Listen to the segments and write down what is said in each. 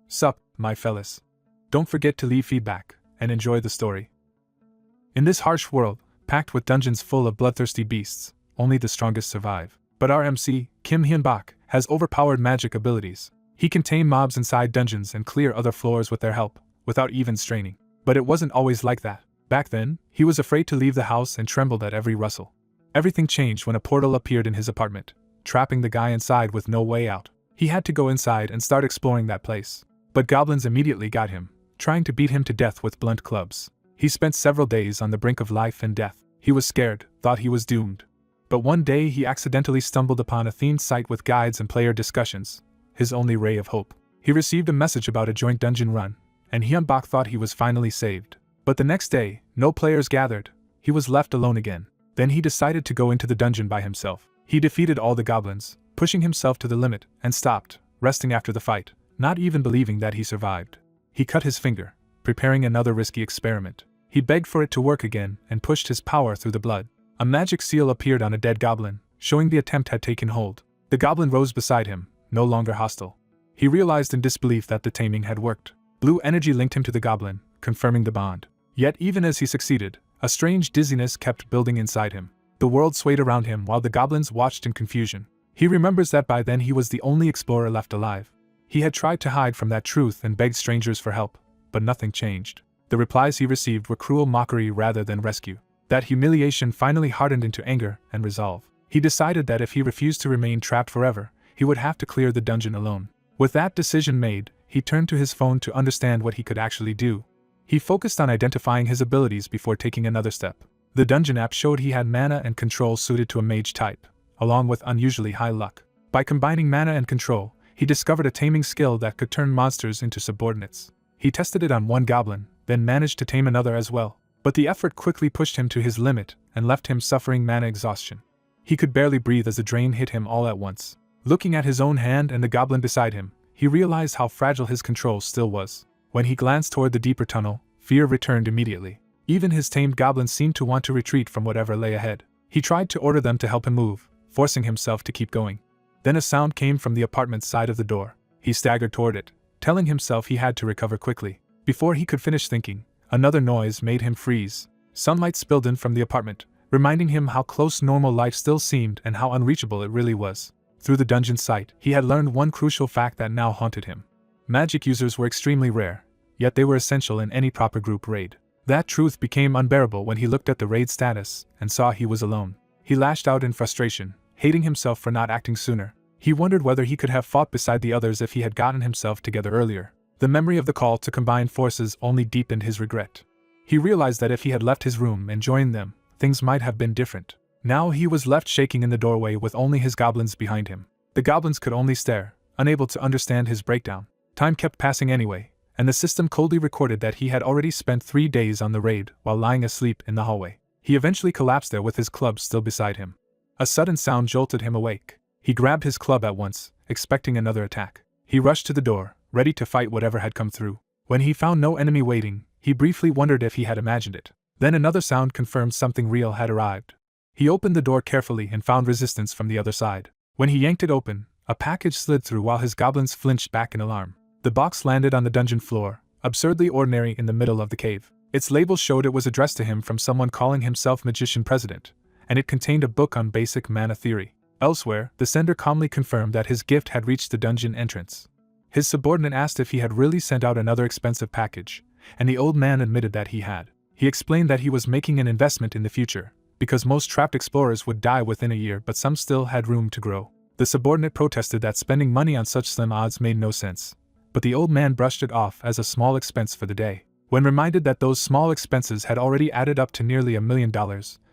Sup, my fellas. Don't forget to leave feedback, and enjoy the story. In this harsh world, packed with dungeons full of bloodthirsty beasts, only the strongest survive. But our MC, Kim Hyun-bak, has overpowered magic abilities. He can tame mobs inside dungeons and clear other floors with their help, without even straining. But it wasn't always like that. Back then, he was afraid to leave the house and trembled at every rustle. Everything changed when a portal appeared in his apartment, trapping the guy inside with no way out. He had to go inside and start exploring that place. But goblins immediately got him, trying to beat him to death with blunt clubs. He spent several days on the brink of life and death. He was scared, thought he was doomed. But one day he accidentally stumbled upon a themed site with guides and player discussions, his only ray of hope. He received a message about a joint dungeon run, and Hyun-bak thought he was finally saved. But the next day, no players gathered. He was left alone again. Then he decided to go into the dungeon by himself. He defeated all the goblins, pushing himself to the limit, and stopped, resting after the fight, not even believing that he survived. He cut his finger, preparing another risky experiment. He begged for it to work again and pushed his power through the blood. A magic seal appeared on a dead goblin, showing the attempt had taken hold. The goblin rose beside him, no longer hostile. He realized in disbelief that the taming had worked. Blue energy linked him to the goblin, confirming the bond. Yet even as he succeeded, a strange dizziness kept building inside him. The world swayed around him while the goblins watched in confusion. He remembers that by then he was the only explorer left alive. He had tried to hide from that truth and begged strangers for help, but nothing changed. The replies he received were cruel mockery rather than rescue. That humiliation finally hardened into anger and resolve. He decided that if he refused to remain trapped forever, he would have to clear the dungeon alone. With that decision made, he turned to his phone to understand what he could actually do. He focused on identifying his abilities before taking another step. The dungeon app showed he had mana and control suited to a mage type, along with unusually high luck. By combining mana and control, he discovered a taming skill that could turn monsters into subordinates. He tested it on one goblin, then managed to tame another as well. But the effort quickly pushed him to his limit and left him suffering mana exhaustion. He could barely breathe as the drain hit him all at once. Looking at his own hand and the goblin beside him, he realized how fragile his control still was. When he glanced toward the deeper tunnel, fear returned immediately. Even his tamed goblins seemed to want to retreat from whatever lay ahead. He tried to order them to help him move, forcing himself to keep going. Then a sound came from the apartment's side of the door. He staggered toward it, telling himself he had to recover quickly. Before he could finish thinking, another noise made him freeze. Sunlight spilled in from the apartment, reminding him how close normal life still seemed and how unreachable it really was. Through the dungeon site, he had learned one crucial fact that now haunted him. Magic users were extremely rare, yet they were essential in any proper group raid. That truth became unbearable when he looked at the raid status and saw he was alone. He lashed out in frustration, hating himself for not acting sooner. He wondered whether he could have fought beside the others if he had gotten himself together earlier. The memory of the call to combine forces only deepened his regret. He realized that if he had left his room and joined them, things might have been different. Now he was left shaking in the doorway with only his goblins behind him. The goblins could only stare, unable to understand his breakdown. Time kept passing anyway, and the system coldly recorded that he had already spent 3 days on the raid while lying asleep in the hallway. He eventually collapsed there with his club still beside him. A sudden sound jolted him awake. He grabbed his club at once, expecting another attack. He rushed to the door, ready to fight whatever had come through. When he found no enemy waiting, he briefly wondered if he had imagined it. Then another sound confirmed something real had arrived. He opened the door carefully and found resistance from the other side. When he yanked it open, a package slid through while his goblins flinched back in alarm. The box landed on the dungeon floor, absurdly ordinary in the middle of the cave. Its label showed it was addressed to him from someone calling himself Magician President, and it contained a book on basic mana theory. Elsewhere, the sender calmly confirmed that his gift had reached the dungeon entrance. His subordinate asked if he had really sent out another expensive package, and the old man admitted that he had. He explained that he was making an investment in the future, because most trapped explorers would die within a year but some still had room to grow. The subordinate protested that spending money on such slim odds made no sense, but the old man brushed it off as a small expense for the day. When reminded that those small expenses had already added up to nearly $1 million,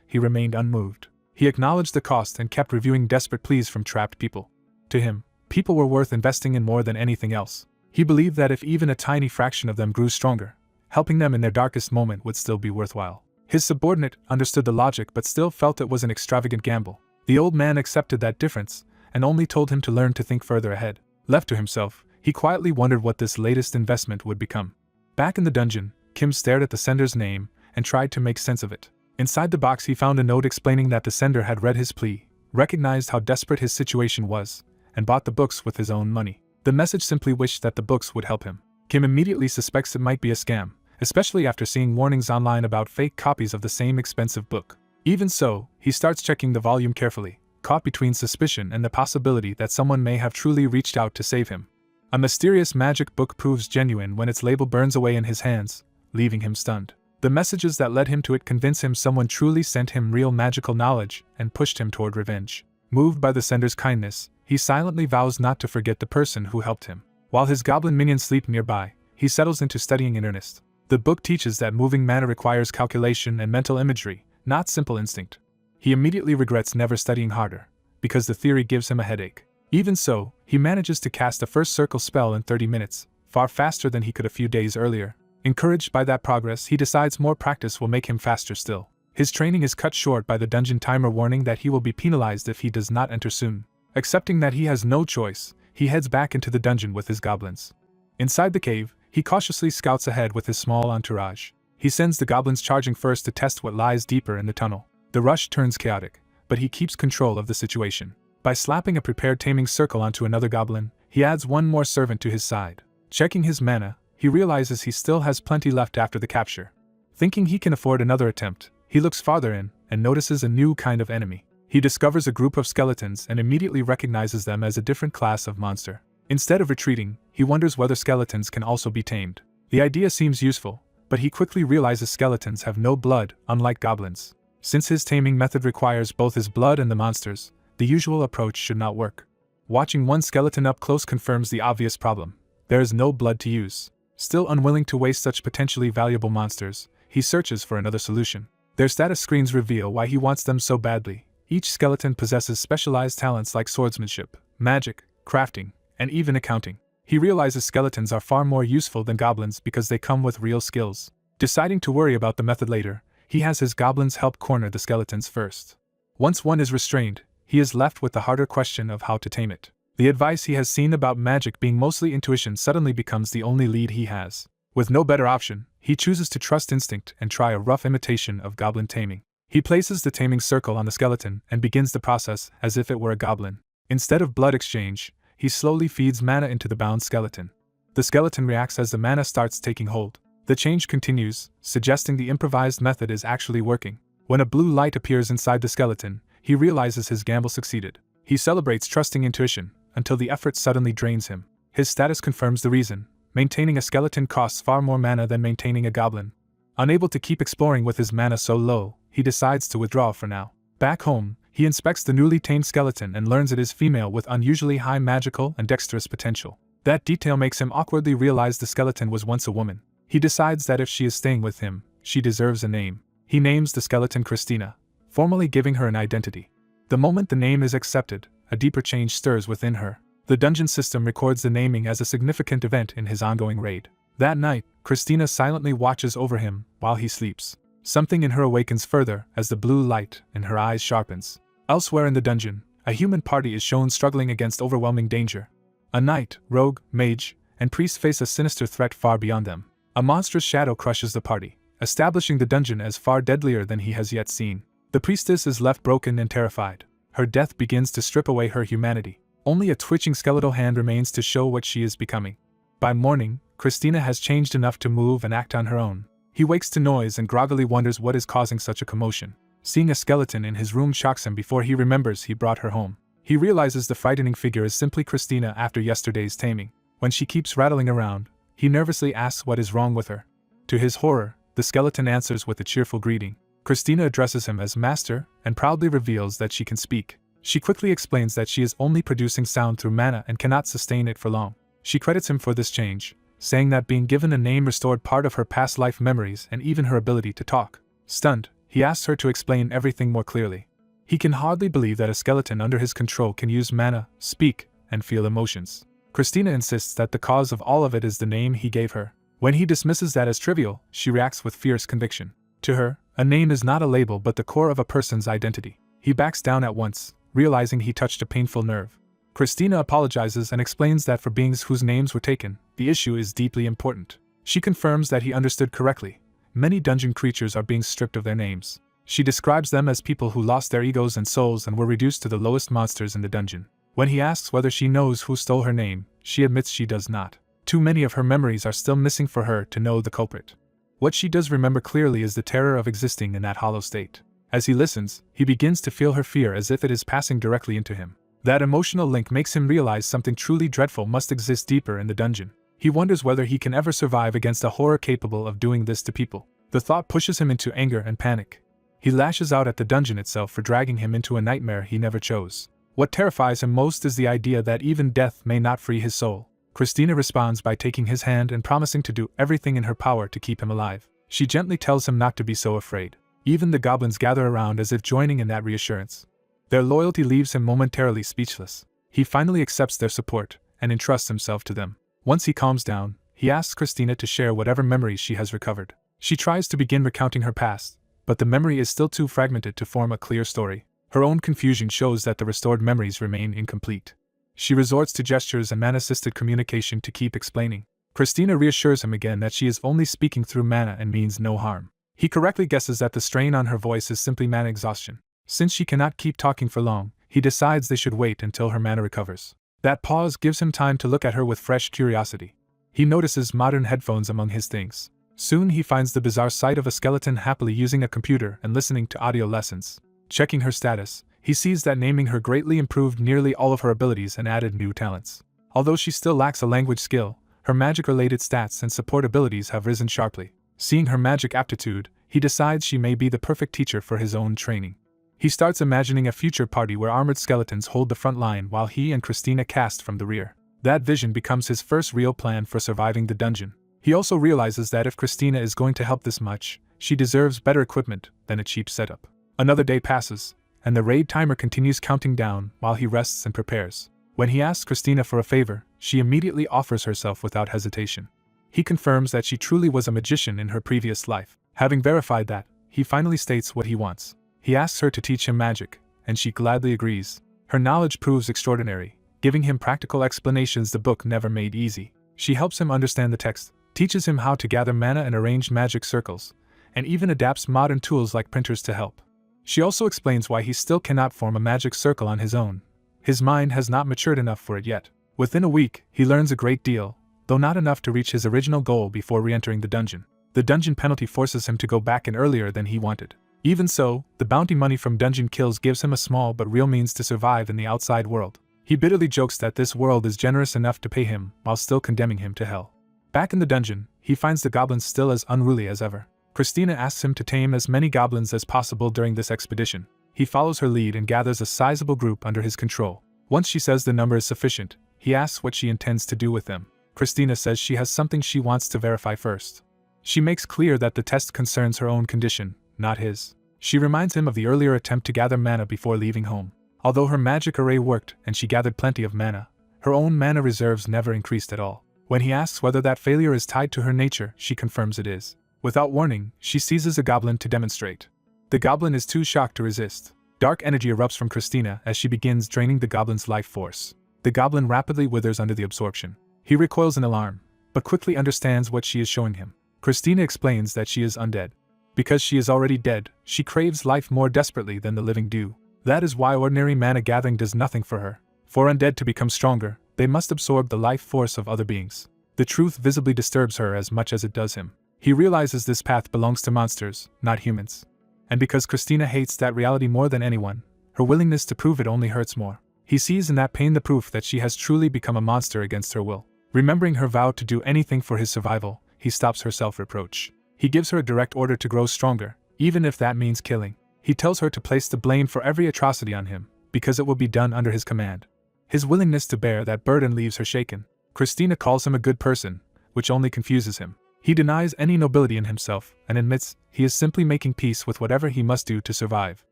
he remained unmoved. He acknowledged the cost and kept reviewing desperate pleas from trapped people. To him, people were worth investing in more than anything else. He believed that if even a tiny fraction of them grew stronger, helping them in their darkest moment would still be worthwhile. His subordinate understood the logic but still felt it was an extravagant gamble. The old man accepted that difference and only told him to learn to think further ahead. Left to himself, he quietly wondered what this latest investment would become. Back in the dungeon, Kim stared at the sender's name and tried to make sense of it. Inside the box he found a note explaining that the sender had read his plea, recognized how desperate his situation was, and bought the books with his own money. The message simply wished that the books would help him. Kim immediately suspects it might be a scam, especially after seeing warnings online about fake copies of the same expensive book. Even so, he starts checking the volume carefully, caught between suspicion and the possibility that someone may have truly reached out to save him. A mysterious magic book proves genuine when its label burns away in his hands, leaving him stunned. The messages that led him to it convince him someone truly sent him real magical knowledge and pushed him toward revenge. Moved by the sender's kindness, he silently vows not to forget the person who helped him. While his goblin minions sleep nearby, he settles into studying in earnest. The book teaches that moving mana requires calculation and mental imagery, not simple instinct. He immediately regrets never studying harder, because the theory gives him a headache. Even so, he manages to cast a first circle spell in 30 minutes, far faster than he could a few days earlier. Encouraged by that progress, he decides more practice will make him faster still. His training is cut short by the dungeon timer warning that he will be penalized if he does not enter soon. Accepting that he has no choice, he heads back into the dungeon with his goblins. Inside the cave, he cautiously scouts ahead with his small entourage. He sends the goblins charging first to test what lies deeper in the tunnel. The rush turns chaotic, but he keeps control of the situation. By slapping a prepared taming circle onto another goblin, he adds one more servant to his side. Checking his mana, he realizes he still has plenty left after the capture. Thinking he can afford another attempt, he looks farther in and notices a new kind of enemy. He discovers a group of skeletons and immediately recognizes them as a different class of monster. Instead of retreating, he wonders whether skeletons can also be tamed. The idea seems useful, but he quickly realizes skeletons have no blood, unlike goblins. Since his taming method requires both his blood and the monsters, the usual approach should not work. Watching one skeleton up close confirms the obvious problem. There is no blood to use. Still unwilling to waste such potentially valuable monsters, he searches for another solution. Their status screens reveal why he wants them so badly. Each skeleton possesses specialized talents like swordsmanship, magic, crafting, and even accounting. He realizes skeletons are far more useful than goblins because they come with real skills. Deciding to worry about the method later, he has his goblins help corner the skeletons first. Once one is restrained, he is left with the harder question of how to tame it. The advice he has seen about magic being mostly intuition suddenly becomes the only lead he has. With no better option, he chooses to trust instinct and try a rough imitation of goblin taming. He places the taming circle on the skeleton and begins the process as if it were a goblin. Instead of blood exchange, he slowly feeds mana into the bound skeleton. The skeleton reacts as the mana starts taking hold. The change continues, suggesting the improvised method is actually working. When a blue light appears inside the skeleton, he realizes his gamble succeeded. He celebrates trusting intuition, until the effort suddenly drains him. His status confirms the reason. Maintaining a skeleton costs far more mana than maintaining a goblin. Unable to keep exploring with his mana so low, he decides to withdraw for now. Back home, he inspects the newly tamed skeleton and learns it is female with unusually high magical and dexterous potential. That detail makes him awkwardly realize the skeleton was once a woman. He decides that if she is staying with him, she deserves a name. He names the skeleton Christina, formally giving her an identity. The moment the name is accepted, a deeper change stirs within her. The dungeon system records the naming as a significant event in his ongoing raid. That night, Christina silently watches over him while he sleeps. Something in her awakens further as the blue light in her eyes sharpens. Elsewhere in the dungeon, a human party is shown struggling against overwhelming danger. A knight, rogue, mage, and priest face a sinister threat far beyond them. A monstrous shadow crushes the party, establishing the dungeon as far deadlier than he has yet seen. The priestess is left broken and terrified. Her death begins to strip away her humanity. Only a twitching skeletal hand remains to show what she is becoming. By morning, Christina has changed enough to move and act on her own. He wakes to noise and groggily wonders what is causing such a commotion. Seeing a skeleton in his room shocks him before he remembers he brought her home. He realizes the frightening figure is simply Christina after yesterday's taming. When she keeps rattling around, he nervously asks what is wrong with her. To his horror, the skeleton answers with a cheerful greeting. Christina addresses him as master and proudly reveals that she can speak. She quickly explains that she is only producing sound through mana and cannot sustain it for long. She credits him for this change, saying that being given a name restored part of her past life memories and even her ability to talk. Stunned, he asks her to explain everything more clearly. He can hardly believe that a skeleton under his control can use mana, speak, and feel emotions. Christina insists that the cause of all of it is the name he gave her. When he dismisses that as trivial, she reacts with fierce conviction. To her, a name is not a label but the core of a person's identity. He backs down at once, realizing he touched a painful nerve. Christina apologizes and explains that for beings whose names were taken, the issue is deeply important. She confirms that he understood correctly. Many dungeon creatures are being stripped of their names. She describes them as people who lost their egos and souls and were reduced to the lowest monsters in the dungeon. When he asks whether she knows who stole her name, she admits she does not. Too many of her memories are still missing for her to know the culprit. What she does remember clearly is the terror of existing in that hollow state. As he listens, he begins to feel her fear as if it is passing directly into him. That emotional link makes him realize something truly dreadful must exist deeper in the dungeon. He wonders whether he can ever survive against a horror capable of doing this to people. The thought pushes him into anger and panic. He lashes out at the dungeon itself for dragging him into a nightmare he never chose. What terrifies him most is the idea that even death may not free his soul. Christina responds by taking his hand and promising to do everything in her power to keep him alive. She gently tells him not to be so afraid. Even the goblins gather around as if joining in that reassurance. Their loyalty leaves him momentarily speechless. He finally accepts their support and entrusts himself to them. Once he calms down, he asks Christina to share whatever memories she has recovered. She tries to begin recounting her past, but the memory is still too fragmented to form a clear story. Her own confusion shows that the restored memories remain incomplete. She resorts to gestures and mana-assisted communication to keep explaining. Christina reassures him again that she is only speaking through mana and means no harm. He correctly guesses that the strain on her voice is simply mana exhaustion. Since she cannot keep talking for long, he decides they should wait until her mana recovers. That pause gives him time to look at her with fresh curiosity. He notices modern headphones among his things. Soon he finds the bizarre sight of a skeleton happily using a computer and listening to audio lessons. Checking her status, he sees that naming her greatly improved nearly all of her abilities and added new talents. Although she still lacks a language skill, her magic-related stats and support abilities have risen sharply. Seeing her magic aptitude, he decides she may be the perfect teacher for his own training. He starts imagining a future party where armored skeletons hold the front line while he and Christina cast from the rear. That vision becomes his first real plan for surviving the dungeon. He also realizes that if Christina is going to help this much, she deserves better equipment than a cheap setup. Another day passes, and the raid timer continues counting down while he rests and prepares. When he asks Christina for a favor, she immediately offers herself without hesitation. He confirms that she truly was a magician in her previous life. Having verified that, he finally states what he wants. He asks her to teach him magic, and she gladly agrees. Her knowledge proves extraordinary, giving him practical explanations the book never made easy. She helps him understand the text, teaches him how to gather mana and arrange magic circles, and even adapts modern tools like printers to help. She also explains why he still cannot form a magic circle on his own. His mind has not matured enough for it yet. Within a week, he learns a great deal, though not enough to reach his original goal before re-entering the dungeon. The dungeon penalty forces him to go back in earlier than he wanted. Even so, the bounty money from dungeon kills gives him a small but real means to survive in the outside world. He bitterly jokes that this world is generous enough to pay him while still condemning him to hell. Back in the dungeon, he finds the goblins still as unruly as ever. Christina asks him to tame as many goblins as possible during this expedition. He follows her lead and gathers a sizable group under his control. Once she says the number is sufficient, he asks what she intends to do with them. Christina says she has something she wants to verify first. She makes clear that the test concerns her own condition, not his. She reminds him of the earlier attempt to gather mana before leaving home. Although her magic array worked and she gathered plenty of mana, her own mana reserves never increased at all. When he asks whether that failure is tied to her nature, she confirms it is. Without warning, she seizes a goblin to demonstrate. The goblin is too shocked to resist. Dark energy erupts from Christina as she begins draining the goblin's life force. The goblin rapidly withers under the absorption. He recoils in alarm, but quickly understands what she is showing him. Christina explains that she is undead. Because she is already dead, she craves life more desperately than the living do. That is why ordinary mana gathering does nothing for her. For undead to become stronger, they must absorb the life force of other beings. The truth visibly disturbs her as much as it does him. He realizes this path belongs to monsters, not humans. And because Christina hates that reality more than anyone, her willingness to prove it only hurts more. He sees in that pain the proof that she has truly become a monster against her will. Remembering her vow to do anything for his survival, he stops her self-reproach. He gives her a direct order to grow stronger, even if that means killing. He tells her to place the blame for every atrocity on him, because it will be done under his command. His willingness to bear that burden leaves her shaken. Christina calls him a good person, which only confuses him. He denies any nobility in himself and admits he is simply making peace with whatever he must do to survive.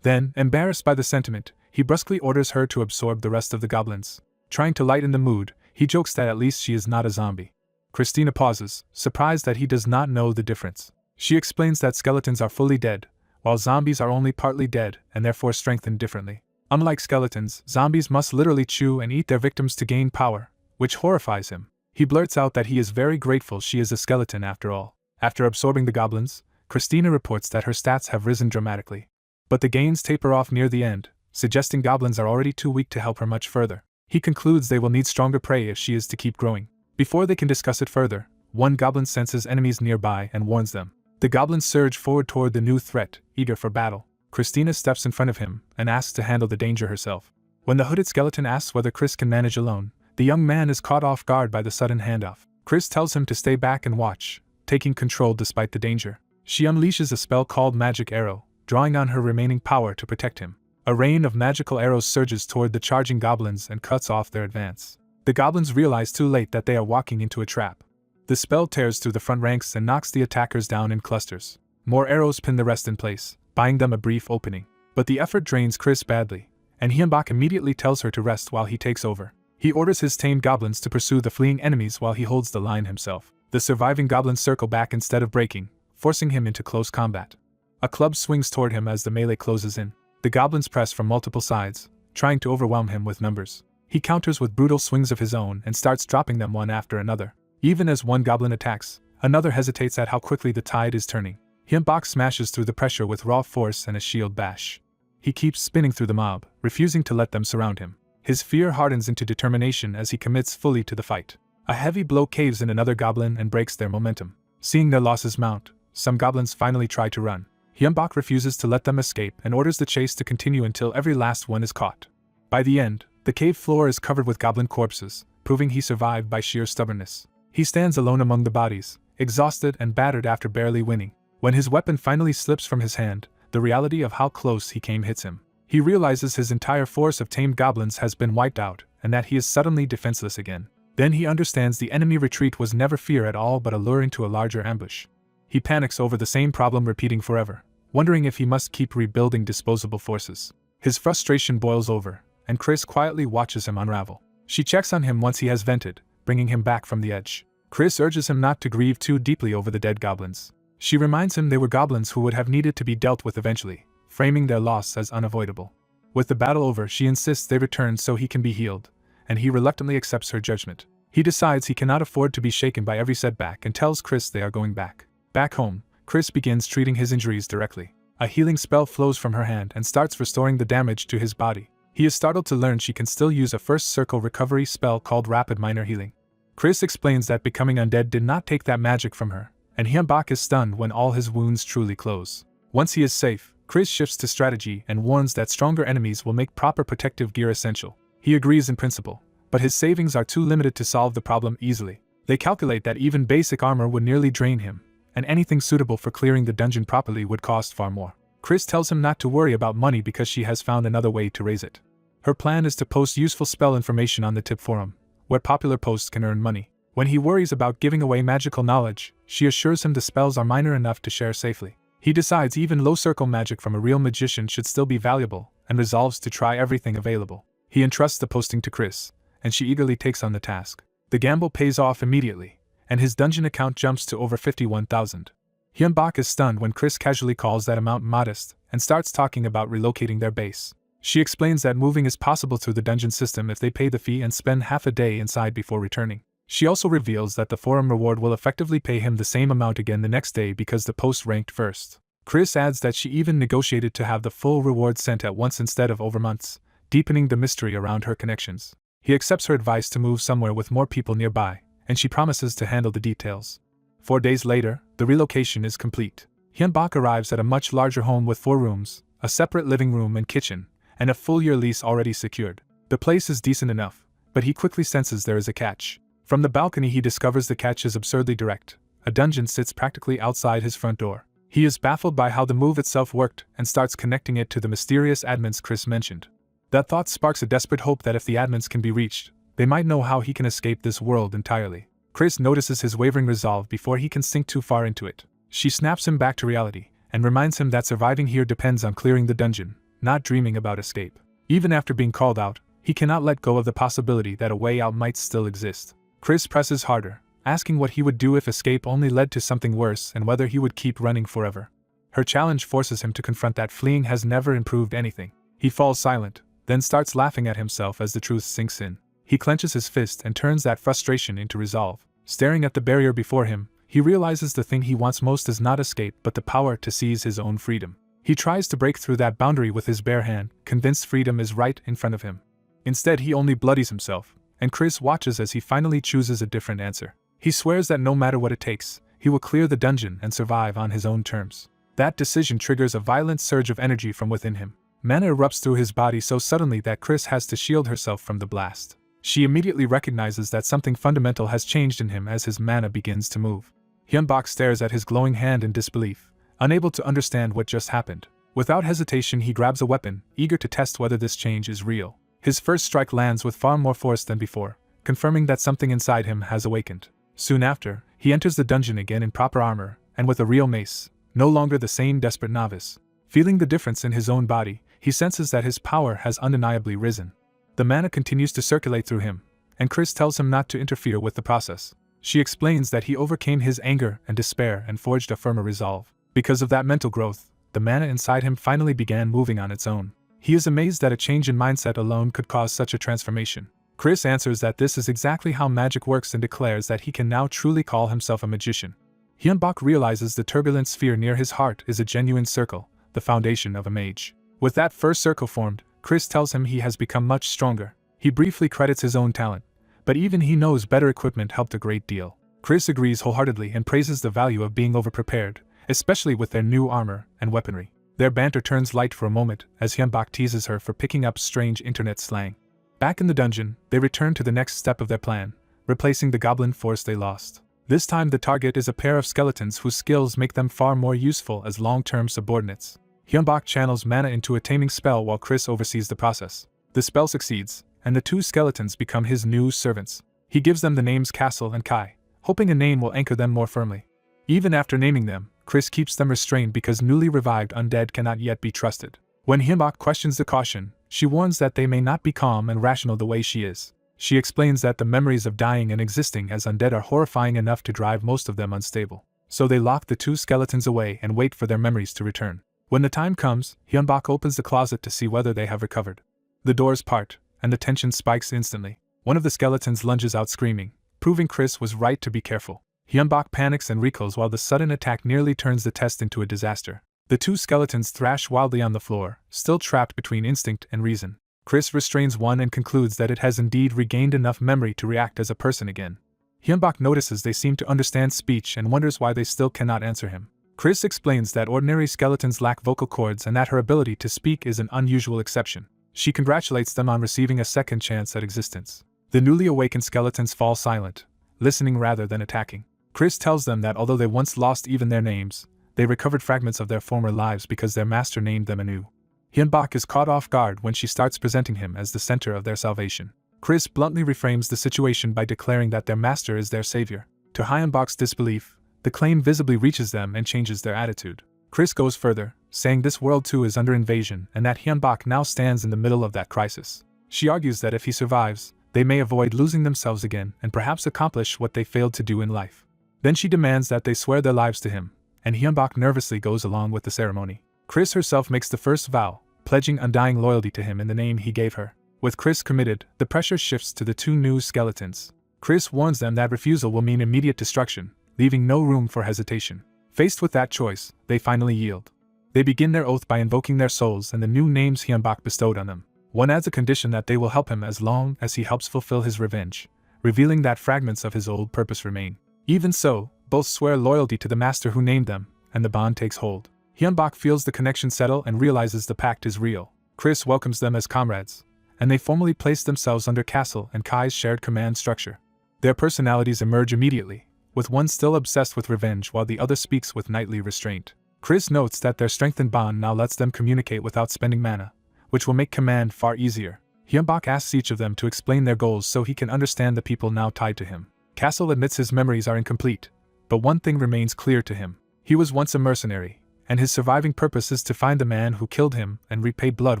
Then, embarrassed by the sentiment, he brusquely orders her to absorb the rest of the goblins. Trying to lighten the mood, he jokes that at least she is not a zombie. Christina pauses, surprised that he does not know the difference. She explains that skeletons are fully dead, while zombies are only partly dead and therefore strengthened differently. Unlike skeletons, zombies must literally chew and eat their victims to gain power, which horrifies him. He blurts out that he is very grateful she is a skeleton after all. After absorbing the goblins, Christina reports that her stats have risen dramatically. But the gains taper off near the end, suggesting goblins are already too weak to help her much further. He concludes they will need stronger prey if she is to keep growing. Before they can discuss it further, one goblin senses enemies nearby and warns them. The goblins surge forward toward the new threat, eager for battle. Christina steps in front of him and asks to handle the danger herself. When the hooded skeleton asks whether Chris can manage alone, the young man is caught off guard by the sudden handoff. Chris tells him to stay back and watch, taking control despite the danger. She unleashes a spell called Magic Arrow, drawing on her remaining power to protect him. A rain of magical arrows surges toward the charging goblins and cuts off their advance. The goblins realize too late that they are walking into a trap. The spell tears through the front ranks and knocks the attackers down in clusters. More arrows pin the rest in place, buying them a brief opening. But the effort drains Chris badly, and Hyunbak immediately tells her to rest while he takes over. He orders his tamed goblins to pursue the fleeing enemies while he holds the line himself. The surviving goblins circle back instead of breaking, forcing him into close combat. A club swings toward him as the melee closes in. The goblins press from multiple sides, trying to overwhelm him with numbers. He counters with brutal swings of his own and starts dropping them one after another. Even as one goblin attacks, another hesitates at how quickly the tide is turning. Hyunbak smashes through the pressure with raw force and a shield bash. He keeps spinning through the mob, refusing to let them surround him. His fear hardens into determination as he commits fully to the fight. A heavy blow caves in another goblin and breaks their momentum. Seeing their losses mount, some goblins finally try to run. Hyunbak refuses to let them escape and orders the chase to continue until every last one is caught. By the end, the cave floor is covered with goblin corpses, proving he survived by sheer stubbornness. He stands alone among the bodies, exhausted and battered after barely winning. When his weapon finally slips from his hand, the reality of how close he came hits him. He realizes his entire force of tamed goblins has been wiped out, and that he is suddenly defenseless again. Then he understands the enemy retreat was never fear at all but a lure into a larger ambush. He panics over the same problem repeating forever, wondering if he must keep rebuilding disposable forces. His frustration boils over, and Chris quietly watches him unravel. She checks on him once he has vented, bringing him back from the edge. Chris urges him not to grieve too deeply over the dead goblins. She reminds him they were goblins who would have needed to be dealt with eventually, framing their loss as unavoidable. With the battle over, she insists they return so he can be healed, and he reluctantly accepts her judgment. He decides he cannot afford to be shaken by every setback and tells Chris they are going back. Back home, Chris begins treating his injuries directly. A healing spell flows from her hand and starts restoring the damage to his body. He is startled to learn she can still use a first circle recovery spell called Rapid Minor Healing. Chris explains that becoming undead did not take that magic from her, and Hyunbak is stunned when all his wounds truly close. Once he is safe, Chris shifts to strategy and warns that stronger enemies will make proper protective gear essential. He agrees in principle, but his savings are too limited to solve the problem easily. They calculate that even basic armor would nearly drain him, and anything suitable for clearing the dungeon properly would cost far more. Chris tells him not to worry about money because she has found another way to raise it. Her plan is to post useful spell information on the tip forum, where popular posts can earn money. When he worries about giving away magical knowledge, she assures him the spells are minor enough to share safely. He decides even low-circle magic from a real magician should still be valuable, and resolves to try everything available. He entrusts the posting to Chris, and she eagerly takes on the task. The gamble pays off immediately, and his dungeon account jumps to over 51,000. Hyunbak is stunned when Chris casually calls that amount modest, and starts talking about relocating their base. She explains that moving is possible through the dungeon system if they pay the fee and spend half a day inside before returning. She also reveals that the forum reward will effectively pay him the same amount again the next day because the post ranked first. Chris adds that she even negotiated to have the full reward sent at once instead of over months, deepening the mystery around her connections. He accepts her advice to move somewhere with more people nearby, and she promises to handle the details. 4 days later, the relocation is complete. Hyunbak arrives at a much larger home with 4 rooms, a separate living room and kitchen, and a full-year lease already secured. The place is decent enough, but he quickly senses there is a catch. From the balcony he discovers the catch is absurdly direct. A dungeon sits practically outside his front door. He is baffled by how the move itself worked and starts connecting it to the mysterious admins Chris mentioned. That thought sparks a desperate hope that if the admins can be reached, they might know how he can escape this world entirely. Chris notices his wavering resolve before he can sink too far into it. She snaps him back to reality, and reminds him that surviving here depends on clearing the dungeon, not dreaming about escape. Even after being called out, he cannot let go of the possibility that a way out might still exist. Chris presses harder, asking what he would do if escape only led to something worse and whether he would keep running forever. Her challenge forces him to confront that fleeing has never improved anything. He falls silent, then starts laughing at himself as the truth sinks in. He clenches his fist and turns that frustration into resolve. Staring at the barrier before him, he realizes the thing he wants most is not escape but the power to seize his own freedom. He tries to break through that boundary with his bare hand, convinced freedom is right in front of him. Instead, he only bloodies himself, and Chris watches as he finally chooses a different answer. He swears that no matter what it takes, he will clear the dungeon and survive on his own terms. That decision triggers a violent surge of energy from within him. Mana erupts through his body so suddenly that Chris has to shield herself from the blast. She immediately recognizes that something fundamental has changed in him as his mana begins to move. Hyunbak stares at his glowing hand in disbelief, unable to understand what just happened. Without hesitation, he grabs a weapon, eager to test whether this change is real. His first strike lands with far more force than before, confirming that something inside him has awakened. Soon after, he enters the dungeon again in proper armor, and with a real mace, no longer the same desperate novice. Feeling the difference in his own body, he senses that his power has undeniably risen. The mana continues to circulate through him, and Chris tells him not to interfere with the process. She explains that he overcame his anger and despair and forged a firmer resolve. Because of that mental growth, the mana inside him finally began moving on its own. He is amazed that a change in mindset alone could cause such a transformation. Chris answers that this is exactly how magic works and declares that he can now truly call himself a magician. Hyunbak realizes the turbulent sphere near his heart is a genuine circle, the foundation of a mage. With that first circle formed, Chris tells him he has become much stronger. He briefly credits his own talent, but even he knows better equipment helped a great deal. Chris agrees wholeheartedly and praises the value of being overprepared, especially with their new armor and weaponry. Their banter turns light for a moment as Hyunbak teases her for picking up strange internet slang. Back in the dungeon, they return to the next step of their plan, replacing the goblin force they lost. This time the target is a pair of skeletons whose skills make them far more useful as long-term subordinates. Hyunbak channels mana into a taming spell while Chris oversees the process. The spell succeeds, and the two skeletons become his new servants. He gives them the names Castle and Kai, hoping a name will anchor them more firmly. Even after naming them, Chris keeps them restrained because newly revived undead cannot yet be trusted. When Hyunbak questions the caution, she warns that they may not be calm and rational the way she is. She explains that the memories of dying and existing as undead are horrifying enough to drive most of them unstable. So they lock the two skeletons away and wait for their memories to return. When the time comes, Hyunbak opens the closet to see whether they have recovered. The doors part, and the tension spikes instantly. One of the skeletons lunges out screaming, proving Chris was right to be careful. Hyunbak panics and recoils while the sudden attack nearly turns the test into a disaster. The two skeletons thrash wildly on the floor, still trapped between instinct and reason. Chris restrains one and concludes that it has indeed regained enough memory to react as a person again. Hyunbak notices they seem to understand speech and wonders why they still cannot answer him. Chris explains that ordinary skeletons lack vocal cords and that her ability to speak is an unusual exception. She congratulates them on receiving a second chance at existence. The newly awakened skeletons fall silent, listening rather than attacking. Chris tells them that although they once lost even their names, they recovered fragments of their former lives because their master named them anew. Hyunbak is caught off guard when she starts presenting him as the center of their salvation. Chris bluntly reframes the situation by declaring that their master is their savior. To Hyunbak's disbelief, the claim visibly reaches them and changes their attitude. Chris goes further, saying this world too is under invasion and that Hyunbak now stands in the middle of that crisis. She argues that if he survives, they may avoid losing themselves again and perhaps accomplish what they failed to do in life. Then she demands that they swear their lives to him, and Hyunbak nervously goes along with the ceremony. Chris herself makes the first vow, pledging undying loyalty to him in the name he gave her. With Chris committed, the pressure shifts to the two new skeletons. Chris warns them that refusal will mean immediate destruction, leaving no room for hesitation. Faced with that choice, they finally yield. They begin their oath by invoking their souls and the new names Hyunbak bestowed on them. One adds a condition that they will help him as long as he helps fulfill his revenge, revealing that fragments of his old purpose remain. Even so, both swear loyalty to the master who named them, and the bond takes hold. Hyunbak feels the connection settle and realizes the pact is real. Chris welcomes them as comrades, and they formally place themselves under Castle and Kai's shared command structure. Their personalities emerge immediately, with one still obsessed with revenge while the other speaks with knightly restraint. Chris notes that their strengthened bond now lets them communicate without spending mana, which will make command far easier. Hyunbak asks each of them to explain their goals so he can understand the people now tied to him. Castle admits his memories are incomplete, but one thing remains clear to him. He was once a mercenary, and his surviving purpose is to find the man who killed him and repay blood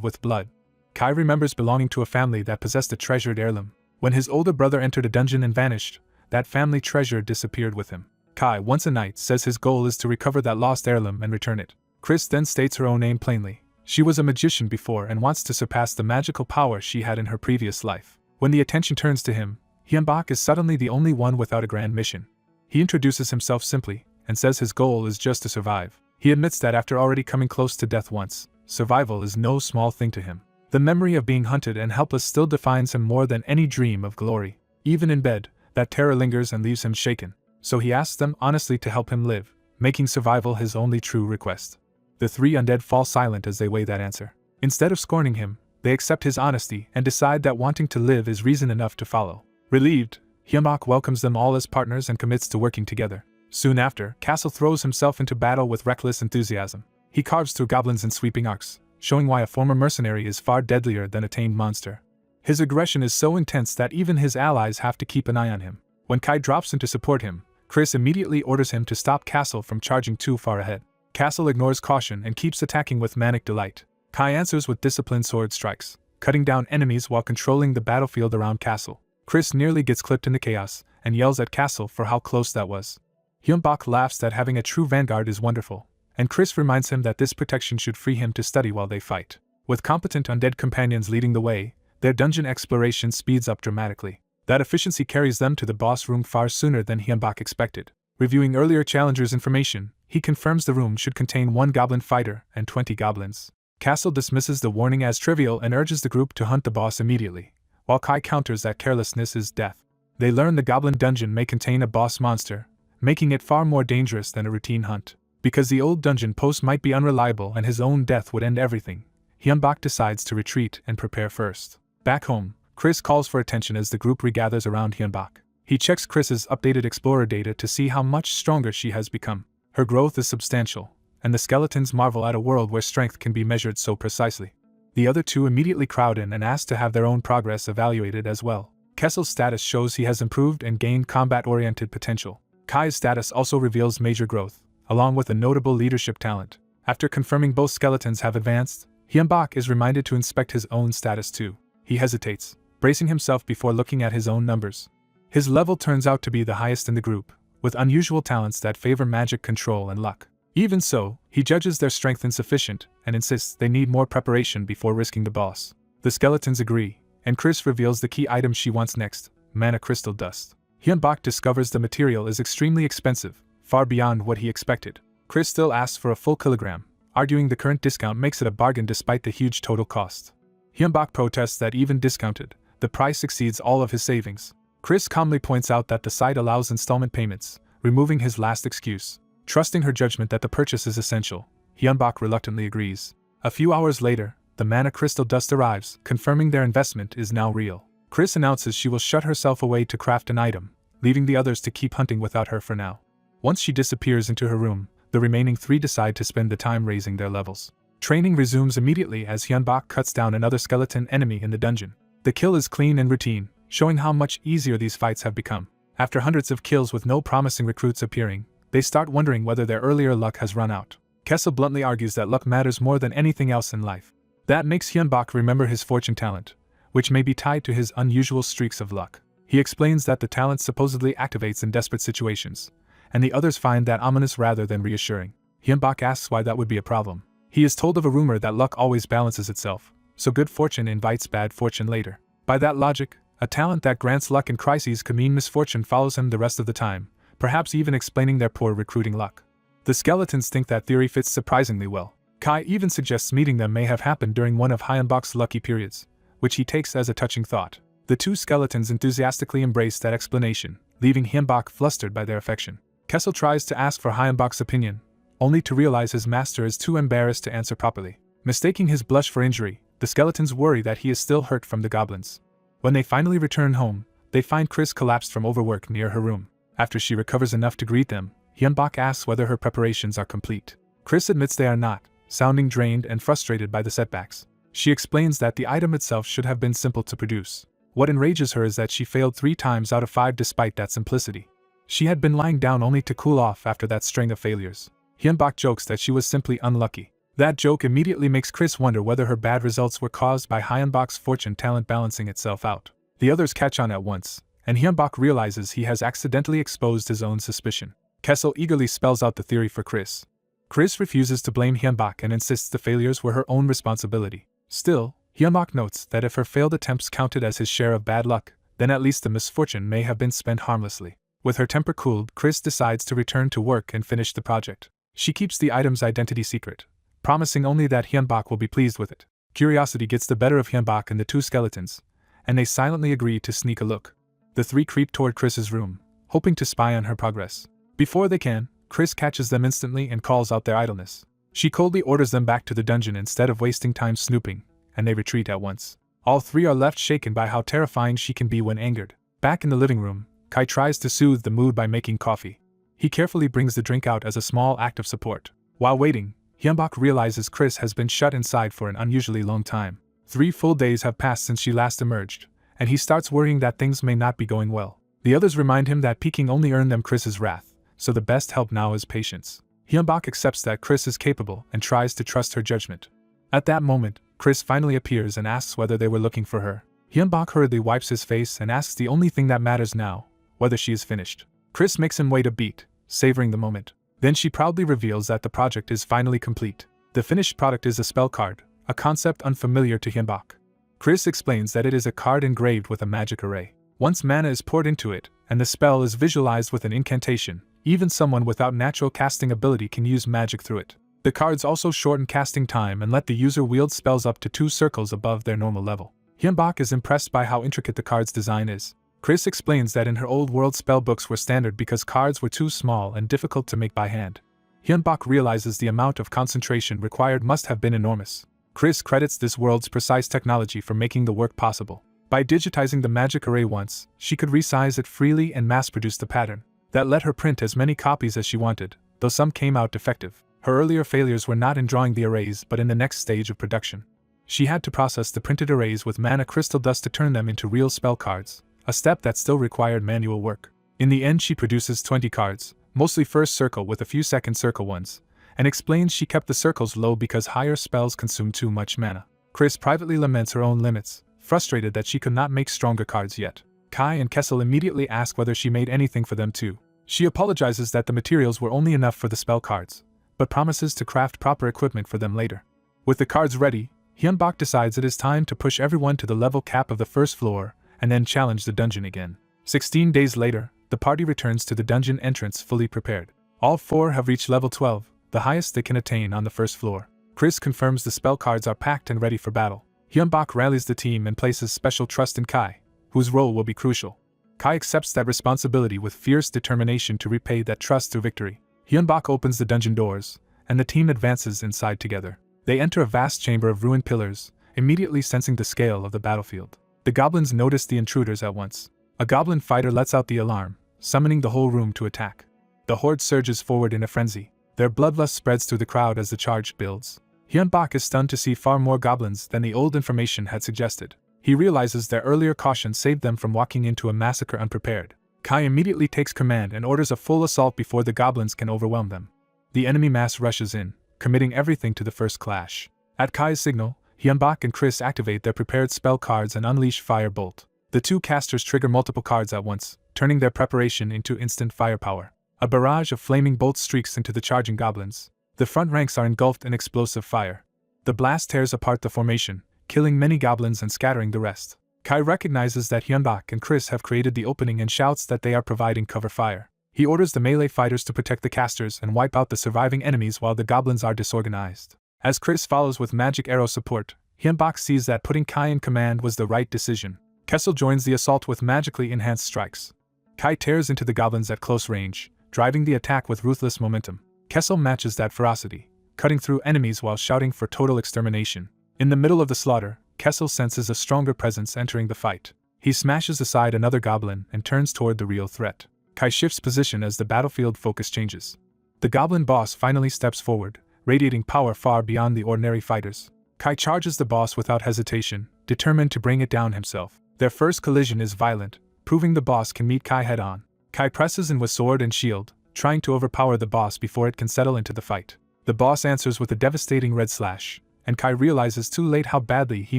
with blood. Kai remembers belonging to a family that possessed a treasured heirloom. When his older brother entered a dungeon and vanished, that family treasure disappeared with him. Kai, once a knight, says his goal is to recover that lost heirloom and return it. Chris then states her own name plainly. She was a magician before and wants to surpass the magical power she had in her previous life. When the attention turns to him, Hyunbak is suddenly the only one without a grand mission. He introduces himself simply, and says his goal is just to survive. He admits that after already coming close to death once, survival is no small thing to him. The memory of being hunted and helpless still defines him more than any dream of glory. Even in bed, that terror lingers and leaves him shaken, so he asks them honestly to help him live, making survival his only true request. The three undead fall silent as they weigh that answer. Instead of scorning him, they accept his honesty and decide that wanting to live is reason enough to follow. Relieved, Hyunbak welcomes them all as partners and commits to working together. Soon after, Castle throws himself into battle with reckless enthusiasm. He carves through goblins in sweeping arcs, showing why a former mercenary is far deadlier than a tamed monster. His aggression is so intense that even his allies have to keep an eye on him. When Kai drops in to support him, Chris immediately orders him to stop Castle from charging too far ahead. Castle ignores caution and keeps attacking with manic delight. Kai answers with disciplined sword strikes, cutting down enemies while controlling the battlefield around Castle. Chris nearly gets clipped in the chaos and yells at Castle for how close that was. Hyunbak laughs that having a true vanguard is wonderful, and Chris reminds him that this protection should free him to study while they fight. With competent undead companions leading the way, their dungeon exploration speeds up dramatically. That efficiency carries them to the boss room far sooner than Hyunbak expected. Reviewing earlier challengers' information, he confirms the room should contain 1 goblin fighter and 20 goblins. Castle dismisses the warning as trivial and urges the group to hunt the boss immediately, while Kai counters that carelessness is death. They learn the goblin dungeon may contain a boss monster, making it far more dangerous than a routine hunt. Because the old dungeon post might be unreliable and his own death would end everything, Hyunbak decides to retreat and prepare first. Back home, Chris calls for attention as the group regathers around Hyunbak. He checks Chris's updated Explorer data to see how much stronger she has become. Her growth is substantial, and the skeletons marvel at a world where strength can be measured so precisely. The other two immediately crowd in and ask to have their own progress evaluated as well. Kessel's status shows he has improved and gained combat-oriented potential. Kai's status also reveals major growth, along with a notable leadership talent. After confirming both skeletons have advanced, Hyunbak is reminded to inspect his own status too. He hesitates, bracing himself before looking at his own numbers. His level turns out to be the highest in the group, with unusual talents that favor magic control and luck. Even so, he judges their strength insufficient and insists they need more preparation before risking the boss. The skeletons agree, and Chris reveals the key item she wants next, mana crystal dust. Hyunbak discovers the material is extremely expensive, far beyond what he expected. Chris still asks for a full kilogram, arguing the current discount makes it a bargain despite the huge total cost. Hyunbak protests that even discounted, the price exceeds all of his savings. Chris calmly points out that the site allows installment payments, removing his last excuse. Trusting her judgment that the purchase is essential, Hyunbak reluctantly agrees. A few hours later, the mana crystal dust arrives, confirming their investment is now real. Chris announces she will shut herself away to craft an item, leaving the others to keep hunting without her for now. Once she disappears into her room, the remaining three decide to spend the time raising their levels. Training resumes immediately as Hyunbak cuts down another skeleton enemy in the dungeon. The kill is clean and routine, showing how much easier these fights have become. After hundreds of kills with no promising recruits appearing, they start wondering whether their earlier luck has run out. Kessel bluntly argues that luck matters more than anything else in life. That makes Hyunbak remember his fortune talent, which may be tied to his unusual streaks of luck. He explains that the talent supposedly activates in desperate situations, and the others find that ominous rather than reassuring. Hyunbak asks why that would be a problem. He is told of a rumor that luck always balances itself, so good fortune invites bad fortune later. By that logic, a talent that grants luck in crises could mean misfortune follows him the rest of the time, perhaps even explaining their poor recruiting luck. The skeletons think that theory fits surprisingly well. Kai even suggests meeting them may have happened during one of Hyunbak's lucky periods, which he takes as a touching thought. The two skeletons enthusiastically embrace that explanation, leaving Hyunbak flustered by their affection. Kessel tries to ask for Hyunbak's opinion, only to realize his master is too embarrassed to answer properly. Mistaking his blush for injury, the skeletons worry that he is still hurt from the goblins. When they finally return home, they find Chris collapsed from overwork near her room. After she recovers enough to greet them, Hyunbak asks whether her preparations are complete. Chris admits they are not, sounding drained and frustrated by the setbacks. She explains that the item itself should have been simple to produce. What enrages her is that she failed 3 times out of 5 despite that simplicity. She had been lying down only to cool off after that string of failures. Hyunbak jokes that she was simply unlucky. That joke immediately makes Chris wonder whether her bad results were caused by Hyunbak's fortune talent balancing itself out. The others catch on at once, and Hyunbak realizes he has accidentally exposed his own suspicion. Kessel eagerly spells out the theory for Chris. Chris refuses to blame Hyunbak and insists the failures were her own responsibility. Still, Hyunbak notes that if her failed attempts counted as his share of bad luck, then at least the misfortune may have been spent harmlessly. With her temper cooled, Chris decides to return to work and finish the project. She keeps the item's identity secret, promising only that Hyunbak will be pleased with it. Curiosity gets the better of Hyunbak and the two skeletons, and they silently agree to sneak a look. The three creep toward Chris's room, hoping to spy on her progress. Before they can, Chris catches them instantly and calls out their idleness. She coldly orders them back to the dungeon instead of wasting time snooping, and they retreat at once. All three are left shaken by how terrifying she can be when angered. Back in the living room, Kai tries to soothe the mood by making coffee. He carefully brings the drink out as a small act of support. While waiting, Hyunbak realizes Chris has been shut inside for an unusually long time. 3 full days have passed since she last emerged, and he starts worrying that things may not be going well. The others remind him that peeking only earned them Chris's wrath, so the best help now is patience. Hyunbak accepts that Chris is capable and tries to trust her judgment. At that moment, Chris finally appears and asks whether they were looking for her. Hyunbak hurriedly wipes his face and asks the only thing that matters now, whether she is finished. Chris makes him wait a beat, savoring the moment. Then she proudly reveals that the project is finally complete. The finished product is a spell card, a concept unfamiliar to Hyunbak. Chris explains that it is a card engraved with a magic array. Once mana is poured into it, and the spell is visualized with an incantation, even someone without natural casting ability can use magic through it. The cards also shorten casting time and let the user wield spells up to 2 circles above their normal level. Hyunbak is impressed by how intricate the card's design is. Chris explains that in her old world spellbooks were standard because cards were too small and difficult to make by hand. Hyunbak realizes the amount of concentration required must have been enormous. Chris credits this world's precise technology for making the work possible. By digitizing the magic array once, she could resize it freely and mass-produce the pattern. That let her print as many copies as she wanted, though some came out defective. Her earlier failures were not in drawing the arrays but in the next stage of production. She had to process the printed arrays with mana crystal dust to turn them into real spell cards, a step that still required manual work. In the end she produces 20 cards, mostly first circle with a few second circle ones, and explains she kept the circles low because higher spells consume too much mana. Chris privately laments her own limits, frustrated that she could not make stronger cards yet. Kai and Kessel immediately ask whether she made anything for them too. She apologizes that the materials were only enough for the spell cards, but promises to craft proper equipment for them later. With the cards ready, Hyunbak decides it is time to push everyone to the level cap of the first floor, and then challenge the dungeon again. 16 days later, the party returns to the dungeon entrance fully prepared. All 4 have reached level 12, the highest they can attain on the first floor. Chris confirms the spell cards are packed and ready for battle. Hyunbak rallies the team and places special trust in Kai, whose role will be crucial. Kai accepts that responsibility with fierce determination to repay that trust through victory. Hyunbak opens the dungeon doors, and the team advances inside together. They enter a vast chamber of ruined pillars, immediately sensing the scale of the battlefield. The goblins notice the intruders at once. A goblin fighter lets out the alarm, summoning the whole room to attack. The horde surges forward in a frenzy. Their bloodlust spreads through the crowd as the charge builds. Hyunbak is stunned to see far more goblins than the old information had suggested. He realizes their earlier caution saved them from walking into a massacre unprepared. Kai immediately takes command and orders a full assault before the goblins can overwhelm them. The enemy mass rushes in, committing everything to the first clash. At Kai's signal, Hyunbak and Chris activate their prepared spell cards and unleash Fire Bolt. The 2 casters trigger multiple cards at once, turning their preparation into instant firepower. A barrage of flaming bolts streaks into the charging goblins. The front ranks are engulfed in explosive fire. The blast tears apart the formation, killing many goblins and scattering the rest. Kai recognizes that Hyunbak and Chris have created the opening and shouts that they are providing cover fire. He orders the melee fighters to protect the casters and wipe out the surviving enemies while the goblins are disorganized. As Chris follows with magic arrow support, Hyunbak sees that putting Kai in command was the right decision. Kessel joins the assault with magically enhanced strikes. Kai tears into the goblins at close range, driving the attack with ruthless momentum. Kessel matches that ferocity, cutting through enemies while shouting for total extermination. In the middle of the slaughter, Kessel senses a stronger presence entering the fight. He smashes aside another goblin and turns toward the real threat. Kai shifts position as the battlefield focus changes. The goblin boss finally steps forward, radiating power far beyond the ordinary fighters. Kai charges the boss without hesitation, determined to bring it down himself. Their first collision is violent, proving the boss can meet Kai head-on. Kai presses in with sword and shield, trying to overpower the boss before it can settle into the fight. The boss answers with a devastating red slash, and Kai realizes too late how badly he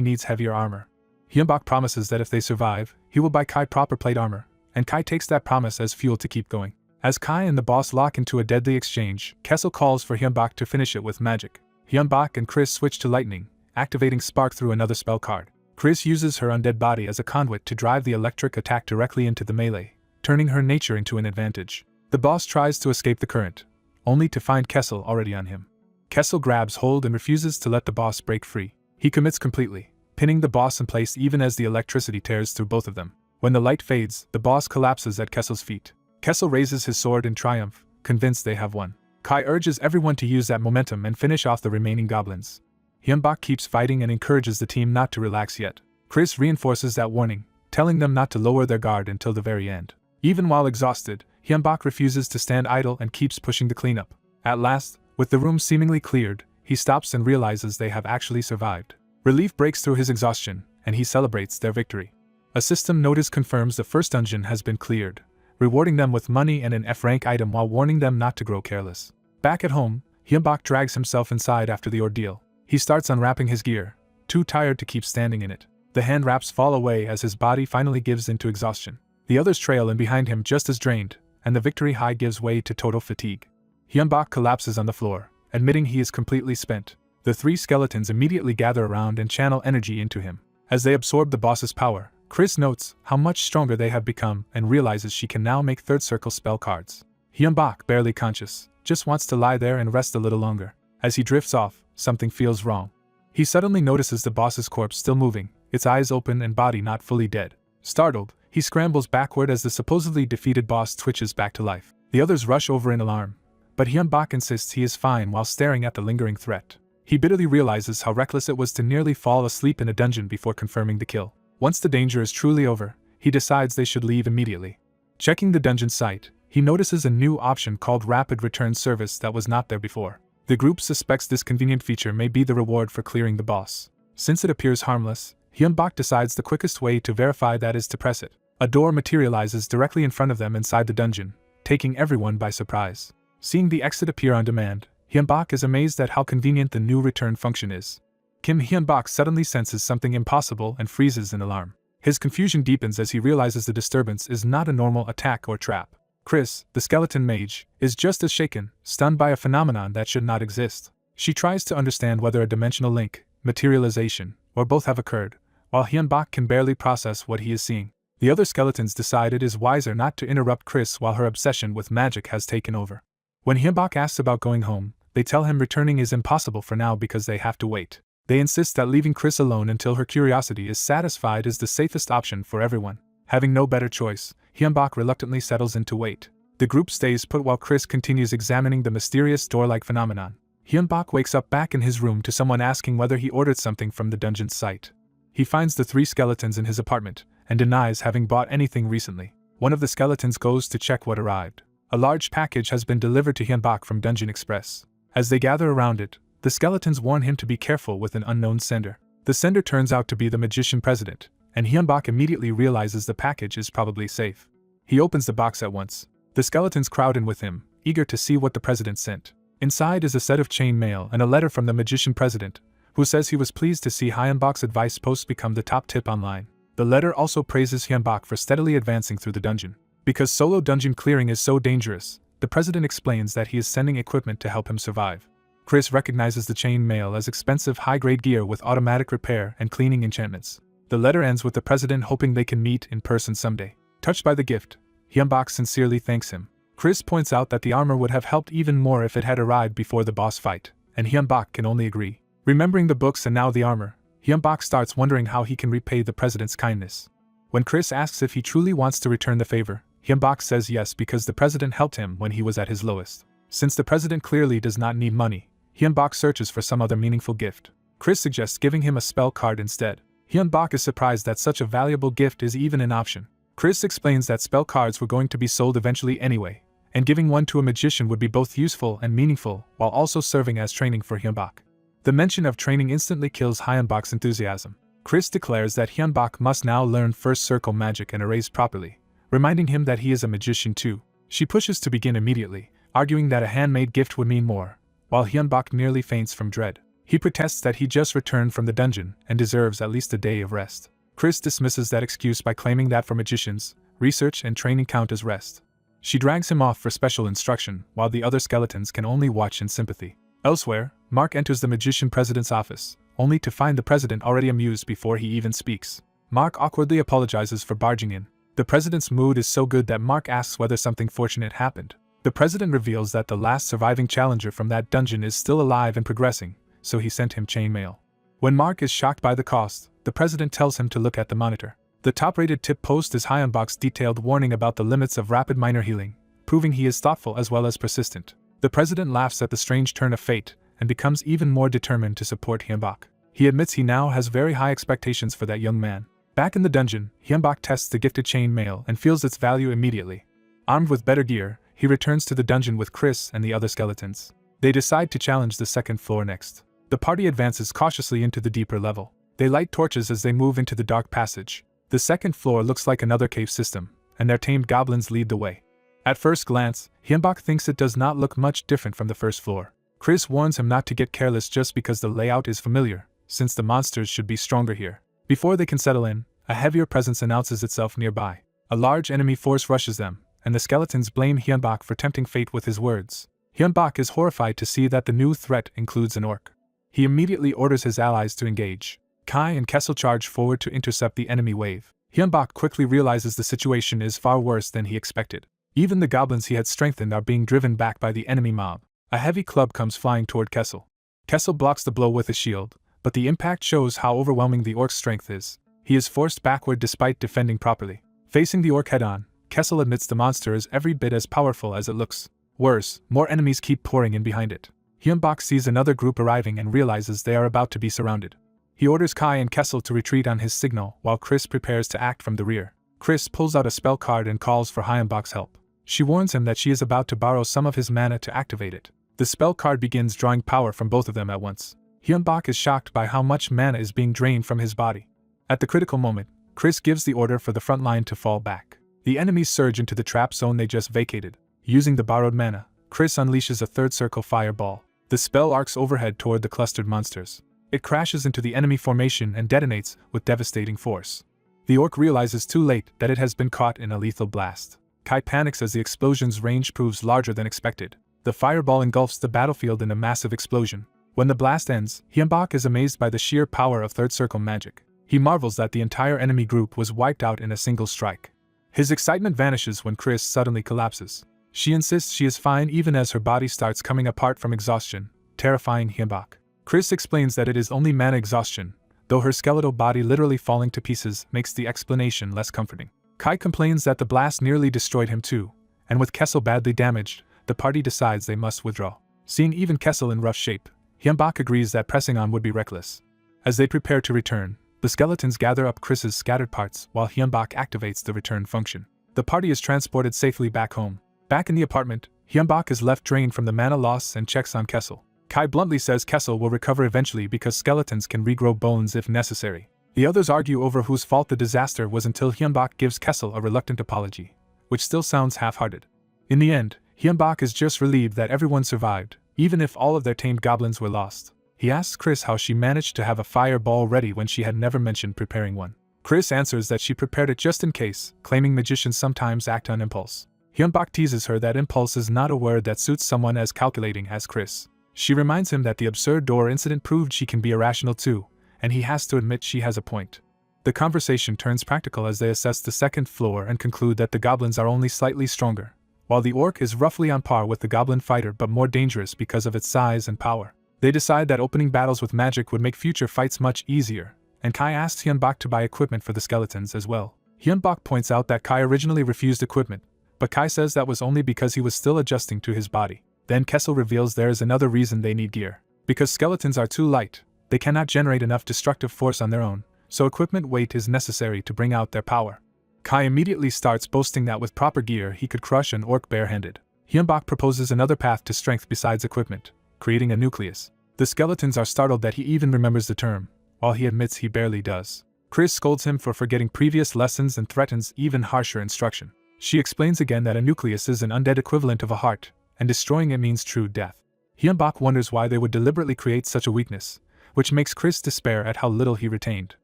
needs heavier armor. Hyunbak promises that if they survive, he will buy Kai proper plate armor, and Kai takes that promise as fuel to keep going. As Kai and the boss lock into a deadly exchange, Kessel calls for Hyunbak to finish it with magic. Hyunbak and Chris switch to lightning, activating Spark through another spell card. Chris uses her undead body as a conduit to drive the electric attack directly into the melee, turning her nature into an advantage. The boss tries to escape the current, only to find Kessel already on him. Kessel grabs hold and refuses to let the boss break free. He commits completely, pinning the boss in place even as the electricity tears through both of them. When the light fades, the boss collapses at Kessel's feet. Kessel raises his sword in triumph, convinced they have won. Kai urges everyone to use that momentum and finish off the remaining goblins. Hyunbak keeps fighting and encourages the team not to relax yet. Chris reinforces that warning, telling them not to lower their guard until the very end. Even while exhausted, Hyunbak refuses to stand idle and keeps pushing the cleanup. At last, with the room seemingly cleared, he stops and realizes they have actually survived. Relief breaks through his exhaustion, and he celebrates their victory. A system notice confirms the first dungeon has been cleared, rewarding them with money and an F-rank item while warning them not to grow careless. Back at home, Hyunbak drags himself inside after the ordeal. He starts unwrapping his gear, too tired to keep standing in it. The hand wraps fall away as his body finally gives in to exhaustion. The others trail in behind him just as drained, and the victory high gives way to total fatigue. Hyunbak collapses on the floor, admitting he is completely spent. The three skeletons immediately gather around and channel energy into him. As they absorb the boss's power, Chris notes how much stronger they have become and realizes she can now make third circle spell cards. Hyunbak, barely conscious, just wants to lie there and rest a little longer. As he drifts off, something feels wrong. He suddenly notices the boss's corpse still moving, its eyes open and body not fully dead. Startled, he scrambles backward as the supposedly defeated boss twitches back to life. The others rush over in alarm, but Hyunbak insists he is fine while staring at the lingering threat. He bitterly realizes how reckless it was to nearly fall asleep in a dungeon before confirming the kill. Once the danger is truly over, he decides they should leave immediately. Checking the dungeon site, he notices a new option called Rapid Return Service that was not there before. The group suspects this convenient feature may be the reward for clearing the boss. Since it appears harmless, Hyunbak decides the quickest way to verify that is to press it. A door materializes directly in front of them inside the dungeon, taking everyone by surprise. Seeing the exit appear on demand, Hyunbak is amazed at how convenient the new return function is. Hyunbak suddenly senses something impossible and freezes in alarm. His confusion deepens as he realizes the disturbance is not a normal attack or trap. Chris, the skeleton mage, is just as shaken, stunned by a phenomenon that should not exist. She tries to understand whether a dimensional link, materialization, or both have occurred, while Hyunbak can barely process what he is seeing. The other skeletons decide it is wiser not to interrupt Chris while her obsession with magic has taken over. When Hyunbak asks about going home, they tell him returning is impossible for now because they have to wait. They insist that leaving Chris alone until her curiosity is satisfied is the safest option for everyone. Having no better choice, Hyunbak reluctantly settles in to wait. The group stays put while Chris continues examining the mysterious door-like phenomenon. Hyunbak wakes up back in his room to someone asking whether he ordered something from the dungeon's site. He finds the three skeletons in his apartment, and denies having bought anything recently. One of the skeletons goes to check what arrived. A large package has been delivered to Hyunbak from Dungeon Express. As they gather around it, the skeletons warn him to be careful with an unknown sender. The sender turns out to be the magician president, and Hyunbak immediately realizes the package is probably safe. He opens the box at once. The skeletons crowd in with him, eager to see what the president sent. Inside is a set of chain mail and a letter from the magician president, who says he was pleased to see Hyunbak's advice posts become the top tip online. The letter also praises Hyunbak for steadily advancing through the dungeon. Because solo dungeon clearing is so dangerous, the president explains that he is sending equipment to help him survive. Chris recognizes the chain mail as expensive high-grade gear with automatic repair and cleaning enchantments. The letter ends with the president hoping they can meet in person someday. Touched by the gift, Hyunbak sincerely thanks him. Chris points out that the armor would have helped even more if it had arrived before the boss fight, and Hyunbak can only agree. Remembering the books and now the armor, Hyunbak starts wondering how he can repay the president's kindness. When Chris asks if he truly wants to return the favor, Hyunbak says yes because the president helped him when he was at his lowest. Since the president clearly does not need money, Hyunbak searches for some other meaningful gift. Chris suggests giving him a spell card instead. Hyunbak is surprised that such a valuable gift is even an option. Chris explains that spell cards were going to be sold eventually anyway, and giving one to a magician would be both useful and meaningful while also serving as training for Hyunbak. The mention of training instantly kills Hyunbak's enthusiasm. Chris declares that Hyunbak must now learn first circle magic and erase properly, reminding him that he is a magician too. She pushes to begin immediately, arguing that a handmade gift would mean more, while Hyunbak nearly faints from dread. He protests that he just returned from the dungeon and deserves at least a day of rest. Chris dismisses that excuse by claiming that for magicians, research and training count as rest. She drags him off for special instruction, while the other skeletons can only watch in sympathy. Elsewhere, Mark enters the magician president's office, only to find the president already amused before he even speaks. Mark awkwardly apologizes for barging in. The president's mood is so good that Mark asks whether something fortunate happened. The president reveals that the last surviving challenger from that dungeon is still alive and progressing, so he sent him chain mail. When Mark is shocked by the cost, the president tells him to look at the monitor. The top-rated tip post is Hyunbok's detailed warning about the limits of rapid minor healing, proving he is thoughtful as well as persistent. The president laughs at the strange turn of fate and becomes even more determined to support Hyunbok. He admits he now has very high expectations for that young man. Back in the dungeon, Hyunbok tests the gifted chain mail and feels its value immediately. Armed with better gear, he returns to the dungeon with Chris and the other skeletons. They decide to challenge the second floor next. The party advances cautiously into the deeper level. They light torches as they move into the dark passage. The second floor looks like another cave system, and their tamed goblins lead the way. At first glance, Hyunbok thinks it does not look much different from the first floor. Chris warns him not to get careless just because the layout is familiar, since the monsters should be stronger here. Before they can settle in, a heavier presence announces itself nearby. A large enemy force rushes them, and the skeletons blame Hyunbok for tempting fate with his words. Hyunbok is horrified to see that the new threat includes an orc. He immediately orders his allies to engage. Kai and Kessel charge forward to intercept the enemy wave. Hyunbok quickly realizes the situation is far worse than he expected. Even the goblins he had strengthened are being driven back by the enemy mob. A heavy club comes flying toward Kessel. Kessel blocks the blow with a shield, but the impact shows how overwhelming the orc's strength is. He is forced backward despite defending properly. Facing the orc head-on, Kessel admits the monster is every bit as powerful as it looks. Worse, more enemies keep pouring in behind it. Hyunbok sees another group arriving and realizes they are about to be surrounded. He orders Kai and Kessel to retreat on his signal while Chris prepares to act from the rear. Chris pulls out a spell card and calls for Hyunbok's help. She warns him that she is about to borrow some of his mana to activate it. The spell card begins drawing power from both of them at once. Hyunbok is shocked by how much mana is being drained from his body. At the critical moment, Chris gives the order for the front line to fall back. The enemies surge into the trap zone they just vacated. Using the borrowed mana, Chris unleashes a third circle fireball. The spell arcs overhead toward the clustered monsters. It crashes into the enemy formation and detonates with devastating force. The orc realizes too late that it has been caught in a lethal blast. Kai panics as the explosion's range proves larger than expected. The fireball engulfs the battlefield in a massive explosion. When the blast ends, Hyunbok is amazed by the sheer power of third circle magic. He marvels that the entire enemy group was wiped out in a single strike. His excitement vanishes when Chris suddenly collapses. She insists she is fine even as her body starts coming apart from exhaustion, terrifying Hyunbok. Chris explains that it is only mana exhaustion, though her skeletal body literally falling to pieces makes the explanation less comforting. Kai complains that the blast nearly destroyed him too, and with Kessel badly damaged, the party decides they must withdraw. Seeing even Kessel in rough shape, Hyunbok agrees that pressing on would be reckless. As they prepare to return, the skeletons gather up Chris's scattered parts while Hyunbok activates the return function. The party is transported safely back home. Back in the apartment, Hyunbok is left drained from the mana loss and checks on Kessel. Kai bluntly says Kessel will recover eventually because skeletons can regrow bones if necessary. The others argue over whose fault the disaster was until Hyunbok gives Kessel a reluctant apology, which still sounds half-hearted. In the end, Hyunbok is just relieved that everyone survived, even if all of their tamed goblins were lost. He asks Chris how she managed to have a fireball ready when she had never mentioned preparing one. Chris answers that she prepared it just in case, claiming magicians sometimes act on impulse. Hyunbok teases her that impulse is not a word that suits someone as calculating as Chris. She reminds him that the absurd door incident proved she can be irrational too, and he has to admit she has a point. The conversation turns practical as they assess the second floor and conclude that the goblins are only slightly stronger, while the orc is roughly on par with the goblin fighter but more dangerous because of its size and power. They decide that opening battles with magic would make future fights much easier, and Kai asks Hyunbok to buy equipment for the skeletons as well. Hyunbok points out that Kai originally refused equipment, but Kai says that was only because he was still adjusting to his body. Then Kessel reveals there is another reason they need gear. Because skeletons are too light, they cannot generate enough destructive force on their own, so equipment weight is necessary to bring out their power. Kai immediately starts boasting that with proper gear he could crush an orc barehanded. Hyunbok proposes another path to strength besides equipment, creating a nucleus. The skeletons are startled that he even remembers the term, while he admits he barely does. Chris scolds him for forgetting previous lessons and threatens even harsher instruction. She explains again that a nucleus is an undead equivalent of a heart, and destroying it means true death. Hyunbok wonders why they would deliberately create such a weakness, which makes Chris despair at how little he retained.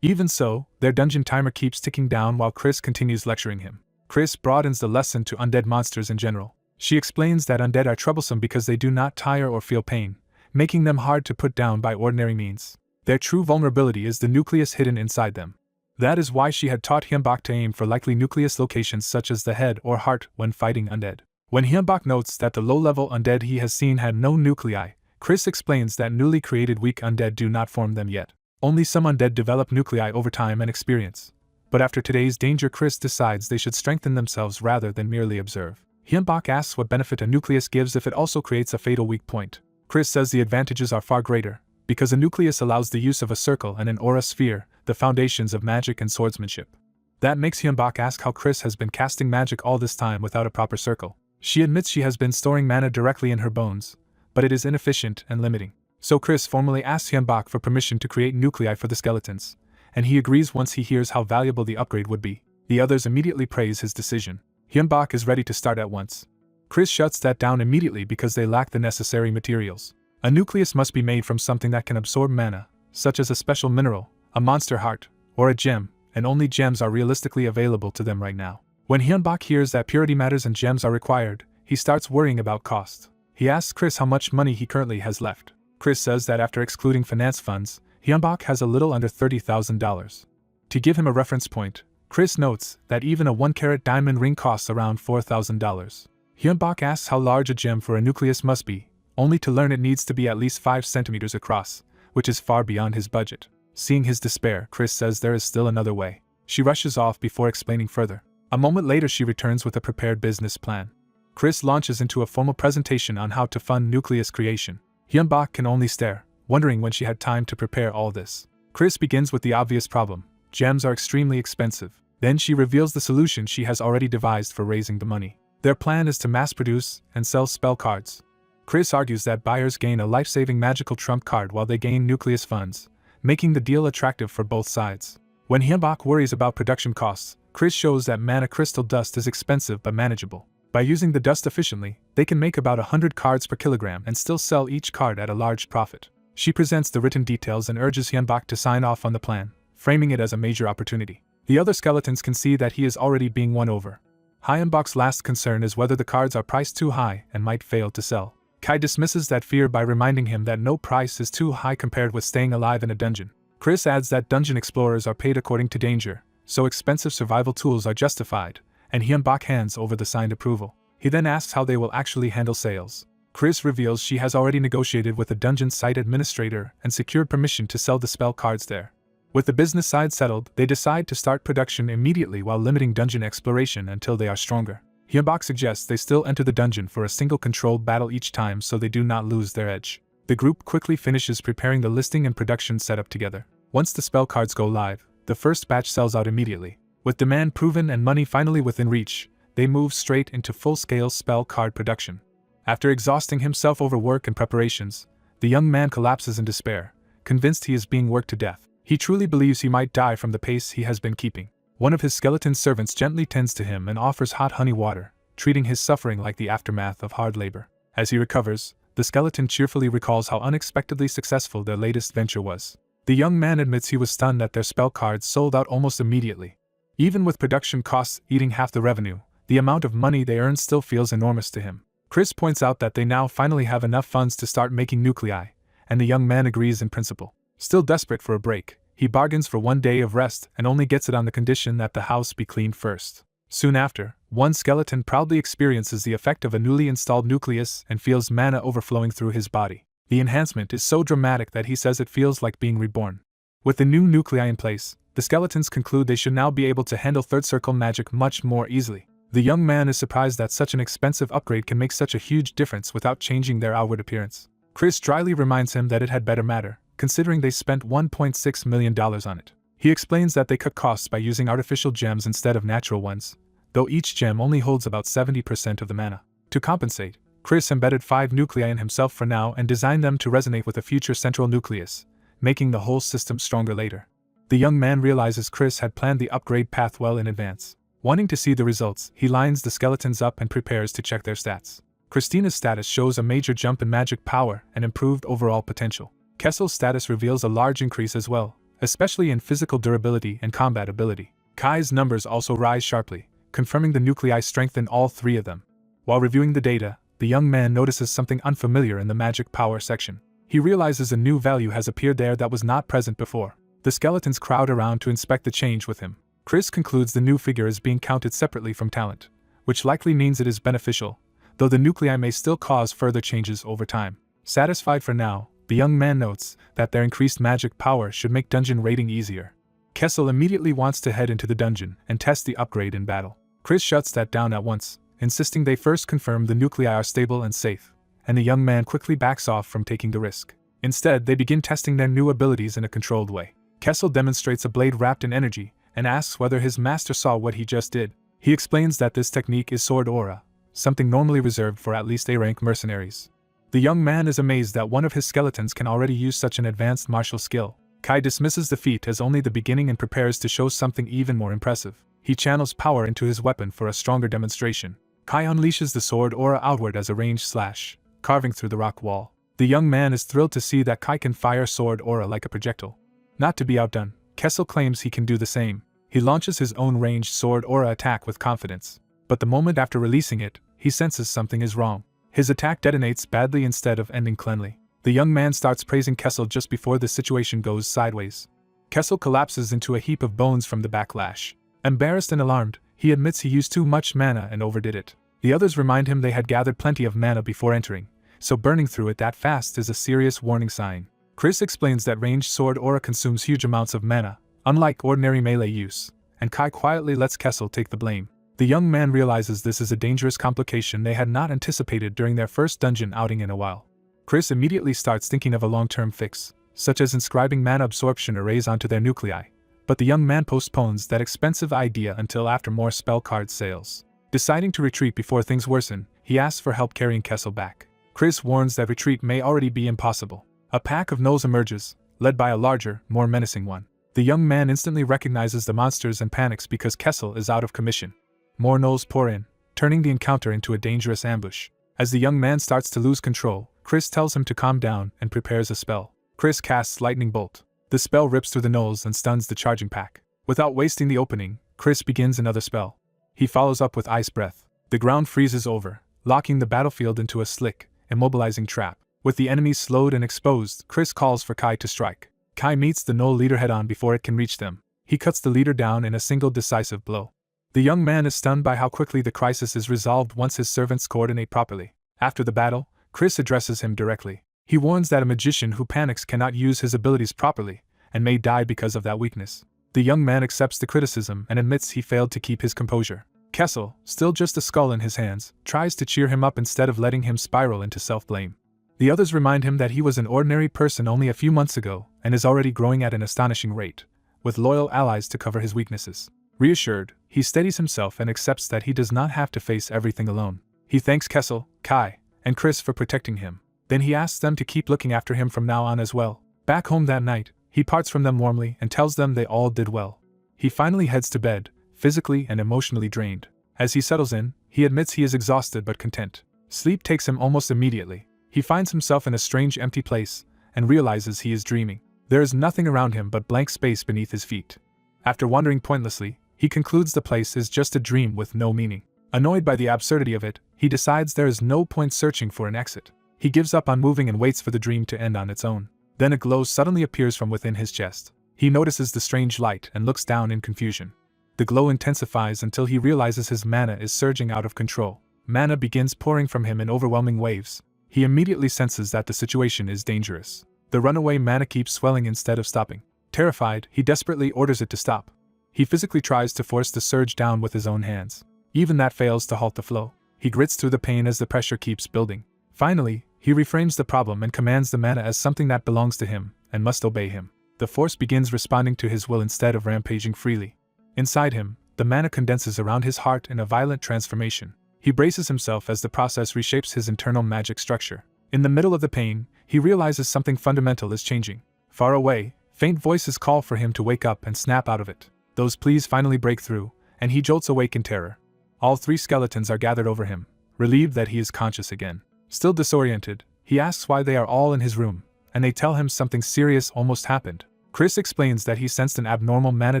Even so, their dungeon timer keeps ticking down while Chris continues lecturing him. Chris broadens the lesson to undead monsters in general. She explains that undead are troublesome because they do not tire or feel pain, making them hard to put down by ordinary means. Their true vulnerability is the nucleus hidden inside them. That is why she had taught Hyunbok to aim for likely nucleus locations such as the head or heart when fighting undead. When Hyunbok notes that the low-level undead he has seen had no nuclei, Chris explains that newly created weak undead do not form them yet. Only some undead develop nuclei over time and experience. But after today's danger, Chris decides they should strengthen themselves rather than merely observe. Hyunbok asks what benefit a nucleus gives if it also creates a fatal weak point. Chris says the advantages are far greater, because a nucleus allows the use of a circle and an aura sphere, the foundations of magic and swordsmanship. That makes Hyunbok ask how Chris has been casting magic all this time without a proper circle. She admits she has been storing mana directly in her bones, but it is inefficient and limiting. So Chris formally asks Hyunbok for permission to create nuclei for the skeletons, and he agrees once he hears how valuable the upgrade would be. The others immediately praise his decision. Hyunbok is ready to start at once. Chris shuts that down immediately because they lack the necessary materials. A nucleus must be made from something that can absorb mana, such as a special mineral, a monster heart, or a gem, and only gems are realistically available to them right now. When Hyunbok hears that purity matters and gems are required, he starts worrying about cost. He asks Chris how much money he currently has left. Chris says that after excluding finance funds, Hyunbok has a little under $30,000. To give him a reference point, Chris notes that even a 1-carat diamond ring costs around $4,000. Hyunbok asks how large a gem for a nucleus must be, only to learn it needs to be at least 5 centimeters across, which is far beyond his budget. Seeing his despair, Chris says there is still another way. She rushes off before explaining further. A moment later she returns with a prepared business plan. Chris launches into a formal presentation on how to fund nucleus creation. Hyunbok can only stare, wondering when she had time to prepare all this. Chris begins with the obvious problem. Gems are extremely expensive. Then she reveals the solution she has already devised for raising the money. Their plan is to mass-produce and sell spell cards. Chris argues that buyers gain a life-saving magical trump card while they gain nucleus funds, making the deal attractive for both sides. When Hyunbok worries about production costs, Chris shows that mana crystal dust is expensive but manageable. By using the dust efficiently, they can make about 100 cards per kilogram and still sell each card at a large profit. She presents the written details and urges Hyunbok to sign off on the plan, framing it as a major opportunity. The other skeletons can see that he is already being won over. Hyunbok's last concern is whether the cards are priced too high and might fail to sell. Kai dismisses that fear by reminding him that no price is too high compared with staying alive in a dungeon. Chris adds that dungeon explorers are paid according to danger, so expensive survival tools are justified, and Hyunbok hands over the signed approval. He then asks how they will actually handle sales. Chris reveals she has already negotiated with the dungeon site administrator and secured permission to sell the spell cards there. With the business side settled, they decide to start production immediately while limiting dungeon exploration until they are stronger. Hyunbok suggests they still enter the dungeon for a single controlled battle each time so they do not lose their edge. The group quickly finishes preparing the listing and production setup together. Once the spell cards go live, the first batch sells out immediately. With demand proven and money finally within reach, they move straight into full-scale spell card production. After exhausting himself over work and preparations, the young man collapses in despair, convinced he is being worked to death. He truly believes he might die from the pace he has been keeping. One of his skeleton servants gently tends to him and offers hot honey water, treating his suffering like the aftermath of hard labor. As he recovers, the skeleton cheerfully recalls how unexpectedly successful their latest venture was. The young man admits he was stunned that their spell cards sold out almost immediately. Even with production costs eating half the revenue, the amount of money they earn still feels enormous to him. Chris points out that they now finally have enough funds to start making nuclei, and the young man agrees in principle. Still desperate for a break, he bargains for 1 day of rest and only gets it on the condition that the house be cleaned first. Soon after, one skeleton proudly experiences the effect of a newly installed nucleus and feels mana overflowing through his body. The enhancement is so dramatic that he says it feels like being reborn. With the new nuclei in place, the skeletons conclude they should now be able to handle third circle magic much more easily. The young man is surprised that such an expensive upgrade can make such a huge difference without changing their outward appearance. Chris dryly reminds him that it had better matter, considering they spent $1.6 million on it. He explains that they cut costs by using artificial gems instead of natural ones, though each gem only holds about 70% of the mana. To compensate, Chris embedded 5 nuclei in himself for now and designed them to resonate with a future central nucleus, making the whole system stronger later. The young man realizes Chris had planned the upgrade path well in advance. Wanting to see the results, he lines the skeletons up and prepares to check their stats. Christina's status shows a major jump in magic power and improved overall potential. Kessel's status reveals a large increase as well, especially in physical durability and combat ability. Kai's numbers also rise sharply, confirming the nuclei strength in all 3 of them. While reviewing the data, the young man notices something unfamiliar in the magic power section. He realizes a new value has appeared there that was not present before. The skeletons crowd around to inspect the change with him. Chris concludes the new figure is being counted separately from talent, which likely means it is beneficial, though the nuclei may still cause further changes over time. Satisfied for now, The young man notes that their increased magic power should make dungeon raiding easier. Kessel immediately wants to head into the dungeon and test the upgrade in battle. Chris shuts that down at once, insisting they first confirm the nuclei are stable and safe, and the young man quickly backs off from taking the risk. Instead, they begin testing their new abilities in a controlled way. Kessel demonstrates a blade wrapped in energy and asks whether his master saw what he just did. He explains that this technique is sword aura, something normally reserved for at least A-rank mercenaries. The young man is amazed that one of his skeletons can already use such an advanced martial skill. Kai dismisses the feat as only the beginning and prepares to show something even more impressive. He channels power into his weapon for a stronger demonstration. Kai unleashes the sword aura outward as a ranged slash, carving through the rock wall. The young man is thrilled to see that Kai can fire sword aura like a projectile. Not to be outdone, Kessel claims he can do the same. He launches his own ranged sword aura attack with confidence. But the moment after releasing it, he senses something is wrong. His attack detonates badly instead of ending cleanly. The young man starts praising Kessel just before the situation goes sideways. Kessel collapses into a heap of bones from the backlash. Embarrassed and alarmed, he admits he used too much mana and overdid it. The others remind him they had gathered plenty of mana before entering, so burning through it that fast is a serious warning sign. Chris explains that ranged sword aura consumes huge amounts of mana, unlike ordinary melee use, and Kai quietly lets Kessel take the blame. The young man realizes this is a dangerous complication they had not anticipated during their first dungeon outing in a while. Chris immediately starts thinking of a long-term fix, such as inscribing mana absorption arrays onto their nuclei, but the young man postpones that expensive idea until after more spell card sales. Deciding to retreat before things worsen, he asks for help carrying Kessel back. Chris warns that retreat may already be impossible. A pack of gnolls emerges, led by a larger, more menacing one. The young man instantly recognizes the monsters and panics because Kessel is out of commission. More gnolls pour in, turning the encounter into a dangerous ambush. As the young man starts to lose control, Chris tells him to calm down and prepares a spell. Chris casts Lightning Bolt. The spell rips through the gnolls and stuns the charging pack. Without wasting the opening, Chris begins another spell. He follows up with Ice Breath. The ground freezes over, locking the battlefield into a slick, immobilizing trap. With the enemies slowed and exposed, Chris calls for Kai to strike. Kai meets the gnoll leader head-on before it can reach them. He cuts the leader down in a single decisive blow. The young man is stunned by how quickly the crisis is resolved once his servants coordinate properly. After the battle, Chris addresses him directly. He warns that a magician who panics cannot use his abilities properly, and may die because of that weakness. The young man accepts the criticism and admits he failed to keep his composure. Kessel, still just a skull in his hands, tries to cheer him up instead of letting him spiral into self-blame. The others remind him that he was an ordinary person only a few months ago and is already growing at an astonishing rate, with loyal allies to cover his weaknesses. Reassured, he steadies himself and accepts that he does not have to face everything alone. He thanks Kessel, Kai, and Chris for protecting him. Then he asks them to keep looking after him from now on as well. Back home that night, he parts from them warmly and tells them they all did well. He finally heads to bed, physically and emotionally drained. As he settles in, he admits he is exhausted but content. Sleep takes him almost immediately. He finds himself in a strange empty place, and realizes he is dreaming. There is nothing around him but blank space beneath his feet. After wandering pointlessly, he concludes the place is just a dream with no meaning. Annoyed by the absurdity of it, he decides there is no point searching for an exit. He gives up on moving and waits for the dream to end on its own. Then a glow suddenly appears from within his chest. He notices the strange light and looks down in confusion. The glow intensifies until he realizes his mana is surging out of control. Mana begins pouring from him in overwhelming waves. He immediately senses that the situation is dangerous. The runaway mana keeps swelling instead of stopping. Terrified, he desperately orders it to stop. He physically tries to force the surge down with his own hands. Even that fails to halt the flow. He grits through the pain as the pressure keeps building. Finally, he reframes the problem and commands the mana as something that belongs to him and must obey him. The force begins responding to his will instead of rampaging freely. Inside him, the mana condenses around his heart in a violent transformation. He braces himself as the process reshapes his internal magic structure. In the middle of the pain, he realizes something fundamental is changing. Far away, faint voices call for him to wake up and snap out of it. Those pleas finally break through, and he jolts awake in terror. All three skeletons are gathered over him, relieved that he is conscious again. Still disoriented, he asks why they are all in his room, and they tell him something serious almost happened. Chris explains that he sensed an abnormal mana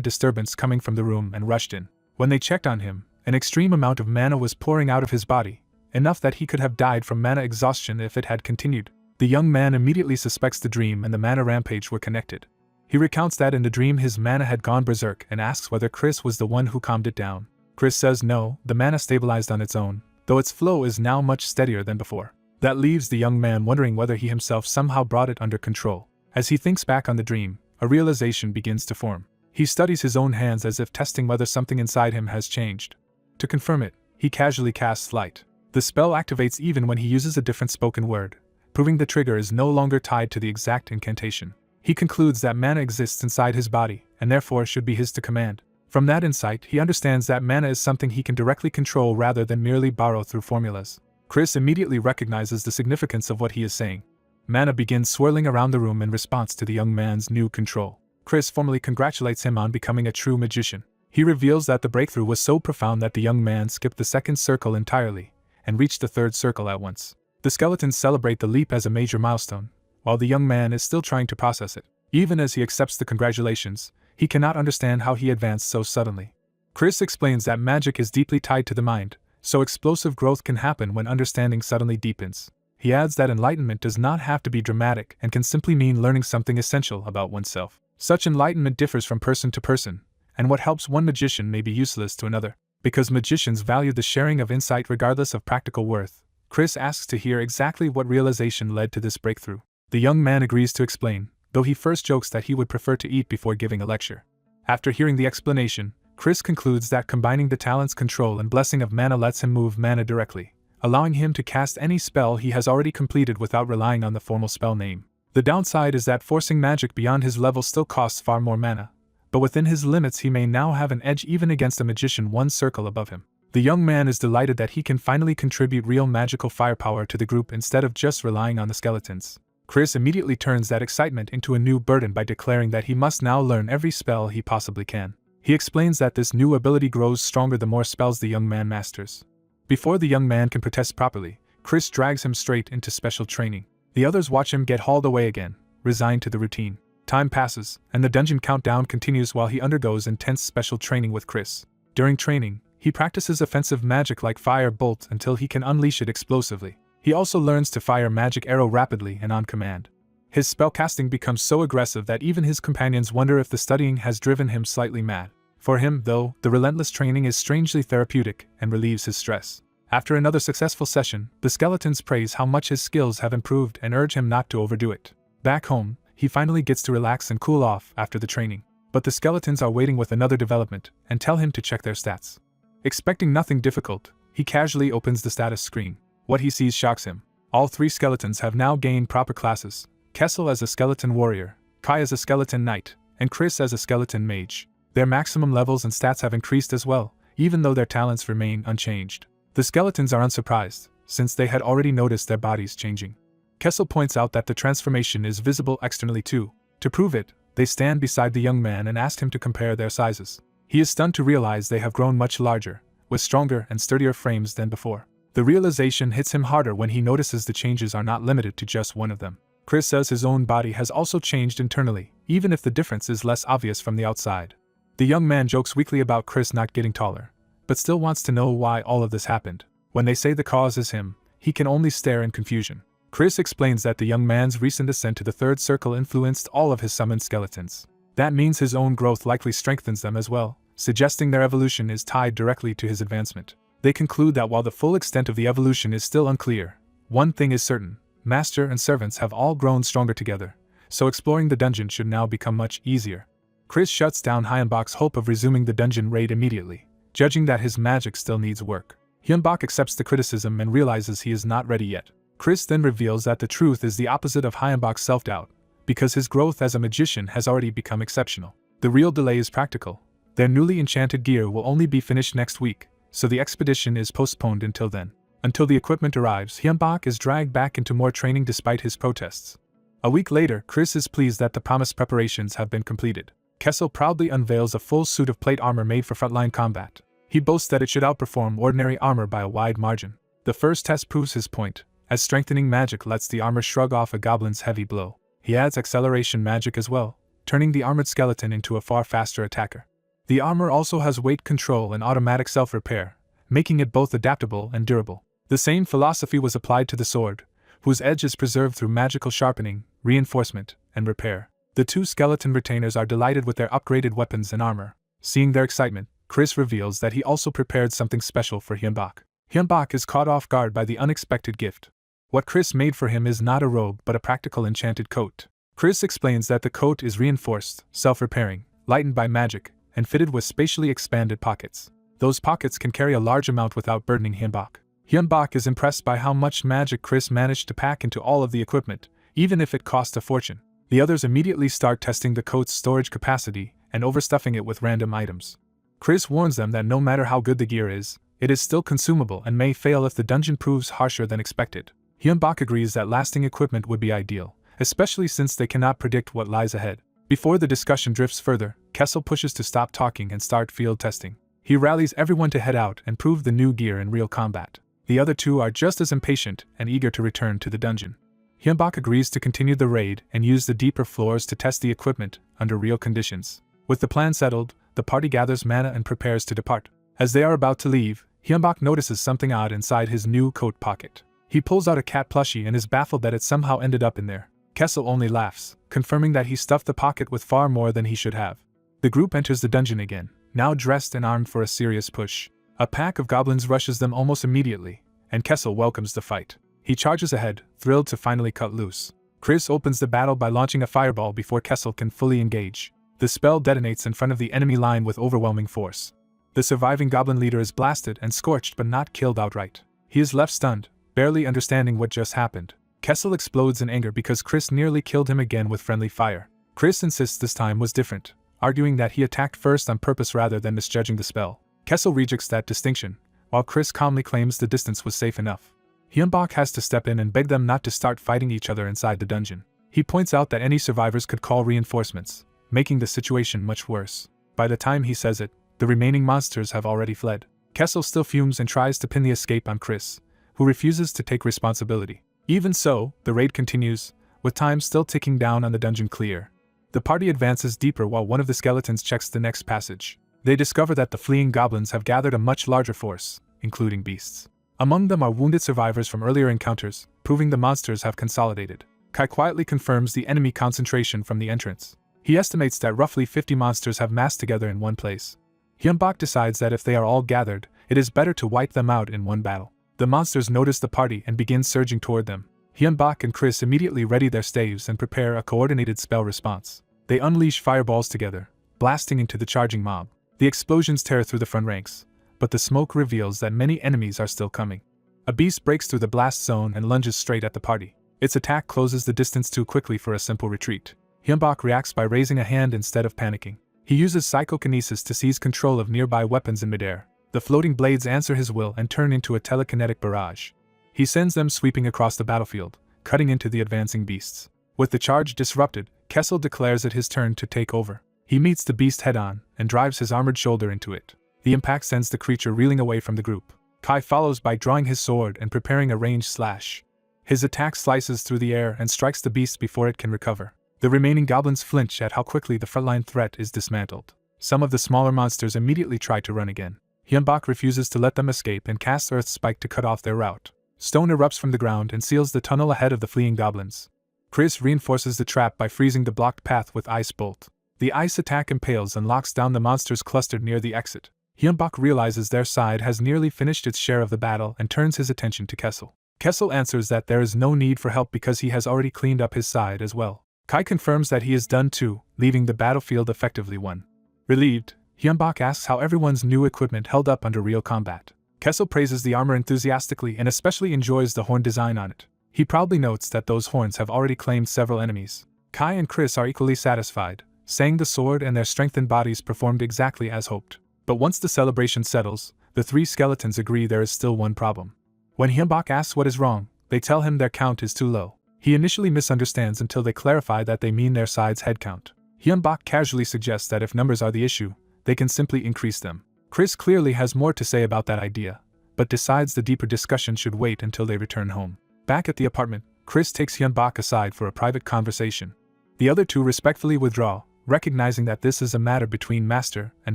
disturbance coming from the room and rushed in. When they checked on him, an extreme amount of mana was pouring out of his body, enough that he could have died from mana exhaustion if it had continued. The young man immediately suspects the dream and the mana rampage were connected. He recounts that in the dream his mana had gone berserk and asks whether Chris was the one who calmed it down. Chris says no, the mana stabilized on its own, though its flow is now much steadier than before. That leaves the young man wondering whether he himself somehow brought it under control. As he thinks back on the dream, a realization begins to form. He studies his own hands as if testing whether something inside him has changed. To confirm it, he casually casts light. The spell activates even when he uses a different spoken word, proving the trigger is no longer tied to the exact incantation. He concludes that mana exists inside his body, and therefore should be his to command. From that insight, he understands that mana is something he can directly control rather than merely borrow through formulas. Chris immediately recognizes the significance of what he is saying. Mana begins swirling around the room in response to the young man's new control. Chris formally congratulates him on becoming a true magician. He reveals that the breakthrough was so profound that the young man skipped the second circle entirely, and reached the third circle at once. The skeletons celebrate the leap as a major milestone, while the young man is still trying to process it. Even as he accepts the congratulations, he cannot understand how he advanced so suddenly. Chris explains that magic is deeply tied to the mind, so explosive growth can happen when understanding suddenly deepens. He adds that enlightenment does not have to be dramatic and can simply mean learning something essential about oneself. Such enlightenment differs from person to person, and what helps one magician may be useless to another. Because magicians value the sharing of insight regardless of practical worth, Chris asks to hear exactly what realization led to this breakthrough. The young man agrees to explain, though he first jokes that he would prefer to eat before giving a lecture. After hearing the explanation, Chris concludes that combining the talent's control and blessing of mana lets him move mana directly, allowing him to cast any spell he has already completed without relying on the formal spell name. The downside is that forcing magic beyond his level still costs far more mana, but within his limits he may now have an edge even against a magician one circle above him. The young man is delighted that he can finally contribute real magical firepower to the group instead of just relying on the skeletons. Chris immediately turns that excitement into a new burden by declaring that he must now learn every spell he possibly can. He explains that this new ability grows stronger the more spells the young man masters. Before the young man can protest properly, Chris drags him straight into special training. The others watch him get hauled away again, resigned to the routine. Time passes, and the dungeon countdown continues while he undergoes intense special training with Chris. During training, he practices offensive magic like Fire Bolt until he can unleash it explosively. He also learns to fire magic arrow rapidly and on command. His spellcasting becomes so aggressive that even his companions wonder if the studying has driven him slightly mad. For him, though, the relentless training is strangely therapeutic and relieves his stress. After another successful session, the skeletons praise how much his skills have improved and urge him not to overdo it. Back home, he finally gets to relax and cool off after the training. But the skeletons are waiting with another development and tell him to check their stats. Expecting nothing difficult, he casually opens the status screen. What he sees shocks him. All three skeletons have now gained proper classes: Kessel as a skeleton warrior, Kai as a skeleton knight, and Chris as a skeleton mage. Their maximum levels and stats have increased as well, even though their talents remain unchanged. The skeletons are unsurprised, since they had already noticed their bodies changing. Kessel points out that the transformation is visible externally too. To prove it, they stand beside the young man and ask him to compare their sizes. He is stunned to realize they have grown much larger, with stronger and sturdier frames than before. The realization hits him harder when he notices the changes are not limited to just one of them. Chris says his own body has also changed internally, even if the difference is less obvious from the outside. The young man jokes weakly about Chris not getting taller, but still wants to know why all of this happened. When they say the cause is him, he can only stare in confusion. Chris explains that the young man's recent ascent to the third circle influenced all of his summoned skeletons. That means his own growth likely strengthens them as well, suggesting their evolution is tied directly to his advancement. They conclude that while the full extent of the evolution is still unclear, one thing is certain: master and servants have all grown stronger together, so exploring the dungeon should now become much easier. Chris shuts down Hyunbak's hope of resuming the dungeon raid immediately, judging that his magic still needs work. Hyunbak accepts the criticism and realizes he is not ready yet. Chris then reveals that the truth is the opposite of Hyunbak's self-doubt, because his growth as a magician has already become exceptional. The real delay is practical. Their newly enchanted gear will only be finished next week, so the expedition is postponed until then. Until the equipment arrives, Hyunbak is dragged back into more training despite his protests. A week later, Chris is pleased that the promised preparations have been completed. Kessel proudly unveils a full suit of plate armor made for frontline combat. He boasts that it should outperform ordinary armor by a wide margin. The first test proves his point, as strengthening magic lets the armor shrug off a goblin's heavy blow. He adds acceleration magic as well, turning the armored skeleton into a far faster attacker. The armor also has weight control and automatic self-repair, making it both adaptable and durable. The same philosophy was applied to the sword, whose edge is preserved through magical sharpening, reinforcement, and repair. The two skeleton retainers are delighted with their upgraded weapons and armor. Seeing their excitement, Chris reveals that he also prepared something special for Hyunbak. Hyunbak is caught off guard by the unexpected gift. What Chris made for him is not a robe but a practical enchanted coat. Chris explains that the coat is reinforced, self-repairing, lightened by magic, and fitted with spatially expanded pockets. Those pockets can carry a large amount without burdening Hyunbak. Hyunbak is impressed by how much magic Chris managed to pack into all of the equipment, even if it cost a fortune. The others immediately start testing the coat's storage capacity and overstuffing it with random items. Chris warns them that no matter how good the gear is, it is still consumable and may fail if the dungeon proves harsher than expected. Hyunbak agrees that lasting equipment would be ideal, especially since they cannot predict what lies ahead. Before the discussion drifts further, Kessel pushes to stop talking and start field testing. He rallies everyone to head out and prove the new gear in real combat. The other two are just as impatient and eager to return to the dungeon. Hyunbak agrees to continue the raid and use the deeper floors to test the equipment under real conditions. With the plan settled, the party gathers mana and prepares to depart. As they are about to leave, Hyunbak notices something odd inside his new coat pocket. He pulls out a cat plushie and is baffled that it somehow ended up in there. Kessel only laughs, confirming that he stuffed the pocket with far more than he should have. The group enters the dungeon again, now dressed and armed for a serious push. A pack of goblins rushes them almost immediately, and Kessel welcomes the fight. He charges ahead, thrilled to finally cut loose. Chris opens the battle by launching a fireball before Kessel can fully engage. The spell detonates in front of the enemy line with overwhelming force. The surviving goblin leader is blasted and scorched but not killed outright. He is left stunned, barely understanding what just happened. Kessel explodes in anger because Chris nearly killed him again with friendly fire. Chris insists this time was different, arguing that he attacked first on purpose rather than misjudging the spell. Kessel rejects that distinction, while Chris calmly claims the distance was safe enough. Hyunbak has to step in and beg them not to start fighting each other inside the dungeon. He points out that any survivors could call reinforcements, making the situation much worse. By the time he says it, the remaining monsters have already fled. Kessel still fumes and tries to pin the escape on Chris, who refuses to take responsibility. Even so, the raid continues, with time still ticking down on the dungeon clear. The party advances deeper while one of the skeletons checks the next passage. They discover that the fleeing goblins have gathered a much larger force, including beasts. Among them are wounded survivors from earlier encounters, proving the monsters have consolidated. Kai quietly confirms the enemy concentration from the entrance. He estimates that roughly 50 monsters have massed together in one place. Hyunbak decides that if they are all gathered, it is better to wipe them out in one battle. The monsters notice the party and begin surging toward them. Hyunbak and Chris immediately ready their staves and prepare a coordinated spell response. They unleash fireballs together, blasting into the charging mob. The explosions tear through the front ranks, but the smoke reveals that many enemies are still coming. A beast breaks through the blast zone and lunges straight at the party. Its attack closes the distance too quickly for a simple retreat. Hyunbak reacts by raising a hand instead of panicking. He uses psychokinesis to seize control of nearby weapons in midair. The floating blades answer his will and turn into a telekinetic barrage. He sends them sweeping across the battlefield, cutting into the advancing beasts. With the charge disrupted, Kessel declares it his turn to take over. He meets the beast head-on and drives his armored shoulder into it. The impact sends the creature reeling away from the group. Kai follows by drawing his sword and preparing a ranged slash. His attack slices through the air and strikes the beast before it can recover. The remaining goblins flinch at how quickly the frontline threat is dismantled. Some of the smaller monsters immediately try to run again. Hyunbak refuses to let them escape and casts Earth Spike to cut off their route. Stone erupts from the ground and seals the tunnel ahead of the fleeing goblins. Chris reinforces the trap by freezing the blocked path with Ice Bolt. The ice attack impales and locks down the monsters clustered near the exit. Hyunbak realizes their side has nearly finished its share of the battle and turns his attention to Kessel. Kessel answers that there is no need for help because he has already cleaned up his side as well. Kai confirms that he is done too, leaving the battlefield effectively won. Relieved, Hyunbak asks how everyone's new equipment held up under real combat. Kessel praises the armor enthusiastically and especially enjoys the horn design on it. He proudly notes that those horns have already claimed several enemies. Kai and Chris are equally satisfied, saying the sword and their strengthened bodies performed exactly as hoped. But once the celebration settles, the three skeletons agree there is still one problem. When Hyunbak asks what is wrong, they tell him their count is too low. He initially misunderstands until they clarify that they mean their side's head count. Hyunbak casually suggests that if numbers are the issue, they can simply increase them. Chris clearly has more to say about that idea, but decides the deeper discussion should wait until they return home. Back at the apartment, Chris takes Hyunbak aside for a private conversation. The other two respectfully withdraw, recognizing that this is a matter between master and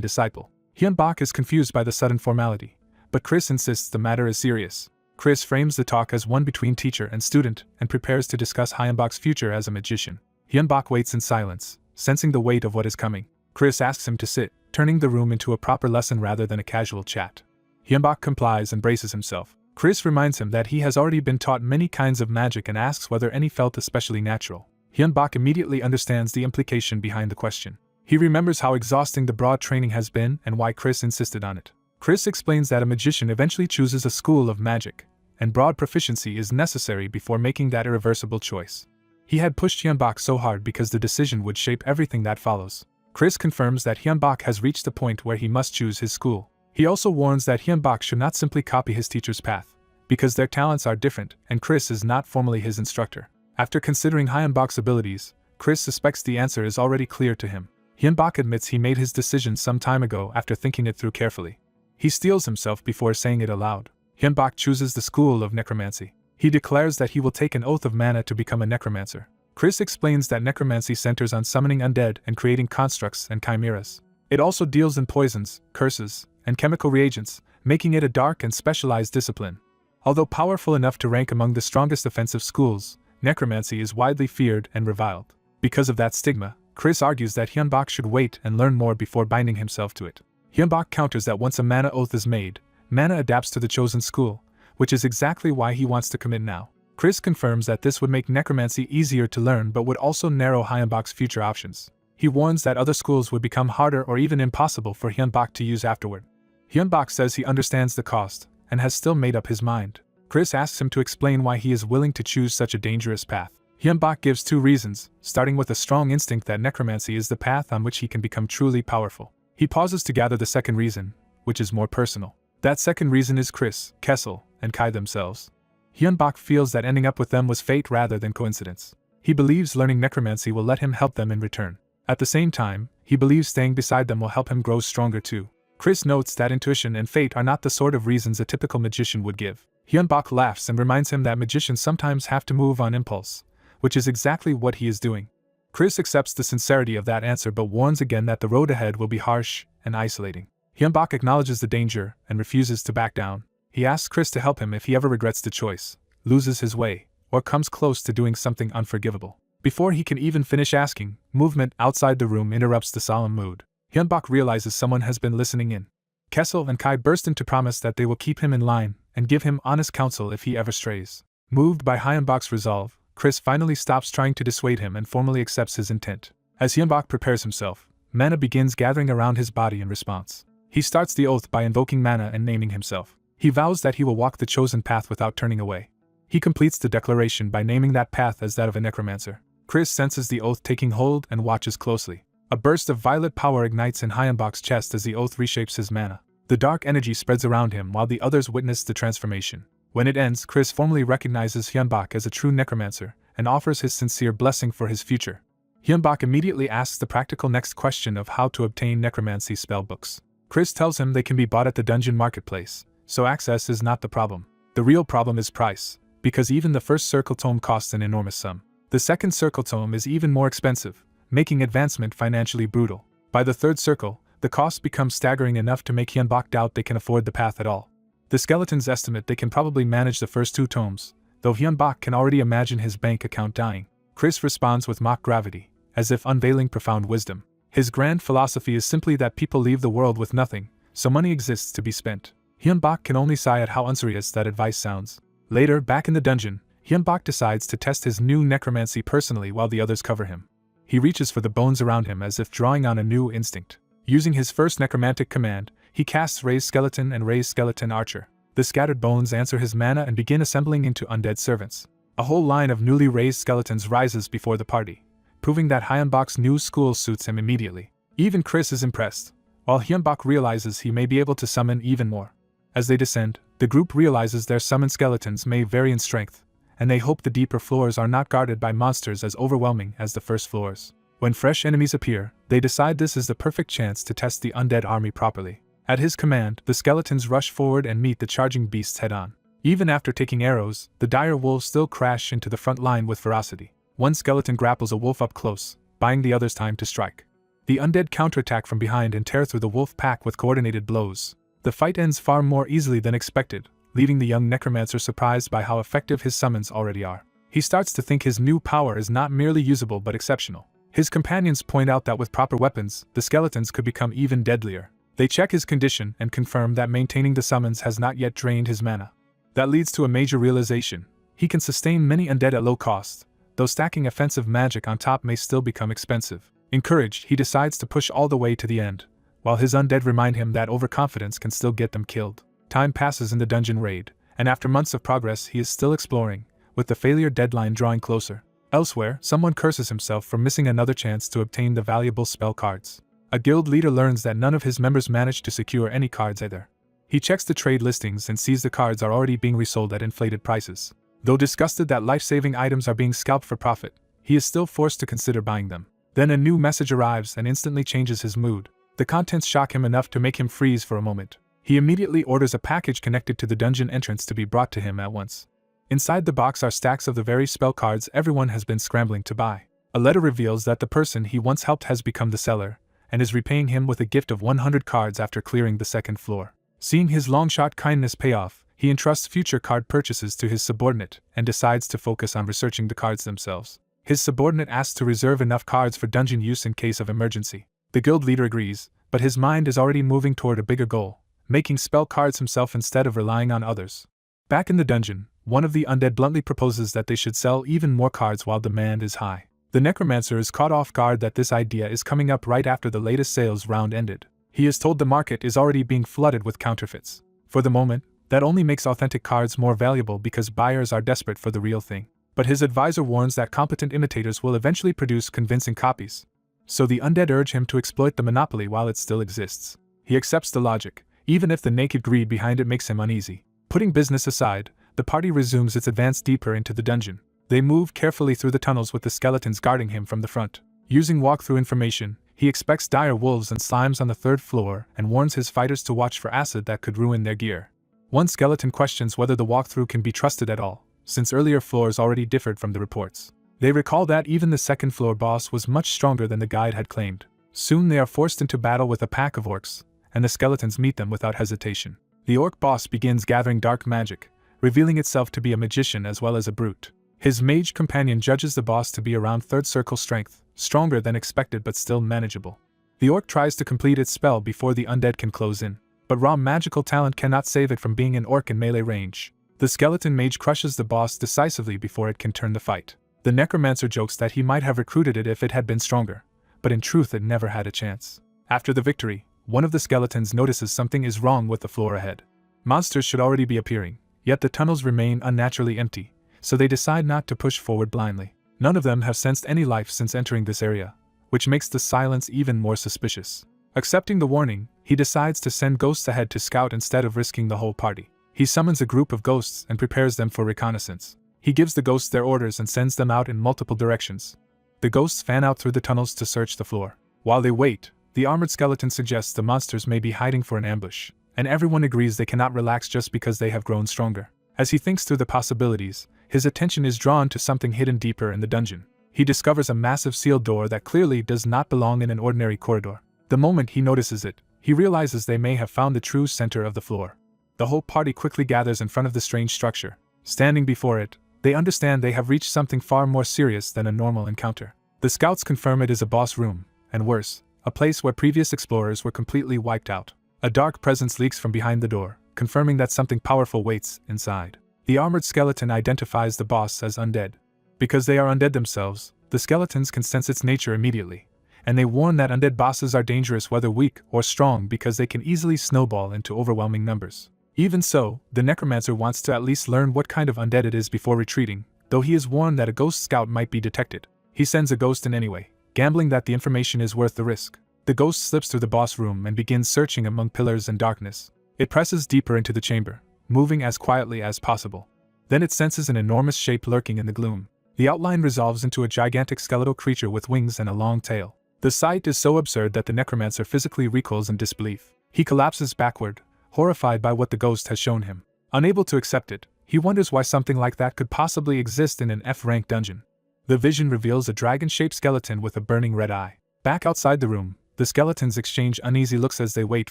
disciple. Hyunbak is confused by the sudden formality, but Chris insists the matter is serious. Chris frames the talk as one between teacher and student and prepares to discuss Hyunbak's future as a magician. Hyunbak waits in silence, sensing the weight of what is coming. Chris asks him to sit, turning the room into a proper lesson rather than a casual chat. Hyunbak complies and braces himself. Chris reminds him that he has already been taught many kinds of magic and asks whether any felt especially natural. Hyunbak immediately understands the implication behind the question. He remembers how exhausting the broad training has been and why Chris insisted on it. Chris explains that a magician eventually chooses a school of magic, and broad proficiency is necessary before making that irreversible choice. He had pushed Hyunbak so hard because the decision would shape everything that follows. Chris confirms that Hyunbak has reached a point where he must choose his school. He also warns that Hyunbak should not simply copy his teacher's path, because their talents are different and Chris is not formally his instructor. After considering Hyunbak's abilities, Chris suspects the answer is already clear to him. Hyunbak admits he made his decision some time ago after thinking it through carefully. He steels himself before saying it aloud. Hyunbak chooses the school of necromancy. He declares that he will take an oath of mana to become a necromancer. Chris explains that necromancy centers on summoning undead and creating constructs and chimeras. It also deals in poisons, curses, and chemical reagents, making it a dark and specialized discipline. Although powerful enough to rank among the strongest offensive schools, necromancy is widely feared and reviled. Because of that stigma, Chris argues that Hyunbak should wait and learn more before binding himself to it. Hyunbak counters that once a mana oath is made, mana adapts to the chosen school, which is exactly why he wants to commit now. Chris confirms that this would make necromancy easier to learn but would also narrow Hyunbak's future options. He warns that other schools would become harder or even impossible for Hyunbak to use afterward. Hyunbak says he understands the cost, and has still made up his mind. Chris asks him to explain why he is willing to choose such a dangerous path. Hyunbak gives 2 reasons, starting with a strong instinct that necromancy is the path on which he can become truly powerful. He pauses to gather the second reason, which is more personal. That second reason is Chris, Kessel, and Kai themselves. Hyunbak feels that ending up with them was fate rather than coincidence. He believes learning necromancy will let him help them in return. At the same time, he believes staying beside them will help him grow stronger too. Chris notes that intuition and fate are not the sort of reasons a typical magician would give. Hyunbak laughs and reminds him that magicians sometimes have to move on impulse, which is exactly what he is doing. Chris accepts the sincerity of that answer but warns again that the road ahead will be harsh and isolating. Hyunbak acknowledges the danger and refuses to back down. He asks Chris to help him if he ever regrets the choice, loses his way, or comes close to doing something unforgivable. Before he can even finish asking, movement outside the room interrupts the solemn mood. Hyunbak realizes someone has been listening in. Kessel and Kai burst into promise that they will keep him in line and give him honest counsel if he ever strays. Moved by Hyunbak's resolve, Chris finally stops trying to dissuade him and formally accepts his intent. As Hyunbak prepares himself, mana begins gathering around his body in response. He starts the oath by invoking mana and naming himself. He vows that he will walk the chosen path without turning away. He completes the declaration by naming that path as that of a necromancer. Chris senses the oath taking hold and watches closely. A burst of violet power ignites in Hyunbak's chest as the oath reshapes his mana. The dark energy spreads around him while the others witness the transformation. When it ends, Chris formally recognizes Hyunbak as a true necromancer and offers his sincere blessing for his future. Hyunbak immediately asks the practical next question of how to obtain necromancy spellbooks. Chris tells him they can be bought at the dungeon marketplace, so access is not the problem. The real problem is price, because even the first circle tome costs an enormous sum. The second circle tome is even more expensive, making advancement financially brutal. By the third circle, the cost becomes staggering enough to make Hyunbak doubt they can afford the path at all. The skeletons estimate they can probably manage the first 2 tomes, though Hyunbak can already imagine his bank account dying. Chris responds with mock gravity, as if unveiling profound wisdom. His grand philosophy is simply that people leave the world with nothing, so money exists to be spent. Hyunbak can only sigh at how unserious that advice sounds. Later, back in the dungeon, Hyunbak decides to test his new necromancy personally while the others cover him. He reaches for the bones around him as if drawing on a new instinct. Using his first necromantic command, he casts Raise Skeleton and Raise Skeleton Archer. The scattered bones answer his mana and begin assembling into undead servants. A whole line of newly raised skeletons rises before the party, proving that Hyunbak's new school suits him immediately. Even Chris is impressed, while Hyunbak realizes he may be able to summon even more. As they descend, the group realizes their summoned skeletons may vary in strength, and they hope the deeper floors are not guarded by monsters as overwhelming as the first floors. When fresh enemies appear, they decide this is the perfect chance to test the undead army properly. At his command, the skeletons rush forward and meet the charging beasts head-on. Even after taking arrows, the dire wolves still crash into the front line with ferocity. One skeleton grapples a wolf up close, buying the others time to strike. The undead counterattack from behind and tear through the wolf pack with coordinated blows. The fight ends far more easily than expected, leaving the young necromancer surprised by how effective his summons already are. He starts to think his new power is not merely usable but exceptional. His companions point out that with proper weapons, the skeletons could become even deadlier. They check his condition and confirm that maintaining the summons has not yet drained his mana. That leads to a major realization. He can sustain many undead at low cost, though stacking offensive magic on top may still become expensive. Encouraged, he decides to push all the way to the end, while his undead remind him that overconfidence can still get them killed. Time passes in the dungeon raid, and after months of progress he is still exploring, with the failure deadline drawing closer. Elsewhere, someone curses himself for missing another chance to obtain the valuable spell cards. A guild leader learns that none of his members managed to secure any cards either. He checks the trade listings and sees the cards are already being resold at inflated prices. Though disgusted that life-saving items are being scalped for profit, he is still forced to consider buying them. Then a new message arrives and instantly changes his mood. The contents shock him enough to make him freeze for a moment. He immediately orders a package connected to the dungeon entrance to be brought to him at once. Inside the box are stacks of the very spell cards everyone has been scrambling to buy. A letter reveals that the person he once helped has become the seller, and is repaying him with a gift of 100 cards after clearing the second floor. Seeing his long-shot kindness pay off, he entrusts future card purchases to his subordinate and decides to focus on researching the cards themselves. His subordinate asks to reserve enough cards for dungeon use in case of emergency. The guild leader agrees, but his mind is already moving toward a bigger goal, making spell cards himself instead of relying on others. Back in the dungeon, one of the undead bluntly proposes that they should sell even more cards while demand is high. The necromancer is caught off guard that this idea is coming up right after the latest sales round ended. He is told the market is already being flooded with counterfeits. For the moment, that only makes authentic cards more valuable because buyers are desperate for the real thing. But his advisor warns that competent imitators will eventually produce convincing copies. So the undead urge him to exploit the monopoly while it still exists. He accepts the logic, even if the naked greed behind it makes him uneasy. Putting business aside, the party resumes its advance deeper into the dungeon. They move carefully through the tunnels with the skeletons guarding him from the front. Using walkthrough information, he expects dire wolves and slimes on the third floor and warns his fighters to watch for acid that could ruin their gear. One skeleton questions whether the walkthrough can be trusted at all, since earlier floors already differed from the reports. They recall that even the second floor boss was much stronger than the guide had claimed. Soon they are forced into battle with a pack of orcs, and the skeletons meet them without hesitation. The orc boss begins gathering dark magic, revealing itself to be a magician as well as a brute. His mage companion judges the boss to be around third circle strength, stronger than expected but still manageable. The orc tries to complete its spell before the undead can close in, but raw magical talent cannot save it from being an orc in melee range. The skeleton mage crushes the boss decisively before it can turn the fight. The necromancer jokes that he might have recruited it if it had been stronger, but in truth it never had a chance. After the victory, one of the skeletons notices something is wrong with the floor ahead. Monsters should already be appearing, yet the tunnels remain unnaturally empty, so they decide not to push forward blindly. None of them have sensed any life since entering this area, which makes the silence even more suspicious. Accepting the warning, he decides to send ghosts ahead to scout instead of risking the whole party. He summons a group of ghosts and prepares them for reconnaissance. He gives the ghosts their orders and sends them out in multiple directions. The ghosts fan out through the tunnels to search the floor. While they wait, the armored skeleton suggests the monsters may be hiding for an ambush, and everyone agrees they cannot relax just because they have grown stronger. As he thinks through the possibilities, his attention is drawn to something hidden deeper in the dungeon. He discovers a massive sealed door that clearly does not belong in an ordinary corridor. The moment he notices it, he realizes they may have found the true center of the floor. The whole party quickly gathers in front of the strange structure. Standing before it, they understand they have reached something far more serious than a normal encounter. The scouts confirm it is a boss room, and worse, a place where previous explorers were completely wiped out. A dark presence leaks from behind the door, confirming that something powerful waits inside. The armored skeleton identifies the boss as undead. Because they are undead themselves, the skeletons can sense its nature immediately, and they warn that undead bosses are dangerous whether weak or strong because they can easily snowball into overwhelming numbers. Even so, the necromancer wants to at least learn what kind of undead it is before retreating, though he is warned that a ghost scout might be detected. He sends a ghost in anyway, gambling that the information is worth the risk. The ghost slips through the boss room and begins searching among pillars and darkness. It presses deeper into the chamber, moving as quietly as possible. Then it senses an enormous shape lurking in the gloom. The outline resolves into a gigantic skeletal creature with wings and a long tail. The sight is so absurd that the necromancer physically recoils in disbelief. He collapses backward, horrified by what the ghost has shown him. Unable to accept it, he wonders why something like that could possibly exist in an F-rank dungeon. The vision reveals a dragon-shaped skeleton with a burning red eye. Back outside the room, the skeletons exchange uneasy looks as they wait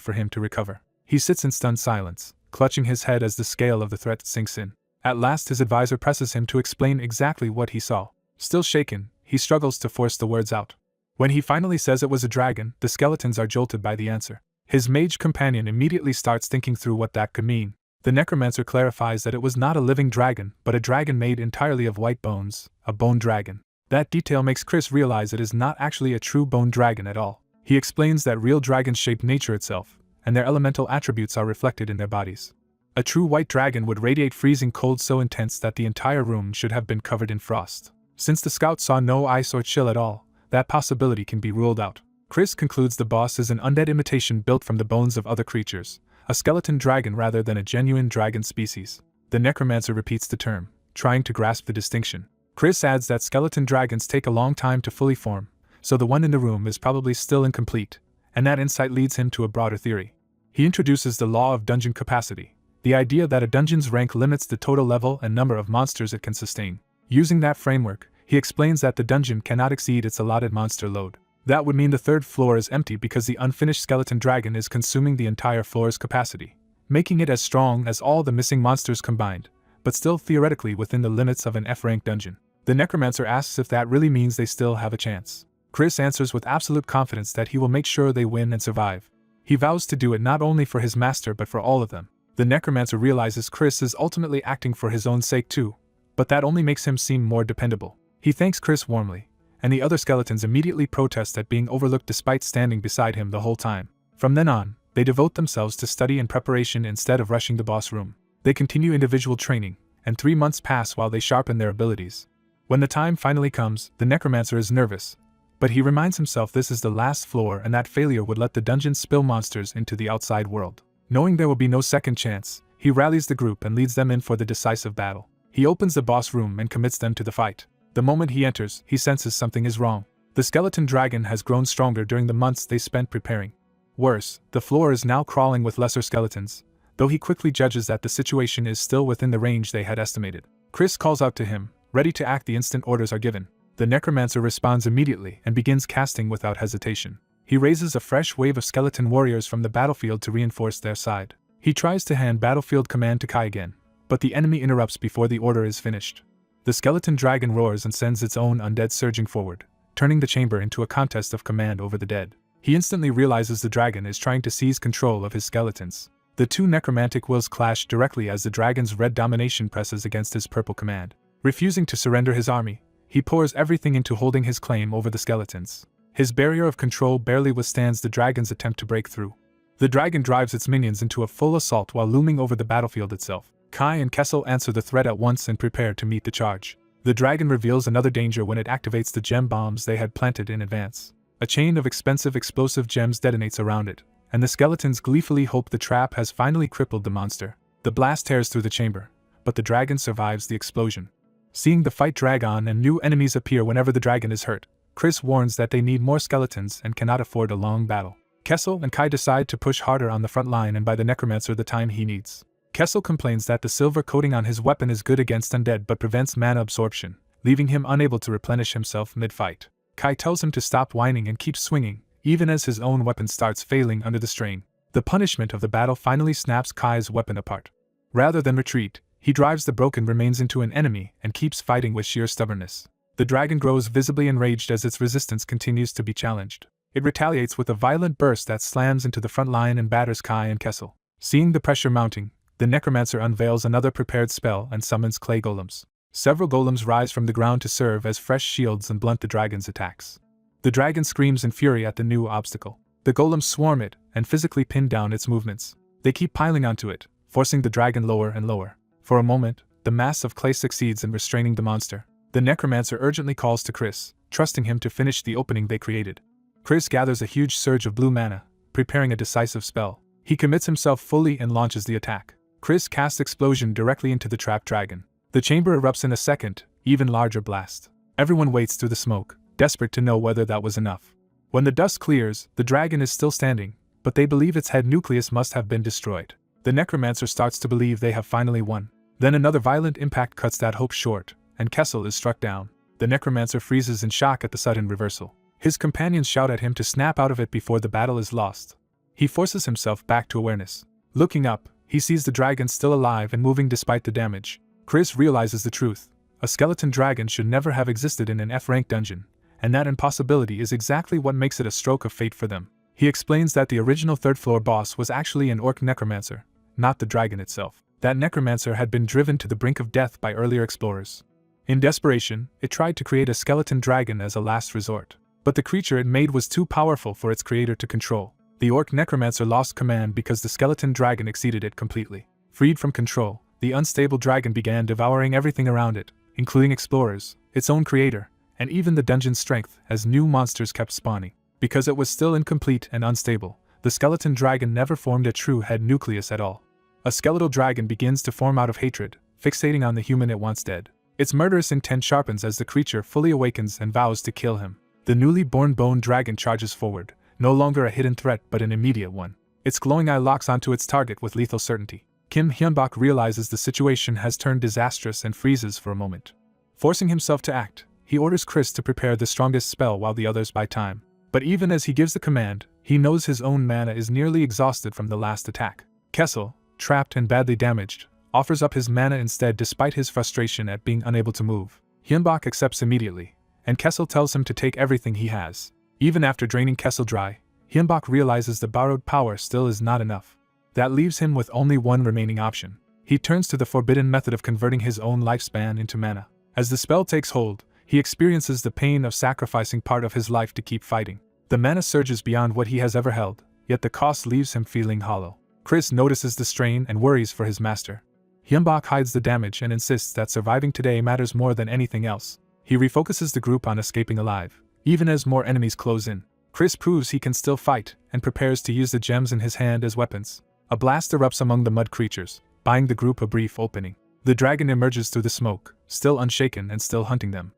for him to recover. He sits in stunned silence, clutching his head as the scale of the threat sinks in. At last his advisor presses him to explain exactly what he saw. Still shaken, he struggles to force the words out. When he finally says it was a dragon, the skeletons are jolted by the answer. His mage companion immediately starts thinking through what that could mean. The necromancer clarifies that it was not a living dragon, but a dragon made entirely of white bones, a bone dragon. That detail makes Chris realize it is not actually a true bone dragon at all. He explains that real dragons shape nature itself, and their elemental attributes are reflected in their bodies. A true white dragon would radiate freezing cold so intense that the entire room should have been covered in frost. Since the scout saw no ice or chill at all, that possibility can be ruled out. Chris concludes the boss is an undead imitation built from the bones of other creatures, a skeleton dragon rather than a genuine dragon species. The necromancer repeats the term, trying to grasp the distinction. Chris adds that skeleton dragons take a long time to fully form, so the one in the room is probably still incomplete, and that insight leads him to a broader theory. He introduces the law of dungeon capacity, the idea that a dungeon's rank limits the total level and number of monsters it can sustain. Using that framework, he explains that the dungeon cannot exceed its allotted monster load. That would mean the third floor is empty because the unfinished skeleton dragon is consuming the entire floor's capacity, making it as strong as all the missing monsters combined, but still theoretically within the limits of an F-rank dungeon. The necromancer asks if that really means they still have a chance. Chris answers with absolute confidence that he will make sure they win and survive. He vows to do it not only for his master but for all of them. The necromancer realizes Chris is ultimately acting for his own sake too, but that only makes him seem more dependable. He thanks Chris warmly, and the other skeletons immediately protest at being overlooked despite standing beside him the whole time. From then on, they devote themselves to study and preparation instead of rushing the boss room. They continue individual training, and 3 months pass while they sharpen their abilities. When the time finally comes, the necromancer is nervous, but he reminds himself this is the last floor and that failure would let the dungeon spill monsters into the outside world. Knowing there will be no second chance, he rallies the group and leads them in for the decisive battle. He opens the boss room and commits them to the fight. The moment he enters, he senses something is wrong. The skeleton dragon has grown stronger during the months they spent preparing. Worse, the floor is now crawling with lesser skeletons, though he quickly judges that the situation is still within the range they had estimated. Chris calls out to him, ready to act the instant orders are given. The necromancer responds immediately and begins casting without hesitation. He raises a fresh wave of skeleton warriors from the battlefield to reinforce their side. He tries to hand battlefield command to Kai again, but the enemy interrupts before the order is finished. The skeleton dragon roars and sends its own undead surging forward, turning the chamber into a contest of command over the dead. He instantly realizes the dragon is trying to seize control of his skeletons. The two necromantic wills clash directly as the dragon's red domination presses against his purple command. Refusing to surrender his army, he pours everything into holding his claim over the skeletons. His barrier of control barely withstands the dragon's attempt to break through. The dragon drives its minions into a full assault while looming over the battlefield itself. Kai and Kessel answer the threat at once and prepare to meet the charge. The dragon reveals another danger when it activates the gem bombs they had planted in advance. A chain of expensive explosive gems detonates around it, and the skeletons gleefully hope the trap has finally crippled the monster. The blast tears through the chamber, but the dragon survives the explosion. Seeing the fight drag on and new enemies appear whenever the dragon is hurt, Chris warns that they need more skeletons and cannot afford a long battle. Kessel and Kai decide to push harder on the front line and buy the necromancer the time he needs. Kessel complains that the silver coating on his weapon is good against undead but prevents mana absorption, leaving him unable to replenish himself mid-fight. Kai tells him to stop whining and keep swinging, even as his own weapon starts failing under the strain. The punishment of the battle finally snaps Kai's weapon apart. Rather than retreat, he drives the broken remains into an enemy and keeps fighting with sheer stubbornness. The dragon grows visibly enraged as its resistance continues to be challenged. It retaliates with a violent burst that slams into the front line and batters Kai and Kessel. Seeing the pressure mounting, the necromancer unveils another prepared spell and summons clay golems. Several golems rise from the ground to serve as fresh shields and blunt the dragon's attacks. The dragon screams in fury at the new obstacle. The golems swarm it and physically pin down its movements. They keep piling onto it, forcing the dragon lower and lower. For a moment, the mass of clay succeeds in restraining the monster. The necromancer urgently calls to Chris, trusting him to finish the opening they created. Chris gathers a huge surge of blue mana, preparing a decisive spell. He commits himself fully and launches the attack. Chris casts Explosion directly into the trapped dragon. The chamber erupts in a second, even larger blast. Everyone waits through the smoke, desperate to know whether that was enough. When the dust clears, the dragon is still standing, but they believe its head nucleus must have been destroyed. The necromancer starts to believe they have finally won. Then another violent impact cuts that hope short, and Kessel is struck down. The necromancer freezes in shock at the sudden reversal. His companions shout at him to snap out of it before the battle is lost. He forces himself back to awareness. Looking up, he sees the dragon still alive and moving despite the damage. Chris realizes the truth. A skeleton dragon should never have existed in an F-rank dungeon, and that impossibility is exactly what makes it a stroke of fate for them. He explains that the original third-floor boss was actually an orc necromancer, not the dragon itself. That necromancer had been driven to the brink of death by earlier explorers. In desperation, it tried to create a skeleton dragon as a last resort. But the creature it made was too powerful for its creator to control. The orc necromancer lost command because the skeleton dragon exceeded it completely. Freed from control, the unstable dragon began devouring everything around it, including explorers, its own creator, and even the dungeon's strength, as new monsters kept spawning. Because it was still incomplete and unstable, the skeleton dragon never formed a true head nucleus at all. A skeletal dragon begins to form out of hatred, fixating on the human it wants dead. Its murderous intent sharpens as the creature fully awakens and vows to kill him. The newly born bone dragon charges forward, no longer a hidden threat but an immediate one. Its glowing eye locks onto its target with lethal certainty. Kim Hyunbak realizes the situation has turned disastrous and freezes for a moment. Forcing himself to act, he orders Chris to prepare the strongest spell while the others buy time. But even as he gives the command, he knows his own mana is nearly exhausted from the last attack. Kessel, trapped and badly damaged, offers up his mana instead despite his frustration at being unable to move. Hyunbak accepts immediately, and Kessel tells him to take everything he has. Even after draining Kessel dry, Hyunbak realizes the borrowed power still is not enough. That leaves him with only one remaining option. He turns to the forbidden method of converting his own lifespan into mana. As the spell takes hold, he experiences the pain of sacrificing part of his life to keep fighting. The mana surges beyond what he has ever held, yet the cost leaves him feeling hollow. Chris notices the strain and worries for his master. Hyunbak hides the damage and insists that surviving today matters more than anything else. He refocuses the group on escaping alive, even as more enemies close in. Chris proves he can still fight, and prepares to use the gems in his hand as weapons. A blast erupts among the mud creatures, buying the group a brief opening. The dragon emerges through the smoke, still unshaken and still hunting them.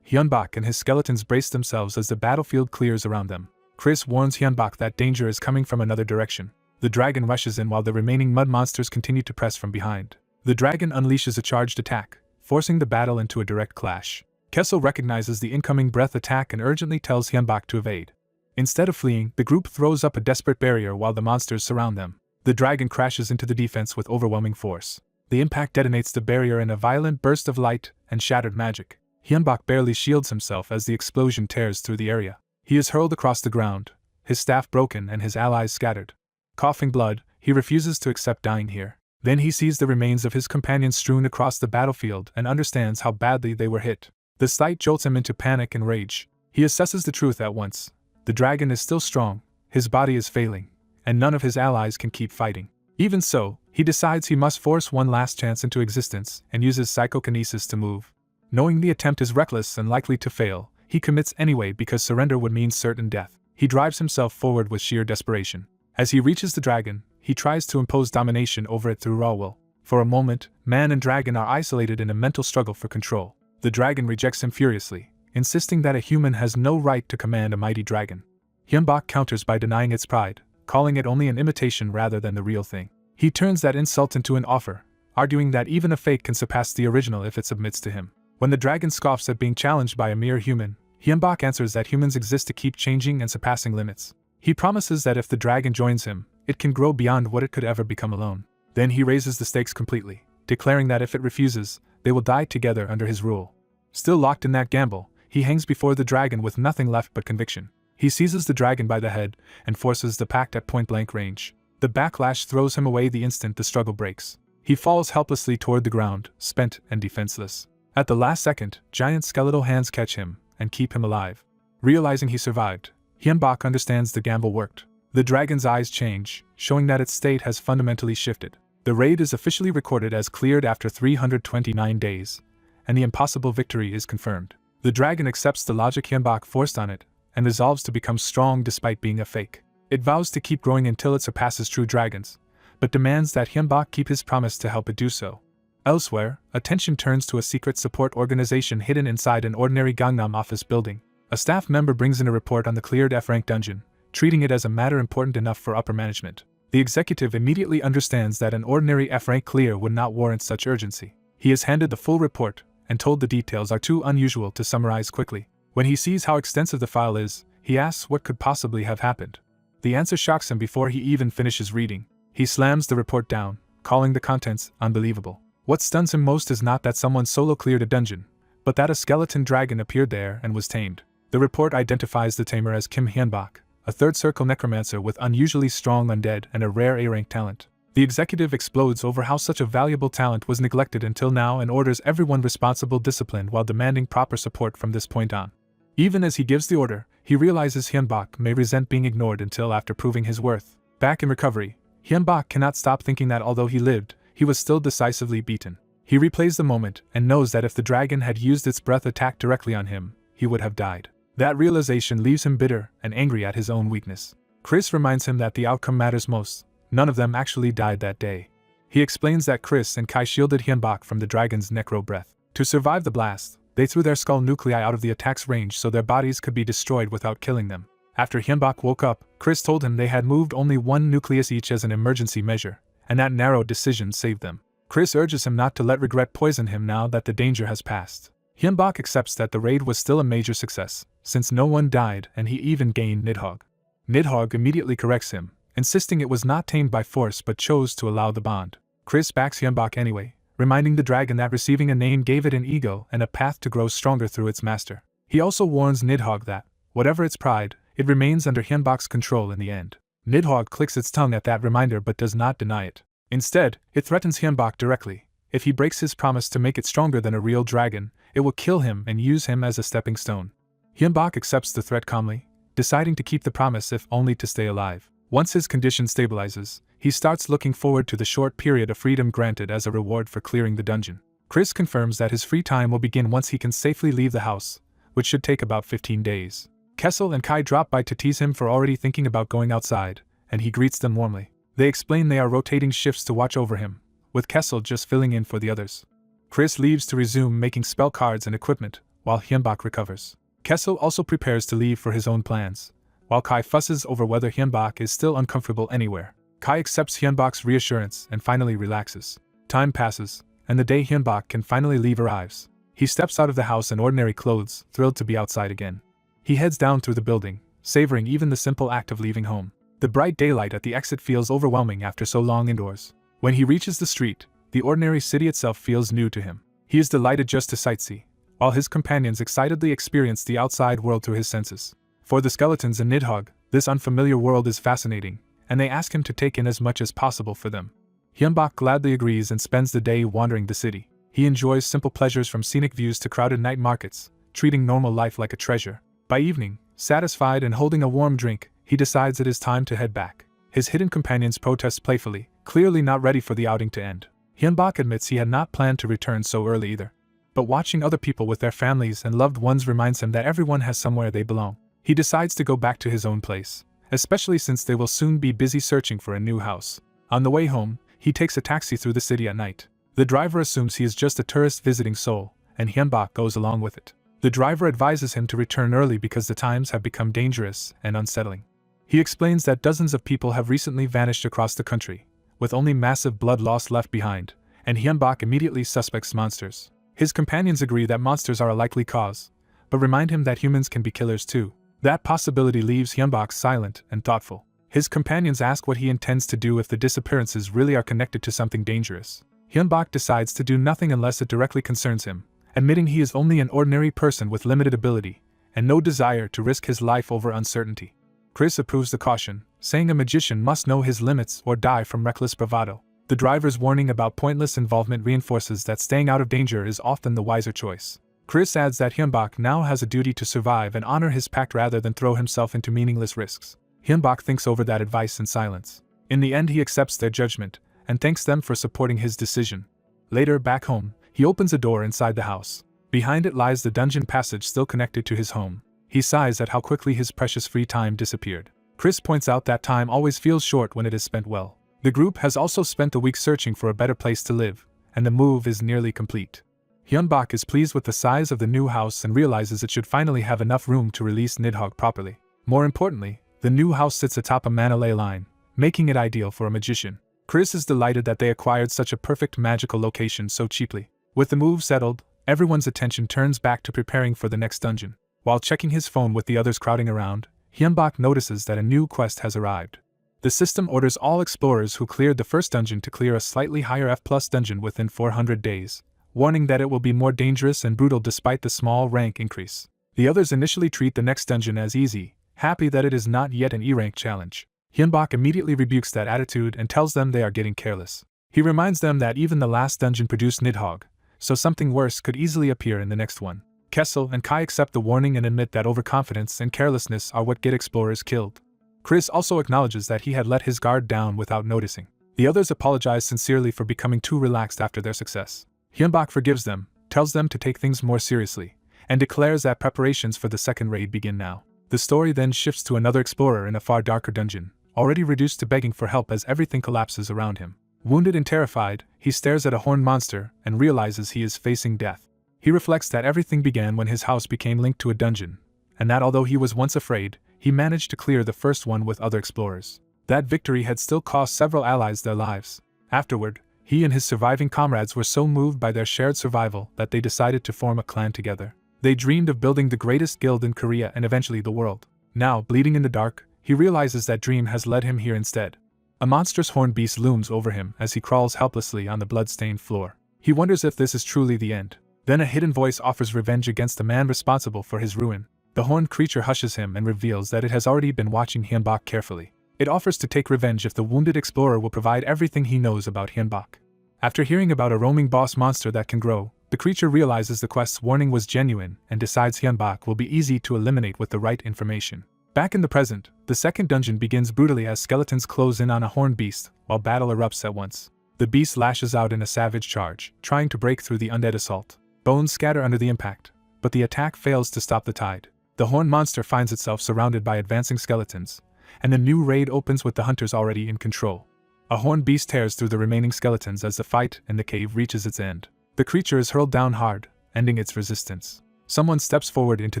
Hyunbak and his skeletons brace themselves as the battlefield clears around them. Chris warns Hyunbak that danger is coming from another direction. The dragon rushes in while the remaining mud monsters continue to press from behind. The dragon unleashes a charged attack, forcing the battle into a direct clash. Kessel recognizes the incoming breath attack and urgently tells Hyunbak to evade. Instead of fleeing, the group throws up a desperate barrier while the monsters surround them. The dragon crashes into the defense with overwhelming force. The impact detonates the barrier in a violent burst of light and shattered magic. Hyunbak barely shields himself as the explosion tears through the area. He is hurled across the ground, his staff broken and his allies scattered. Coughing blood, he refuses to accept dying here. Then he sees the remains of his companions strewn across the battlefield and understands how badly they were hit. The sight jolts him into panic and rage. He assesses the truth at once. The dragon is still strong, his body is failing, and none of his allies can keep fighting. Even so, he decides he must force one last chance into existence and uses psychokinesis to move. Knowing the attempt is reckless and likely to fail, he commits anyway because surrender would mean certain death. He drives himself forward with sheer desperation. As he reaches the dragon, he tries to impose domination over it through raw will. For a moment, man and dragon are isolated in a mental struggle for control. The dragon rejects him furiously, insisting that a human has no right to command a mighty dragon. Hyunbak counters by denying its pride, calling it only an imitation rather than the real thing. He turns that insult into an offer, arguing that even a fake can surpass the original if it submits to him. When the dragon scoffs at being challenged by a mere human, Hyunbak answers that humans exist to keep changing and surpassing limits. He promises that if the dragon joins him, it can grow beyond what it could ever become alone. Then he raises the stakes completely, declaring that if it refuses, they will die together under his rule. Still locked in that gamble, he hangs before the dragon with nothing left but conviction. He seizes the dragon by the head and forces the pact at point-blank range. The backlash throws him away the instant the struggle breaks. He falls helplessly toward the ground, spent and defenseless. At the last second, giant skeletal hands catch him and keep him alive. Realizing he survived, Hyunbak understands the gamble worked. The dragon's eyes change, showing that its state has fundamentally shifted. The raid is officially recorded as cleared after 329 days, and the impossible victory is confirmed. The dragon accepts the logic Hyunbak forced on it, and resolves to become strong despite being a fake. It vows to keep growing until it surpasses true dragons, but demands that Hyunbak keep his promise to help it do so. Elsewhere, attention turns to a secret support organization hidden inside an ordinary Gangnam office building. A staff member brings in a report on the cleared F-rank dungeon, treating it as a matter important enough for upper management. The executive immediately understands that an ordinary F-rank clear would not warrant such urgency. He is handed the full report, and told the details are too unusual to summarize quickly. When he sees how extensive the file is, he asks what could possibly have happened. The answer shocks him before he even finishes reading. He slams the report down, calling the contents unbelievable. What stuns him most is not that someone solo cleared a dungeon, but that a skeleton dragon appeared there and was tamed. The report identifies the tamer as Kim Hyunbak, a third-circle necromancer with unusually strong undead and a rare A-rank talent. The executive explodes over how such a valuable talent was neglected until now and orders everyone responsible disciplined while demanding proper support from this point on. Even as he gives the order, he realizes Hyunbak may resent being ignored until after proving his worth. Back in recovery, Hyunbak cannot stop thinking that although he lived, he was still decisively beaten. He replays the moment and knows that if the dragon had used its breath attack directly on him, he would have died. That realization leaves him bitter and angry at his own weakness. Chris reminds him that the outcome matters most. None of them actually died that day. He explains that Chris and Kai shielded Hyunbak from the dragon's necro breath. To survive the blast, they threw their skull nuclei out of the attack's range so their bodies could be destroyed without killing them. After Hyunbak woke up, Chris told him they had moved only one nucleus each as an emergency measure, and that narrow decision saved them. Chris urges him not to let regret poison him now that the danger has passed. Hyunbak accepts that the raid was still a major success, since no one died and he even gained Nidhogg. Nidhogg immediately corrects him, insisting it was not tamed by force but chose to allow the bond. Chris backs Hyunbak anyway, reminding the dragon that receiving a name gave it an ego and a path to grow stronger through its master. He also warns Nidhogg that, whatever its pride, it remains under Hyunbak's control in the end. Nidhogg clicks its tongue at that reminder but does not deny it. Instead, it threatens Hyunbak directly. If he breaks his promise to make it stronger than a real dragon, it will kill him and use him as a stepping stone. Hyunbak accepts the threat calmly, deciding to keep the promise if only to stay alive. Once his condition stabilizes, he starts looking forward to the short period of freedom granted as a reward for clearing the dungeon. Chris confirms that his free time will begin once he can safely leave the house, which should take about 15 days. Kessel and Kai drop by to tease him for already thinking about going outside, and he greets them warmly. They explain they are rotating shifts to watch over him, with Kessel just filling in for the others. Chris leaves to resume making spell cards and equipment, while Hyunbak recovers. Kessel also prepares to leave for his own plans, while Kai fusses over whether Hyunbak is still uncomfortable anywhere. Kai accepts Hyunbak's reassurance and finally relaxes. Time passes, and the day Hyunbak can finally leave arrives. He steps out of the house in ordinary clothes, thrilled to be outside again. He heads down through the building, savoring even the simple act of leaving home. The bright daylight at the exit feels overwhelming after so long indoors. When he reaches the street, the ordinary city itself feels new to him. He is delighted just to sightsee, while his companions excitedly experience the outside world through his senses. For the skeletons and Nidhogg, this unfamiliar world is fascinating, and they ask him to take in as much as possible for them. Hyunbak gladly agrees and spends the day wandering the city. He enjoys simple pleasures from scenic views to crowded night markets, treating normal life like a treasure. By evening, satisfied and holding a warm drink, he decides it is time to head back. His hidden companions protest playfully, clearly not ready for the outing to end. Hyunbak admits he had not planned to return so early either. But watching other people with their families and loved ones reminds him that everyone has somewhere they belong. He decides to go back to his own place, especially since they will soon be busy searching for a new house. On the way home, he takes a taxi through the city at night. The driver assumes he is just a tourist visiting Seoul, and Hyunbak goes along with it. The driver advises him to return early because the times have become dangerous and unsettling. He explains that dozens of people have recently vanished across the country, with only massive blood loss left behind, and Hyunbak immediately suspects monsters. His companions agree that monsters are a likely cause, but remind him that humans can be killers too. That possibility leaves Hyunbak silent and thoughtful. His companions ask what he intends to do if the disappearances really are connected to something dangerous. Hyunbak decides to do nothing unless it directly concerns him, admitting he is only an ordinary person with limited ability, and no desire to risk his life over uncertainty. Chris approves the caution, saying a magician must know his limits or die from reckless bravado. The driver's warning about pointless involvement reinforces that staying out of danger is often the wiser choice. Chris adds that Hyunbak now has a duty to survive and honor his pact rather than throw himself into meaningless risks. Hyunbak thinks over that advice in silence. In the end, he accepts their judgment and thanks them for supporting his decision. Later, back home, he opens a door inside the house. Behind it lies the dungeon passage still connected to his home. He sighs at how quickly his precious free time disappeared. Chris points out that time always feels short when it is spent well. The group has also spent a week searching for a better place to live, and the move is nearly complete. Hyunbak is pleased with the size of the new house and realizes it should finally have enough room to release Nidhogg properly. More importantly, the new house sits atop a mana ley line, making it ideal for a magician. Chris is delighted that they acquired such a perfect magical location so cheaply. With the move settled, everyone's attention turns back to preparing for the next dungeon. While checking his phone with the others crowding around, Hyunbak notices that a new quest has arrived. The system orders all explorers who cleared the first dungeon to clear a slightly higher F+ dungeon within 400 days, warning that it will be more dangerous and brutal despite the small rank increase. The others initially treat the next dungeon as easy, happy that it is not yet an E-rank challenge. Hyunbak immediately rebukes that attitude and tells them they are getting careless. He reminds them that even the last dungeon produced Nidhogg, so something worse could easily appear in the next one. Kessel and Kai accept the warning and admit that overconfidence and carelessness are what get explorers killed. Chris also acknowledges that he had let his guard down without noticing. The others apologize sincerely for becoming too relaxed after their success. Hyunbak forgives them, tells them to take things more seriously, and declares that preparations for the second raid begin now. The story then shifts to another explorer in a far darker dungeon, already reduced to begging for help as everything collapses around him. Wounded and terrified, he stares at a horned monster and realizes he is facing death. He reflects that everything began when his house became linked to a dungeon, and that although he was once afraid, he managed to clear the first one with other explorers. That victory had still cost several allies their lives. Afterward, he and his surviving comrades were so moved by their shared survival that they decided to form a clan together. They dreamed of building the greatest guild in Korea and eventually the world. Now, bleeding in the dark, he realizes that dream has led him here instead. A monstrous horned beast looms over him as he crawls helplessly on the blood-stained floor. He wonders if this is truly the end. Then a hidden voice offers revenge against the man responsible for his ruin. The horned creature hushes him and reveals that it has already been watching Hyunbak carefully. It offers to take revenge if the wounded explorer will provide everything he knows about Hyunbak. After hearing about a roaming boss monster that can grow, the creature realizes the quest's warning was genuine and decides Hyunbak will be easy to eliminate with the right information. Back in the present, the second dungeon begins brutally as skeletons close in on a horned beast, while battle erupts at once. The beast lashes out in a savage charge, trying to break through the undead assault. Bones scatter under the impact, but the attack fails to stop the tide. The horned monster finds itself surrounded by advancing skeletons, and a new raid opens with the hunters already in control. A horned beast tears through the remaining skeletons as the fight in the cave reaches its end. The creature is hurled down hard, ending its resistance. Someone steps forward into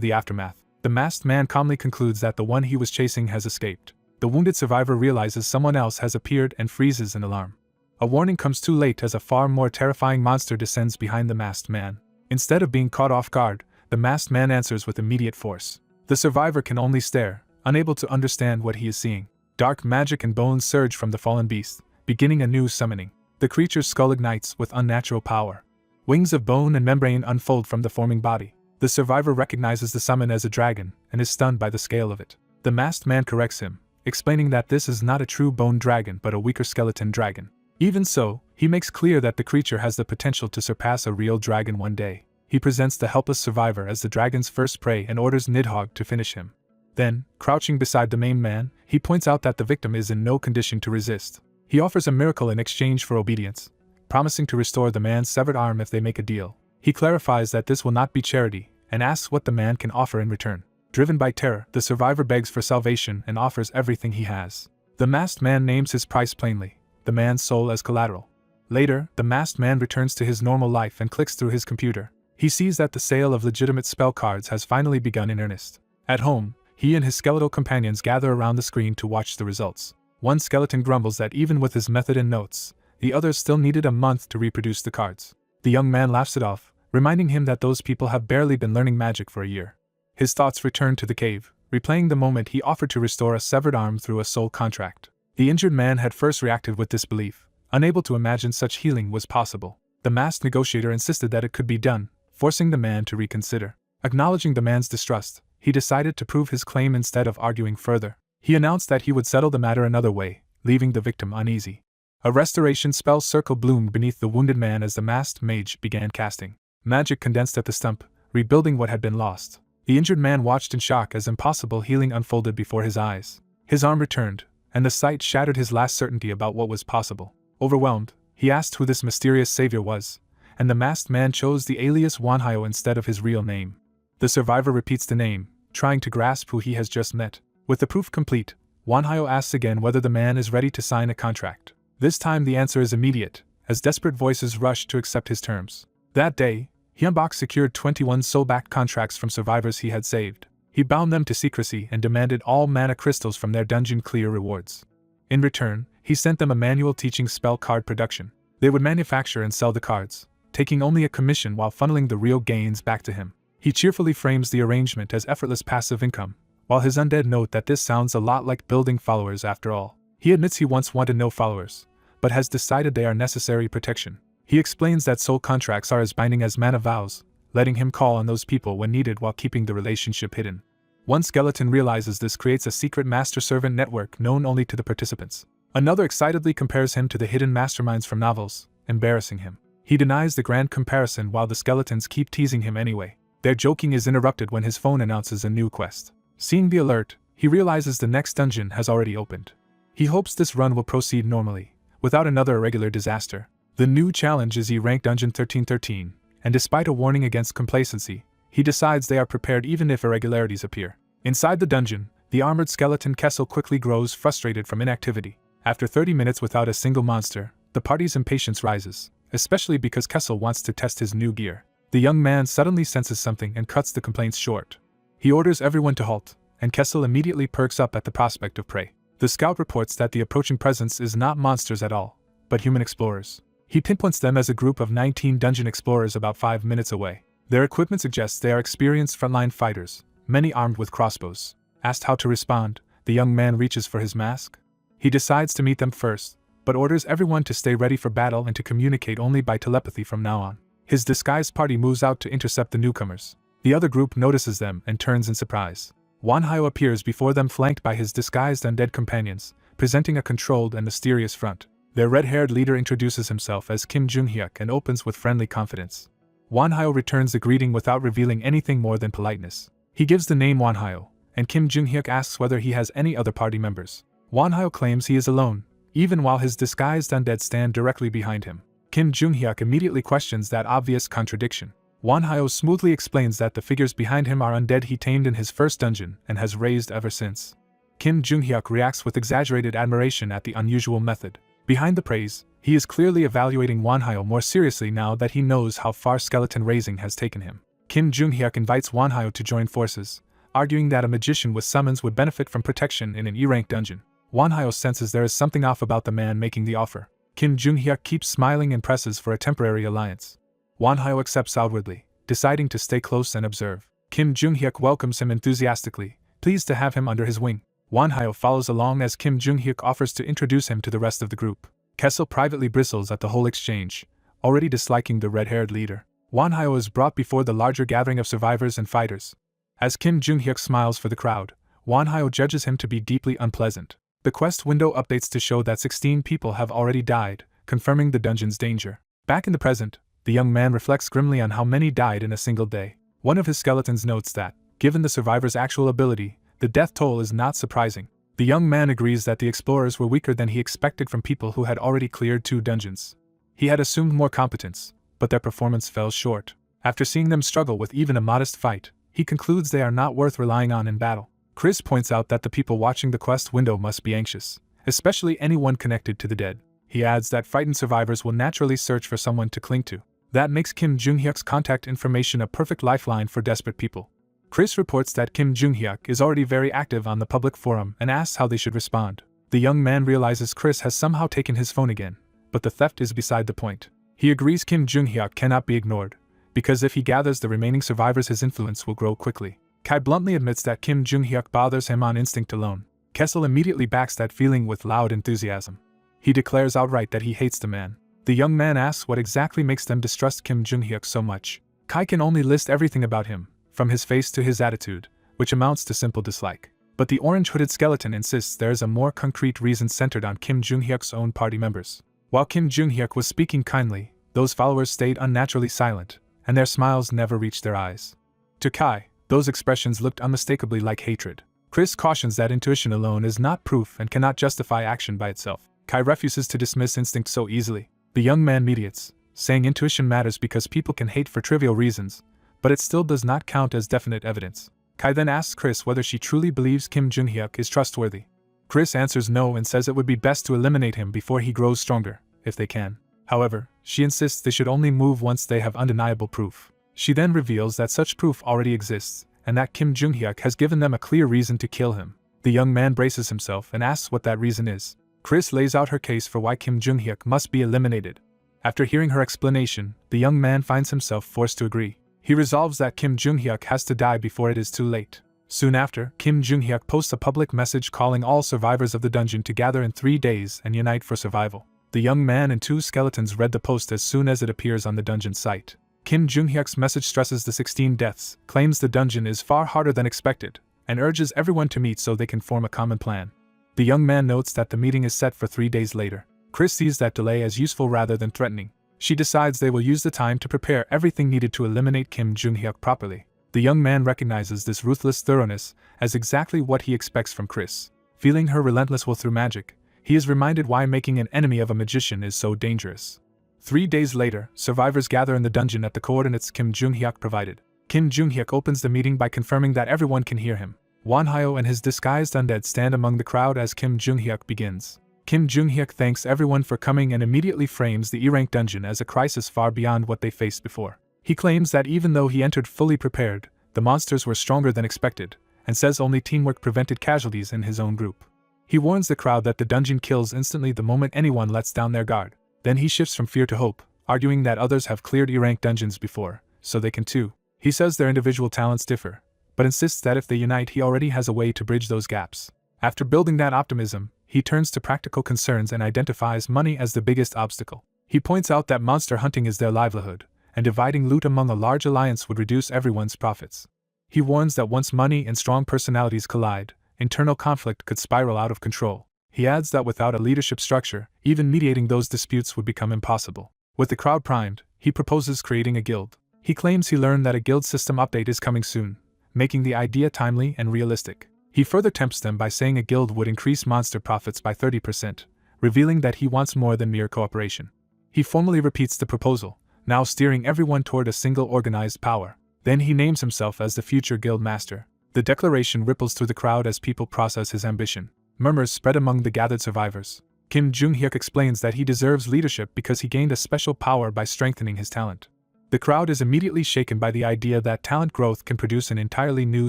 the aftermath. The masked man calmly concludes that the one he was chasing has escaped. The wounded survivor realizes someone else has appeared and freezes in alarm. A warning comes too late as a far more terrifying monster descends behind the masked man. Instead of being caught off guard, the masked man answers with immediate force. The survivor can only stare, unable to understand what he is seeing. Dark magic and bones surge from the fallen beast, beginning a new summoning. The creature's skull ignites with unnatural power. Wings of bone and membrane unfold from the forming body. The survivor recognizes the summon as a dragon and is stunned by the scale of it. The masked man corrects him, explaining that this is not a true bone dragon but a weaker skeleton dragon. Even so, he makes clear that the creature has the potential to surpass a real dragon one day. He presents the helpless survivor as the dragon's first prey and orders Nidhogg to finish him. Then, crouching beside the maimed man, he points out that the victim is in no condition to resist. He offers a miracle in exchange for obedience, promising to restore the man's severed arm if they make a deal. He clarifies that this will not be charity, and asks what the man can offer in return. Driven by terror, the survivor begs for salvation and offers everything he has. The masked man names his price plainly, the man's soul as collateral. Later, the masked man returns to his normal life and clicks through his computer. He sees that the sale of legitimate spell cards has finally begun in earnest. At home, he and his skeletal companions gather around the screen to watch the results. One skeleton grumbles that even with his method and notes, the others still needed a month to reproduce the cards. The young man laughs it off, reminding him that those people have barely been learning magic for a year. His thoughts return to the cave, replaying the moment he offered to restore a severed arm through a soul contract. The injured man had first reacted with disbelief, unable to imagine such healing was possible. The masked negotiator insisted that it could be done, forcing the man to reconsider. Acknowledging the man's distrust, he decided to prove his claim instead of arguing further. He announced that he would settle the matter another way, leaving the victim uneasy. A restoration spell circle bloomed beneath the wounded man as the masked mage began casting. Magic condensed at the stump, rebuilding what had been lost. The injured man watched in shock as impossible healing unfolded before his eyes. His arm returned, and the sight shattered his last certainty about what was possible. Overwhelmed, he asked who this mysterious savior was, and the masked man chose the alias Wanhyo instead of his real name. The survivor repeats the name, trying to grasp who he has just met. With the proof complete, Wanhyo asks again whether the man is ready to sign a contract. This time the answer is immediate, as desperate voices rush to accept his terms. That day, Hyunbak secured 21 soul-backed contracts from survivors he had saved. He bound them to secrecy and demanded all mana crystals from their dungeon clear rewards. In return, he sent them a manual teaching spell card production. They would manufacture and sell the cards, taking only a commission while funneling the real gains back to him. He cheerfully frames the arrangement as effortless passive income, while his undead note that this sounds a lot like building followers after all. He admits he once wanted no followers, but has decided they are necessary protection. He explains that soul contracts are as binding as mana vows, letting him call on those people when needed while keeping the relationship hidden. One skeleton realizes this creates a secret master-servant network known only to the participants. Another excitedly compares him to the hidden masterminds from novels, embarrassing him. He denies the grand comparison while the skeletons keep teasing him anyway. Their joking is interrupted when his phone announces a new quest. Seeing the alert, he realizes the next dungeon has already opened. He hopes this run will proceed normally, without another irregular disaster. The new challenge is E-Rank Dungeon 1313, and despite a warning against complacency, he decides they are prepared even if irregularities appear. Inside the dungeon, the armored skeleton Kessel quickly grows frustrated from inactivity. After 30 minutes without a single monster, the party's impatience rises, especially because Kessel wants to test his new gear. The young man suddenly senses something and cuts the complaints short. He orders everyone to halt, and Kessel immediately perks up at the prospect of prey. The scout reports that the approaching presence is not monsters at all, but human explorers. He pinpoints them as a group of 19 dungeon explorers about 5 minutes away. Their equipment suggests they are experienced frontline fighters, many armed with crossbows. Asked how to respond, the young man reaches for his mask. He decides to meet them first, but orders everyone to stay ready for battle and to communicate only by telepathy from now on. His disguised party moves out to intercept the newcomers. The other group notices them and turns in surprise. Manhwa appears before them flanked by his disguised undead companions, presenting a controlled and mysterious front. Their red-haired leader introduces himself as Kim Jung-hyuk and opens with friendly confidence. Manhwa returns the greeting without revealing anything more than politeness. He gives the name Manhwa, and Kim Jung-hyuk asks whether he has any other party members. Manhwa claims he is alone, even while his disguised undead stand directly behind him. Kim Jung-hyuk immediately questions that obvious contradiction. Manhwa smoothly explains that the figures behind him are undead he tamed in his first dungeon and has raised ever since. Kim Jung-hyuk reacts with exaggerated admiration at the unusual method. Behind the praise, he is clearly evaluating Manhwa more seriously now that he knows how far skeleton raising has taken him. Kim Jung-hyuk invites Manhwa to join forces, arguing that a magician with summons would benefit from protection in an E-rank dungeon. Manhwa senses there is something off about the man making the offer. Kim Jung-hyuk keeps smiling and presses for a temporary alliance. Manhwa accepts outwardly, deciding to stay close and observe. Kim Jung-hyuk welcomes him enthusiastically, pleased to have him under his wing. Manhwa follows along as Kim Jung-hyuk offers to introduce him to the rest of the group. Kessel privately bristles at the whole exchange, already disliking the red-haired leader. Manhwa is brought before the larger gathering of survivors and fighters. As Kim Jung-hyuk smiles for the crowd, Manhwa judges him to be deeply unpleasant. The quest window updates to show that 16 people have already died, confirming the dungeon's danger. Back in the present, the young man reflects grimly on how many died in a single day. One of his skeletons notes that, given the survivor's actual ability, the death toll is not surprising. The young man agrees that the explorers were weaker than he expected from people who had already cleared 2 dungeons. He had assumed more competence, but their performance fell short. After seeing them struggle with even a modest fight, he concludes they are not worth relying on in battle. Chris points out that the people watching the quest window must be anxious, especially anyone connected to the dead. He adds that frightened survivors will naturally search for someone to cling to. That makes Kim Jung-hyuk's contact information a perfect lifeline for desperate people. Chris reports that Kim Jung-hyuk is already very active on the public forum and asks how they should respond. The young man realizes Chris has somehow taken his phone again, but the theft is beside the point. He agrees Kim Jung-hyuk cannot be ignored, because if he gathers the remaining survivors his influence will grow quickly. Kai bluntly admits that Kim Jung-hyuk bothers him on instinct alone. Kessel immediately backs that feeling with loud enthusiasm. He declares outright that he hates the man. The young man asks what exactly makes them distrust Kim Jung-hyuk so much. Kai can only list everything about him, from his face to his attitude, which amounts to simple dislike. But the orange-hooded skeleton insists there is a more concrete reason centered on Kim Jung-hyuk's own party members. While Kim Jung-hyuk was speaking kindly, those followers stayed unnaturally silent, and their smiles never reached their eyes. To Kai, those expressions looked unmistakably like hatred. Chris cautions that intuition alone is not proof and cannot justify action by itself. Kai refuses to dismiss instinct so easily. The young man mediates, saying intuition matters because people can hate for trivial reasons, but it still does not count as definite evidence. Kai then asks Chris whether she truly believes Kim Jung-hyuk is trustworthy. Chris answers no and says it would be best to eliminate him before he grows stronger, if they can. However, she insists they should only move once they have undeniable proof. She then reveals that such proof already exists, and that Kim Jung-hyuk has given them a clear reason to kill him. The young man braces himself and asks what that reason is. Chris lays out her case for why Kim Jung-hyuk must be eliminated. After hearing her explanation, the young man finds himself forced to agree. He resolves that Kim Jung-hyuk has to die before it is too late. Soon after, Kim Jung-hyuk posts a public message calling all survivors of the dungeon to gather in 3 days and unite for survival. The young man and 2 skeletons read the post as soon as it appears on the dungeon site. Kim Jung-hyuk's message stresses the 16 deaths, claims the dungeon is far harder than expected, and urges everyone to meet so they can form a common plan. The young man notes that the meeting is set for 3 days later. Chris sees that delay as useful rather than threatening. She decides they will use the time to prepare everything needed to eliminate Kim Jung-hyuk properly. The young man recognizes this ruthless thoroughness as exactly what he expects from Chris. Feeling her relentless will through magic, he is reminded why making an enemy of a magician is so dangerous. 3 days later, survivors gather in the dungeon at the coordinates Kim Jung-hyuk provided. Kim Jung-hyuk opens the meeting by confirming that everyone can hear him. Won-hyo and his disguised undead stand among the crowd as Kim Jung-hyuk begins. Kim Jung-hyuk thanks everyone for coming and immediately frames the E-rank dungeon as a crisis far beyond what they faced before. He claims that even though he entered fully prepared, the monsters were stronger than expected, and says only teamwork prevented casualties in his own group. He warns the crowd that the dungeon kills instantly the moment anyone lets down their guard. Then he shifts from fear to hope, arguing that others have cleared E-rank dungeons before, so they can too. He says their individual talents differ, but insists that if they unite he already has a way to bridge those gaps. After building that optimism, he turns to practical concerns and identifies money as the biggest obstacle. He points out that monster hunting is their livelihood, and dividing loot among a large alliance would reduce everyone's profits. He warns that once money and strong personalities collide, internal conflict could spiral out of control. He adds that without a leadership structure, even mediating those disputes would become impossible. With the crowd primed, he proposes creating a guild. He claims he learned that a guild system update is coming soon, making the idea timely and realistic. He further tempts them by saying a guild would increase monster profits by 30%, revealing that he wants more than mere cooperation. He formally repeats the proposal, now steering everyone toward a single organized power. Then he names himself as the future guild master. The declaration ripples through the crowd as people process his ambition. Murmurs spread among the gathered survivors. Kim Jung-hyuk explains that he deserves leadership because he gained a special power by strengthening his talent. The crowd is immediately shaken by the idea that talent growth can produce an entirely new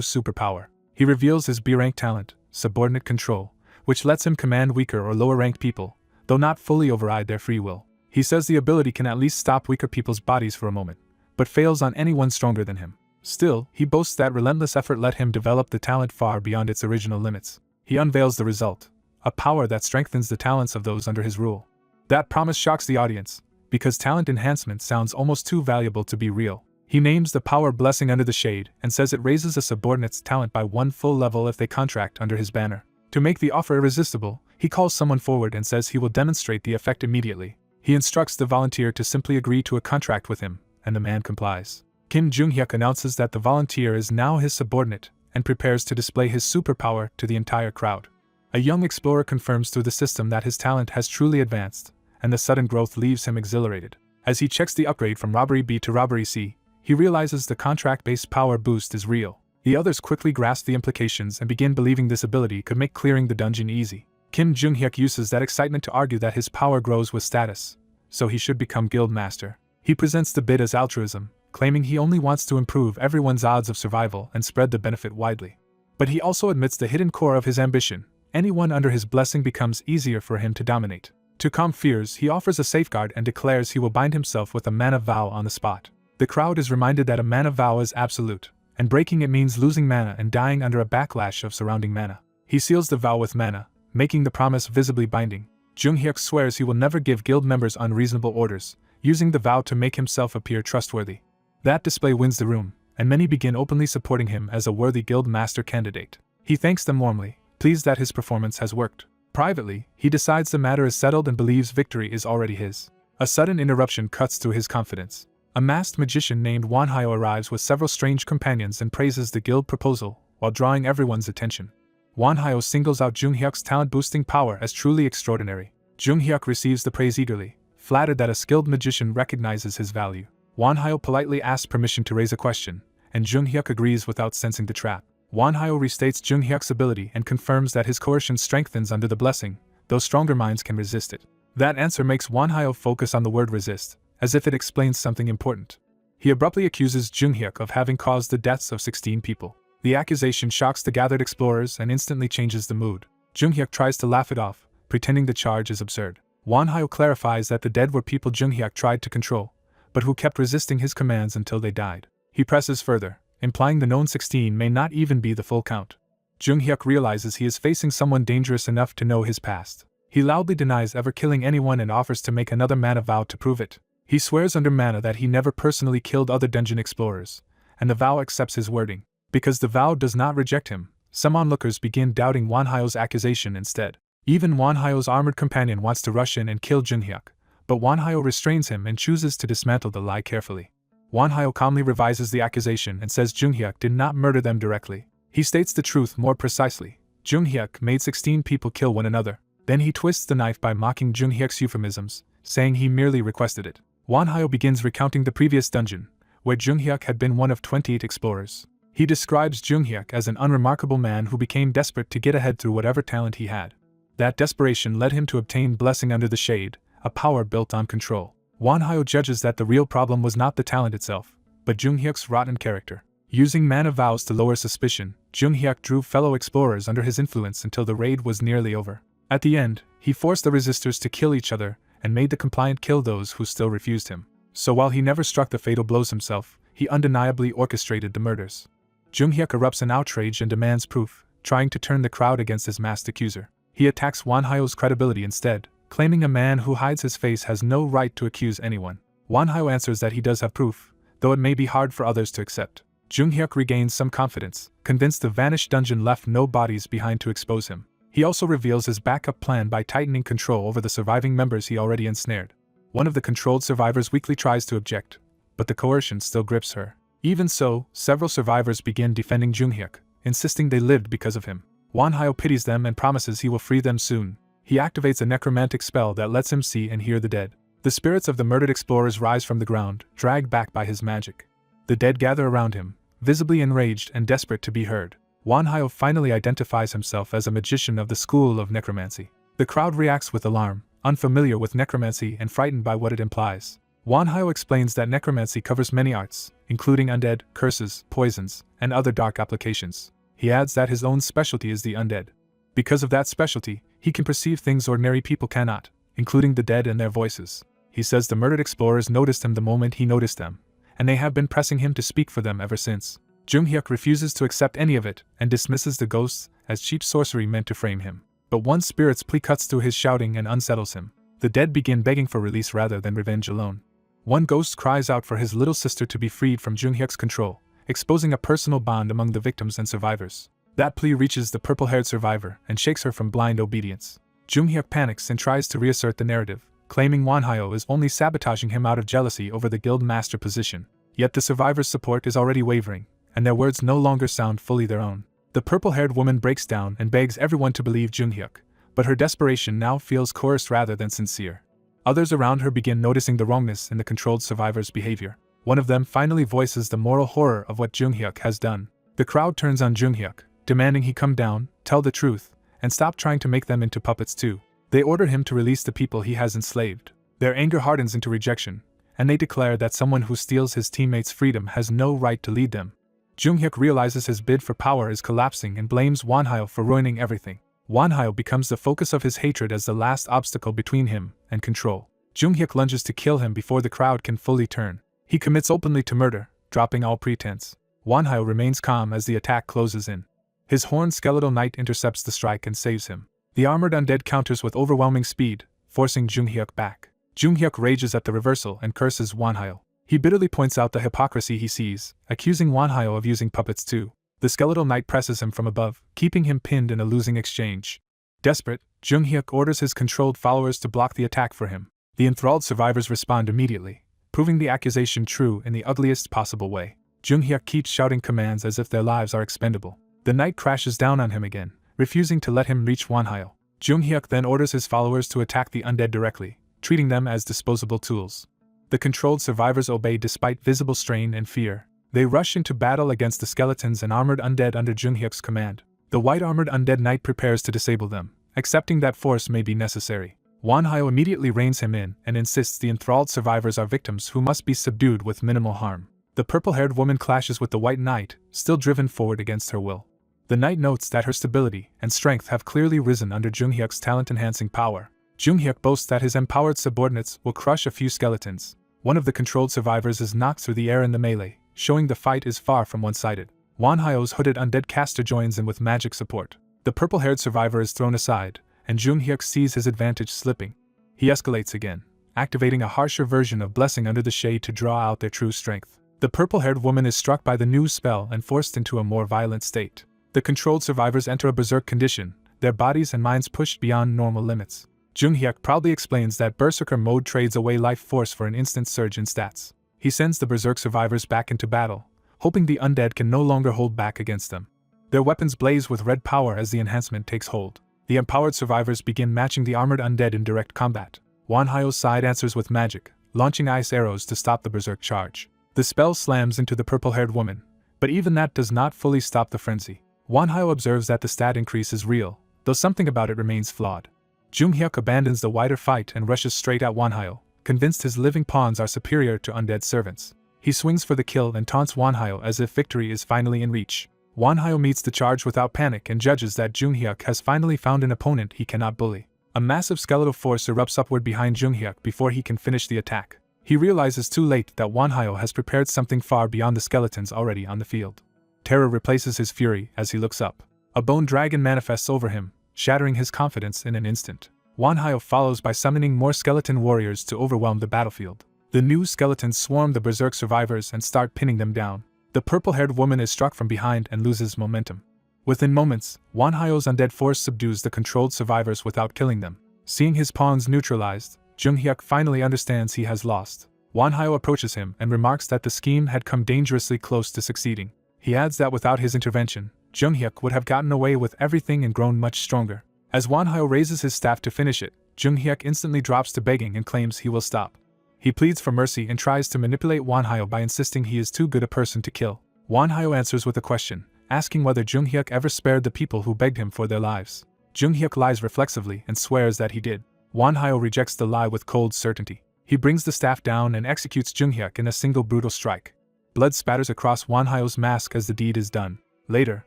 superpower. He reveals his B-rank talent, subordinate control, which lets him command weaker or lower-ranked people, though not fully override their free will. He says the ability can at least stop weaker people's bodies for a moment, but fails on anyone stronger than him. Still, he boasts that relentless effort let him develop the talent far beyond its original limits. He unveils the result, a power that strengthens the talents of those under his rule. That promise shocks the audience, because talent enhancement sounds almost too valuable to be real. He names the power Blessing Under the Shade and says it raises a subordinate's talent by 1 full level if they contract under his banner. To make the offer irresistible, he calls someone forward and says he will demonstrate the effect immediately. He instructs the volunteer to simply agree to a contract with him, and the man complies. Kim Jung-hyuk announces that the volunteer is now his subordinate, and prepares to display his superpower to the entire crowd. A young explorer confirms through the system that his talent has truly advanced, and the sudden growth leaves him exhilarated. As he checks the upgrade from Robbery B to Robbery C, he realizes the contract-based power boost is real. The others quickly grasp the implications and begin believing this ability could make clearing the dungeon easy. Kim Jung-hyuk uses that excitement to argue that his power grows with status, so he should become guild master. He presents the bid as altruism, claiming he only wants to improve everyone's odds of survival and spread the benefit widely. But he also admits the hidden core of his ambition: anyone under his blessing becomes easier for him to dominate. To calm fears, he offers a safeguard and declares he will bind himself with a mana vow on the spot. The crowd is reminded that a mana vow is absolute, and breaking it means losing mana and dying under a backlash of surrounding mana. He seals the vow with mana, making the promise visibly binding. Jung-hyuk swears he will never give guild members unreasonable orders, using the vow to make himself appear trustworthy. That display wins the room, and many begin openly supporting him as a worthy guild master candidate. He thanks them warmly, pleased that his performance has worked. Privately, he decides the matter is settled and believes victory is already his. A sudden interruption cuts through his confidence. A masked magician named Won-hyo arrives with several strange companions and praises the guild proposal, while drawing everyone's attention. Won-hyo singles out Jung-hyuk's talent-boosting power as truly extraordinary. Jung-hyuk receives the praise eagerly, flattered that a skilled magician recognizes his value. Won-hyo politely asks permission to raise a question, and Jung-hyuk agrees without sensing the trap. Won-hyo restates Jung-hyuk's ability and confirms that his coercion strengthens under the blessing, though stronger minds can resist it. That answer makes Won-hyo focus on the word resist, as if it explains something important. He abruptly accuses Jung-hyuk of having caused the deaths of 16 people. The accusation shocks the gathered explorers and instantly changes the mood. Jung-hyuk tries to laugh it off, pretending the charge is absurd. Won-hyo clarifies that the dead were people Jung-hyuk tried to control, but who kept resisting his commands until they died. He presses further, implying the known 16 may not even be the full count. Jung-hyuk realizes he is facing someone dangerous enough to know his past. He loudly denies ever killing anyone and offers to make another mana vow to prove it. He swears under mana that he never personally killed other dungeon explorers, and the vow accepts his wording. Because the vow does not reject him, some onlookers begin doubting Wanhyo's accusation instead. Even Wanhyo's armored companion wants to rush in and kill Junhyuk, but Wanhyo restrains him and chooses to dismantle the lie carefully. Wanhyo calmly revises the accusation and says Junhyuk did not murder them directly. He states the truth more precisely. Junhyuk made 16 people kill one another. Then he twists the knife by mocking Junhyuk's euphemisms, saying he merely requested it. Wanhyo begins recounting the previous dungeon, where Junhyuk had been one of 28 explorers. He describes Junhyuk as an unremarkable man who became desperate to get ahead through whatever talent he had. That desperation led him to obtain Blessing Under the Shade, a power built on control. Wanhyo judges that the real problem was not the talent itself, but Junhyuk's rotten character. Using mana vows to lower suspicion, Junhyuk drew fellow explorers under his influence until the raid was nearly over. At the end, he forced the resistors to kill each other and made the compliant kill those who still refused him. So while he never struck the fatal blows himself, he undeniably orchestrated the murders. Junhyuk erupts in outrage and demands proof, trying to turn the crowd against his masked accuser. He attacks Wanhyo's credibility instead, claiming a man who hides his face has no right to accuse anyone. Wanhyo answers that he does have proof, though it may be hard for others to accept. Junhyuk regains some confidence, convinced the vanished dungeon left no bodies behind to expose him. He also reveals his backup plan by tightening control over the surviving members he already ensnared. One of the controlled survivors weakly tries to object, but the coercion still grips her. Even so, several survivors begin defending Junhyuk, insisting they lived because of him. Wanhyo pities them and promises he will free them soon. He activates a necromantic spell that lets him see and hear the dead. The spirits of the murdered explorers rise from the ground, dragged back by his magic. The dead gather around him, visibly enraged and desperate to be heard. Wanhyo finally identifies himself as a magician of the school of necromancy. The crowd reacts with alarm, unfamiliar with necromancy and frightened by what it implies. Wanhyo explains that necromancy covers many arts, including undead, curses, poisons, and other dark applications. He adds that his own specialty is the undead. Because of that specialty, he can perceive things ordinary people cannot, including the dead and their voices. He says the murdered explorers noticed him the moment he noticed them, and they have been pressing him to speak for them ever since. Junhyuk refuses to accept any of it and dismisses the ghosts as cheap sorcery meant to frame him. But one spirit's plea cuts through his shouting and unsettles him. The dead begin begging for release rather than revenge alone. One ghost cries out for his little sister to be freed from Junhyuk's control, exposing a personal bond among the victims and survivors. That plea reaches the purple-haired survivor and shakes her from blind obedience. Junhyuk panics and tries to reassert the narrative, claiming Wanhyo is only sabotaging him out of jealousy over the guild master position. Yet the survivor's support is already wavering, and their words no longer sound fully their own. The purple-haired woman breaks down and begs everyone to believe Junhyuk, but her desperation now feels coerced rather than sincere. Others around her begin noticing the wrongness in the controlled survivor's behavior. One of them finally voices the moral horror of what Junhyuk has done. The crowd turns on Junhyuk, demanding he come down, tell the truth, and stop trying to make them into puppets too. They order him to release the people he has enslaved. Their anger hardens into rejection, and they declare that someone who steals his teammates' freedom has no right to lead them. Junhyuk realizes his bid for power is collapsing and blames Wanhyo for ruining everything. Wanhyo becomes the focus of his hatred as the last obstacle between him and control. Junhyuk lunges to kill him before the crowd can fully turn. He commits openly to murder, dropping all pretense. Wanhyo remains calm as the attack closes in. His horned skeletal knight intercepts the strike and saves him. The armored undead counters with overwhelming speed, forcing Junhyuk back. Junhyuk rages at the reversal and curses Wanhyo. He bitterly points out the hypocrisy he sees, accusing Wanhyo of using puppets too. The skeletal knight presses him from above, keeping him pinned in a losing exchange. Desperate, Junhyuk orders his controlled followers to block the attack for him. The enthralled survivors respond immediately, proving the accusation true in the ugliest possible way. Junhyuk keeps shouting commands as if their lives are expendable. The knight crashes down on him again, refusing to let him reach Wanhyo. Junhyuk then orders his followers to attack the undead directly, treating them as disposable tools. The controlled survivors obey despite visible strain and fear. They rush into battle against the skeletons and armored undead under Junhyuk's command. The white-armored undead knight prepares to disable them, accepting that force may be necessary. Wanhyo immediately reins him in and insists the enthralled survivors are victims who must be subdued with minimal harm. The purple-haired woman clashes with the white knight, still driven forward against her will. The knight notes that her stability and strength have clearly risen under Junhyuk's talent-enhancing power. Junhyuk boasts that his empowered subordinates will crush a few skeletons. One of the controlled survivors is knocked through the air in the melee, showing the fight is far from one-sided. Wanhyo's hooded undead caster joins in with magic support. The purple-haired survivor is thrown aside, and Junhyuk sees his advantage slipping. He escalates again, activating a harsher version of Blessing Under the Shade to draw out their true strength. The purple-haired woman is struck by the new spell and forced into a more violent state. The controlled survivors enter a berserk condition, their bodies and minds pushed beyond normal limits. Jung-hyuk proudly explains that berserker mode trades away life force for an instant surge in stats. He sends the berserk survivors back into battle, hoping the undead can no longer hold back against them. Their weapons blaze with red power as the enhancement takes hold. The empowered survivors begin matching the armored undead in direct combat. Wanhyo's side answers with magic, launching ice arrows to stop the berserk charge. The spell slams into the purple-haired woman, but even that does not fully stop the frenzy. Wanhyo observes that the stat increase is real, though something about it remains flawed. Jung-hyuk abandons the wider fight and rushes straight at Wanhyo, convinced his living pawns are superior to undead servants. He swings for the kill and taunts Wanhyo as if victory is finally in reach. Wanhyo meets the charge without panic and judges that Jung-hyuk has finally found an opponent he cannot bully. A massive skeletal force erupts upward behind Jung-hyuk before he can finish the attack. He realizes too late that Wanhyo has prepared something far beyond the skeletons already on the field. Terror replaces his fury as he looks up. A bone dragon manifests over him, shattering his confidence in an instant. Wanhyo follows by summoning more skeleton warriors to overwhelm the battlefield. The new skeletons swarm the berserk survivors and start pinning them down. The purple-haired woman is struck from behind and loses momentum. Within moments, Wanhyo's undead force subdues the controlled survivors without killing them. Seeing his pawns neutralized, Jung-hyuk finally understands he has lost. Wanhyo approaches him and remarks that the scheme had come dangerously close to succeeding. He adds that without his intervention, Jung-hyuk would have gotten away with everything and grown much stronger. As Wanhyo raises his staff to finish it, Jung-hyuk instantly drops to begging and claims he will stop. He pleads for mercy and tries to manipulate Wanhyo by insisting he is too good a person to kill. Wanhyo answers with a question, asking whether Jung-hyuk ever spared the people who begged him for their lives. Jung-hyuk lies reflexively and swears that he did. Wanhyo rejects the lie with cold certainty. He brings the staff down and executes Jung-hyuk in a single brutal strike. Blood spatters across Wanhyo's mask as the deed is done. Later,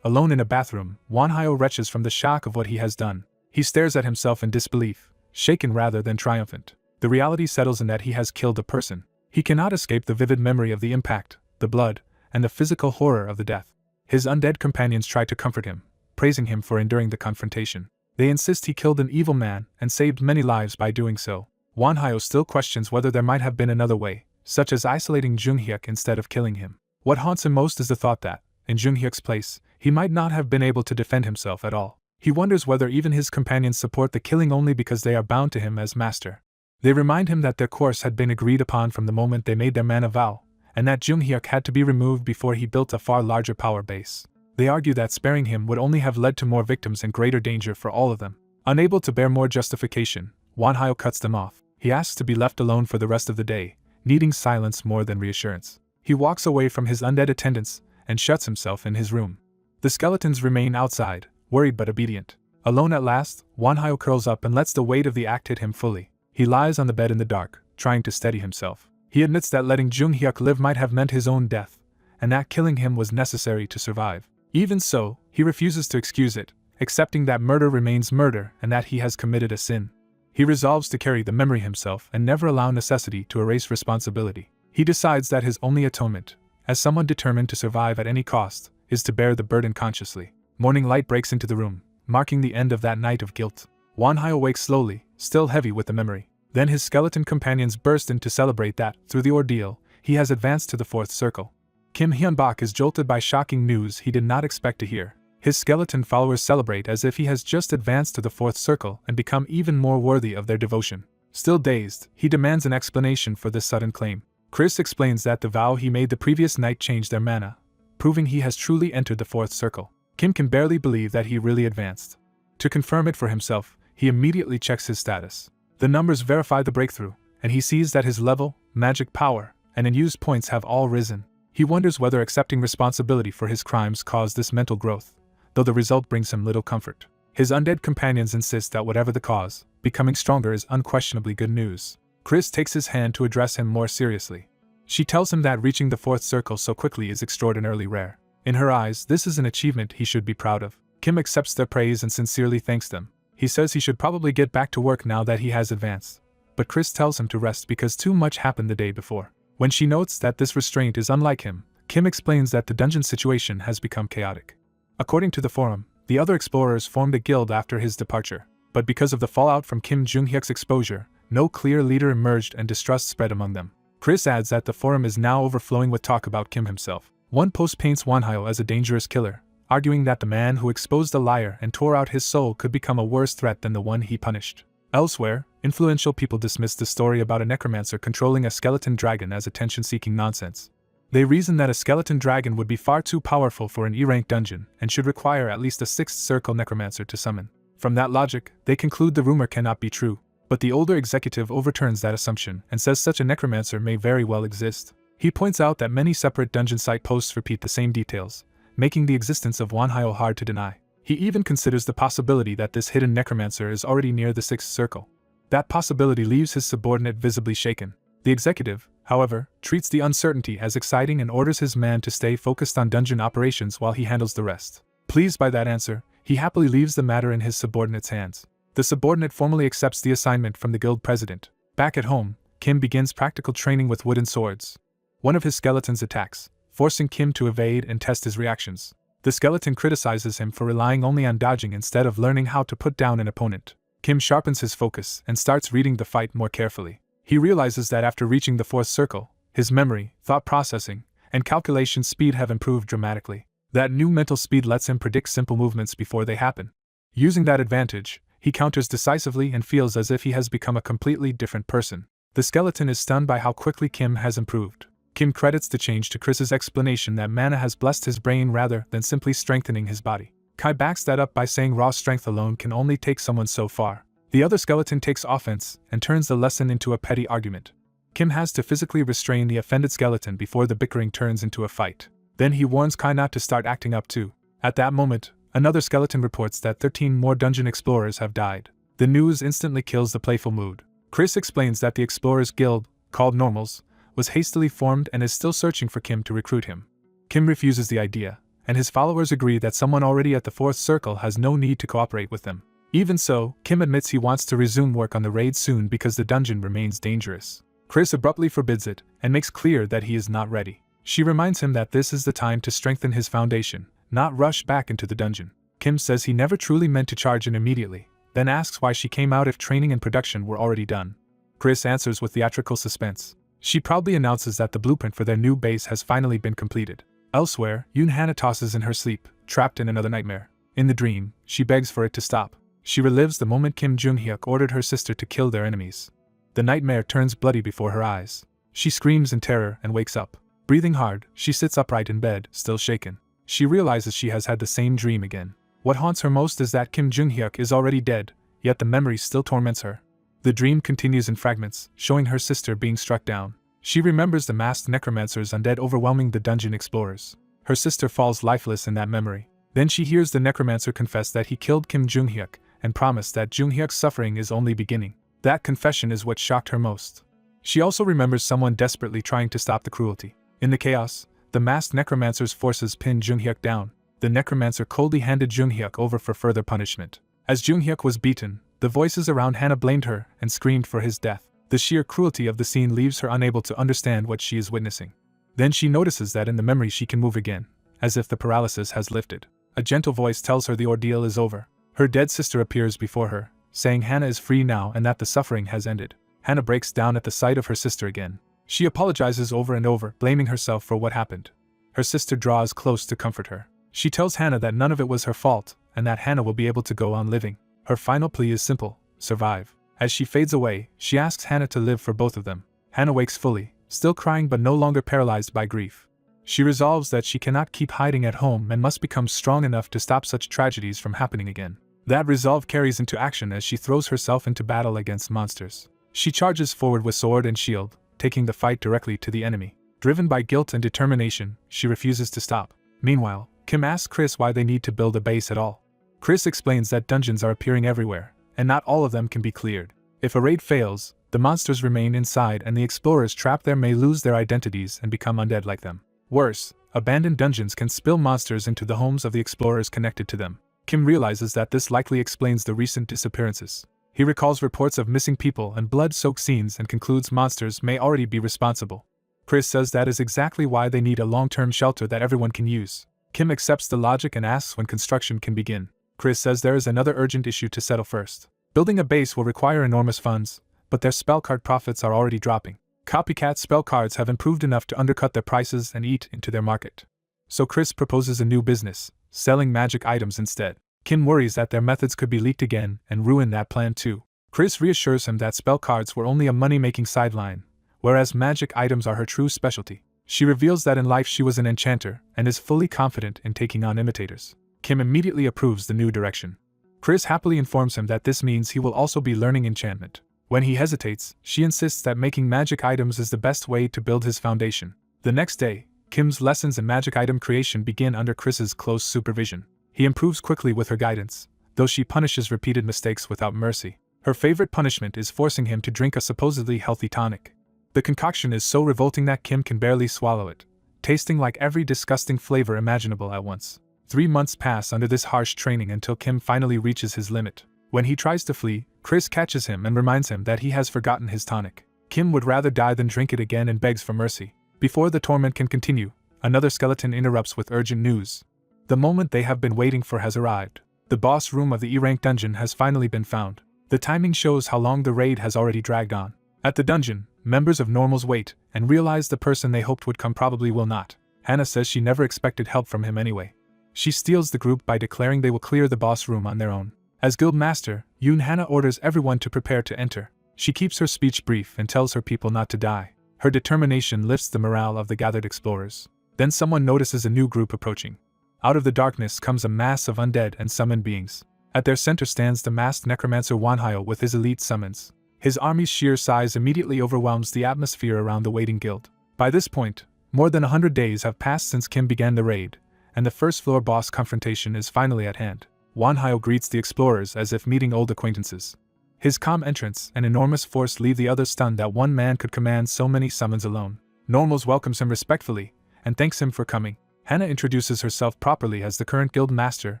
alone in a bathroom, Wanhyo retches from the shock of what he has done. He stares at himself in disbelief, shaken rather than triumphant. The reality settles in that he has killed a person. He cannot escape the vivid memory of the impact, the blood, and the physical horror of the death. His undead companions try to comfort him, praising him for enduring the confrontation. They insist he killed an evil man and saved many lives by doing so. Wanhyo still questions whether there might have been another way, such as isolating Jung-hyuk instead of killing him. What haunts him most is the thought that, in Jung-hyuk's place, he might not have been able to defend himself at all. He wonders whether even his companions support the killing only because they are bound to him as master. They remind him that their course had been agreed upon from the moment they made their mana vow, and that Jung-hyuk had to be removed before he built a far larger power base. They argue that sparing him would only have led to more victims and greater danger for all of them. Unable to bear more justification, Wanhyo cuts them off. He asks to be left alone for the rest of the day, needing silence more than reassurance. He walks away from his undead attendants and shuts himself in his room. The skeletons remain outside, worried but obedient. Alone at last, Wanhyo curls up and lets the weight of the act hit him fully. He lies on the bed in the dark, trying to steady himself. He admits that letting Jung-hyuk live might have meant his own death, and that killing him was necessary to survive. Even so, he refuses to excuse it, accepting that murder remains murder and that he has committed a sin. He resolves to carry the memory himself and never allow necessity to erase responsibility. He decides that his only atonement, as someone determined to survive at any cost, is to bear the burden consciously. Morning light breaks into the room, marking the end of that night of guilt. Wanhyo wakes slowly, still heavy with the memory. Then his skeleton companions burst in to celebrate that, through the ordeal, he has advanced to the fourth circle. Kim Hyun-bak is jolted by shocking news he did not expect to hear. His skeleton followers celebrate as if he has just advanced to the fourth circle and become even more worthy of their devotion. Still dazed, he demands an explanation for this sudden claim. Chris explains that the vow he made the previous night changed their mana, proving he has truly entered the fourth circle. Kim can barely believe that he really advanced. To confirm it for himself, he immediately checks his status. The numbers verify the breakthrough, and he sees that his level, magic power, and unused points have all risen. He wonders whether accepting responsibility for his crimes caused this mental growth, though the result brings him little comfort. His undead companions insist that whatever the cause, becoming stronger is unquestionably good news. Chris takes his hand to address him more seriously. She tells him that reaching the fourth circle so quickly is extraordinarily rare. In her eyes, this is an achievement he should be proud of. Kim accepts their praise and sincerely thanks them. He says he should probably get back to work now that he has advanced, but Chris tells him to rest because too much happened the day before. When she notes that this restraint is unlike him, Kim explains that the dungeon situation has become chaotic. According to the forum, the other explorers formed a guild after his departure, but because of the fallout from Kim Jung-hyuk's exposure, no clear leader emerged and distrust spread among them. Chris adds that the forum is now overflowing with talk about Kim himself. One post paints Wanhyo as a dangerous killer, arguing that the man who exposed a liar and tore out his soul could become a worse threat than the one he punished. Elsewhere, influential people dismissed the story about a necromancer controlling a skeleton dragon as attention-seeking nonsense. They reasoned that a skeleton dragon would be far too powerful for an E-rank dungeon and should require at least a 6th circle necromancer to summon. From that logic, they conclude the rumor cannot be true, but the older executive overturns that assumption and says such a necromancer may very well exist. He points out that many separate dungeon site posts repeat the same details, making the existence of Wanhyo hard to deny. He even considers the possibility that this hidden necromancer is already near the 6th circle. That possibility leaves his subordinate visibly shaken. The executive, however, treats the uncertainty as exciting and orders his man to stay focused on dungeon operations while he handles the rest. Pleased by that answer, he happily leaves the matter in his subordinate's hands. The subordinate formally accepts the assignment from the guild president. Back at home, Kim begins practical training with wooden swords. One of his skeletons attacks, forcing Kim to evade and test his reactions. The skeleton criticizes him for relying only on dodging instead of learning how to put down an opponent. Kim sharpens his focus and starts reading the fight more carefully. He realizes that after reaching the 4th circle, his memory, thought processing, and calculation speed have improved dramatically. That new mental speed lets him predict simple movements before they happen. Using that advantage, he counters decisively and feels as if he has become a completely different person. The skeleton is stunned by how quickly Kim has improved. Kim credits the change to Chris's explanation that mana has blessed his brain rather than simply strengthening his body. Kai backs that up by saying raw strength alone can only take someone so far. The other skeleton takes offense and turns the lesson into a petty argument. Kim has to physically restrain the offended skeleton before the bickering turns into a fight. Then he warns Kai not to start acting up too. At that moment, another skeleton reports that 13 more dungeon explorers have died. The news instantly kills the playful mood. Chris explains that the Explorers Guild, called Normals, was hastily formed and is still searching for Kim to recruit him. Kim refuses the idea, and his followers agree that someone already at the 4th circle has no need to cooperate with them. Even so, Kim admits he wants to resume work on the raid soon because the dungeon remains dangerous. Chris abruptly forbids it and makes clear that he is not ready. She reminds him that this is the time to strengthen his foundation, not rush back into the dungeon. Kim says he never truly meant to charge in immediately, then asks why she came out if training and production were already done. Chris answers with theatrical suspense. She proudly announces that the blueprint for their new base has finally been completed. Elsewhere, Yoon Hana tosses in her sleep, trapped in another nightmare. In the dream, she begs for it to stop. She relives the moment Kim Jung-hyuk ordered her sister to kill their enemies. The nightmare turns bloody before her eyes. She screams in terror and wakes up. Breathing hard, she sits upright in bed, still shaken. She realizes she has had the same dream again. What haunts her most is that Kim Jung-hyuk is already dead, yet the memory still torments her. The dream continues in fragments, showing her sister being struck down. She remembers the masked necromancer's undead overwhelming the dungeon explorers. Her sister falls lifeless in that memory. Then she hears the necromancer confess that he killed Kim Jung-hyuk and promised that Jung-hyuk's suffering is only beginning. That confession is what shocked her most. She also remembers someone desperately trying to stop the cruelty. In the chaos, the masked necromancer's forces pin Jung-hyuk down. The necromancer coldly handed Jung-hyuk over for further punishment. As Jung-hyuk was beaten, the voices around Hana blamed her and screamed for his death. The sheer cruelty of the scene leaves her unable to understand what she is witnessing. Then she notices that in the memory she can move again, as if the paralysis has lifted. A gentle voice tells her the ordeal is over. Her dead sister appears before her, saying Hana is free now and that the suffering has ended. Hana breaks down at the sight of her sister again. She apologizes over and over, blaming herself for what happened. Her sister draws close to comfort her. She tells Hana that none of it was her fault, and that Hana will be able to go on living. Her final plea is simple: survive. As she fades away, she asks Hana to live for both of them. Hana wakes fully, still crying but no longer paralyzed by grief. She resolves that she cannot keep hiding at home and must become strong enough to stop such tragedies from happening again. That resolve carries into action as she throws herself into battle against monsters. She charges forward with sword and shield, taking the fight directly to the enemy. Driven by guilt and determination, she refuses to stop. Meanwhile, Kim asks Chris why they need to build a base at all. Chris explains that dungeons are appearing everywhere, and not all of them can be cleared. If a raid fails, the monsters remain inside and the explorers trapped there may lose their identities and become undead like them. Worse, abandoned dungeons can spill monsters into the homes of the explorers connected to them. Kim realizes that this likely explains the recent disappearances. He recalls reports of missing people and blood-soaked scenes and concludes monsters may already be responsible. Chris says that is exactly why they need a long-term shelter that everyone can use. Kim accepts the logic and asks when construction can begin. Chris says there is another urgent issue to settle first. Building a base will require enormous funds, but their spell card profits are already dropping. Copycat spell cards have improved enough to undercut their prices and eat into their market. So Chris proposes a new business: selling magic items instead. Kim worries that their methods could be leaked again and ruin that plan too. Chris reassures him that spell cards were only a money-making sideline, whereas magic items are her true specialty. She reveals that in life she was an enchanter and is fully confident in taking on imitators. Kim immediately approves the new direction. Chris happily informs him that this means he will also be learning enchantment. When he hesitates, she insists that making magic items is the best way to build his foundation. The next day, Kim's lessons in magic item creation begin under Chris's close supervision. He improves quickly with her guidance, though she punishes repeated mistakes without mercy. Her favorite punishment is forcing him to drink a supposedly healthy tonic. The concoction is so revolting that Kim can barely swallow it, tasting like every disgusting flavor imaginable at once. 3 months pass under this harsh training until Kim finally reaches his limit. When he tries to flee, Chris catches him and reminds him that he has forgotten his tonic. Kim would rather die than drink it again and begs for mercy. Before the torment can continue, another skeleton interrupts with urgent news. The moment they have been waiting for has arrived. The boss room of the E-rank dungeon has finally been found. The timing shows how long the raid has already dragged on. At the dungeon, members of normals wait and realize the person they hoped would come probably will not. Hannah says she never expected help from him anyway. She steals the group by declaring they will clear the boss room on their own. As guild master, Hannah orders everyone to prepare to enter. She keeps her speech brief and tells her people not to die. Her determination lifts the morale of the gathered explorers. Then someone notices a new group approaching. Out of the darkness comes a mass of undead and summoned beings. At their center stands the masked necromancer Wanhyo with his elite summons. His army's sheer size immediately overwhelms the atmosphere around the waiting guild. By this point, more than 100 days have passed since Kim began the raid, and the first floor boss confrontation is finally at hand. Wanhyo greets the explorers as if meeting old acquaintances. His calm entrance and enormous force leave the others stunned that one man could command so many summons alone. Normals welcomes him respectfully and thanks him for coming. Hannah introduces herself properly as the current guild master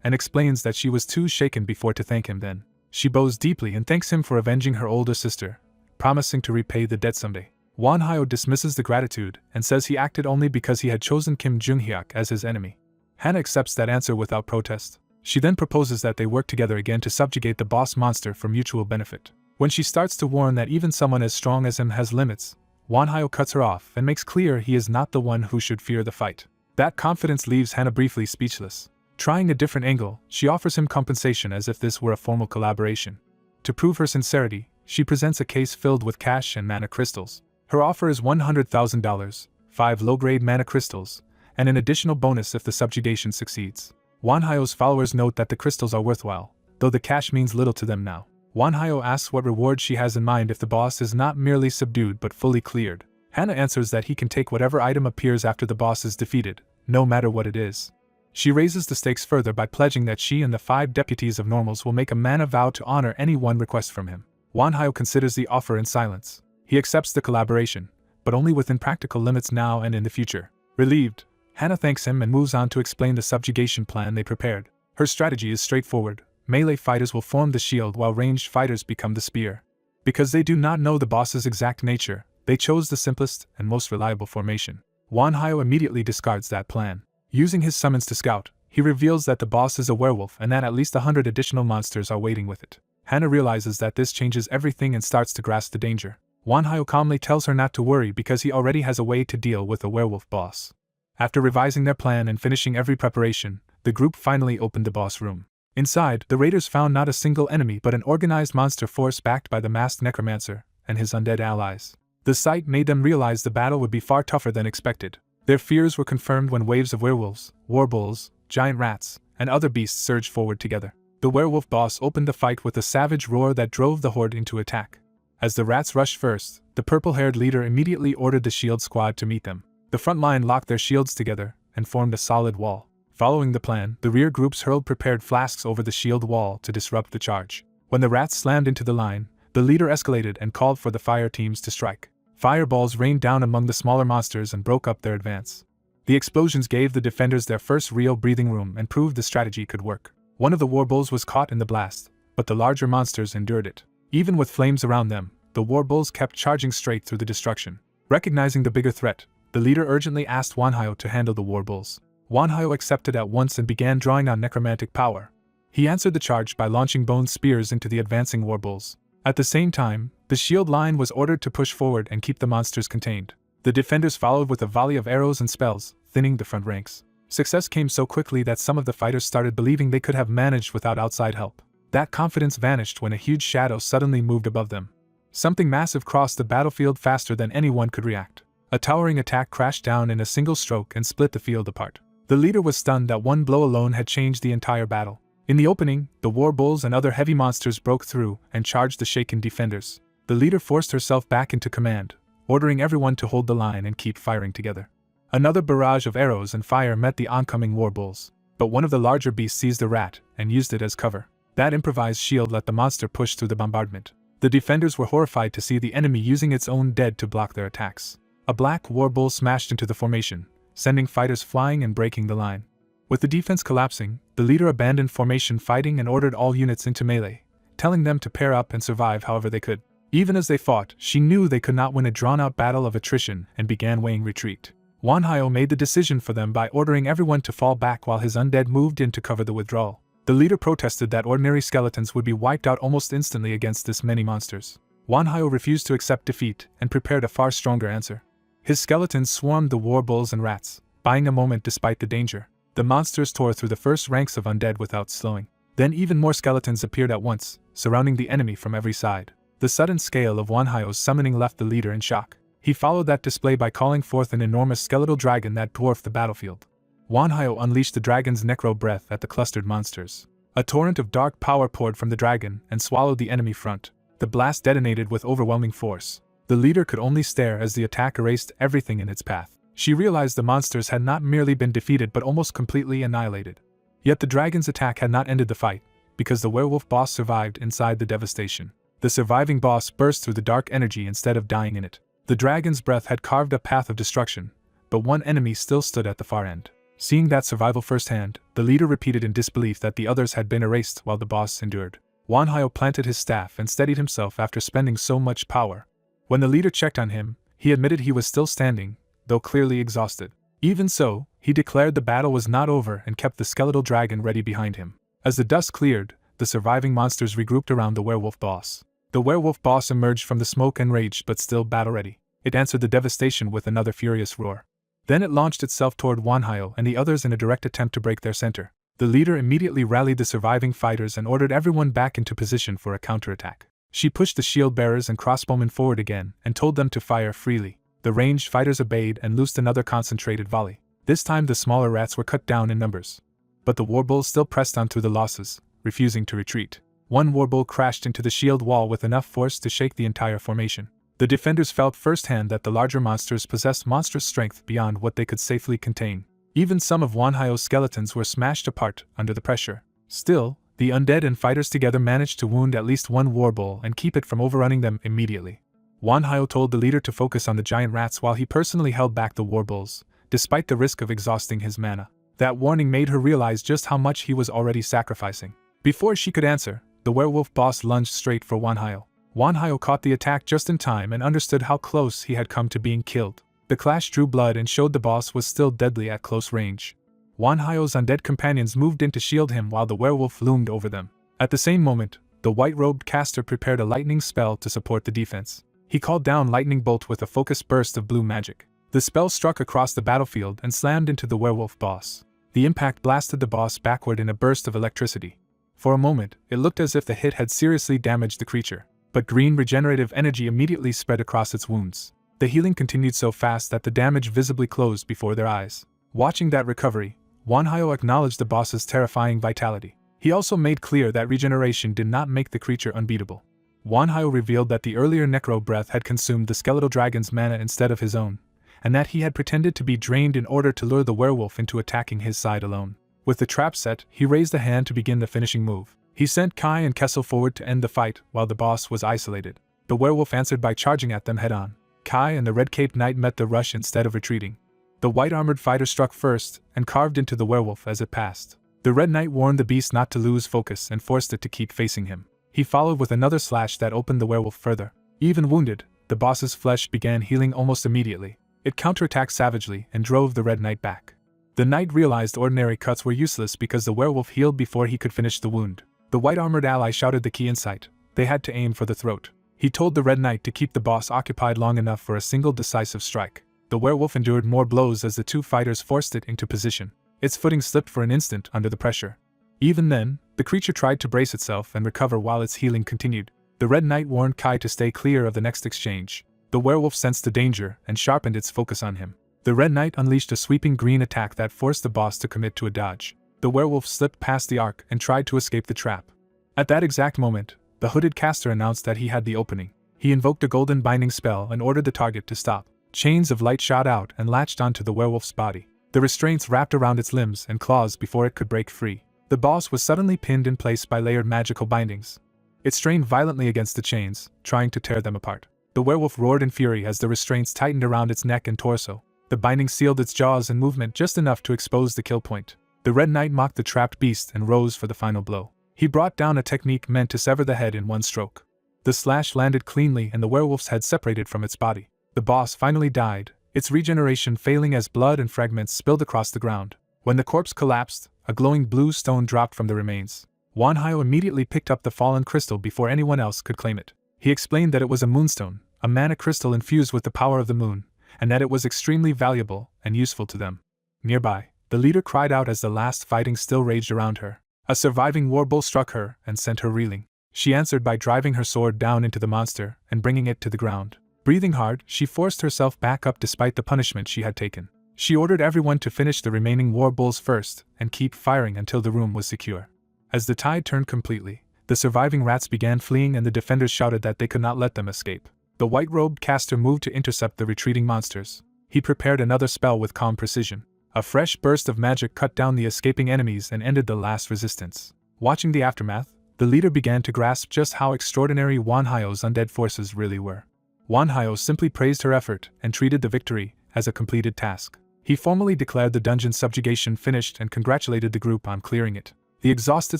and explains that she was too shaken before to thank him then. She bows deeply and thanks him for avenging her older sister, promising to repay the debt someday. Wanhyo dismisses the gratitude and says he acted only because he had chosen Kim Jung-hyuk as his enemy. Hannah accepts that answer without protest. She then proposes that they work together again to subjugate the boss monster for mutual benefit. When she starts to warn that even someone as strong as him has limits, Wanhyo cuts her off and makes clear he is not the one who should fear the fight. That confidence leaves Hannah briefly speechless. Trying a different angle, she offers him compensation as if this were a formal collaboration. To prove her sincerity, she presents a case filled with cash and mana crystals. Her offer is $100,000, 5 low-grade mana crystals, and an additional bonus if the subjugation succeeds. Wanhyo's followers note that the crystals are worthwhile, though the cash means little to them now. Wanhyo asks what reward she has in mind if the boss is not merely subdued but fully cleared. Hannah answers that he can take whatever item appears after the boss is defeated, no matter what it is. She raises the stakes further by pledging that she and the 5 deputies of normals will make a mana vow to honor any one request from him. Wanhyo considers the offer in silence. He accepts the collaboration, but only within practical limits now and in the future. Relieved, Hannah thanks him and moves on to explain the subjugation plan they prepared. Her strategy is straightforward. Melee fighters will form the shield while ranged fighters become the spear. Because they do not know the boss's exact nature, they chose the simplest and most reliable formation. Wanhyo immediately discards that plan. Using his summons to scout, he reveals that the boss is a werewolf and that at least 100 additional monsters are waiting with it. Hannah realizes that this changes everything and starts to grasp the danger. Wanhyo calmly tells her not to worry because he already has a way to deal with a werewolf boss. After revising their plan and finishing every preparation, the group finally opened the boss room. Inside, the raiders found not a single enemy but an organized monster force backed by the masked necromancer and his undead allies. The sight made them realize the battle would be far tougher than expected. Their fears were confirmed when waves of werewolves, warbulls, giant rats, and other beasts surged forward together. The werewolf boss opened the fight with a savage roar that drove the horde into attack. As the rats rushed first, the purple-haired leader immediately ordered the shield squad to meet them. The front line locked their shields together and formed a solid wall. Following the plan, the rear groups hurled prepared flasks over the shield wall to disrupt the charge. When the rats slammed into the line, the leader escalated and called for the fire teams to strike. Fireballs rained down among the smaller monsters and broke up their advance. The explosions gave the defenders their first real breathing room and proved the strategy could work. One of the warbulls was caught in the blast, but the larger monsters endured it. Even with flames around them, the warbulls kept charging straight through the destruction. Recognizing the bigger threat, the leader urgently asked Wanhyo to handle the warbulls. Wanhyo accepted at once and began drawing on necromantic power. He answered the charge by launching bone spears into the advancing warbulls. At the same time, the shield line was ordered to push forward and keep the monsters contained. The defenders followed with a volley of arrows and spells, thinning the front ranks. Success came so quickly that some of the fighters started believing they could have managed without outside help. That confidence vanished when a huge shadow suddenly moved above them. Something massive crossed the battlefield faster than anyone could react. A towering attack crashed down in a single stroke and split the field apart. The leader was stunned that one blow alone had changed the entire battle. In the opening, the war bulls and other heavy monsters broke through and charged the shaken defenders. The leader forced herself back into command, ordering everyone to hold the line and keep firing together. Another barrage of arrows and fire met the oncoming war bulls, but one of the larger beasts seized a rat and used it as cover. That improvised shield let the monster push through the bombardment. The defenders were horrified to see the enemy using its own dead to block their attacks. A black war bull smashed into the formation, sending fighters flying and breaking the line. With the defense collapsing, the leader abandoned formation fighting and ordered all units into melee, telling them to pair up and survive however they could. Even as they fought, she knew they could not win a drawn-out battle of attrition and began weighing retreat. Manhwa made the decision for them by ordering everyone to fall back while his undead moved in to cover the withdrawal. The leader protested that ordinary skeletons would be wiped out almost instantly against this many monsters. Manhwa refused to accept defeat and prepared a far stronger answer. His skeletons swarmed the war bulls and rats, buying a moment despite the danger. The monsters tore through the first ranks of undead without slowing. Then even more skeletons appeared at once, surrounding the enemy from every side. The sudden scale of Manhwa's summoning left the leader in shock. He followed that display by calling forth an enormous skeletal dragon that dwarfed the battlefield. Manhwa unleashed the dragon's necro breath at the clustered monsters. A torrent of dark power poured from the dragon and swallowed the enemy front. The blast detonated with overwhelming force. The leader could only stare as the attack erased everything in its path. She realized the monsters had not merely been defeated but almost completely annihilated. Yet the dragon's attack had not ended the fight, because the werewolf boss survived inside the devastation. The surviving boss burst through the dark energy instead of dying in it. The dragon's breath had carved a path of destruction, but one enemy still stood at the far end. Seeing that survival firsthand, the leader repeated in disbelief that the others had been erased while the boss endured. Manhwa planted his staff and steadied himself after spending so much power. When the leader checked on him, he admitted he was still standing, though clearly exhausted. Even so, he declared the battle was not over and kept the skeletal dragon ready behind him. As the dust cleared, the surviving monsters regrouped around the werewolf boss. The werewolf boss emerged from the smoke enraged but still battle-ready. It answered the devastation with another furious roar. Then it launched itself toward Manhwa and the others in a direct attempt to break their center. The leader immediately rallied the surviving fighters and ordered everyone back into position for a counterattack. She pushed the shield bearers and crossbowmen forward again and told them to fire freely. The ranged fighters obeyed and loosed another concentrated volley. This time the smaller rats were cut down in numbers. But the warbulls still pressed on through the losses, refusing to retreat. One warbull crashed into the shield wall with enough force to shake the entire formation. The defenders felt firsthand that the larger monsters possessed monstrous strength beyond what they could safely contain. Even some of Manhwa's skeletons were smashed apart under the pressure. Still, the undead and fighters together managed to wound at least one warbull and keep it from overrunning them immediately. Manhwa told the leader to focus on the giant rats while he personally held back the warbulls, despite the risk of exhausting his mana. That warning made her realize just how much he was already sacrificing. Before she could answer, the werewolf boss lunged straight for Manhwa. Manhwa caught the attack just in time and understood how close he had come to being killed. The clash drew blood and showed the boss was still deadly at close range. Manhwa's undead companions moved in to shield him while the werewolf loomed over them. At the same moment, the white-robed caster prepared a lightning spell to support the defense. He called down lightning bolt with a focused burst of blue magic. The spell struck across the battlefield and slammed into the werewolf boss. The impact blasted the boss backward in a burst of electricity. For a moment, it looked as if the hit had seriously damaged the creature, but green regenerative energy immediately spread across its wounds. The healing continued so fast that the damage visibly closed before their eyes. Watching that recovery, Manhwa acknowledged the boss's terrifying vitality. He also made clear that regeneration did not make the creature unbeatable. Manhwa revealed that the earlier necro breath had consumed the skeletal dragon's mana instead of his own, and that he had pretended to be drained in order to lure the werewolf into attacking his side alone. With the trap set, he raised a hand to begin the finishing move. He sent Kai and Kessel forward to end the fight while the boss was isolated. The werewolf answered by charging at them head-on. Kai and the red-caped knight met the rush instead of retreating. The white-armored fighter struck first and carved into the werewolf as it passed. The red knight warned the beast not to lose focus and forced it to keep facing him. He followed with another slash that opened the werewolf further. Even wounded, the boss's flesh began healing almost immediately. It counterattacked savagely and drove the red knight back. The knight realized ordinary cuts were useless because the werewolf healed before he could finish the wound. The white-armored ally shouted the key insight. They had to aim for the throat. He told the red knight to keep the boss occupied long enough for a single decisive strike. The werewolf endured more blows as the two fighters forced it into position. Its footing slipped for an instant under the pressure. Even then, the creature tried to brace itself and recover while its healing continued. The Red Knight warned Kai to stay clear of the next exchange. The werewolf sensed the danger and sharpened its focus on him. The Red Knight unleashed a sweeping green attack that forced the boss to commit to a dodge. The werewolf slipped past the arc and tried to escape the trap. At that exact moment, the hooded caster announced that he had the opening. He invoked a golden binding spell and ordered the target to stop. Chains of light shot out and latched onto the werewolf's body. The restraints wrapped around its limbs and claws before it could break free. The boss was suddenly pinned in place by layered magical bindings. It strained violently against the chains, trying to tear them apart. The werewolf roared in fury as the restraints tightened around its neck and torso. The binding sealed its jaws and movement just enough to expose the kill point. The Red Knight mocked the trapped beast and rose for the final blow. He brought down a technique meant to sever the head in one stroke. The slash landed cleanly and the werewolf's head separated from its body. The boss finally died, its regeneration failing as blood and fragments spilled across the ground. When the corpse collapsed, a glowing blue stone dropped from the remains. Manhwa immediately picked up the fallen crystal before anyone else could claim it. He explained that it was a moonstone, a mana crystal infused with the power of the moon, and that it was extremely valuable and useful to them. Nearby, the leader cried out as the last fighting still raged around her. A surviving warbull struck her and sent her reeling. She answered by driving her sword down into the monster and bringing it to the ground. Breathing hard, she forced herself back up despite the punishment she had taken. She ordered everyone to finish the remaining warbulls first and keep firing until the room was secure. As the tide turned completely, the surviving rats began fleeing and the defenders shouted that they could not let them escape. The white-robed caster moved to intercept the retreating monsters. He prepared another spell with calm precision. A fresh burst of magic cut down the escaping enemies and ended the last resistance. Watching the aftermath, the leader began to grasp just how extraordinary Manhwa's undead forces really were. Manhwa simply praised her effort and treated the victory as a completed task. He formally declared the dungeon subjugation finished and congratulated the group on clearing it. The exhausted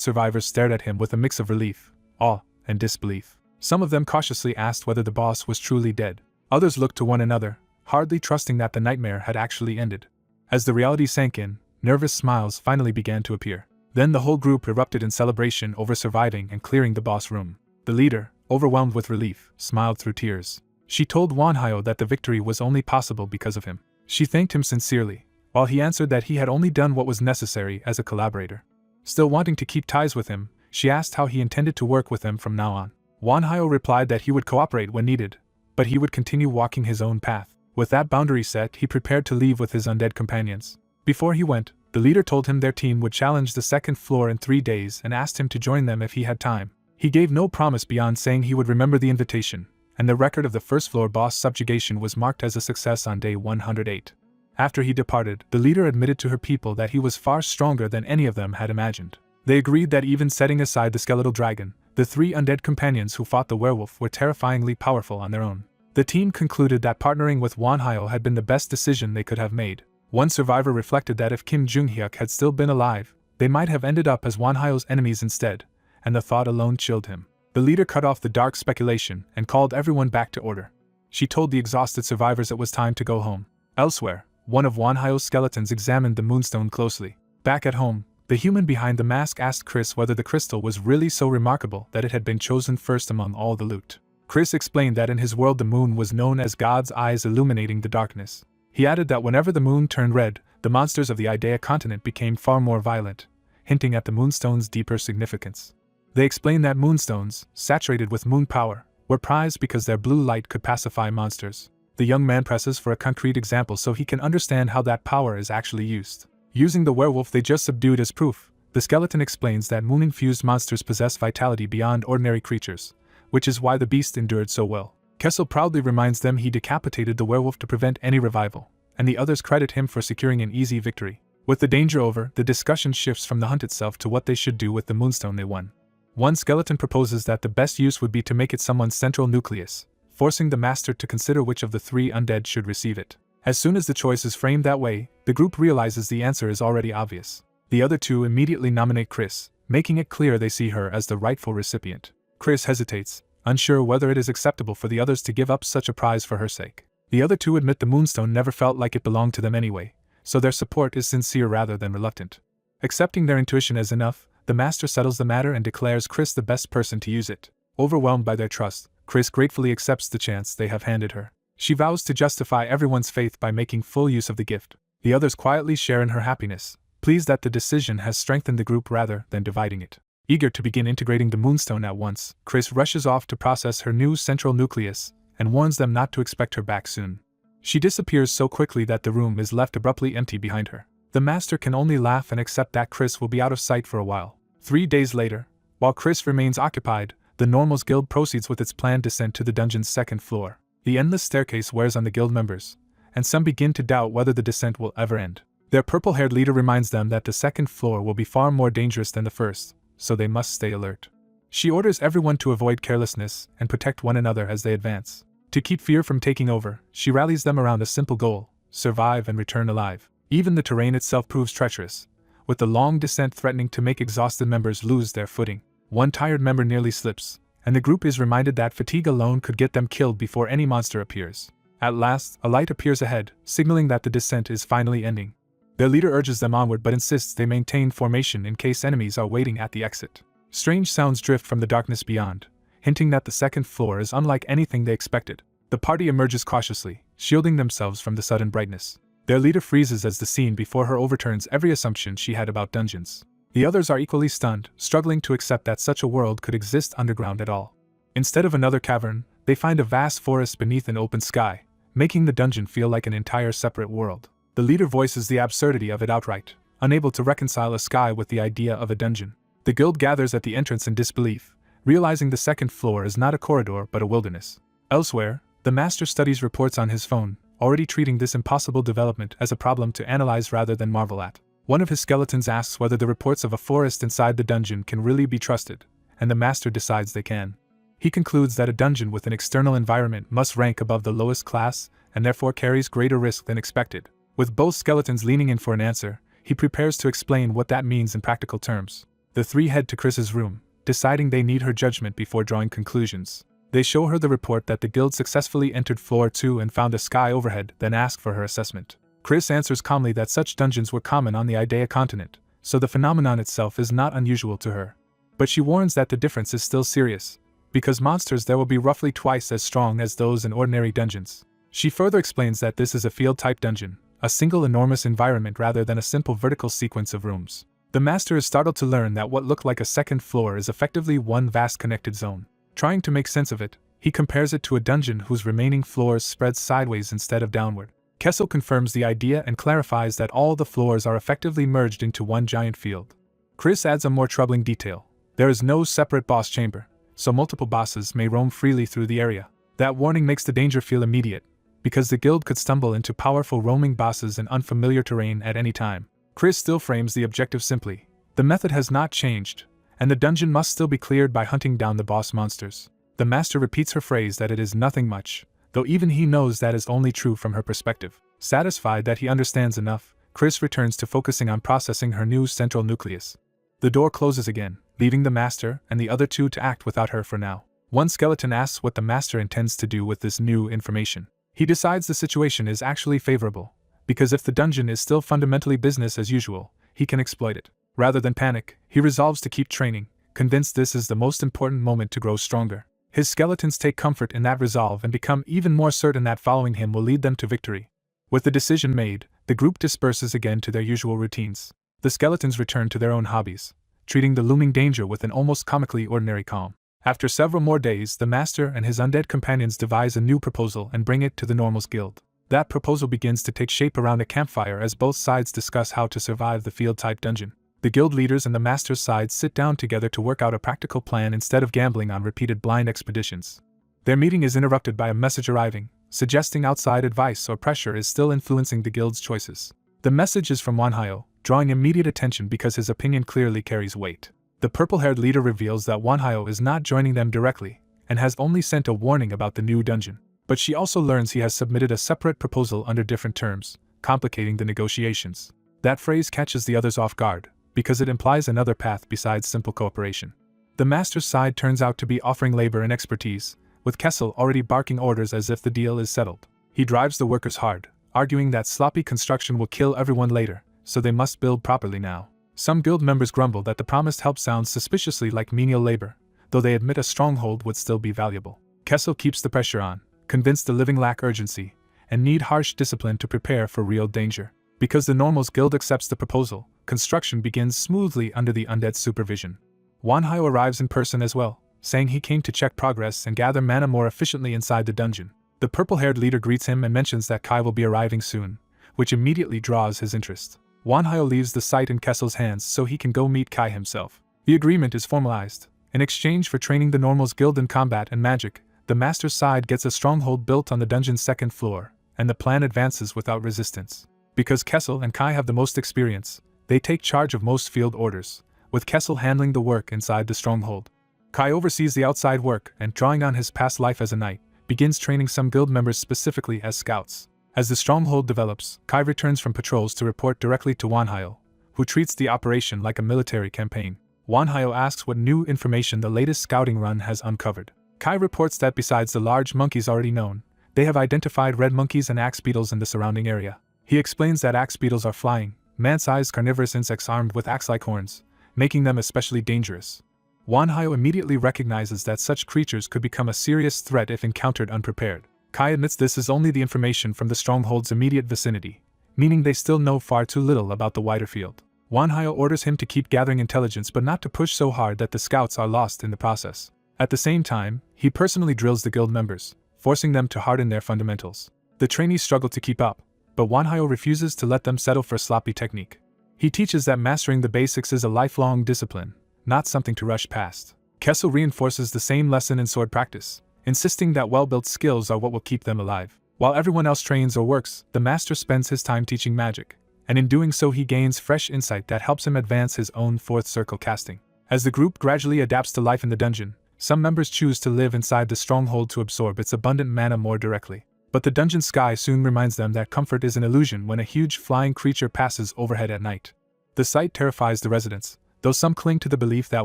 survivors stared at him with a mix of relief, awe, and disbelief. Some of them cautiously asked whether the boss was truly dead. Others looked to one another, hardly trusting that the nightmare had actually ended. As the reality sank in, nervous smiles finally began to appear. Then the whole group erupted in celebration over surviving and clearing the boss room. The leader, overwhelmed with relief, smiled through tears. She told Manhwa that the victory was only possible because of him. She thanked him sincerely, while he answered that he had only done what was necessary as a collaborator. Still wanting to keep ties with him, she asked how he intended to work with them from now on. Manhwa replied that he would cooperate when needed, but he would continue walking his own path. With that boundary set, he prepared to leave with his undead companions. Before he went, the leader told him their team would challenge the second floor in 3 days and asked him to join them if he had time. He gave no promise beyond saying he would remember the invitation, and the record of the first floor boss subjugation was marked as a success on day 108. After he departed, the leader admitted to her people that he was far stronger than any of them had imagined. They agreed that even setting aside the skeletal dragon, the 3 undead companions who fought the werewolf were terrifyingly powerful on their own. The team concluded that partnering with Manhwa had been the best decision they could have made. One survivor reflected that if Kim Jung-hyuk had still been alive, they might have ended up as Manhwa's enemies instead, and the thought alone chilled him. The leader cut off the dark speculation and called everyone back to order. She told the exhausted survivors it was time to go home. Elsewhere, one of Manhwa's skeletons examined the moonstone closely. Back at home, the human behind the mask asked Chris whether the crystal was really so remarkable that it had been chosen first among all the loot. Chris explained that in his world the moon was known as God's eyes illuminating the darkness. He added that whenever the moon turned red, the monsters of the Idea continent became far more violent, hinting at the moonstone's deeper significance. They explained that moonstones, saturated with moon power, were prized because their blue light could pacify monsters. The young man presses for a concrete example so he can understand how that power is actually used. Using the werewolf they just subdued as proof, the skeleton explains that moon-infused monsters possess vitality beyond ordinary creatures, which is why the beast endured so well. Kessel proudly reminds them he decapitated the werewolf to prevent any revival, and the others credit him for securing an easy victory. With the danger over, the discussion shifts from the hunt itself to what they should do with the moonstone they won. One skeleton proposes that the best use would be to make it someone's central nucleus, forcing the master to consider which of the 3 undead should receive it. As soon as the choice is framed that way, the group realizes the answer is already obvious. The other 2 immediately nominate Chris, making it clear they see her as the rightful recipient. Chris hesitates, unsure whether it is acceptable for the others to give up such a prize for her sake. The other 2 admit the moonstone never felt like it belonged to them anyway, so their support is sincere rather than reluctant. Accepting their intuition as enough, the master settles the matter and declares Chris the best person to use it. Overwhelmed by their trust, Chris gratefully accepts the chance they have handed her. She vows to justify everyone's faith by making full use of the gift. The others quietly share in her happiness, pleased that the decision has strengthened the group rather than dividing it. Eager to begin integrating the Moonstone at once, Chris rushes off to process her new central nucleus and warns them not to expect her back soon. She disappears so quickly that the room is left abruptly empty behind her. The master can only laugh and accept that Chris will be out of sight for a while. 3 days later, while Chris remains occupied, the Normals Guild proceeds with its planned descent to the dungeon's 2nd floor. The endless staircase wears on the guild members, and some begin to doubt whether the descent will ever end. Their purple-haired leader reminds them that the 2nd floor will be far more dangerous than the 1st, so they must stay alert. She orders everyone to avoid carelessness and protect one another as they advance. To keep fear from taking over, she rallies them around a simple goal: survive and return alive. Even the terrain itself proves treacherous, with the long descent threatening to make exhausted members lose their footing. One tired member nearly slips, and the group is reminded that fatigue alone could get them killed before any monster appears. At last, a light appears ahead, signaling that the descent is finally ending. Their leader urges them onward but insists they maintain formation in case enemies are waiting at the exit. Strange sounds drift from the darkness beyond, hinting that the 2nd floor is unlike anything they expected. The party emerges cautiously, shielding themselves from the sudden brightness. Their leader freezes as the scene before her overturns every assumption she had about dungeons. The others are equally stunned, struggling to accept that such a world could exist underground at all. Instead of another cavern, they find a vast forest beneath an open sky, making the dungeon feel like an entire separate world. The leader voices the absurdity of it outright, unable to reconcile a sky with the idea of a dungeon. The guild gathers at the entrance in disbelief, realizing the 2nd floor is not a corridor but a wilderness. Elsewhere, the master studies reports on his phone, already treating this impossible development as a problem to analyze rather than marvel at. One of his skeletons asks whether the reports of a forest inside the dungeon can really be trusted, and the master decides they can. He concludes that a dungeon with an external environment must rank above the lowest class and therefore carries greater risk than expected. With both skeletons leaning in for an answer, he prepares to explain what that means in practical terms. The 3 head to Chris's room, deciding they need her judgment before drawing conclusions. They show her the report that the guild successfully entered floor 2 and found a sky overhead, then ask for her assessment. Chris answers calmly that such dungeons were common on the Idea continent, so the phenomenon itself is not unusual to her. But she warns that the difference is still serious, because monsters there will be roughly twice as strong as those in ordinary dungeons. She further explains that this is a field-type dungeon, a single enormous environment rather than a simple vertical sequence of rooms. The master is startled to learn that what looked like a 2nd floor is effectively one vast connected zone. Trying to make sense of it, he compares it to a dungeon whose remaining floors spread sideways instead of downward. Kessel confirms the idea and clarifies that all the floors are effectively merged into one giant field. Chris adds a more troubling detail: there is no separate boss chamber, so multiple bosses may roam freely through the area. That warning makes the danger feel immediate, because the guild could stumble into powerful roaming bosses in unfamiliar terrain at any time. Chris still frames the objective simply: the method has not changed, and the dungeon must still be cleared by hunting down the boss monsters. The master repeats her phrase that it is nothing much, though even he knows that is only true from her perspective. Satisfied that he understands enough, Chris returns to focusing on processing her new central nucleus. The door closes again, leaving the master and the other 2 to act without her for now. One skeleton asks what the master intends to do with this new information. He decides the situation is actually favorable, because if the dungeon is still fundamentally business as usual, he can exploit it. Rather than panic, he resolves to keep training, convinced this is the most important moment to grow stronger. His skeletons take comfort in that resolve and become even more certain that following him will lead them to victory. With the decision made, the group disperses again to their usual routines. The skeletons return to their own hobbies, treating the looming danger with an almost comically ordinary calm. After several more days, the master and his undead companions devise a new proposal and bring it to the Normals Guild. That proposal begins to take shape around a campfire as both sides discuss how to survive the field-type dungeon. The guild leaders and the master's side sit down together to work out a practical plan instead of gambling on repeated blind expeditions. Their meeting is interrupted by a message arriving, suggesting outside advice or pressure is still influencing the guild's choices. The message is from Wanhyo, drawing immediate attention because his opinion clearly carries weight. The purple-haired leader reveals that Wanhyo is not joining them directly, and has only sent a warning about the new dungeon. But she also learns he has submitted a separate proposal under different terms, complicating the negotiations. That phrase catches the others off guard, because it implies another path besides simple cooperation. The master's side turns out to be offering labor and expertise, with Kessel already barking orders as if the deal is settled. He drives the workers hard, arguing that sloppy construction will kill everyone later, so they must build properly now. Some guild members grumble that the promised help sounds suspiciously like menial labor, though they admit a stronghold would still be valuable. Kessel keeps the pressure on, convinced the living lack urgency, and need harsh discipline to prepare for real danger. Because the Normals Guild accepts the proposal, construction begins smoothly under the undead's supervision. Manhwa arrives in person as well, saying he came to check progress and gather mana more efficiently inside the dungeon. The purple-haired leader greets him and mentions that Kai will be arriving soon, which immediately draws his interest. Manhwa leaves the site in Kessel's hands so he can go meet Kai himself. The agreement is formalized. In exchange for training the Normal's guild in combat and magic, the Master's side gets a stronghold built on the dungeon's second floor, and the plan advances without resistance. Because Kessel and Kai have the most experience, they take charge of most field orders, with Kessel handling the work inside the stronghold. Kai oversees the outside work and, drawing on his past life as a knight, begins training some guild members specifically as scouts. As the stronghold develops, Kai returns from patrols to report directly to Manhwa, who treats the operation like a military campaign. Manhwa asks what new information the latest scouting run has uncovered. Kai reports that besides the large monkeys already known, they have identified red monkeys and axe beetles in the surrounding area. He explains that axe beetles are flying, man-sized carnivorous insects armed with axe-like horns, making them especially dangerous. Manhwa immediately recognizes that such creatures could become a serious threat if encountered unprepared. Kai admits this is only the information from the stronghold's immediate vicinity, meaning they still know far too little about the wider field. Manhwa orders him to keep gathering intelligence but not to push so hard that the scouts are lost in the process. At the same time, he personally drills the guild members, forcing them to harden their fundamentals. The trainees struggle to keep up, but Manhwa refuses to let them settle for sloppy technique. He teaches that mastering the basics is a lifelong discipline, not something to rush past. Kessel reinforces the same lesson in sword practice, insisting that well-built skills are what will keep them alive. While everyone else trains or works, the master spends his time teaching magic, and in doing so he gains fresh insight that helps him advance his own fourth circle casting. As the group gradually adapts to life in the dungeon, some members choose to live inside the stronghold to absorb its abundant mana more directly. But the dungeon sky soon reminds them that comfort is an illusion when a huge flying creature passes overhead at night. The sight terrifies the residents, though some cling to the belief that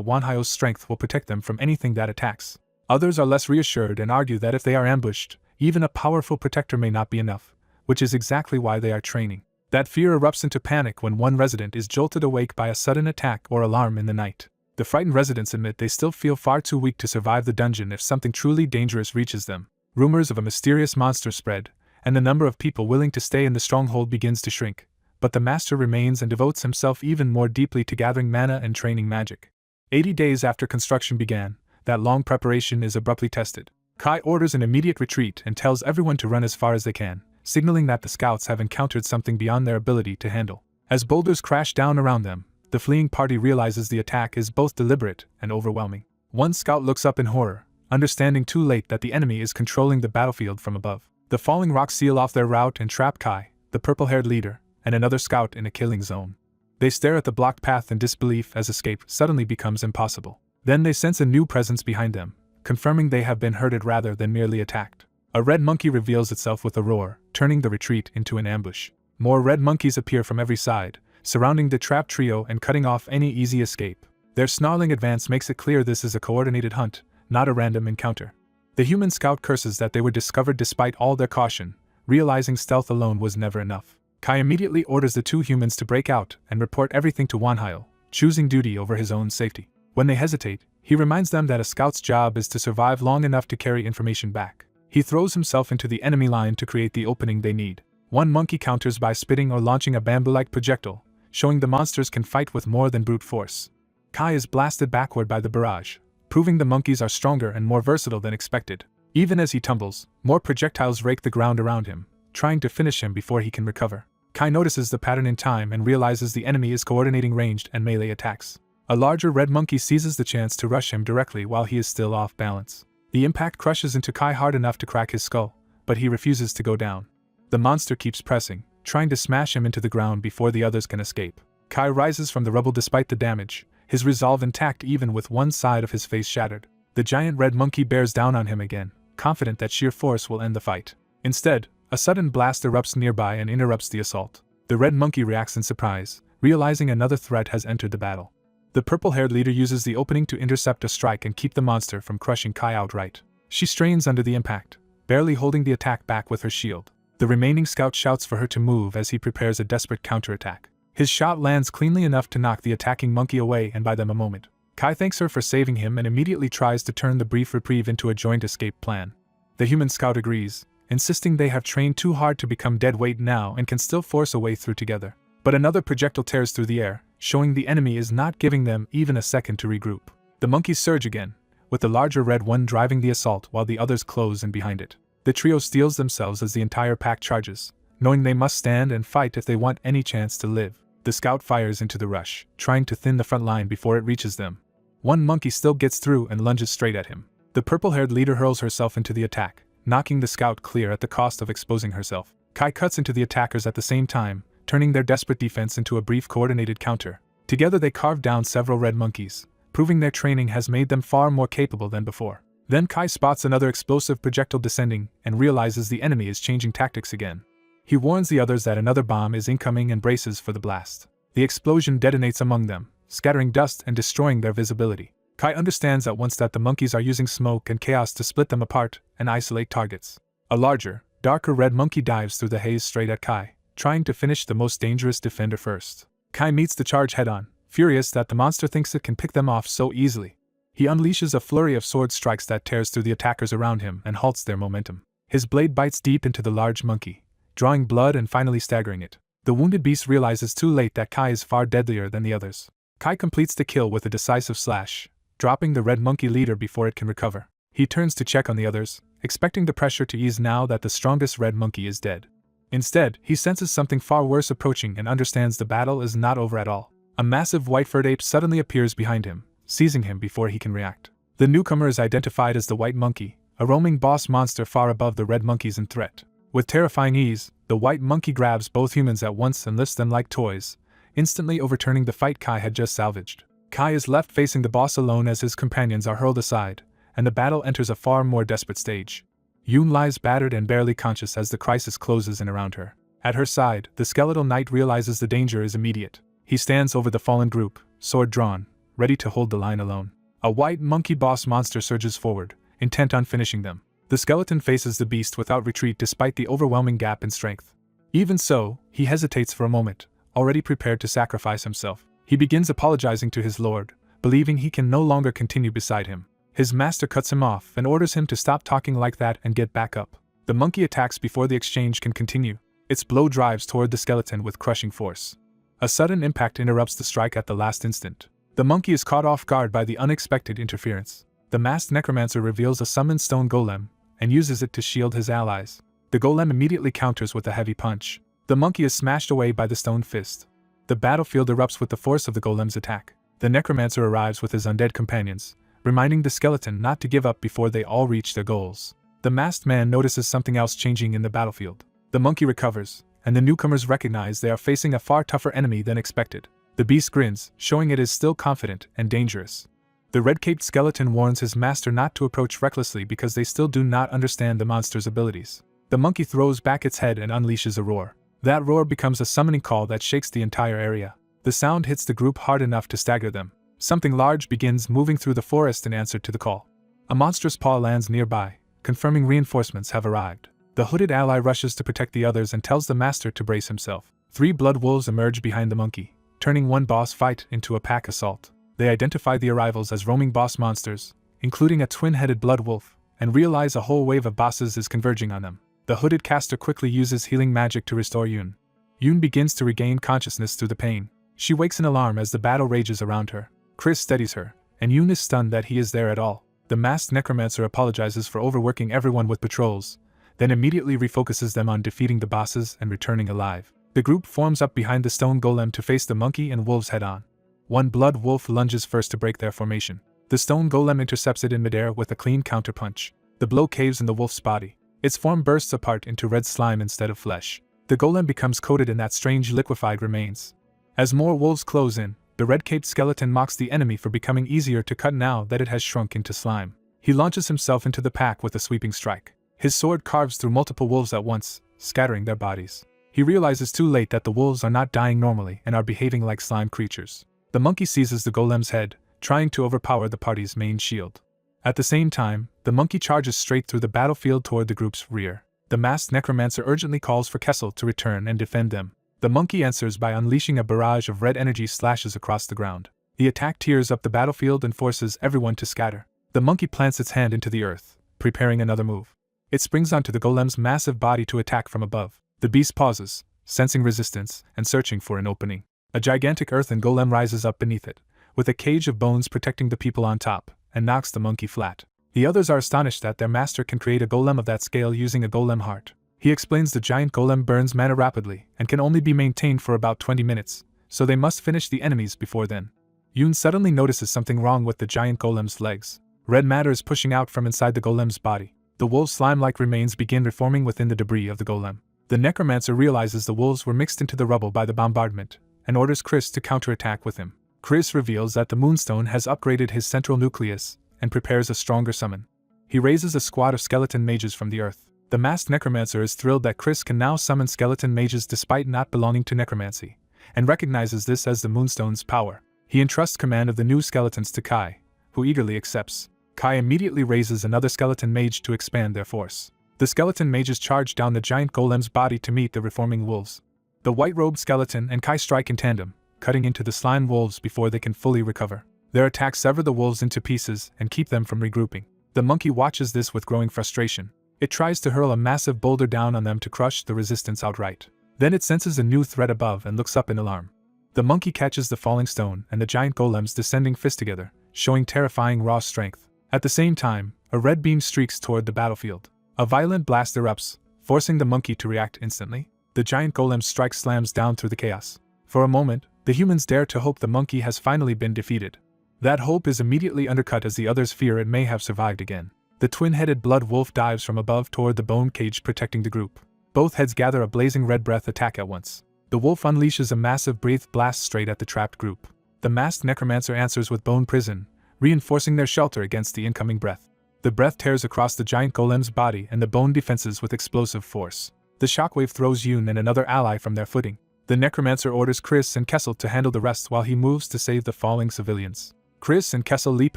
Manhwa's strength will protect them from anything that attacks. Others are less reassured and argue that if they are ambushed, even a powerful protector may not be enough, which is exactly why they are training. That fear erupts into panic when one resident is jolted awake by a sudden attack or alarm in the night. The frightened residents admit they still feel far too weak to survive the dungeon if something truly dangerous reaches them. Rumors of a mysterious monster spread, and the number of people willing to stay in the stronghold begins to shrink, but the master remains and devotes himself even more deeply to gathering mana and training magic. 80 days after construction began, that long preparation is abruptly tested. Kai orders an immediate retreat and tells everyone to run as far as they can, signaling that the scouts have encountered something beyond their ability to handle. As boulders crash down around them, the fleeing party realizes the attack is both deliberate and overwhelming. One scout looks up in horror, understanding too late that the enemy is controlling the battlefield from above. The falling rocks seal off their route and trap Kai, the purple-haired leader, and another scout in a killing zone. They stare at the blocked path in disbelief as escape suddenly becomes impossible. Then they sense a new presence behind them, confirming they have been herded rather than merely attacked. A red monkey reveals itself with a roar, turning the retreat into an ambush. More red monkeys appear from every side, surrounding the trapped trio and cutting off any easy escape. Their snarling advance makes it clear this is a coordinated hunt, not a random encounter. The human scout curses that they were discovered despite all their caution, realizing stealth alone was never enough. Kai immediately orders the two humans to break out and report everything to Manhwa, choosing duty over his own safety. When they hesitate, he reminds them that a scout's job is to survive long enough to carry information back. He throws himself into the enemy line to create the opening they need. One monkey counters by spitting or launching a bamboo-like projectile, showing the monsters can fight with more than brute force. Kai is blasted backward by the barrage, proving the monkeys are stronger and more versatile than expected. Even as he tumbles, more projectiles rake the ground around him, trying to finish him before he can recover. Kai notices the pattern in time and realizes the enemy is coordinating ranged and melee attacks. A larger red monkey seizes the chance to rush him directly while he is still off balance. The impact crushes into Kai hard enough to crack his skull, but he refuses to go down. The monster keeps pressing, trying to smash him into the ground before the others can escape. Kai rises from the rubble despite the damage, his resolve intact even with one side of his face shattered. The giant red monkey bears down on him again, confident that sheer force will end the fight. Instead, a sudden blast erupts nearby and interrupts the assault. The red monkey reacts in surprise, realizing another threat has entered the battle. The purple-haired leader uses the opening to intercept a strike and keep the monster from crushing Kai outright. She strains under the impact, barely holding the attack back with her shield. The remaining scout shouts for her to move as he prepares a desperate counterattack. His shot lands cleanly enough to knock the attacking monkey away and buy them a moment. Kai thanks her for saving him and immediately tries to turn the brief reprieve into a joint escape plan. The human scout agrees, insisting they have trained too hard to become dead weight now and can still force a way through together. But another projectile tears through the air, showing the enemy is not giving them even a second to regroup. The monkeys surge again, with the larger red one driving the assault while the others close in behind it. The trio steels themselves as the entire pack charges, knowing they must stand and fight if they want any chance to live. The scout fires into the rush, trying to thin the front line before it reaches them. One monkey still gets through and lunges straight at him. The purple-haired leader hurls herself into the attack, knocking the scout clear at the cost of exposing herself. Kai cuts into the attackers at the same time, turning their desperate defense into a brief coordinated counter. Together they carve down several red monkeys, proving their training has made them far more capable than before. Then Kai spots another explosive projectile descending and realizes the enemy is changing tactics again. He warns the others that another bomb is incoming and braces for the blast. The explosion detonates among them, scattering dust and destroying their visibility. Kai understands at once that the monkeys are using smoke and chaos to split them apart and isolate targets. A larger, darker red monkey dives through the haze straight at Kai, trying to finish the most dangerous defender first. Kai meets the charge head-on, furious that the monster thinks it can pick them off so easily. He unleashes a flurry of sword strikes that tears through the attackers around him and halts their momentum. His blade bites deep into the large monkey, drawing blood and finally staggering it. The wounded beast realizes too late that Kai is far deadlier than the others. Kai completes the kill with a decisive slash, dropping the red monkey leader before it can recover. He turns to check on the others, expecting the pressure to ease now that the strongest red monkey is dead. Instead, he senses something far worse approaching and understands the battle is not over at all. A massive white-furred ape suddenly appears behind him, seizing him before he can react. The newcomer is identified as the white monkey, a roaming boss monster far above the red monkeys in threat. With terrifying ease, the white monkey grabs both humans at once and lifts them like toys, instantly overturning the fight Kai had just salvaged. Kai is left facing the boss alone as his companions are hurled aside, and the battle enters a far more desperate stage. Yoon lies battered and barely conscious as the crisis closes in around her. At her side, the skeletal knight realizes the danger is immediate. He stands over the fallen group, sword drawn, ready to hold the line alone. A white monkey boss monster surges forward, intent on finishing them. The skeleton faces the beast without retreat despite the overwhelming gap in strength. Even so, he hesitates for a moment, already prepared to sacrifice himself. He begins apologizing to his lord, believing he can no longer continue beside him. His master cuts him off and orders him to stop talking like that and get back up. The monkey attacks before the exchange can continue. Its blow drives toward the skeleton with crushing force. A sudden impact interrupts the strike at the last instant. The monkey is caught off guard by the unexpected interference. The masked necromancer reveals a summoned stone golem and uses it to shield his allies. The golem immediately counters with a heavy punch. The monkey is smashed away by the stone fist. The battlefield erupts with the force of the golem's attack. The necromancer arrives with his undead companions, reminding the skeleton not to give up before they all reach their goals. The masked man notices something else changing in the battlefield. The monkey recovers, and the newcomers recognize they are facing a far tougher enemy than expected. The beast grins, showing it is still confident and dangerous. The red-caped skeleton warns his master not to approach recklessly because they still do not understand the monster's abilities. The monkey throws back its head and unleashes a roar. That roar becomes a summoning call that shakes the entire area. The sound hits the group hard enough to stagger them. Something large begins moving through the forest in answer to the call. A monstrous paw lands nearby, confirming reinforcements have arrived. The hooded ally rushes to protect the others and tells the master to brace himself. 3 blood wolves emerge behind the monkey, turning one boss fight into a pack assault. They identify the arrivals as roaming boss monsters, including a twin-headed blood wolf, and realize a whole wave of bosses is converging on them. The hooded caster quickly uses healing magic to restore Yoon. Yoon begins to regain consciousness through the pain. She wakes in alarm as the battle rages around her. Chris steadies her, and Yoon is stunned that he is there at all. The masked necromancer apologizes for overworking everyone with patrols, then immediately refocuses them on defeating the bosses and returning alive. The group forms up behind the stone golem to face the monkey and wolves head-on. One blood wolf lunges first to break their formation. The stone golem intercepts it in midair with a clean counterpunch. The blow caves in the wolf's body. Its form bursts apart into red slime instead of flesh. The golem becomes coated in that strange liquefied remains. As more wolves close in, the red-caped skeleton mocks the enemy for becoming easier to cut now that it has shrunk into slime. He launches himself into the pack with a sweeping strike. His sword carves through multiple wolves at once, scattering their bodies. He realizes too late that the wolves are not dying normally and are behaving like slime creatures. The monkey seizes the golem's head, trying to overpower the party's main shield. At the same time, the monkey charges straight through the battlefield toward the group's rear. The masked necromancer urgently calls for Kessel to return and defend them. The monkey answers by unleashing a barrage of red energy slashes across the ground. The attack tears up the battlefield and forces everyone to scatter. The monkey plants its hand into the earth, preparing another move. It springs onto the golem's massive body to attack from above. The beast pauses, sensing resistance and searching for an opening. A gigantic earthen golem rises up beneath it, with a cage of bones protecting the people on top, and knocks the monkey flat. The others are astonished that their master can create a golem of that scale using a golem heart. He explains the giant golem burns mana rapidly and can only be maintained for about 20 minutes, so they must finish the enemies before then. Yoon suddenly notices something wrong with the giant golem's legs. Red matter is pushing out from inside the golem's body. The wolf slime-like remains begin reforming within the debris of the golem. The necromancer realizes the wolves were mixed into the rubble by the bombardment, and orders Chris to counterattack with him. Chris reveals that the Moonstone has upgraded his central nucleus, and prepares a stronger summon. He raises a squad of skeleton mages from the earth. The masked necromancer is thrilled that Chris can now summon skeleton mages despite not belonging to necromancy, and recognizes this as the Moonstone's power. He entrusts command of the new skeletons to Kai, who eagerly accepts. Kai immediately raises another skeleton mage to expand their force. The skeleton mages charge down the giant golem's body to meet the reforming wolves. The white-robed skeleton and Kai strike in tandem, cutting into the slime wolves before they can fully recover. Their attacks sever the wolves into pieces and keep them from regrouping. The monkey watches this with growing frustration. It tries to hurl a massive boulder down on them to crush the resistance outright. Then it senses a new threat above and looks up in alarm. The monkey catches the falling stone and the giant golem's descending fist together, showing terrifying raw strength. At the same time, a red beam streaks toward the battlefield. A violent blast erupts, forcing the monkey to react instantly. The giant golem's strike slams down through the chaos. For a moment, the humans dare to hope the monkey has finally been defeated. That hope is immediately undercut as the others fear it may have survived again. The twin-headed blood wolf dives from above toward the bone cage protecting the group. Both heads gather a blazing red breath attack at once. The wolf unleashes a massive breath blast straight at the trapped group. The masked necromancer answers with bone prison, reinforcing their shelter against the incoming breath. The breath tears across the giant golem's body and the bone defenses with explosive force. The shockwave throws Yoon and another ally from their footing. The necromancer orders Chris and Kessel to handle the rest while he moves to save the falling civilians. Chris and Kessel leap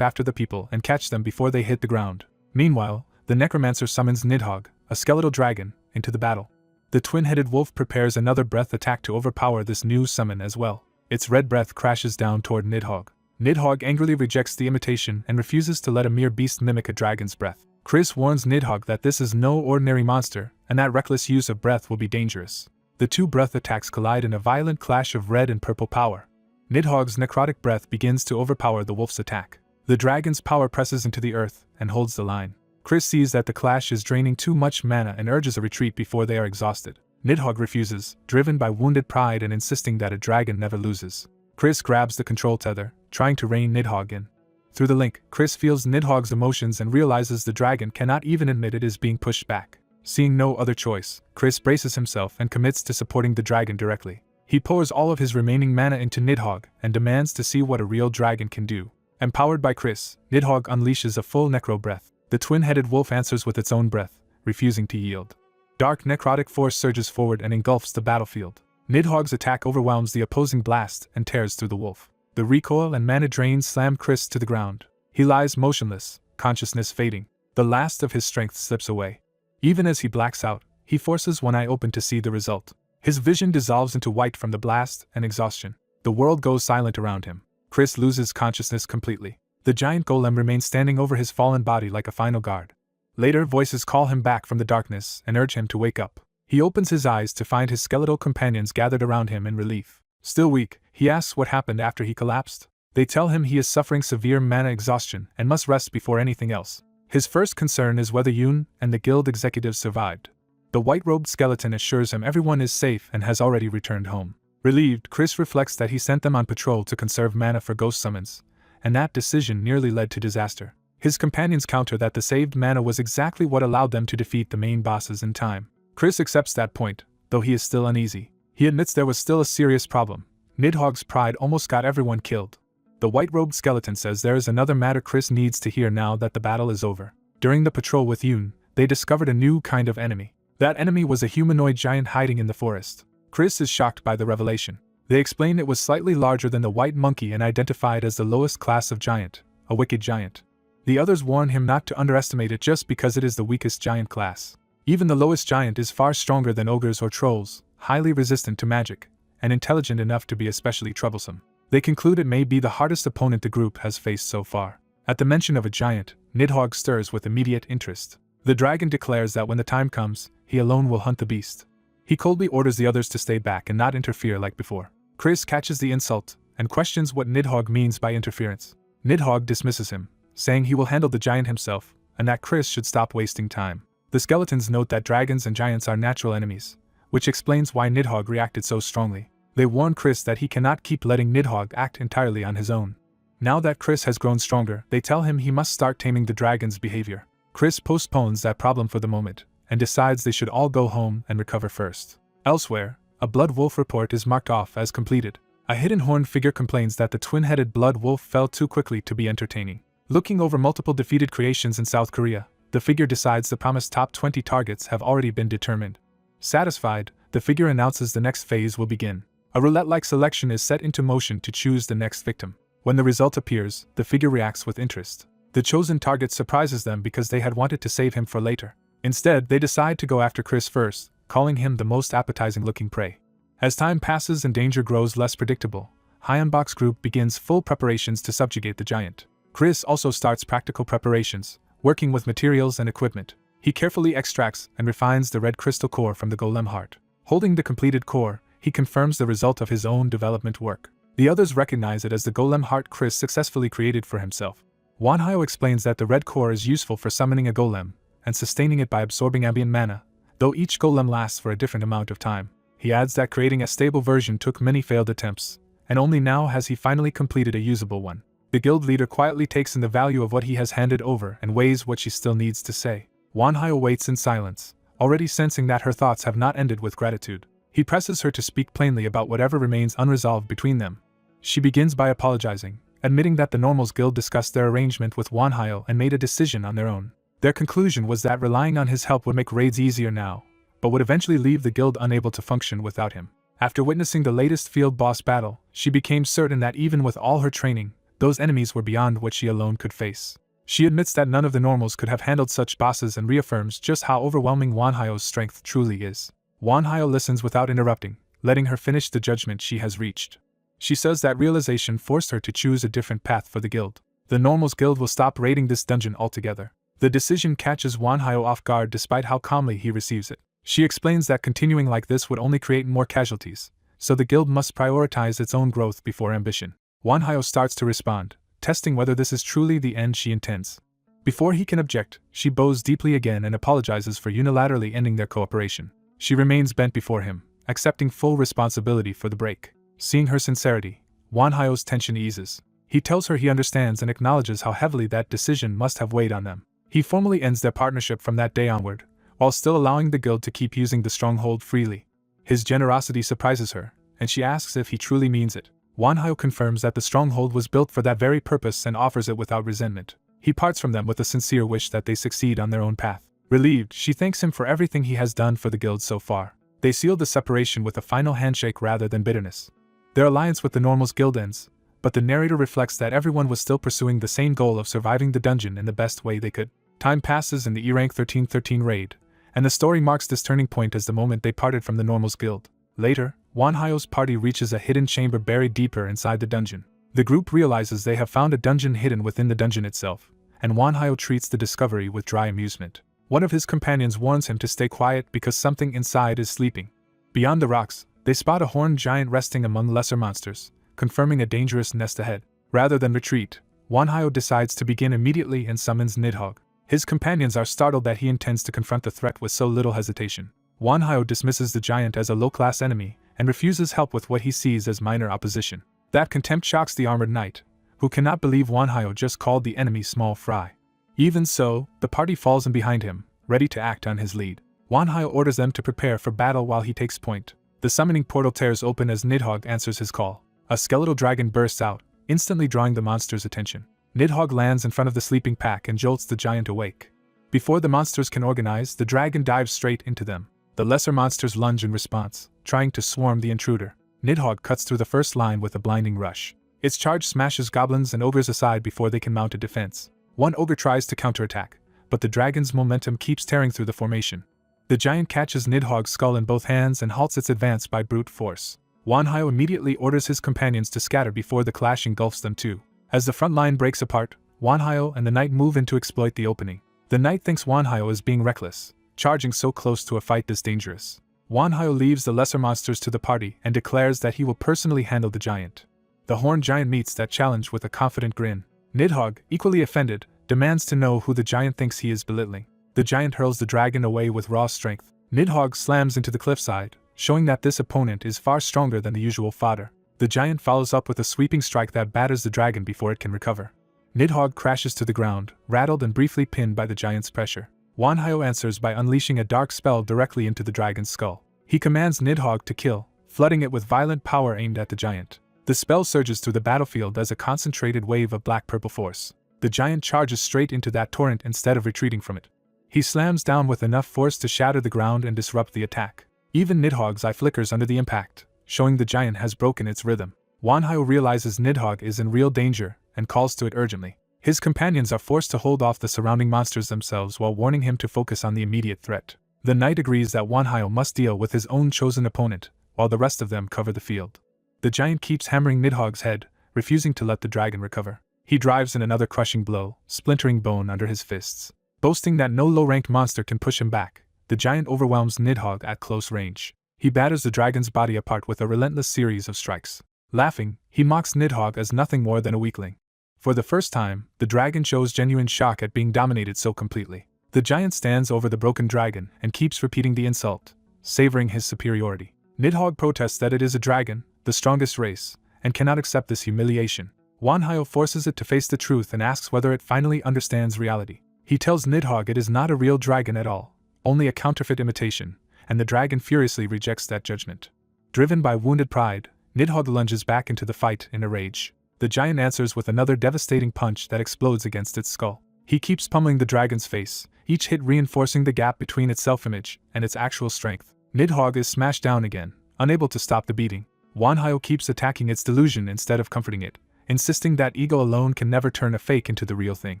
after the people and catch them before they hit the ground. Meanwhile, the necromancer summons Nidhogg, a skeletal dragon, into the battle. The twin-headed wolf prepares another breath attack to overpower this new summon as well. Its red breath crashes down toward Nidhogg. Nidhogg angrily rejects the imitation and refuses to let a mere beast mimic a dragon's breath. Chris warns Nidhogg that this is no ordinary monster, and that reckless use of breath will be dangerous. The two breath attacks collide in a violent clash of red and purple power. Nidhogg's necrotic breath begins to overpower the wolf's attack. The dragon's power presses into the earth and holds the line. Chris sees that the clash is draining too much mana and urges a retreat before they are exhausted. Nidhogg refuses, driven by wounded pride and insisting that a dragon never loses. Chris grabs the control tether, trying to rein Nidhogg in. Through the link, Chris feels Nidhogg's emotions and realizes the dragon cannot even admit it is being pushed back. Seeing no other choice, Chris braces himself and commits to supporting the dragon directly. He pours all of his remaining mana into Nidhogg and demands to see what a real dragon can do. Empowered by Chris, Nidhogg unleashes a full necro breath. The twin-headed wolf answers with its own breath, refusing to yield. Dark necrotic force surges forward and engulfs the battlefield. Nidhogg's attack overwhelms the opposing blast and tears through the wolf. The recoil and mana drain slam Chris to the ground. He lies motionless, consciousness fading. The last of his strength slips away. Even as he blacks out, he forces one eye open to see the result. His vision dissolves into white from the blast and exhaustion. The world goes silent around him. Chris loses consciousness completely. The giant golem remains standing over his fallen body like a final guard. Later, voices call him back from the darkness and urge him to wake up. He opens his eyes to find his skeletal companions gathered around him in relief. Still weak, he asks what happened after he collapsed. They tell him he is suffering severe mana exhaustion and must rest before anything else. His first concern is whether Yoon and the guild executives survived. The white-robed skeleton assures him everyone is safe and has already returned home. Relieved, Chris reflects that he sent them on patrol to conserve mana for ghost summons, and that decision nearly led to disaster. His companions counter that the saved mana was exactly what allowed them to defeat the main bosses in time. Chris accepts that point, though he is still uneasy. He admits there was still a serious problem. Nidhogg's pride almost got everyone killed. The white-robed skeleton says there is another matter Chris needs to hear now that the battle is over. During the patrol with Yoon, they discovered a new kind of enemy. That enemy was a humanoid giant hiding in the forest. Chris is shocked by the revelation. They explain it was slightly larger than the white monkey and identified as the lowest class of giant, a wicked giant. The others warn him not to underestimate it just because it is the weakest giant class. Even the lowest giant is far stronger than ogres or trolls, highly resistant to magic, and intelligent enough to be especially troublesome. They conclude it may be the hardest opponent the group has faced so far. At the mention of a giant, Nidhogg stirs with immediate interest. The dragon declares that when the time comes, he alone will hunt the beast. He coldly orders the others to stay back and not interfere like before. Chris catches the insult and questions what Nidhogg means by interference. Nidhogg dismisses him, saying he will handle the giant himself, and that Chris should stop wasting time. The skeletons note that dragons and giants are natural enemies, which explains why Nidhogg reacted so strongly. They warn Chris that he cannot keep letting Nidhogg act entirely on his own. Now that Chris has grown stronger, they tell him he must start taming the dragon's behavior. Chris postpones that problem for the moment, and decides they should all go home and recover first. Elsewhere, a blood wolf report is marked off as completed. A hidden horned figure complains that the twin-headed blood wolf fell too quickly to be entertaining. Looking over multiple defeated creations in South Korea, the figure decides the promised top 20 targets have already been determined. Satisfied, the figure announces the next phase will begin. A roulette-like selection is set into motion to choose the next victim. When the result appears, the figure reacts with interest. The chosen target surprises them because they had wanted to save him for later. Instead, they decide to go after Chris first, calling him the most appetizing-looking prey. As time passes and danger grows less predictable, Hyunbok's group begins full preparations to subjugate the giant. Chris also starts practical preparations, working with materials and equipment. He carefully extracts and refines the red crystal core from the golem heart. Holding the completed core, he confirms the result of his own development work. The others recognize it as the golem heart Chris successfully created for himself. Wanhyo explains that the red core is useful for summoning a golem and sustaining it by absorbing ambient mana, though each golem lasts for a different amount of time. He adds that creating a stable version took many failed attempts, and only now has he finally completed a usable one. The guild leader quietly takes in the value of what he has handed over and weighs what she still needs to say. Wanhyo waits in silence, already sensing that her thoughts have not ended with gratitude. He presses her to speak plainly about whatever remains unresolved between them. She begins by apologizing, admitting that the Normals Guild discussed their arrangement with Wanhyo and made a decision on their own. Their conclusion was that relying on his help would make raids easier now, but would eventually leave the guild unable to function without him. After witnessing the latest field boss battle, she became certain that even with all her training, those enemies were beyond what she alone could face. She admits that none of the normals could have handled such bosses and reaffirms just how overwhelming Wanhyo's strength truly is. Wanhyo listens without interrupting, letting her finish the judgment she has reached. She says that realization forced her to choose a different path for the guild. The Normals Guild will stop raiding this dungeon altogether. The decision catches Wanhyo off guard despite how calmly he receives it. She explains that continuing like this would only create more casualties, so the guild must prioritize its own growth before ambition. Wanhyo starts to respond, testing whether this is truly the end she intends. Before he can object, she bows deeply again and apologizes for unilaterally ending their cooperation. She remains bent before him, accepting full responsibility for the break. Seeing her sincerity, Wanhyo's tension eases. He tells her he understands and acknowledges how heavily that decision must have weighed on them. He formally ends their partnership from that day onward, while still allowing the guild to keep using the stronghold freely. His generosity surprises her, and she asks if he truly means it. Wanhyo confirms that the stronghold was built for that very purpose and offers it without resentment. He parts from them with a sincere wish that they succeed on their own path. Relieved, she thanks him for everything he has done for the guild so far. They seal the separation with a final handshake rather than bitterness. Their alliance with the Normals Guild ends, but the narrator reflects that everyone was still pursuing the same goal of surviving the dungeon in the best way they could. Time passes in the E-Rank 1313 raid, and the story marks this turning point as the moment they parted from the Normals Guild. Later, Wanhyo's party reaches a hidden chamber buried deeper inside the dungeon. The group realizes they have found a dungeon hidden within the dungeon itself, and Wanhyo treats the discovery with dry amusement. One of his companions warns him to stay quiet because something inside is sleeping. Beyond the rocks, they spot a horned giant resting among lesser monsters, confirming a dangerous nest ahead. Rather than retreat, Wanhyo decides to begin immediately and summons Nidhogg. His companions are startled that he intends to confront the threat with so little hesitation. Wanhyo dismisses the giant as a low-class enemy and refuses help with what he sees as minor opposition. That contempt shocks the armored knight, who cannot believe Wanhyo just called the enemy small fry. Even so, the party falls in behind him, ready to act on his lead. Wanhyo orders them to prepare for battle while he takes point. The summoning portal tears open as Nidhogg answers his call. A skeletal dragon bursts out, instantly drawing the monster's attention. Nidhogg lands in front of the sleeping pack and jolts the giant awake. Before the monsters can organize, the dragon dives straight into them. The lesser monsters lunge in response, trying to swarm the intruder. Nidhogg cuts through the first line with a blinding rush. Its charge smashes goblins and ogres aside before they can mount a defense. One ogre tries to counterattack, but the dragon's momentum keeps tearing through the formation. The giant catches Nidhogg's skull in both hands and halts its advance by brute force. Wanhyo immediately orders his companions to scatter before the clash engulfs them too. As the front line breaks apart, Wanhyo and the knight move in to exploit the opening. The knight thinks Wanhyo is being reckless, charging so close to a fight this dangerous. Wanhyo leaves the lesser monsters to the party and declares that he will personally handle the giant. The horned giant meets that challenge with a confident grin. Nidhogg, equally offended, demands to know who the giant thinks he is belittling. The giant hurls the dragon away with raw strength. Nidhogg slams into the cliffside, showing that this opponent is far stronger than the usual fodder. The giant follows up with a sweeping strike that batters the dragon before it can recover. Nidhogg crashes to the ground, rattled and briefly pinned by the giant's pressure. Wanhyo answers by unleashing a dark spell directly into the dragon's skull. He commands Nidhogg to kill, flooding it with violent power aimed at the giant. The spell surges through the battlefield as a concentrated wave of black-purple force. The giant charges straight into that torrent instead of retreating from it. He slams down with enough force to shatter the ground and disrupt the attack. Even Nidhogg's eye flickers under the impact, showing the giant has broken its rhythm. Wanhyo realizes Nidhogg is in real danger and calls to it urgently. His companions are forced to hold off the surrounding monsters themselves while warning him to focus on the immediate threat. The knight agrees that Wanhyo must deal with his own chosen opponent, while the rest of them cover the field. The giant keeps hammering Nidhogg's head, refusing to let the dragon recover. He drives in another crushing blow, splintering bone under his fists. Boasting that no low-ranked monster can push him back, the giant overwhelms Nidhogg at close range. He batters the dragon's body apart with a relentless series of strikes. Laughing, he mocks Nidhogg as nothing more than a weakling. For the first time, the dragon shows genuine shock at being dominated so completely. The giant stands over the broken dragon and keeps repeating the insult, savoring his superiority. Nidhogg protests that it is a dragon, the strongest race, and cannot accept this humiliation. Wanhyo forces it to face the truth and asks whether it finally understands reality. He tells Nidhogg it is not a real dragon at all, only a counterfeit imitation, and the dragon furiously rejects that judgment. Driven by wounded pride, Nidhogg lunges back into the fight in a rage. The giant answers with another devastating punch that explodes against its skull. He keeps pummeling the dragon's face, each hit reinforcing the gap between its self-image and its actual strength. Nidhogg is smashed down again, unable to stop the beating. Wanhyo keeps attacking its delusion instead of comforting it, insisting that ego alone can never turn a fake into the real thing.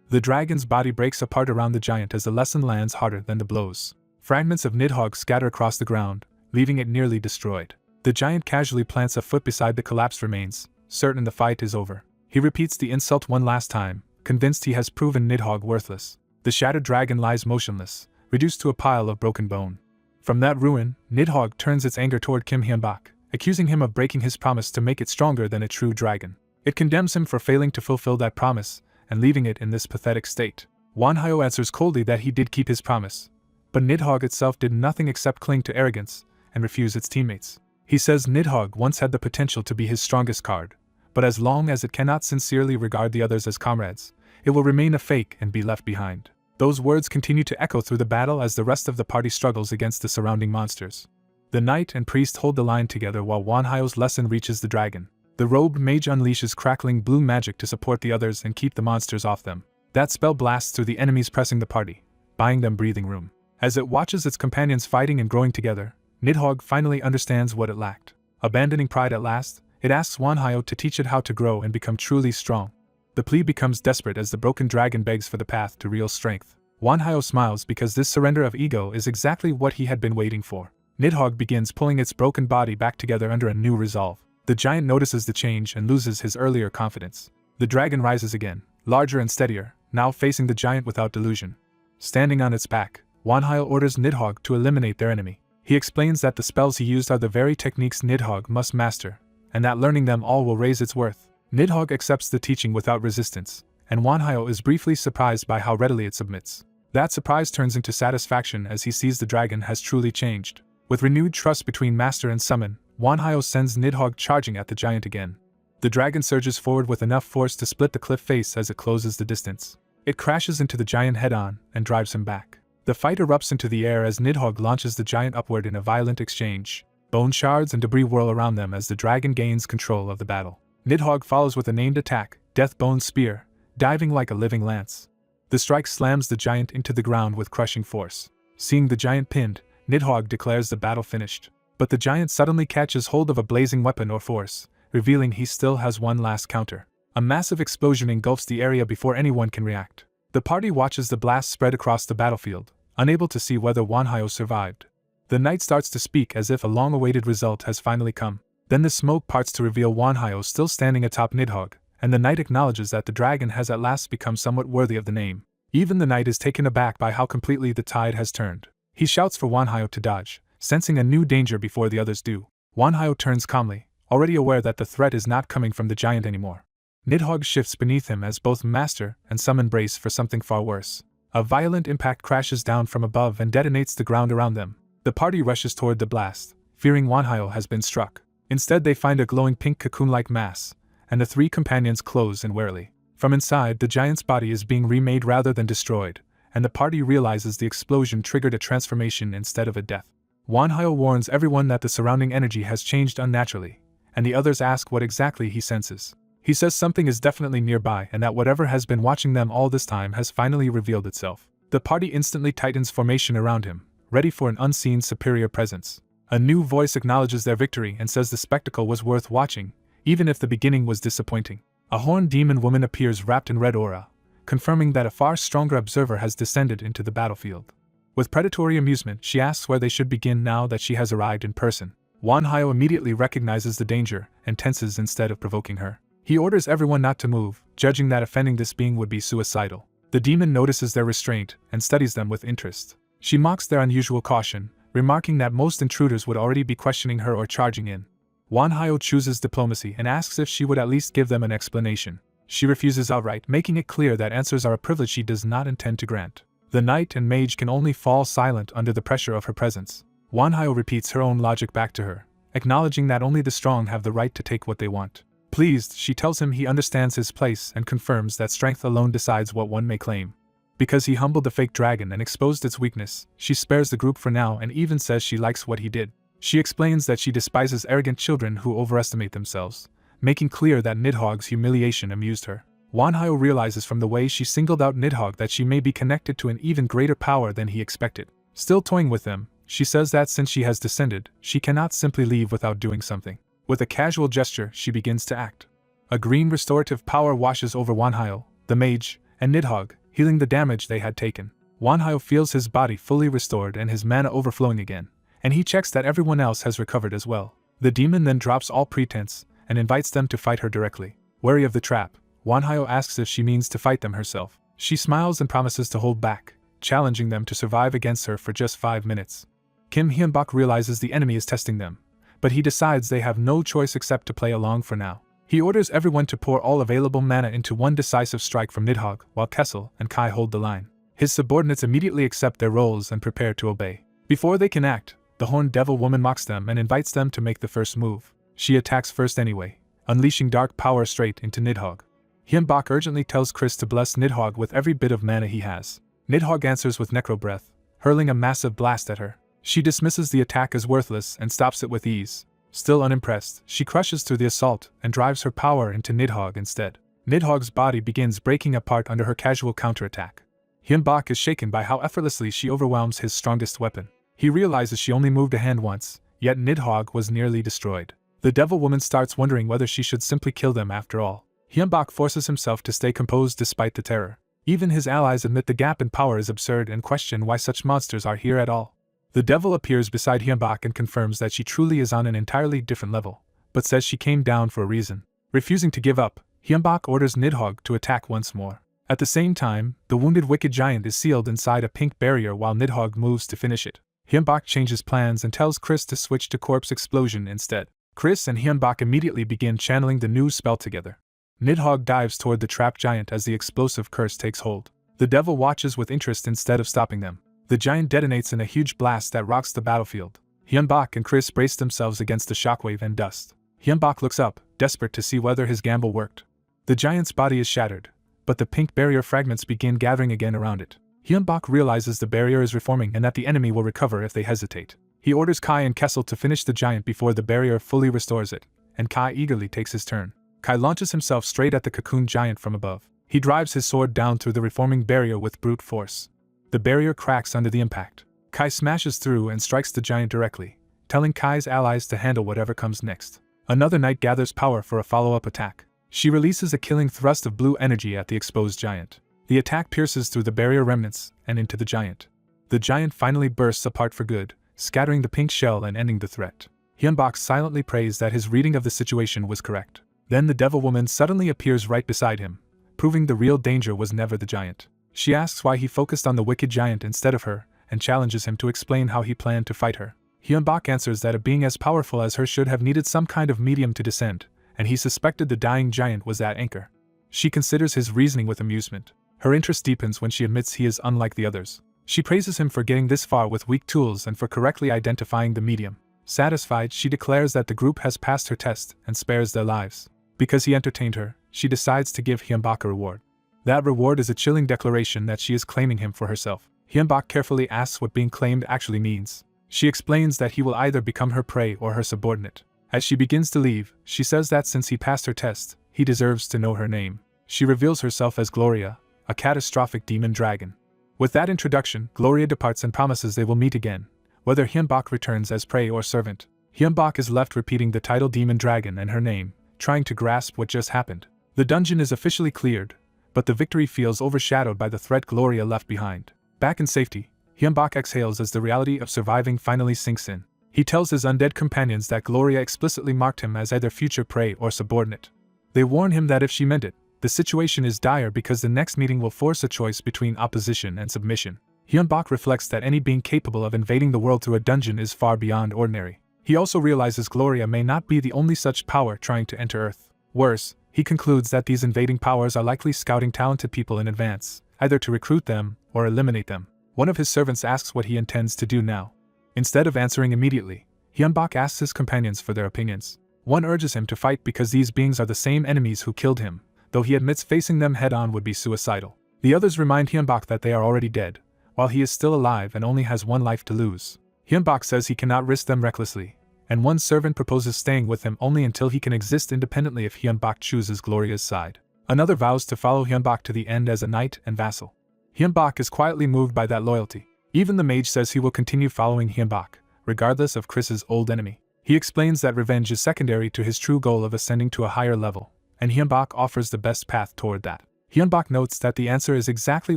The dragon's body breaks apart around the giant as the lesson lands harder than the blows. Fragments of Nidhogg scatter across the ground, leaving it nearly destroyed. The giant casually plants a foot beside the collapsed remains, certain the fight is over. He repeats the insult one last time, convinced he has proven Nidhogg worthless. The shattered dragon lies motionless, reduced to a pile of broken bone. From that ruin, Nidhogg turns its anger toward Kim Hyun-bak, accusing him of breaking his promise to make it stronger than a true dragon. It condemns him for failing to fulfill that promise, and leaving it in this pathetic state. Wanhyo answers coldly that he did keep his promise, but Nidhogg itself did nothing except cling to arrogance and refuse its teammates. He says Nidhogg once had the potential to be his strongest card, but as long as it cannot sincerely regard the others as comrades, it will remain a fake and be left behind. Those words continue to echo through the battle as the rest of the party struggles against the surrounding monsters. The knight and priest hold the line together while Wanhyo's lesson reaches the dragon. The robed mage unleashes crackling blue magic to support the others and keep the monsters off them. That spell blasts through the enemies pressing the party, buying them breathing room. As it watches its companions fighting and growing together, Nidhogg finally understands what it lacked. Abandoning pride at last, it asks Wanhyo to teach it how to grow and become truly strong. The plea becomes desperate as the broken dragon begs for the path to real strength. Wanhyo smiles because this surrender of ego is exactly what he had been waiting for. Nidhogg begins pulling its broken body back together under a new resolve. The giant notices the change and loses his earlier confidence. The dragon rises again, larger and steadier, now facing the giant without delusion. Standing on its back, Wanhyo orders Nidhogg to eliminate their enemy. He explains that the spells he used are the very techniques Nidhogg must master, and that learning them all will raise its worth. Nidhogg accepts the teaching without resistance, and Wanhyo is briefly surprised by how readily it submits. That surprise turns into satisfaction as he sees the dragon has truly changed. With renewed trust between master and summon, Wanhyo sends Nidhogg charging at the giant again. The dragon surges forward with enough force to split the cliff face as it closes the distance. It crashes into the giant head-on and drives him back. The fight erupts into the air as Nidhogg launches the giant upward in a violent exchange. Bone shards and debris whirl around them as the dragon gains control of the battle. Nidhogg follows with a named attack, Deathbone Spear, diving like a living lance. The strike slams the giant into the ground with crushing force. Seeing the giant pinned, Nidhogg declares the battle finished. But the giant suddenly catches hold of a blazing weapon or force, revealing he still has one last counter. A massive explosion engulfs the area before anyone can react. The party watches the blast spread across the battlefield, unable to see whether Wanhyo survived. The knight starts to speak as if a long-awaited result has finally come. Then the smoke parts to reveal Wanhyo still standing atop Nidhogg, and the knight acknowledges that the dragon has at last become somewhat worthy of the name. Even the knight is taken aback by how completely the tide has turned. He shouts for Wanhyo to dodge, sensing a new danger before the others do. Manhwa turns calmly, already aware that the threat is not coming from the giant anymore. Nidhogg shifts beneath him as both master and summon brace for something far worse. A violent impact crashes down from above and detonates the ground around them. The party rushes toward the blast, fearing Manhwa has been struck. Instead, they find a glowing pink cocoon-like mass, and the three companions close in warily. From inside, the giant's body is being remade rather than destroyed, and the party realizes the explosion triggered a transformation instead of a death. Manhwa warns everyone that the surrounding energy has changed unnaturally, and the others ask what exactly he senses. He says something is definitely nearby and that whatever has been watching them all this time has finally revealed itself. The party instantly tightens formation around him, ready for an unseen superior presence. A new voice acknowledges their victory and says the spectacle was worth watching, even if the beginning was disappointing. A horned demon woman appears wrapped in red aura, confirming that a far stronger observer has descended into the battlefield. With predatory amusement, she asks where they should begin now that she has arrived in person. Manhwa immediately recognizes the danger and tenses instead of provoking her. He orders everyone not to move, judging that offending this being would be suicidal. The demon notices their restraint and studies them with interest. She mocks their unusual caution, remarking that most intruders would already be questioning her or charging in. Manhwa chooses diplomacy and asks if she would at least give them an explanation. She refuses outright, making it clear that answers are a privilege she does not intend to grant. The knight and mage can only fall silent under the pressure of her presence. Manhwa repeats her own logic back to her, acknowledging that only the strong have the right to take what they want. Pleased, she tells him he understands his place and confirms that strength alone decides what one may claim. Because he humbled the fake dragon and exposed its weakness, she spares the group for now and even says she likes what he did. She explains that she despises arrogant children who overestimate themselves, making clear that Nidhogg's humiliation amused her. Manhwa realizes from the way she singled out Nidhogg that she may be connected to an even greater power than he expected. Still toying with them, she says that since she has descended, she cannot simply leave without doing something. With a casual gesture, she begins to act. A green restorative power washes over Manhwa, the mage, and Nidhogg, healing the damage they had taken. Manhwa feels his body fully restored and his mana overflowing again, and he checks that everyone else has recovered as well. The demon then drops all pretense and invites them to fight her directly. Wary of the trap, Manhwa asks if she means to fight them herself. She smiles and promises to hold back, challenging them to survive against her for just 5 minutes. Kim Hyun-bak realizes the enemy is testing them, but he decides they have no choice except to play along for now. He orders everyone to pour all available mana into one decisive strike from Nidhogg, while Kessel and Kai hold the line. His subordinates immediately accept their roles and prepare to obey. Before they can act, the horned devil woman mocks them and invites them to make the first move. She attacks first anyway, unleashing dark power straight into Nidhogg. Hyun-bak urgently tells Chris to bless Nidhogg with every bit of mana he has. Nidhogg answers with necro breath, hurling a massive blast at her. She dismisses the attack as worthless and stops it with ease. Still unimpressed, she crushes through the assault and drives her power into Nidhogg instead. Nidhogg's body begins breaking apart under her casual counterattack. Hyun-bak is shaken by how effortlessly she overwhelms his strongest weapon. He realizes she only moved a hand once, yet Nidhogg was nearly destroyed. The devil woman starts wondering whether she should simply kill them after all. Hyun-bak forces himself to stay composed despite the terror. Even his allies admit the gap in power is absurd and question why such monsters are here at all. The devil appears beside Hyun-bak and confirms that she truly is on an entirely different level, but says she came down for a reason. Refusing to give up, Hyun-bak orders Nidhogg to attack once more. At the same time, the wounded wicked giant is sealed inside a pink barrier while Nidhogg moves to finish it. Hyun-bak changes plans and tells Chris to switch to Corpse Explosion instead. Chris and Hyun-bak immediately begin channeling the new spell together. Nidhogg dives toward the trapped giant as the explosive curse takes hold. The devil watches with interest instead of stopping them. The giant detonates in a huge blast that rocks the battlefield. Hyun-bak and Chris brace themselves against the shockwave and dust. Hyun-bak looks up, desperate to see whether his gamble worked. The giant's body is shattered, but the pink barrier fragments begin gathering again around it. Hyun-bak realizes the barrier is reforming and that the enemy will recover if they hesitate. He orders Kai and Kessel to finish the giant before the barrier fully restores it, and Kai eagerly takes his turn. Kai launches himself straight at the cocoon giant from above. He drives his sword down through the reforming barrier with brute force. The barrier cracks under the impact. Kai smashes through and strikes the giant directly, telling Kai's allies to handle whatever comes next. Another knight gathers power for a follow-up attack. She releases a killing thrust of blue energy at the exposed giant. The attack pierces through the barrier remnants and into the giant. The giant finally bursts apart for good, scattering the pink shell and ending the threat. Hyun-bak silently prays that his reading of the situation was correct. Then the devil woman suddenly appears right beside him, proving the real danger was never the giant. She asks why he focused on the wicked giant instead of her, and challenges him to explain how he planned to fight her. Hyunbak answers that a being as powerful as her should have needed some kind of medium to descend, and he suspected the dying giant was that anchor. She considers his reasoning with amusement. Her interest deepens when she admits he is unlike the others. She praises him for getting this far with weak tools and for correctly identifying the medium. Satisfied, she declares that the group has passed her test and spares their lives. Because he entertained her, she decides to give Hyunbak a reward. That reward is a chilling declaration that she is claiming him for herself. Hyunbak carefully asks what being claimed actually means. She explains that he will either become her prey or her subordinate. As she begins to leave, she says that since he passed her test, he deserves to know her name. She reveals herself as Gloria, a catastrophic demon dragon. With that introduction, Gloria departs and promises they will meet again, whether Hyunbak returns as prey or servant. Hyunbak is left repeating the title Demon Dragon and her name, trying to grasp what just happened. The dungeon is officially cleared, but the victory feels overshadowed by the threat Gloria left behind. Back in safety, Hyunbak exhales as the reality of surviving finally sinks in. He tells his undead companions that Gloria explicitly marked him as either future prey or subordinate. They warn him that if she meant it, the situation is dire because the next meeting will force a choice between opposition and submission. Hyunbak reflects that any being capable of invading the world through a dungeon is far beyond ordinary. He also realizes Gloria may not be the only such power trying to enter Earth. Worse, he concludes that these invading powers are likely scouting talented people in advance, either to recruit them or eliminate them. One of his servants asks what he intends to do now. Instead of answering immediately, Hyunbak asks his companions for their opinions. One urges him to fight because these beings are the same enemies who killed him, though he admits facing them head-on would be suicidal. The others remind Hyunbak that they are already dead, while he is still alive and only has one life to lose. Hyunbak says he cannot risk them recklessly, and one servant proposes staying with him only until he can exist independently if Hyunbak chooses Gloria's side. Another vows to follow Hyunbak to the end as a knight and vassal. Hyunbak is quietly moved by that loyalty. Even the mage says he will continue following Hyunbak, regardless of Chris's old enemy. He explains that revenge is secondary to his true goal of ascending to a higher level, and Hyunbak offers the best path toward that. Hyunbak notes that the answer is exactly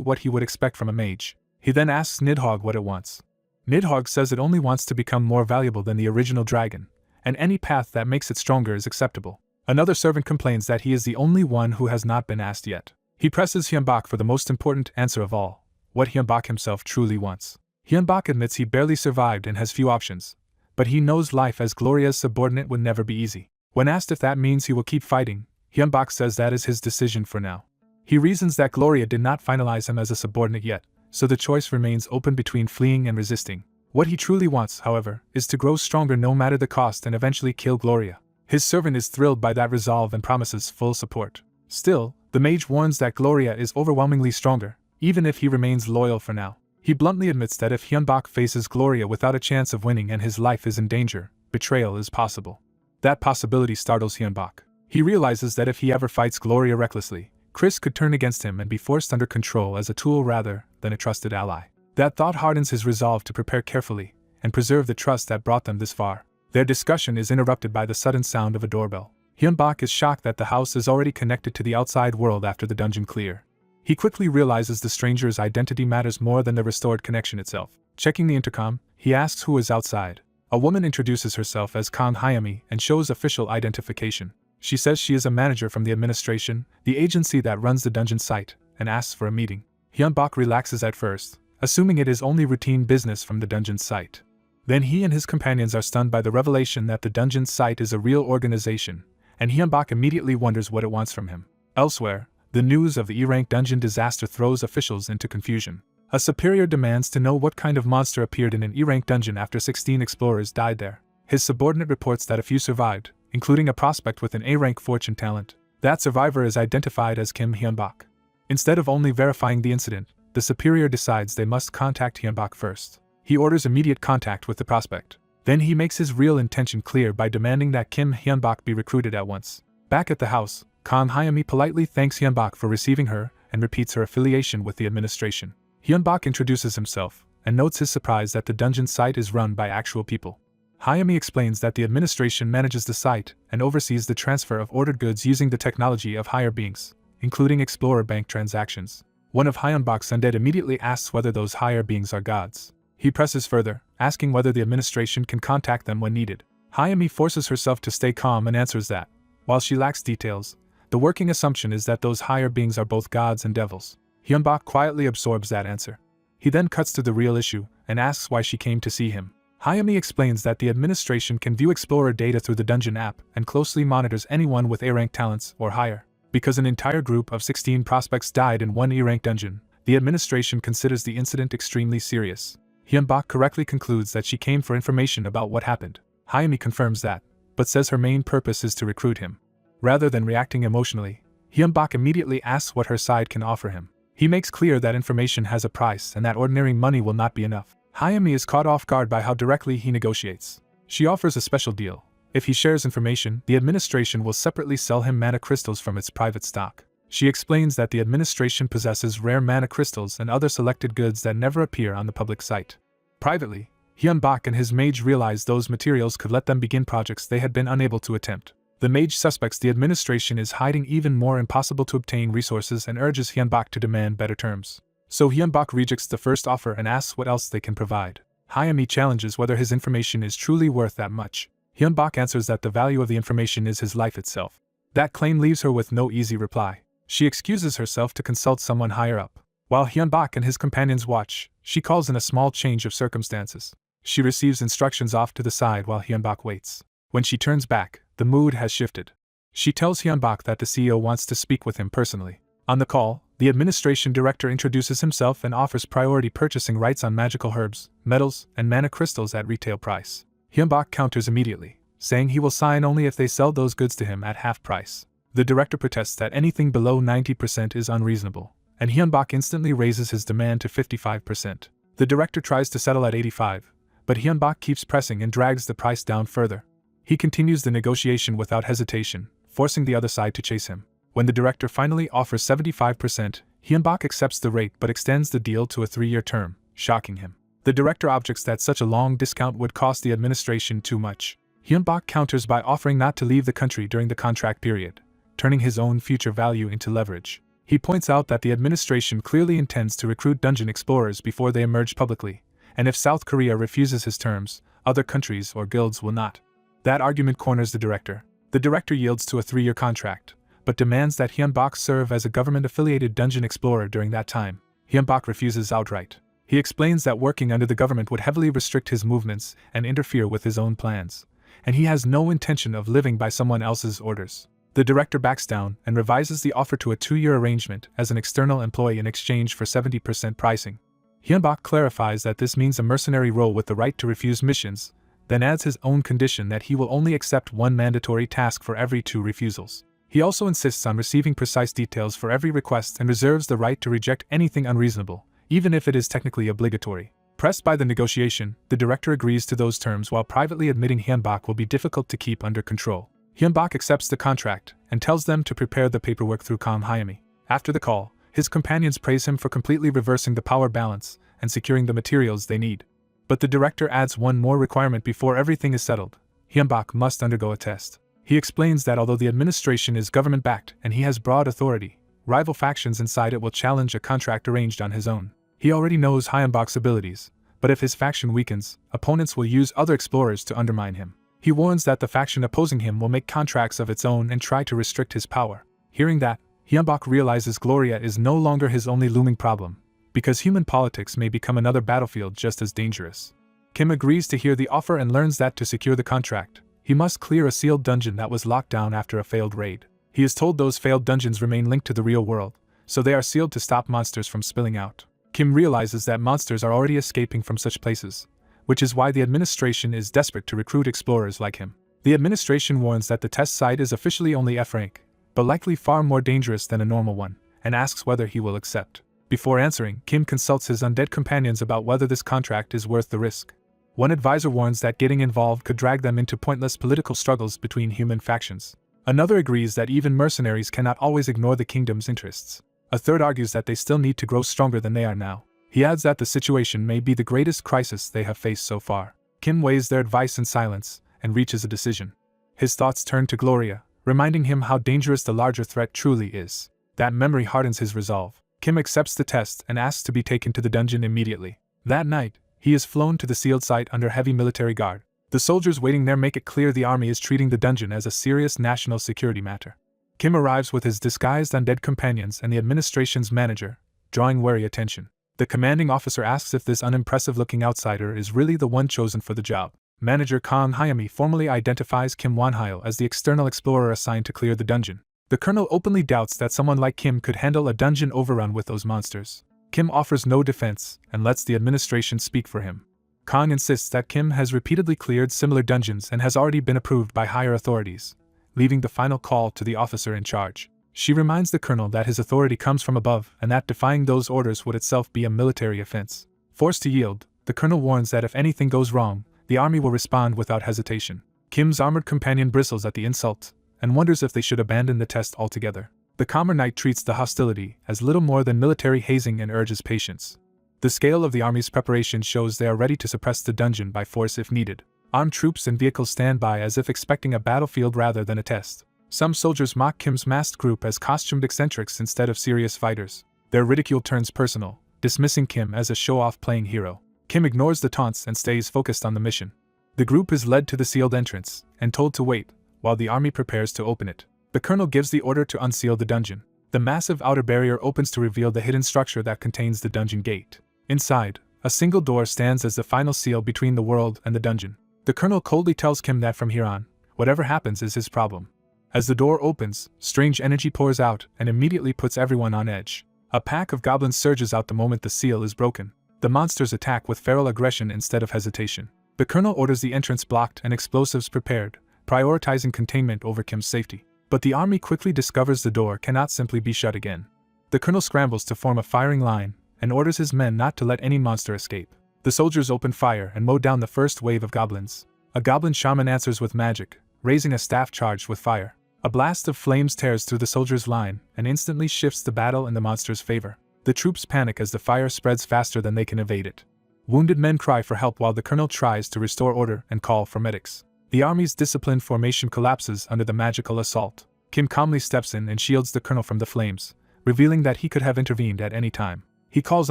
what he would expect from a mage. He then asks Nidhogg what it wants. Nidhogg says it only wants to become more valuable than the original dragon, and any path that makes it stronger is acceptable. Another servant complains that he is the only one who has not been asked yet. He presses Hyunbak for the most important answer of all, what Hyunbak himself truly wants. Hyunbak admits he barely survived and has few options, but he knows life as Gloria's subordinate would never be easy. When asked if that means he will keep fighting, Hyunbak says that is his decision for now. He reasons that Gloria did not finalize him as a subordinate yet, so the choice remains open between fleeing and resisting. What he truly wants, however, is to grow stronger no matter the cost and eventually kill Gloria. His servant is thrilled by that resolve and promises full support. Still, the mage warns that Gloria is overwhelmingly stronger, even if he remains loyal for now. He bluntly admits that if Hyunbak faces Gloria without a chance of winning and his life is in danger, betrayal is possible. That possibility startles Hyunbak. He realizes that if he ever fights Gloria recklessly, Chris could turn against him and be forced under control as a tool rather than a trusted ally. That thought hardens his resolve to prepare carefully and preserve the trust that brought them this far. Their discussion is interrupted by the sudden sound of a doorbell. Hyunbak is shocked that the house is already connected to the outside world after the dungeon clear. He quickly realizes the stranger's identity matters more than the restored connection itself. Checking the intercom, he asks who is outside. A woman introduces herself as Kang Hyami and shows official identification. She says she is a manager from the administration, the agency that runs the dungeon site, and asks for a meeting. Hyunbak relaxes at first, assuming it is only routine business from the dungeon site. Then he and his companions are stunned by the revelation that the dungeon site is a real organization, and Hyunbak immediately wonders what it wants from him. Elsewhere, the news of the E-rank dungeon disaster throws officials into confusion. A superior demands to know what kind of monster appeared in an E-rank dungeon after 16 explorers died there. His subordinate reports that a few survived, including a prospect with an A-rank fortune talent. That survivor is identified as Kim Hyunbak. Instead of only verifying the incident, the superior decides they must contact Hyunbak first. He orders immediate contact with the prospect. Then he makes his real intention clear by demanding that Kim Hyunbak be recruited at once. Back at the house, Kang Hyami politely thanks Hyunbak for receiving her and repeats her affiliation with the administration. Hyunbak introduces himself and notes his surprise that the dungeon site is run by actual people. Hyami explains that the administration manages the site and oversees the transfer of ordered goods using the technology of higher beings, including Explorer Bank transactions. One of Hyunbak's undead immediately asks whether those higher beings are gods. He presses further, asking whether the administration can contact them when needed. Hyami forces herself to stay calm and answers that, while she lacks details, the working assumption is that those higher beings are both gods and devils. Hyunbak quietly absorbs that answer. He then cuts to the real issue and asks why she came to see him. Hayami explains that the administration can view explorer data through the dungeon app and closely monitors anyone with A-rank talents or higher. Because an entire group of 16 prospects died in one E-rank dungeon, the administration considers the incident extremely serious. Hyunbak correctly concludes that she came for information about what happened. Hayami confirms that, but says her main purpose is to recruit him. Rather than reacting emotionally, Hyunbak immediately asks what her side can offer him. He makes clear that information has a price and that ordinary money will not be enough. Hayami is caught off guard by how directly he negotiates. She offers a special deal. If he shares information, the administration will separately sell him mana crystals from its private stock. She explains that the administration possesses rare mana crystals and other selected goods that never appear on the public site. Privately, Hyunbak and his mage realize those materials could let them begin projects they had been unable to attempt. The mage suspects the administration is hiding even more impossible to obtain resources and urges Hyunbak to demand better terms. So Hyunbak rejects the first offer and asks what else they can provide. Hayami challenges whether his information is truly worth that much. Hyunbak answers that the value of the information is his life itself. That claim leaves her with no easy reply. She excuses herself to consult someone higher up. While Hyunbak and his companions watch, she calls in a small change of circumstances. She receives instructions off to the side while Hyunbak waits. When she turns back, the mood has shifted. She tells Hyunbak that the CEO wants to speak with him personally. On the call, the administration director introduces himself and offers priority purchasing rights on magical herbs, metals, and mana crystals at retail price. Hyunbak counters immediately, saying he will sign only if they sell those goods to him at half price. The director protests that anything below 90% is unreasonable, and Hyunbak instantly raises his demand to 55%. The director tries to settle at 85%, but Hyunbak keeps pressing and drags the price down further. He continues the negotiation without hesitation, forcing the other side to chase him. When the director finally offers 75%, Hyunbak accepts the rate but extends the deal to a 3-year term, shocking him. The director objects that such a long discount would cost the administration too much. Hyunbak counters by offering not to leave the country during the contract period, turning his own future value into leverage. He points out that the administration clearly intends to recruit dungeon explorers before they emerge publicly, and if South Korea refuses his terms, other countries or guilds will not. That argument corners the director. The director yields to a 3-year contract, but demands that Hyunbak serve as a government-affiliated dungeon explorer during that time. Hyunbak refuses outright. He explains that working under the government would heavily restrict his movements and interfere with his own plans, and he has no intention of living by someone else's orders. The director backs down and revises the offer to a 2-year arrangement as an external employee in exchange for 70% pricing. Hyunbak clarifies that this means a mercenary role with the right to refuse missions, then adds his own condition that he will only accept one mandatory task for every 2 refusals. He also insists on receiving precise details for every request and reserves the right to reject anything unreasonable, even if it is technically obligatory. Pressed by the negotiation, the director agrees to those terms while privately admitting Hyunbak will be difficult to keep under control. Hyunbak accepts the contract and tells them to prepare the paperwork through Hayami. After the call, his companions praise him for completely reversing the power balance and securing the materials they need. But the director adds one more requirement before everything is settled. Hyunbak must undergo a test. He explains that although the administration is government-backed and he has broad authority, rival factions inside it will challenge a contract arranged on his own. He already knows Hyunbak's abilities, but if his faction weakens, opponents will use other explorers to undermine him. He warns that the faction opposing him will make contracts of its own and try to restrict his power. Hearing that, Hyunbak realizes Gloria is no longer his only looming problem, because human politics may become another battlefield just as dangerous. Kim agrees to hear the offer and learns that to secure the contract, he must clear a sealed dungeon that was locked down after a failed raid. He is told those failed dungeons remain linked to the real world, so they are sealed to stop monsters from spilling out. Kim realizes that monsters are already escaping from such places, which is why the administration is desperate to recruit explorers like him. The administration warns that the test site is officially only F rank, but likely far more dangerous than a normal one, and asks whether he will accept. Before answering, Kim consults his undead companions about whether this contract is worth the risk. One advisor warns that getting involved could drag them into pointless political struggles between human factions. Another agrees that even mercenaries cannot always ignore the kingdom's interests. A third argues that they still need to grow stronger than they are now. He adds that the situation may be the greatest crisis they have faced so far. Kim weighs their advice in silence and reaches a decision. His thoughts turn to Gloria, reminding him how dangerous the larger threat truly is. That memory hardens his resolve. Kim accepts the test and asks to be taken to the dungeon immediately. That night, he is flown to the sealed site under heavy military guard. The soldiers waiting there make it clear the army is treating the dungeon as a serious national security matter. Kim arrives with his disguised undead companions and the administration's manager, drawing wary attention. The commanding officer asks if this unimpressive-looking outsider is really the one chosen for the job. Manager Kang Hyami formally identifies Kim Wonhyo as the external explorer assigned to clear the dungeon. The colonel openly doubts that someone like Kim could handle a dungeon overrun with those monsters. Kim offers no defense and lets the administration speak for him. Kang insists that Kim has repeatedly cleared similar dungeons and has already been approved by higher authorities, leaving the final call to the officer in charge. She reminds the colonel that his authority comes from above and that defying those orders would itself be a military offense. Forced to yield, the colonel warns that if anything goes wrong, the army will respond without hesitation. Kim's armored companion bristles at the insult and wonders if they should abandon the test altogether. The calmer knight treats the hostility as little more than military hazing and urges patience. The scale of the army's preparation shows they are ready to suppress the dungeon by force if needed. Armed troops and vehicles stand by as if expecting a battlefield rather than a test. Some soldiers mock Kim's masked group as costumed eccentrics instead of serious fighters. Their ridicule turns personal, dismissing Kim as a show-off playing hero. Kim ignores the taunts and stays focused on the mission. The group is led to the sealed entrance and told to wait, while the army prepares to open it. The colonel gives the order to unseal the dungeon. The massive outer barrier opens to reveal the hidden structure that contains the dungeon gate. Inside, a single door stands as the final seal between the world and the dungeon. The colonel coldly tells Kim that from here on, whatever happens is his problem. As the door opens, strange energy pours out and immediately puts everyone on edge. A pack of goblins surges out the moment the seal is broken. The monsters attack with feral aggression instead of hesitation. The colonel orders the entrance blocked and explosives prepared, prioritizing containment over Kim's safety. But the army quickly discovers the door cannot simply be shut again. The colonel scrambles to form a firing line and orders his men not to let any monster escape. The soldiers open fire and mow down the first wave of goblins. A goblin shaman answers with magic, raising a staff charged with fire. A blast of flames tears through the soldiers' line and instantly shifts the battle in the monster's favor. The troops panic as the fire spreads faster than they can evade it. Wounded men cry for help while the colonel tries to restore order and call for medics. The army's disciplined formation collapses under the magical assault. Kim calmly steps in and shields the colonel from the flames, revealing that he could have intervened at any time. He calls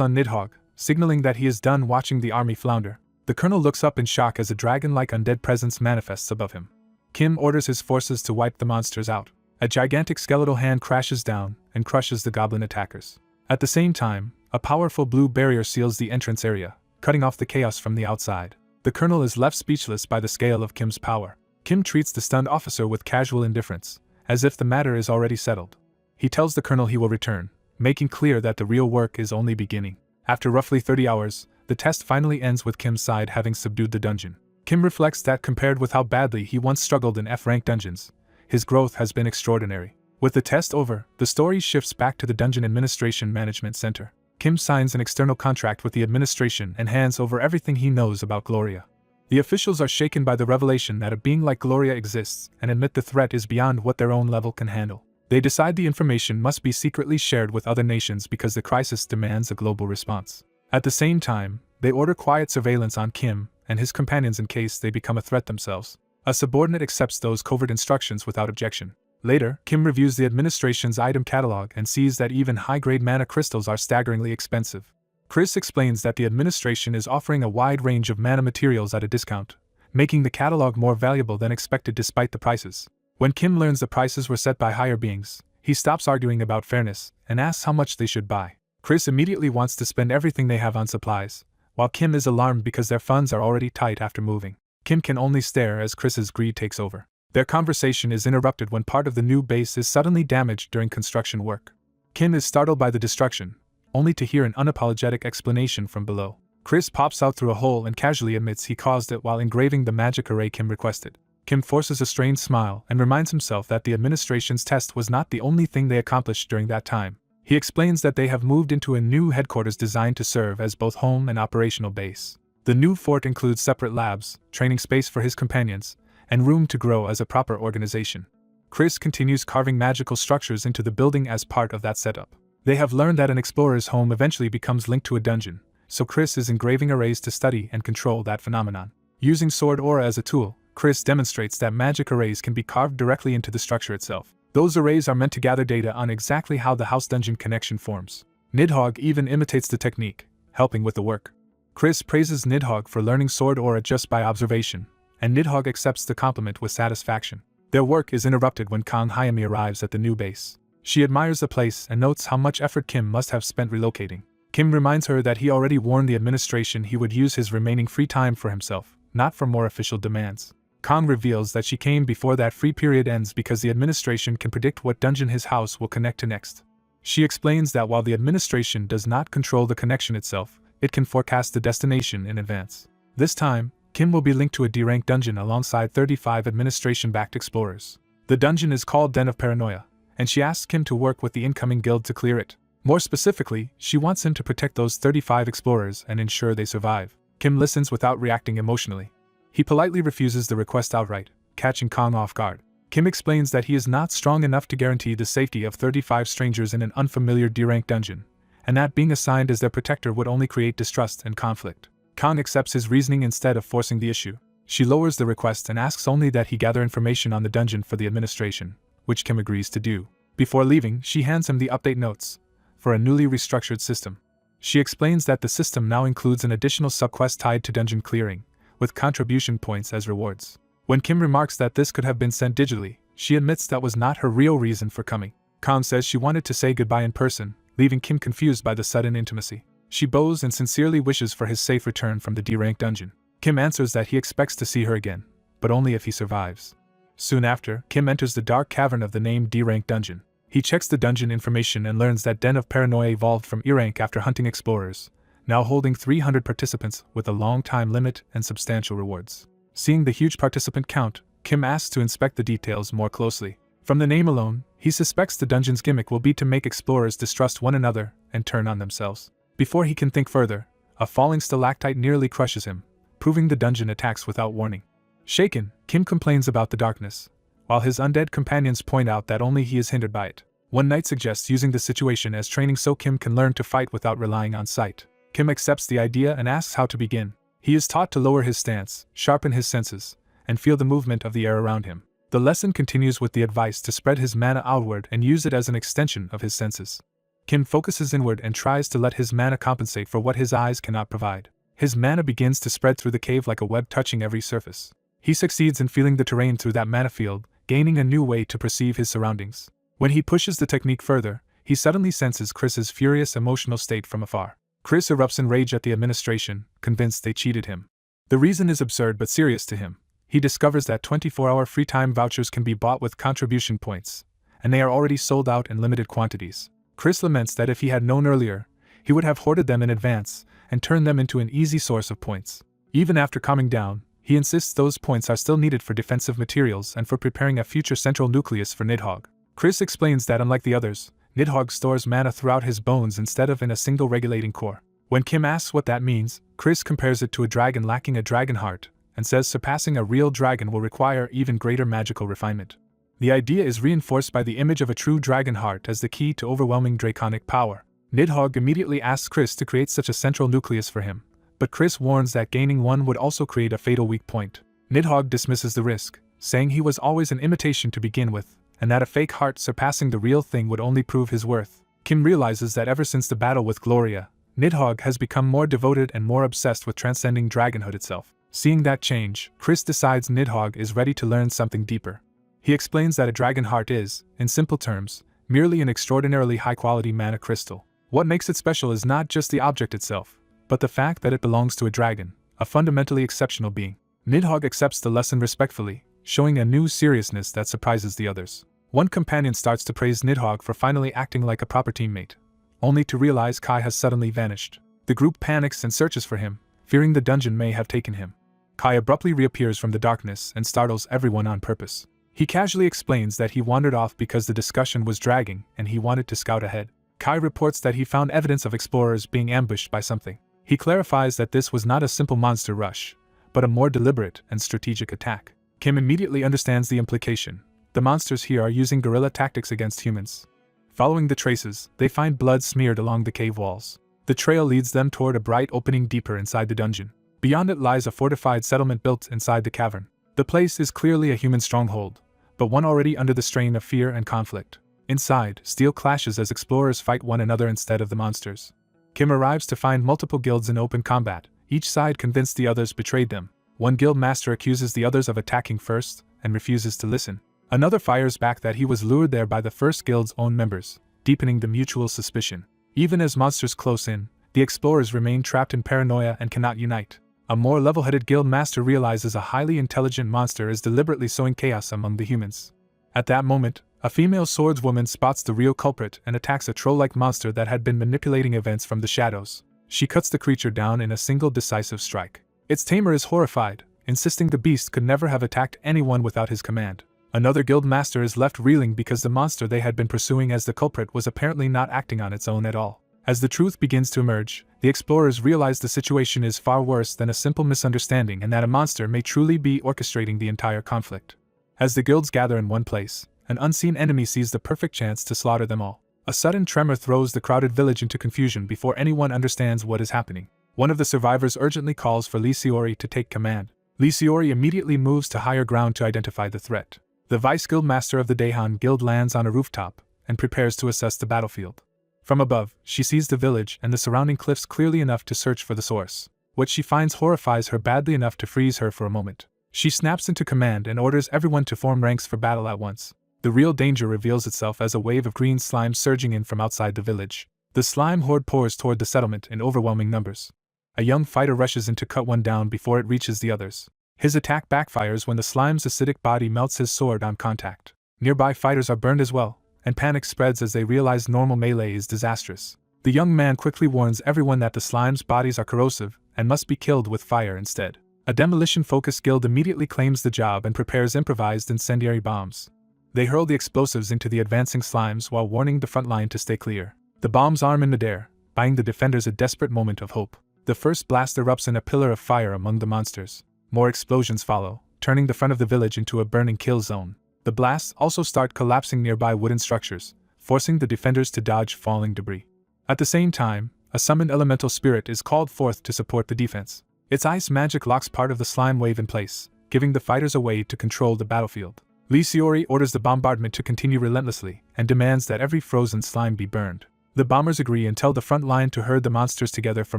on Nidhogg, signaling that he is done watching the army flounder. The colonel looks up in shock as a dragon-like undead presence manifests above him. Kim orders his forces to wipe the monsters out. A gigantic skeletal hand crashes down and crushes the goblin attackers. At the same time, a powerful blue barrier seals the entrance area, cutting off the chaos from the outside. The colonel is left speechless by the scale of Kim's power. Kim treats the stunned officer with casual indifference, as if the matter is already settled. He tells the colonel he will return, making clear that the real work is only beginning. After roughly 30 hours, the test finally ends with Kim's side having subdued the dungeon. Kim reflects that compared with how badly he once struggled in F-rank dungeons, his growth has been extraordinary. With the test over, the story shifts back to the Dungeon Administration Management Center. Kim signs an external contract with the administration and hands over everything he knows about Gloria. The officials are shaken by the revelation that a being like Gloria exists and admit the threat is beyond what their own level can handle. They decide the information must be secretly shared with other nations because the crisis demands a global response. At the same time, they order quiet surveillance on Kim and his companions in case they become a threat themselves. A subordinate accepts those covert instructions without objection. Later, Kim reviews the administration's item catalog and sees that even high-grade mana crystals are staggeringly expensive. Chris explains that the administration is offering a wide range of mana materials at a discount, making the catalog more valuable than expected despite the prices. When Kim learns the prices were set by higher beings, he stops arguing about fairness and asks how much they should buy. Chris immediately wants to spend everything they have on supplies, while Kim is alarmed because their funds are already tight after moving. Kim can only stare as Chris's greed takes over. Their conversation is interrupted when part of the new base is suddenly damaged during construction work. Kim is startled by the destruction, only to hear an unapologetic explanation from below. Chris pops out through a hole and casually admits he caused it while engraving the magic array Kim requested. Kim forces a strained smile and reminds himself that the administration's test was not the only thing they accomplished during that time. He explains that they have moved into a new headquarters designed to serve as both home and operational base. The new fort includes separate labs, training space for his companions, and room to grow as a proper organization. Chris continues carving magical structures into the building as part of that setup. They have learned that an explorer's home eventually becomes linked to a dungeon, so Chris is engraving arrays to study and control that phenomenon. Using sword aura as a tool, Chris demonstrates that magic arrays can be carved directly into the structure itself. Those arrays are meant to gather data on exactly how the house-dungeon connection forms. Nidhogg even imitates the technique, helping with the work. Chris praises Nidhogg for learning sword aura just by observation, and Nidhogg accepts the compliment with satisfaction. Their work is interrupted when Kang Hyami arrives at the new base. She admires the place and notes how much effort Kim must have spent relocating. Kim reminds her that he already warned the administration he would use his remaining free time for himself, not for more official demands. Kang reveals that she came before that free period ends because the administration can predict what dungeon his house will connect to next. She explains that while the administration does not control the connection itself, it can forecast the destination in advance. This time, Kim will be linked to a D-rank dungeon alongside 35 administration-backed explorers. The dungeon is called Den of Paranoia, and she asks Kim to work with the incoming guild to clear it. More specifically, she wants him to protect those 35 explorers and ensure they survive. Kim listens without reacting emotionally. He politely refuses the request outright, catching Kang off guard. Kim explains that he is not strong enough to guarantee the safety of 35 strangers in an unfamiliar D-rank dungeon, and that being assigned as their protector would only create distrust and conflict. Kang accepts his reasoning instead of forcing the issue. She lowers the request and asks only that he gather information on the dungeon for the administration, which Kim agrees to do. Before leaving, she hands him the update notes for a newly restructured system. She explains that the system now includes an additional subquest tied to dungeon clearing, with contribution points as rewards. When Kim remarks that this could have been sent digitally, she admits that was not her real reason for coming. Kang says she wanted to say goodbye in person, leaving Kim confused by the sudden intimacy. She bows and sincerely wishes for his safe return from the D-rank dungeon. Kim answers that he expects to see her again, but only if he survives. Soon after, Kim enters the dark cavern of the named D-rank dungeon. He checks the dungeon information and learns that Den of Paranoia evolved from E-rank after hunting explorers, now holding 300 participants with a long time limit and substantial rewards. Seeing the huge participant count, Kim asks to inspect the details more closely. From the name alone, he suspects the dungeon's gimmick will be to make explorers distrust one another and turn on themselves. Before he can think further, a falling stalactite nearly crushes him, proving the dungeon attacks without warning. Shaken, Kim complains about the darkness, while his undead companions point out that only he is hindered by it. One knight suggests using the situation as training so Kim can learn to fight without relying on sight. Kim accepts the idea and asks how to begin. He is taught to lower his stance, sharpen his senses, and feel the movement of the air around him. The lesson continues with the advice to spread his mana outward and use it as an extension of his senses. Kim focuses inward and tries to let his mana compensate for what his eyes cannot provide. His mana begins to spread through the cave like a web touching every surface. He succeeds in feeling the terrain through that mana field, gaining a new way to perceive his surroundings. When he pushes the technique further, he suddenly senses Chris's furious emotional state from afar. Chris erupts in rage at the administration, convinced they cheated him. The reason is absurd but serious to him. He discovers that 24-hour free time vouchers can be bought with contribution points, and they are already sold out in limited quantities. Chris laments that if he had known earlier, he would have hoarded them in advance and turned them into an easy source of points. Even after calming down, he insists those points are still needed for defensive materials and for preparing a future central nucleus for Nidhogg. Chris explains that unlike the others, Nidhogg stores mana throughout his bones instead of in a single regulating core. When Kim asks what that means, Chris compares it to a dragon lacking a dragon heart, and says surpassing a real dragon will require even greater magical refinement. The idea is reinforced by the image of a true dragon heart as the key to overwhelming draconic power. Nidhogg immediately asks Chris to create such a central nucleus for him, but Chris warns that gaining one would also create a fatal weak point. Nidhogg dismisses the risk, saying he was always an imitation to begin with, and that a fake heart surpassing the real thing would only prove his worth. Kim realizes that ever since the battle with Gloria, Nidhogg has become more devoted and more obsessed with transcending dragonhood itself. Seeing that change, Chris decides Nidhogg is ready to learn something deeper. He explains that a dragon heart is, in simple terms, merely an extraordinarily high-quality mana crystal. What makes it special is not just the object itself, but the fact that it belongs to a dragon, a fundamentally exceptional being. Nidhogg accepts the lesson respectfully, showing a new seriousness that surprises the others. One companion starts to praise Nidhogg for finally acting like a proper teammate, only to realize Kai has suddenly vanished. The group panics and searches for him, fearing the dungeon may have taken him. Kai abruptly reappears from the darkness and startles everyone on purpose. He casually explains that he wandered off because the discussion was dragging and he wanted to scout ahead. Kai reports that he found evidence of explorers being ambushed by something. He clarifies that this was not a simple monster rush, but a more deliberate and strategic attack. Kim immediately understands the implication. The monsters here are using guerrilla tactics against humans. Following the traces, they find blood smeared along the cave walls. The trail leads them toward a bright opening deeper inside the dungeon. Beyond it lies a fortified settlement built inside the cavern. The place is clearly a human stronghold, but one already under the strain of fear and conflict. Inside, steel clashes as explorers fight one another instead of the monsters. Kim arrives to find multiple guilds in open combat, each side convinced the others betrayed them. One guild master accuses the others of attacking first, and refuses to listen. Another fires back that he was lured there by the first guild's own members, deepening the mutual suspicion. Even as monsters close in, the explorers remain trapped in paranoia and cannot unite. A more level-headed guild master realizes a highly intelligent monster is deliberately sowing chaos among the humans. At that moment, a female swordswoman spots the real culprit and attacks a troll-like monster that had been manipulating events from the shadows. She cuts the creature down in a single decisive strike. Its tamer is horrified, insisting the beast could never have attacked anyone without his command. Another guild master is left reeling because the monster they had been pursuing as the culprit was apparently not acting on its own at all. As the truth begins to emerge, the explorers realize the situation is far worse than a simple misunderstanding and that a monster may truly be orchestrating the entire conflict. As the guilds gather in one place, an unseen enemy sees the perfect chance to slaughter them all. A sudden tremor throws the crowded village into confusion before anyone understands what is happening. One of the survivors urgently calls for Lisiori to take command. Lisiori immediately moves to higher ground to identify the threat. The vice guild master of the Daehan guild lands on a rooftop and prepares to assess the battlefield. From above, she sees the village and the surrounding cliffs clearly enough to search for the source. What she finds horrifies her badly enough to freeze her for a moment. She snaps into command and orders everyone to form ranks for battle at once. The real danger reveals itself as a wave of green slime surging in from outside the village. The slime horde pours toward the settlement in overwhelming numbers. A young fighter rushes in to cut one down before it reaches the others. His attack backfires when the slime's acidic body melts his sword on contact. Nearby fighters are burned as well, and panic spreads as they realize normal melee is disastrous. The young man quickly warns everyone that the slime's bodies are corrosive and must be killed with fire instead. A demolition-focused guild immediately claims the job and prepares improvised incendiary bombs. They hurl the explosives into the advancing slimes while warning the front line to stay clear. The bombs arm in midair, buying the defenders a desperate moment of hope. The first blast erupts in a pillar of fire among the monsters. More explosions follow, turning the front of the village into a burning kill zone. The blasts also start collapsing nearby wooden structures, forcing the defenders to dodge falling debris. At the same time, a summoned elemental spirit is called forth to support the defense. Its ice magic locks part of the slime wave in place, giving the fighters a way to control the battlefield. Lisiori orders the bombardment to continue relentlessly and demands that every frozen slime be burned. The bombers agree and tell the front line to herd the monsters together for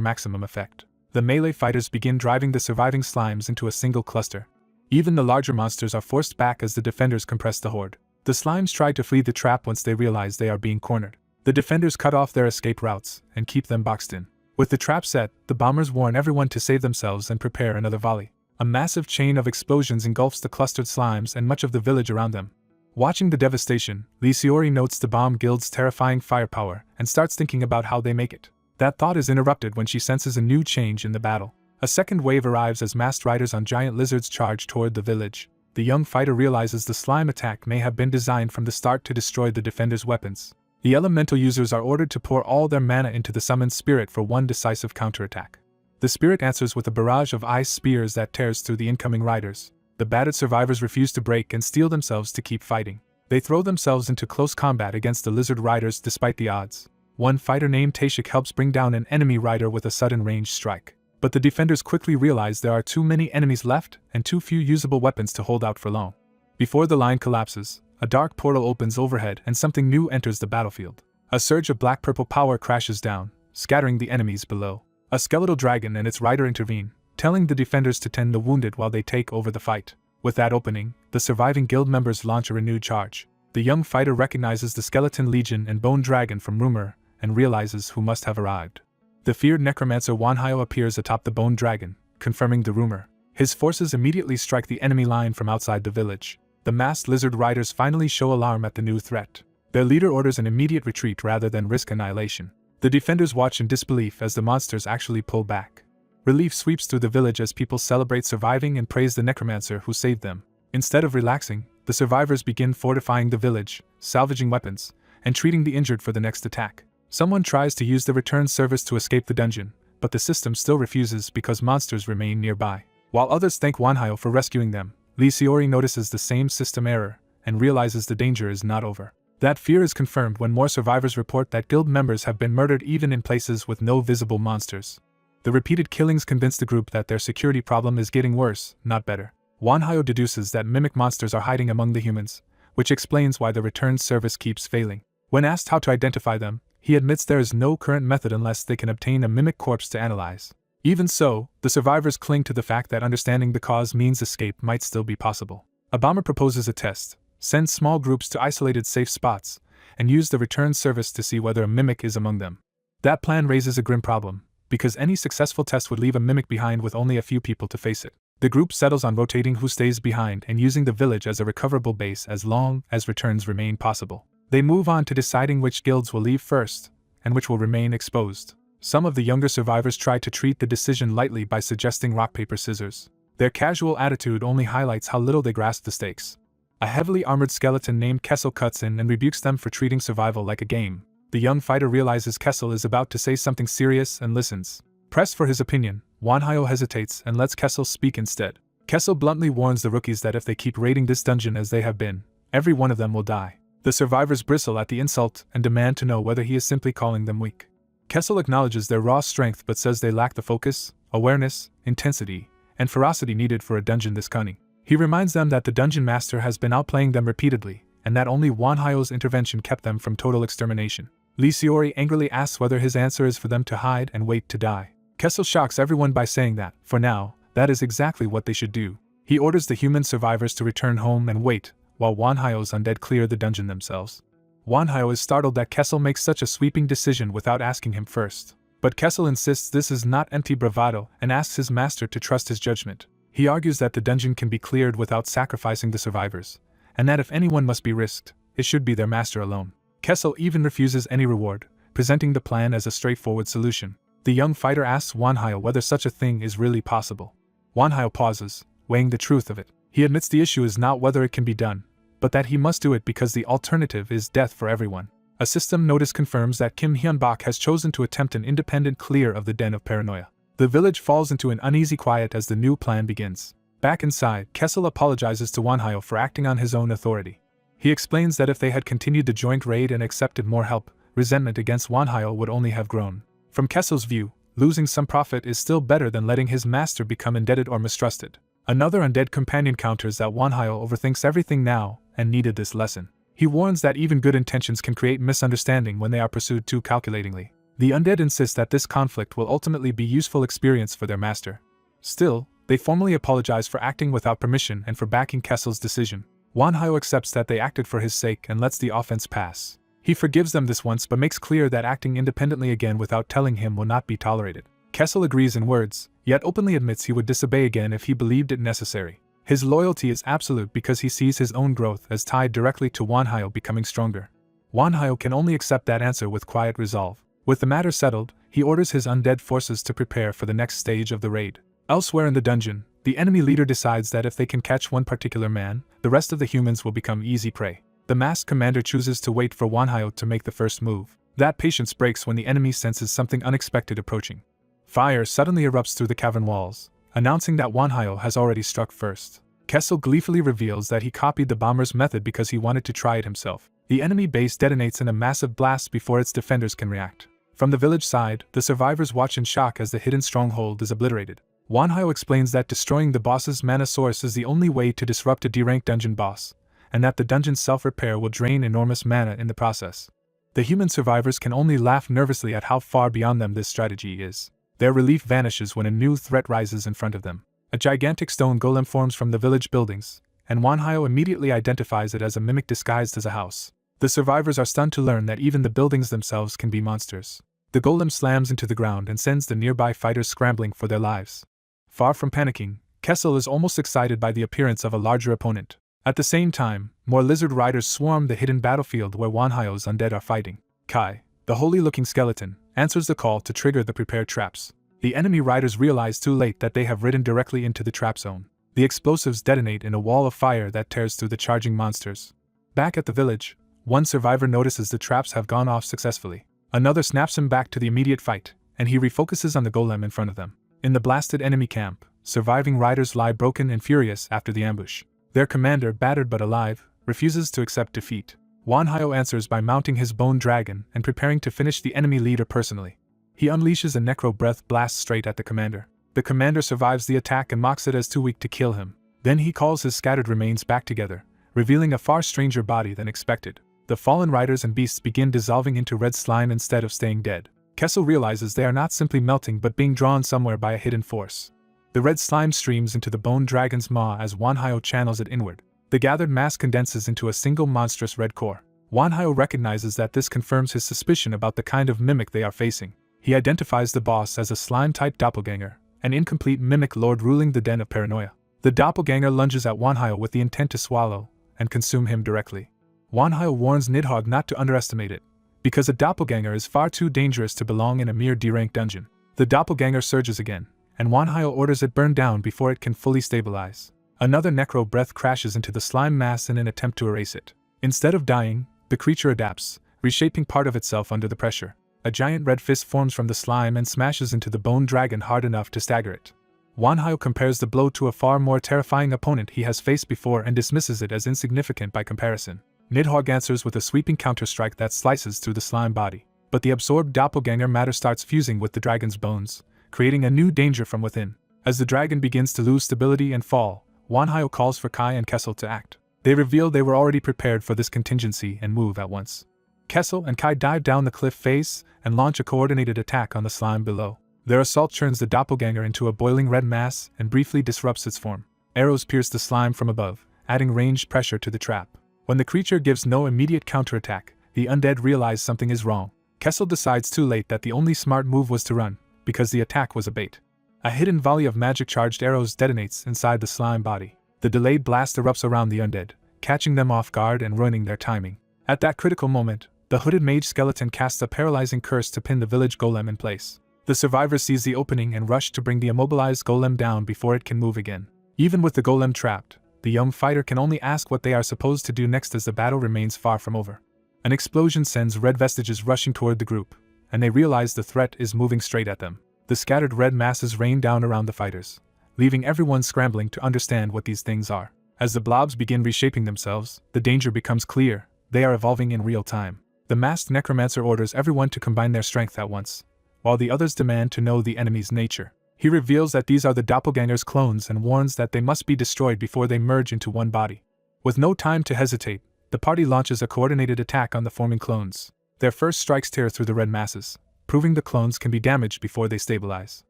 maximum effect. The melee fighters begin driving the surviving slimes into a single cluster. Even the larger monsters are forced back as the defenders compress the horde. The slimes try to flee the trap once they realize they are being cornered. The defenders cut off their escape routes and keep them boxed in. With the trap set, the bombers warn everyone to save themselves and prepare another volley. A massive chain of explosions engulfs the clustered slimes and much of the village around them. Watching the devastation, Lisiori notes the bomb guild's terrifying firepower and starts thinking about how they make it. That thought is interrupted when she senses a new change in the battle. A second wave arrives as masked riders on giant lizards charge toward the village. The young fighter realizes the slime attack may have been designed from the start to destroy the defenders' weapons. The elemental users are ordered to pour all their mana into the summoned spirit for one decisive counterattack. The spirit answers with a barrage of ice spears that tears through the incoming riders. The battered survivors refuse to break and steel themselves to keep fighting. They throw themselves into close combat against the lizard riders despite the odds. One fighter named Tashik helps bring down an enemy rider with a sudden ranged strike. But the defenders quickly realize there are too many enemies left and too few usable weapons to hold out for long. Before the line collapses, a dark portal opens overhead and something new enters the battlefield. A surge of black-purple power crashes down, scattering the enemies below. A skeletal dragon and its rider intervene, telling the defenders to tend the wounded while they take over the fight. With that opening, the surviving guild members launch a renewed charge. The young fighter recognizes the skeleton legion and bone dragon from rumor and realizes who must have arrived. The feared necromancer Wanhyo appears atop the bone dragon, confirming the rumor. His forces immediately strike the enemy line from outside the village. The masked lizard riders finally show alarm at the new threat. Their leader orders an immediate retreat rather than risk annihilation. The defenders watch in disbelief as the monsters actually pull back. Relief sweeps through the village as people celebrate surviving and praise the necromancer who saved them. Instead of relaxing, the survivors begin fortifying the village, salvaging weapons, and treating the injured for the next attack. Someone tries to use the return service to escape the dungeon, but the system still refuses because monsters remain nearby. While others thank Wanhyo for rescuing them, Lisiori notices the same system error and realizes the danger is not over. That fear is confirmed when more survivors report that guild members have been murdered even in places with no visible monsters. The repeated killings convince the group that their security problem is getting worse, not better. Wanhyo deduces that mimic monsters are hiding among the humans, which explains why the return service keeps failing. When asked how to identify them, he admits there is no current method unless they can obtain a mimic corpse to analyze. Even so, the survivors cling to the fact that understanding the cause means escape might still be possible. A bomber proposes a test, sends small groups to isolated safe spots, and use the return service to see whether a mimic is among them. That plan raises a grim problem, because any successful test would leave a mimic behind with only a few people to face it. The group settles on rotating who stays behind and using the village as a recoverable base as long as returns remain possible. They move on to deciding which guilds will leave first, and which will remain exposed. Some of the younger survivors try to treat the decision lightly by suggesting rock paper scissors. Their casual attitude only highlights how little they grasp the stakes. A heavily armored skeleton named Kessel cuts in and rebukes them for treating survival like a game. The young fighter realizes Kessel is about to say something serious and listens. Pressed for his opinion, Manhwa hesitates and lets Kessel speak instead. Kessel bluntly warns the rookies that if they keep raiding this dungeon as they have been, every one of them will die. The survivors bristle at the insult and demand to know whether he is simply calling them weak. Kessel acknowledges their raw strength but says they lack the focus, awareness, intensity, and ferocity needed for a dungeon this cunning. He reminds them that the dungeon master has been outplaying them repeatedly, and that only Manhwa's intervention kept them from total extermination. Lee Seori angrily asks whether his answer is for them to hide and wait to die. Kessel shocks everyone by saying that, for now, that is exactly what they should do. He orders the human survivors to return home and wait, while Manhwa's undead clear the dungeon themselves. Manhwa is startled that Kessel makes such a sweeping decision without asking him first. But Kessel insists this is not empty bravado and asks his master to trust his judgment. He argues that the dungeon can be cleared without sacrificing the survivors, and that if anyone must be risked, it should be their master alone. Kessel even refuses any reward, presenting the plan as a straightforward solution. The young fighter asks Manhwa whether such a thing is really possible. Manhwa pauses, weighing the truth of it. He admits the issue is not whether it can be done, but that he must do it because the alternative is death for everyone. A system notice confirms that Kim Hyun-bak has chosen to attempt an independent clear of the den of paranoia. The village falls into an uneasy quiet as the new plan begins. Back inside, Kessel apologizes to Manhwa for acting on his own authority. He explains that if they had continued the joint raid and accepted more help, resentment against Manhwa would only have grown. From Kessel's view, losing some profit is still better than letting his master become indebted or mistrusted. Another undead companion counters that Manhwa overthinks everything now and needed this lesson. He warns that even good intentions can create misunderstanding when they are pursued too calculatingly. The undead insist that this conflict will ultimately be useful experience for their master. Still, they formally apologize for acting without permission and for backing Kessel's decision. Manhwa accepts that they acted for his sake and lets the offense pass. He forgives them this once but makes clear that acting independently again without telling him will not be tolerated. Kessel agrees in words, yet openly admits he would disobey again if he believed it necessary. His loyalty is absolute because he sees his own growth as tied directly to Manhwa becoming stronger. Manhwa can only accept that answer with quiet resolve. With the matter settled, he orders his undead forces to prepare for the next stage of the raid. Elsewhere in the dungeon, the enemy leader decides that if they can catch one particular man, the rest of the humans will become easy prey. The masked commander chooses to wait for Manhwa to make the first move. That patience breaks when the enemy senses something unexpected approaching. Fire suddenly erupts through the cavern walls, announcing that Manhwa has already struck first. Kessel gleefully reveals that he copied the bomber's method because he wanted to try it himself. The enemy base detonates in a massive blast before its defenders can react. From the village side, the survivors watch in shock as the hidden stronghold is obliterated. Manhwa explains that destroying the boss's mana source is the only way to disrupt a D-rank dungeon boss, and that the dungeon's self-repair will drain enormous mana in the process. The human survivors can only laugh nervously at how far beyond them this strategy is. Their relief vanishes when a new threat rises in front of them. A gigantic stone golem forms from the village buildings, and Manhwa immediately identifies it as a mimic disguised as a house. The survivors are stunned to learn that even the buildings themselves can be monsters. The golem slams into the ground and sends the nearby fighters scrambling for their lives. Far from panicking, Kessel is almost excited by the appearance of a larger opponent. At the same time, more lizard riders swarm the hidden battlefield where Manhwa's undead are fighting. Kai, the holy-looking skeleton, answers the call to trigger the prepared traps. The enemy riders realize too late that they have ridden directly into the trap zone. The explosives detonate in a wall of fire that tears through the charging monsters. Back at the village, one survivor notices the traps have gone off successfully. Another snaps him back to the immediate fight, and he refocuses on the golem in front of them. In the blasted enemy camp, surviving riders lie broken and furious after the ambush. Their commander, battered but alive, refuses to accept defeat. Manhwa answers by mounting his bone dragon and preparing to finish the enemy leader personally. He unleashes a necro breath blast straight at the commander. The commander survives the attack and mocks it as too weak to kill him. Then he calls his scattered remains back together, revealing a far stranger body than expected. The fallen riders and beasts begin dissolving into red slime instead of staying dead. Kessel realizes they are not simply melting but being drawn somewhere by a hidden force. The red slime streams into the bone dragon's maw as Manhwa channels it inward. The gathered mass condenses into a single monstrous red core. Manhwa recognizes that this confirms his suspicion about the kind of mimic they are facing. He identifies the boss as a slime-type doppelganger, an incomplete mimic lord ruling the den of paranoia. The doppelganger lunges at Wanhyo with the intent to swallow and consume him directly. Wanhyo warns Nidhogg not to underestimate it, because a doppelganger is far too dangerous to belong in a mere D-rank dungeon. The doppelganger surges again, and Wanhyo orders it burn down before it can fully stabilize. Another necro breath crashes into the slime mass in an attempt to erase it. Instead of dying, the creature adapts, reshaping part of itself under the pressure. A giant red fist forms from the slime and smashes into the bone dragon hard enough to stagger it. Wanhyo compares the blow to a far more terrifying opponent he has faced before and dismisses it as insignificant by comparison. Nidhogg answers with a sweeping counterstrike that slices through the slime body, but the absorbed doppelganger matter starts fusing with the dragon's bones, creating a new danger from within. As the dragon begins to lose stability and fall, Wanhyo calls for Kai and Kessel to act. They reveal they were already prepared for this contingency and move at once. Kessel and Kai dive down the cliff face and launch a coordinated attack on the slime below. Their assault turns the doppelganger into a boiling red mass and briefly disrupts its form. Arrows pierce the slime from above, adding ranged pressure to the trap. When the creature gives no immediate counterattack, the undead realize something is wrong. Kessel decides too late that the only smart move was to run, because the attack was a bait. A hidden volley of magic-charged arrows detonates inside the slime body. The delayed blast erupts around the undead, catching them off guard and ruining their timing. At that critical moment, the hooded mage skeleton casts a paralyzing curse to pin the village golem in place. The survivor sees the opening and rush to bring the immobilized golem down before it can move again. Even with the golem trapped, the young fighter can only ask what they are supposed to do next as the battle remains far from over. An explosion sends red vestiges rushing toward the group, and they realize the threat is moving straight at them. The scattered red masses rain down around the fighters, leaving everyone scrambling to understand what these things are. As the blobs begin reshaping themselves, the danger becomes clear. They are evolving in real time. The masked necromancer orders everyone to combine their strength at once, while the others demand to know the enemy's nature. He reveals that these are the doppelganger's clones and warns that they must be destroyed before they merge into one body. With no time to hesitate, the party launches a coordinated attack on the forming clones. Their first strikes tear through the red masses, proving the clones can be damaged before they stabilize.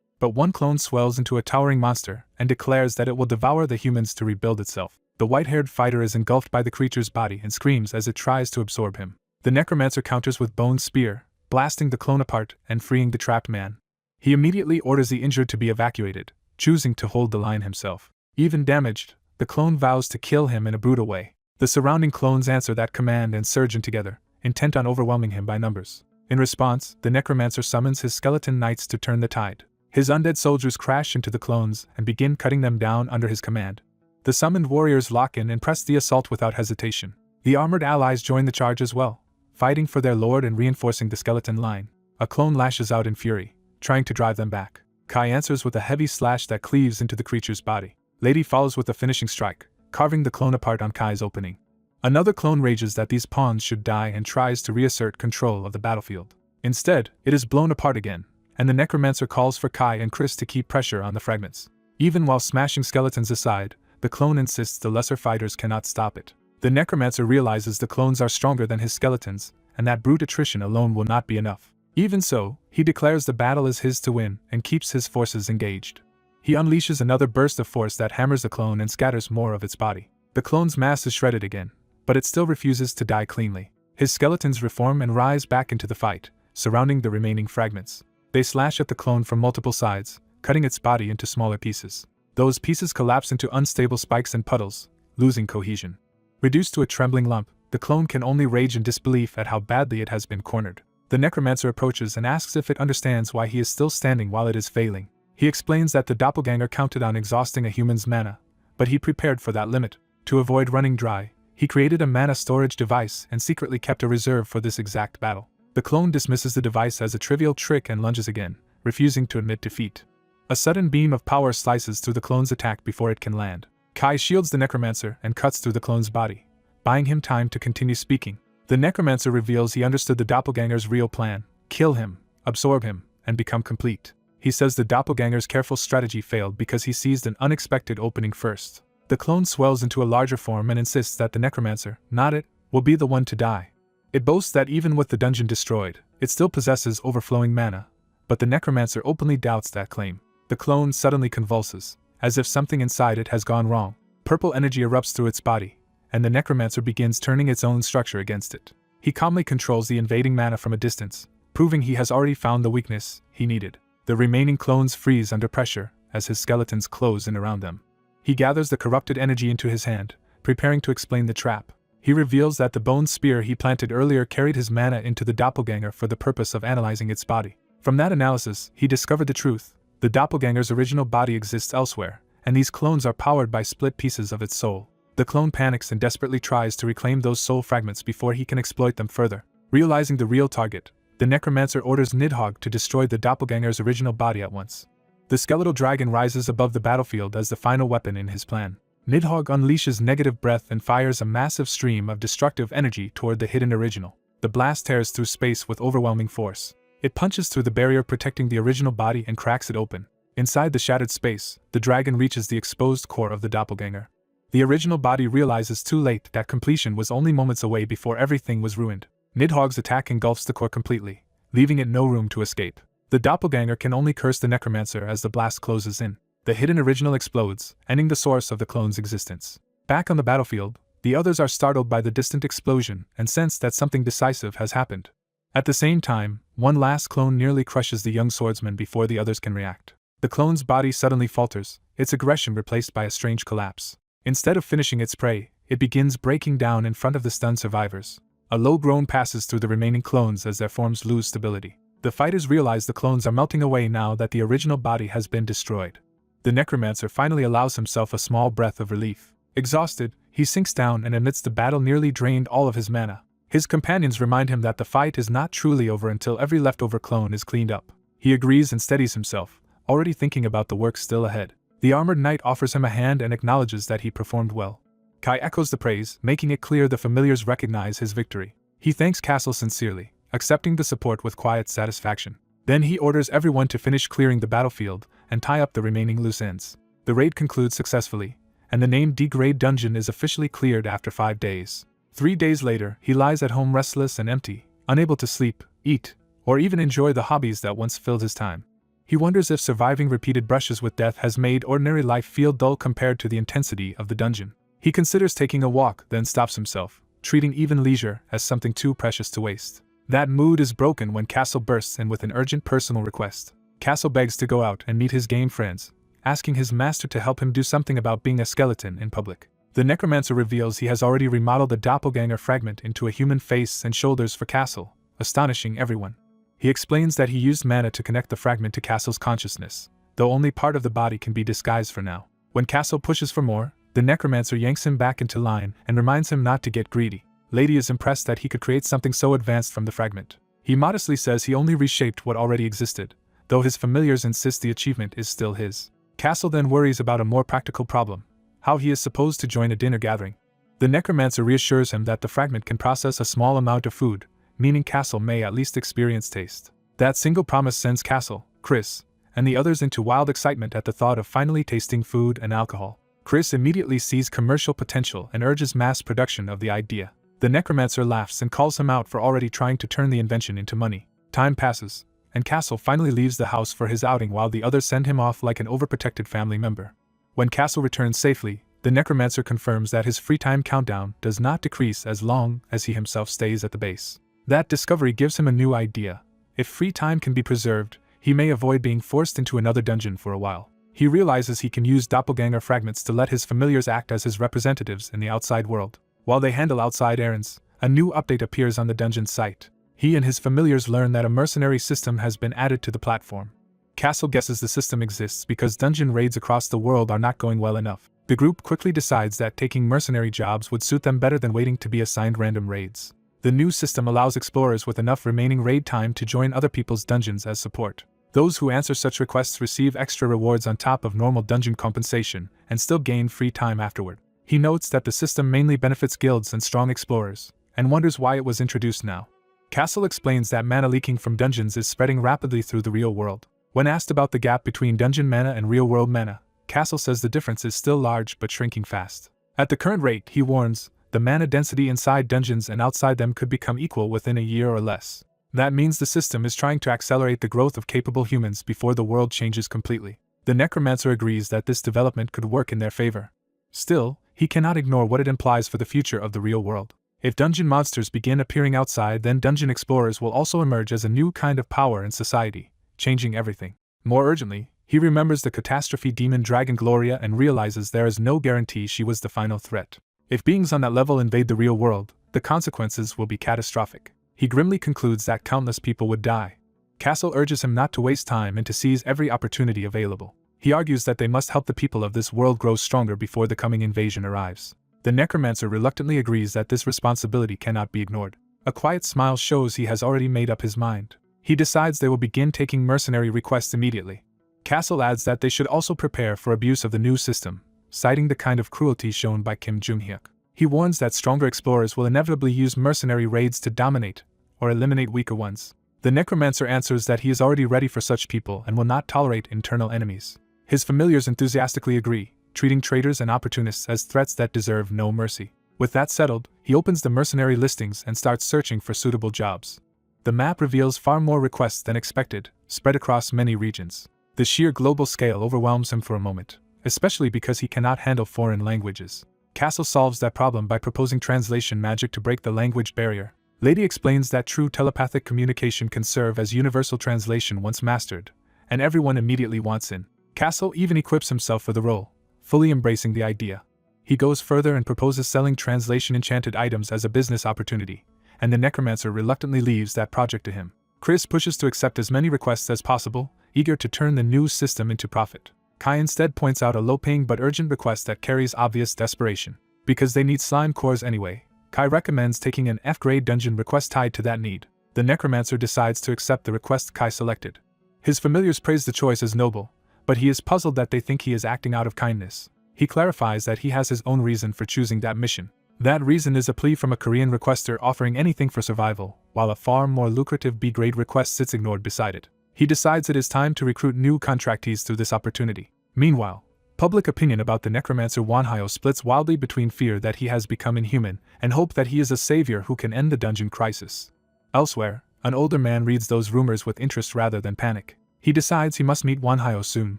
But one clone swells into a towering monster and declares that it will devour the humans to rebuild itself. The white-haired fighter is engulfed by the creature's body and screams as it tries to absorb him. The necromancer counters with Bone's spear, blasting the clone apart and freeing the trapped man. He immediately orders the injured to be evacuated, choosing to hold the line himself. Even damaged, the clone vows to kill him in a brutal way. The surrounding clones answer that command and surge in together, intent on overwhelming him by numbers. In response, the necromancer summons his skeleton knights to turn the tide. His undead soldiers crash into the clones and begin cutting them down under his command. The summoned warriors lock in and press the assault without hesitation. The armored allies join the charge as well, fighting for their lord and reinforcing the skeleton line. A clone lashes out in fury, trying to drive them back. Kai answers with a heavy slash that cleaves into the creature's body. Lady follows with a finishing strike, carving the clone apart on Kai's opening. Another clone rages that these pawns should die and tries to reassert control of the battlefield. Instead, it is blown apart again, and the necromancer calls for Kai and Chris to keep pressure on the fragments. Even while smashing skeletons aside, the clone insists the lesser fighters cannot stop it. The necromancer realizes the clones are stronger than his skeletons, and that brute attrition alone will not be enough. Even so, he declares the battle is his to win and keeps his forces engaged. He unleashes another burst of force that hammers the clone and scatters more of its body. The clone's mass is shredded again, but it still refuses to die cleanly. His skeletons reform and rise back into the fight, surrounding the remaining fragments. They slash at the clone from multiple sides, cutting its body into smaller pieces. Those pieces collapse into unstable spikes and puddles, losing cohesion. Reduced to a trembling lump, the clone can only rage in disbelief at how badly it has been cornered. The necromancer approaches and asks if it understands why he is still standing while it is failing. He explains that the doppelganger counted on exhausting a human's mana, but he prepared for that limit. To avoid running dry, he created a mana storage device and secretly kept a reserve for this exact battle. The clone dismisses the device as a trivial trick and lunges again, refusing to admit defeat. A sudden beam of power slices through the clone's attack before it can land. Kai shields the necromancer and cuts through the clone's body, buying him time to continue speaking. The necromancer reveals he understood the doppelganger's real plan: kill him, absorb him, and become complete. He says the doppelganger's careful strategy failed because he seized an unexpected opening first. The clone swells into a larger form and insists that the necromancer, not it, will be the one to die. It boasts that even with the dungeon destroyed, it still possesses overflowing mana, but the necromancer openly doubts that claim. The clone suddenly convulses, as if something inside it has gone wrong. Purple energy erupts through its body, and the necromancer begins turning its own structure against it. He calmly controls the invading mana from a distance, proving he has already found the weakness he needed. The remaining clones freeze under pressure as his skeletons close in around them. He gathers the corrupted energy into his hand, preparing to explain the trap. He reveals that the bone spear he planted earlier carried his mana into the doppelganger for the purpose of analyzing its body. From that analysis, he discovered the truth. The doppelganger's original body exists elsewhere, and these clones are powered by split pieces of its soul. The clone panics and desperately tries to reclaim those soul fragments before he can exploit them further. Realizing the real target, the necromancer orders Nidhogg to destroy the doppelganger's original body at once. The skeletal dragon rises above the battlefield as the final weapon in his plan. Nidhogg unleashes negative breath and fires a massive stream of destructive energy toward the hidden original. The blast tears through space with overwhelming force. It punches through the barrier protecting the original body and cracks it open. Inside the shattered space, the dragon reaches the exposed core of the doppelganger. The original body realizes too late that completion was only moments away before everything was ruined. Nidhogg's attack engulfs the core completely, leaving it no room to escape. The doppelganger can only curse the necromancer as the blast closes in. The hidden original explodes, ending the source of the clone's existence. Back on the battlefield, the others are startled by the distant explosion and sense that something decisive has happened. At the same time, one last clone nearly crushes the young swordsman before the others can react. The clone's body suddenly falters, its aggression replaced by a strange collapse. Instead of finishing its prey, it begins breaking down in front of the stunned survivors. A low groan passes through the remaining clones as their forms lose stability. The fighters realize the clones are melting away now that the original body has been destroyed. The necromancer finally allows himself a small breath of relief. Exhausted, he sinks down and amidst the battle nearly drained all of his mana. His companions remind him that the fight is not truly over until every leftover clone is cleaned up. He agrees and steadies himself, already thinking about the work still ahead. The armored knight offers him a hand and acknowledges that he performed well. Kai echoes the praise, making it clear the familiars recognize his victory. He thanks Castle sincerely, accepting the support with quiet satisfaction. Then he orders everyone to finish clearing the battlefield and tie up the remaining loose ends. The raid concludes successfully, and the named D-grade dungeon is officially cleared after 5 days. 3 days later, he lies at home restless and empty, unable to sleep, eat, or even enjoy the hobbies that once filled his time. He wonders if surviving repeated brushes with death has made ordinary life feel dull compared to the intensity of the dungeon. He considers taking a walk, then stops himself, treating even leisure as something too precious to waste. That mood is broken when Castle bursts in with an urgent personal request. Castle begs to go out and meet his game friends, asking his master to help him do something about being a skeleton in public. The necromancer reveals he has already remodeled the doppelganger fragment into a human face and shoulders for Castle, astonishing everyone. He explains that he used mana to connect the fragment to Castle's consciousness, though only part of the body can be disguised for now. When Castle pushes for more, the necromancer yanks him back into line and reminds him not to get greedy. Lady is impressed that he could create something so advanced from the fragment. He modestly says he only reshaped what already existed, though his familiars insist the achievement is still his. Castle then worries about a more practical problem: how he is supposed to join a dinner gathering. The necromancer reassures him that the fragment can process a small amount of food, meaning Castle may at least experience taste. That single promise sends Castle, Chris, and the others into wild excitement at the thought of finally tasting food and alcohol. Chris immediately sees commercial potential and urges mass production of the idea. The necromancer laughs and calls him out for already trying to turn the invention into money. Time passes, and Castle finally leaves the house for his outing while the others send him off like an overprotected family member. When Castle returns safely, the necromancer confirms that his free time countdown does not decrease as long as he himself stays at the base. That discovery gives him a new idea. If free time can be preserved, he may avoid being forced into another dungeon for a while. He realizes he can use doppelganger fragments to let his familiars act as his representatives in the outside world. While they handle outside errands, a new update appears on the dungeon site. He and his familiars learn that a mercenary system has been added to the platform. Castle guesses the system exists because dungeon raids across the world are not going well enough. The group quickly decides that taking mercenary jobs would suit them better than waiting to be assigned random raids. The new system allows explorers with enough remaining raid time to join other people's dungeons as support. Those who answer such requests receive extra rewards on top of normal dungeon compensation and still gain free time afterward. He notes that the system mainly benefits guilds and strong explorers, and wonders why it was introduced now. Castle explains that mana leaking from dungeons is spreading rapidly through the real world. When asked about the gap between dungeon mana and real-world mana, Castle says the difference is still large but shrinking fast. At the current rate, he warns, the mana density inside dungeons and outside them could become equal within a year or less. That means the system is trying to accelerate the growth of capable humans before the world changes completely. The necromancer agrees that this development could work in their favor. Still, he cannot ignore what it implies for the future of the real world. If dungeon monsters begin appearing outside, then dungeon explorers will also emerge as a new kind of power in society, changing everything. More urgently, he remembers the catastrophe demon dragon Gloria and realizes there is no guarantee she was the final threat. If beings on that level invade the real world, the consequences will be catastrophic. He grimly concludes that countless people would die. Castle urges him not to waste time and to seize every opportunity available. He argues that they must help the people of this world grow stronger before the coming invasion arrives. The necromancer reluctantly agrees that this responsibility cannot be ignored. A quiet smile shows he has already made up his mind. He decides they will begin taking mercenary requests immediately. Castle adds that they should also prepare for abuse of the new system, citing the kind of cruelty shown by Kim Jung-hyuk. He warns that stronger explorers will inevitably use mercenary raids to dominate or eliminate weaker ones. The necromancer answers that he is already ready for such people and will not tolerate internal enemies. His familiars enthusiastically agree, treating traitors and opportunists as threats that deserve no mercy. With that settled, he opens the mercenary listings and starts searching for suitable jobs. The map reveals far more requests than expected, spread across many regions. The sheer global scale overwhelms him for a moment, especially because he cannot handle foreign languages. Castle solves that problem by proposing translation magic to break the language barrier. Lady explains that true telepathic communication can serve as universal translation once mastered, and everyone immediately wants in. Castle even equips himself for the role, fully embracing the idea. He goes further and proposes selling translation enchanted items as a business opportunity, and the necromancer reluctantly leaves that project to him. Chris pushes to accept as many requests as possible, eager to turn the new system into profit. Kai instead points out a low-paying but urgent request that carries obvious desperation. Because they need slime cores anyway, Kai recommends taking an F-grade dungeon request tied to that need. The necromancer decides to accept the request Kai selected. His familiars praise the choice as noble, but he is puzzled that they think he is acting out of kindness. He clarifies that he has his own reason for choosing that mission. That reason is a plea from a Korean requester offering anything for survival, while a far more lucrative B-grade request sits ignored beside it. He decides it is time to recruit new contractees through this opportunity. Meanwhile, public opinion about the necromancer Wanhyo splits wildly between fear that he has become inhuman and hope that he is a savior who can end the dungeon crisis. Elsewhere, an older man reads those rumors with interest rather than panic. He decides he must meet Wanhyo soon,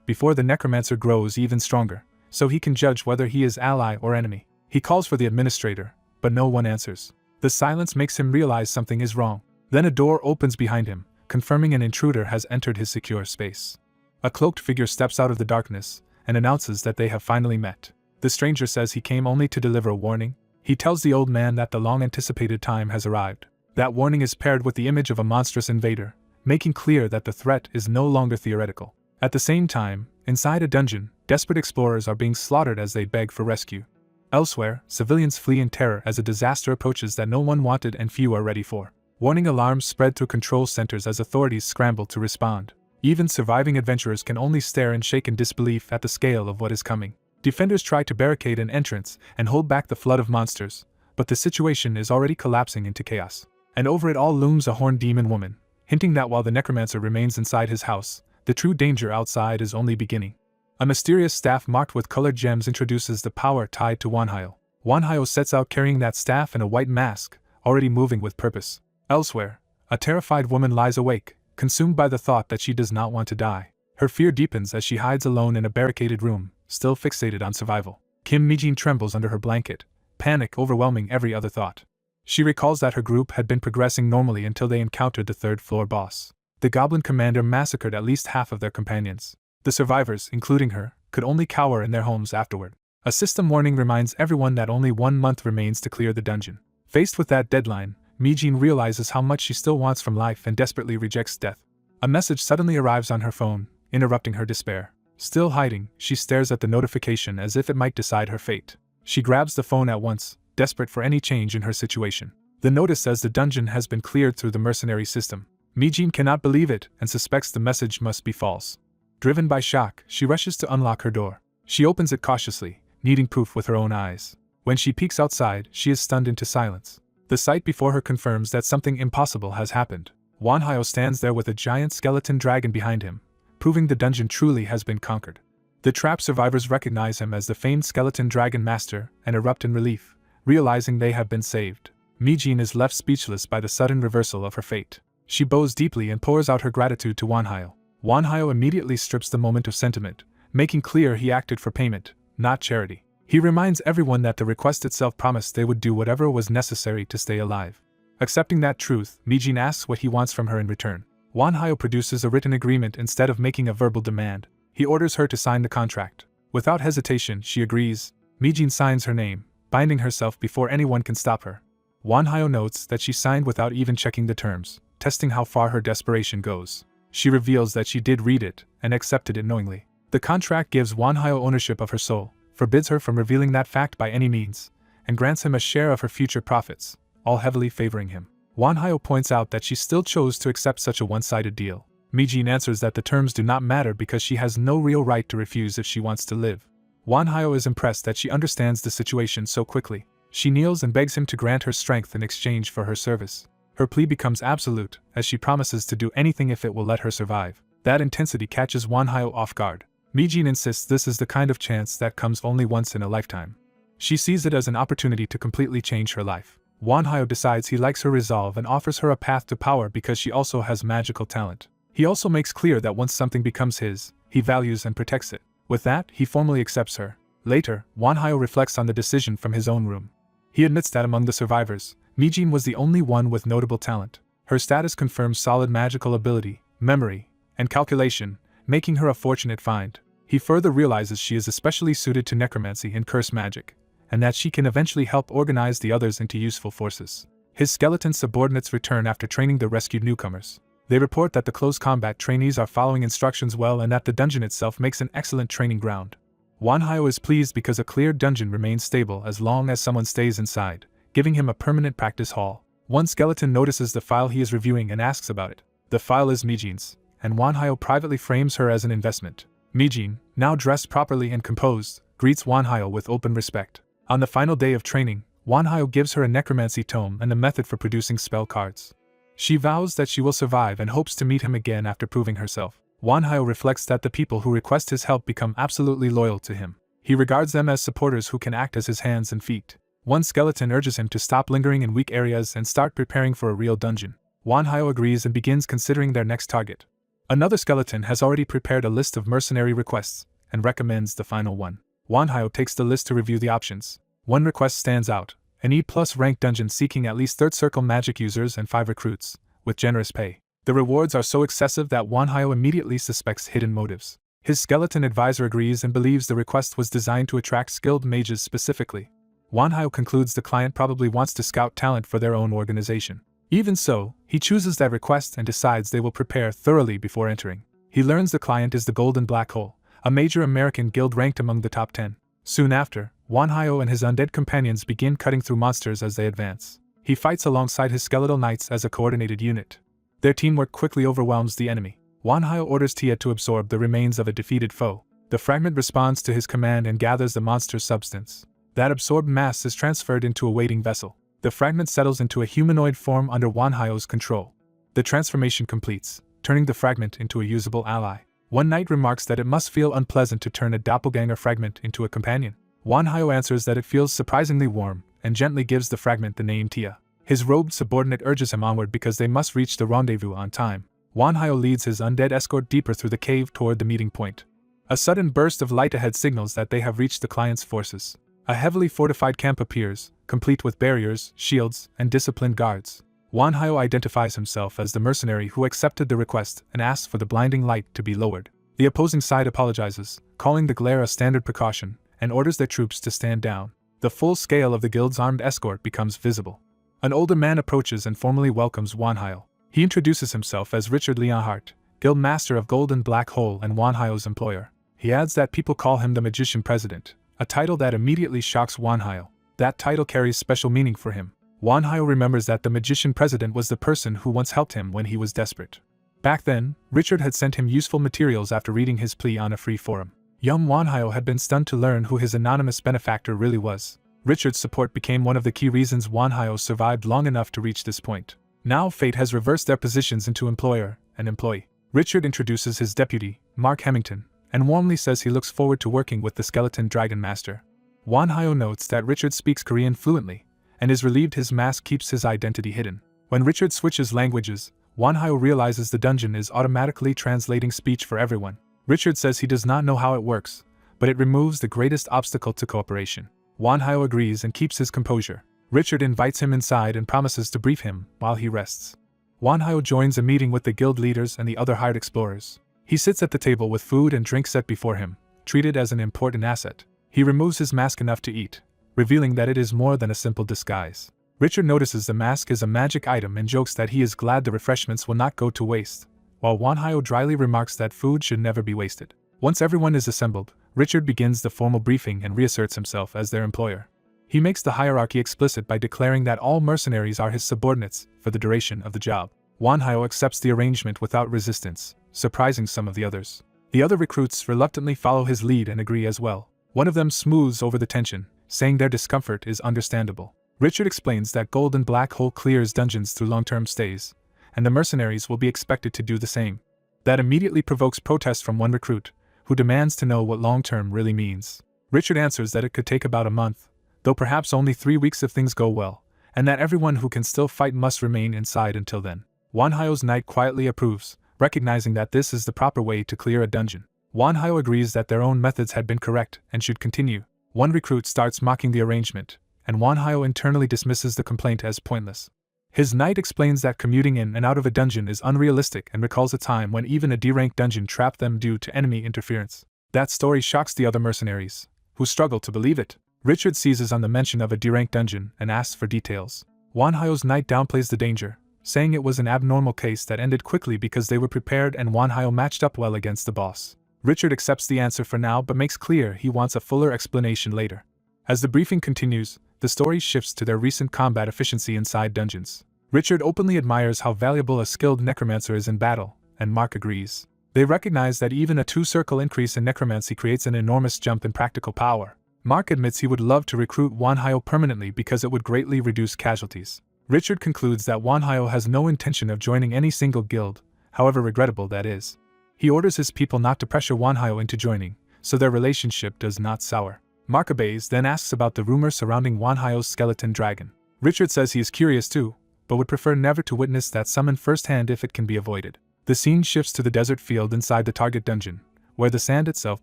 before the necromancer grows even stronger, so he can judge whether he is ally or enemy. He calls for the administrator, but no one answers. The silence makes him realize something is wrong. Then a door opens behind him, confirming an intruder has entered his secure space. A cloaked figure steps out of the darkness and announces that they have finally met. The stranger says he came only to deliver a warning. He tells the old man that the long-anticipated time has arrived. That warning is paired with the image of a monstrous invader, making clear that the threat is no longer theoretical. At the same time, inside a dungeon, desperate explorers are being slaughtered as they beg for rescue. Elsewhere, civilians flee in terror as a disaster approaches that no one wanted and few are ready for. Warning alarms spread through control centers as authorities scramble to respond. Even surviving adventurers can only stare and shake in disbelief at the scale of what is coming. Defenders try to barricade an entrance and hold back the flood of monsters, but the situation is already collapsing into chaos. And over it all looms a horned demon woman, hinting that while the necromancer remains inside his house, the true danger outside is only beginning. A mysterious staff marked with colored gems introduces the power tied to Wanhyo. Wanhyo sets out carrying that staff and a white mask, already moving with purpose. Elsewhere, a terrified woman lies awake, consumed by the thought that she does not want to die. Her fear deepens as she hides alone in a barricaded room, still fixated on survival. Kim Mijin trembles under her blanket, panic overwhelming every other thought. She recalls that her group had been progressing normally until they encountered the third-floor boss. The goblin commander massacred at least half of their companions. The survivors, including her, could only cower in their homes afterward. A system warning reminds everyone that only 1 month remains to clear the dungeon. Faced with that deadline, Mijin realizes how much she still wants from life and desperately rejects death. A message suddenly arrives on her phone, interrupting her despair. Still hiding, she stares at the notification as if it might decide her fate. She grabs the phone at once, desperate for any change in her situation. The notice says the dungeon has been cleared through the mercenary system. Mijin cannot believe it and suspects the message must be false. Driven by shock, she rushes to unlock her door. She opens it cautiously, needing proof with her own eyes. When she peeks outside, she is stunned into silence. The sight before her confirms that something impossible has happened. Wanhyo stands there with a giant skeleton dragon behind him, proving the dungeon truly has been conquered. The trapped survivors recognize him as the famed skeleton dragon master and erupt in relief, realizing they have been saved. Mijin is left speechless by the sudden reversal of her fate. She bows deeply and pours out her gratitude to Wanhyo. Wanhyo immediately strips the moment of sentiment, making clear he acted for payment, not charity. He reminds everyone that the request itself promised they would do whatever was necessary to stay alive. Accepting that truth, Mijin asks what he wants from her in return. Wanhyo produces a written agreement instead of making a verbal demand. He orders her to sign the contract. Without hesitation, she agrees. Mijin signs her name, binding herself before anyone can stop her. Wanhyo notes that she signed without even checking the terms, testing how far her desperation goes. She reveals that she did read it and accepted it knowingly. The contract gives Wanhyo ownership of her soul, forbids her from revealing that fact by any means, and grants him a share of her future profits, all heavily favoring him. Wanhyo points out that she still chose to accept such a one-sided deal. Mijin answers that the terms do not matter because she has no real right to refuse if she wants to live. Wanhyo is impressed that she understands the situation so quickly. She kneels and begs him to grant her strength in exchange for her service. Her plea becomes absolute, as she promises to do anything if it will let her survive. That intensity catches Wanhyo off guard. Mijin insists this is the kind of chance that comes only once in a lifetime. She sees it as an opportunity to completely change her life. Wanhyo decides he likes her resolve and offers her a path to power because she also has magical talent. He also makes clear that once something becomes his, he values and protects it. With that, he formally accepts her. Later, Wanhyo reflects on the decision from his own room. He admits that among the survivors, Mijin was the only one with notable talent. Her status confirms solid magical ability, memory, and calculation, making her a fortunate find. He further realizes she is especially suited to necromancy and curse magic, and that she can eventually help organize the others into useful forces. His skeleton subordinates return after training the rescued newcomers. They report that the close combat trainees are following instructions well and that the dungeon itself makes an excellent training ground. Wanhyo is pleased because a cleared dungeon remains stable as long as someone stays inside, giving him a permanent practice hall. One skeleton notices the file he is reviewing and asks about it. The file is Mijin's, and Wanhyo privately frames her as an investment. Mijin, now dressed properly and composed, greets Wanhyo with open respect. On the final day of training, Wanhyo gives her a necromancy tome and a method for producing spell cards. She vows that she will survive and hopes to meet him again after proving herself. Wanhyo reflects that the people who request his help become absolutely loyal to him. He regards them as supporters who can act as his hands and feet. One skeleton urges him to stop lingering in weak areas and start preparing for a real dungeon. Wanhyo agrees and begins considering their next target. Another skeleton has already prepared a list of mercenary requests, and recommends the final one. Wanhyo takes the list to review the options. One request stands out, an E+ rank dungeon seeking at least 3rd circle magic users and 5 recruits, with generous pay. The rewards are so excessive that Wanhyo immediately suspects hidden motives. His skeleton advisor agrees and believes the request was designed to attract skilled mages specifically. Wanhyo concludes the client probably wants to scout talent for their own organization. Even so, he chooses that request and decides they will prepare thoroughly before entering. He learns the client is the Golden Black Hole, a major American guild ranked among the top 10. Soon after, Wanhyo and his undead companions begin cutting through monsters as they advance. He fights alongside his skeletal knights as a coordinated unit. Their teamwork quickly overwhelms the enemy. Wanhyo orders Tia to absorb the remains of a defeated foe. The fragment responds to his command and gathers the monster's substance. That absorbed mass is transferred into a waiting vessel. The fragment settles into a humanoid form under Wanhyo's control. The transformation completes, turning the fragment into a usable ally. One knight remarks that it must feel unpleasant to turn a doppelganger fragment into a companion. Wanhyo answers that it feels surprisingly warm, and gently gives the fragment the name Tia. His robed subordinate urges him onward because they must reach the rendezvous on time. Wanhyo leads his undead escort deeper through the cave toward the meeting point. A sudden burst of light ahead signals that they have reached the client's forces. A heavily fortified camp appears, complete with barriers, shields, and disciplined guards. Wanhyo identifies himself as the mercenary who accepted the request and asks for the blinding light to be lowered. The opposing side apologizes, calling the glare a standard precaution, and orders their troops to stand down. The full scale of the guild's armed escort becomes visible. An older man approaches and formally welcomes Wanhyo. He introduces himself as Richard Leonhardt, guild master of Golden Black Hole and Wanhyo's employer. He adds that people call him the Magician President, a title that immediately shocks Wanhyo. That title carries special meaning for him. Wanhyo remembers that the Magician President was the person who once helped him when he was desperate. Back then, Richard had sent him useful materials after reading his plea on a free forum. Young Wanhyo had been stunned to learn who his anonymous benefactor really was. Richard's support became one of the key reasons Wanhyo survived long enough to reach this point. Now fate has reversed their positions into employer and employee. Richard introduces his deputy, Mark Hemington, and warmly says he looks forward to working with the Skeleton Dragon Master. Wanhyo notes that Richard speaks Korean fluently, and is relieved his mask keeps his identity hidden. When Richard switches languages, Wanhyo realizes the dungeon is automatically translating speech for everyone. Richard says he does not know how it works, but it removes the greatest obstacle to cooperation. Manhwa agrees and keeps his composure. Richard invites him inside and promises to brief him while he rests. Manhwa joins a meeting with the guild leaders and the other hired explorers. He sits at the table with food and drink set before him, treated as an important asset. He removes his mask enough to eat, revealing that it is more than a simple disguise. Richard notices the mask is a magic item and jokes that he is glad the refreshments will not go to waste, while Manhwa dryly remarks that food should never be wasted. Once everyone is assembled, Richard begins the formal briefing and reasserts himself as their employer. He makes the hierarchy explicit by declaring that all mercenaries are his subordinates for the duration of the job. Manhwa accepts the arrangement without resistance, surprising some of the others. The other recruits reluctantly follow his lead and agree as well. One of them smooths over the tension, saying their discomfort is understandable. Richard explains that Golden Black Hole clears dungeons through long-term stays, and the mercenaries will be expected to do the same. That immediately provokes protest from one recruit, who demands to know what long-term really means. Richard answers that it could take about a month, though perhaps only 3 weeks if things go well, and that everyone who can still fight must remain inside until then. Manhwa's knight quietly approves, recognizing that this is the proper way to clear a dungeon. Manhwa agrees that their own methods had been correct and should continue. One recruit starts mocking the arrangement, and Manhwa internally dismisses the complaint as pointless. His knight explains that commuting in and out of a dungeon is unrealistic and recalls a time when even a D-rank dungeon trapped them due to enemy interference. That story shocks the other mercenaries, who struggle to believe it. Richard seizes on the mention of a D-rank dungeon and asks for details. Manhwa's knight downplays the danger, saying it was an abnormal case that ended quickly because they were prepared and Manhwa matched up well against the boss. Richard accepts the answer for now but makes clear he wants a fuller explanation later. As the briefing continues, the story shifts to their recent combat efficiency inside dungeons. Richard openly admires how valuable a skilled necromancer is in battle, and Mark agrees. They recognize that even a 2-circle increase in necromancy creates an enormous jump in practical power. Mark admits he would love to recruit Manhwa permanently because it would greatly reduce casualties. Richard concludes that Manhwa has no intention of joining any single guild, however regrettable that is. He orders his people not to pressure Manhwa into joining, so their relationship does not sour. Mark obeys, then asks about the rumor surrounding Manhwa's skeleton dragon. Richard says he is curious too, but would prefer never to witness that summon firsthand if it can be avoided. The scene shifts to the desert field inside the target dungeon, where the sand itself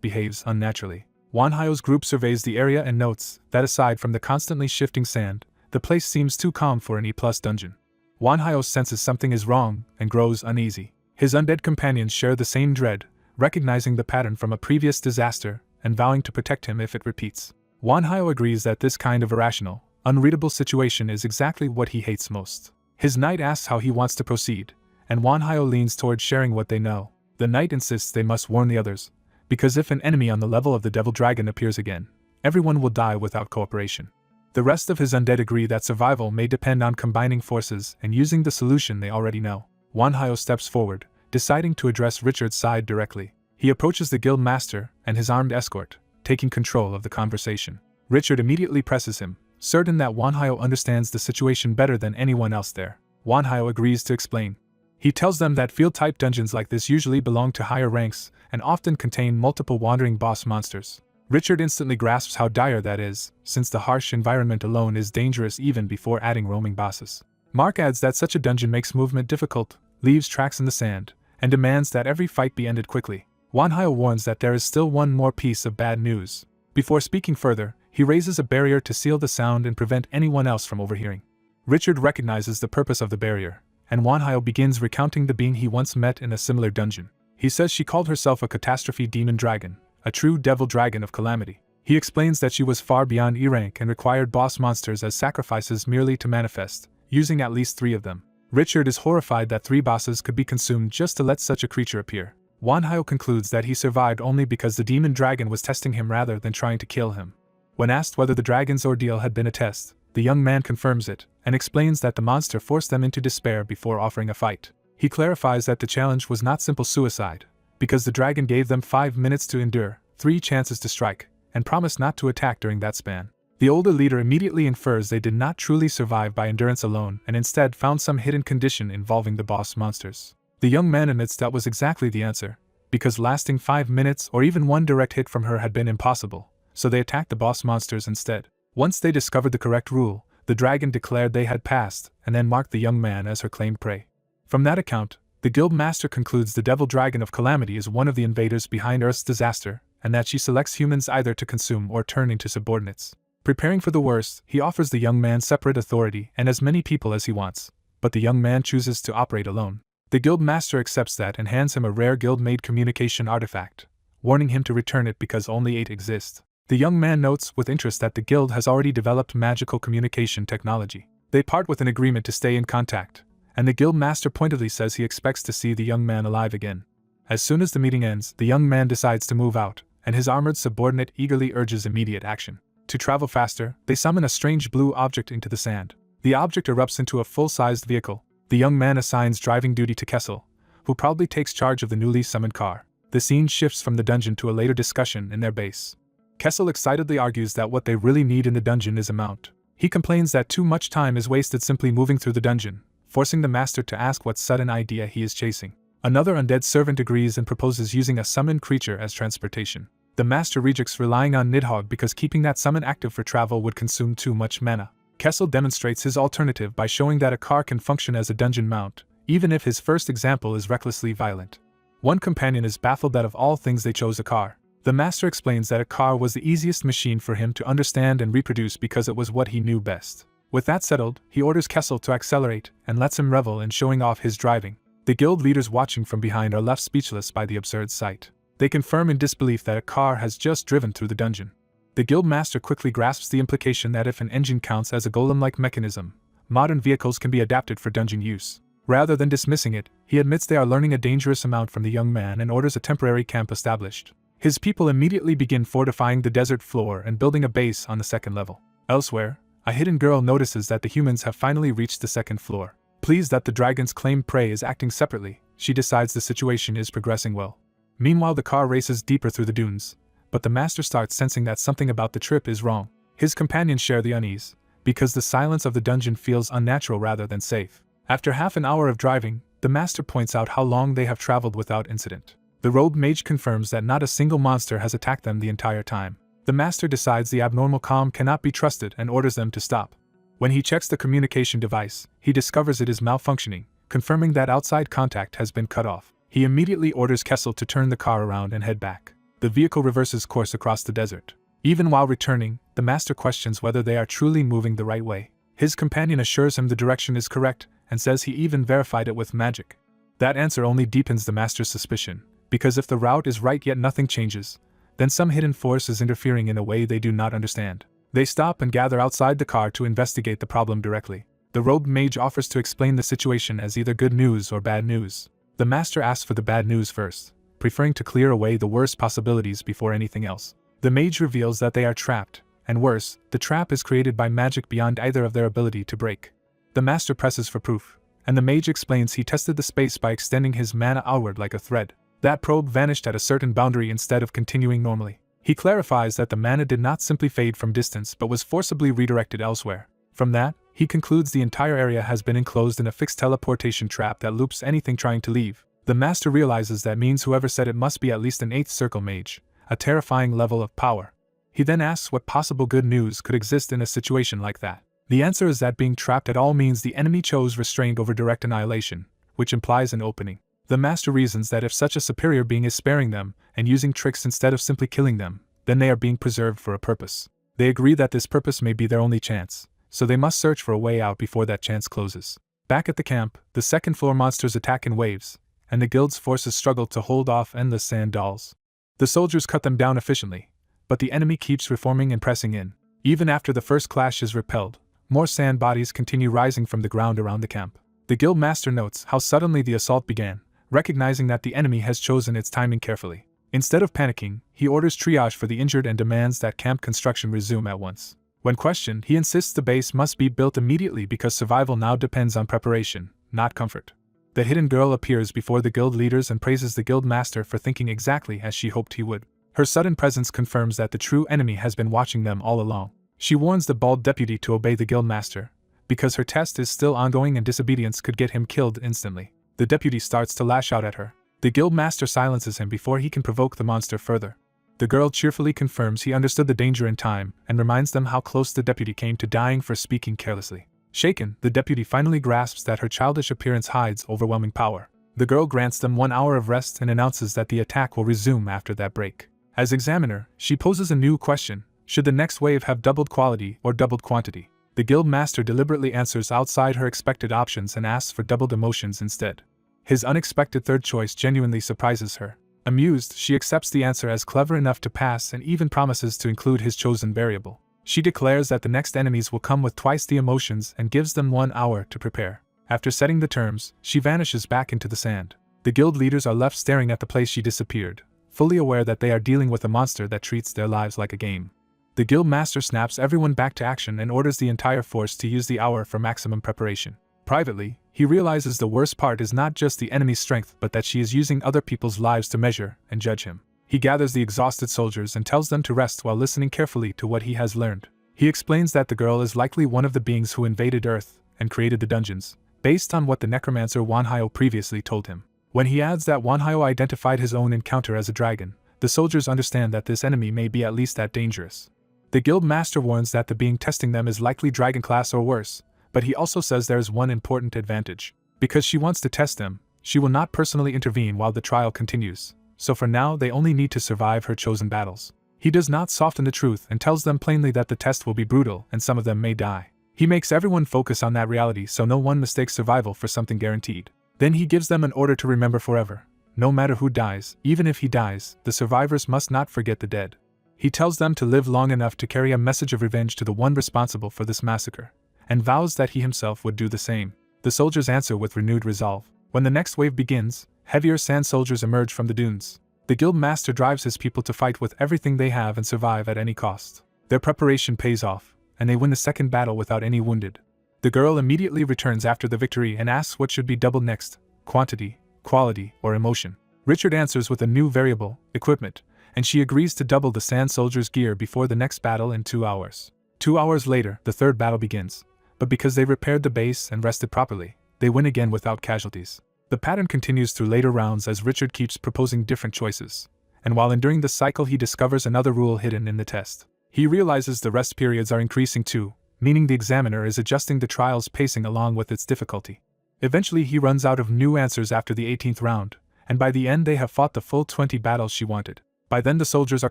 behaves unnaturally. Manhwa's group surveys the area and notes that aside from the constantly shifting sand, the place seems too calm for an E+ dungeon. Manhwa senses something is wrong and grows uneasy. His undead companions share the same dread, recognizing the pattern from a previous disaster and vowing to protect him if it repeats. Manhwa agrees that this kind of irrational, unreadable situation is exactly what he hates most. His knight asks how he wants to proceed, and Manhwa leans toward sharing what they know. The knight insists they must warn the others, because if an enemy on the level of the devil dragon appears again, everyone will die without cooperation. The rest of his undead agree that survival may depend on combining forces and using the solution they already know. Manhwa steps forward, deciding to address Richard's side directly. He approaches the guild master and his armed escort, taking control of the conversation. Richard immediately presses him, certain that Manhwa understands the situation better than anyone else there. Manhwa agrees to explain. He tells them that field-type dungeons like this usually belong to higher ranks and often contain multiple wandering boss monsters. Richard instantly grasps how dire that is, since the harsh environment alone is dangerous even before adding roaming bosses. Mark adds that such a dungeon makes movement difficult, leaves tracks in the sand, and demands that every fight be ended quickly. Manhwa warns that there is still one more piece of bad news. Before speaking further, he raises a barrier to seal the sound and prevent anyone else from overhearing. Richard recognizes the purpose of the barrier, and Manhwa begins recounting the being he once met in a similar dungeon. He says she called herself a catastrophe demon dragon, a true devil dragon of calamity. He explains that she was far beyond E rank and required boss monsters as sacrifices merely to manifest, using at least 3 of them. Richard is horrified that 3 bosses could be consumed just to let such a creature appear. Manhwa concludes that he survived only because the demon dragon was testing him rather than trying to kill him. When asked whether the dragon's ordeal had been a test, the young man confirms it, and explains that the monster forced them into despair before offering a fight. He clarifies that the challenge was not simple suicide, because the dragon gave them 5 minutes to endure, 3 chances to strike, and promised not to attack during that span. The older leader immediately infers they did not truly survive by endurance alone and instead found some hidden condition involving the boss monsters. The young man admits that was exactly the answer, because lasting 5 minutes or even 1 direct hit from her had been impossible, so they attacked the boss monsters instead. Once they discovered the correct rule, the dragon declared they had passed and then marked the young man as her claimed prey. From that account, the guild master concludes the devil dragon of calamity is one of the invaders behind Earth's disaster and that she selects humans either to consume or turn into subordinates. Preparing for the worst, he offers the young man separate authority and as many people as he wants, but the young man chooses to operate alone. The guild master accepts that and hands him a rare guild-made communication artifact, warning him to return it because only 8 exist. The young man notes with interest that the guild has already developed magical communication technology. They part with an agreement to stay in contact, and the guild master pointedly says he expects to see the young man alive again. As soon as the meeting ends, the young man decides to move out, and his armored subordinate eagerly urges immediate action. To travel faster, they summon a strange blue object into the sand. The object erupts into a full-sized vehicle. The young man assigns driving duty to Kessel, who probably takes charge of the newly summoned car. The scene shifts from the dungeon to a later discussion in their base. Kessel excitedly argues that what they really need in the dungeon is a mount. He complains that too much time is wasted simply moving through the dungeon, forcing the master to ask what sudden idea he is chasing. Another undead servant agrees and proposes using a summoned creature as transportation. The master rejects relying on Nidhogg because keeping that summon active for travel would consume too much mana. Kessel demonstrates his alternative by showing that a car can function as a dungeon mount, even if his first example is recklessly violent. One companion is baffled that of all things they chose a car. The master explains that a car was the easiest machine for him to understand and reproduce because it was what he knew best. With that settled, he orders Kessel to accelerate and lets him revel in showing off his driving. The guild leaders watching from behind are left speechless by the absurd sight. They confirm in disbelief that a car has just driven through the dungeon. The guild master quickly grasps the implication that if an engine counts as a golem-like mechanism, modern vehicles can be adapted for dungeon use. Rather than dismissing it, he admits they are learning a dangerous amount from the young man and orders a temporary camp established. His people immediately begin fortifying the desert floor and building a base on the second level. Elsewhere, a hidden girl notices that the humans have finally reached the second floor. Pleased that the dragon's claimed prey is acting separately, she decides the situation is progressing well. Meanwhile, the car races deeper through the dunes, but the master starts sensing that something about the trip is wrong. His companions share the unease, because the silence of the dungeon feels unnatural rather than safe. After half an hour of driving, the master points out how long they have traveled without incident. The robed mage confirms that not a single monster has attacked them the entire time. The master decides the abnormal calm cannot be trusted and orders them to stop. When he checks the communication device, he discovers it is malfunctioning, confirming that outside contact has been cut off. He immediately orders Kessel to turn the car around and head back. The vehicle reverses course across the desert. Even while returning, the master questions whether they are truly moving the right way. His companion assures him the direction is correct and says he even verified it with magic. That answer only deepens the master's suspicion, because if the route is right yet nothing changes, then some hidden force is interfering in a way they do not understand. They stop and gather outside the car to investigate the problem directly. The robed mage offers to explain the situation as either good news or bad news. The master asks for the bad news first, preferring to clear away the worst possibilities before anything else. The mage reveals that they are trapped, and worse, the trap is created by magic beyond either of their ability to break. The master presses for proof, and the mage explains he tested the space by extending his mana outward like a thread. That probe vanished at a certain boundary instead of continuing normally. He clarifies that the mana did not simply fade from distance but was forcibly redirected elsewhere. From that, he concludes the entire area has been enclosed in a fixed teleportation trap that loops anything trying to leave. The master realizes that means whoever said it must be at least an 8th circle mage, a terrifying level of power. He then asks what possible good news could exist in a situation like that. The answer is that being trapped at all means the enemy chose restraint over direct annihilation, which implies an opening. The master reasons that if such a superior being is sparing them and using tricks instead of simply killing them, then they are being preserved for a purpose. They agree that this purpose may be their only chance, so they must search for a way out before that chance closes. Back at the camp, the second floor monsters attack in waves, and the guild's forces struggle to hold off endless sand dolls. The soldiers cut them down efficiently, but the enemy keeps reforming and pressing in. Even after the first clash is repelled, more sand bodies continue rising from the ground around the camp. The guild master notes how suddenly the assault began, recognizing that the enemy has chosen its timing carefully. Instead of panicking, he orders triage for the injured and demands that camp construction resume at once. When questioned, he insists the base must be built immediately because survival now depends on preparation, not comfort. The hidden girl appears before the guild leaders and praises the guild master for thinking exactly as she hoped he would. Her sudden presence confirms that the true enemy has been watching them all along. She warns the bald deputy to obey the guild master, because her test is still ongoing and disobedience could get him killed instantly. The deputy starts to lash out at her. The guild master silences him before he can provoke the monster further. The girl cheerfully confirms he understood the danger in time and reminds them how close the deputy came to dying for speaking carelessly. Shaken, the deputy finally grasps that her childish appearance hides overwhelming power. The girl grants them 1 hour of rest and announces that the attack will resume after that break. As examiner, she poses a new question: should the next wave have doubled quality or doubled quantity? The guild master deliberately answers outside her expected options and asks for doubled emotions instead. His unexpected third choice genuinely surprises her. Amused, she accepts the answer as clever enough to pass and even promises to include his chosen variable. She declares that the next enemies will come with twice the emotions and gives them 1 hour to prepare. After setting the terms, she vanishes back into the sand. The guild leaders are left staring at the place she disappeared, fully aware that they are dealing with a monster that treats their lives like a game. The guild master snaps everyone back to action and orders the entire force to use the hour for maximum preparation. Privately, he realizes the worst part is not just the enemy's strength but that she is using other people's lives to measure and judge him. He gathers the exhausted soldiers and tells them to rest while listening carefully to what he has learned. He explains that the girl is likely one of the beings who invaded Earth and created the dungeons, based on what the necromancer Wanhyo previously told him. When he adds that Wanhyo identified his own encounter as a dragon, the soldiers understand that this enemy may be at least that dangerous. The guild master warns that the being testing them is likely dragon class or worse, but he also says there is one important advantage. Because she wants to test them, she will not personally intervene while the trial continues, so for now they only need to survive her chosen battles. He does not soften the truth and tells them plainly that the test will be brutal and some of them may die. He makes everyone focus on that reality so no one mistakes survival for something guaranteed. Then he gives them an order to remember forever. No matter who dies, even if he dies, the survivors must not forget the dead. He tells them to live long enough to carry a message of revenge to the one responsible for this massacre, and vows that he himself would do the same. The soldiers answer with renewed resolve. When the next wave begins, heavier sand soldiers emerge from the dunes. The guild master drives his people to fight with everything they have and survive at any cost. Their preparation pays off, and they win the second battle without any wounded. The girl immediately returns after the victory and asks what should be doubled next: quantity, quality, or emotion. Richard answers with a new variable, equipment, and she agrees to double the sand soldiers' gear before the next battle in 2 hours. 2 hours later, the third battle begins, but because they repaired the base and rested properly, they win again without casualties. The pattern continues through later rounds as Richard keeps proposing different choices, and while enduring the cycle he discovers another rule hidden in the test. He realizes the rest periods are increasing too, meaning the examiner is adjusting the trial's pacing along with its difficulty. Eventually he runs out of new answers after the 18th round, and by the end they have fought the full 20 battles she wanted. By then the soldiers are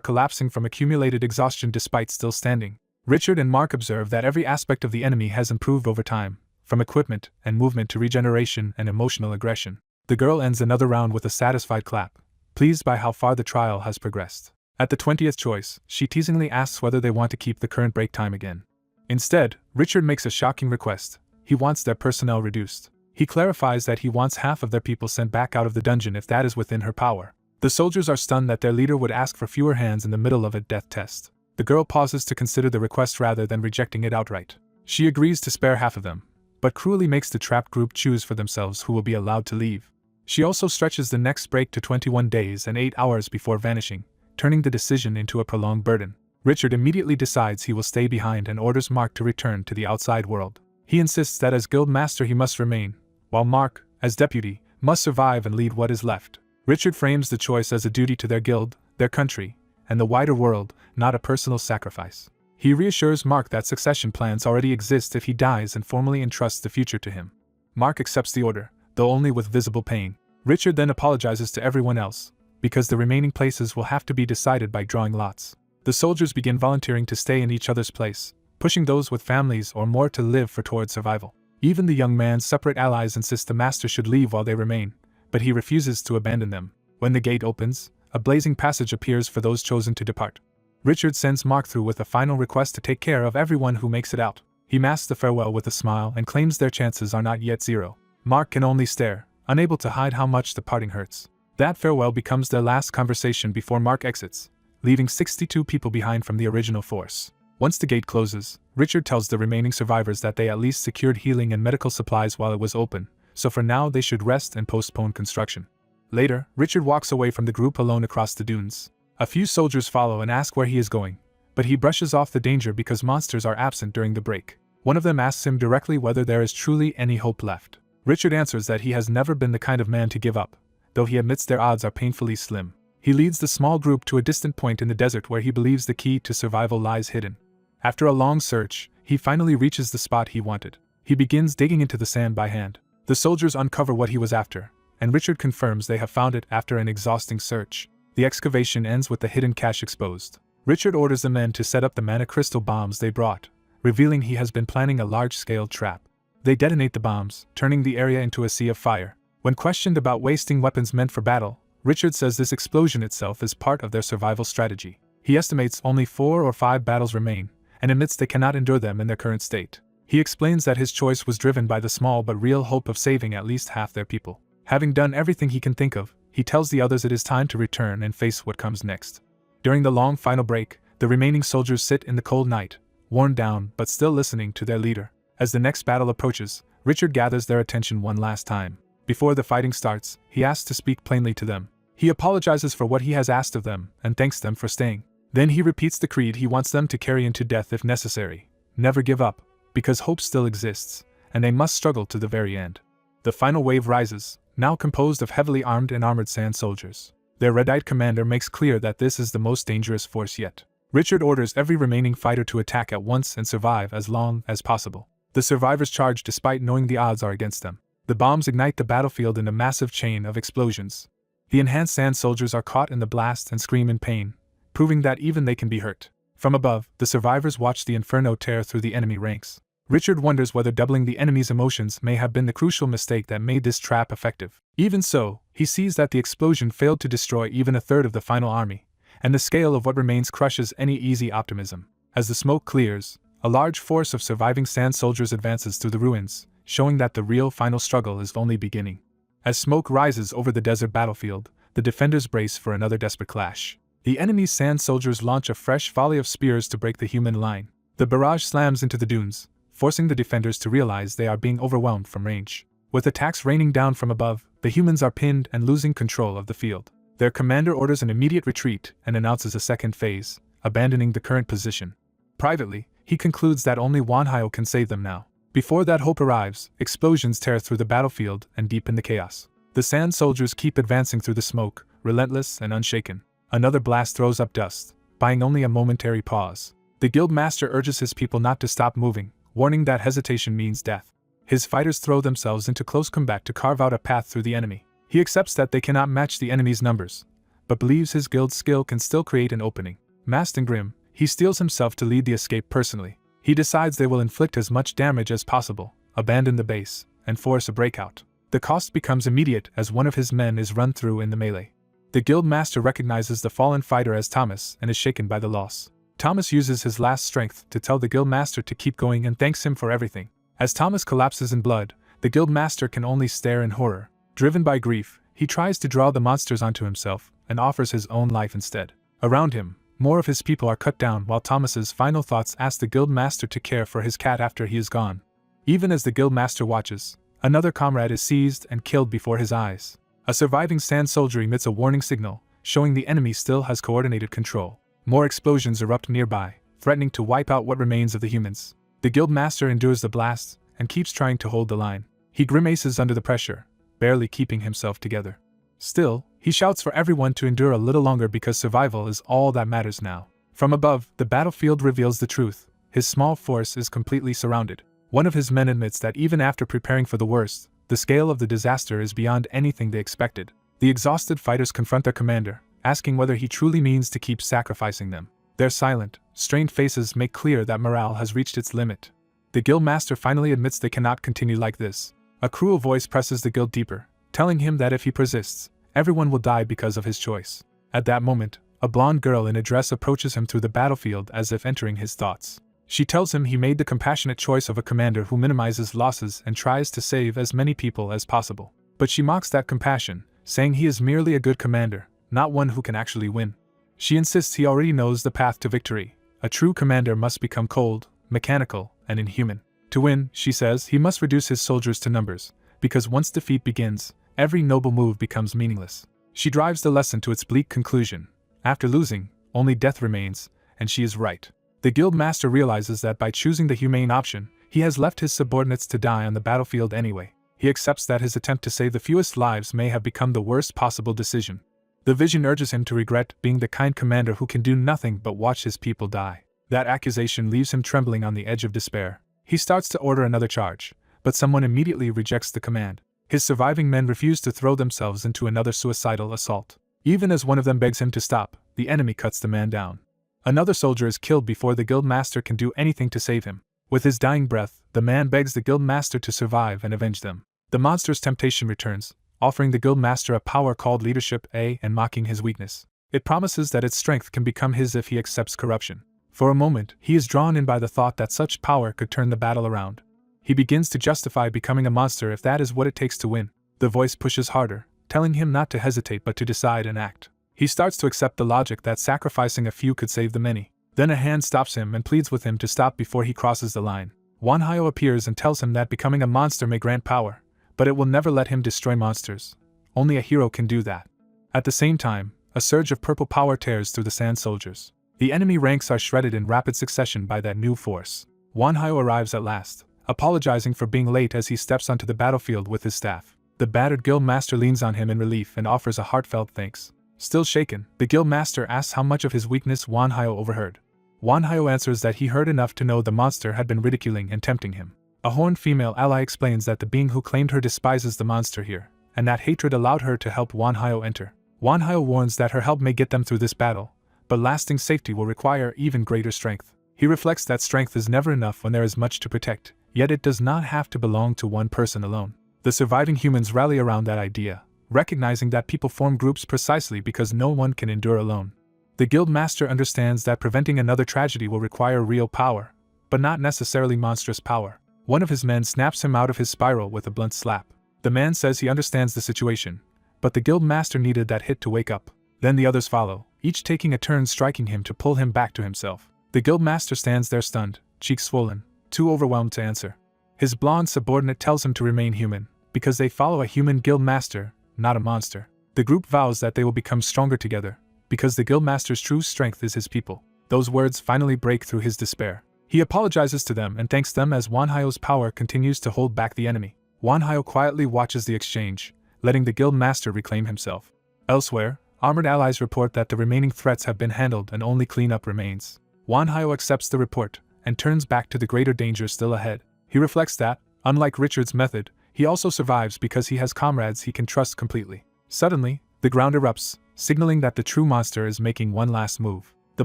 collapsing from accumulated exhaustion despite still standing. Richard and Mark observe that every aspect of the enemy has improved over time, from equipment and movement to regeneration and emotional aggression. The girl ends another round with a satisfied clap, pleased by how far the trial has progressed. At the 20th choice, she teasingly asks whether they want to keep the current break time again. Instead, Richard makes a shocking request. He wants their personnel reduced. He clarifies that he wants half of their people sent back out of the dungeon if that is within her power. The soldiers are stunned that their leader would ask for fewer hands in the middle of a death test. The girl pauses to consider the request rather than rejecting it outright. She agrees to spare half of them, but cruelly makes the trapped group choose for themselves who will be allowed to leave. She also stretches the next break to 21 days and 8 hours before vanishing, turning the decision into a prolonged burden. Richard immediately decides he will stay behind and orders Mark to return to the outside world. He insists that as guild master he must remain, while Mark, as deputy, must survive and lead what is left. Richard frames the choice as a duty to their guild, their country, and the wider world, not a personal sacrifice. He reassures Mark that succession plans already exist if he dies and formally entrusts the future to him. Mark accepts the order, though only with visible pain. Richard then apologizes to everyone else, because the remaining places will have to be decided by drawing lots. The soldiers begin volunteering to stay in each other's place, pushing those with families or more to live for toward survival. Even the young man's separate allies insist the master should leave while they remain, but he refuses to abandon them. When the gate opens, a blazing passage appears for those chosen to depart. Richard sends Mark through with a final request to take care of everyone who makes it out. He masks the farewell with a smile and claims their chances are not yet zero. Mark can only stare, unable to hide how much the parting hurts. That farewell becomes their last conversation before Mark exits, leaving 62 people behind from the original force. Once the gate closes, Richard tells the remaining survivors that they at least secured healing and medical supplies while it was open, so for now they should rest and postpone construction. Later, Richard walks away from the group alone across the dunes. A few soldiers follow and ask where he is going, but he brushes off the danger because monsters are absent during the break. One of them asks him directly whether there is truly any hope left. Richard answers that he has never been the kind of man to give up, though he admits their odds are painfully slim. He leads the small group to a distant point in the desert where he believes the key to survival lies hidden. After a long search, he finally reaches the spot he wanted. He begins digging into the sand by hand. The soldiers uncover what he was after, and Richard confirms they have found it after an exhausting search. The excavation ends with the hidden cache exposed. Richard orders the men to set up the mana crystal bombs they brought, revealing he has been planning a large-scale trap. They detonate the bombs, turning the area into a sea of fire. When questioned about wasting weapons meant for battle, Richard says this explosion itself is part of their survival strategy. He estimates only 4 or 5 battles remain, and admits they cannot endure them in their current state. He explains that his choice was driven by the small but real hope of saving at least half their people. Having done everything he can think of, he tells the others it is time to return and face what comes next. During the long final break, the remaining soldiers sit in the cold night, worn down but still listening to their leader. As the next battle approaches, Richard gathers their attention one last time. Before the fighting starts, he asks to speak plainly to them. He apologizes for what he has asked of them and thanks them for staying. Then he repeats the creed he wants them to carry into death if necessary. Never give up, because hope still exists, and they must struggle to the very end. The final wave rises, now composed of heavily armed and armored sand soldiers. Their red-eyed commander makes clear that this is the most dangerous force yet. Richard orders every remaining fighter to attack at once and survive as long as possible. The survivors charge despite knowing the odds are against them. The bombs ignite the battlefield in a massive chain of explosions. The enhanced sand soldiers are caught in the blast and scream in pain, proving that even they can be hurt. From above, the survivors watch the inferno tear through the enemy ranks. Richard wonders whether doubling the enemy's emotions may have been the crucial mistake that made this trap effective. Even so, he sees that the explosion failed to destroy even a third of the final army, and the scale of what remains crushes any easy optimism. As the smoke clears, a large force of surviving sand soldiers advances through the ruins, showing that the real final struggle is only beginning. As smoke rises over the desert battlefield, the defenders brace for another desperate clash. The enemy's sand soldiers launch a fresh volley of spears to break the human line. The barrage slams into the dunes, forcing the defenders to realize they are being overwhelmed from range. With attacks raining down from above, the humans are pinned and losing control of the field. Their commander orders an immediate retreat and announces a second phase, abandoning the current position. Privately, he concludes that only Wanhyo can save them now. Before that hope arrives, explosions tear through the battlefield and deepen the chaos. The sand soldiers keep advancing through the smoke, relentless and unshaken. Another blast throws up dust, buying only a momentary pause. The guild master urges his people not to stop moving, warning that hesitation means death. His fighters throw themselves into close combat to carve out a path through the enemy. He accepts that they cannot match the enemy's numbers, but believes his guild's skill can still create an opening. Masked and grim, he steels himself to lead the escape personally. He decides they will inflict as much damage as possible, abandon the base, and force a breakout. The cost becomes immediate as one of his men is run through in the melee. The guild master recognizes the fallen fighter as Thomas and is shaken by the loss. Thomas uses his last strength to tell the guild master to keep going and thanks him for everything. As Thomas collapses in blood, the guild master can only stare in horror. Driven by grief, he tries to draw the monsters onto himself and offers his own life instead. Around him, more of his people are cut down while Thomas's final thoughts ask the guild master to care for his cat after he is gone. Even as the guild master watches, another comrade is seized and killed before his eyes. A surviving sand soldier emits a warning signal, showing the enemy still has coordinated control. More explosions erupt nearby, threatening to wipe out what remains of the humans. The guild master endures the blast and keeps trying to hold the line. He grimaces under the pressure, barely keeping himself together. Still, he shouts for everyone to endure a little longer because survival is all that matters now. From above, the battlefield reveals the truth. His small force is completely surrounded. One of his men admits that even after preparing for the worst, the scale of the disaster is beyond anything they expected. The exhausted fighters confront their commander, asking whether he truly means to keep sacrificing them. Their silent, strained faces make clear that morale has reached its limit. The guild master finally admits they cannot continue like this. A cruel voice presses the guild deeper, telling him that if he persists, everyone will die because of his choice. At that moment, a blonde girl in a dress approaches him through the battlefield as if entering his thoughts. She tells him he made the compassionate choice of a commander who minimizes losses and tries to save as many people as possible. But she mocks that compassion, saying he is merely a good commander, not one who can actually win. She insists he already knows the path to victory. A true commander must become cold, mechanical, and inhuman. To win, she says, he must reduce his soldiers to numbers, because once defeat begins, every noble move becomes meaningless. She drives the lesson to its bleak conclusion. After losing, only death remains, and she is right. The guild master realizes that by choosing the humane option, he has left his subordinates to die on the battlefield anyway. He accepts that his attempt to save the fewest lives may have become the worst possible decision. The vision urges him to regret being the kind commander who can do nothing but watch his people die. That accusation leaves him trembling on the edge of despair. He starts to order another charge, but someone immediately rejects the command. His surviving men refuse to throw themselves into another suicidal assault. Even as one of them begs him to stop, the enemy cuts the man down. Another soldier is killed before the guild master can do anything to save him. With his dying breath, the man begs the guild master to survive and avenge them. The monster's temptation returns, offering the guild master a power called leadership and mocking his weakness. It promises that its strength can become his if he accepts corruption. For a moment, he is drawn in by the thought that such power could turn the battle around. He begins to justify becoming a monster if that is what it takes to win. The voice pushes harder, telling him not to hesitate but to decide and act. He starts to accept the logic that sacrificing a few could save the many. Then a hand stops him and pleads with him to stop before he crosses the line. Manhwa appears and tells him that becoming a monster may grant power, but it will never let him destroy monsters. Only a hero can do that. At the same time, a surge of purple power tears through the sand soldiers. The enemy ranks are shredded in rapid succession by that new force. Manhwa arrives at last, apologizing for being late as he steps onto the battlefield with his staff. The battered guild master leans on him in relief and offers a heartfelt thanks. Still shaken, the guild master asks how much of his weakness Manhwa overheard. Manhwa answers that he heard enough to know the monster had been ridiculing and tempting him. A horned female ally explains that the being who claimed her despises the monster here, and that hatred allowed her to help Manhwa enter. Manhwa warns that her help may get them through this battle, but lasting safety will require even greater strength. He reflects that strength is never enough when there is much to protect, yet it does not have to belong to one person alone. The surviving humans rally around that idea, recognizing that people form groups precisely because no one can endure alone. The guild master understands that preventing another tragedy will require real power, but not necessarily monstrous power. One of his men snaps him out of his spiral with a blunt slap. The man says he understands the situation, but the guild master needed that hit to wake up. Then the others follow, each taking a turn striking him to pull him back to himself. The guild master stands there stunned, cheeks swollen, too overwhelmed to answer. His blonde subordinate tells him to remain human, because they follow a human guild master, not a monster. The group vows that they will become stronger together, because the guild master's true strength is his people. Those words finally break through his despair. He apologizes to them and thanks them as Manhwa's power continues to hold back the enemy. Manhwa quietly watches the exchange, letting the guild master reclaim himself. Elsewhere, armored allies report that the remaining threats have been handled and only cleanup remains. Manhwa accepts the report and turns back to the greater danger still ahead. He reflects that, unlike Richard's method, he also survives because he has comrades he can trust completely. Suddenly, the ground erupts, signaling that the true monster is making one last move. The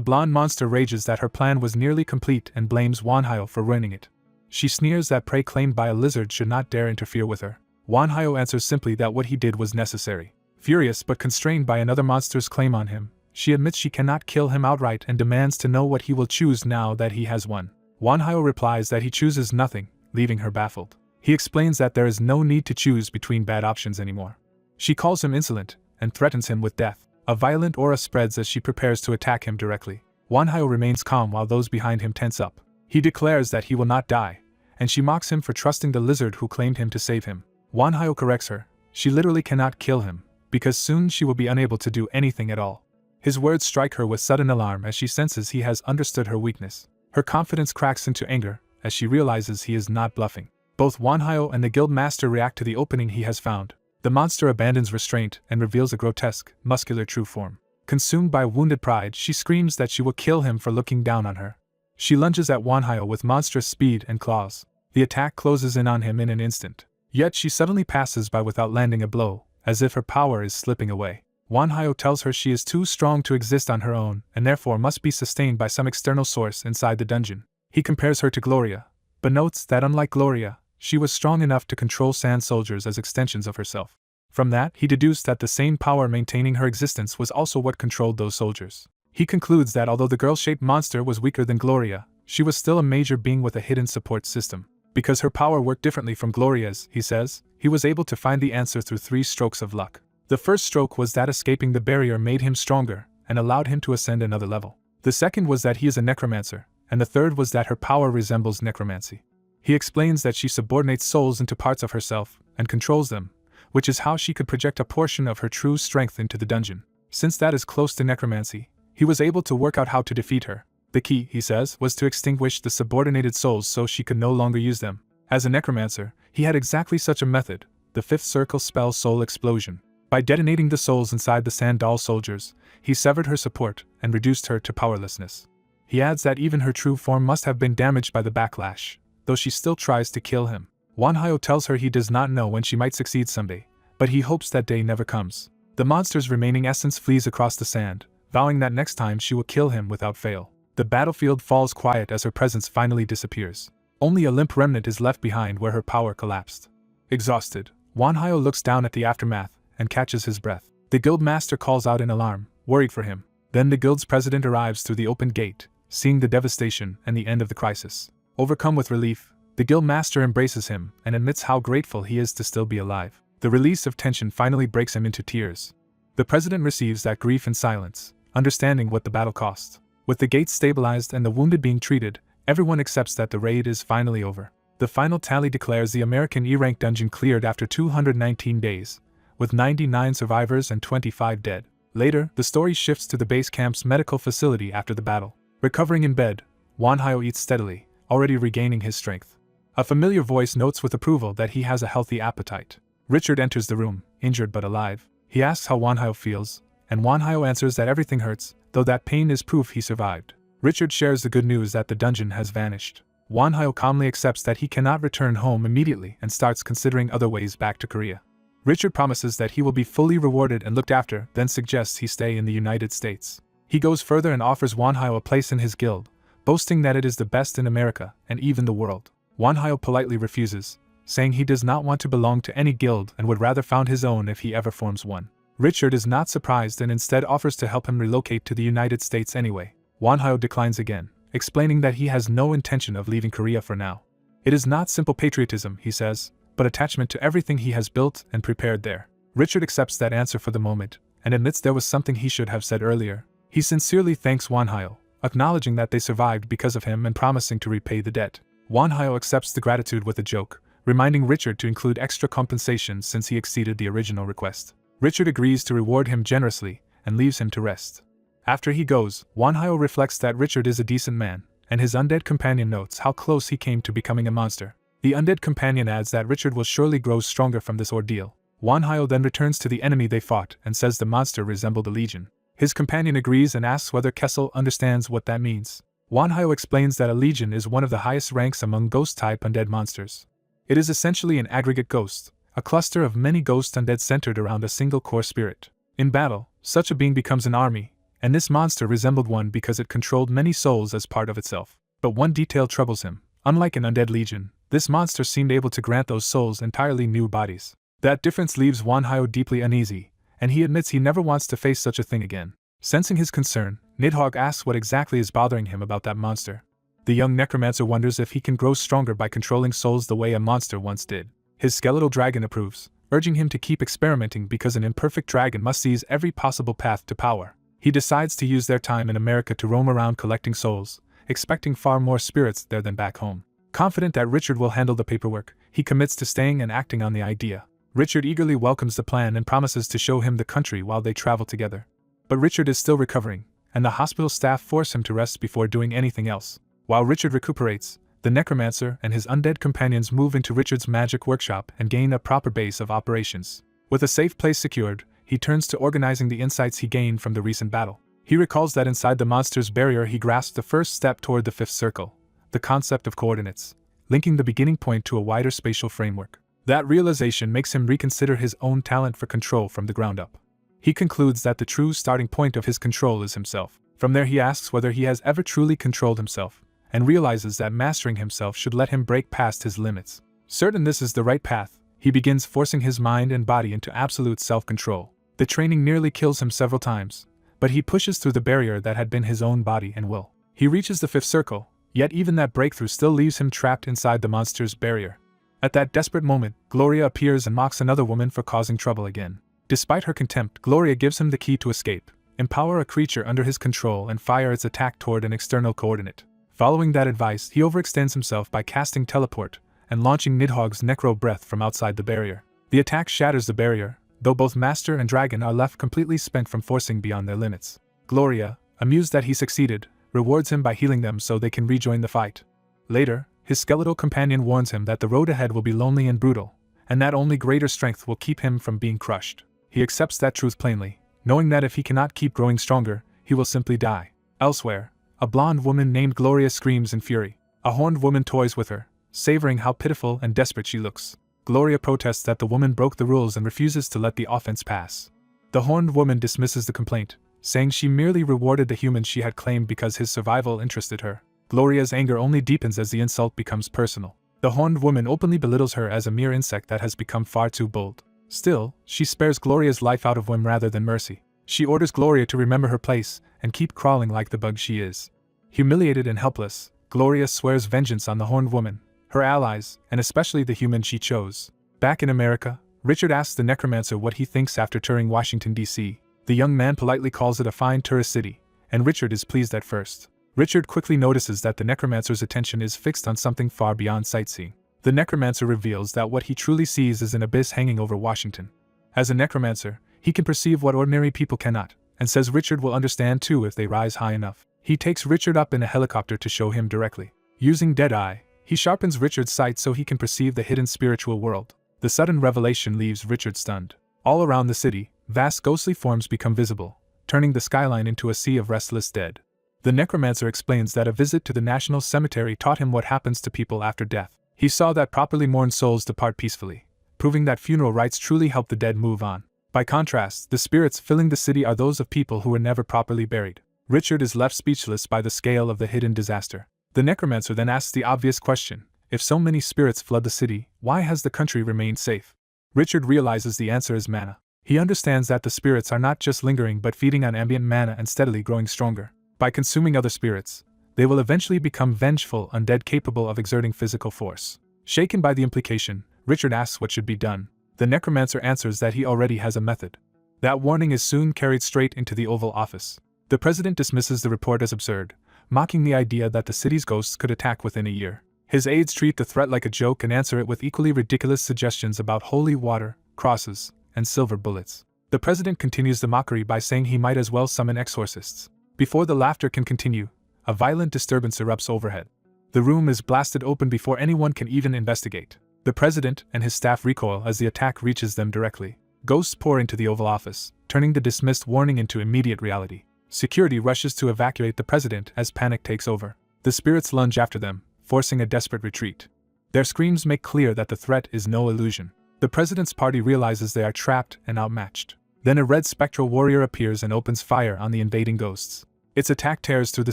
blonde monster rages that her plan was nearly complete and blames Manhwa for ruining it. She sneers that prey claimed by a lizard should not dare interfere with her. Manhwa answers simply that what he did was necessary. Furious but constrained by another monster's claim on him, she admits she cannot kill him outright and demands to know what he will choose now that he has won. Manhwa replies that he chooses nothing, leaving her baffled. He explains that there is no need to choose between bad options anymore. She calls him insolent and threatens him with death. A violent aura spreads as she prepares to attack him directly. Manhwa remains calm while those behind him tense up. He declares that he will not die, and she mocks him for trusting the lizard who claimed him to save him. Manhwa corrects her. She literally cannot kill him, because soon she will be unable to do anything at all. His words strike her with sudden alarm as she senses he has understood her weakness. Her confidence cracks into anger as she realizes he is not bluffing. Both Manhwa and the guild master react to the opening he has found. The monster abandons restraint and reveals a grotesque, muscular true form. Consumed by wounded pride, she screams that she will kill him for looking down on her. She lunges at Manhwa with monstrous speed and claws. The attack closes in on him in an instant. Yet she suddenly passes by without landing a blow, as if her power is slipping away. Manhwa tells her she is too strong to exist on her own and therefore must be sustained by some external source inside the dungeon. He compares her to Gloria, but notes that unlike Gloria, she was strong enough to control sand soldiers as extensions of herself. From that, he deduced that the same power maintaining her existence was also what controlled those soldiers. He concludes that although the girl-shaped monster was weaker than Gloria, she was still a major being with a hidden support system. Because her power worked differently from Gloria's, he says, he was able to find the answer through 3 strokes of luck. The first stroke was that escaping the barrier made him stronger and allowed him to ascend another level. The second was that he is a necromancer, and the third was that her power resembles necromancy. He explains that she subordinates souls into parts of herself and controls them, which is how she could project a portion of her true strength into the dungeon. Since that is close to necromancy, he was able to work out how to defeat her. The key, he says, was to extinguish the subordinated souls so she could no longer use them. As a necromancer, he had exactly such a method, the 5th circle spell Soul Explosion. By detonating the souls inside the sand doll soldiers, he severed her support and reduced her to powerlessness. He adds that even her true form must have been damaged by the backlash, though she still tries to kill him. Manhwa tells her he does not know when she might succeed someday, but he hopes that day never comes. The monster's remaining essence flees across the sand, vowing that next time she will kill him without fail. The battlefield falls quiet as her presence finally disappears. Only a limp remnant is left behind where her power collapsed. Exhausted, Manhwa looks down at the aftermath and catches his breath. The guild master calls out in alarm, worried for him. Then the guild's president arrives through the open gate, seeing the devastation and the end of the crisis. Overcome with relief, the guild master embraces him and admits how grateful he is to still be alive. The release of tension finally breaks him into tears. The president receives that grief in silence, understanding what the battle cost. With the gates stabilized and the wounded being treated, everyone accepts that the raid is finally over. The final tally declares the American E-rank dungeon cleared after 219 days, with 99 survivors and 25 dead. Later, the story shifts to the base camp's medical facility after the battle. Recovering in bed, Manhwa eats steadily, already regaining his strength. A familiar voice notes with approval that he has a healthy appetite. Richard enters the room, injured but alive. He asks how Manhwa feels, and Manhwa answers that everything hurts, though that pain is proof he survived. Richard shares the good news that the dungeon has vanished. Manhwa calmly accepts that he cannot return home immediately and starts considering other ways back to Korea. Richard promises that he will be fully rewarded and looked after, then suggests he stay in the United States. He goes further and offers Manhwa a place in his guild, boasting that it is the best in America and even the world. Manhwa politely refuses, saying he does not want to belong to any guild and would rather found his own if he ever forms one. Richard is not surprised and instead offers to help him relocate to the United States anyway. Manhwa declines again, explaining that he has no intention of leaving Korea for now. It is not simple patriotism, he says, but attachment to everything he has built and prepared there. Richard accepts that answer for the moment, and admits there was something he should have said earlier. He sincerely thanks Manhwa, acknowledging that they survived because of him and promising to repay the debt. Manhwa accepts the gratitude with a joke, reminding Richard to include extra compensation since he exceeded the original request. Richard agrees to reward him generously and leaves him to rest. After he goes, Manhwa reflects that Richard is a decent man, and his undead companion notes how close he came to becoming a monster. The undead companion adds that Richard will surely grow stronger from this ordeal. Manhwa then returns to the enemy they fought and says the monster resembled a legion. His companion agrees and asks whether Kessel understands what that means. Manhwa explains that a legion is one of the highest ranks among ghost-type undead monsters. It is essentially an aggregate ghost, a cluster of many ghost undead centered around a single core spirit. In battle, such a being becomes an army, and this monster resembled one because it controlled many souls as part of itself. But one detail troubles him. Unlike an undead legion, this monster seemed able to grant those souls entirely new bodies. That difference leaves Manhwa deeply uneasy, and he admits he never wants to face such a thing again. Sensing his concern, Nidhogg asks what exactly is bothering him about that monster. The young necromancer wonders if he can grow stronger by controlling souls the way a monster once did. His skeletal dragon approves, urging him to keep experimenting because an imperfect dragon must seize every possible path to power. He decides to use their time in America to roam around collecting souls, expecting far more spirits there than back home. Confident that Richard will handle the paperwork, he commits to staying and acting on the idea. Richard eagerly welcomes the plan and promises to show him the country while they travel together. But Richard is still recovering, and the hospital staff force him to rest before doing anything else. While Richard recuperates, the necromancer and his undead companions move into Richard's magic workshop and gain a proper base of operations. With a safe place secured, he turns to organizing the insights he gained from the recent battle. He recalls that inside the monster's barrier he grasped the first step toward the fifth circle, the concept of coordinates, linking the beginning point to a wider spatial framework. That realization makes him reconsider his own talent for control from the ground up. He concludes that the true starting point of his control is himself. From there he asks whether he has ever truly controlled himself, and realizes that mastering himself should let him break past his limits. Certain this is the right path, he begins forcing his mind and body into absolute self-control. The training nearly kills him several times, but he pushes through the barrier that had been his own body and will. He reaches the fifth circle, yet even that breakthrough still leaves him trapped inside the monster's barrier. At that desperate moment, Gloria appears and mocks another woman for causing trouble again. Despite her contempt, Gloria gives him the key to escape, empower a creature under his control and fire its attack toward an external coordinate. Following that advice, he overextends himself by casting teleport and launching Nidhogg's necro breath from outside the barrier. The attack shatters the barrier, though both Master and Dragon are left completely spent from forcing beyond their limits. Gloria, amused that he succeeded, rewards him by healing them so they can rejoin the fight. Later, his skeletal companion warns him that the road ahead will be lonely and brutal, and that only greater strength will keep him from being crushed. He accepts that truth plainly, knowing that if he cannot keep growing stronger, he will simply die. Elsewhere, a blonde woman named Gloria screams in fury. A horned woman toys with her, savoring how pitiful and desperate she looks. Gloria protests that the woman broke the rules and refuses to let the offense pass. The horned woman dismisses the complaint, saying she merely rewarded the human she had claimed because his survival interested her. Gloria's anger only deepens as the insult becomes personal. The horned woman openly belittles her as a mere insect that has become far too bold. Still, she spares Gloria's life out of whim rather than mercy. She orders Gloria to remember her place and keep crawling like the bug she is. Humiliated and helpless, Gloria swears vengeance on the horned woman, her allies, and especially the human she chose. Back in America, Richard asks the necromancer what he thinks after touring Washington, D.C. The young man politely calls it a fine tourist city, and Richard is pleased at first. Richard quickly notices that the necromancer's attention is fixed on something far beyond sightseeing. The necromancer reveals that what he truly sees is an abyss hanging over Washington. As a necromancer, he can perceive what ordinary people cannot, and says Richard will understand too if they rise high enough. He takes Richard up in a helicopter to show him directly. Using Deadeye, he sharpens Richard's sight so he can perceive the hidden spiritual world. The sudden revelation leaves Richard stunned. All around the city, vast ghostly forms become visible, turning the skyline into a sea of restless dead. The necromancer explains that a visit to the National Cemetery taught him what happens to people after death. He saw that properly mourned souls depart peacefully, proving that funeral rites truly help the dead move on. By contrast, the spirits filling the city are those of people who were never properly buried. Richard is left speechless by the scale of the hidden disaster. The necromancer then asks the obvious question: if so many spirits flood the city, why has the country remained safe? Richard realizes the answer is mana. He understands that the spirits are not just lingering but feeding on ambient mana and steadily growing stronger. By consuming other spirits, they will eventually become vengeful undead capable of exerting physical force. Shaken by the implication, Richard asks what should be done. The necromancer answers that he already has a method. That warning is soon carried straight into the Oval Office. The president dismisses the report as absurd, mocking the idea that the city's ghosts could attack within a year. His aides treat the threat like a joke and answer it with equally ridiculous suggestions about holy water, crosses, and silver bullets. The president continues the mockery by saying he might as well summon exorcists. Before the laughter can continue, a violent disturbance erupts overhead. The room is blasted open before anyone can even investigate. The president and his staff recoil as the attack reaches them directly. Ghosts pour into the Oval Office, turning the dismissed warning into immediate reality. Security rushes to evacuate the president as panic takes over. The spirits lunge after them, forcing a desperate retreat. Their screams make clear that the threat is no illusion. The president's party realizes they are trapped and outmatched. Then a red spectral warrior appears and opens fire on the invading ghosts. Its attack tears through the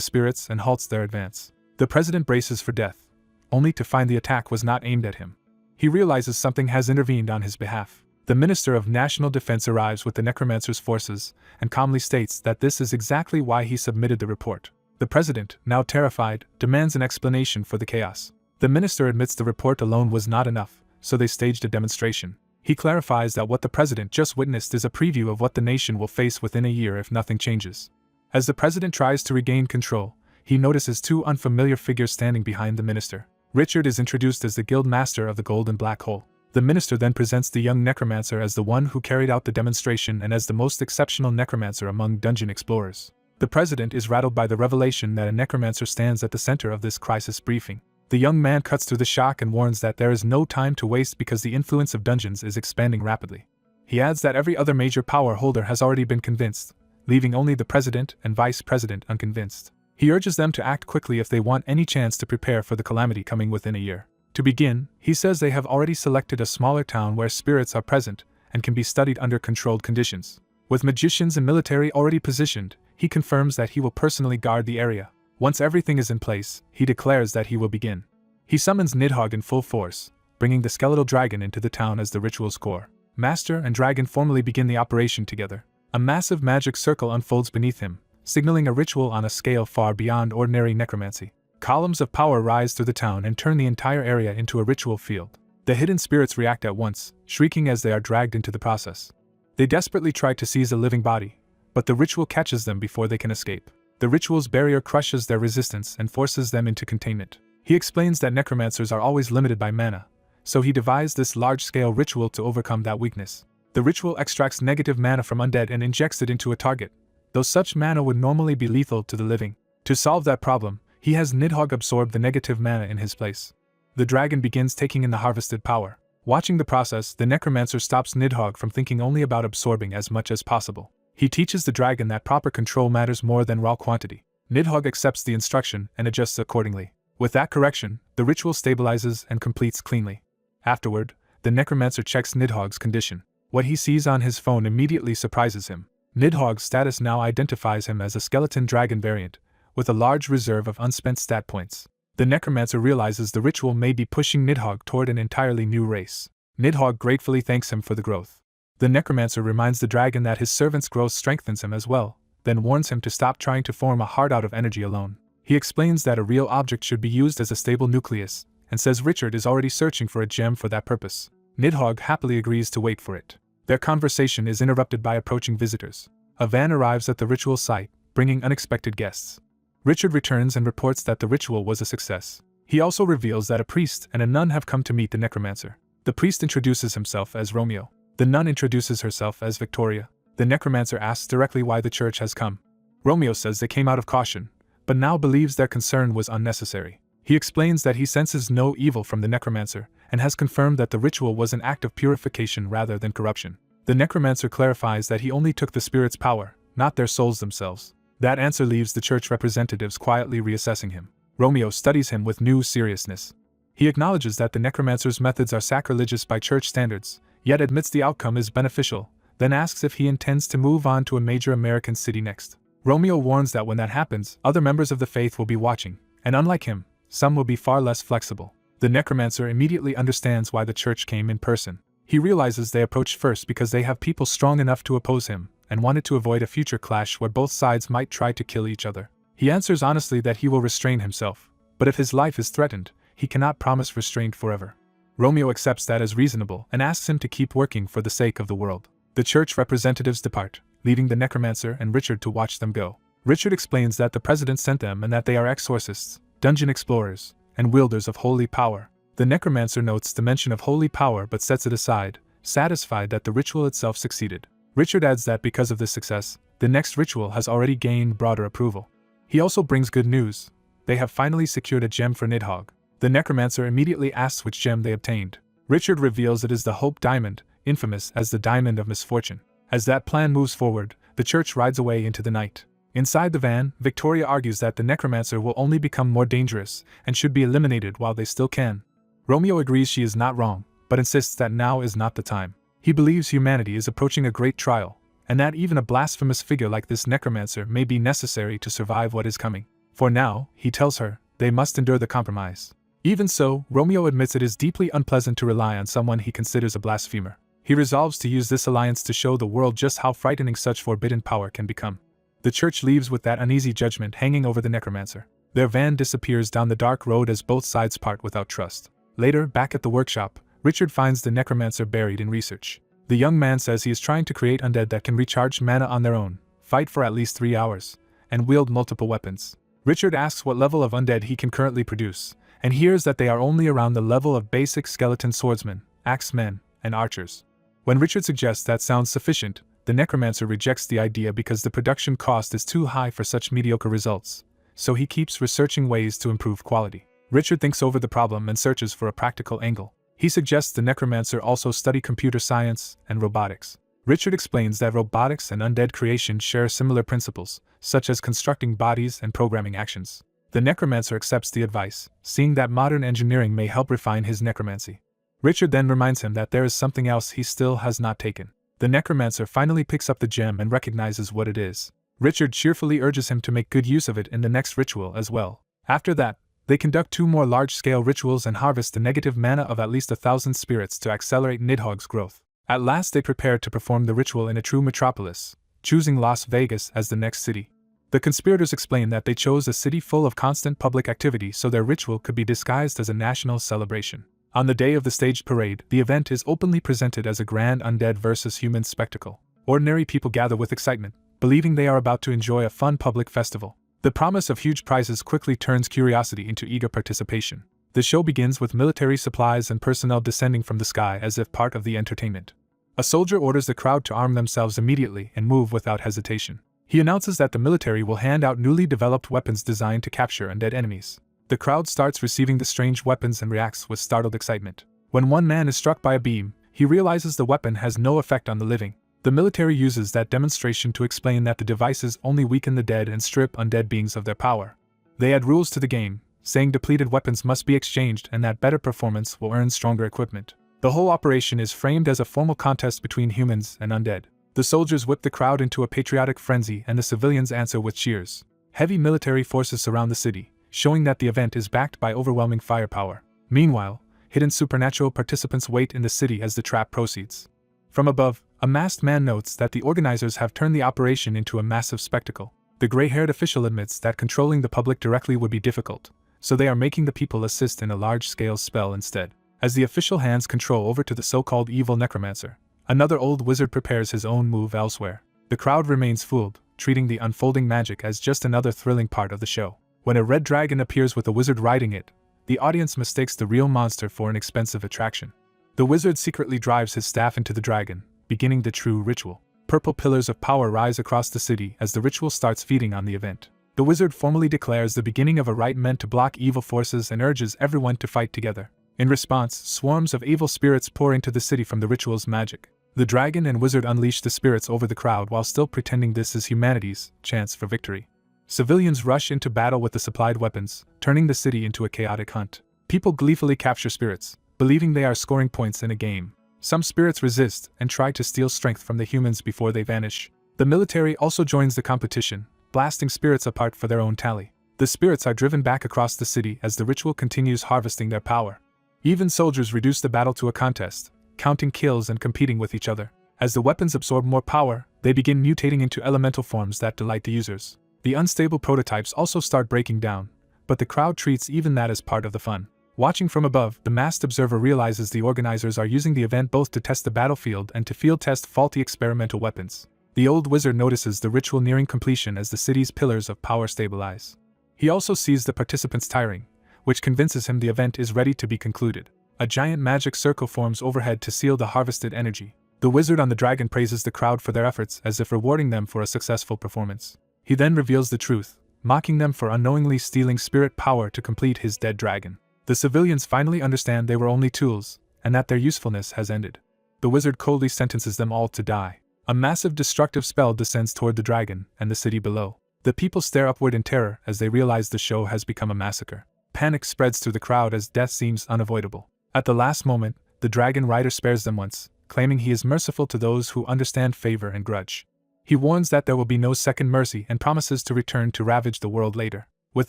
spirits and halts their advance. The president braces for death, only to find the attack was not aimed at him. He realizes something has intervened on his behalf. The Minister of National Defense arrives with the necromancer's forces and calmly states that this is exactly why he submitted the report. The president, now terrified, demands an explanation for the chaos. The minister admits the report alone was not enough, so they staged a demonstration. He clarifies that what the president just witnessed is a preview of what the nation will face within a year if nothing changes. As the president tries to regain control, he notices two unfamiliar figures standing behind the minister. Richard is introduced as the guild master of the Golden Black Hole. The minister then presents the young necromancer as the one who carried out the demonstration and as the most exceptional necromancer among dungeon explorers. The president is rattled by the revelation that a necromancer stands at the center of this crisis briefing. The young man cuts through the shock and warns that there is no time to waste because the influence of dungeons is expanding rapidly. He adds that every other major power holder has already been convinced, leaving only the president and vice president unconvinced. He urges them to act quickly if they want any chance to prepare for the calamity coming within a year. To begin, he says they have already selected a smaller town where spirits are present and can be studied under controlled conditions. With magicians and military already positioned, he confirms that he will personally guard the area. Once everything is in place, he declares that he will begin. He summons Nidhogg in full force, bringing the skeletal dragon into the town as the ritual's core. Master and dragon formally begin the operation together. A massive magic circle unfolds beneath him, signaling a ritual on a scale far beyond ordinary necromancy. Columns of power rise through the town and turn the entire area into a ritual field. The hidden spirits react at once, shrieking as they are dragged into the process. They desperately try to seize a living body, but the ritual catches them before they can escape. The ritual's barrier crushes their resistance and forces them into containment. He explains that necromancers are always limited by mana, so he devised this large-scale ritual to overcome that weakness. The ritual extracts negative mana from undead and injects it into a target, though such mana would normally be lethal to the living. To solve that problem, he has Nidhogg absorb the negative mana in his place. The dragon begins taking in the harvested power. Watching the process, the necromancer stops Nidhogg from thinking only about absorbing as much as possible. He teaches the dragon that proper control matters more than raw quantity. Nidhogg accepts the instruction and adjusts accordingly. With that correction, the ritual stabilizes and completes cleanly. Afterward, the necromancer checks Nidhogg's condition. What he sees on his phone immediately surprises him. Nidhogg's status now identifies him as a skeleton dragon variant, with a large reserve of unspent stat points. The necromancer realizes the ritual may be pushing Nidhogg toward an entirely new race. Nidhogg gratefully thanks him for the growth. The necromancer reminds the dragon that his servant's growth strengthens him as well, then warns him to stop trying to form a heart out of energy alone. He explains that a real object should be used as a stable nucleus, and says Richard is already searching for a gem for that purpose. Nidhogg happily agrees to wait for it. Their conversation is interrupted by approaching visitors. A van arrives at the ritual site, bringing unexpected guests. Richard returns and reports that the ritual was a success. He also reveals that a priest and a nun have come to meet the necromancer. The priest introduces himself as Romeo. The nun introduces herself as Victoria. The necromancer asks directly why the church has come. Romeo says they came out of caution, but now believes their concern was unnecessary. He explains that he senses no evil from the necromancer, and has confirmed that the ritual was an act of purification rather than corruption. The necromancer clarifies that he only took the spirit's power, not their souls themselves. That answer leaves the church representatives quietly reassessing him. Romeo studies him with new seriousness. He acknowledges that the necromancer's methods are sacrilegious by church standards, yet admits the outcome is beneficial, then asks if he intends to move on to a major American city next. Romeo warns that when that happens, other members of the faith will be watching, and unlike him, some will be far less flexible. The necromancer immediately understands why the church came in person. He realizes they approached first because they have people strong enough to oppose him, and wanted to avoid a future clash where both sides might try to kill each other. He answers honestly that he will restrain himself, but if his life is threatened, he cannot promise restraint forever. Romeo accepts that as reasonable and asks him to keep working for the sake of the world. The church representatives depart, leaving the necromancer and Richard to watch them go. Richard explains that the president sent them and that they are exorcists, dungeon explorers, and wielders of holy power. The necromancer notes the mention of holy power but sets it aside, satisfied that the ritual itself succeeded. Richard adds that because of this success, the next ritual has already gained broader approval. He also brings good news. They have finally secured a gem for Nidhogg. The necromancer immediately asks which gem they obtained. Richard reveals it is the Hope Diamond, infamous as the Diamond of Misfortune. As that plan moves forward, the church rides away into the night. Inside the van, Victoria argues that the necromancer will only become more dangerous and should be eliminated while they still can. Romeo agrees she is not wrong, but insists that now is not the time. He believes humanity is approaching a great trial, and that even a blasphemous figure like this necromancer may be necessary to survive what is coming. For now, he tells her, they must endure the compromise. Even so, Romeo admits it is deeply unpleasant to rely on someone he considers a blasphemer. He resolves to use this alliance to show the world just how frightening such forbidden power can become. The church leaves with that uneasy judgment hanging over the necromancer. Their van disappears down the dark road as both sides part without trust. Later, back at the workshop, Richard finds the necromancer buried in research. The young man says he is trying to create undead that can recharge mana on their own, fight for at least 3 hours, and wield multiple weapons. Richard asks what level of undead he can currently produce, and hears that they are only around the level of basic skeleton swordsmen, axemen, and archers. When Richard suggests that sounds sufficient, the necromancer rejects the idea because the production cost is too high for such mediocre results, so he keeps researching ways to improve quality. Richard thinks over the problem and searches for a practical angle. He suggests the necromancer also study computer science and robotics. Richard explains that robotics and undead creation share similar principles, such as constructing bodies and programming actions. The necromancer accepts the advice, seeing that modern engineering may help refine his necromancy. Richard then reminds him that there is something else he still has not taken. The necromancer finally picks up the gem and recognizes what it is. Richard cheerfully urges him to make good use of it in the next ritual as well. After that, they conduct 2 more large-scale rituals and harvest the negative mana of at least 1,000 spirits to accelerate Nidhogg's growth. At last they prepare to perform the ritual in a true metropolis, choosing Las Vegas as the next city. The conspirators explain that they chose a city full of constant public activity so their ritual could be disguised as a national celebration. On the day of the staged parade, the event is openly presented as a grand undead versus human spectacle. Ordinary people gather with excitement, believing they are about to enjoy a fun public festival. The promise of huge prizes quickly turns curiosity into eager participation. The show begins with military supplies and personnel descending from the sky as if part of the entertainment. A soldier orders the crowd to arm themselves immediately and move without hesitation. He announces that the military will hand out newly developed weapons designed to capture undead enemies. The crowd starts receiving the strange weapons and reacts with startled excitement. When one man is struck by a beam, he realizes the weapon has no effect on the living. The military uses that demonstration to explain that the devices only weaken the dead and strip undead beings of their power. They add rules to the game, saying depleted weapons must be exchanged and that better performance will earn stronger equipment. The whole operation is framed as a formal contest between humans and undead. The soldiers whip the crowd into a patriotic frenzy and the civilians answer with cheers. Heavy military forces surround the city, showing that the event is backed by overwhelming firepower. Meanwhile, hidden supernatural participants wait in the city as the trap proceeds. From above, a masked man notes that the organizers have turned the operation into a massive spectacle. The gray-haired official admits that controlling the public directly would be difficult, so they are making the people assist in a large-scale spell instead. As the official hands control over to the so-called evil necromancer, another old wizard prepares his own move elsewhere. The crowd remains fooled, treating the unfolding magic as just another thrilling part of the show. When a red dragon appears with a wizard riding it, the audience mistakes the real monster for an expensive attraction. The wizard secretly drives his staff into the dragon, beginning the true ritual. Purple pillars of power rise across the city as the ritual starts feeding on the event. The wizard formally declares the beginning of a rite meant to block evil forces and urges everyone to fight together. In response, swarms of evil spirits pour into the city from the ritual's magic. The dragon and wizard unleash the spirits over the crowd while still pretending this is humanity's chance for victory. Civilians rush into battle with the supplied weapons, turning the city into a chaotic hunt. People gleefully capture spirits, believing they are scoring points in a game. Some spirits resist and try to steal strength from the humans before they vanish. The military also joins the competition, blasting spirits apart for their own tally. The spirits are driven back across the city as the ritual continues harvesting their power. Even soldiers reduce the battle to a contest, counting kills and competing with each other. As the weapons absorb more power, they begin mutating into elemental forms that delight the users. The unstable prototypes also start breaking down, but the crowd treats even that as part of the fun. Watching from above, the masked observer realizes the organizers are using the event both to test the battlefield and to field test faulty experimental weapons. The old wizard notices the ritual nearing completion as the city's pillars of power stabilize. He also sees the participants tiring, which convinces him the event is ready to be concluded. A giant magic circle forms overhead to seal the harvested energy. The wizard on the dragon praises the crowd for their efforts as if rewarding them for a successful performance. He then reveals the truth, mocking them for unknowingly stealing spirit power to complete his dead dragon. The civilians finally understand they were only tools, and that their usefulness has ended. The wizard coldly sentences them all to die. A massive destructive spell descends toward the dragon and the city below. The people stare upward in terror as they realize the show has become a massacre. Panic spreads through the crowd as death seems unavoidable. At the last moment, the dragon rider spares them once, claiming he is merciful to those who understand favor and grudge. He warns that there will be no second mercy and promises to return to ravage the world later. With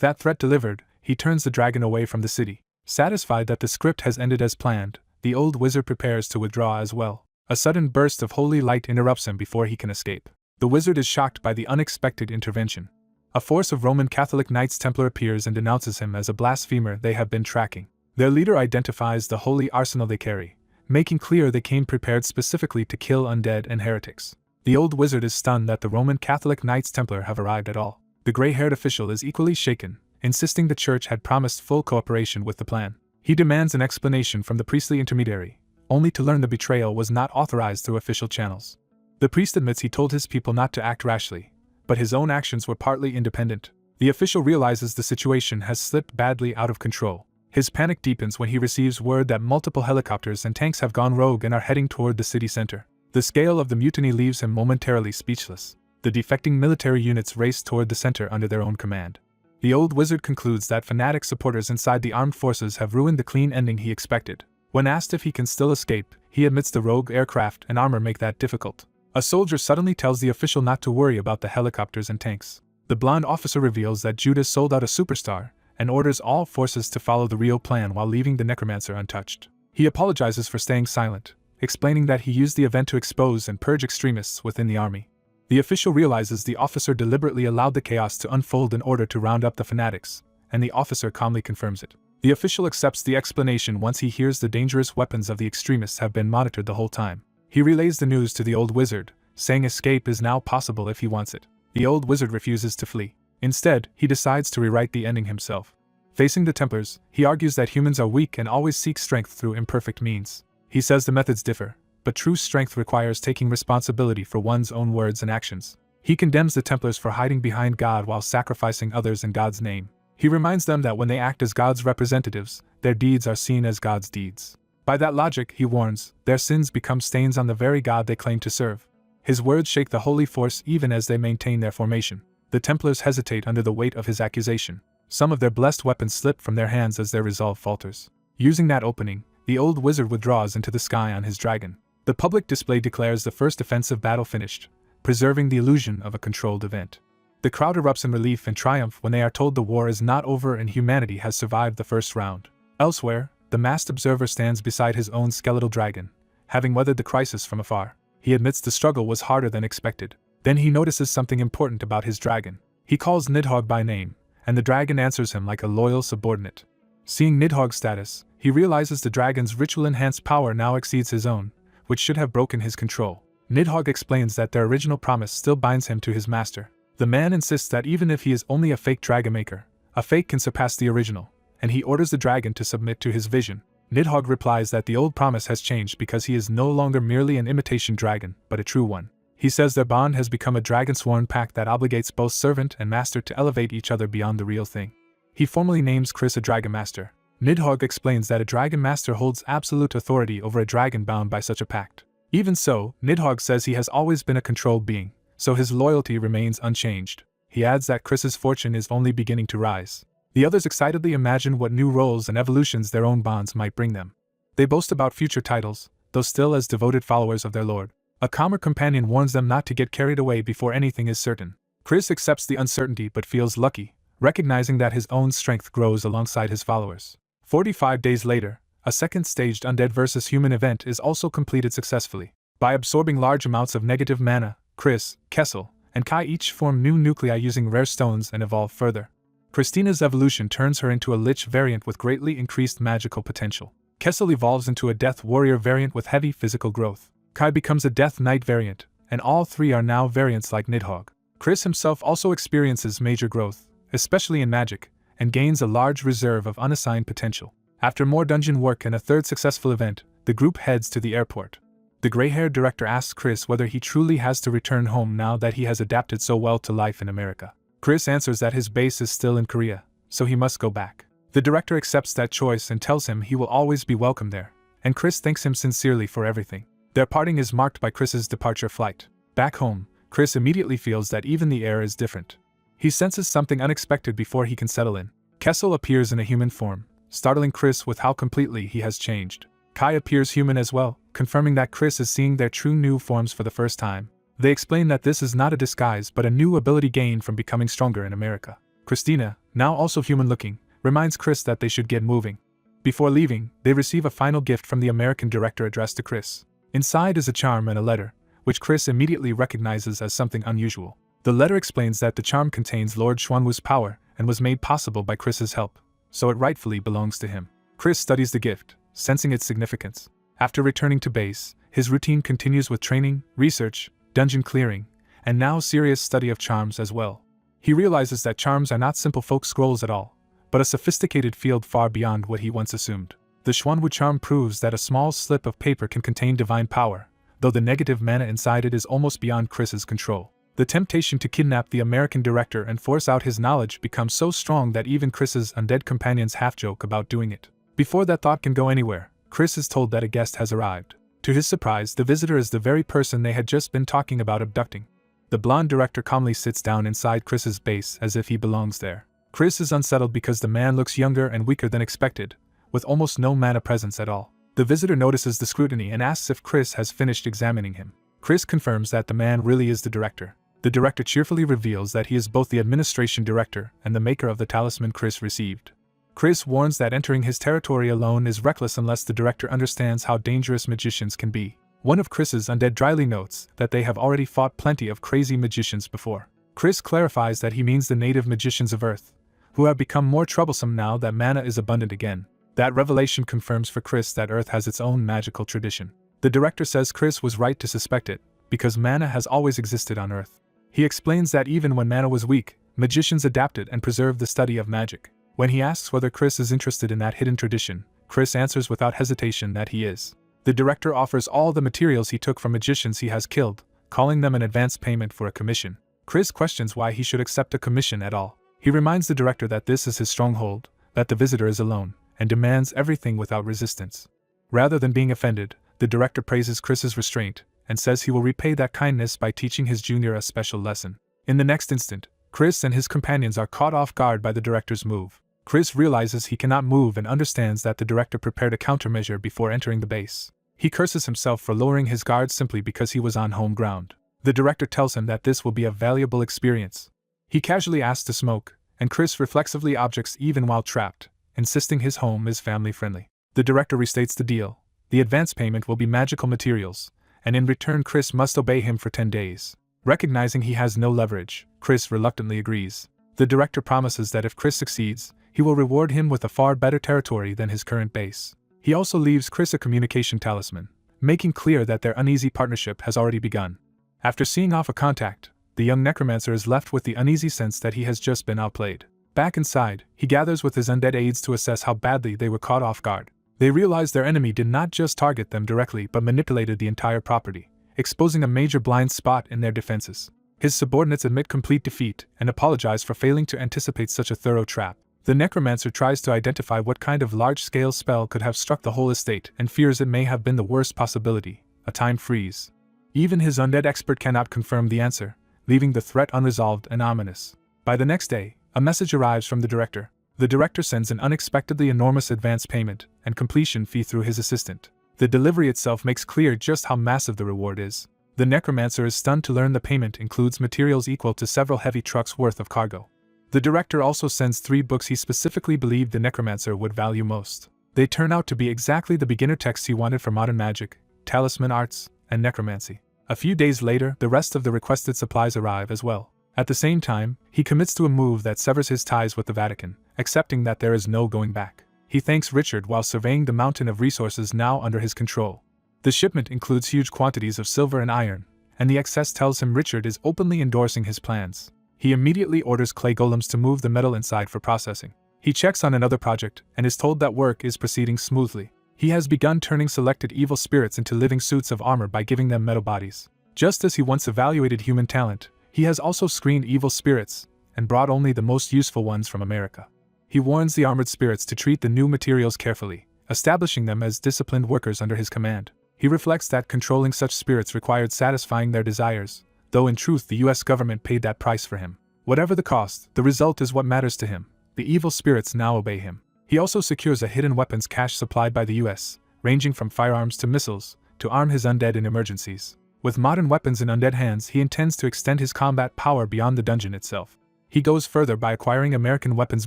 that threat delivered, he turns the dragon away from the city. Satisfied that the script has ended as planned, the old wizard prepares to withdraw as well. A sudden burst of holy light interrupts him before he can escape. The wizard is shocked by the unexpected intervention. A force of Roman Catholic Knights Templar appears and denounces him as a blasphemer they have been tracking. Their leader identifies the holy arsenal they carry, making clear they came prepared specifically to kill undead and heretics. The old wizard is stunned that the Roman Catholic Knights Templar have arrived at all. The gray-haired official is equally shaken, insisting the church had promised full cooperation with the plan. He demands an explanation from the priestly intermediary, only to learn the betrayal was not authorized through official channels. The priest admits he told his people not to act rashly, but his own actions were partly independent. The official realizes the situation has slipped badly out of control. His panic deepens when he receives word that multiple helicopters and tanks have gone rogue and are heading toward the city center. The scale of the mutiny leaves him momentarily speechless. The defecting military units race toward the center under their own command. The old wizard concludes that fanatic supporters inside the armed forces have ruined the clean ending he expected. When asked if he can still escape, he admits the rogue aircraft and armor make that difficult. A soldier suddenly tells the official not to worry about the helicopters and tanks. The blonde officer reveals that Judas sold out a superstar, and orders all forces to follow the real plan while leaving the necromancer untouched. He apologizes for staying silent, explaining that he used the event to expose and purge extremists within the army. The official realizes the officer deliberately allowed the chaos to unfold in order to round up the fanatics, and the officer calmly confirms it. The official accepts the explanation once he hears the dangerous weapons of the extremists have been monitored the whole time. He relays the news to the old wizard, saying escape is now possible if he wants it. The old wizard refuses to flee. Instead, he decides to rewrite the ending himself. Facing the Templars, he argues that humans are weak and always seek strength through imperfect means. He says the methods differ, but true strength requires taking responsibility for one's own words and actions. He condemns the Templars for hiding behind God while sacrificing others in God's name. He reminds them that when they act as God's representatives, their deeds are seen as God's deeds. By that logic, he warns, their sins become stains on the very God they claim to serve. His words shake the holy force even as they maintain their formation. The Templars hesitate under the weight of his accusation. Some of their blessed weapons slip from their hands as their resolve falters. Using that opening, the old wizard withdraws into the sky on his dragon. The public display declares the first offensive battle finished, preserving the illusion of a controlled event. The crowd erupts in relief and triumph when they are told the war is not over and humanity has survived the first round. Elsewhere, the masked observer stands beside his own skeletal dragon, having weathered the crisis from afar. He admits the struggle was harder than expected. Then he notices something important about his dragon. He calls Nidhogg by name, and the dragon answers him like a loyal subordinate. Seeing Nidhogg's status, he realizes the dragon's ritual-enhanced power now exceeds his own, which should have broken his control. Nidhogg explains that their original promise still binds him to his master. The man insists that even if he is only a fake dragon maker, a fake can surpass the original, and he orders the dragon to submit to his vision. Nidhogg replies that the old promise has changed because he is no longer merely an imitation dragon, but a true one. He says their bond has become a dragon-sworn pact that obligates both servant and master to elevate each other beyond the real thing. He formally names Chris a dragon master. Nidhogg explains that a dragon master holds absolute authority over a dragon bound by such a pact. Even so, Nidhogg says he has always been a controlled being, so his loyalty remains unchanged. He adds that Chris's fortune is only beginning to rise. The others excitedly imagine what new roles and evolutions their own bonds might bring them. They boast about future titles, though still as devoted followers of their lord. A calmer companion warns them not to get carried away before anything is certain. Chris accepts the uncertainty but feels lucky, recognizing that his own strength grows alongside his followers. 45 days later, a second staged undead versus human event is also completed successfully. By absorbing large amounts of negative mana, Chris, Kessel, and Kai each form new nuclei using rare stones and evolve further. Christina's evolution turns her into a Lich variant with greatly increased magical potential. Kessel evolves into a Death Warrior variant with heavy physical growth. Kai becomes a Death Knight variant, and all three are now variants like Nidhogg. Chris himself also experiences major growth, especially in magic, and gains a large reserve of unassigned potential. After more dungeon work and a third successful event, the group heads to the airport. The gray-haired director asks Chris whether he truly has to return home now that he has adapted so well to life in America. Chris answers that his base is still in Korea, so he must go back. The director accepts that choice and tells him he will always be welcome there, and Chris thanks him sincerely for everything. Their parting is marked by Chris's departure flight. Back home, Chris immediately feels that even the air is different. He senses something unexpected before he can settle in. Kessel appears in a human form, startling Chris with how completely he has changed. Kai appears human as well, confirming that Chris is seeing their true new forms for the first time. They explain that this is not a disguise but a new ability gained from becoming stronger in America. Christina, now also human-looking, reminds Chris that they should get moving. Before leaving, they receive a final gift from the American director addressed to Chris. Inside is a charm and a letter, which Chris immediately recognizes as something unusual. The letter explains that the charm contains Lord Xuanwu's power and was made possible by Chris's help, so it rightfully belongs to him. Chris studies the gift, sensing its significance. After returning to base, his routine continues with training, research, dungeon clearing, and now serious study of charms as well. He realizes that charms are not simple folk scrolls at all, but a sophisticated field far beyond what he once assumed. The Xuanwu charm proves that a small slip of paper can contain divine power, though the negative mana inside it is almost beyond Chris's control. The temptation to kidnap the American director and force out his knowledge becomes so strong that even Chris's undead companions half-joke about doing it. Before that thought can go anywhere, Chris is told that a guest has arrived. To his surprise, the visitor is the very person they had just been talking about abducting. The blonde director calmly sits down inside Chris's base as if he belongs there. Chris is unsettled because the man looks younger and weaker than expected, with almost no mana presence at all. The visitor notices the scrutiny and asks if Chris has finished examining him. Chris confirms that the man really is the director. The director cheerfully reveals that he is both the administration director and the maker of the talisman Chris received. Chris warns that entering his territory alone is reckless unless the director understands how dangerous magicians can be. One of Chris's undead dryly notes that they have already fought plenty of crazy magicians before. Chris clarifies that he means the native magicians of Earth, who have become more troublesome now that mana is abundant again. That revelation confirms for Chris that Earth has its own magical tradition. The director says Chris was right to suspect it, because mana has always existed on Earth. He explains that even when mana was weak, magicians adapted and preserved the study of magic. When he asks whether Chris is interested in that hidden tradition, Chris answers without hesitation that he is. The director offers all the materials he took from magicians he has killed, calling them an advance payment for a commission. Chris questions why he should accept a commission at all. He reminds the director that this is his stronghold, that the visitor is alone, and demands everything without resistance. Rather than being offended, the director praises Chris's restraint, and says he will repay that kindness by teaching his junior a special lesson. In the next instant, Chris and his companions are caught off guard by the director's move. Chris realizes he cannot move and understands that the director prepared a countermeasure before entering the base. He curses himself for lowering his guard simply because he was on home ground. The director tells him that this will be a valuable experience. He casually asks to smoke, and Chris reflexively objects even while trapped, insisting his home is family-friendly. The director restates the deal. The advance payment will be magical materials, and in return Chris must obey him for 10 days. Recognizing he has no leverage, Chris reluctantly agrees. The director promises that if Chris succeeds, he will reward him with a far better territory than his current base. He also leaves Chris a communication talisman, making clear that their uneasy partnership has already begun. After seeing off a contact, the young necromancer is left with the uneasy sense that he has just been outplayed. Back inside, he gathers with his undead aides to assess how badly they were caught off guard. They realize their enemy did not just target them directly but manipulated the entire property, exposing a major blind spot in their defenses. His subordinates admit complete defeat and apologize for failing to anticipate such a thorough trap. The necromancer tries to identify what kind of large-scale spell could have struck the whole estate and fears it may have been the worst possibility, a time freeze. Even his undead expert cannot confirm the answer, leaving the threat unresolved and ominous. By the next day, a message arrives from the director. The director sends an unexpectedly enormous advance payment and completion fee through his assistant. The delivery itself makes clear just how massive the reward is. The necromancer is stunned to learn the payment includes materials equal to several heavy trucks worth of cargo. The director also sends 3 books he specifically believed the necromancer would value most. They turn out to be exactly the beginner texts he wanted for modern magic, talisman arts, and necromancy. A few days later, the rest of the requested supplies arrive as well. At the same time, he commits to a move that severs his ties with the Vatican, accepting that there is no going back. He thanks Richard while surveying the mountain of resources now under his control. The shipment includes huge quantities of silver and iron, and the excess tells him Richard is openly endorsing his plans. He immediately orders clay golems to move the metal inside for processing. He checks on another project and is told that work is proceeding smoothly. He has begun turning selected evil spirits into living suits of armor by giving them metal bodies. Just as he once evaluated human talent, he has also screened evil spirits and brought only the most useful ones from America. He warns the armored spirits to treat the new materials carefully, establishing them as disciplined workers under his command. He reflects that controlling such spirits required satisfying their desires, though in truth the US government paid that price for him. Whatever the cost, the result is what matters to him. The evil spirits now obey him. He also secures a hidden weapons cache supplied by the US, ranging from firearms to missiles, to arm his undead in emergencies. With modern weapons in undead hands, he intends to extend his combat power beyond the dungeon itself. He goes further by acquiring American weapons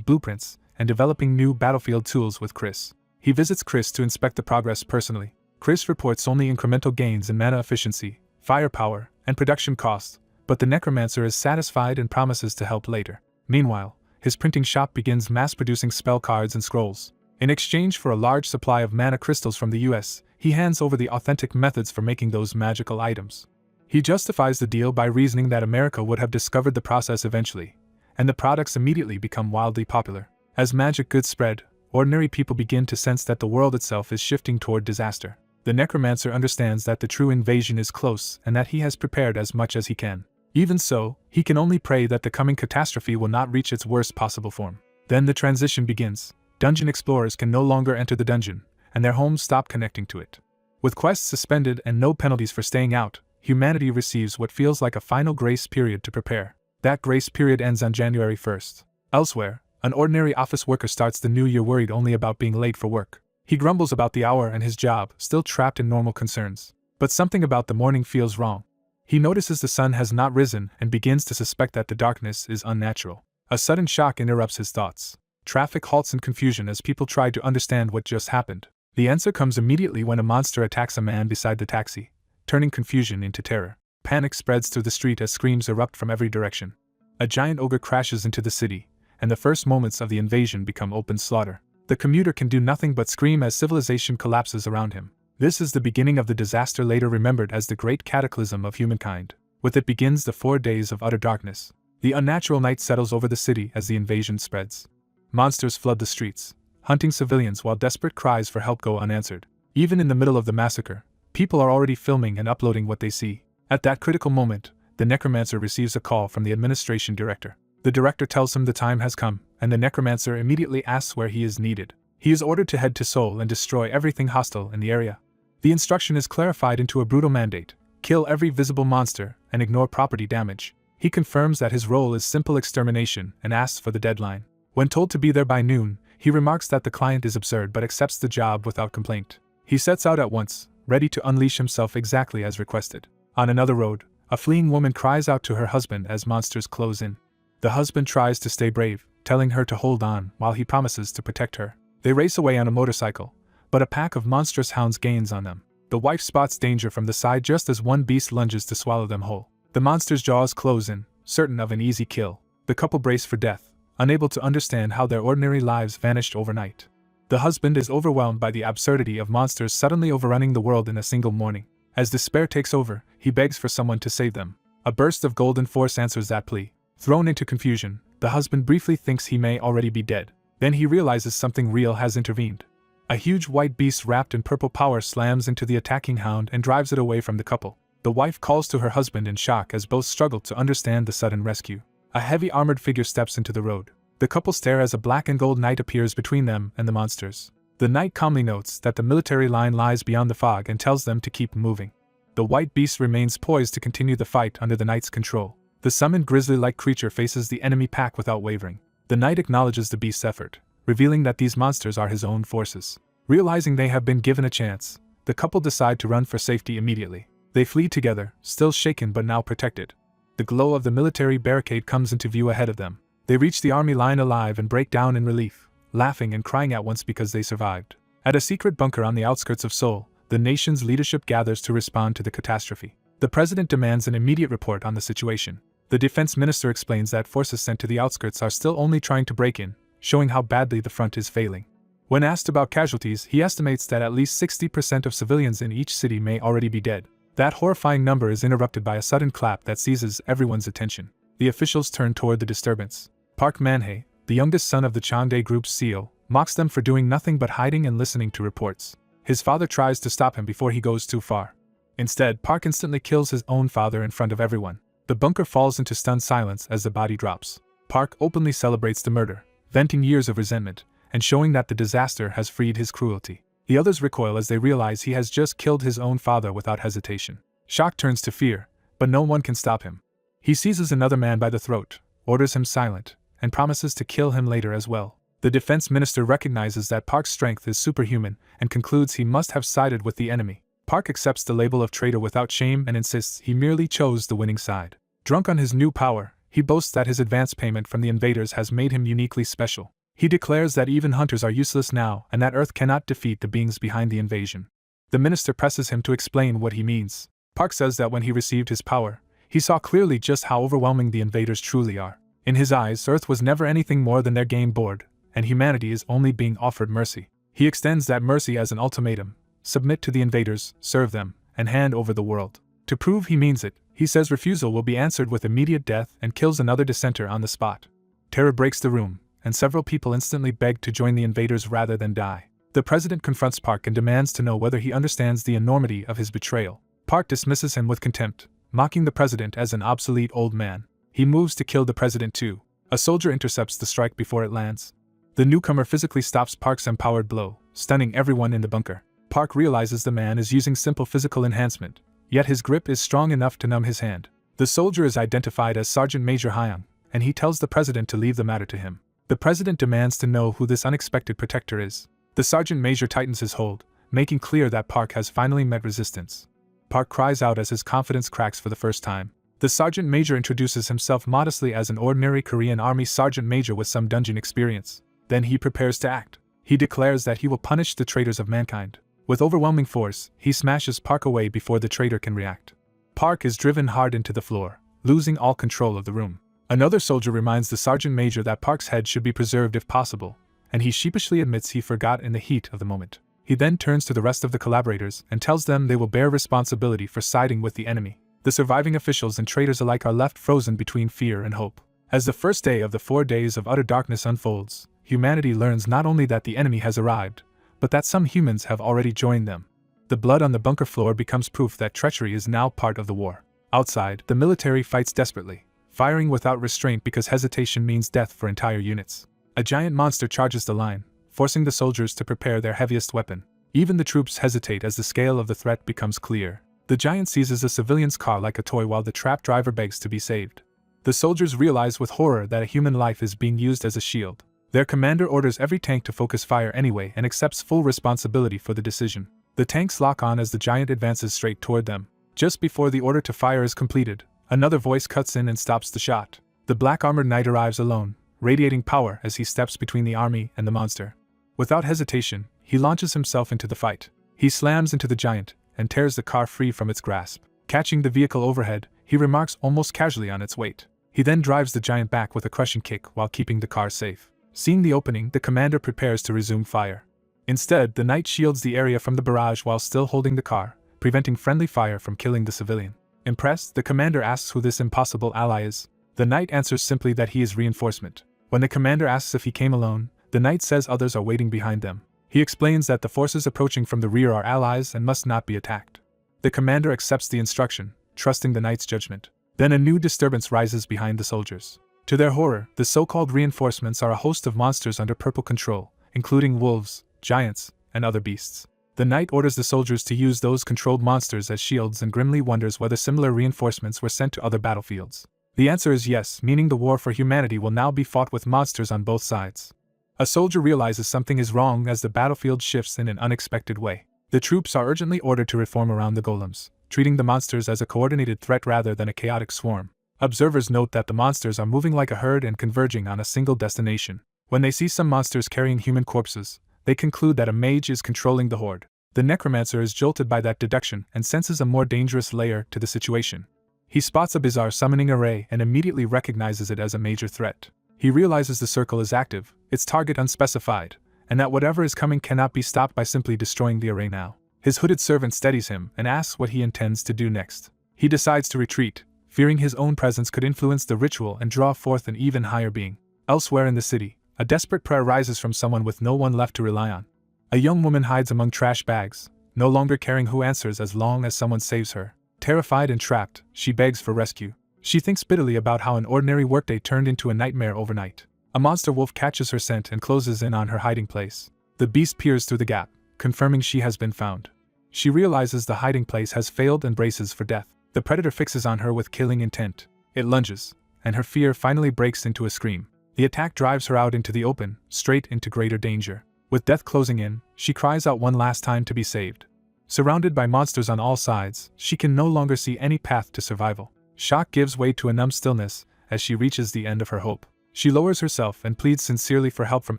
blueprints and developing new battlefield tools with Chris. He visits Chris to inspect the progress personally. Chris reports only incremental gains in mana efficiency, firepower, and production costs, but the necromancer is satisfied and promises to help later. Meanwhile, his printing shop begins mass-producing spell cards and scrolls. In exchange for a large supply of mana crystals from the US, he hands over the authentic methods for making those magical items. He justifies the deal by reasoning that America would have discovered the process eventually, and the products immediately become wildly popular. As magic goods spread, ordinary people begin to sense that the world itself is shifting toward disaster. The necromancer understands that the true invasion is close and that he has prepared as much as he can. Even so, he can only pray that the coming catastrophe will not reach its worst possible form. Then the transition begins. Dungeon explorers can no longer enter the dungeon, and their homes stop connecting to it. With quests suspended and no penalties for staying out, humanity receives what feels like a final grace period to prepare. That grace period ends on January 1st. Elsewhere, an ordinary office worker starts the new year worried only about being late for work. He grumbles about the hour and his job, still trapped in normal concerns. But something about the morning feels wrong. He notices the sun has not risen and begins to suspect that the darkness is unnatural. A sudden shock interrupts his thoughts. Traffic halts in confusion as people try to understand what just happened. The answer comes immediately when a monster attacks a man beside the taxi, turning confusion into terror. Panic spreads through the street as screams erupt from every direction. A giant ogre crashes into the city, and the first moments of the invasion become open slaughter. The commuter can do nothing but scream as civilization collapses around him. This is the beginning of the disaster later remembered as the Great Cataclysm of humankind. With it begins the 4 days of utter darkness. The unnatural night settles over the city as the invasion spreads. Monsters flood the streets, hunting civilians while desperate cries for help go unanswered. Even in the middle of the massacre, people are already filming and uploading what they see. At that critical moment, the necromancer receives a call from the administration director. The director tells him the time has come, and the necromancer immediately asks where he is needed. He is ordered to head to Seoul and destroy everything hostile in the area. The instruction is clarified into a brutal mandate: kill every visible monster and ignore property damage. He confirms that his role is simple extermination and asks for the deadline. When told to be there by noon, he remarks that the client is absurd but accepts the job without complaint. He sets out at once, ready to unleash himself exactly as requested. On another road, a fleeing woman cries out to her husband as monsters close in. The husband tries to stay brave, telling her to hold on while he promises to protect her. They race away on a motorcycle, but a pack of monstrous hounds gains on them. The wife spots danger from the side just as one beast lunges to swallow them whole. The monster's jaws close in, certain of an easy kill. The couple brace for death, unable to understand how their ordinary lives vanished overnight. The husband is overwhelmed by the absurdity of monsters suddenly overrunning the world in a single morning. As despair takes over, he begs for someone to save them. A burst of golden force answers that plea. Thrown into confusion, the husband briefly thinks he may already be dead. Then he realizes something real has intervened. A huge white beast wrapped in purple power slams into the attacking hound and drives it away from the couple. The wife calls to her husband in shock as both struggle to understand the sudden rescue. A heavy armored figure steps into the road. The couple stare as a black and gold knight appears between them and the monsters. The knight calmly notes that the military line lies beyond the fog and tells them to keep moving. The white beast remains poised to continue the fight under the knight's control. The summoned grizzly-like creature faces the enemy pack without wavering. The knight acknowledges the beast's effort, revealing that these monsters are his own forces. Realizing they have been given a chance, the couple decide to run for safety immediately. They flee together, still shaken but now protected. The glow of the military barricade comes into view ahead of them. They reach the army line alive and break down in relief, laughing and crying at once because they survived. At a secret bunker on the outskirts of Seoul, the nation's leadership gathers to respond to the catastrophe. The president demands an immediate report on the situation. The defense minister explains that forces sent to the outskirts are still only trying to break in, showing how badly the front is failing. When asked about casualties, he estimates that at least 60% of civilians in each city may already be dead. That horrifying number is interrupted by a sudden clap that seizes everyone's attention. The officials turn toward the disturbance. Park Man-hye, the youngest son of the Changdae Group's CEO, mocks them for doing nothing but hiding and listening to reports. His father tries to stop him before he goes too far. Instead, Park instantly kills his own father in front of everyone. The bunker falls into stunned silence as the body drops. Park openly celebrates the murder, venting years of resentment, and showing that the disaster has freed his cruelty. The others recoil as they realize he has just killed his own father without hesitation. Shock turns to fear, but no one can stop him. He seizes another man by the throat, orders him silent, and promises to kill him later as well. The defense minister recognizes that Park's strength is superhuman and concludes he must have sided with the enemy. Park accepts the label of traitor without shame and insists he merely chose the winning side. Drunk on his new power, he boasts that his advance payment from the invaders has made him uniquely special. He declares that even hunters are useless now and that Earth cannot defeat the beings behind the invasion. The minister presses him to explain what he means. Park says that when he received his power, he saw clearly just how overwhelming the invaders truly are. In his eyes, Earth was never anything more than their game board, and humanity is only being offered mercy. He extends that mercy as an ultimatum: submit to the invaders, serve them, and hand over the world. To prove he means it, he says refusal will be answered with immediate death and kills another dissenter on the spot. Terror breaks the room, and several people instantly beg to join the invaders rather than die. The president confronts Park and demands to know whether he understands the enormity of his betrayal. Park dismisses him with contempt, mocking the president as an obsolete old man. He moves to kill the president too. A soldier intercepts the strike before it lands. The newcomer physically stops Park's empowered blow, stunning everyone in the bunker. Park realizes the man is using simple physical enhancement, yet his grip is strong enough to numb his hand. The soldier is identified as Sergeant Major Hyung, and he tells the president to leave the matter to him. The president demands to know who this unexpected protector is. The sergeant major tightens his hold, making clear that Park has finally met resistance. Park cries out as his confidence cracks for the first time. The sergeant major introduces himself modestly as an ordinary Korean Army sergeant major with some dungeon experience. Then he prepares to act. He declares that he will punish the traitors of mankind. With overwhelming force, he smashes Park away before the traitor can react. Park is driven hard into the floor, losing all control of the room. Another soldier reminds the sergeant major that Park's head should be preserved if possible, and he sheepishly admits he forgot in the heat of the moment. He then turns to the rest of the collaborators and tells them they will bear responsibility for siding with the enemy. The surviving officials and traitors alike are left frozen between fear and hope. As the first day of the 4 days of utter darkness unfolds, humanity learns not only that the enemy has arrived, but that some humans have already joined them. The blood on the bunker floor becomes proof that treachery is now part of the war. Outside, the military fights desperately, firing without restraint because hesitation means death for entire units. A giant monster charges the line, forcing the soldiers to prepare their heaviest weapon. Even the troops hesitate as the scale of the threat becomes clear. The giant seizes a civilian's car like a toy while the trapped driver begs to be saved. The soldiers realize with horror that a human life is being used as a shield. Their commander orders every tank to focus fire anyway and accepts full responsibility for the decision. The tanks lock on as the giant advances straight toward them. Just before the order to fire is completed, another voice cuts in and stops the shot. The black-armored knight arrives alone, radiating power as he steps between the army and the monster. Without hesitation, he launches himself into the fight. He slams into the giant and tears the car free from its grasp. Catching the vehicle overhead, he remarks almost casually on its weight. He then drives the giant back with a crushing kick while keeping the car safe. Seeing the opening, the commander prepares to resume fire. Instead, the knight shields the area from the barrage while still holding the car, preventing friendly fire from killing the civilian. Impressed, the commander asks who this impossible ally is. The knight answers simply that he is reinforcement. When the commander asks if he came alone, the knight says others are waiting behind them. He explains that the forces approaching from the rear are allies and must not be attacked. The commander accepts the instruction, trusting the knight's judgment. Then a new disturbance rises behind the soldiers. To their horror, the so-called reinforcements are a host of monsters under purple control, including wolves, giants, and other beasts. The knight orders the soldiers to use those controlled monsters as shields and grimly wonders whether similar reinforcements were sent to other battlefields. The answer is yes, meaning the war for humanity will now be fought with monsters on both sides. A soldier realizes something is wrong as the battlefield shifts in an unexpected way. The troops are urgently ordered to reform around the golems, treating the monsters as a coordinated threat rather than a chaotic swarm. Observers note that the monsters are moving like a herd and converging on a single destination. When they see some monsters carrying human corpses, they conclude that a mage is controlling the horde. The necromancer is jolted by that deduction and senses a more dangerous layer to the situation. He spots a bizarre summoning array and immediately recognizes it as a major threat. He realizes the circle is active, its target unspecified, and that whatever is coming cannot be stopped by simply destroying the array now. His hooded servant steadies him and asks what he intends to do next. He decides to retreat, fearing his own presence could influence the ritual and draw forth an even higher being. Elsewhere in the city, a desperate prayer rises from someone with no one left to rely on. A young woman hides among trash bags, no longer caring who answers as long as someone saves her. Terrified and trapped, she begs for rescue. She thinks bitterly about how an ordinary workday turned into a nightmare overnight. A monster wolf catches her scent and closes in on her hiding place. The beast peers through the gap, confirming she has been found. She realizes the hiding place has failed and braces for death. The predator fixes on her with killing intent. It lunges, and her fear finally breaks into a scream. The attack drives her out into the open, straight into greater danger. With death closing in, she cries out one last time to be saved. Surrounded by monsters on all sides, she can no longer see any path to survival. Shock gives way to a numb stillness as she reaches the end of her hope. She lowers herself and pleads sincerely for help from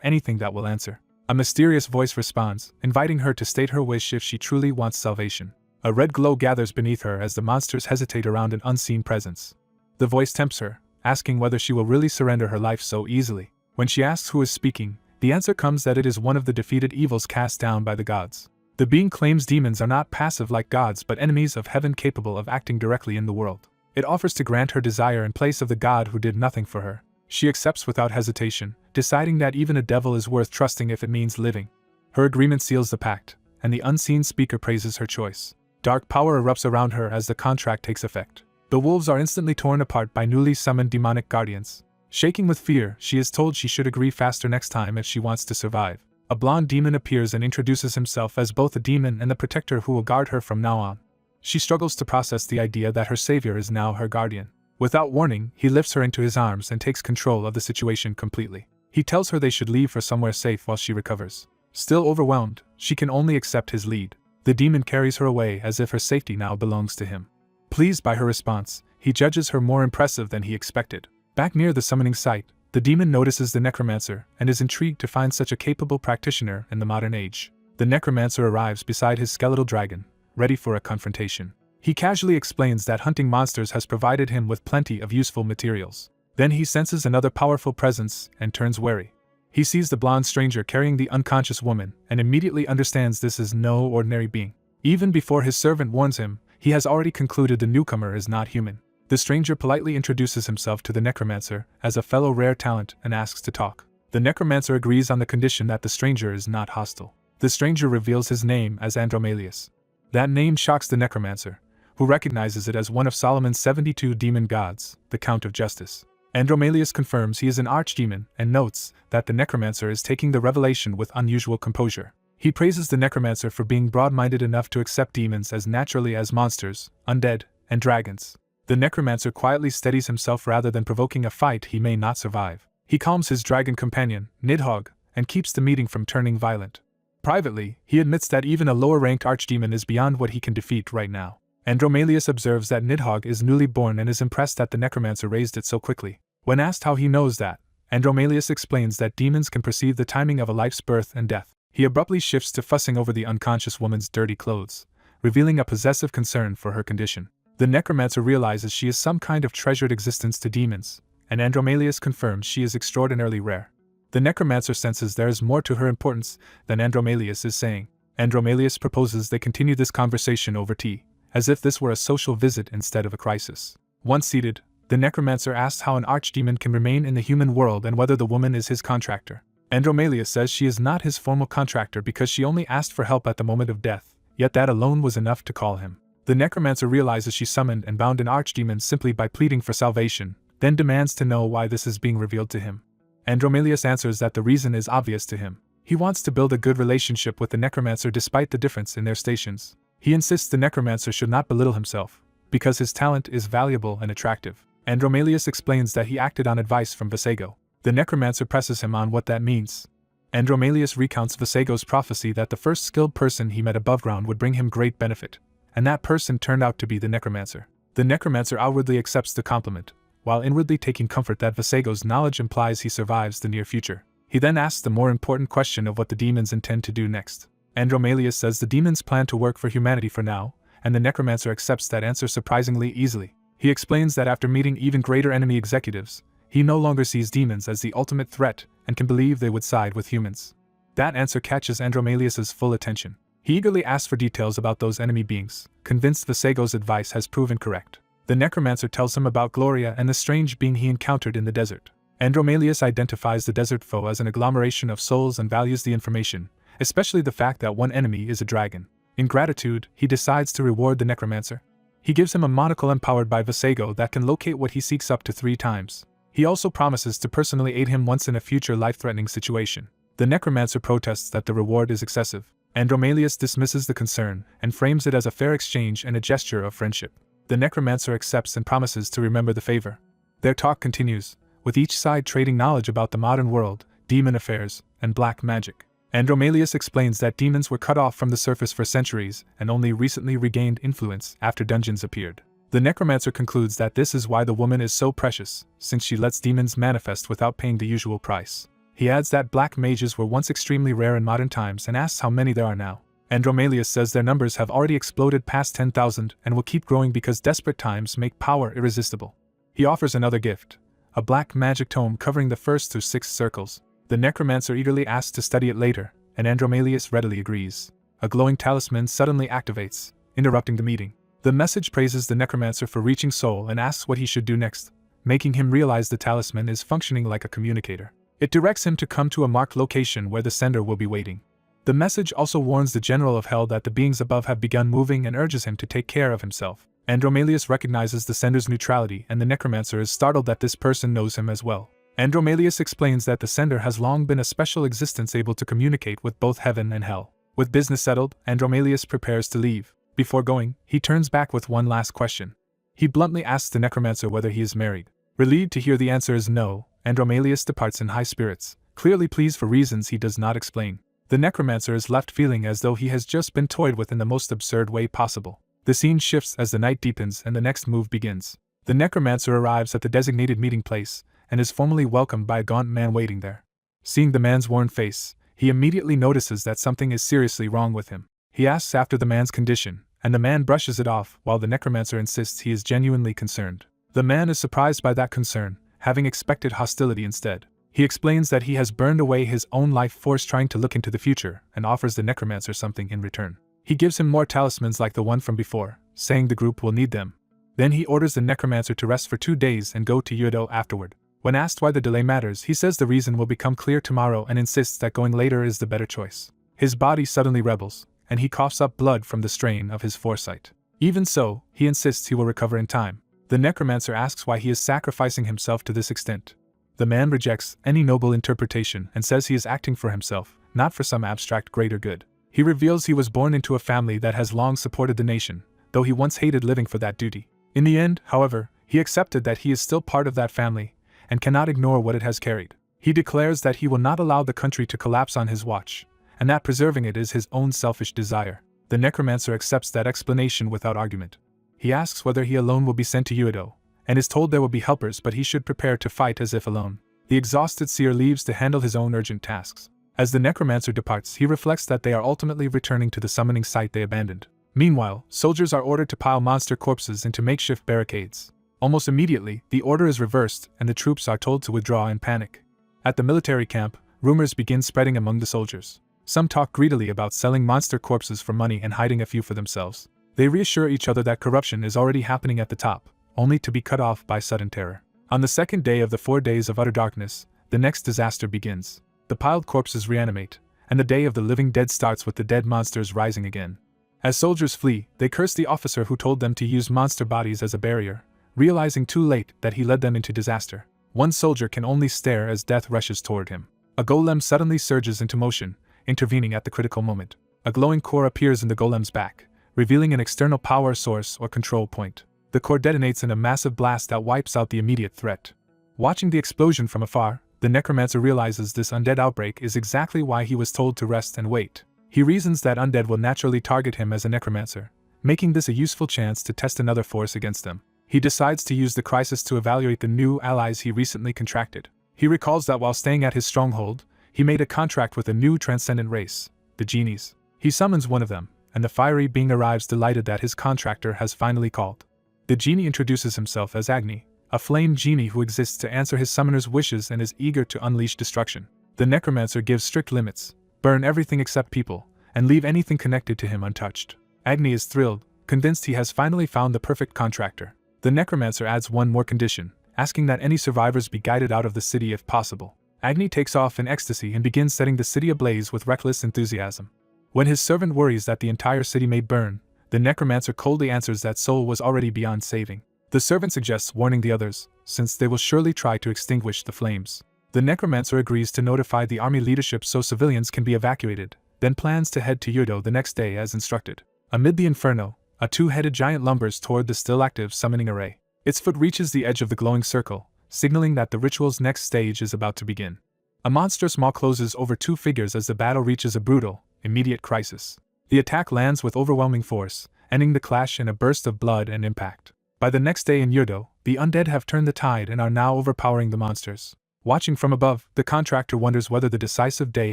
anything that will answer. A mysterious voice responds, inviting her to state her wish if she truly wants salvation. A red glow gathers beneath her as the monsters hesitate around an unseen presence. The voice tempts her, asking whether she will really surrender her life so easily. When she asks who is speaking, the answer comes that it is one of the defeated evils cast down by the gods. The being claims demons are not passive like gods but enemies of heaven capable of acting directly in the world. It offers to grant her desire in place of the god who did nothing for her. She accepts without hesitation, deciding that even a devil is worth trusting if it means living. Her agreement seals the pact, and the unseen speaker praises her choice. Dark power erupts around her as the contract takes effect. The wolves are instantly torn apart by newly summoned demonic guardians. Shaking with fear, she is told she should agree faster next time if she wants to survive. A blonde demon appears and introduces himself as both a demon and the protector who will guard her from now on. She struggles to process the idea that her savior is now her guardian. Without warning, he lifts her into his arms and takes control of the situation completely. He tells her they should leave for somewhere safe while she recovers. Still overwhelmed, she can only accept his lead. The demon carries her away as if her safety now belongs to him. Pleased by her response, he judges her more impressive than he expected. Back near the summoning site, the demon notices the necromancer and is intrigued to find such a capable practitioner in the modern age. The necromancer arrives beside his skeletal dragon, ready for a confrontation. He casually explains that hunting monsters has provided him with plenty of useful materials. Then he senses another powerful presence and turns wary. He sees the blonde stranger carrying the unconscious woman and immediately understands this is no ordinary being. Even before his servant warns him, he has already concluded the newcomer is not human. The stranger politely introduces himself to the necromancer as a fellow rare talent and asks to talk. The necromancer agrees on the condition that the stranger is not hostile. The stranger reveals his name as Andromalius. That name shocks the necromancer, who recognizes it as one of Solomon's 72 demon gods, the Count of Justice. Andromalius confirms he is an archdemon and notes that the necromancer is taking the revelation with unusual composure. He praises the necromancer for being broad-minded enough to accept demons as naturally as monsters, undead, and dragons. The necromancer quietly steadies himself rather than provoking a fight he may not survive. He calms his dragon companion, Nidhogg, and keeps the meeting from turning violent. Privately, he admits that even a lower-ranked archdemon is beyond what he can defeat right now. Andromalius observes that Nidhogg is newly born and is impressed that the necromancer raised it so quickly. When asked how he knows that, Andromalius explains that demons can perceive the timing of a life's birth and death. He abruptly shifts to fussing over the unconscious woman's dirty clothes, revealing a possessive concern for her condition. The necromancer realizes she is some kind of treasured existence to demons, and Andromalius confirms she is extraordinarily rare. The necromancer senses there is more to her importance than Andromalius is saying. Andromalius proposes they continue this conversation over tea, as if this were a social visit instead of a crisis. Once seated, the necromancer asks how an archdemon can remain in the human world and whether the woman is his contractor. Andromalius says she is not his formal contractor because she only asked for help at the moment of death, yet that alone was enough to call him. The necromancer realizes she summoned and bound an archdemon simply by pleading for salvation, then demands to know why this is being revealed to him. Andromalius answers that the reason is obvious to him. He wants to build a good relationship with the necromancer despite the difference in their stations. He insists the necromancer should not belittle himself, because his talent is valuable and attractive. Andromalius explains that he acted on advice from Visago. The necromancer presses him on what that means. Andromalius recounts Visago's prophecy that the first skilled person he met above ground would bring him great benefit, and that person turned out to be the necromancer. The necromancer outwardly accepts the compliment, while inwardly taking comfort that Visago's knowledge implies he survives the near future. He then asks the more important question of what the demons intend to do next. Andromalius says the demons plan to work for humanity for now, and the necromancer accepts that answer surprisingly easily. He explains that after meeting even greater enemy executives, he no longer sees demons as the ultimate threat and can believe they would side with humans. That answer catches Andromalius's full attention. He eagerly asks for details about those enemy beings, convinced Visago's advice has proven correct. The necromancer tells him about Gloria and the strange being he encountered in the desert. Andromalius identifies the desert foe as an agglomeration of souls and values the information, especially the fact that one enemy is a dragon. In gratitude, he decides to reward the necromancer. He gives him a monocle empowered by Visago that can locate what he seeks up to 3 times. He also promises to personally aid him once in a future life-threatening situation. The necromancer protests that the reward is excessive. Andromalius dismisses the concern and frames it as a fair exchange and a gesture of friendship. The necromancer accepts and promises to remember the favor. Their talk continues, with each side trading knowledge about the modern world, demon affairs, and black magic. Andromalius explains that demons were cut off from the surface for centuries and only recently regained influence after dungeons appeared. The necromancer concludes that this is why the woman is so precious, since she lets demons manifest without paying the usual price. He adds that black mages were once extremely rare in modern times and asks how many there are now. Andromalius says their numbers have already exploded past 10,000 and will keep growing because desperate times make power irresistible. He offers another gift, a black magic tome covering the 1st through 6th circles. The necromancer eagerly asks to study it later, and Andromalius readily agrees. A glowing talisman suddenly activates, interrupting the meeting. The message praises the necromancer for reaching soul and asks what he should do next, making him realize the talisman is functioning like a communicator. It directs him to come to a marked location where the sender will be waiting. The message also warns the general of hell that the beings above have begun moving and urges him to take care of himself. Andromalius recognizes the sender's neutrality and the necromancer is startled that this person knows him as well. Andromalius explains that the sender has long been a special existence able to communicate with both heaven and hell. With business settled, Andromalius prepares to leave. Before going, he turns back with one last question. He bluntly asks the necromancer whether he is married. Relieved to hear the answer is no, Andromalius departs in high spirits, clearly pleased for reasons he does not explain. The necromancer is left feeling as though he has just been toyed with in the most absurd way possible. The scene shifts as the night deepens and the next move begins. The necromancer arrives at the designated meeting place and is formally welcomed by a gaunt man waiting there. Seeing the man's worn face, he immediately notices that something is seriously wrong with him. He asks after the man's condition, and the man brushes it off while the necromancer insists he is genuinely concerned. The man is surprised by that concern, having expected hostility instead. He explains that he has burned away his own life force trying to look into the future and offers the necromancer something in return. He gives him more talismans like the one from before, saying the group will need them. Then he orders the necromancer to rest for 2 days and go to Yahello afterward. When asked why the delay matters, he says the reason will become clear tomorrow and insists that going later is the better choice. His body suddenly rebels, and he coughs up blood from the strain of his foresight. Even so, he insists he will recover in time. The necromancer asks why he is sacrificing himself to this extent. The man rejects any noble interpretation and says he is acting for himself, not for some abstract greater good. He reveals he was born into a family that has long supported the nation, though he once hated living for that duty. In the end, however, he accepted that he is still part of that family, and cannot ignore what it has carried. He declares that he will not allow the country to collapse on his watch, and that preserving it is his own selfish desire. The necromancer accepts that explanation without argument. He asks whether he alone will be sent to Uedo, and is told there will be helpers, but he should prepare to fight as if alone. The exhausted seer leaves to handle his own urgent tasks. As the necromancer departs, he reflects that they are ultimately returning to the summoning site they abandoned. Meanwhile, soldiers are ordered to pile monster corpses into makeshift barricades. Almost immediately, the order is reversed and the troops are told to withdraw in panic. At the military camp, rumors begin spreading among the soldiers. Some talk greedily about selling monster corpses for money and hiding a few for themselves. They reassure each other that corruption is already happening at the top, only to be cut off by sudden terror. On the second day of the 4 days of utter darkness, the next disaster begins. The piled corpses reanimate, and the day of the living dead starts with the dead monsters rising again. As soldiers flee, they curse the officer who told them to use monster bodies as a barrier, realizing too late that he led them into disaster. One soldier can only stare as death rushes toward him. A golem suddenly surges into motion, intervening at the critical moment. A glowing core appears in the golem's back, revealing an external power source or control point. The core detonates in a massive blast that wipes out the immediate threat. Watching the explosion from afar, the necromancer realizes this undead outbreak is exactly why he was told to rest and wait. He reasons that undead will naturally target him as a necromancer, making this a useful chance to test another force against them. He decides to use the crisis to evaluate the new allies he recently contracted. He recalls that while staying at his stronghold, he made a contract with a new transcendent race, the genies. He summons one of them, and the fiery being arrives delighted that his contractor has finally called. The genie introduces himself as Agni, a flame genie who exists to answer his summoner's wishes and is eager to unleash destruction. The necromancer gives strict limits: burn everything except people, and leave anything connected to him untouched. Agni is thrilled, convinced he has finally found the perfect contractor. The necromancer adds one more condition, asking that any survivors be guided out of the city if possible. Agni takes off in ecstasy and begins setting the city ablaze with reckless enthusiasm. When his servant worries that the entire city may burn, the necromancer coldly answers that Soul was already beyond saving. The servant suggests warning the others, since they will surely try to extinguish the flames. The necromancer agrees to notify the army leadership so civilians can be evacuated, then plans to head to Uedo the next day as instructed. Amid the inferno, a two-headed giant lumbers toward the still active summoning array. Its foot reaches the edge of the glowing circle, signaling that the ritual's next stage is about to begin. A monstrous maw closes over two figures as the battle reaches a brutal, immediate crisis. The attack lands with overwhelming force, ending the clash in a burst of blood and impact. By the next day in Uedo, the undead have turned the tide and are now overpowering the monsters. Watching from above, the contractor wonders whether the decisive day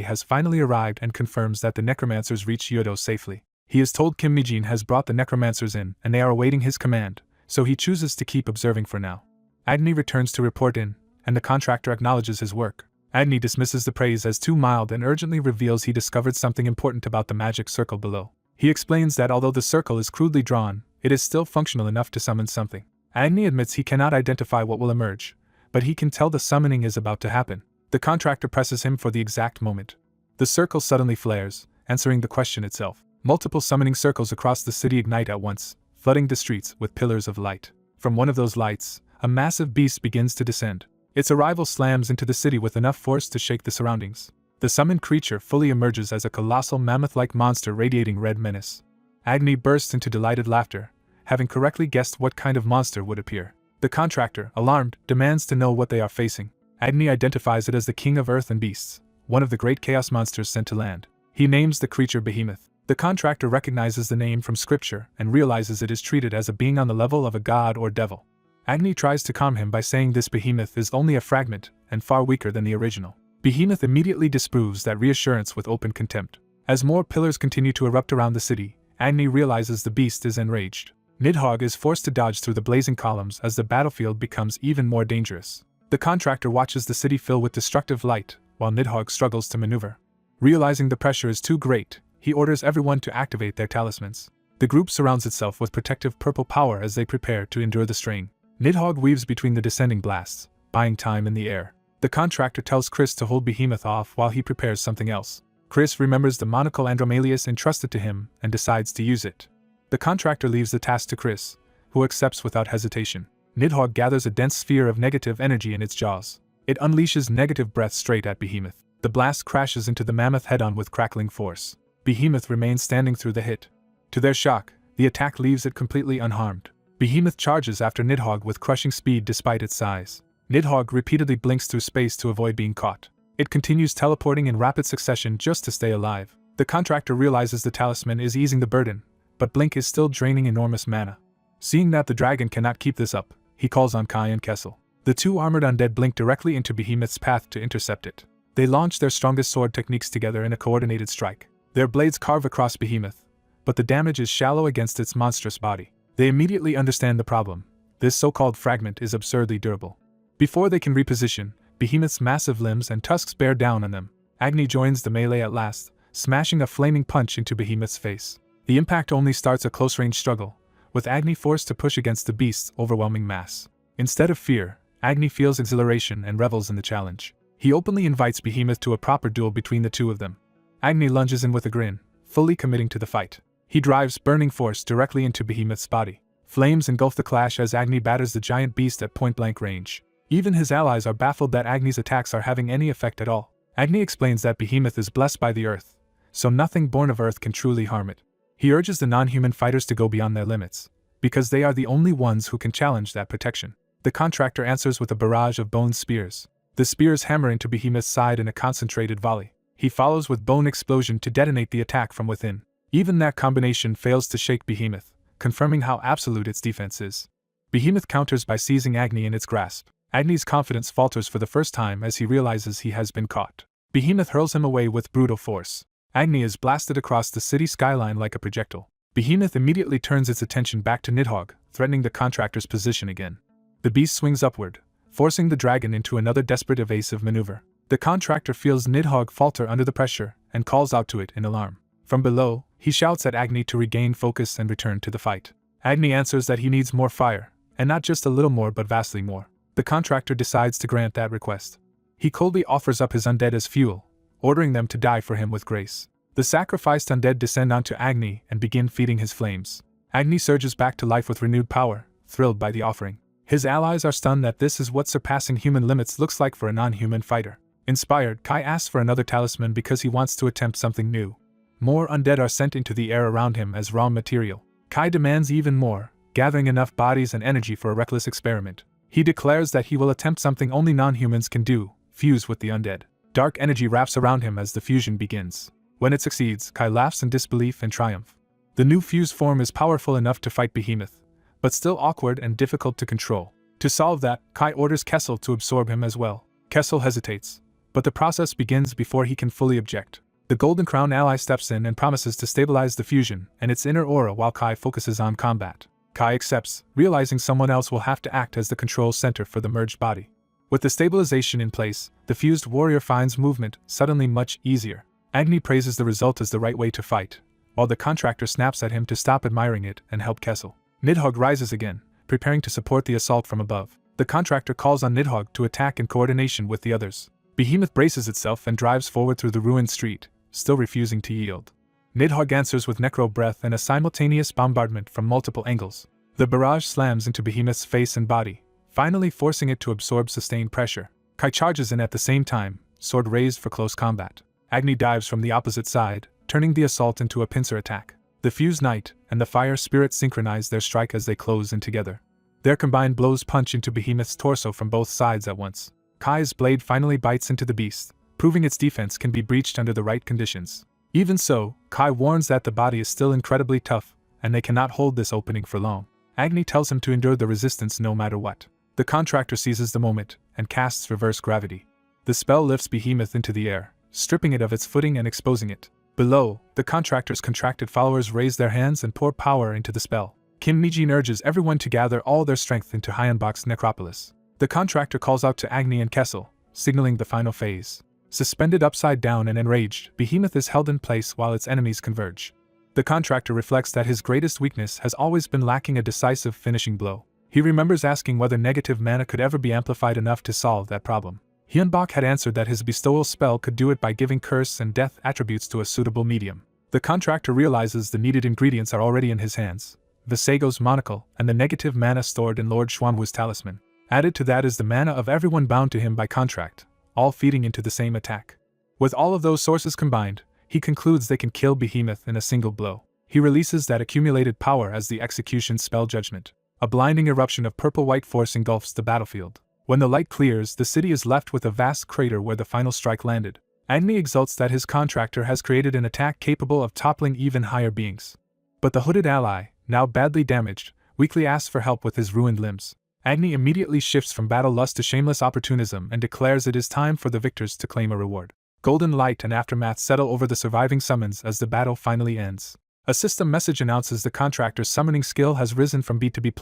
has finally arrived and confirms that the necromancers reach Uedo safely. He is told Kim Mijin has brought the necromancers in and they are awaiting his command, so he chooses to keep observing for now. Agni returns to report in, and the contractor acknowledges his work. Agni dismisses the praise as too mild and urgently reveals he discovered something important about the magic circle below. He explains that although the circle is crudely drawn, it is still functional enough to summon something. Agni admits he cannot identify what will emerge, but he can tell the summoning is about to happen. The contractor presses him for the exact moment. The circle suddenly flares, answering the question itself. Multiple summoning circles across the city ignite at once, flooding the streets with pillars of light. From one of those lights, a massive beast begins to descend. Its arrival slams into the city with enough force to shake the surroundings. The summoned creature fully emerges as a colossal mammoth-like monster radiating red menace. Agni bursts into delighted laughter, having correctly guessed what kind of monster would appear. The contractor, alarmed, demands to know what they are facing. Agni identifies it as the King of Earth and Beasts, one of the great chaos monsters sent to land. He names the creature Behemoth. The contractor recognizes the name from scripture and realizes it is treated as a being on the level of a god or devil. Agni tries to calm him by saying this behemoth is only a fragment and far weaker than the original. Behemoth immediately disproves that reassurance with open contempt. As more pillars continue to erupt around the city, Agni realizes the beast is enraged. Nidhogg is forced to dodge through the blazing columns as the battlefield becomes even more dangerous. The contractor watches the city fill with destructive light, while Nidhogg struggles to maneuver. Realizing the pressure is too great, he orders everyone to activate their talismans. The group surrounds itself with protective purple power as they prepare to endure the strain. Nidhogg weaves between the descending blasts, buying time in the air. The contractor tells Chris to hold Behemoth off while he prepares something else. Chris remembers the monocle Andromalius entrusted to him and decides to use it. The contractor leaves the task to Chris, who accepts without hesitation. Nidhogg gathers a dense sphere of negative energy in its jaws. It unleashes negative breath straight at Behemoth. The blast crashes into the mammoth head-on with crackling force. Behemoth remains standing through the hit. To their shock, the attack leaves it completely unharmed. Behemoth charges after Nidhogg with crushing speed despite its size. Nidhogg repeatedly blinks through space to avoid being caught. It continues teleporting in rapid succession just to stay alive. The contractor realizes the talisman is easing the burden, but Blink is still draining enormous mana. Seeing that the dragon cannot keep this up, he calls on Kai and Kessel. The two armored undead blink directly into Behemoth's path to intercept it. They launch their strongest sword techniques together in a coordinated strike. Their blades carve across Behemoth, but the damage is shallow against its monstrous body. They immediately understand the problem. This so-called fragment is absurdly durable. Before they can reposition, Behemoth's massive limbs and tusks bear down on them. Agni joins the melee at last, smashing a flaming punch into Behemoth's face. The impact only starts a close-range struggle, with Agni forced to push against the beast's overwhelming mass. Instead of fear, Agni feels exhilaration and revels in the challenge. He openly invites Behemoth to a proper duel between the two of them. Agni lunges in with a grin, fully committing to the fight. He drives burning force directly into Behemoth's body. Flames engulf the clash as Agni batters the giant beast at point-blank range. Even his allies are baffled that Agni's attacks are having any effect at all. Agni explains that Behemoth is blessed by the earth, so nothing born of earth can truly harm it. He urges the non-human fighters to go beyond their limits, because they are the only ones who can challenge that protection. The contractor answers with a barrage of bone spears. The spears hammer into Behemoth's side in a concentrated volley. He follows with bone explosion to detonate the attack from within. Even that combination fails to shake Behemoth, confirming how absolute its defense is. Behemoth counters by seizing Agni in its grasp. Agni's confidence falters for the first time as he realizes he has been caught. Behemoth hurls him away with brutal force. Agni is blasted across the city skyline like a projectile. Behemoth immediately turns its attention back to Nidhogg, threatening the contractor's position again. The beast swings upward, forcing the dragon into another desperate evasive maneuver. The contractor feels Nidhogg falter under the pressure and calls out to it in alarm. From below, he shouts at Agni to regain focus and return to the fight. Agni answers that he needs more fire, and not just a little more but vastly more. The contractor decides to grant that request. He coldly offers up his undead as fuel, ordering them to die for him with grace. The sacrificed undead descend onto Agni and begin feeding his flames. Agni surges back to life with renewed power, thrilled by the offering. His allies are stunned that this is what surpassing human limits looks like for a non-human fighter. Inspired, Kai asks for another talisman because he wants to attempt something new. More undead are sent into the air around him as raw material. Kai demands even more, gathering enough bodies and energy for a reckless experiment. He declares that he will attempt something only non-humans can do, fuse with the undead. Dark energy wraps around him as the fusion begins. When it succeeds, Kai laughs in disbelief and triumph. The new fused form is powerful enough to fight Behemoth, but still awkward and difficult to control. To solve that, Kai orders Kessel to absorb him as well. Kessel hesitates, but the process begins before he can fully object. The Golden Crown ally steps in and promises to stabilize the fusion and its inner aura while Kai focuses on combat. Kai accepts, realizing someone else will have to act as the control center for the merged body. With the stabilization in place, the fused warrior finds movement suddenly much easier. Agni praises the result as the right way to fight, while the contractor snaps at him to stop admiring it and help Kessel. Nidhogg rises again, preparing to support the assault from above. The contractor calls on Nidhogg to attack in coordination with the others. Behemoth braces itself and drives forward through the ruined street, still refusing to yield. Nidhogg answers with necro breath and a simultaneous bombardment from multiple angles. The barrage slams into Behemoth's face and body, finally forcing it to absorb sustained pressure. Kai charges in at the same time, sword raised for close combat. Agni dives from the opposite side, turning the assault into a pincer attack. The fused knight and the fire spirit synchronize their strike as they close in together. Their combined blows punch into Behemoth's torso from both sides at once. Kai's blade finally bites into the beast, proving its defense can be breached under the right conditions. Even so, Kai warns that the body is still incredibly tough, and they cannot hold this opening for long. Agni tells him to endure the resistance no matter what. The contractor seizes the moment and casts reverse gravity. The spell lifts Behemoth into the air, stripping it of its footing and exposing it. Below, the contractor's contracted followers raise their hands and pour power into the spell. Kim Mijin urges everyone to gather all their strength into Hyunbok's necropolis. The contractor calls out to Agni and Kessel, signaling the final phase. Suspended upside down and enraged, Behemoth is held in place while its enemies converge. The contractor reflects that his greatest weakness has always been lacking a decisive finishing blow. He remembers asking whether negative mana could ever be amplified enough to solve that problem. Hyunbok had answered that his bestowal spell could do it by giving curse and death attributes to a suitable medium. The contractor realizes the needed ingredients are already in his hands: Visego's monocle and the negative mana stored in Lord Xuanwu's talisman. Added to that is the mana of everyone bound to him by contract, all feeding into the same attack. With all of those sources combined, he concludes they can kill Behemoth in a single blow. He releases that accumulated power as the execution spell Judgment. A blinding eruption of purple-white force engulfs the battlefield. When the light clears, the city is left with a vast crater where the final strike landed. Agni exults that his contractor has created an attack capable of toppling even higher beings. But the hooded ally, now badly damaged, weakly asks for help with his ruined limbs. Agni immediately shifts from battle lust to shameless opportunism and declares it is time for the victors to claim a reward. Golden light and aftermath settle over the surviving summons as the battle finally ends. A system message announces the contractor's summoning skill has risen from B to B+,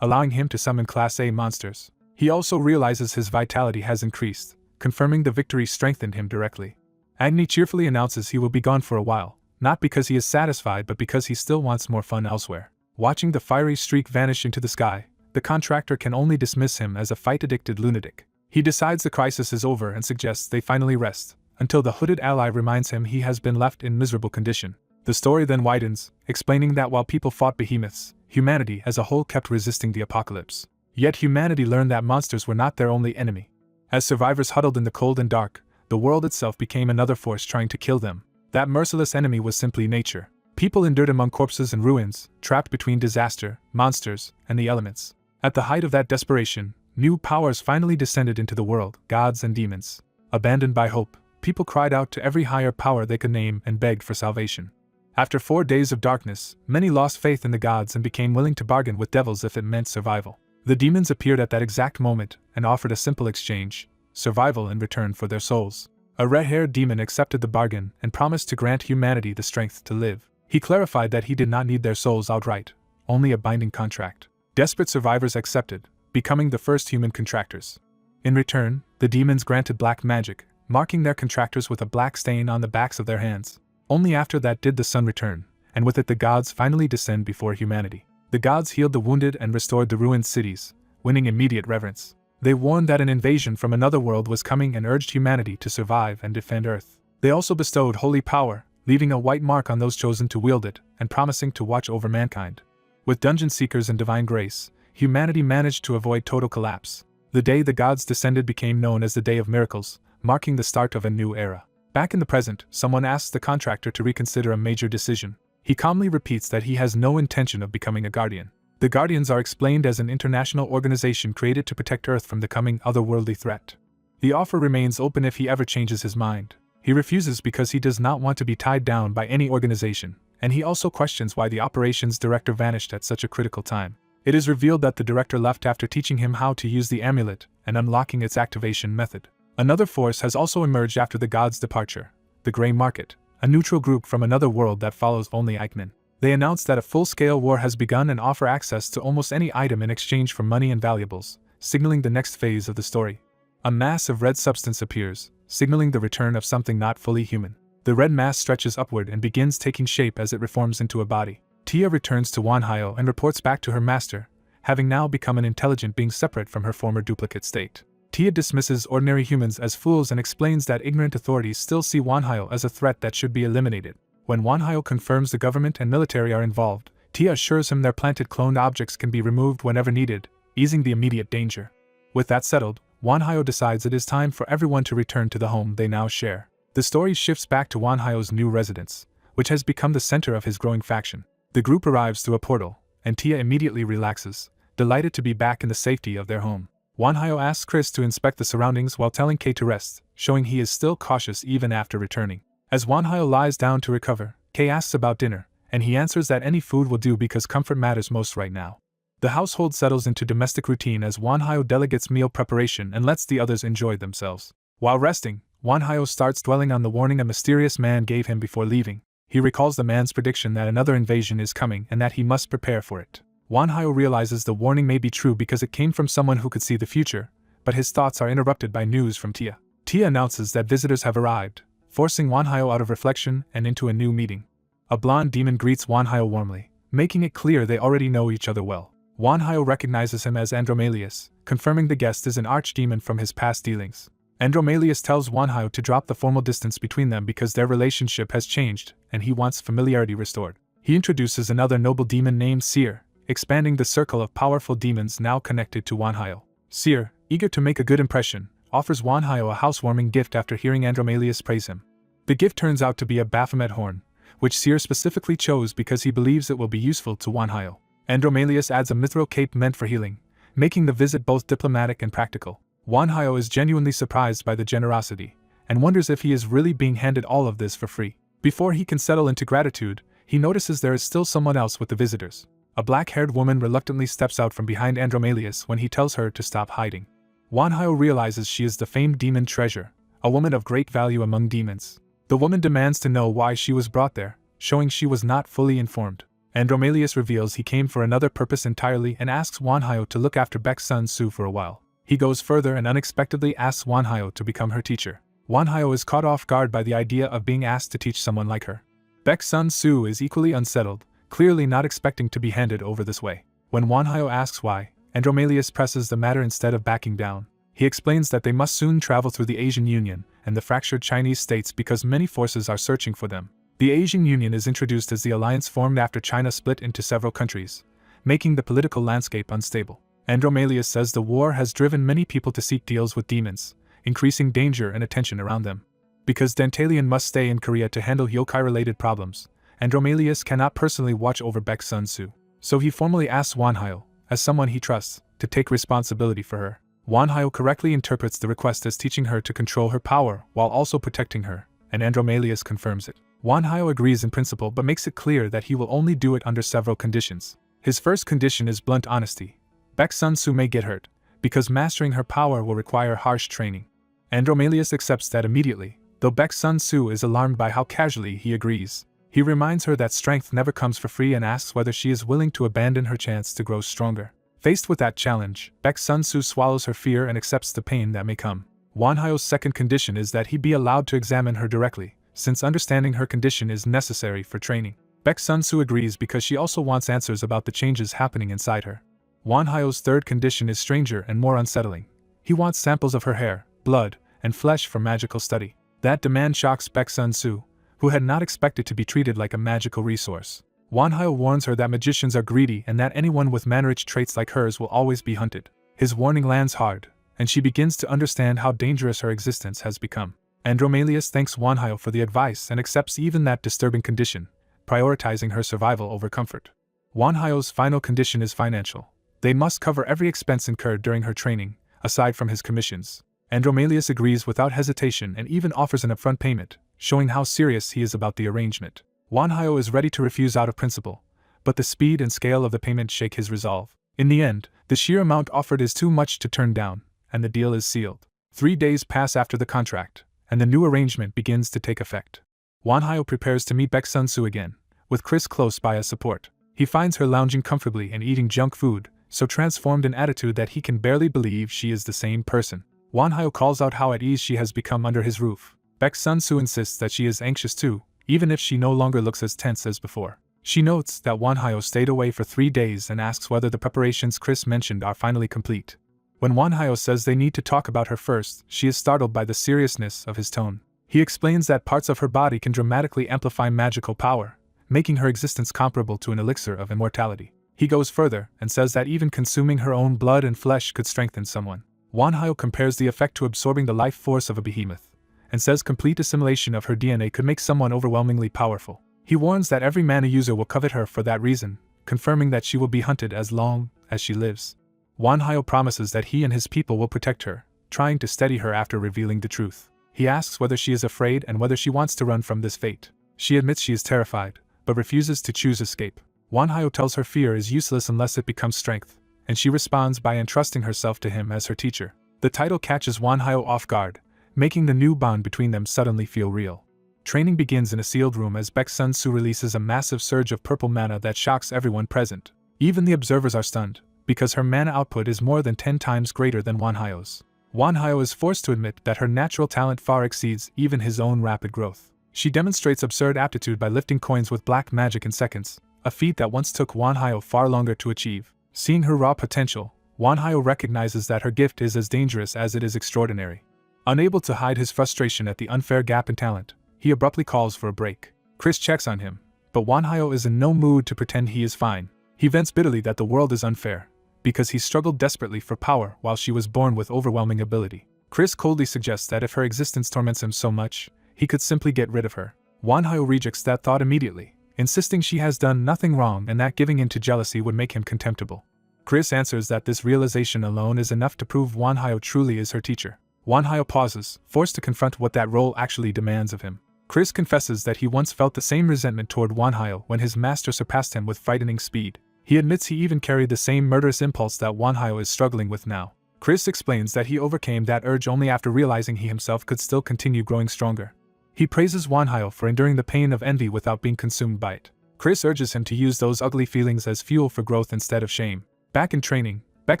allowing him to summon Class A monsters. He also realizes his vitality has increased, confirming the victory strengthened him directly. Agni cheerfully announces he will be gone for a while, not because he is satisfied but because he still wants more fun elsewhere. Watching the fiery streak vanish into the sky, the contractor can only dismiss him as a fight-addicted lunatic. He decides the crisis is over and suggests they finally rest, until the hooded ally reminds him he has been left in miserable condition. The story then widens, explaining that while people fought behemoths, humanity as a whole kept resisting the apocalypse. Yet humanity learned that monsters were not their only enemy. As survivors huddled in the cold and dark, the world itself became another force trying to kill them. That merciless enemy was simply nature. People endured among corpses and ruins, trapped between disaster, monsters, and the elements. At the height of that desperation, new powers finally descended into the world, gods and demons. Abandoned by hope, people cried out to every higher power they could name and begged for salvation. After 4 days of darkness, many lost faith in the gods and became willing to bargain with devils if it meant survival. The demons appeared at that exact moment and offered a simple exchange: survival in return for their souls. A red-haired demon accepted the bargain and promised to grant humanity the strength to live. He clarified that he did not need their souls outright, only a binding contract. Desperate survivors accepted, becoming the first human contractors. In return, the demons granted black magic, marking their contractors with a black stain on the backs of their hands. Only after that did the sun return, and with it the gods finally descend before humanity. The gods healed the wounded and restored the ruined cities, winning immediate reverence. They warned that an invasion from another world was coming and urged humanity to survive and defend Earth. They also bestowed holy power, leaving a white mark on those chosen to wield it, and promising to watch over mankind. With dungeon seekers and divine grace, humanity managed to avoid total collapse. The day the gods descended became known as the Day of Miracles, marking the start of a new era. Back in the present, someone asks the contractor to reconsider a major decision. He calmly repeats that he has no intention of becoming a guardian. The Guardians are explained as an international organization created to protect Earth from the coming otherworldly threat. The offer remains open if he ever changes his mind. He refuses because he does not want to be tied down by any organization, and he also questions why the operations director vanished at such a critical time. It is revealed that the director left after teaching him how to use the amulet and unlocking its activation method. Another force has also emerged after the god's departure: the Grey Market, a neutral group from another world that follows only Eichmann. They announce that a full-scale war has begun and offer access to almost any item in exchange for money and valuables, signaling the next phase of the story. A mass of red substance appears, signaling the return of something not fully human. The red mass stretches upward and begins taking shape as it reforms into a body. Tia returns to Wanhyo and reports back to her master, having now become an intelligent being separate from her former duplicate state. Tia dismisses ordinary humans as fools and explains that ignorant authorities still see Wanhyo as a threat that should be eliminated. When Wanhyo confirms the government and military are involved, Tia assures him their planted cloned objects can be removed whenever needed, easing the immediate danger. With that settled, Wanhyo decides it is time for everyone to return to the home they now share. The story shifts back to Wanhyo's new residence, which has become the center of his growing faction. The group arrives through a portal, and Tia immediately relaxes, delighted to be back in the safety of their home. Wanhyo asks Chris to inspect the surroundings while telling Kei to rest, showing he is still cautious even after returning. As Wanhyo lies down to recover, Kei asks about dinner, and he answers that any food will do because comfort matters most right now. The household settles into domestic routine as Wanhyo delegates meal preparation and lets the others enjoy themselves. While resting, Wanhyo starts dwelling on the warning a mysterious man gave him before leaving. He recalls the man's prediction that another invasion is coming and that he must prepare for it. Wanhyo realizes the warning may be true because it came from someone who could see the future, but his thoughts are interrupted by news from Tia. Tia announces that visitors have arrived, forcing Wanhyo out of reflection and into a new meeting. A blonde demon greets Wanhyo warmly, making it clear they already know each other well. Wanhyo recognizes him as Andromalius, confirming the guest is an archdemon from his past dealings. Andromalius tells Wanhyo to drop the formal distance between them because their relationship has changed, and he wants familiarity restored. He introduces another noble demon named Seer, expanding the circle of powerful demons now connected to Wanhyo. Seer, eager to make a good impression, offers Wanhyo a housewarming gift after hearing Andromalius praise him. The gift turns out to be a Baphomet horn, which Seer specifically chose because he believes it will be useful to Wanhyo. Andromalius adds a mithril cape meant for healing, making the visit both diplomatic and practical. Manhwa is genuinely surprised by the generosity, and wonders if he is really being handed all of this for free. Before he can settle into gratitude, he notices there is still someone else with the visitors. A black-haired woman reluctantly steps out from behind Andromalius when he tells her to stop hiding. Manhwa realizes she is the famed demon treasure, a woman of great value among demons. The woman demands to know why she was brought there, showing she was not fully informed. Andromalius reveals he came for another purpose entirely and asks Manhwa to look after Baek's son Su for a while. He goes further and unexpectedly asks Manhwa to become her teacher. Manhwa is caught off guard by the idea of being asked to teach someone like her. Baek's son Su is equally unsettled, clearly not expecting to be handed over this way. When Manhwa asks why, Andromalius presses the matter instead of backing down. He explains that they must soon travel through the Asian Union and the fractured Chinese states because many forces are searching for them. The Asian Union is introduced as the alliance formed after China split into several countries, making the political landscape unstable. Andromalius says the war has driven many people to seek deals with demons, increasing danger and attention around them. Because Dantalion must stay in Korea to handle yokai-related problems, Andromalius cannot personally watch over Baek's son Su. So he formally asks Manhwa, as someone he trusts, to take responsibility for her. Manhwa correctly interprets the request as teaching her to control her power while also protecting her, and Andromalius confirms it. Manhwa agrees in principle but makes it clear that he will only do it under several conditions. His first condition is blunt honesty. Baek's son Su may get hurt, because mastering her power will require harsh training. Andromalius accepts that immediately, though Baek's son Su is alarmed by how casually he agrees. He reminds her that strength never comes for free and asks whether she is willing to abandon her chance to grow stronger. Faced with that challenge, Baek's son Su swallows her fear and accepts the pain that may come. Manhwa's second condition is that he be allowed to examine her directly, since understanding her condition is necessary for training. Baek's son Su agrees because she also wants answers about the changes happening inside her. Manhwa's third condition is stranger and more unsettling. He wants samples of her hair, blood, and flesh for magical study. That demand shocks Baek's son Su, who had not expected to be treated like a magical resource. Manhwa warns her that magicians are greedy and that anyone with manrich traits like hers will always be hunted. His warning lands hard, and she begins to understand how dangerous her existence has become. Andromalius thanks Manhwa for the advice and accepts even that disturbing condition, prioritizing her survival over comfort. Manhwa's final condition is financial. They must cover every expense incurred during her training, aside from his commissions. Andromalius agrees without hesitation and even offers an upfront payment, showing how serious he is about the arrangement. Manhwa is ready to refuse out of principle, but the speed and scale of the payment shake his resolve. In the end, the sheer amount offered is too much to turn down, and the deal is sealed. 3 days pass after the contract, and the new arrangement begins to take effect. Manhwa prepares to meet Baek's son Su again, with Chris close by as support. He finds her lounging comfortably and eating junk food, so transformed in attitude that he can barely believe she is the same person. Manhwa calls out how at ease she has become under his roof. Baek's son Su insists that she is anxious too, even if she no longer looks as tense as before. She notes that Manhwa stayed away for 3 days and asks whether the preparations Chris mentioned are finally complete. When Manhwa says they need to talk about her first, she is startled by the seriousness of his tone. He explains that parts of her body can dramatically amplify magical power, making her existence comparable to an elixir of immortality. He goes further and says that even consuming her own blood and flesh could strengthen someone. Manhwa compares the effect to absorbing the life force of a behemoth, and says complete assimilation of her DNA could make someone overwhelmingly powerful. He warns that every mana user will covet her for that reason, confirming that she will be hunted as long as she lives. Manhwa promises that he and his people will protect her, trying to steady her after revealing the truth. He asks whether she is afraid and whether she wants to run from this fate. She admits she is terrified, but refuses to choose escape. Manhwa tells her fear is useless unless it becomes strength, and she responds by entrusting herself to him as her teacher. The title catches Manhwa off guard, making the new bond between them suddenly feel real. Training begins in a sealed room as Baek's son Su releases a massive surge of purple mana that shocks everyone present. Even the observers are stunned, because her mana output is more than 10 times greater than Manhwa's. Manhwa is forced to admit that her natural talent far exceeds even his own rapid growth. She demonstrates absurd aptitude by lifting coins with black magic in seconds, a feat that once took Manhwa far longer to achieve. Seeing her raw potential, Manhwa recognizes that her gift is as dangerous as it is extraordinary. Unable to hide his frustration at the unfair gap in talent, he abruptly calls for a break. Chris checks on him, but Manhwa is in no mood to pretend he is fine. He vents bitterly that the world is unfair, because he struggled desperately for power while she was born with overwhelming ability. Chris coldly suggests that if her existence torments him so much, he could simply get rid of her. Manhwa rejects that thought immediately, insisting she has done nothing wrong and that giving in to jealousy would make him contemptible. Chris answers that this realization alone is enough to prove Manhwa truly is her teacher. Manhwa pauses, forced to confront what that role actually demands of him. Chris confesses that he once felt the same resentment toward Manhwa when his master surpassed him with frightening speed. He admits he even carried the same murderous impulse that Manhwa is struggling with now. Chris explains that he overcame that urge only after realizing he himself could still continue growing stronger. He praises Manhwa for enduring the pain of envy without being consumed by it. Chris urges him to use those ugly feelings as fuel for growth instead of shame. Back in training, Baek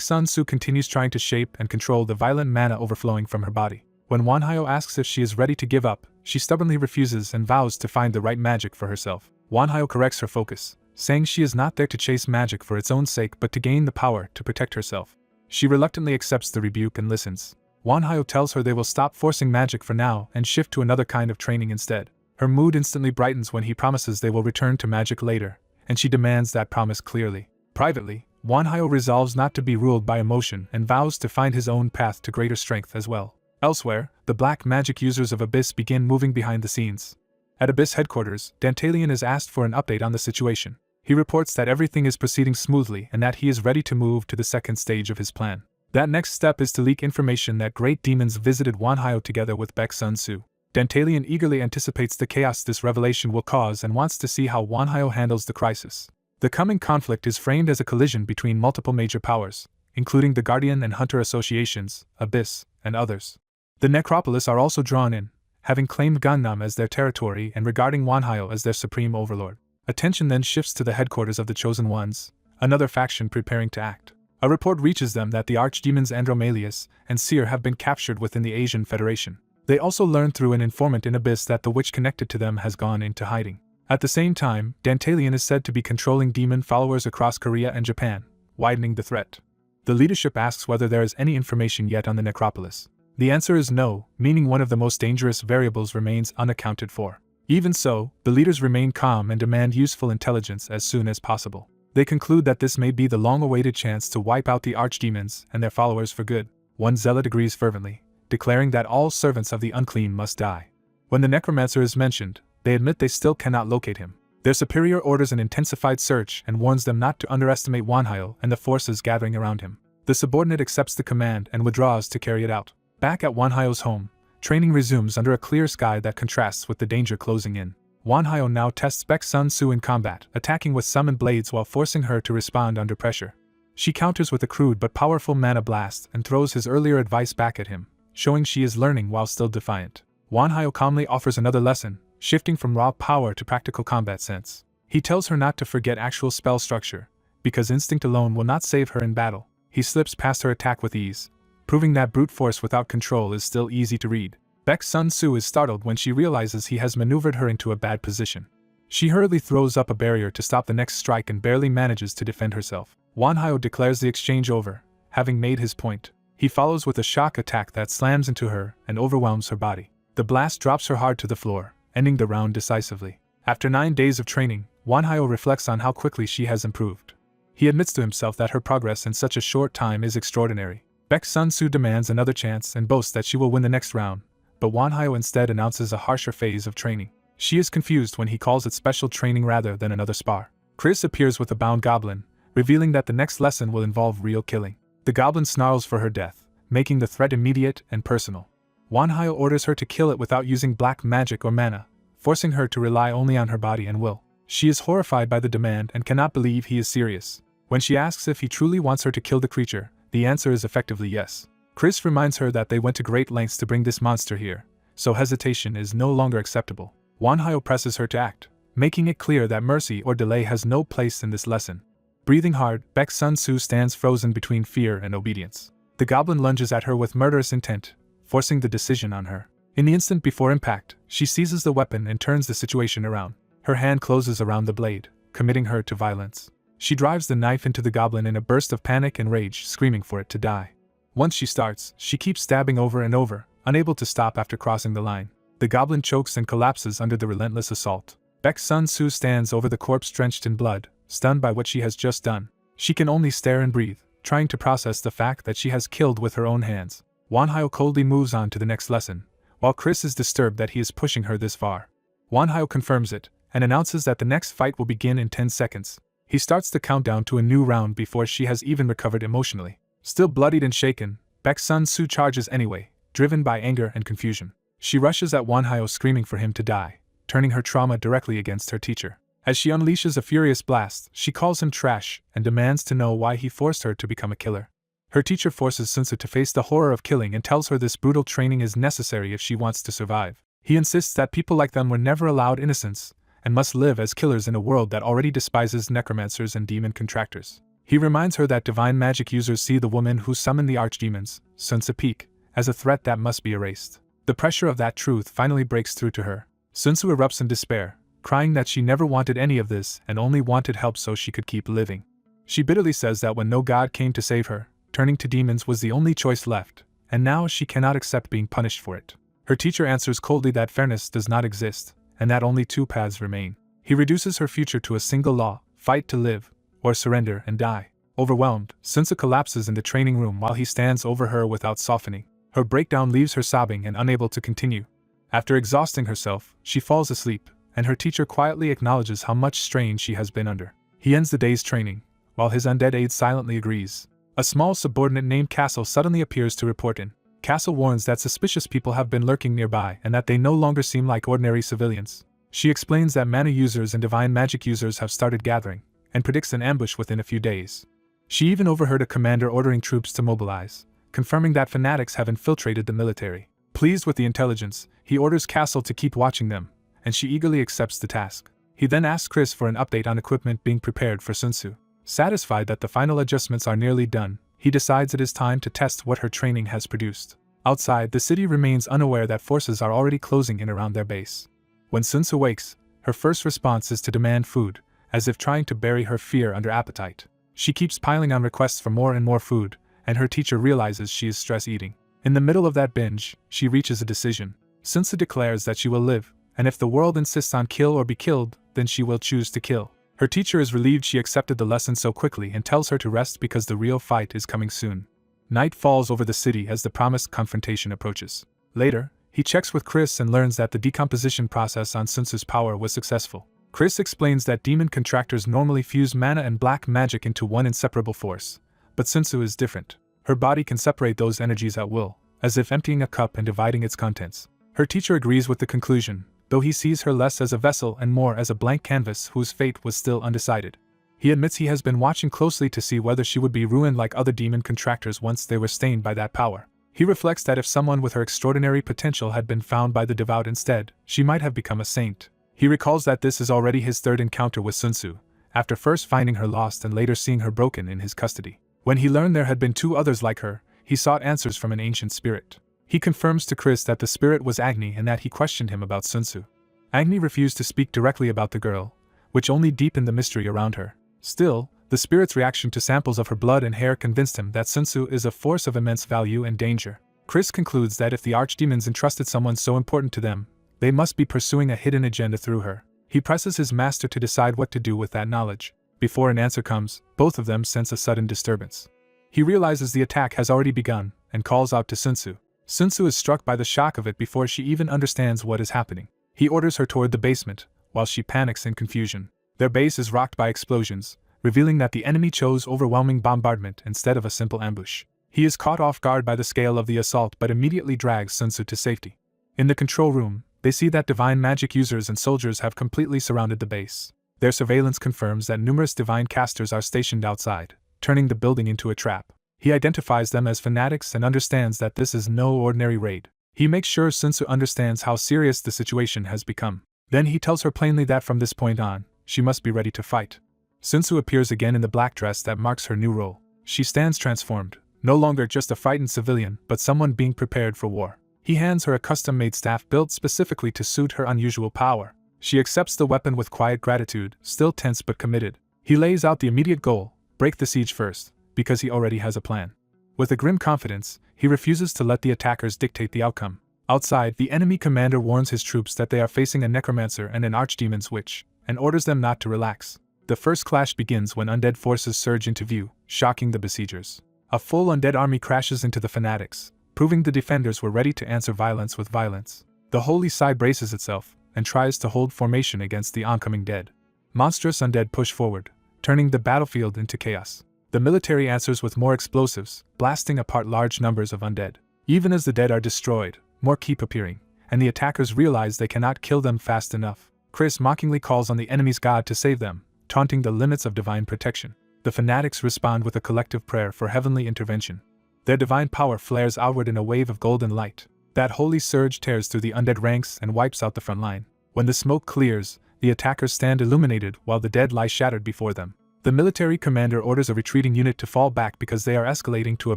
Sun-soo continues trying to shape and control the violent mana overflowing from her body. When Manhwa asks if she is ready to give up, she stubbornly refuses and vows to find the right magic for herself. Manhwa corrects her focus, saying she is not there to chase magic for its own sake but to gain the power to protect herself. She reluctantly accepts the rebuke and listens. Manhwa tells her they will stop forcing magic for now and shift to another kind of training instead. Her mood instantly brightens when he promises they will return to magic later, and she demands that promise clearly. Privately, Manhwa resolves not to be ruled by emotion and vows to find his own path to greater strength as well. Elsewhere, the black magic users of Abyss begin moving behind the scenes. At Abyss headquarters, Dantalion is asked for an update on the situation. He reports that everything is proceeding smoothly and that he is ready to move to the second stage of his plan. That next step is to leak information that great demons visited Manhwa together with Baek Sun-soo. Dantalion eagerly anticipates the chaos this revelation will cause and wants to see how Manhwa handles the crisis. The coming conflict is framed as a collision between multiple major powers, including the Guardian and Hunter associations, Abyss, and others. The Necropolis are also drawn in, having claimed Gangnam as their territory and regarding Manhwa as their supreme overlord. Attention then shifts to the headquarters of the Chosen Ones, another faction preparing to act. A report reaches them that the archdemons Andromalius and Seer have been captured within the Asian Federation. They also learn through an informant in Abyss that the witch connected to them has gone into hiding. At the same time, Dantalion is said to be controlling demon followers across Korea and Japan, widening the threat. The leadership asks whether there is any information yet on the Necropolis. The answer is no, meaning one of the most dangerous variables remains unaccounted for. Even so, the leaders remain calm and demand useful intelligence as soon as possible. They conclude that this may be the long-awaited chance to wipe out the archdemons and their followers for good. One zealot agrees fervently, declaring that all servants of the unclean must die. When the necromancer is mentioned, they admit they still cannot locate him. Their superior orders an intensified search and warns them not to underestimate Manhwa and the forces gathering around him. The subordinate accepts the command and withdraws to carry it out. Back at Manhwa's home, training resumes under a clear sky that contrasts with the danger closing in. Manhwa now tests Baek Sun-soo in combat, attacking with summoned blades while forcing her to respond under pressure. She counters with a crude but powerful mana blast and throws his earlier advice back at him, showing she is learning while still defiant. Manhwa calmly offers another lesson, shifting from raw power to practical combat sense. He tells her not to forget actual spell structure, because instinct alone will not save her in battle. He slips past her attack with ease, proving that brute force without control is still easy to read. Baek Sun-soo is startled when she realizes he has maneuvered her into a bad position. She hurriedly throws up a barrier to stop the next strike and barely manages to defend herself. Manhwa declares the exchange over, having made his point. He follows with a shock attack that slams into her and overwhelms her body. The blast drops her hard to the floor, ending the round decisively. After 9 days of training, Manhwa reflects on how quickly she has improved. He admits to himself that her progress in such a short time is extraordinary. Baek Sun-soo demands another chance and boasts that she will win the next round, but Manhwa instead announces a harsher phase of training. She is confused when he calls it special training rather than another spar. Chris appears with a bound goblin, revealing that the next lesson will involve real killing. The goblin snarls for her death, making the threat immediate and personal. Manhwa orders her to kill it without using black magic or mana, forcing her to rely only on her body and will. She is horrified by the demand and cannot believe he is serious. When she asks if he truly wants her to kill the creature, the answer is effectively yes. Chris reminds her that they went to great lengths to bring this monster here, so hesitation is no longer acceptable. Manhwa presses her to act, making it clear that mercy or delay has no place in this lesson. Breathing hard, Baek Sun-soo stands frozen between fear and obedience. The goblin lunges at her with murderous intent, forcing the decision on her. In the instant before impact, she seizes the weapon and turns the situation around. Her hand closes around the blade, committing her to violence. She drives the knife into the goblin in a burst of panic and rage, screaming for it to die. Once she starts, she keeps stabbing over and over, unable to stop after crossing the line. The goblin chokes and collapses under the relentless assault. Baek Sun-soo stands over the corpse drenched in blood, stunned by what she has just done. She can only stare and breathe, trying to process the fact that she has killed with her own hands. Manhwa coldly moves on to the next lesson, while Chris is disturbed that he is pushing her this far. Manhwa confirms it, and announces that the next fight will begin in 10 seconds. He starts the countdown to a new round before she has even recovered emotionally. Still bloodied and shaken, Baek's Sun-soo charges anyway, driven by anger and confusion. She rushes at Wonhyo screaming for him to die, turning her trauma directly against her teacher. As she unleashes a furious blast, she calls him trash and demands to know why he forced her to become a killer. Her teacher forces Sun-soo to face the horror of killing and tells her this brutal training is necessary if she wants to survive. He insists that people like them were never allowed innocence, and must live as killers in a world that already despises necromancers and demon contractors. He reminds her that divine magic users see the woman who summoned the archdemons, Sun-soo-peak, as a threat that must be erased. The pressure of that truth finally breaks through to her. Sun-soo erupts in despair, crying that she never wanted any of this and only wanted help so she could keep living. She bitterly says that when no god came to save her, turning to demons was the only choice left, and now she cannot accept being punished for it. Her teacher answers coldly that fairness does not exist, and that only two paths remain. He reduces her future to a single law: fight to live, or surrender and die. Overwhelmed, Sun-soo collapses in the training room while he stands over her without softening. Her breakdown leaves her sobbing and unable to continue. After exhausting herself, she falls asleep, and her teacher quietly acknowledges how much strain she has been under. He ends the day's training, while his undead aide silently agrees. A small subordinate named Castle suddenly appears to report in. Castle warns that suspicious people have been lurking nearby and that they no longer seem like ordinary civilians. She explains that mana users and divine magic users have started gathering, and predicts an ambush within a few days. She even overheard a commander ordering troops to mobilize, confirming that fanatics have infiltrated the military. Pleased with the intelligence, he orders Castle to keep watching them, and she eagerly accepts the task. He then asks Chris for an update on equipment being prepared for Sun-soo. Satisfied that the final adjustments are nearly done, he decides it is time to test what her training has produced. Outside, the city remains unaware that forces are already closing in around their base. When Sun-soo wakes, her first response is to demand food, as if trying to bury her fear under appetite. She keeps piling on requests for more and more food, and her teacher realizes she is stress eating. In the middle of that binge, she reaches a decision. Sun-soo declares that she will live, and if the world insists on kill or be killed, then she will choose to kill. Her teacher is relieved she accepted the lesson so quickly and tells her to rest because the real fight is coming soon. Night falls over the city as the promised confrontation approaches. Later, he checks with Chris and learns that the decomposition process on Sun-soo's power was successful. Chris explains that demon contractors normally fuse mana and black magic into one inseparable force, but Sun-soo is different. Her body can separate those energies at will, as if emptying a cup and dividing its contents. Her teacher agrees with the conclusion, though he sees her less as a vessel and more as a blank canvas whose fate was still undecided. He admits he has been watching closely to see whether she would be ruined like other demon contractors once they were stained by that power. He reflects that if someone with her extraordinary potential had been found by the devout instead, she might have become a saint. He recalls that this is already his third encounter with Sun-soo, after first finding her lost and later seeing her broken in his custody. When he learned there had been two others like her, he sought answers from an ancient spirit. He confirms to Chris that the spirit was Agni and that he questioned him about Sun-soo. Agni refused to speak directly about the girl, which only deepened the mystery around her. Still, the spirit's reaction to samples of her blood and hair convinced him that Sun-soo is a force of immense value and danger. Chris concludes that if the archdemons entrusted someone so important to them, they must be pursuing a hidden agenda through her. He presses his master to decide what to do with that knowledge. Before an answer comes, both of them sense a sudden disturbance. He realizes the attack has already begun, and calls out to Sun-soo. Sun-soo is struck by the shock of it before she even understands what is happening. He orders her toward the basement, while she panics in confusion. Their base is rocked by explosions, revealing that the enemy chose overwhelming bombardment instead of a simple ambush. He is caught off guard by the scale of the assault but immediately drags Sun-soo to safety. In the control room, they see that divine magic users and soldiers have completely surrounded the base. Their surveillance confirms that numerous divine casters are stationed outside, turning the building into a trap. He identifies them as fanatics and understands that this is no ordinary raid. He makes sure Sun-soo understands how serious the situation has become. Then he tells her plainly that from this point on, she must be ready to fight. Sun-soo appears again in the black dress that marks her new role. She stands transformed, no longer just a frightened civilian, but someone being prepared for war. He hands her a custom-made staff built specifically to suit her unusual power. She accepts the weapon with quiet gratitude, still tense but committed. He lays out the immediate goal: break the siege first, because he already has a plan. With a grim confidence, he refuses to let the attackers dictate the outcome. Outside, the enemy commander warns his troops that they are facing a necromancer and an archdemon's witch, and orders them not to relax. The first clash begins when undead forces surge into view, shocking the besiegers. A full undead army crashes into the fanatics, proving the defenders were ready to answer violence with violence. The holy side braces itself, and tries to hold formation against the oncoming dead. Monstrous undead push forward, turning the battlefield into chaos. The military answers with more explosives, blasting apart large numbers of undead. Even as the dead are destroyed, more keep appearing, and the attackers realize they cannot kill them fast enough. Chris mockingly calls on the enemy's god to save them, taunting the limits of divine protection. The fanatics respond with a collective prayer for heavenly intervention. Their divine power flares outward in a wave of golden light. That holy surge tears through the undead ranks and wipes out the front line. When the smoke clears, the attackers stand illuminated while the dead lie shattered before them. The military commander orders a retreating unit to fall back because they are escalating to a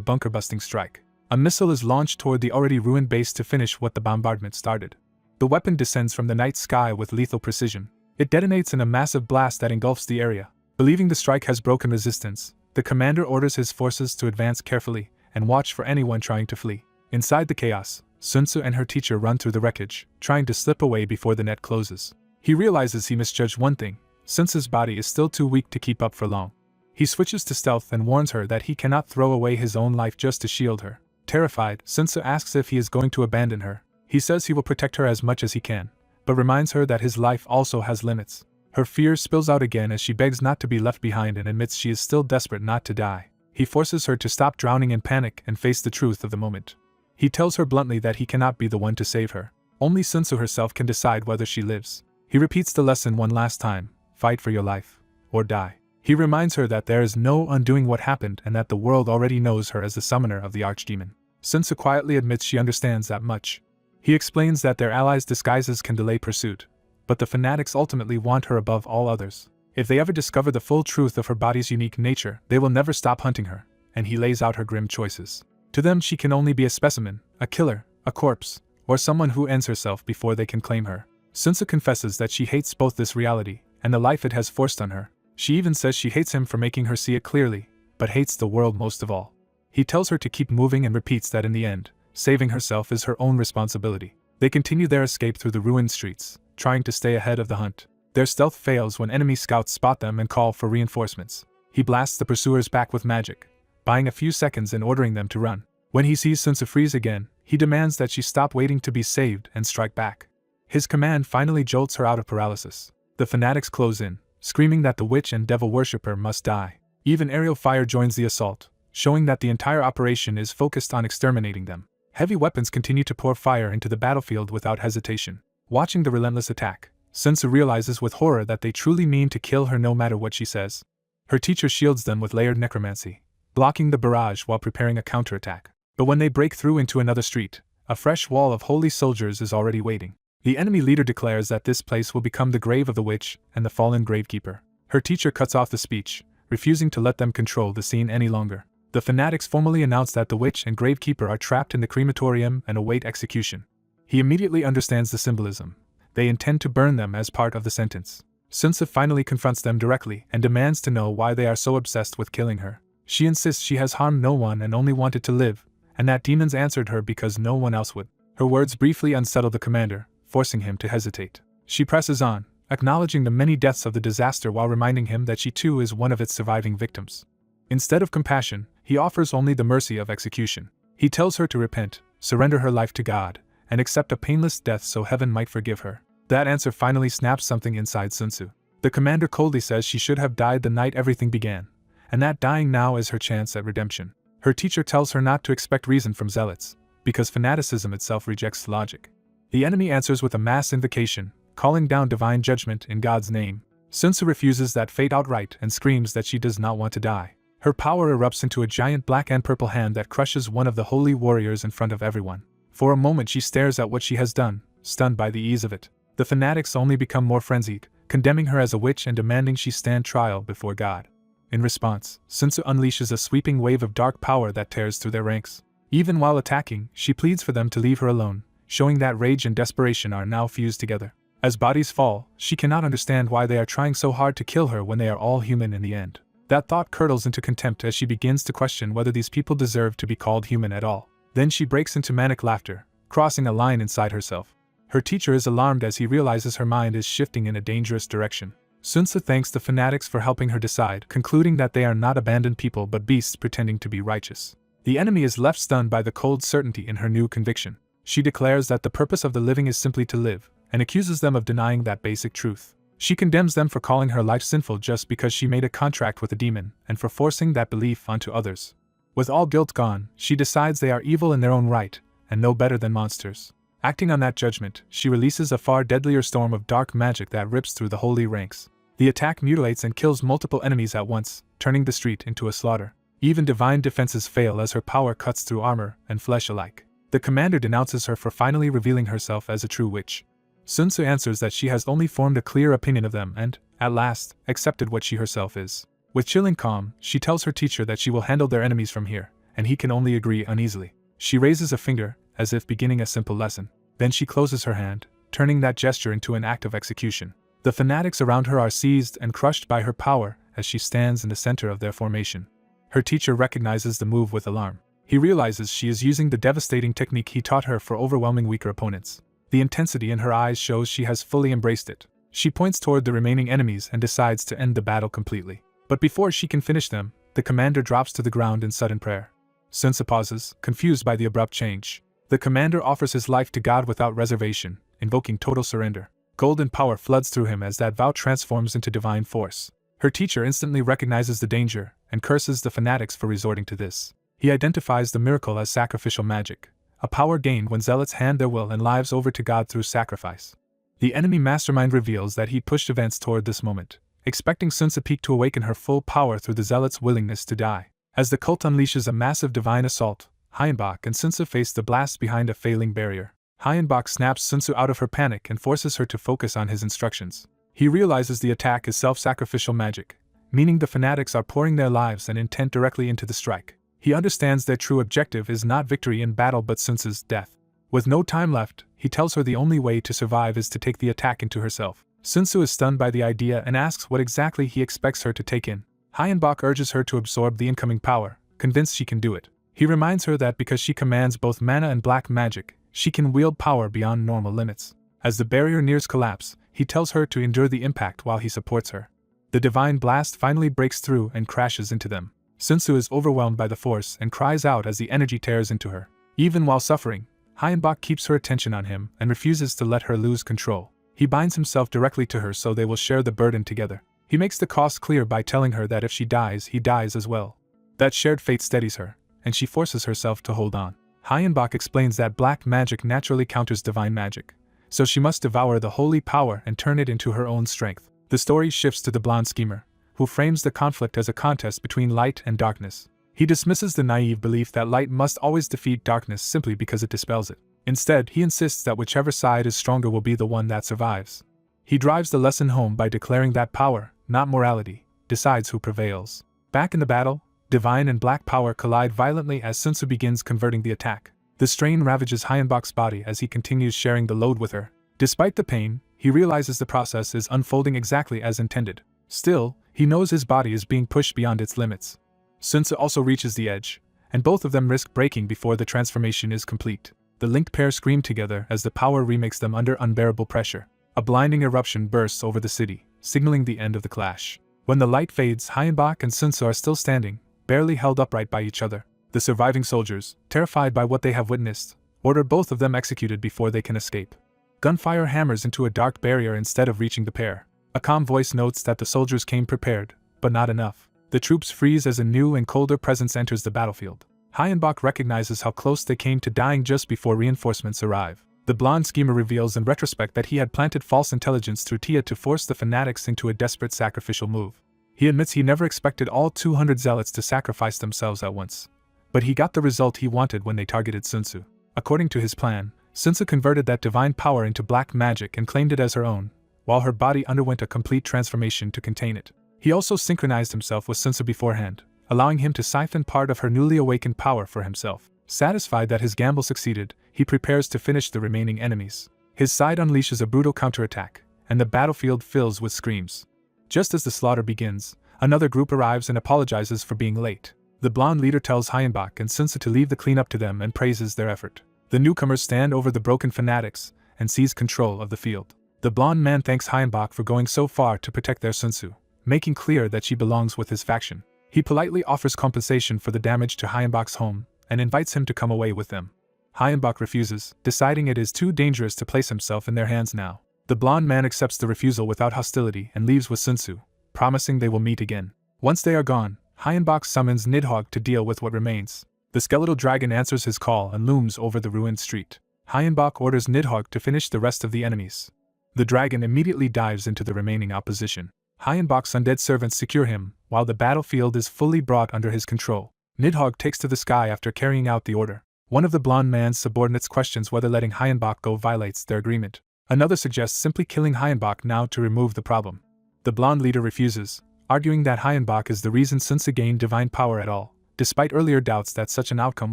bunker-busting strike. A missile is launched toward the already ruined base to finish what the bombardment started. The weapon descends from the night sky with lethal precision. It detonates in a massive blast that engulfs the area. Believing the strike has broken resistance, the commander orders his forces to advance carefully and watch for anyone trying to flee. Inside the chaos, Sun Tzu and her teacher run through the wreckage, trying to slip away before the net closes. He realizes he misjudged one thing: Sun Tzu's body is still too weak to keep up for long. He switches to stealth and warns her that he cannot throw away his own life just to shield her. Terrified, Sun Tzu asks if he is going to abandon her. He says he will protect her as much as he can, but reminds her that his life also has limits. Her fear spills out again as she begs not to be left behind and admits she is still desperate not to die. He forces her to stop drowning in panic and face the truth of the moment. He tells her bluntly that he cannot be the one to save her. Only Sun Tzu herself can decide whether she lives. He repeats the lesson one last time: fight for your life, or die. He reminds her that there is no undoing what happened and that the world already knows her as the summoner of the archdemon. Sun Tzu quietly admits she understands that much. He explains that their allies' disguises can delay pursuit, but the fanatics ultimately want her above all others. If they ever discover the full truth of her body's unique nature, they will never stop hunting her, and he lays out her grim choices. To them she can only be a specimen, a killer, a corpse, or someone who ends herself before they can claim her. Sun Tzu confesses that she hates both this reality and the life it has forced on her. She even says she hates him for making her see it clearly, but hates the world most of all. He tells her to keep moving and repeats that in the end, saving herself is her own responsibility. They continue their escape through the ruined streets, trying to stay ahead of the hunt. Their stealth fails when enemy scouts spot them and call for reinforcements. He blasts the pursuers back with magic, buying a few seconds and ordering them to run. When he sees Sun Tzu freeze again, he demands that she stop waiting to be saved and strike back. His command finally jolts her out of paralysis. The fanatics close in, screaming that the witch and devil worshipper must die. Even aerial fire joins the assault, showing that the entire operation is focused on exterminating them. Heavy weapons continue to pour fire into the battlefield without hesitation. Watching the relentless attack, Sun Tzu realizes with horror that they truly mean to kill her no matter what she says. Her teacher shields them with layered necromancy, blocking the barrage while preparing a counterattack. But when they break through into another street, a fresh wall of holy soldiers is already waiting. The enemy leader declares that this place will become the grave of the witch and the fallen gravekeeper. Her teacher cuts off the speech, refusing to let them control the scene any longer. The fanatics formally announce that the witch and gravekeeper are trapped in the crematorium and await execution. He immediately understands the symbolism. They intend to burn them as part of the sentence. Sun Tzu finally confronts them directly and demands to know why they are so obsessed with killing her. She insists she has harmed no one and only wanted to live, and that demons answered her because no one else would. Her words briefly unsettle the commander, forcing him to hesitate. She presses on, acknowledging the many deaths of the disaster while reminding him that she too is one of its surviving victims. Instead of compassion, he offers only the mercy of execution. He tells her to repent, surrender her life to God, and accept a painless death so heaven might forgive her. That answer finally snaps something inside Sun Tzu. The commander coldly says she should have died the night everything began, and that dying now is her chance at redemption. Her teacher tells her not to expect reason from zealots, because fanaticism itself rejects logic. The enemy answers with a mass invocation, calling down divine judgment in God's name. Sun Tzu refuses that fate outright and screams that she does not want to die. Her power erupts into a giant black and purple hand that crushes one of the holy warriors in front of everyone. For a moment she stares at what she has done, stunned by the ease of it. The fanatics only become more frenzied, condemning her as a witch and demanding she stand trial before God. In response, Sun Tzu unleashes a sweeping wave of dark power that tears through their ranks. Even while attacking, she pleads for them to leave her alone, showing that rage and desperation are now fused together. As bodies fall, she cannot understand why they are trying so hard to kill her when they are all human in the end. That thought curdles into contempt as she begins to question whether these people deserve to be called human at all. Then she breaks into manic laughter, crossing a line inside herself. Her teacher is alarmed as he realizes her mind is shifting in a dangerous direction. Sun Tzu thanks the fanatics for helping her decide, concluding that they are not abandoned people but beasts pretending to be righteous. The enemy is left stunned by the cold certainty in her new conviction. She declares that the purpose of the living is simply to live, and accuses them of denying that basic truth. She condemns them for calling her life sinful just because she made a contract with a demon, and for forcing that belief onto others. With all guilt gone, she decides they are evil in their own right, and no better than monsters. Acting on that judgment, she releases a far deadlier storm of dark magic that rips through the holy ranks. The attack mutilates and kills multiple enemies at once, turning the street into a slaughter. Even divine defenses fail as her power cuts through armor and flesh alike. The commander denounces her for finally revealing herself as a true witch. Sun Tzu answers that she has only formed a clear opinion of them and, at last, accepted what she herself is. With chilling calm, she tells her teacher that she will handle their enemies from here, and he can only agree uneasily. She raises a finger, as if beginning a simple lesson. Then she closes her hand, turning that gesture into an act of execution. The fanatics around her are seized and crushed by her power as she stands in the center of their formation. Her teacher recognizes the move with alarm. He realizes she is using the devastating technique he taught her for overwhelming weaker opponents. The intensity in her eyes shows she has fully embraced it. She points toward the remaining enemies and decides to end the battle completely. But before she can finish them, the commander drops to the ground in sudden prayer. Sun Tzu pauses, confused by the abrupt change. The commander offers his life to God without reservation, invoking total surrender. Golden power floods through him as that vow transforms into divine force. Her teacher instantly recognizes the danger and curses the fanatics for resorting to this. He identifies the miracle as sacrificial magic, a power gained when zealots hand their will and lives over to God through sacrifice. The enemy mastermind reveals that he pushed events toward this moment, expecting Sun Tzu to awaken her full power through the zealots' willingness to die. As the cult unleashes a massive divine assault, Hyenbach and Sun Tzu face the blast behind a failing barrier. Hyenbach snaps Sun Tzu out of her panic and forces her to focus on his instructions. He realizes the attack is self-sacrificial magic, meaning the fanatics are pouring their lives and intent directly into the strike. He understands their true objective is not victory in battle but Sun Tzu's death. With no time left, he tells her the only way to survive is to take the attack into herself. Sun Tzu is stunned by the idea and asks what exactly he expects her to take in. Hyenbach urges her to absorb the incoming power, convinced she can do it. He reminds her that because she commands both mana and black magic, she can wield power beyond normal limits. As the barrier nears collapse, he tells her to endure the impact while he supports her. The divine blast finally breaks through and crashes into them. Sun Tzu is overwhelmed by the force and cries out as the energy tears into her. Even while suffering, Hyenbach keeps her attention on him and refuses to let her lose control. He binds himself directly to her so they will share the burden together. He makes the cost clear by telling her that if she dies, he dies as well. That shared fate steadies her, and she forces herself to hold on. Hyenbach explains that black magic naturally counters divine magic, so she must devour the holy power and turn it into her own strength. The story shifts to the blonde schemer, who frames the conflict as a contest between light and darkness. He dismisses the naive belief that light must always defeat darkness simply because it dispels it. Instead, he insists that whichever side is stronger will be the one that survives. He drives the lesson home by declaring that power, not morality, decides who prevails. Back in the battle, divine and black power collide violently as Sun Tzu begins converting the attack. The strain ravages Hyenbach's body as he continues sharing the load with her. Despite the pain, he realizes the process is unfolding exactly as intended. Still, he knows his body is being pushed beyond its limits. Sun Tzu also reaches the edge, and both of them risk breaking before the transformation is complete. The linked pair scream together as the power remakes them under unbearable pressure. A blinding eruption bursts over the city, signaling the end of the clash. When the light fades, Hyenbach and Sun Tzu are still standing, barely held upright by each other. The surviving soldiers, terrified by what they have witnessed, order both of them executed before they can escape. Gunfire hammers into a dark barrier instead of reaching the pair. A calm voice notes that the soldiers came prepared, but not enough. The troops freeze as a new and colder presence enters the battlefield. Hyenbach recognizes how close they came to dying just before reinforcements arrive. The blonde schemer reveals in retrospect that he had planted false intelligence through Tia to force the fanatics into a desperate sacrificial move. He admits he never expected all 200 zealots to sacrifice themselves at once. But he got the result he wanted when they targeted Sun Tzu. According to his plan, Sun Tzu converted that divine power into black magic and claimed it as her own, while her body underwent a complete transformation to contain it. He also synchronized himself with Sun Tzu beforehand, allowing him to siphon part of her newly awakened power for himself. Satisfied that his gamble succeeded, he prepares to finish the remaining enemies. His side unleashes a brutal counterattack, and the battlefield fills with screams. Just as the slaughter begins, another group arrives and apologizes for being late. The blonde leader tells Hyenbach and Sun Tzu to leave the cleanup to them and praises their effort. The newcomers stand over the broken fanatics and seize control of the field. The blonde man thanks Hyenbach for going so far to protect their Sun Tzu, making clear that she belongs with his faction. He politely offers compensation for the damage to Hyenbach's home and invites him to come away with them. Hyenbach refuses, deciding it is too dangerous to place himself in their hands now. The blonde man accepts the refusal without hostility and leaves with Sunsu, promising they will meet again. Once they are gone, Hyunbok summons Nidhogg to deal with what remains. The skeletal dragon answers his call and looms over the ruined street. Hyunbok orders Nidhogg to finish the rest of the enemies. The dragon immediately dives into the remaining opposition. Hyunbok's undead servants secure him, while the battlefield is fully brought under his control. Nidhogg takes to the sky after carrying out the order. One of the blonde man's subordinates questions whether letting Hyunbok go violates their agreement. Another suggests simply killing Hyunbok now to remove the problem. The blonde leader refuses, arguing that Hyunbok is the reason Sunsu gained divine power at all, despite earlier doubts that such an outcome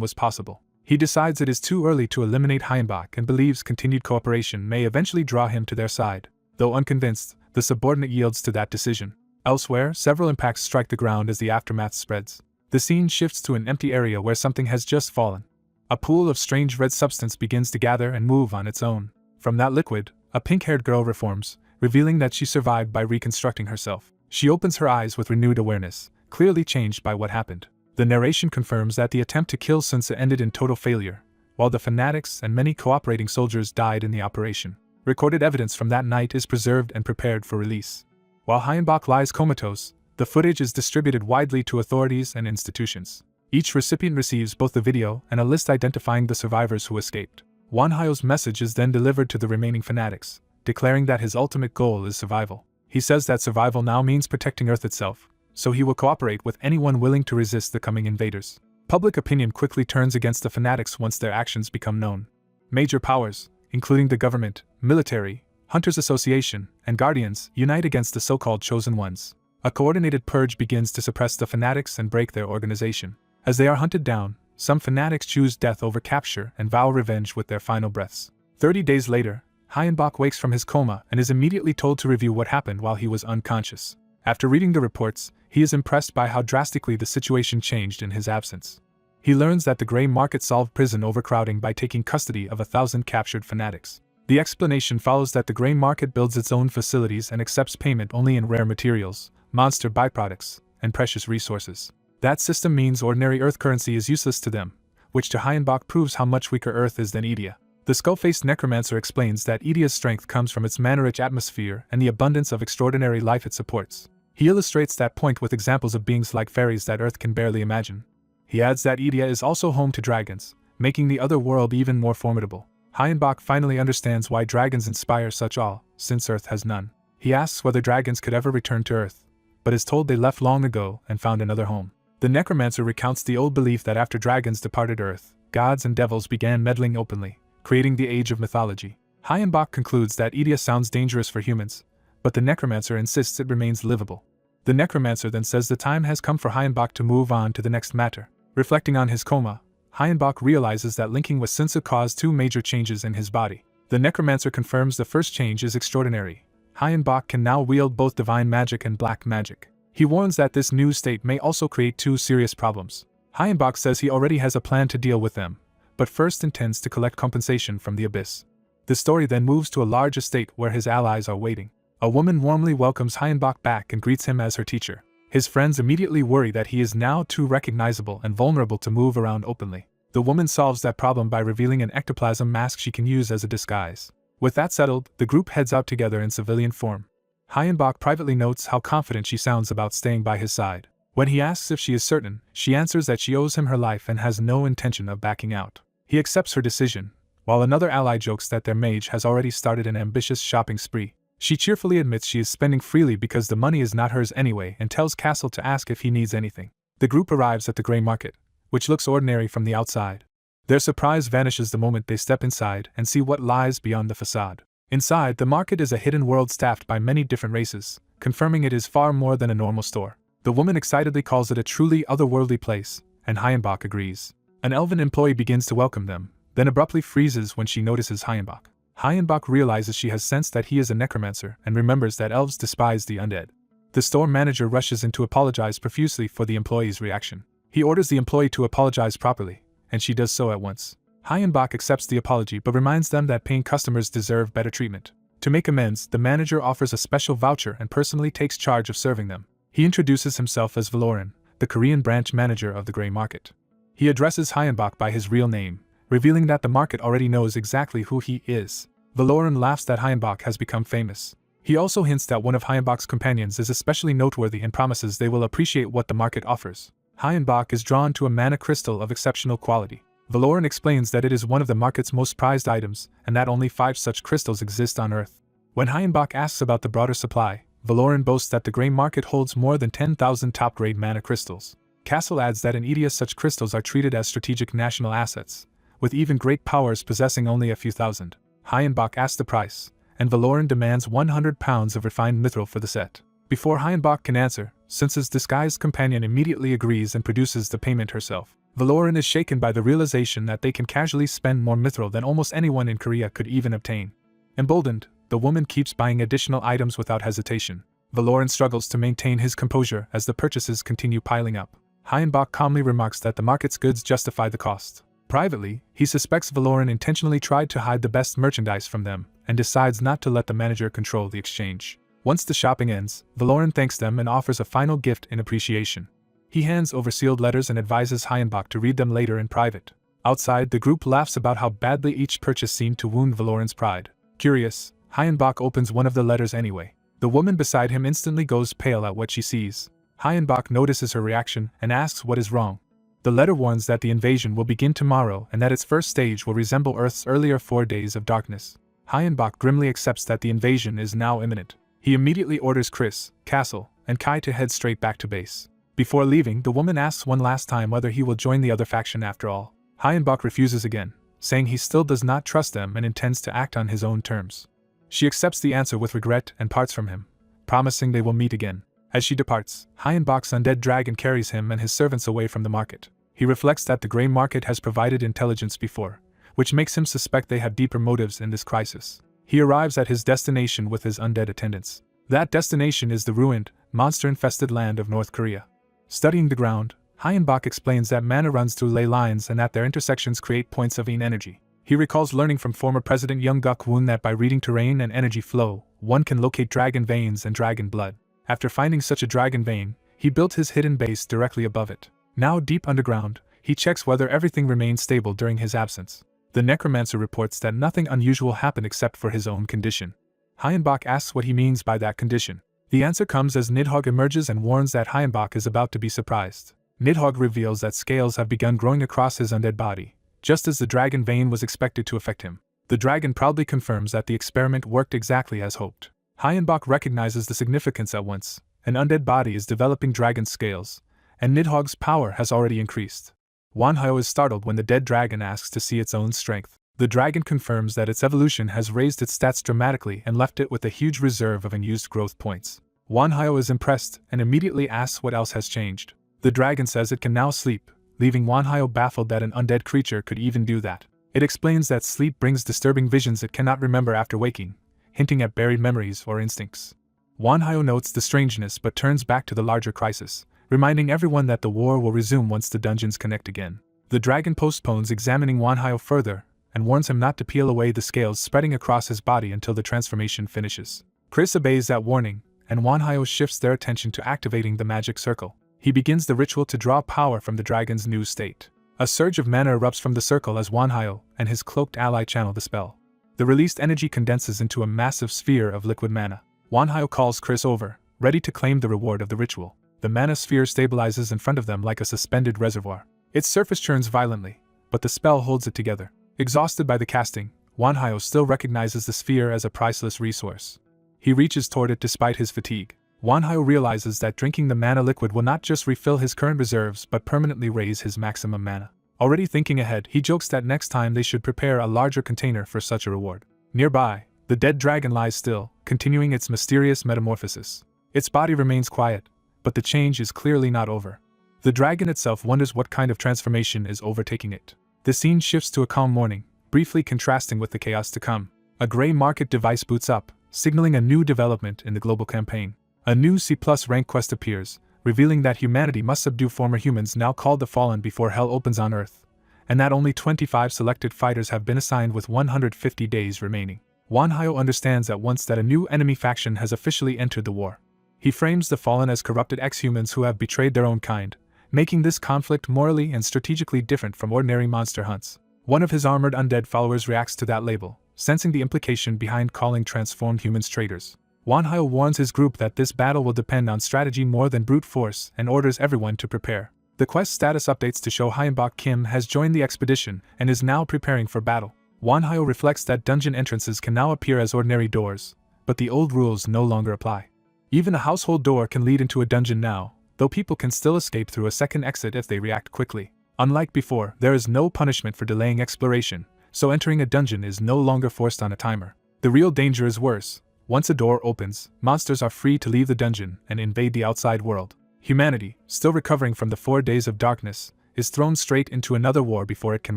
was possible. He decides it is too early to eliminate Hyunbok and believes continued cooperation may eventually draw him to their side. Though unconvinced, the subordinate yields to that decision. Elsewhere, several impacts strike the ground as the aftermath spreads. The scene shifts to an empty area where something has just fallen. A pool of strange red substance begins to gather and move on its own. From that liquid, a pink-haired girl reforms, revealing that she survived by reconstructing herself. She opens her eyes with renewed awareness, clearly changed by what happened. The narration confirms that the attempt to kill Sunsu ended in total failure, while the fanatics and many cooperating soldiers died in the operation. Recorded evidence from that night is preserved and prepared for release. While Hyunbok lies comatose, the footage is distributed widely to authorities and institutions. Each recipient receives both the video and a list identifying the survivors who escaped. Wanhyo's message is then delivered to the remaining fanatics, declaring that his ultimate goal is survival. He says that survival now means protecting Earth itself, so he will cooperate with anyone willing to resist the coming invaders. Public opinion quickly turns against the fanatics once their actions become known. Major powers, including the government, military, Hunters Association, and Guardians, unite against the so-called Chosen Ones. A coordinated purge begins to suppress the fanatics and break their organization. As they are hunted down, some fanatics choose death over capture and vow revenge with their final breaths. 30 days later, Hyunbok wakes from his coma and is immediately told to review what happened while he was unconscious. After reading the reports, he is impressed by how drastically the situation changed in his absence. He learns that the Grey Market solved prison overcrowding by taking custody of 1,000 captured fanatics. The explanation follows that the Grey Market builds its own facilities and accepts payment only in rare materials, monster byproducts, and precious resources. That system means ordinary Earth currency is useless to them, which to Hyunbok proves how much weaker Earth is than Idia. The skull-faced necromancer explains that Idia's strength comes from its mana-rich atmosphere and the abundance of extraordinary life it supports. He illustrates that point with examples of beings like fairies that Earth can barely imagine. He adds that Idia is also home to dragons, making the other world even more formidable. Hyunbok finally understands why dragons inspire such awe, since Earth has none. He asks whether dragons could ever return to Earth, but is told they left long ago and found another home. The necromancer recounts the old belief that after dragons departed Earth, gods and devils began meddling openly, creating the age of mythology. Hyunbok concludes that Idia sounds dangerous for humans, but the necromancer insists it remains livable. The necromancer then says the time has come for Hyunbok to move on to the next matter. Reflecting on his coma, Hyunbok realizes that linking with Sunsu caused 2 major changes in his body. The necromancer confirms the first change is extraordinary. Hyunbok can now wield both divine magic and black magic. He warns that this new state may also create 2 serious problems. Hyunbok says he already has a plan to deal with them, but first intends to collect compensation from the abyss. The story then moves to a large estate where his allies are waiting. A woman warmly welcomes Hyunbok back and greets him as her teacher. His friends immediately worry that he is now too recognizable and vulnerable to move around openly. The woman solves that problem by revealing an ectoplasm mask she can use as a disguise. With that settled, the group heads out together in civilian form. Hyunbok privately notes how confident she sounds about staying by his side. When he asks if she is certain, she answers that she owes him her life and has no intention of backing out. He accepts her decision, while another ally jokes that their mage has already started an ambitious shopping spree. She cheerfully admits she is spending freely because the money is not hers anyway and tells Castle to ask if he needs anything. The group arrives at the Grey Market, which looks ordinary from the outside. Their surprise vanishes the moment they step inside and see what lies beyond the facade. Inside, the market is a hidden world staffed by many different races, confirming it is far more than a normal store. The woman excitedly calls it a truly otherworldly place, and Hyunbok agrees. An elven employee begins to welcome them, then abruptly freezes when she notices Hyunbok. Hyunbok realizes she has sensed that he is a necromancer and remembers that elves despise the undead. The store manager rushes in to apologize profusely for the employee's reaction. He orders the employee to apologize properly, and she does so at once. Hyunbok accepts the apology but reminds them that paying customers deserve better treatment. To make amends, the manager offers a special voucher and personally takes charge of serving them. He introduces himself as Valoran, the Korean branch manager of the Grey Market. He addresses Hyunbok by his real name, revealing that the market already knows exactly who he is. Valoran laughs that Hyenbach has become famous. He also hints that one of Hyenbach's companions is especially noteworthy and promises they will appreciate what the market offers. Hyenbach is drawn to a mana crystal of exceptional quality. Valoran explains that it is one of the market's most prized items, and that only 5 such crystals exist on Earth. When Hyenbach asks about the broader supply, Valoran boasts that the gray market holds more than 10,000 top-grade mana crystals. Castle adds that in Edia such crystals are treated as strategic national assets, with even great powers possessing only a few thousand. Hyenbach asks the price, and Valoran demands 100 pounds of refined mithril for the set. Before Hyenbach can answer, since his disguised companion immediately agrees and produces the payment herself, Valoran is shaken by the realization that they can casually spend more mithril than almost anyone in Korea could even obtain. Emboldened, the woman keeps buying additional items without hesitation. Valoran struggles to maintain his composure as the purchases continue piling up. Hyenbach calmly remarks that the market's goods justify the cost. Privately, he suspects Valoran intentionally tried to hide the best merchandise from them, and decides not to let the manager control the exchange. Once the shopping ends, Valoran thanks them and offers a final gift in appreciation. He hands over sealed letters and advises Hyenbach to read them later in private. Outside, the group laughs about how badly each purchase seemed to wound Valoran's pride. Curious, Hyenbach opens one of the letters anyway. The woman beside him instantly goes pale at what she sees. Hyenbach notices her reaction and asks what is wrong. The letter warns that the invasion will begin tomorrow and that its first stage will resemble Earth's earlier 4 days of darkness. Hyenbach grimly accepts that the invasion is now imminent. He immediately orders Chris, Castle, and Kai to head straight back to base. Before leaving, the woman asks one last time whether he will join the other faction after all. Hyenbach refuses again, saying he still does not trust them and intends to act on his own terms. She accepts the answer with regret and parts from him, promising they will meet again. As she departs, Hyenbach's undead dragon carries him and his servants away from the market. He reflects that the gray market has provided intelligence before, which makes him suspect they have deeper motives in this crisis. He arrives at his destination with his undead attendants. That destination is the ruined, monster-infested land of North Korea. Studying the ground, Hyenbach explains that mana runs through ley lines and that their intersections create points of energy. He recalls learning from former President Young Guk-woon that by reading terrain and energy flow, one can locate dragon veins and dragon blood. After finding such a dragon vein, he built his hidden base directly above it. Now deep underground, he checks whether everything remained stable during his absence. The necromancer reports that nothing unusual happened except for his own condition. Hyenbach asks what he means by that condition. The answer comes as Nidhogg emerges and warns that Hyenbach is about to be surprised. Nidhogg reveals that scales have begun growing across his undead body, just as the dragon vein was expected to affect him. The dragon proudly confirms that the experiment worked exactly as hoped. Hyenbach recognizes the significance at once. An undead body is developing dragon scales, and Nidhogg's power has already increased. Wanhyo is startled when the dead dragon asks to see its own strength. The dragon confirms that its evolution has raised its stats dramatically and left it with a huge reserve of unused growth points. Wanhyo is impressed and immediately asks what else has changed. The dragon says it can now sleep, leaving Wanhyo baffled that an undead creature could even do that. It explains that sleep brings disturbing visions it cannot remember after waking, hinting at buried memories or instincts. Wanhyo notes the strangeness but turns back to the larger crisis, reminding everyone that the war will resume once the dungeons connect again. The dragon postpones examining Wanhyo further, and warns him not to peel away the scales spreading across his body until the transformation finishes. Chris obeys that warning, and Wanhyo shifts their attention to activating the magic circle. He begins the ritual to draw power from the dragon's new state. A surge of mana erupts from the circle as Wanhyo and his cloaked ally channel the spell. The released energy condenses into a massive sphere of liquid mana. Wanhyo calls Chris over, ready to claim the reward of the ritual. The mana sphere stabilizes in front of them like a suspended reservoir. Its surface churns violently, but the spell holds it together. Exhausted by the casting, Wanhyo still recognizes the sphere as a priceless resource. He reaches toward it despite his fatigue. Wanhyo realizes that drinking the mana liquid will not just refill his current reserves but permanently raise his maximum mana. Already thinking ahead, he jokes that next time they should prepare a larger container for such a reward. Nearby, the dead dragon lies still, continuing its mysterious metamorphosis. Its body remains quiet, but the change is clearly not over. The dragon itself wonders what kind of transformation is overtaking it. The scene shifts to a calm morning, briefly contrasting with the chaos to come. A gray market device boots up, signaling a new development in the global campaign. A new C+ rank quest appears, revealing that humanity must subdue former humans now called the Fallen before hell opens on Earth, and that only 25 selected fighters have been assigned with 150 days remaining. Wanhyo understands at once that a new enemy faction has officially entered the war. He frames the Fallen as corrupted ex-humans who have betrayed their own kind, making this conflict morally and strategically different from ordinary monster hunts. One of his armored undead followers reacts to that label, sensing the implication behind calling transformed humans traitors. Wanhyo warns his group that this battle will depend on strategy more than brute force and orders everyone to prepare. The quest status updates to show Hyunbok Kim has joined the expedition and is now preparing for battle. Wanhyo reflects that dungeon entrances can now appear as ordinary doors, but the old rules no longer apply. Even a household door can lead into a dungeon now, though people can still escape through a second exit if they react quickly. Unlike before, there is no punishment for delaying exploration, so entering a dungeon is no longer forced on a timer. The real danger is worse. Once a door opens, monsters are free to leave the dungeon and invade the outside world. Humanity, still recovering from the 4 days of darkness, is thrown straight into another war before it can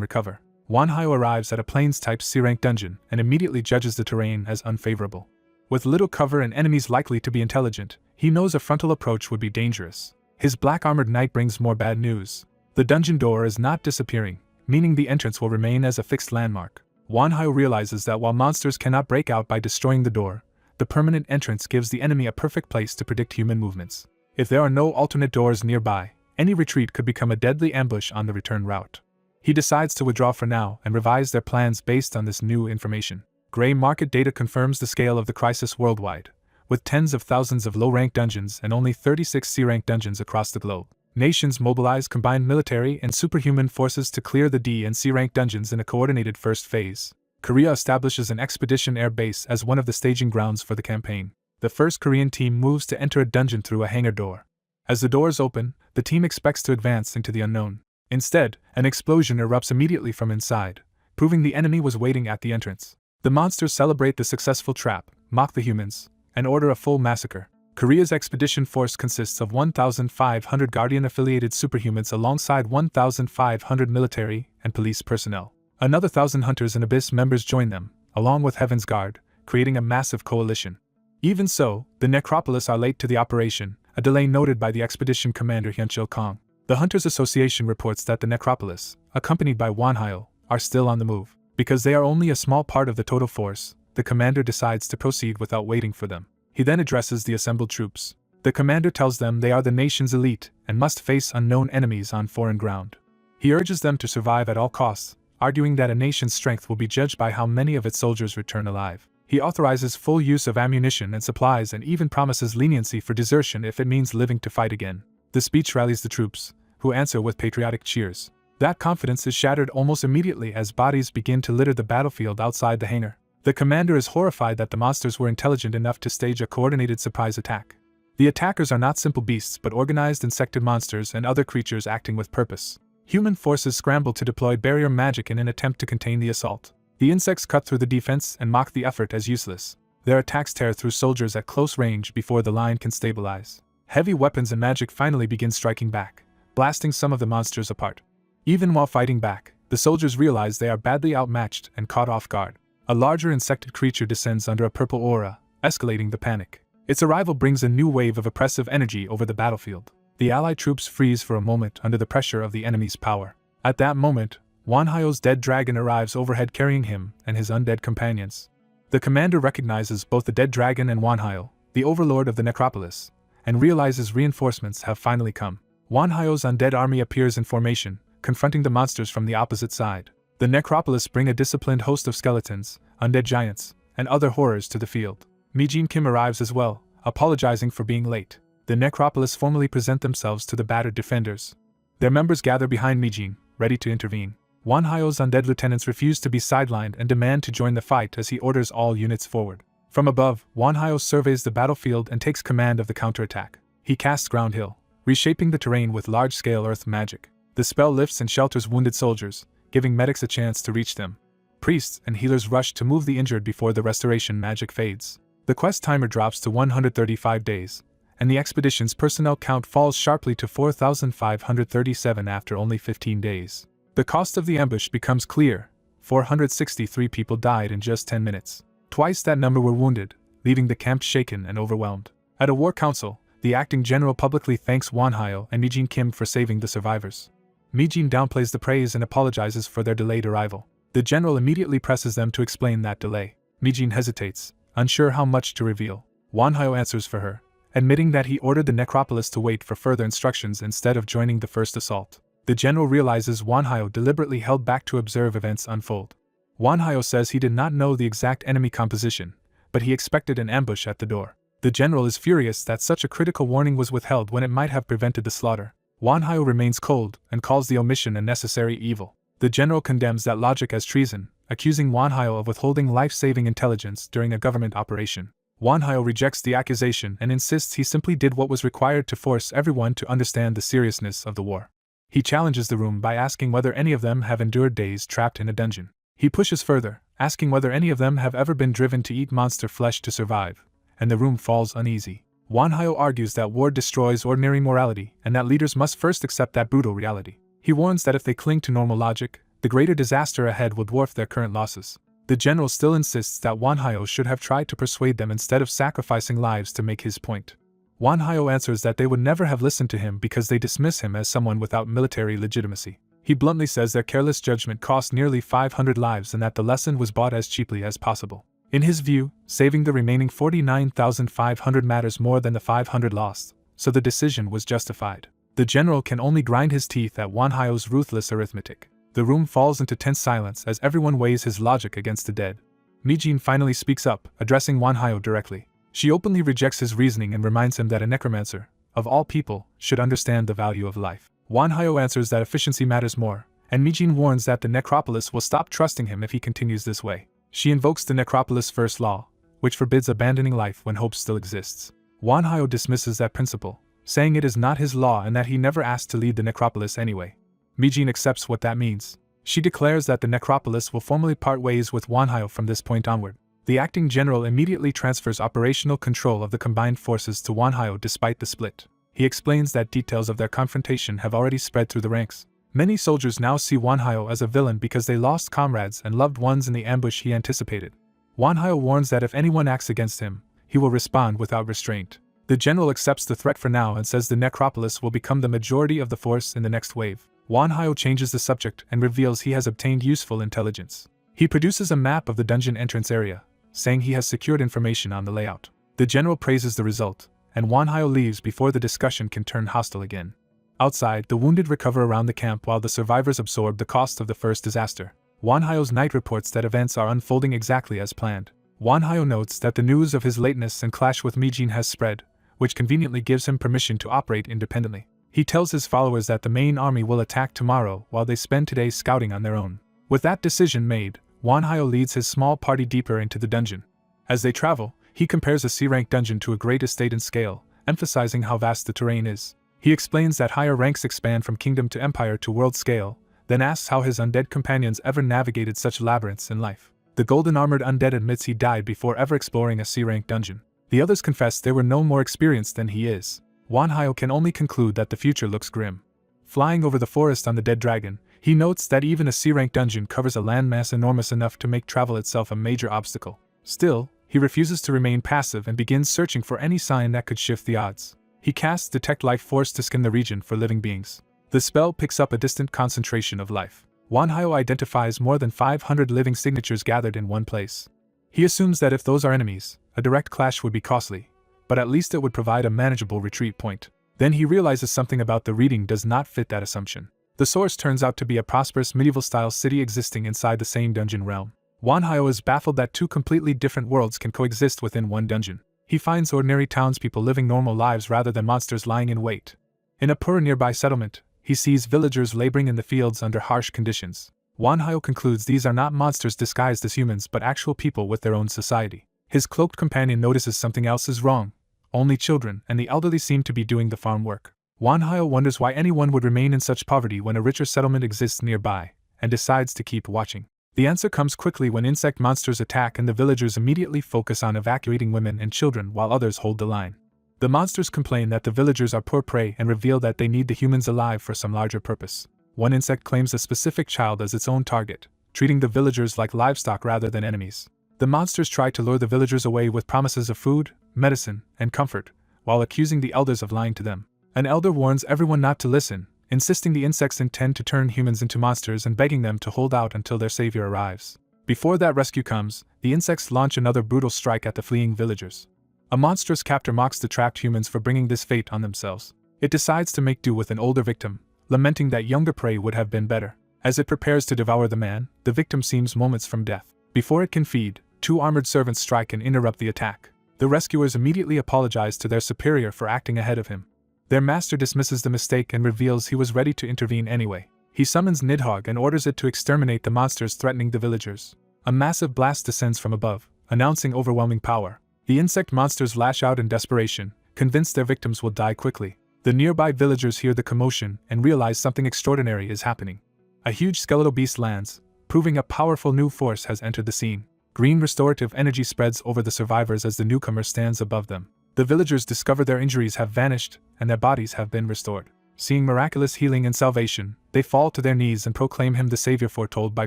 recover. Wanhyo arrives at a Plains-type C-rank dungeon and immediately judges the terrain as unfavorable. With little cover and enemies likely to be intelligent, he knows a frontal approach would be dangerous. His black-armored knight brings more bad news. The dungeon door is not disappearing, meaning the entrance will remain as a fixed landmark. Wanhyo realizes that while monsters cannot break out by destroying the door, the permanent entrance gives the enemy a perfect place to predict human movements. If there are no alternate doors nearby, any retreat could become a deadly ambush on the return route. He decides to withdraw for now and revise their plans based on this new information. Gray market data confirms the scale of the crisis worldwide, with tens of thousands of low-ranked dungeons and only 36 C-rank dungeons across the globe. Nations mobilize combined military and superhuman forces to clear the D and C-rank dungeons in a coordinated first phase. Korea establishes an expedition air base as one of the staging grounds for the campaign. The first Korean team moves to enter a dungeon through a hangar door. As the doors open, the team expects to advance into the unknown. Instead, an explosion erupts immediately from inside, proving the enemy was waiting at the entrance. The monsters celebrate the successful trap, mock the humans, and order a full massacre. Korea's expedition force consists of 1,500 Guardian-affiliated superhumans alongside 1,500 military and police personnel. Another 1,000 Hunters and Abyss members join them, along with Heaven's Guard, creating a massive coalition. Even so, the Necropolis are late to the operation, a delay noted by the expedition commander Hyunchil Kong. The Hunters Association reports that the Necropolis, accompanied by Wanhyo, are still on the move. Because they are only a small part of the total force, the commander decides to proceed without waiting for them. He then addresses the assembled troops. The commander tells them they are the nation's elite and must face unknown enemies on foreign ground. He urges them to survive at all costs, arguing that a nation's strength will be judged by how many of its soldiers return alive. He authorizes full use of ammunition and supplies and even promises leniency for desertion if it means living to fight again. The speech rallies the troops, who answer with patriotic cheers. That confidence is shattered almost immediately as bodies begin to litter the battlefield outside the hangar. The commander is horrified that the monsters were intelligent enough to stage a coordinated surprise attack. The attackers are not simple beasts but organized insected monsters and other creatures acting with purpose. Human forces scramble to deploy barrier magic in an attempt to contain the assault. The insects cut through the defense and mock the effort as useless. Their attacks tear through soldiers at close range before the line can stabilize. Heavy weapons and magic finally begin striking back, blasting some of the monsters apart. Even while fighting back, the soldiers realize they are badly outmatched and caught off guard. A larger insected creature descends under a purple aura, escalating the panic. Its arrival brings a new wave of oppressive energy over the battlefield. The allied troops freeze for a moment under the pressure of the enemy's power. At that moment, Wanhyo's dead dragon arrives overhead carrying him and his undead companions. The commander recognizes both the dead dragon and Wanhyo, the overlord of the Necropolis, and realizes reinforcements have finally come. Wanhyo's undead army appears in formation, confronting the monsters from the opposite side. The Necropolis bring a disciplined host of skeletons, undead giants, and other horrors to the field. Mijin Kim arrives as well, apologizing for being late. The Necropolis formally present themselves to the battered defenders. Their members gather behind Mijin, ready to intervene. Wanhyo's undead lieutenants refuse to be sidelined and demand to join the fight as he orders all units forward. From above, Wanhyo surveys the battlefield and takes command of the counterattack. He casts Ground Hill, reshaping the terrain with large-scale earth magic. The spell lifts and shelters wounded soldiers, giving medics a chance to reach them. Priests and healers rush to move the injured before the restoration magic fades. The quest timer drops to 135 days, and the expedition's personnel count falls sharply to 4,537 after only 15 days. The cost of the ambush becomes clear. 463 people died in just 10 minutes. Twice that number were wounded, leaving the camp shaken and overwhelmed. At a war council, the acting general publicly thanks Wanhyo and Mijin Kim for saving the survivors. Mijin downplays the praise and apologizes for their delayed arrival. The general immediately presses them to explain that delay. Mijin hesitates, unsure how much to reveal. Wanhyo answers for her, admitting that he ordered the Necropolis to wait for further instructions instead of joining the first assault. The general realizes Wanhyo deliberately held back to observe events unfold. Wanhyo says he did not know the exact enemy composition, but he expected an ambush at the door. The general is furious that such a critical warning was withheld when it might have prevented the slaughter. Wanhyo remains cold and calls the omission a necessary evil. The general condemns that logic as treason, accusing Wanhyo of withholding life-saving intelligence during a government operation. Wanhyo rejects the accusation and insists he simply did what was required to force everyone to understand the seriousness of the war. He challenges the room by asking whether any of them have endured days trapped in a dungeon. He pushes further, asking whether any of them have ever been driven to eat monster flesh to survive, and the room falls uneasy. Wanhyo argues that war destroys ordinary morality and that leaders must first accept that brutal reality. He warns that if they cling to normal logic, the greater disaster ahead will dwarf their current losses. The general still insists that Wanhyo should have tried to persuade them instead of sacrificing lives to make his point. Wanhyo answers that they would never have listened to him because they dismiss him as someone without military legitimacy. He bluntly says their careless judgment cost nearly 500 lives and that the lesson was bought as cheaply as possible. In his view, saving the remaining 49,500 matters more than the 500 lost, so the decision was justified. The general can only grind his teeth at Wanhyo's ruthless arithmetic. The room falls into tense silence as everyone weighs his logic against the dead. Mijin finally speaks up, addressing Wanhyo directly. She openly rejects his reasoning and reminds him that a necromancer, of all people, should understand the value of life. Wanhyo answers that efficiency matters more, and Mijin warns that the necropolis will stop trusting him if he continues this way. She invokes the necropolis' first law, which forbids abandoning life when hope still exists. Wanhyo dismisses that principle, saying it is not his law and that he never asked to lead the necropolis anyway. Mijin accepts what that means. She declares that the necropolis will formally part ways with Wanhyo from this point onward. The acting general immediately transfers operational control of the combined forces to Wanhyo despite the split. He explains that details of their confrontation have already spread through the ranks. Many soldiers now see Wanhyo as a villain because they lost comrades and loved ones in the ambush he anticipated. Wanhyo warns that if anyone acts against him, he will respond without restraint. The general accepts the threat for now and says the necropolis will become the majority of the force in the next wave. Wanhyo changes the subject and reveals he has obtained useful intelligence. He produces a map of the dungeon entrance area, saying he has secured information on the layout. The general praises the result, and Wanhyo leaves before the discussion can turn hostile again. Outside, the wounded recover around the camp while the survivors absorb the cost of the first disaster. Wanhyo's knight reports that events are unfolding exactly as planned. Wanhyo notes that the news of his lateness and clash with Mijin has spread, which conveniently gives him permission to operate independently. He tells his followers that the main army will attack tomorrow while they spend today scouting on their own. With that decision made, Wanhyo leads his small party deeper into the dungeon. As they travel, he compares a C-rank dungeon to a great estate in scale, emphasizing how vast the terrain is. He explains that higher ranks expand from kingdom to empire to world scale, then asks how his undead companions ever navigated such labyrinths in life. The golden-armored undead admits he died before ever exploring a C-rank dungeon. The others confess they were no more experienced than he is. Wanhyo can only conclude that the future looks grim. Flying over the forest on the dead dragon, he notes that even a C-rank dungeon covers a landmass enormous enough to make travel itself a major obstacle. Still, he refuses to remain passive and begins searching for any sign that could shift the odds. He casts Detect Life Force to scan the region for living beings. The spell picks up a distant concentration of life. Wanhyo identifies more than 500 living signatures gathered in one place. He assumes that if those are enemies, a direct clash would be costly, but at least it would provide a manageable retreat point. Then he realizes something about the reading does not fit that assumption. The source turns out to be a prosperous medieval-style city existing inside the same dungeon realm. Wanhyo is baffled that two completely different worlds can coexist within one dungeon. He finds ordinary townspeople living normal lives rather than monsters lying in wait. In a poor nearby settlement, he sees villagers laboring in the fields under harsh conditions. Wanhyo concludes these are not monsters disguised as humans but actual people with their own society. His cloaked companion notices something else is wrong. Only children and the elderly seem to be doing the farm work. Wanhyo wonders why anyone would remain in such poverty when a richer settlement exists nearby, and decides to keep watching. The answer comes quickly when insect monsters attack and the villagers immediately focus on evacuating women and children while others hold the line. The monsters complain that the villagers are poor prey and reveal that they need the humans alive for some larger purpose. One insect claims a specific child as its own target, treating the villagers like livestock rather than enemies. The monsters try to lure the villagers away with promises of food, medicine, and comfort, while accusing the elders of lying to them. An elder warns everyone not to listen, insisting the insects intend to turn humans into monsters and begging them to hold out until their savior arrives. Before that rescue comes, the insects launch another brutal strike at the fleeing villagers. A monstrous captor mocks the trapped humans for bringing this fate on themselves. It decides to make do with an older victim, lamenting that younger prey would have been better. As it prepares to devour the man, the victim seems moments from death. Before it can feed, 2 armored servants strike and interrupt the attack. The rescuers immediately apologize to their superior for acting ahead of him. Their master dismisses the mistake and reveals he was ready to intervene anyway. He summons Nidhogg and orders it to exterminate the monsters threatening the villagers. A massive blast descends from above, announcing overwhelming power. The insect monsters lash out in desperation, convinced their victims will die quickly. The nearby villagers hear the commotion and realize something extraordinary is happening. A huge skeletal beast lands, proving a powerful new force has entered the scene. Green restorative energy spreads over the survivors as the newcomer stands above them. The villagers discover their injuries have vanished and their bodies have been restored. Seeing miraculous healing and salvation, they fall to their knees and proclaim him the savior foretold by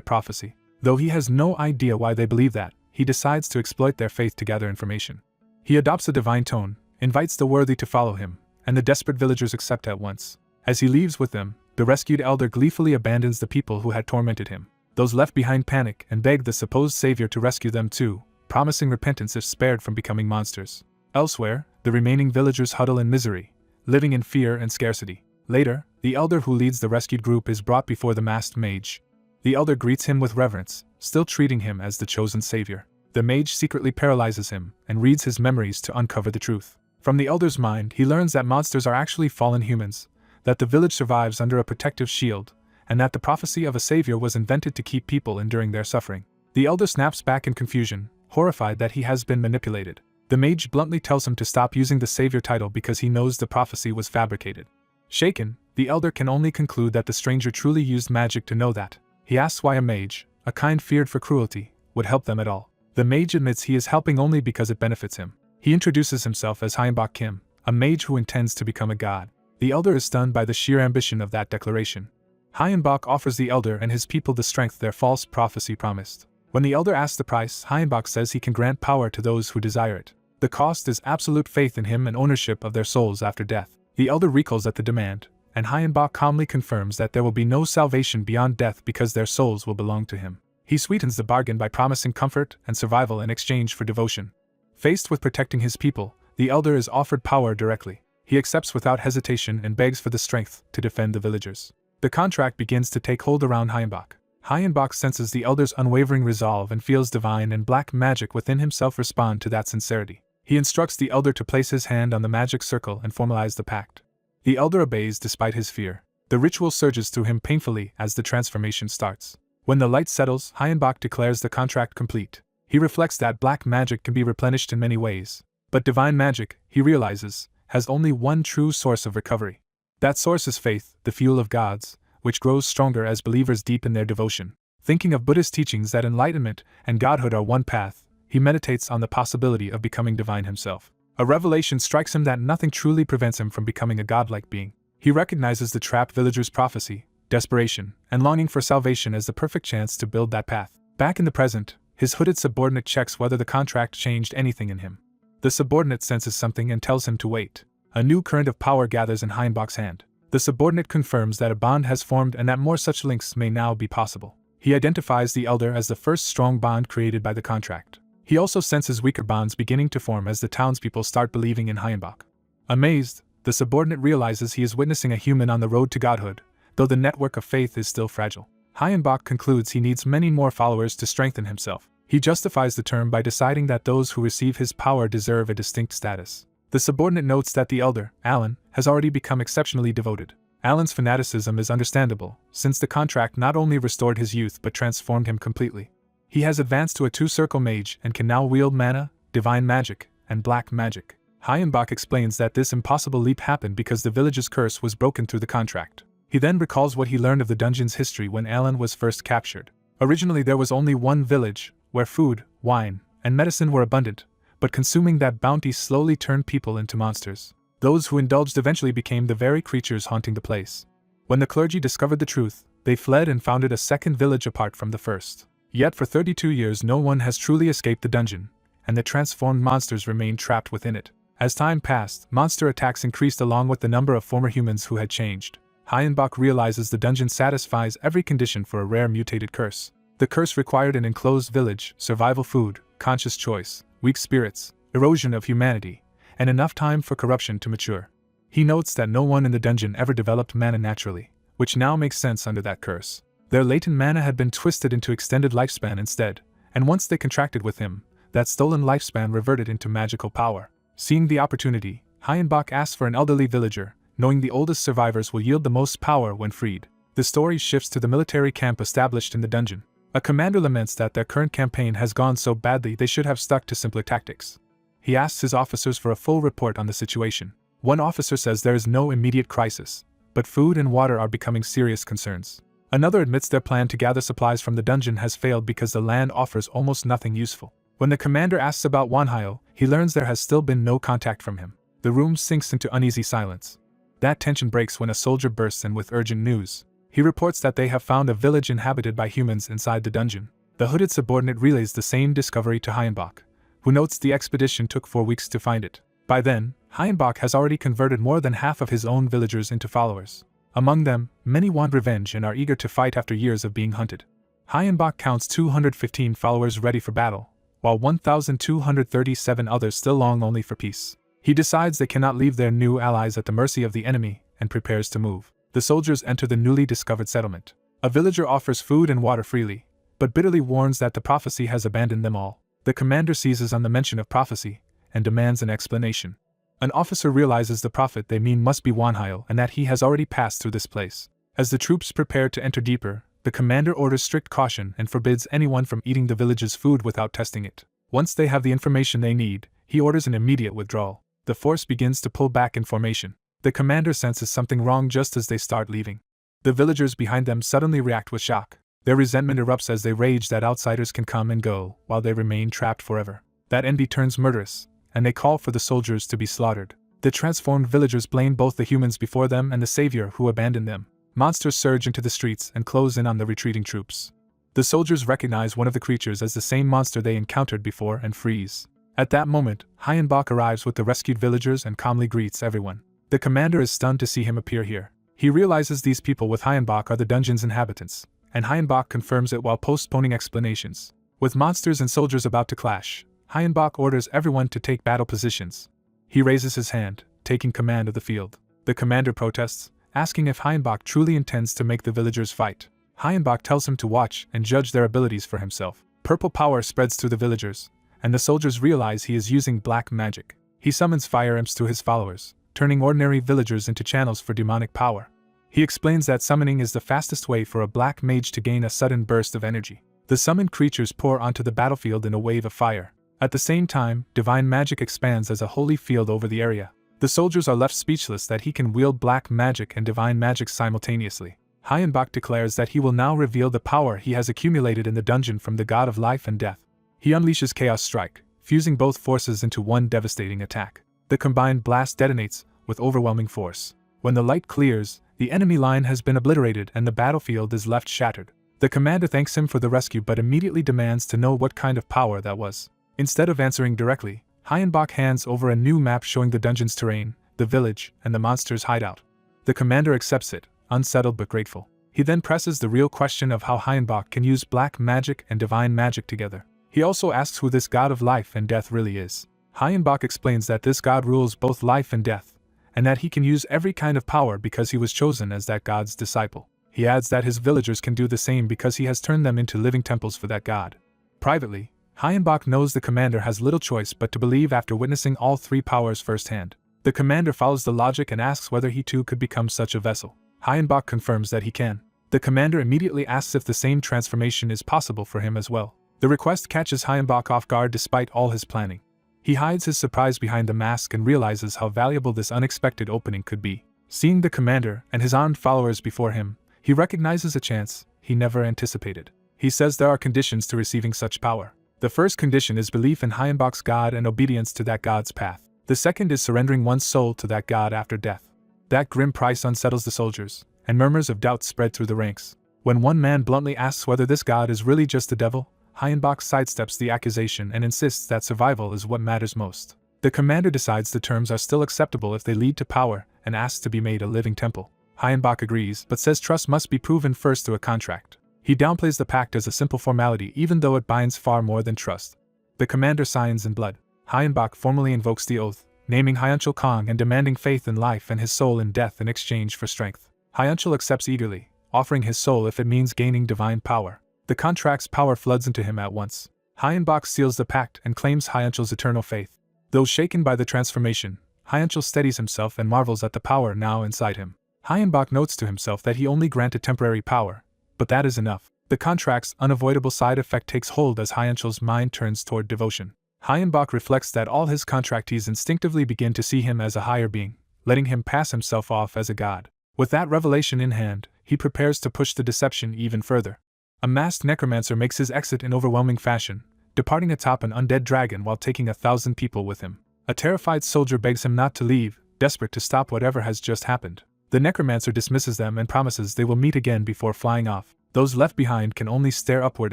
prophecy. Though he has no idea why they believe that, he decides to exploit their faith to gather information. He adopts a divine tone, invites the worthy to follow him, and the desperate villagers accept at once. As he leaves with them, the rescued elder gleefully abandons the people who had tormented him. Those left behind panic and beg the supposed savior to rescue them too, promising repentance if spared from becoming monsters. Elsewhere, the remaining villagers huddle in misery, living in fear and scarcity. Later, the elder who leads the rescued group is brought before the masked mage. The elder greets him with reverence, still treating him as the chosen savior. The mage secretly paralyzes him and reads his memories to uncover the truth. From the elder's mind, he learns that monsters are actually fallen humans, that the village survives under a protective shield, and that the prophecy of a savior was invented to keep people enduring their suffering. The elder snaps back in confusion, horrified that he has been manipulated. The mage bluntly tells him to stop using the savior title because he knows the prophecy was fabricated. Shaken, the elder can only conclude that the stranger truly used magic to know that. He asks why a mage, a kind feared for cruelty, would help them at all. The mage admits he is helping only because it benefits him. He introduces himself as Hyunbok Kim, a mage who intends to become a god. The elder is stunned by the sheer ambition of that declaration. Hyunbok offers the elder and his people the strength their false prophecy promised. When the elder asks the price, Hyunbok says he can grant power to those who desire it. The cost is absolute faith in him and ownership of their souls after death. The elder recoils at the demand, and Hyunbok calmly confirms that there will be no salvation beyond death because their souls will belong to him. He sweetens the bargain by promising comfort and survival in exchange for devotion. Faced with protecting his people, the elder is offered power directly. He accepts without hesitation and begs for the strength to defend the villagers. The contract begins to take hold around Hyunbok. Hyunbok senses the elder's unwavering resolve and feels divine and black magic within himself respond to that sincerity. He instructs the elder to place his hand on the magic circle and formalize the pact. The elder obeys despite his fear. The ritual surges through him painfully as the transformation starts. When the light settles, Hyunbok declares the contract complete. He reflects that black magic can be replenished in many ways. But divine magic, he realizes, has only one true source of recovery. That source is faith, the fuel of gods, which grows stronger as believers deepen their devotion. Thinking of Buddhist teachings that enlightenment and godhood are one path, he meditates on the possibility of becoming divine himself. A revelation strikes him that nothing truly prevents him from becoming a godlike being. He recognizes the trapped villager's prophecy, desperation, and longing for salvation as the perfect chance to build that path. Back in the present, his hooded subordinate checks whether the contract changed anything in him. The subordinate senses something and tells him to wait. A new current of power gathers in Hyunbok's hand. The subordinate confirms that a bond has formed and that more such links may now be possible. He identifies the elder as the first strong bond created by the contract. He also senses weaker bonds beginning to form as the townspeople start believing in Hyunbok. Amazed, the subordinate realizes he is witnessing a human on the road to godhood, though the network of faith is still fragile. Hyunbok concludes he needs many more followers to strengthen himself. He justifies the term by deciding that those who receive his power deserve a distinct status. The subordinate notes that the elder, Alan, has already become exceptionally devoted. Alan's fanaticism is understandable, since the contract not only restored his youth but transformed him completely. He has advanced to a two-circle mage and can now wield mana, divine magic, and black magic. Hyunbok explains that this impossible leap happened because the village's curse was broken through the contract. He then recalls what he learned of the dungeon's history when Alan was first captured. Originally there was only one village, where food, wine, and medicine were abundant, but consuming that bounty slowly turned people into monsters. Those who indulged eventually became the very creatures haunting the place. When the clergy discovered the truth, they fled and founded a second village apart from the first. Yet for 32 years no one has truly escaped the dungeon, and the transformed monsters remained trapped within it. As time passed, monster attacks increased along with the number of former humans who had changed. Hyunbok realizes the dungeon satisfies every condition for a rare mutated curse. The curse required an enclosed village, survival food, conscious choice, weak spirits, erosion of humanity, and enough time for corruption to mature. He notes that no one in the dungeon ever developed mana naturally, which now makes sense under that curse. Their latent mana had been twisted into extended lifespan instead, and once they contracted with him, that stolen lifespan reverted into magical power. Seeing the opportunity, Hyenbach asks for an elderly villager, knowing the oldest survivors will yield the most power when freed. The story shifts to the military camp established in the dungeon. A commander laments that their current campaign has gone so badly they should have stuck to simpler tactics. He asks his officers for a full report on the situation. One officer says there is no immediate crisis, but food and water are becoming serious concerns. Another admits their plan to gather supplies from the dungeon has failed because the land offers almost nothing useful. When the commander asks about Wanhyo, he learns there has still been no contact from him. The room sinks into uneasy silence. That tension breaks when a soldier bursts in with urgent news. He reports that they have found a village inhabited by humans inside the dungeon. The hooded subordinate relays the same discovery to Hyenbach, who notes the expedition took 4 weeks to find it. By then, Hyenbach has already converted more than half of his own villagers into followers. Among them, many want revenge and are eager to fight after years of being hunted. Hyenbach counts 215 followers ready for battle, while 1,237 others still long only for peace. He decides they cannot leave their new allies at the mercy of the enemy and prepares to move. The soldiers enter the newly discovered settlement. A villager offers food and water freely, but bitterly warns that the prophecy has abandoned them all. The commander seizes on the mention of prophecy and demands an explanation. An officer realizes the prophet they mean must be Wanhyo and that he has already passed through this place. As the troops prepare to enter deeper, the commander orders strict caution and forbids anyone from eating the village's food without testing it. Once they have the information they need, he orders an immediate withdrawal. The force begins to pull back in formation. The commander senses something wrong just as they start leaving. The villagers behind them suddenly react with shock. Their resentment erupts as they rage that outsiders can come and go while they remain trapped forever. That envy turns murderous, and they call for the soldiers to be slaughtered. The transformed villagers blame both the humans before them and the savior who abandoned them. Monsters surge into the streets and close in on the retreating troops. The soldiers recognize one of the creatures as the same monster they encountered before and freeze. At that moment, Hyenbach arrives with the rescued villagers and calmly greets everyone. The commander is stunned to see him appear here. He realizes these people with Hyenbach are the dungeon's inhabitants, and Hyenbach confirms it while postponing explanations. With monsters and soldiers about to clash, Hyenbach orders everyone to take battle positions. He raises his hand, taking command of the field. The commander protests, asking if Hyenbach truly intends to make the villagers fight. Hyenbach tells him to watch and judge their abilities for himself. Purple power spreads through the villagers, and the soldiers realize he is using black magic. He summons fire imps to his followers, turning ordinary villagers into channels for demonic power. He explains that summoning is the fastest way for a black mage to gain a sudden burst of energy. The summoned creatures pour onto the battlefield in a wave of fire. At the same time, divine magic expands as a holy field over the area. The soldiers are left speechless that he can wield black magic and divine magic simultaneously. Hyenbach declares that he will now reveal the power he has accumulated in the dungeon from the god of life and death. He unleashes Chaos Strike, fusing both forces into one devastating attack. The combined blast detonates with overwhelming force. When the light clears, the enemy line has been obliterated and the battlefield is left shattered. The commander thanks him for the rescue but immediately demands to know what kind of power that was. Instead of answering directly, Hyenbach hands over a new map showing the dungeon's terrain, the village, and the monster's hideout. The commander accepts it, unsettled but grateful. He then presses the real question of how Hyenbach can use black magic and divine magic together. He also asks who this god of life and death really is. Hyenbach explains that this god rules both life and death, and that he can use every kind of power because he was chosen as that god's disciple. He adds that his villagers can do the same because he has turned them into living temples for that god. Privately, Hyenbach knows the commander has little choice but to believe after witnessing all three powers firsthand. The commander follows the logic and asks whether he too could become such a vessel. Hyenbach confirms that he can. The commander immediately asks if the same transformation is possible for him as well. The request catches Hyenbach off guard despite all his planning. He hides his surprise behind the mask and realizes how valuable this unexpected opening could be. Seeing the commander and his armed followers before him, he recognizes a chance he never anticipated. He says there are conditions to receiving such power. The first condition is belief in Hyenbach's god and obedience to that god's path. The second is surrendering one's soul to that god after death. That grim price unsettles the soldiers, and murmurs of doubt spread through the ranks. When one man bluntly asks whether this god is really just the devil, Hyenbach sidesteps the accusation and insists that survival is what matters most. The commander decides the terms are still acceptable if they lead to power and asks to be made a living temple. Hyenbach agrees but says trust must be proven first through a contract. He downplays the pact as a simple formality even though it binds far more than trust. The commander signs in blood. Hyenbach formally invokes the oath, naming Hyunchul Kong and demanding faith in life and his soul in death in exchange for strength. Hyunchul accepts eagerly, offering his soul if it means gaining divine power. The contract's power floods into him at once. Hyenbok seals the pact and claims Hyenchel's eternal faith. Though shaken by the transformation, Hyencel steadies himself and marvels at the power now inside him. Hyenbok notes to himself that he only granted temporary power, but that is enough. The contract's unavoidable side effect takes hold as Hyenchel's mind turns toward devotion. Hyenbok reflects that all his contractees instinctively begin to see him as a higher being, letting him pass himself off as a god. With that revelation in hand, he prepares to push the deception even further. A masked necromancer makes his exit in overwhelming fashion, departing atop an undead dragon while taking 1,000 people with him. A terrified soldier begs him not to leave, desperate to stop whatever has just happened. The necromancer dismisses them and promises they will meet again before flying off. Those left behind can only stare upward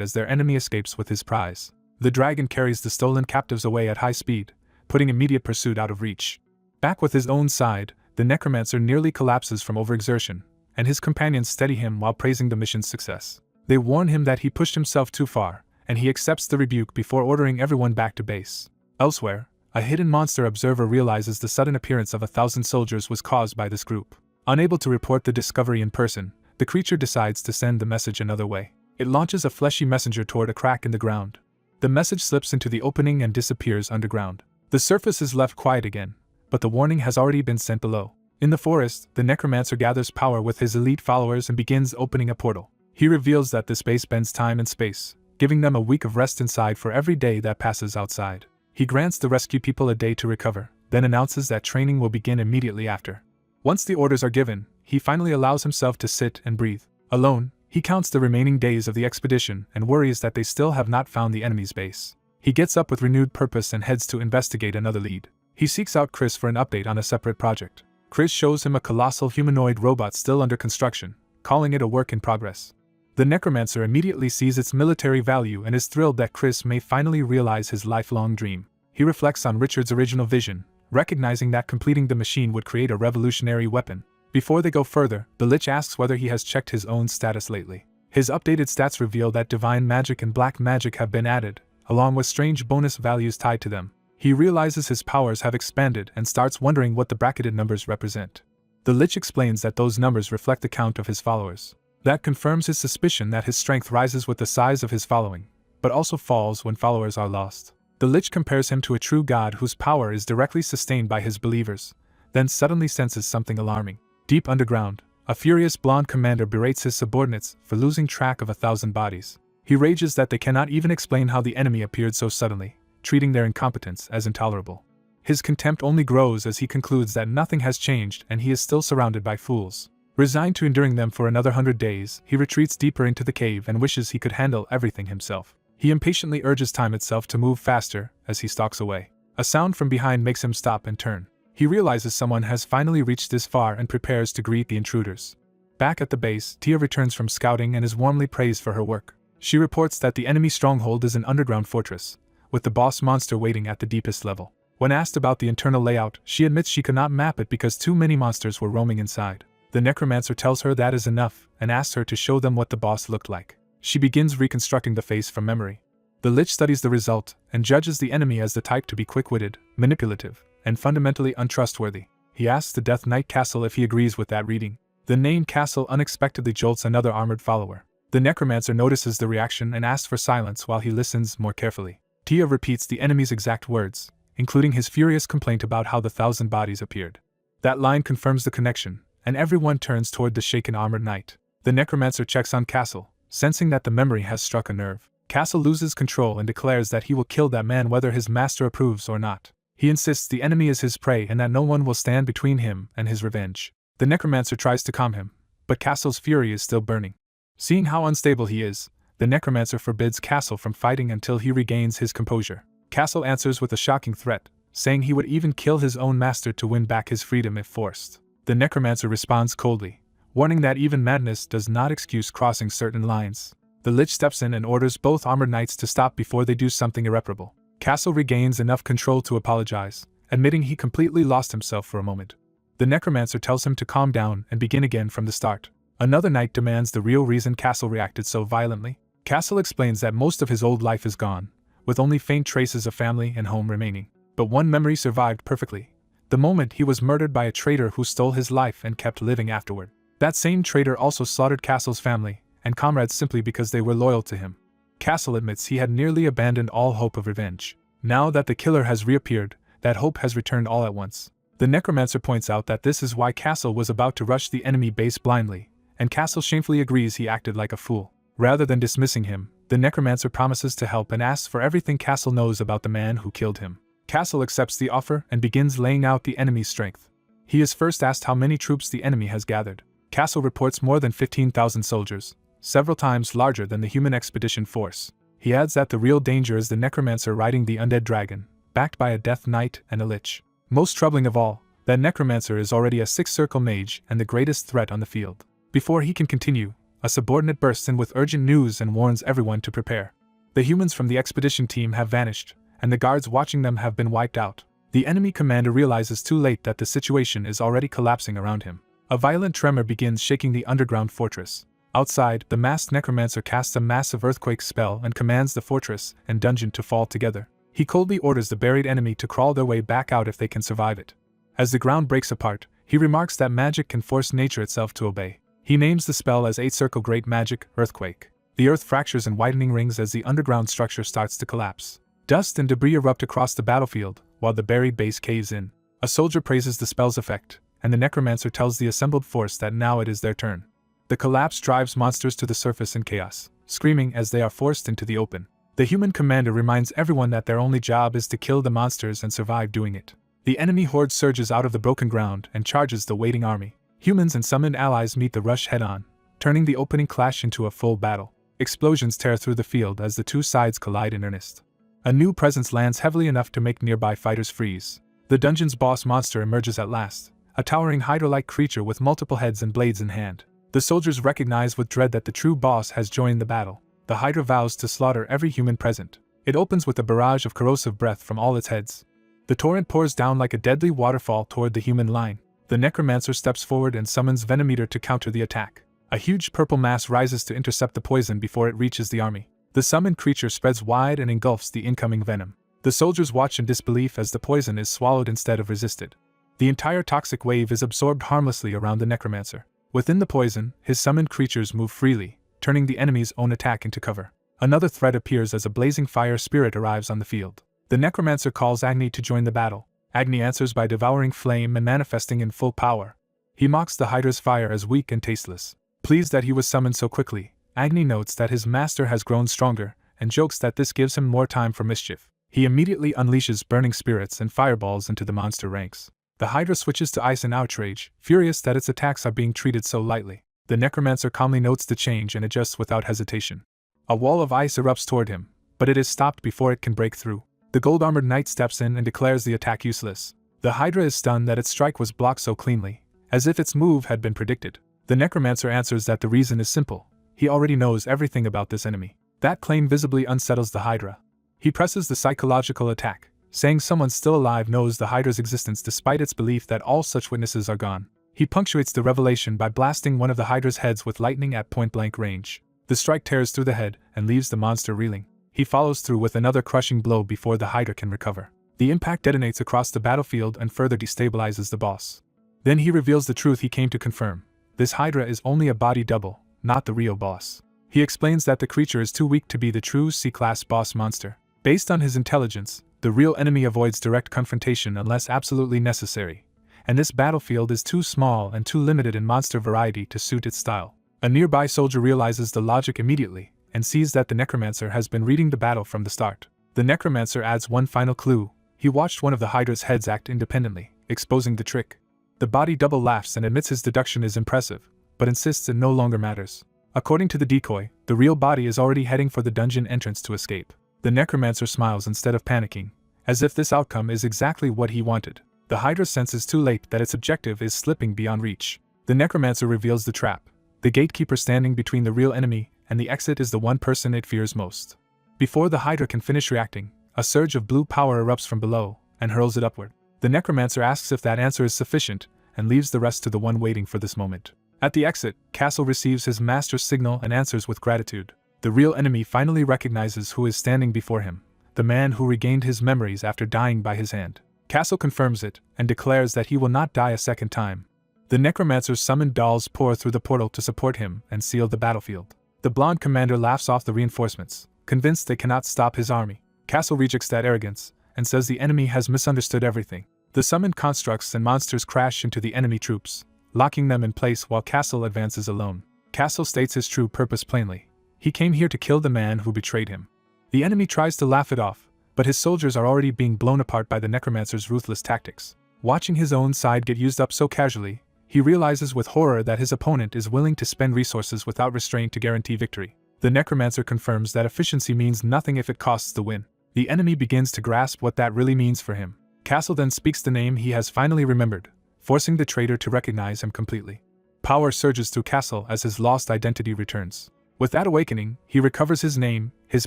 as their enemy escapes with his prize. The dragon carries the stolen captives away at high speed, putting immediate pursuit out of reach. Back with his own side, the necromancer nearly collapses from overexertion, and his companions steady him while praising the mission's success. They warn him that he pushed himself too far, and he accepts the rebuke before ordering everyone back to base. Elsewhere, a hidden monster observer realizes the sudden appearance of 1,000 soldiers was caused by this group. Unable to report the discovery in person, the creature decides to send the message another way. It launches a fleshy messenger toward a crack in the ground. The message slips into the opening and disappears underground. The surface is left quiet again, but the warning has already been sent below. In the forest, the necromancer gathers power with his elite followers and begins opening a portal. He reveals that the space bends time and space, giving them a week of rest inside for every day that passes outside. He grants the rescue people a day to recover, then announces that training will begin immediately after. Once the orders are given, he finally allows himself to sit and breathe. Alone, he counts the remaining days of the expedition and worries that they still have not found the enemy's base. He gets up with renewed purpose and heads to investigate another lead. He seeks out Chris for an update on a separate project. Chris shows him a colossal humanoid robot still under construction, calling it a work in progress. The necromancer immediately sees its military value and is thrilled that Chris may finally realize his lifelong dream. He reflects on Richard's original vision, recognizing that completing the machine would create a revolutionary weapon. Before they go further, the Lich asks whether he has checked his own status lately. His updated stats reveal that divine magic and black magic have been added, along with strange bonus values tied to them. He realizes his powers have expanded and starts wondering what the bracketed numbers represent. The Lich explains that those numbers reflect the count of his followers. That confirms his suspicion that his strength rises with the size of his following, but also falls when followers are lost. The Lich compares him to a true god whose power is directly sustained by his believers, then suddenly senses something alarming. Deep underground, a furious blonde commander berates his subordinates for losing track of 1,000 bodies. He rages that they cannot even explain how the enemy appeared so suddenly, treating their incompetence as intolerable. His contempt only grows as he concludes that nothing has changed and he is still surrounded by fools. Resigned to enduring them for another 100 days, he retreats deeper into the cave and wishes he could handle everything himself. He impatiently urges time itself to move faster as he stalks away. A sound from behind makes him stop and turn. He realizes someone has finally reached this far and prepares to greet the intruders. Back at the base, Tia returns from scouting and is warmly praised for her work. She reports that the enemy stronghold is an underground fortress, with the boss monster waiting at the deepest level. When asked about the internal layout, she admits she could not map it because too many monsters were roaming inside. The necromancer tells her that is enough and asks her to show them what the boss looked like. She begins reconstructing the face from memory. The Lich studies the result and judges the enemy as the type to be quick-witted, manipulative, and fundamentally untrustworthy. He asks the Death Knight Castle if he agrees with that reading. The name Castle unexpectedly jolts another armored follower. The necromancer notices the reaction and asks for silence while he listens more carefully. Tia repeats the enemy's exact words, including his furious complaint about how the 1,000 bodies appeared. That line confirms the connection, and everyone turns toward the shaken armored knight. The necromancer checks on Castle, sensing that the memory has struck a nerve. Castle loses control and declares that he will kill that man whether his master approves or not. He insists the enemy is his prey and that no one will stand between him and his revenge. The necromancer tries to calm him, but Castle's fury is still burning. Seeing how unstable he is, the necromancer forbids Castle from fighting until he regains his composure. Castle answers with a shocking threat, saying he would even kill his own master to win back his freedom if forced. The necromancer responds coldly, warning that even madness does not excuse crossing certain lines. The Lich steps in and orders both armored knights to stop before they do something irreparable. Castle regains enough control to apologize, admitting he completely lost himself for a moment. The necromancer tells him to calm down and begin again from the start. Another knight demands the real reason Castle reacted so violently. Castle explains that most of his old life is gone, with only faint traces of family and home remaining. But one memory survived perfectly: the moment he was murdered by a traitor who stole his life and kept living afterward. That same traitor also slaughtered Castle's family and comrades simply because they were loyal to him. Castle admits he had nearly abandoned all hope of revenge. Now that the killer has reappeared, that hope has returned all at once. The necromancer points out that this is why Castle was about to rush the enemy base blindly, and Castle shamefully agrees he acted like a fool. Rather than dismissing him, the necromancer promises to help and asks for everything Castle knows about the man who killed him. Castle accepts the offer and begins laying out the enemy's strength. He is first asked how many troops the enemy has gathered. Castle reports more than 15,000 soldiers, several times larger than the human expedition force. He adds that the real danger is the necromancer riding the undead dragon, backed by a death knight and a lich. Most troubling of all, that necromancer is already a six-circle mage and the greatest threat on the field. Before he can continue, a subordinate bursts in with urgent news and warns everyone to prepare. The humans from the expedition team have vanished, and the guards watching them have been wiped out. The enemy commander realizes too late that the situation is already collapsing around him. A violent tremor begins shaking the underground fortress. Outside, the masked necromancer casts a massive earthquake spell and commands the fortress and dungeon to fall together. He coldly orders the buried enemy to crawl their way back out if they can survive it. As the ground breaks apart, he remarks that magic can force nature itself to obey. He names the spell as 8-Circle Great Magic Earthquake. The earth fractures in widening rings as the underground structure starts to collapse. Dust and debris erupt across the battlefield, while the buried base caves in. A soldier praises the spell's effect, and the necromancer tells the assembled force that now it is their turn. The collapse drives monsters to the surface in chaos, screaming as they are forced into the open. The human commander reminds everyone that their only job is to kill the monsters and survive doing it. The enemy horde surges out of the broken ground and charges the waiting army. Humans and summoned allies meet the rush head-on, turning the opening clash into a full battle. Explosions tear through the field as the two sides collide in earnest. A new presence lands heavily enough to make nearby fighters freeze. The dungeon's boss monster emerges at last, a towering hydra-like creature with multiple heads and blades in hand. The soldiers recognize with dread that the true boss has joined the battle. The hydra vows to slaughter every human present. It opens with a barrage of corrosive breath from all its heads. The torrent pours down like a deadly waterfall toward the human line. The necromancer steps forward and summons Venometer to counter the attack. A huge purple mass rises to intercept the poison before it reaches the army. The summoned creature spreads wide and engulfs the incoming venom. The soldiers watch in disbelief as the poison is swallowed instead of resisted. The entire toxic wave is absorbed harmlessly around the necromancer. Within the poison, his summoned creatures move freely, turning the enemy's own attack into cover. Another threat appears as a blazing fire spirit arrives on the field. The necromancer calls Agni to join the battle. Agni answers by devouring flame and manifesting in full power. He mocks the hydra's fire as weak and tasteless. Pleased that he was summoned so quickly, Agni notes that his master has grown stronger, and jokes that this gives him more time for mischief. He immediately unleashes burning spirits and fireballs into the monster ranks. The hydra switches to ice in outrage, furious that its attacks are being treated so lightly. The necromancer calmly notes the change and adjusts without hesitation. A wall of ice erupts toward him, but it is stopped before it can break through. The gold-armored knight steps in and declares the attack useless. The hydra is stunned that its strike was blocked so cleanly, as if its move had been predicted. The necromancer answers that the reason is simple. He already knows everything about this enemy. That claim visibly unsettles the hydra. He presses the psychological attack, saying someone still alive knows the hydra's existence despite its belief that all such witnesses are gone. He punctuates the revelation by blasting one of the hydra's heads with lightning at point-blank range. The strike tears through the head and leaves the monster reeling. He follows through with another crushing blow before the hydra can recover. The impact detonates across the battlefield and further destabilizes the boss. Then he reveals the truth he came to confirm. This hydra is only a body double, not the real boss. He explains that the creature is too weak to be the true C-class boss monster. Based on his intelligence, the real enemy avoids direct confrontation unless absolutely necessary, and this battlefield is too small and too limited in monster variety to suit its style. A nearby soldier realizes the logic immediately, and sees that the necromancer has been reading the battle from the start. The necromancer adds one final clue. He watched one of the hydra's heads act independently, exposing the trick. The body double laughs and admits his deduction is impressive, but insists it no longer matters. According to the decoy, the real body is already heading for the dungeon entrance to escape. The necromancer smiles instead of panicking, as if this outcome is exactly what he wanted. The hydra senses too late that its objective is slipping beyond reach. The necromancer reveals the trap. The gatekeeper standing between the real enemy and the exit is the one person it fears most. Before the hydra can finish reacting, a surge of blue power erupts from below and hurls it upward. The necromancer asks if that answer is sufficient and leaves the rest to the one waiting for this moment. At the exit, Castle receives his master's signal and answers with gratitude. The real enemy finally recognizes who is standing before him, the man who regained his memories after dying by his hand. Castle confirms it and declares that he will not die a second time. The necromancers summoned dolls pour through the portal to support him and seal the battlefield. The blonde commander laughs off the reinforcements, convinced they cannot stop his army. Castle rejects that arrogance and says the enemy has misunderstood everything. The summoned constructs and monsters crash into the enemy troops, locking them in place while Castle advances alone. Castle states his true purpose plainly. He came here to kill the man who betrayed him. The enemy tries to laugh it off, but his soldiers are already being blown apart by the necromancer's ruthless tactics. Watching his own side get used up so casually, he realizes with horror that his opponent is willing to spend resources without restraint to guarantee victory. The necromancer confirms that efficiency means nothing if it costs the win. The enemy begins to grasp what that really means for him. Castle then speaks the name he has finally remembered, forcing the traitor to recognize him completely. Power surges through Castle as his lost identity returns. With that awakening, he recovers his name, his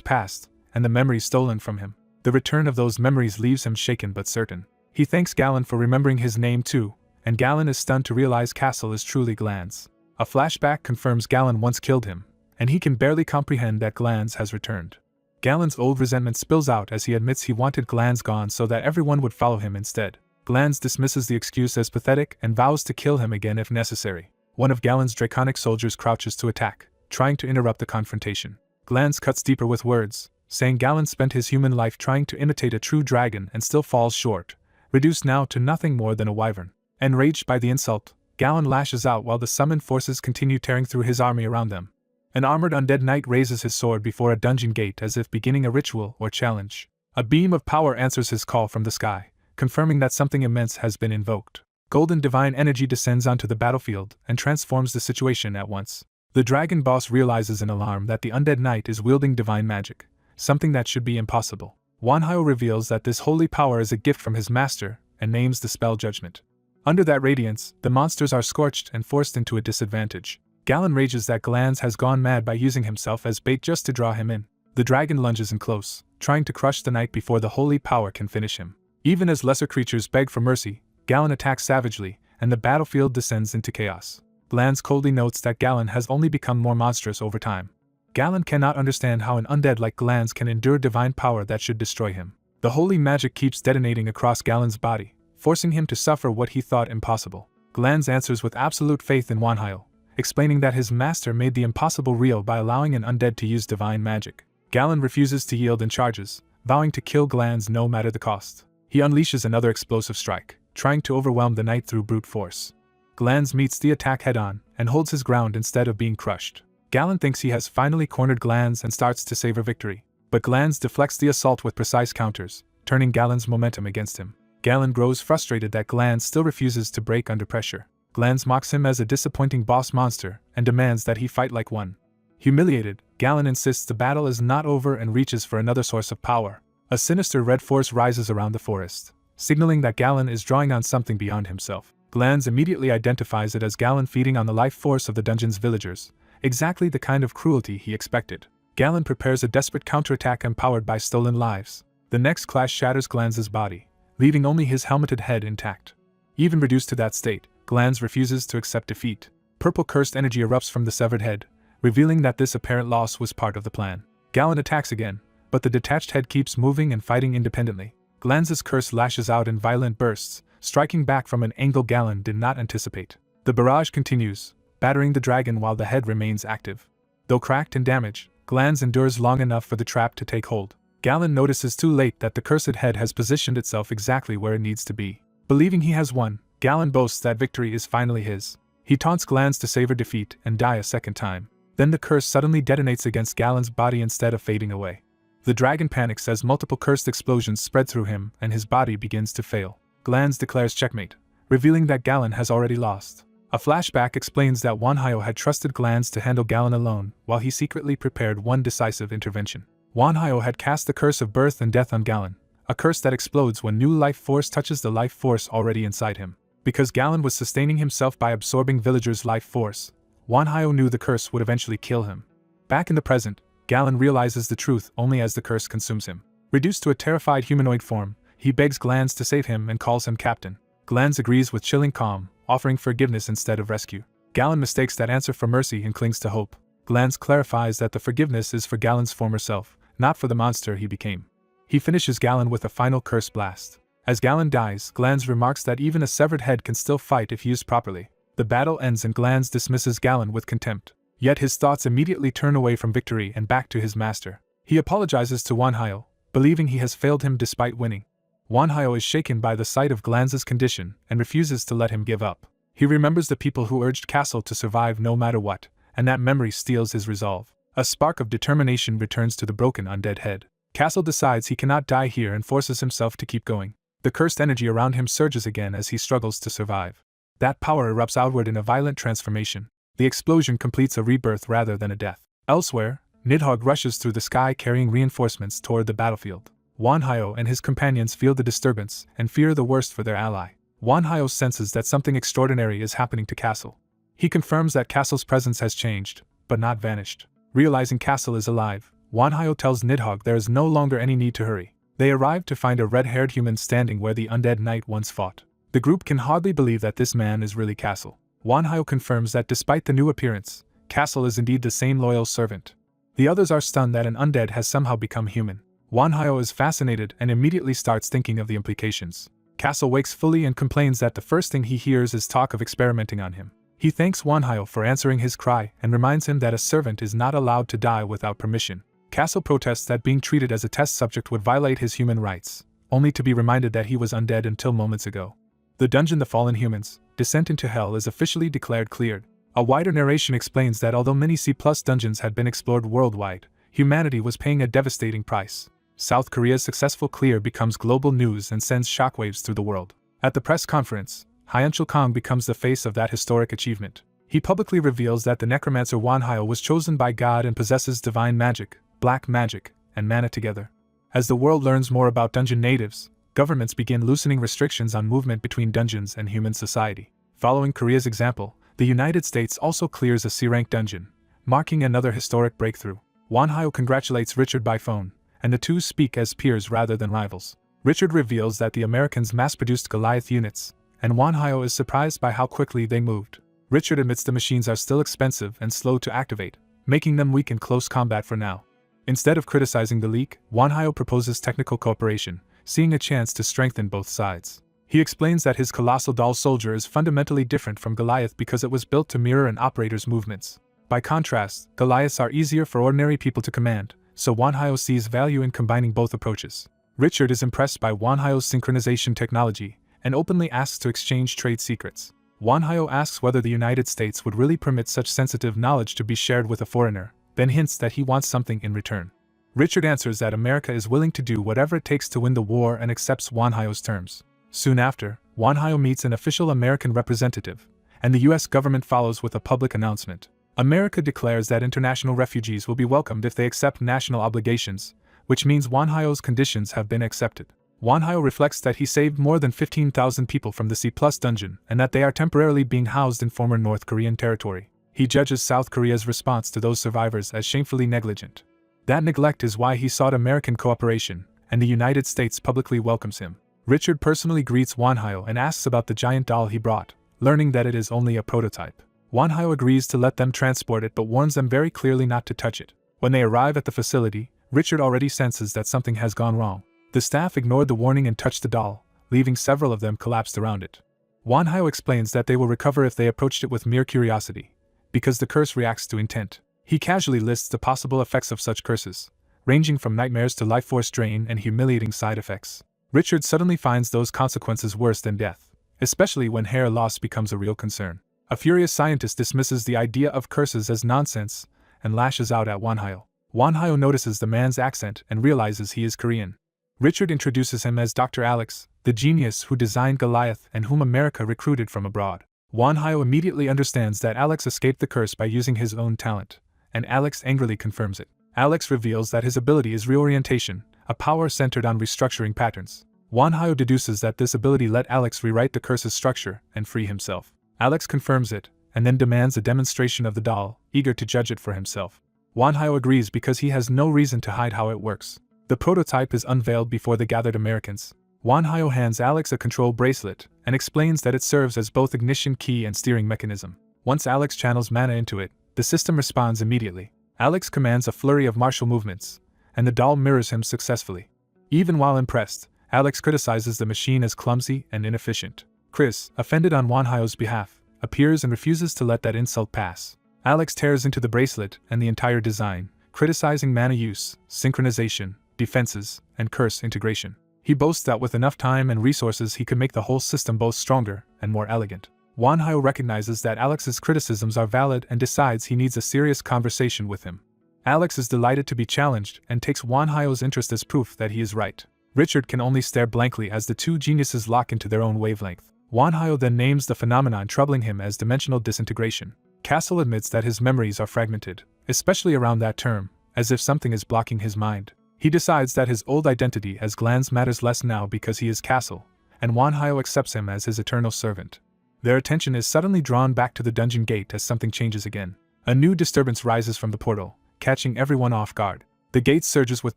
past, and the memories stolen from him. The return of those memories leaves him shaken but certain. He thanks Galen for remembering his name too, and Galen is stunned to realize Castle is truly Glanz. A flashback confirms Galen once killed him, and he can barely comprehend that Glanz has returned. Galen's old resentment spills out as he admits he wanted Glanz gone so that everyone would follow him instead. Glanz dismisses the excuse as pathetic and vows to kill him again if necessary. One of Galen's draconic soldiers crouches to attack, trying to interrupt the confrontation. Glanz cuts deeper with words, saying Galen spent his human life trying to imitate a true dragon and still falls short, reduced now to nothing more than a wyvern. Enraged by the insult, Galen lashes out while the summoned forces continue tearing through his army around them. An armored undead knight raises his sword before a dungeon gate as if beginning a ritual or challenge. A beam of power answers his call from the sky, confirming that something immense has been invoked. Golden divine energy descends onto the battlefield and transforms the situation at once. The dragon boss realizes in alarm that the undead knight is wielding divine magic, something that should be impossible. Manhwa reveals that this holy power is a gift from his master and names the spell Judgment. Under that radiance, the monsters are scorched and forced into a disadvantage. Galen rages that Glanz has gone mad by using himself as bait just to draw him in. The dragon lunges in close, trying to crush the knight before the holy power can finish him. Even as lesser creatures beg for mercy, Galen attacks savagely, and the battlefield descends into chaos. Glanz coldly notes that Galen has only become more monstrous over time. Galen cannot understand how an undead like Glanz can endure divine power that should destroy him. The holy magic keeps detonating across Galen's body, forcing him to suffer what he thought impossible. Glanz answers with absolute faith in Yahello, explaining that his master made the impossible real by allowing an undead to use divine magic. Galen refuses to yield and charges, vowing to kill Glanz no matter the cost. He unleashes another explosive strike, trying to overwhelm the knight through brute force. Glanz meets the attack head-on and holds his ground instead of being crushed. Galen thinks he has finally cornered Glanz and starts to savor victory, but Glanz deflects the assault with precise counters, turning Galen's momentum against him. Galen grows frustrated that Glanz still refuses to break under pressure. Glanz mocks him as a disappointing boss monster and demands that he fight like one. Humiliated, Galen insists the battle is not over and reaches for another source of power. A sinister red force rises around the forest, signaling that Galen is drawing on something beyond himself. Glanz immediately identifies it as Galen feeding on the life force of the dungeon's villagers, exactly the kind of cruelty he expected. Galen prepares a desperate counterattack empowered by stolen lives. The next clash shatters Glanz's body, leaving only his helmeted head intact. Even reduced to that state, Glanz refuses to accept defeat. Purple cursed energy erupts from the severed head, revealing that this apparent loss was part of the plan. Galen attacks again, but the detached head keeps moving and fighting independently. Glanz's curse lashes out in violent bursts, striking back from an angle Galen did not anticipate. The barrage continues, battering the dragon while the head remains active. Though cracked and damaged, Glanz endures long enough for the trap to take hold. Galen notices too late that the cursed head has positioned itself exactly where it needs to be. Believing he has won, Galen boasts that victory is finally his. He taunts Glanz to savor defeat and die a second time. Then the curse suddenly detonates against Galen's body instead of fading away. The dragon panics as multiple cursed explosions spread through him and his body begins to fail. Glanz declares checkmate, revealing that Galen has already lost. A flashback explains that Yahello had trusted Glanz to handle Galen alone while he secretly prepared one decisive intervention. Yahello had cast the curse of birth and death on Galen, a curse that explodes when new life force touches the life force already inside him. Because Galen was sustaining himself by absorbing villagers' life force, Yahello knew the curse would eventually kill him. Back in the present, Galen realizes the truth only as the curse consumes him. Reduced to a terrified humanoid form, he begs Glanz to save him and calls him captain. Glanz agrees with chilling calm, offering forgiveness instead of rescue. Galen mistakes that answer for mercy and clings to hope. Glanz clarifies that the forgiveness is for Galen's former self, not for the monster he became. He finishes Galen with a final curse blast. As Galen dies, Glanz remarks that even a severed head can still fight if used properly. The battle ends and Glanz dismisses Galen with contempt. Yet his thoughts immediately turn away from victory and back to his master. He apologizes to Wanhyo, believing he has failed him despite winning. Wanhyo is shaken by the sight of Glanz's condition and refuses to let him give up. He remembers the people who urged Castle to survive no matter what, and that memory steels his resolve. A spark of determination returns to the broken undead head. Castle decides he cannot die here and forces himself to keep going. The cursed energy around him surges again as he struggles to survive. That power erupts outward in a violent transformation. The explosion completes a rebirth rather than a death. Elsewhere, Nidhogg rushes through the sky carrying reinforcements toward the battlefield. Wanhyo and his companions feel the disturbance and fear the worst for their ally. Wanhyo senses that something extraordinary is happening to Castle. He confirms that Castle's presence has changed, but not vanished. Realizing Castle is alive, Wanhyo tells Nidhogg there is no longer any need to hurry. They arrive to find a red-haired human standing where the undead knight once fought. The group can hardly believe that this man is really Castle. Wanhyo confirms that despite the new appearance, Castle is indeed the same loyal servant. The others are stunned that an undead has somehow become human. Wanhyo is fascinated and immediately starts thinking of the implications. Castle wakes fully and complains that the first thing he hears is talk of experimenting on him. He thanks Wanhyo for answering his cry and reminds him that a servant is not allowed to die without permission. Castle protests that being treated as a test subject would violate his human rights, only to be reminded that he was undead until moments ago. The dungeon The Fallen Humans, Descent into Hell is officially declared cleared. A wider narration explains that although many C+ dungeons had been explored worldwide, humanity was paying a devastating price. South Korea's successful clear becomes global news and sends shockwaves through the world. At the press conference, Hyunchul Kong becomes the face of that historic achievement. He publicly reveals that the necromancer Wanhyo was chosen by God and possesses divine magic, black magic, and mana together. As the world learns more about dungeon natives, governments begin loosening restrictions on movement between dungeons and human society. Following Korea's example, the United States also clears a C-rank dungeon, marking another historic breakthrough. Wanhyo congratulates Richard by phone, and the two speak as peers rather than rivals. Richard reveals that the Americans mass-produced Goliath units, and Wanhyo is surprised by how quickly they moved. Richard admits the machines are still expensive and slow to activate, making them weak in close combat for now. Instead of criticizing the leak, Wanhyo proposes technical cooperation, seeing a chance to strengthen both sides. He explains that his colossal doll soldier is fundamentally different from Goliath because it was built to mirror an operator's movements. By contrast, Goliaths are easier for ordinary people to command, so Wanhyo sees value in combining both approaches. Richard is impressed by Wanhyo's synchronization technology, and openly asks to exchange trade secrets. Wanhyo asks whether the United States would really permit such sensitive knowledge to be shared with a foreigner, then hints that he wants something in return. Richard answers that America is willing to do whatever it takes to win the war and accepts Wanhyo's terms. Soon after, Wanhyo meets an official American representative, and the US government follows with a public announcement. America declares that international refugees will be welcomed if they accept national obligations, which means Wanhyo's conditions have been accepted. Wanhyo reflects that he saved more than 15,000 people from the C+ dungeon and that they are temporarily being housed in former North Korean territory. He judges South Korea's response to those survivors as shamefully negligent. That neglect is why he sought American cooperation, and the United States publicly welcomes him. Richard personally greets Wanhyo and asks about the giant doll he brought, learning that it is only a prototype. Wanhyo agrees to let them transport it but warns them very clearly not to touch it. When they arrive at the facility, Richard already senses that something has gone wrong. The staff ignored the warning and touched the doll, leaving several of them collapsed around it. Wanhyo explains that they will recover if they approached it with mere curiosity, because the curse reacts to intent. He casually lists the possible effects of such curses, ranging from nightmares to life force drain and humiliating side effects. Richard suddenly finds those consequences worse than death, especially when hair loss becomes a real concern. A furious scientist dismisses the idea of curses as nonsense and lashes out at Wanhyo. Wanhyo notices the man's accent and realizes he is Korean. Richard introduces him as Dr. Alex, the genius who designed Goliath and whom America recruited from abroad. Wanhyo immediately understands that Alex escaped the curse by using his own talent, and Alex angrily confirms it. Alex reveals that his ability is reorientation, a power centered on restructuring patterns. Wanhyo deduces that this ability let Alex rewrite the curse's structure and free himself. Alex confirms it, and then demands a demonstration of the doll, eager to judge it for himself. Wanhyo agrees because he has no reason to hide how it works. The prototype is unveiled before the gathered Americans. Wanhyo hands Alex a control bracelet and explains that it serves as both ignition key and steering mechanism. Once Alex channels mana into it, the system responds immediately. Alex commands a flurry of martial movements, and the doll mirrors him successfully. Even while impressed, Alex criticizes the machine as clumsy and inefficient. Chris, offended on Wanhyo's behalf, appears and refuses to let that insult pass. Alex tears into the bracelet and the entire design, criticizing mana use, synchronization, defenses, and curse integration. He boasts that with enough time and resources he could make the whole system both stronger and more elegant. Manhwa recognizes that Alex's criticisms are valid and decides he needs a serious conversation with him. Alex is delighted to be challenged and takes Manhwa's interest as proof that he is right. Richard can only stare blankly as the two geniuses lock into their own wavelength. Manhwa then names the phenomenon troubling him as dimensional disintegration. Castle admits that his memories are fragmented, especially around that term, as if something is blocking his mind. He decides that his old identity as Glans matters less now because he is Castle, and Manhwa accepts him as his eternal servant. Their attention is suddenly drawn back to the dungeon gate as something changes again. A new disturbance rises from the portal, catching everyone off guard. The gate surges with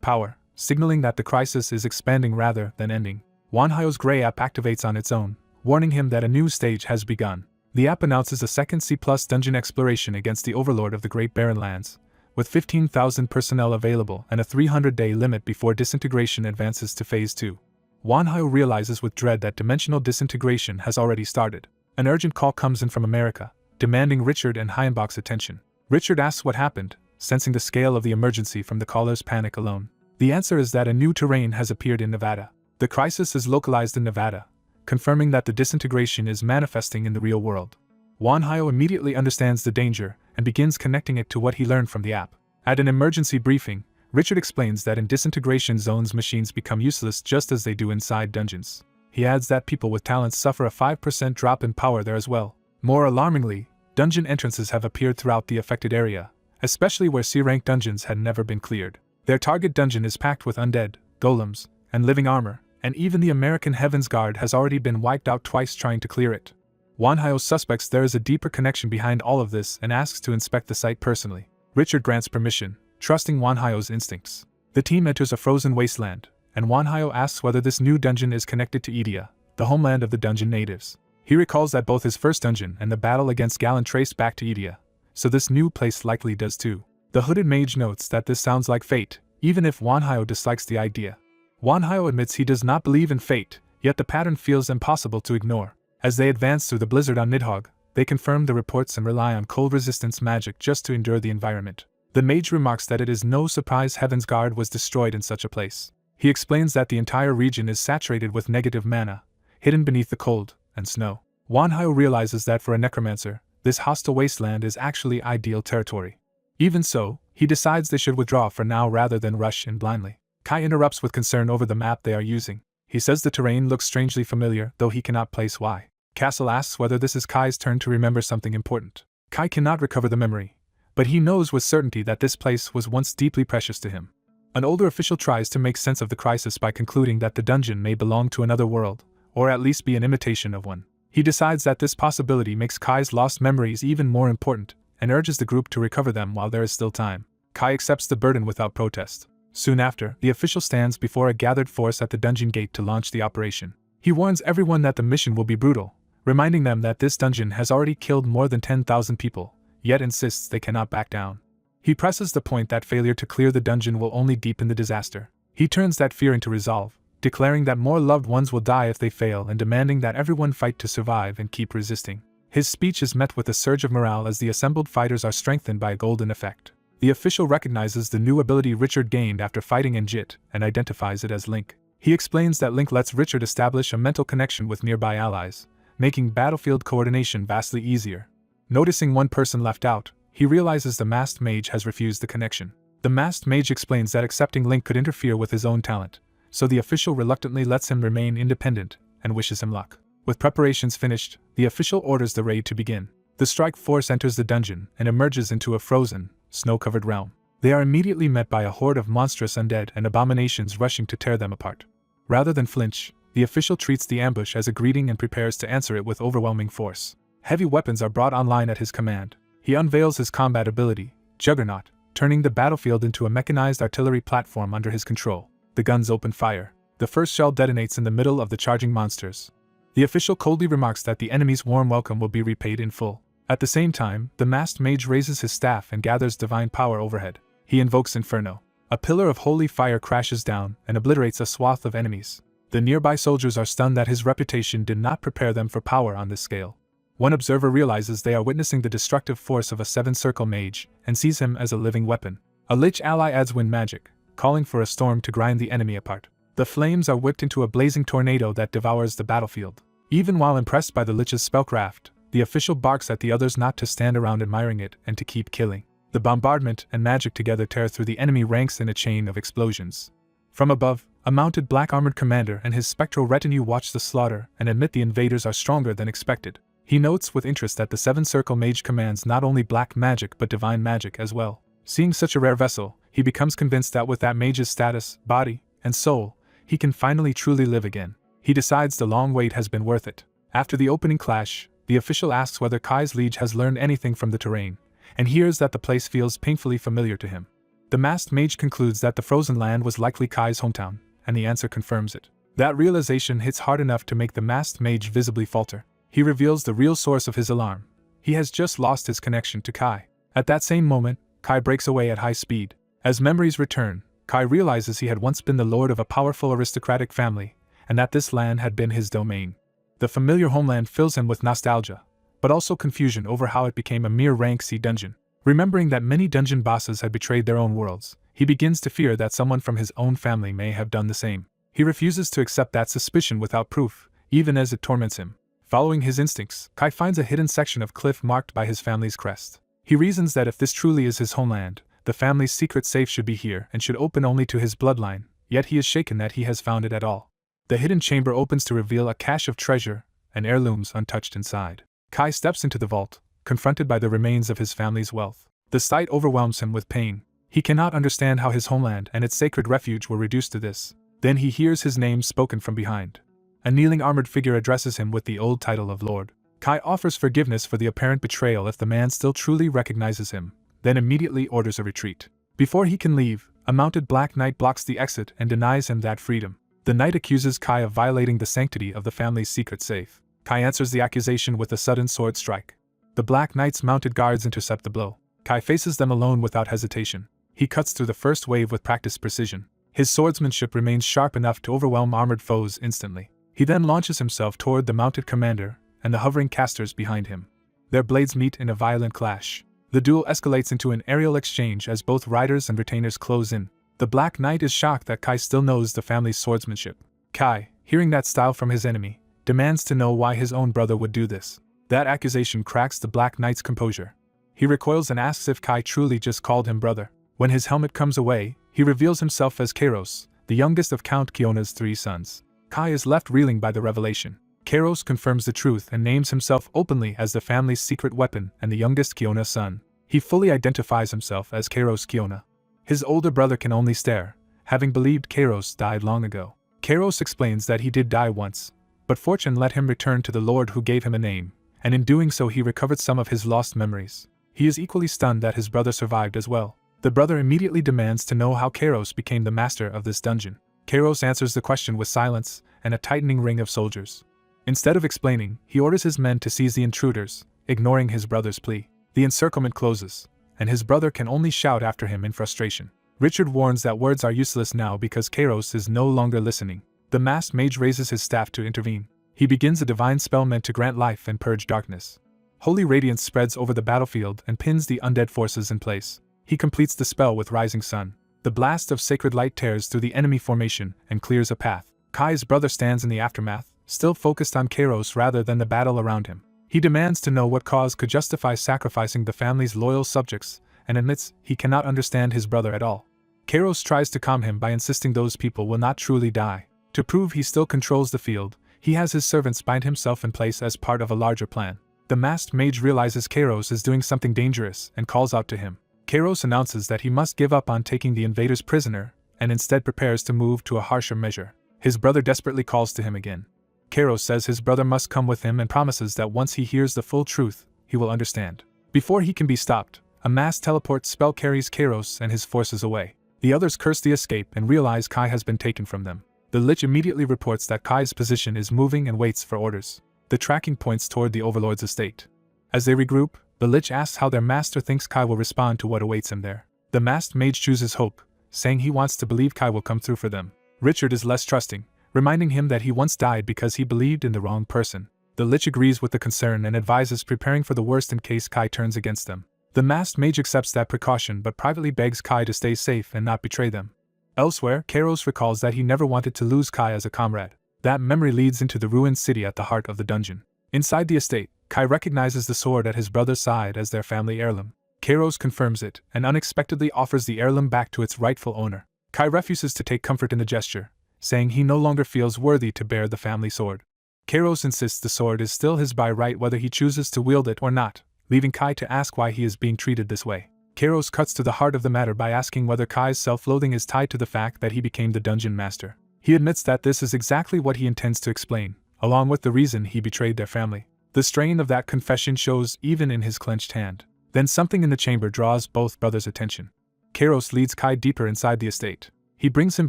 power, signaling that the crisis is expanding rather than ending. Manhwa's gray app activates on its own, warning him that a new stage has begun. The app announces a second C+ dungeon exploration against the Overlord of the Great Barren Lands, with 15,000 personnel available and a 300-day limit before disintegration advances to Phase 2. Manhwa realizes with dread that dimensional disintegration has already started. An urgent call comes in from America, demanding Richard and Heimbach's attention. Richard asks what happened, sensing the scale of the emergency from the caller's panic alone. The answer is that a new terrain has appeared in Nevada. The crisis is localized in Nevada, confirming that the disintegration is manifesting in the real world. Manhwa immediately understands the danger and begins connecting it to what he learned from the app. At an emergency briefing, Richard explains that in disintegration zones machines become useless just as they do inside dungeons. He adds that people with talents suffer a 5% drop in power there as well. More alarmingly, dungeon entrances have appeared throughout the affected area, especially where C-rank dungeons had never been cleared. Their target dungeon is packed with undead, golems, and living armor, and even the American Heaven's Guard has already been wiped out twice trying to clear it. Manhwa suspects there is a deeper connection behind all of this and asks to inspect the site personally. Richard grants permission, trusting Manhwa's instincts. The team enters a frozen wasteland, and Manhwa asks whether this new dungeon is connected to Edea, the homeland of the dungeon natives. He recalls that both his first dungeon and the battle against Galen traced back to Edea, so this new place likely does too. The hooded mage notes that this sounds like fate, even if Manhwa dislikes the idea. Manhwa admits he does not believe in fate, yet the pattern feels impossible to ignore. As they advance through the blizzard on Nidhogg, they confirm the reports and rely on cold resistance magic just to endure the environment. The mage remarks that it is no surprise Heaven's Guard was destroyed in such a place. He explains that the entire region is saturated with negative mana, hidden beneath the cold and snow. Manhwa realizes that for a necromancer, this hostile wasteland is actually ideal territory. Even so, he decides they should withdraw for now rather than rush in blindly. Kai interrupts with concern over the map they are using. He says the terrain looks strangely familiar, though he cannot place why. Castle asks whether this is Kai's turn to remember something important. Kai cannot recover the memory, but he knows with certainty that this place was once deeply precious to him. An older official tries to make sense of the crisis by concluding that the dungeon may belong to another world, or at least be an imitation of one. He decides that this possibility makes Kai's lost memories even more important, and urges the group to recover them while there is still time. Kai accepts the burden without protest. Soon after, the official stands before a gathered force at the dungeon gate to launch the operation. He warns everyone that the mission will be brutal, reminding them that this dungeon has already killed more than 10,000 people, yet insists they cannot back down. He presses the point that failure to clear the dungeon will only deepen the disaster. He turns that fear into resolve, declaring that more loved ones will die if they fail and demanding that everyone fight to survive and keep resisting. His speech is met with a surge of morale as the assembled fighters are strengthened by a golden effect. The official recognizes the new ability Richard gained after fighting Njit and identifies it as Link. He explains that Link lets Richard establish a mental connection with nearby allies, making battlefield coordination vastly easier. Noticing one person left out, he realizes the masked mage has refused the connection. The masked mage explains that accepting Link could interfere with his own talent, so the official reluctantly lets him remain independent and wishes him luck. With preparations finished, the official orders the raid to begin. The strike force enters the dungeon and emerges into a frozen, snow-covered realm. They are immediately met by a horde of monstrous undead and abominations rushing to tear them apart. Rather than flinch, the official treats the ambush as a greeting and prepares to answer it with overwhelming force. Heavy weapons are brought online at his command. He unveils his combat ability, Juggernaut, turning the battlefield into a mechanized artillery platform under his control. The guns open fire. The first shell detonates in the middle of the charging monsters. The official coldly remarks that the enemy's warm welcome will be repaid in full. At the same time, the masked mage raises his staff and gathers divine power overhead. He invokes Inferno. A pillar of holy fire crashes down and obliterates a swath of enemies. The nearby soldiers are stunned that his reputation did not prepare them for power on this scale. One observer realizes they are witnessing the destructive force of a seven-circle mage and sees him as a living weapon. A lich ally adds wind magic, calling for a storm to grind the enemy apart. The flames are whipped into a blazing tornado that devours the battlefield. Even while impressed by the lich's spellcraft, the official barks at the others not to stand around admiring it and to keep killing. The bombardment and magic together tear through the enemy ranks in a chain of explosions. From above, a mounted black-armored commander and his spectral retinue watch the slaughter and admit the invaders are stronger than expected. He notes with interest that the seven-circle mage commands not only black magic but divine magic as well. Seeing such a rare vessel, he becomes convinced that with that mage's status, body, and soul, he can finally truly live again. He decides the long wait has been worth it. After the opening clash, the official asks whether Kai's liege has learned anything from the terrain, and hears that the place feels painfully familiar to him. The masked mage concludes that the frozen land was likely Kai's hometown, and the answer confirms it. That realization hits hard enough to make the masked mage visibly falter. He reveals the real source of his alarm. He has just lost his connection to Kai. At that same moment, Kai breaks away at high speed. As memories return, Kai realizes he had once been the lord of a powerful aristocratic family, and that this land had been his domain. The familiar homeland fills him with nostalgia, but also confusion over how it became a mere rank C dungeon. Remembering that many dungeon bosses had betrayed their own worlds, he begins to fear that someone from his own family may have done the same. He refuses to accept that suspicion without proof, even as it torments him. Following his instincts, Kai finds a hidden section of cliff marked by his family's crest. He reasons that if this truly is his homeland, the family's secret safe should be here and should open only to his bloodline, yet he is shaken that he has found it at all. The hidden chamber opens to reveal a cache of treasure and heirlooms untouched inside. Kai steps into the vault, confronted by the remains of his family's wealth. The sight overwhelms him with pain. He cannot understand how his homeland and its sacred refuge were reduced to this. Then he hears his name spoken from behind. A kneeling armored figure addresses him with the old title of Lord. Kai offers forgiveness for the apparent betrayal if the man still truly recognizes him, then immediately orders a retreat. Before he can leave, a mounted black knight blocks the exit and denies him that freedom. The knight accuses Kai of violating the sanctity of the family's secret safe. Kai answers the accusation with a sudden sword strike. The black knight's mounted guards intercept the blow. Kai faces them alone without hesitation. He cuts through the first wave with practiced precision. His swordsmanship remains sharp enough to overwhelm armored foes instantly. He then launches himself toward the mounted commander and the hovering casters behind him. Their blades meet in a violent clash. The duel escalates into an aerial exchange as both riders and retainers close in. The Black Knight is shocked that Kai still knows the family's swordsmanship. Kai, hearing that style from his enemy, demands to know why his own brother would do this. That accusation cracks the Black Knight's composure. He recoils and asks if Kai truly just called him brother. When his helmet comes away, he reveals himself as Kairos, the youngest of Count Kiona's 3 sons. Kai is left reeling by the revelation. Kairos confirms the truth and names himself openly as the family's secret weapon and the youngest Kiona son. He fully identifies himself as Kairos Kiona. His older brother can only stare, having believed Kairos died long ago. Kairos explains that he did die once, but fortune let him return to the Lord who gave him a name, and in doing so he recovered some of his lost memories. He is equally stunned that his brother survived as well. The brother immediately demands to know how Kairos became the master of this dungeon. Kairos answers the question with silence and a tightening ring of soldiers. Instead of explaining, he orders his men to seize the intruders, ignoring his brother's plea. The encirclement closes, and his brother can only shout after him in frustration. Richard warns that words are useless now because Kairos is no longer listening. The masked mage raises his staff to intervene. He begins a divine spell meant to grant life and purge darkness. Holy radiance spreads over the battlefield and pins the undead forces in place. He completes the spell with rising sun. The blast of sacred light tears through the enemy formation and clears a path. Kai's brother stands in the aftermath, still focused on Kairos rather than the battle around him. He demands to know what cause could justify sacrificing the family's loyal subjects, and admits he cannot understand his brother at all. Kairos tries to calm him by insisting those people will not truly die. To prove he still controls the field, he has his servants bind himself in place as part of a larger plan. The masked mage realizes Kairos is doing something dangerous and calls out to him. Kairos announces that he must give up on taking the invaders prisoner, and instead prepares to move to a harsher measure. His brother desperately calls to him again. Kairos says his brother must come with him and promises that once he hears the full truth, he will understand. Before he can be stopped, a mass teleport spell carries Kairos and his forces away. The others curse the escape and realize Kai has been taken from them. The Lich immediately reports that Kai's position is moving and waits for orders. The tracking points toward the Overlord's estate. As they regroup, the Lich asks how their master thinks Kai will respond to what awaits him there. The masked mage chooses hope, saying he wants to believe Kai will come through for them. Richard is less trusting, reminding him that he once died because he believed in the wrong person. The Lich agrees with the concern and advises preparing for the worst in case Kai turns against them. The masked mage accepts that precaution but privately begs Kai to stay safe and not betray them. Elsewhere, Kairos recalls that he never wanted to lose Kai as a comrade. That memory leads into the ruined city at the heart of the dungeon. Inside the estate, Kai recognizes the sword at his brother's side as their family heirloom. Kairos confirms it and unexpectedly offers the heirloom back to its rightful owner. Kai refuses to take comfort in the gesture, saying he no longer feels worthy to bear the family sword. Kairos insists the sword is still his by right whether he chooses to wield it or not, leaving Kai to ask why he is being treated this way. Kairos cuts to the heart of the matter by asking whether Kai's self-loathing is tied to the fact that he became the dungeon master. He admits that this is exactly what he intends to explain, along with the reason he betrayed their family. The strain of that confession shows even in his clenched hand. Then something in the chamber draws both brothers' attention. Kairos leads Kai deeper inside the estate. He brings him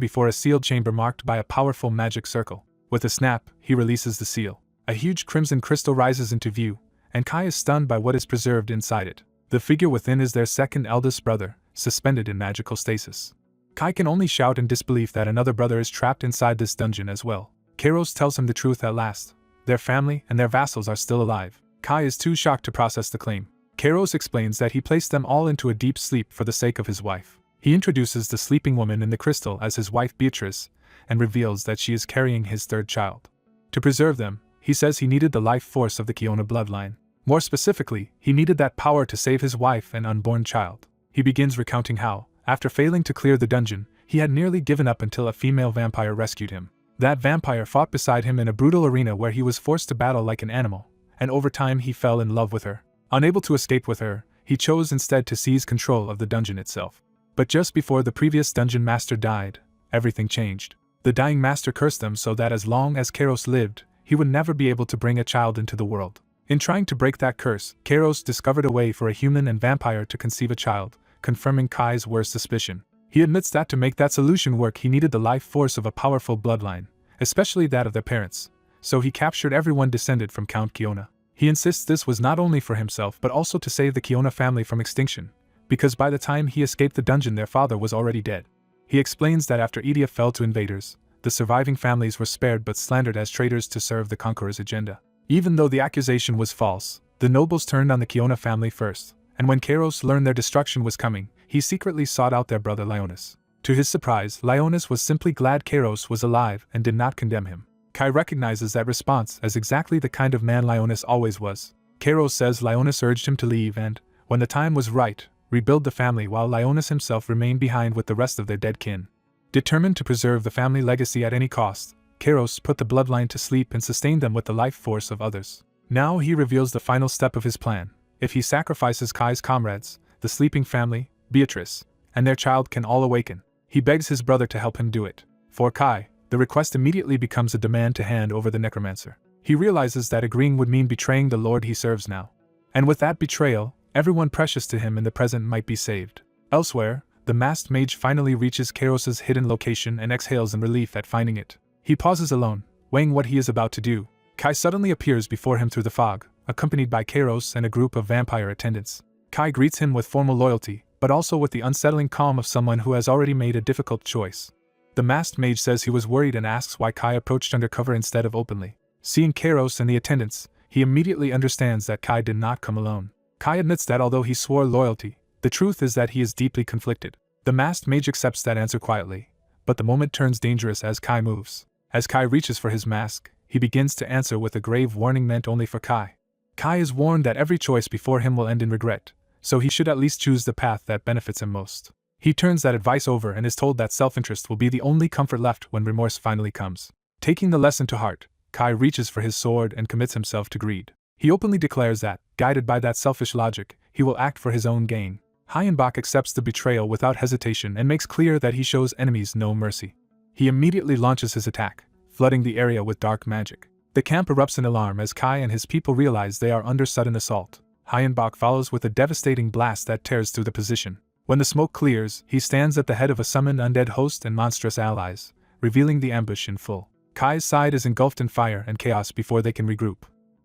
before a sealed chamber marked by a powerful magic circle. With a snap, he releases the seal. A huge crimson crystal rises into view, and Kai is stunned by what is preserved inside it. The figure within is their second eldest brother, suspended in magical stasis. Kai can only shout in disbelief that another brother is trapped inside this dungeon as well. Kairos tells him the truth at last. Their family and their vassals are still alive. Kai is too shocked to process the claim. Kairos explains that he placed them all into a deep sleep for the sake of his wife. He introduces the sleeping woman in the crystal as his wife Beatrice, and reveals that she is carrying his third child. To preserve them, he says he needed the life force of the Kiona bloodline. More specifically, he needed that power to save his wife and unborn child. He begins recounting how, after failing to clear the dungeon, he had nearly given up until a female vampire rescued him. That vampire fought beside him in a brutal arena where he was forced to battle like an animal, and over time he fell in love with her. Unable to escape with her, he chose instead to seize control of the dungeon itself. But just before the previous dungeon master died, everything changed. The dying master cursed them so that as long as Kairos lived, he would never be able to bring a child into the world. In trying to break that curse, Kairos discovered a way for a human and vampire to conceive a child, confirming Kai's worst suspicion. He admits that to make that solution work he needed the life force of a powerful bloodline, especially that of their parents, so he captured everyone descended from Count Kiona. He insists this was not only for himself but also to save the Kiona family from extinction, because by the time he escaped the dungeon their father was already dead. He explains that after Idia fell to invaders, the surviving families were spared but slandered as traitors to serve the conqueror's agenda. Even though the accusation was false, the nobles turned on the Kiona family first, and when Kairos learned their destruction was coming, he secretly sought out their brother Lyonis. To his surprise, Lyonis was simply glad Kairos was alive and did not condemn him. Kai recognizes that response as exactly the kind of man Lyonis always was. Kairos says Lyonis urged him to leave and, when the time was right, rebuild the family while Lyonis himself remained behind with the rest of their dead kin. Determined to preserve the family legacy at any cost, Kairos put the bloodline to sleep and sustained them with the life force of others. Now he reveals the final step of his plan. If he sacrifices Kai's comrades, the sleeping family, Beatrice, and their child can all awaken. He begs his brother to help him do it. For Kai, the request immediately becomes a demand to hand over the necromancer. He realizes that agreeing would mean betraying the lord he serves now. And with that betrayal, everyone precious to him in the present might be saved. Elsewhere, the masked mage finally reaches Kairos's hidden location and exhales in relief at finding it. He pauses alone, weighing what he is about to do. Kai suddenly appears before him through the fog, accompanied by Kairos and a group of vampire attendants. Kai greets him with formal loyalty, but also with the unsettling calm of someone who has already made a difficult choice. The masked mage says he was worried and asks why Kai approached undercover instead of openly. Seeing Kairos and the attendants, he immediately understands that Kai did not come alone. Kai admits that although he swore loyalty, the truth is that he is deeply conflicted. The masked mage accepts that answer quietly, but the moment turns dangerous as Kai moves. As Kai reaches for his mask, he begins to answer with a grave warning meant only for Kai. Kai is warned that every choice before him will end in regret, so he should at least choose the path that benefits him most. He turns that advice over and is told that self-interest will be the only comfort left when remorse finally comes. Taking the lesson to heart, Kai reaches for his sword and commits himself to greed. He openly declares that, guided by that selfish logic, he will act for his own gain. Hyenbach accepts the betrayal without hesitation and makes clear that he shows enemies no mercy. He immediately launches his attack, flooding the area with dark magic. The camp erupts in alarm as Kai and his people realize they are under sudden assault. Hyenbach follows with a devastating blast that tears through the position. When the smoke clears, he stands at the head of a summoned undead host and monstrous allies, revealing the ambush in full. Kai's side is engulfed in fire and chaos before they can regroup.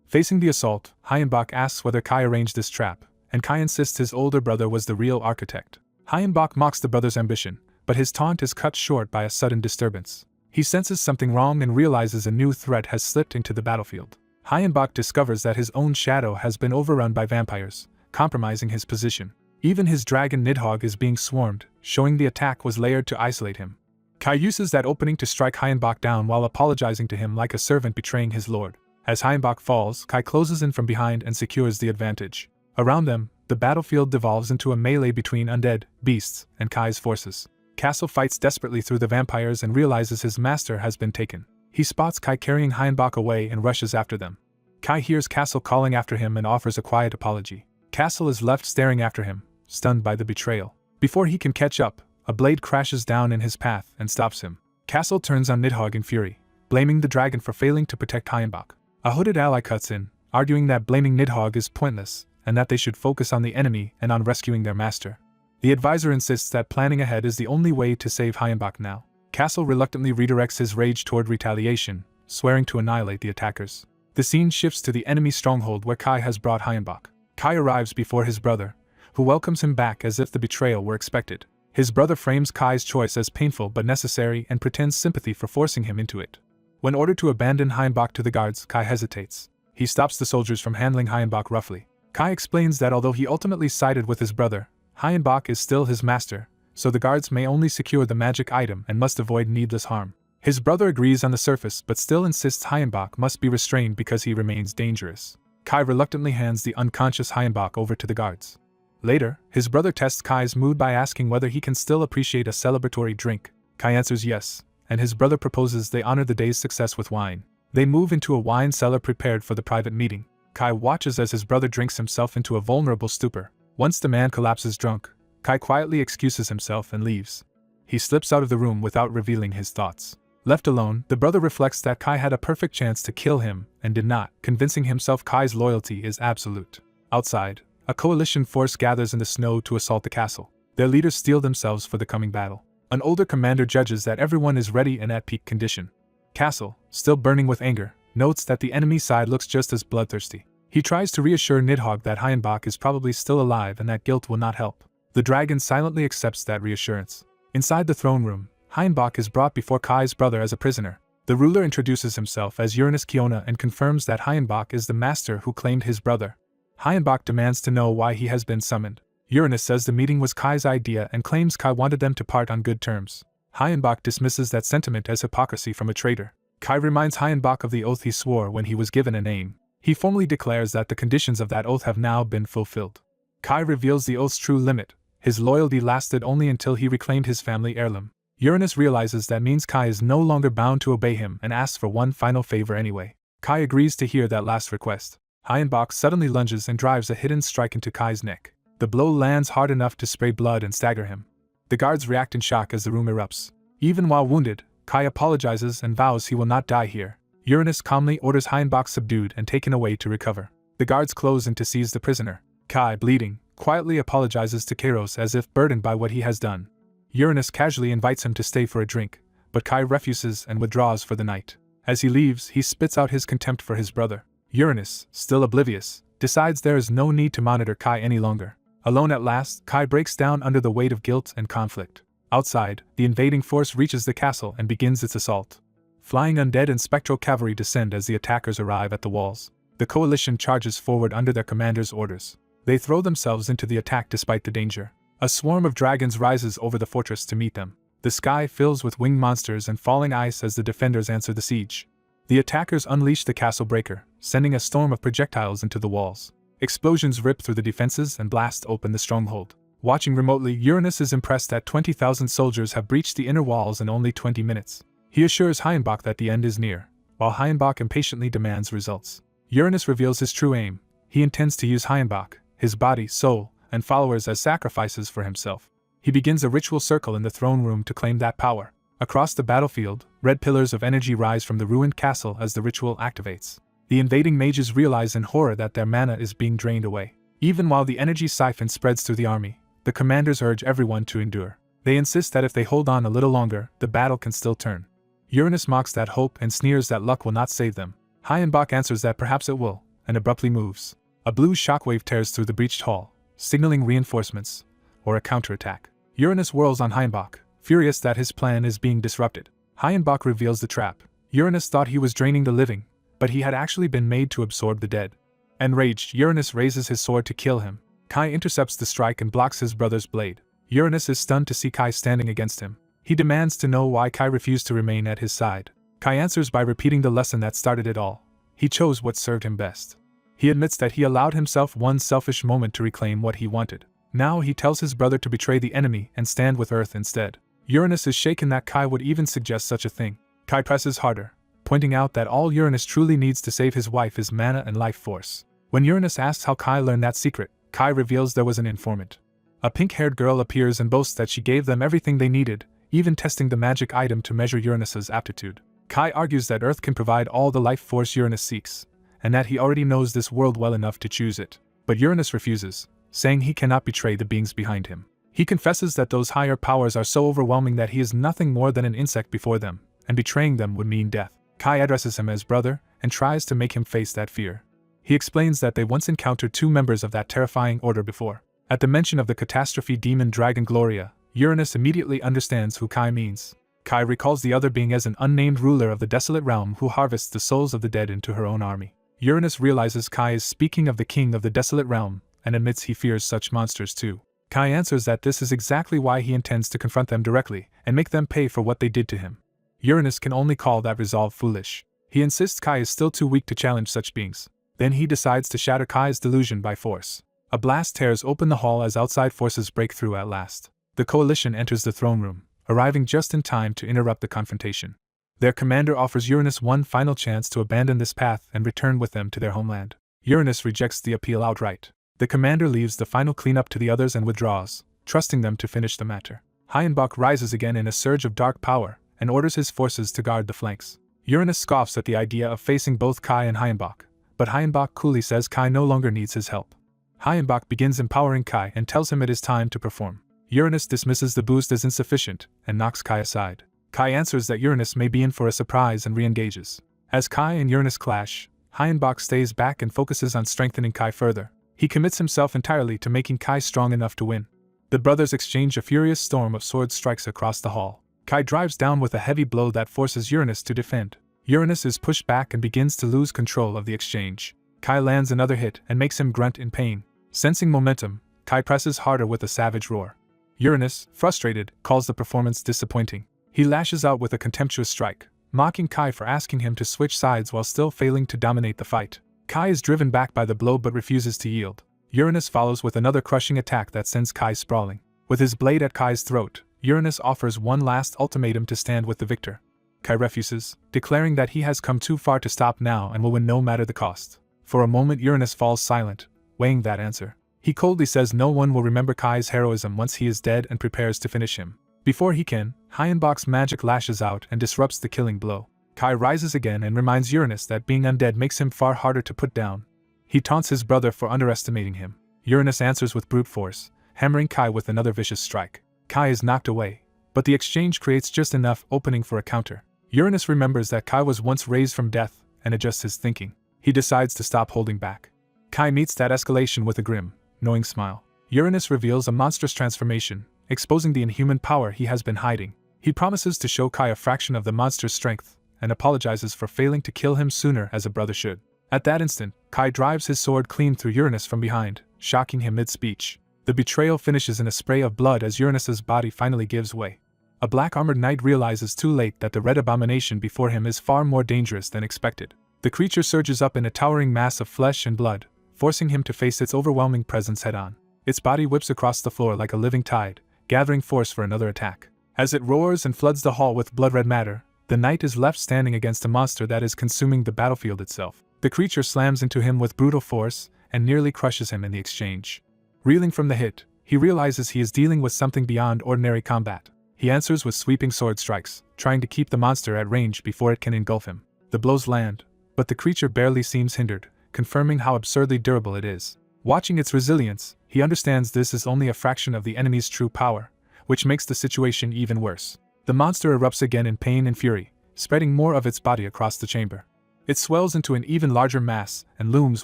Facing the assault, Hyenbach asks whether Kai arranged this trap, and Kai insists his older brother was the real architect. Hyenbach mocks the brother's ambition, but his taunt is cut short by a sudden disturbance. He senses something wrong and realizes a new threat has slipped into the battlefield. Hayenbach discovers that his own shadow has been overrun by vampires, compromising his position. Even his dragon Nidhogg is being swarmed, showing the attack was layered to isolate him. Kai uses that opening to strike Hayenbach down while apologizing to him like a servant betraying his lord. As Hayenbach falls, Kai closes in from behind and secures the advantage. Around them, the battlefield devolves into a melee between undead, beasts, and Kai's forces. Castle fights desperately through the vampires and realizes his master has been taken. He spots Kai carrying Hayenbach away and rushes after them. Kai hears Castle calling after him and offers a quiet apology. Castle is left staring after him, stunned by the betrayal. Before he can catch up, a blade crashes down in his path and stops him. Castle turns on Nidhogg in fury, blaming the dragon for failing to protect Hayenbach. A hooded ally cuts in, arguing that blaming Nidhogg is pointless, and that they should focus on the enemy and on rescuing their master. The advisor insists that planning ahead is the only way to save Hayenbach now. Castle reluctantly redirects his rage toward retaliation, swearing to annihilate the attackers. The scene shifts to the enemy stronghold where Kai has brought Hayenbach. Kai arrives before his brother, who welcomes him back as if the betrayal were expected. His brother frames Kai's choice as painful but necessary and pretends sympathy for forcing him into it. When ordered to abandon Hayenbach to the guards, Kai hesitates. He stops the soldiers from handling Hayenbach roughly. Kai explains that although he ultimately sided with his brother, Hayenbach is still his master, so the guards may only secure the magic item and must avoid needless harm. His brother agrees on the surface but still insists Hayenbach must be restrained because he remains dangerous. Kai reluctantly hands the unconscious Hayenbach over to the guards. Later, his brother tests Kai's mood by asking whether he can still appreciate a celebratory drink. Kai answers yes, and his brother proposes they honor the day's success with wine. They move into a wine cellar prepared for the private meeting. Kai watches as his brother drinks himself into a vulnerable stupor. Once the man collapses drunk, Kai quietly excuses himself and leaves. He slips out of the room without revealing his thoughts. Left alone, the brother reflects that Kai had a perfect chance to kill him and did not, convincing himself Kai's loyalty is absolute. Outside, a coalition force gathers in the snow to assault the castle. Their leaders steel themselves for the coming battle. An older commander judges that everyone is ready and at peak condition. Castle, still burning with anger, notes that the enemy side looks just as bloodthirsty. He tries to reassure Nidhogg that Hayenbach is probably still alive and that guilt will not help. The dragon silently accepts that reassurance. Inside the throne room, Hayenbach is brought before Kai's brother as a prisoner. The ruler introduces himself as Uranus Kiona and confirms that Hayenbach is the master who claimed his brother. Hayenbach demands to know why he has been summoned. Uranus says the meeting was Kai's idea and claims Kai wanted them to part on good terms. Hayenbach dismisses that sentiment as hypocrisy from a traitor. Kai reminds Hayenbach of the oath he swore when he was given a name. He formally declares that the conditions of that oath have now been fulfilled. Kai reveals the oath's true limit. His loyalty lasted only until he reclaimed his family heirloom. Uranus realizes that means Kai is no longer bound to obey him and asks for one final favor anyway. Kai agrees to hear that last request. Hayenbach suddenly lunges and drives a hidden strike into Kai's neck. The blow lands hard enough to spray blood and stagger him. The guards react in shock as the room erupts. Even while wounded, Kai apologizes and vows he will not die here. Uranus calmly orders Hayenbach subdued and taken away to recover. The guards close in to seize the prisoner. Kai, bleeding, quietly apologizes to Kairos as if burdened by what he has done. Uranus casually invites him to stay for a drink, but Kai refuses and withdraws for the night. As he leaves, he spits out his contempt for his brother. Uranus, still oblivious, decides there is no need to monitor Kai any longer. Alone at last, Kai breaks down under the weight of guilt and conflict. Outside, the invading force reaches the castle and begins its assault. Flying undead and spectral cavalry descend as the attackers arrive at the walls. The coalition charges forward under their commander's orders. They throw themselves into the attack despite the danger. A swarm of dragons rises over the fortress to meet them. The sky fills with winged monsters and falling ice as the defenders answer the siege. The attackers unleash the castle breaker, sending a storm of projectiles into the walls. Explosions rip through the defenses and blast open the stronghold. Watching remotely, Uranus is impressed that 20,000 soldiers have breached the inner walls in only 20 minutes. He assures Hayenbach that the end is near, while Hayenbach impatiently demands results. Uranus reveals his true aim. He intends to use Hayenbach, his body, soul, and followers as sacrifices for himself. He begins a ritual circle in the throne room to claim that power. Across the battlefield, red pillars of energy rise from the ruined castle as the ritual activates. The invading mages realize in horror that their mana is being drained away. Even while the energy siphon spreads through the army, the commanders urge everyone to endure. They insist that if they hold on a little longer, the battle can still turn. Uranus mocks that hope and sneers that luck will not save them. Hayenbach answers that perhaps it will, and abruptly moves. A blue shockwave tears through the breached hall, signaling reinforcements, or a counterattack. Uranus whirls on Hayenbach, furious that his plan is being disrupted. Hayenbach reveals the trap. Uranus thought he was draining the living, but he had actually been made to absorb the dead. Enraged, Uranus raises his sword to kill him. Kai intercepts the strike and blocks his brother's blade. Uranus is stunned to see Kai standing against him. He demands to know why Kai refused to remain at his side. Kai answers by repeating the lesson that started it all. He chose what served him best. He admits that he allowed himself one selfish moment to reclaim what he wanted. Now he tells his brother to betray the enemy and stand with Earth instead. Uranus is shaken that Kai would even suggest such a thing. Kai presses harder, pointing out that all Uranus truly needs to save his wife is mana and life force. When Uranus asks how Kai learned that secret, Kai reveals there was an informant. A pink-haired girl appears and boasts that she gave them everything they needed, even testing the magic item to measure Uranus's aptitude. Kai argues that Earth can provide all the life force Uranus seeks, and that he already knows this world well enough to choose it. But Uranus refuses, saying he cannot betray the beings behind him. He confesses that those higher powers are so overwhelming that he is nothing more than an insect before them, and betraying them would mean death. Kai addresses him as brother and tries to make him face that fear. He explains that they once encountered 2 members of that terrifying order before. At the mention of the catastrophe demon dragon Gloria, Uranus immediately understands who Kai means. Kai recalls the other being as an unnamed ruler of the desolate realm who harvests the souls of the dead into her own army. Uranus realizes Kai is speaking of the king of the desolate realm, and admits he fears such monsters too. Kai answers that this is exactly why he intends to confront them directly, and make them pay for what they did to him. Uranus can only call that resolve foolish. He insists Kai is still too weak to challenge such beings. Then he decides to shatter Kai's delusion by force. A blast tears open the hall as outside forces break through at last. The coalition enters the throne room, arriving just in time to interrupt the confrontation. Their commander offers Uranus one final chance to abandon this path and return with them to their homeland. Uranus rejects the appeal outright. The commander leaves the final cleanup to the others and withdraws, trusting them to finish the matter. Hayenbach rises again in a surge of dark power and orders his forces to guard the flanks. Uranus scoffs at the idea of facing both Kai and Hayenbach, but Hayenbach coolly says Kai no longer needs his help. Hayenbach begins empowering Kai and tells him it is time to perform. Uranus dismisses the boost as insufficient and knocks Kai aside. Kai answers that Uranus may be in for a surprise and re-engages. As Kai and Uranus clash, Hayenbach stays back and focuses on strengthening Kai further. He commits himself entirely to making Kai strong enough to win. The brothers exchange a furious storm of sword strikes across the hall. Kai drives down with a heavy blow that forces Uranus to defend. Uranus is pushed back and begins to lose control of the exchange. Kai lands another hit and makes him grunt in pain. Sensing momentum, Kai presses harder with a savage roar. Uranus, frustrated, calls the performance disappointing. He lashes out with a contemptuous strike, mocking Kai for asking him to switch sides while still failing to dominate the fight. Kai is driven back by the blow but refuses to yield. Uranus follows with another crushing attack that sends Kai sprawling. With his blade at Kai's throat, Uranus offers one last ultimatum to stand with the victor. Kai refuses, declaring that he has come too far to stop now and will win no matter the cost. For a moment Uranus falls silent, weighing that answer. He coldly says no one will remember Kai's heroism once he is dead and prepares to finish him. Before he can, Hayenbach's magic lashes out and disrupts the killing blow. Kai rises again and reminds Uranus that being undead makes him far harder to put down. He taunts his brother for underestimating him. Uranus answers with brute force, hammering Kai with another vicious strike. Kai is knocked away, but the exchange creates just enough opening for a counter. Uranus remembers that Kai was once raised from death and adjusts his thinking. He decides to stop holding back. Kai meets that escalation with a grim, knowing smile. Uranus reveals a monstrous transformation, exposing the inhuman power he has been hiding. He promises to show Kai a fraction of the monster's strength, and apologizes for failing to kill him sooner as a brother should. At that instant, Kai drives his sword clean through Uranus from behind, shocking him mid-speech. The betrayal finishes in a spray of blood as Uranus's body finally gives way. A black-armored knight realizes too late that the red abomination before him is far more dangerous than expected. The creature surges up in a towering mass of flesh and blood, forcing him to face its overwhelming presence head-on. Its body whips across the floor like a living tide, gathering force for another attack. As it roars and floods the hall with blood-red matter, the knight is left standing against a monster that is consuming the battlefield itself. The creature slams into him with brutal force and nearly crushes him in the exchange. Reeling from the hit, he realizes he is dealing with something beyond ordinary combat. He answers with sweeping sword strikes, trying to keep the monster at range before it can engulf him. The blows land, but the creature barely seems hindered, confirming how absurdly durable it is. Watching its resilience, he understands this is only a fraction of the enemy's true power, which makes the situation even worse. The monster erupts again in pain and fury, spreading more of its body across the chamber. It swells into an even larger mass and looms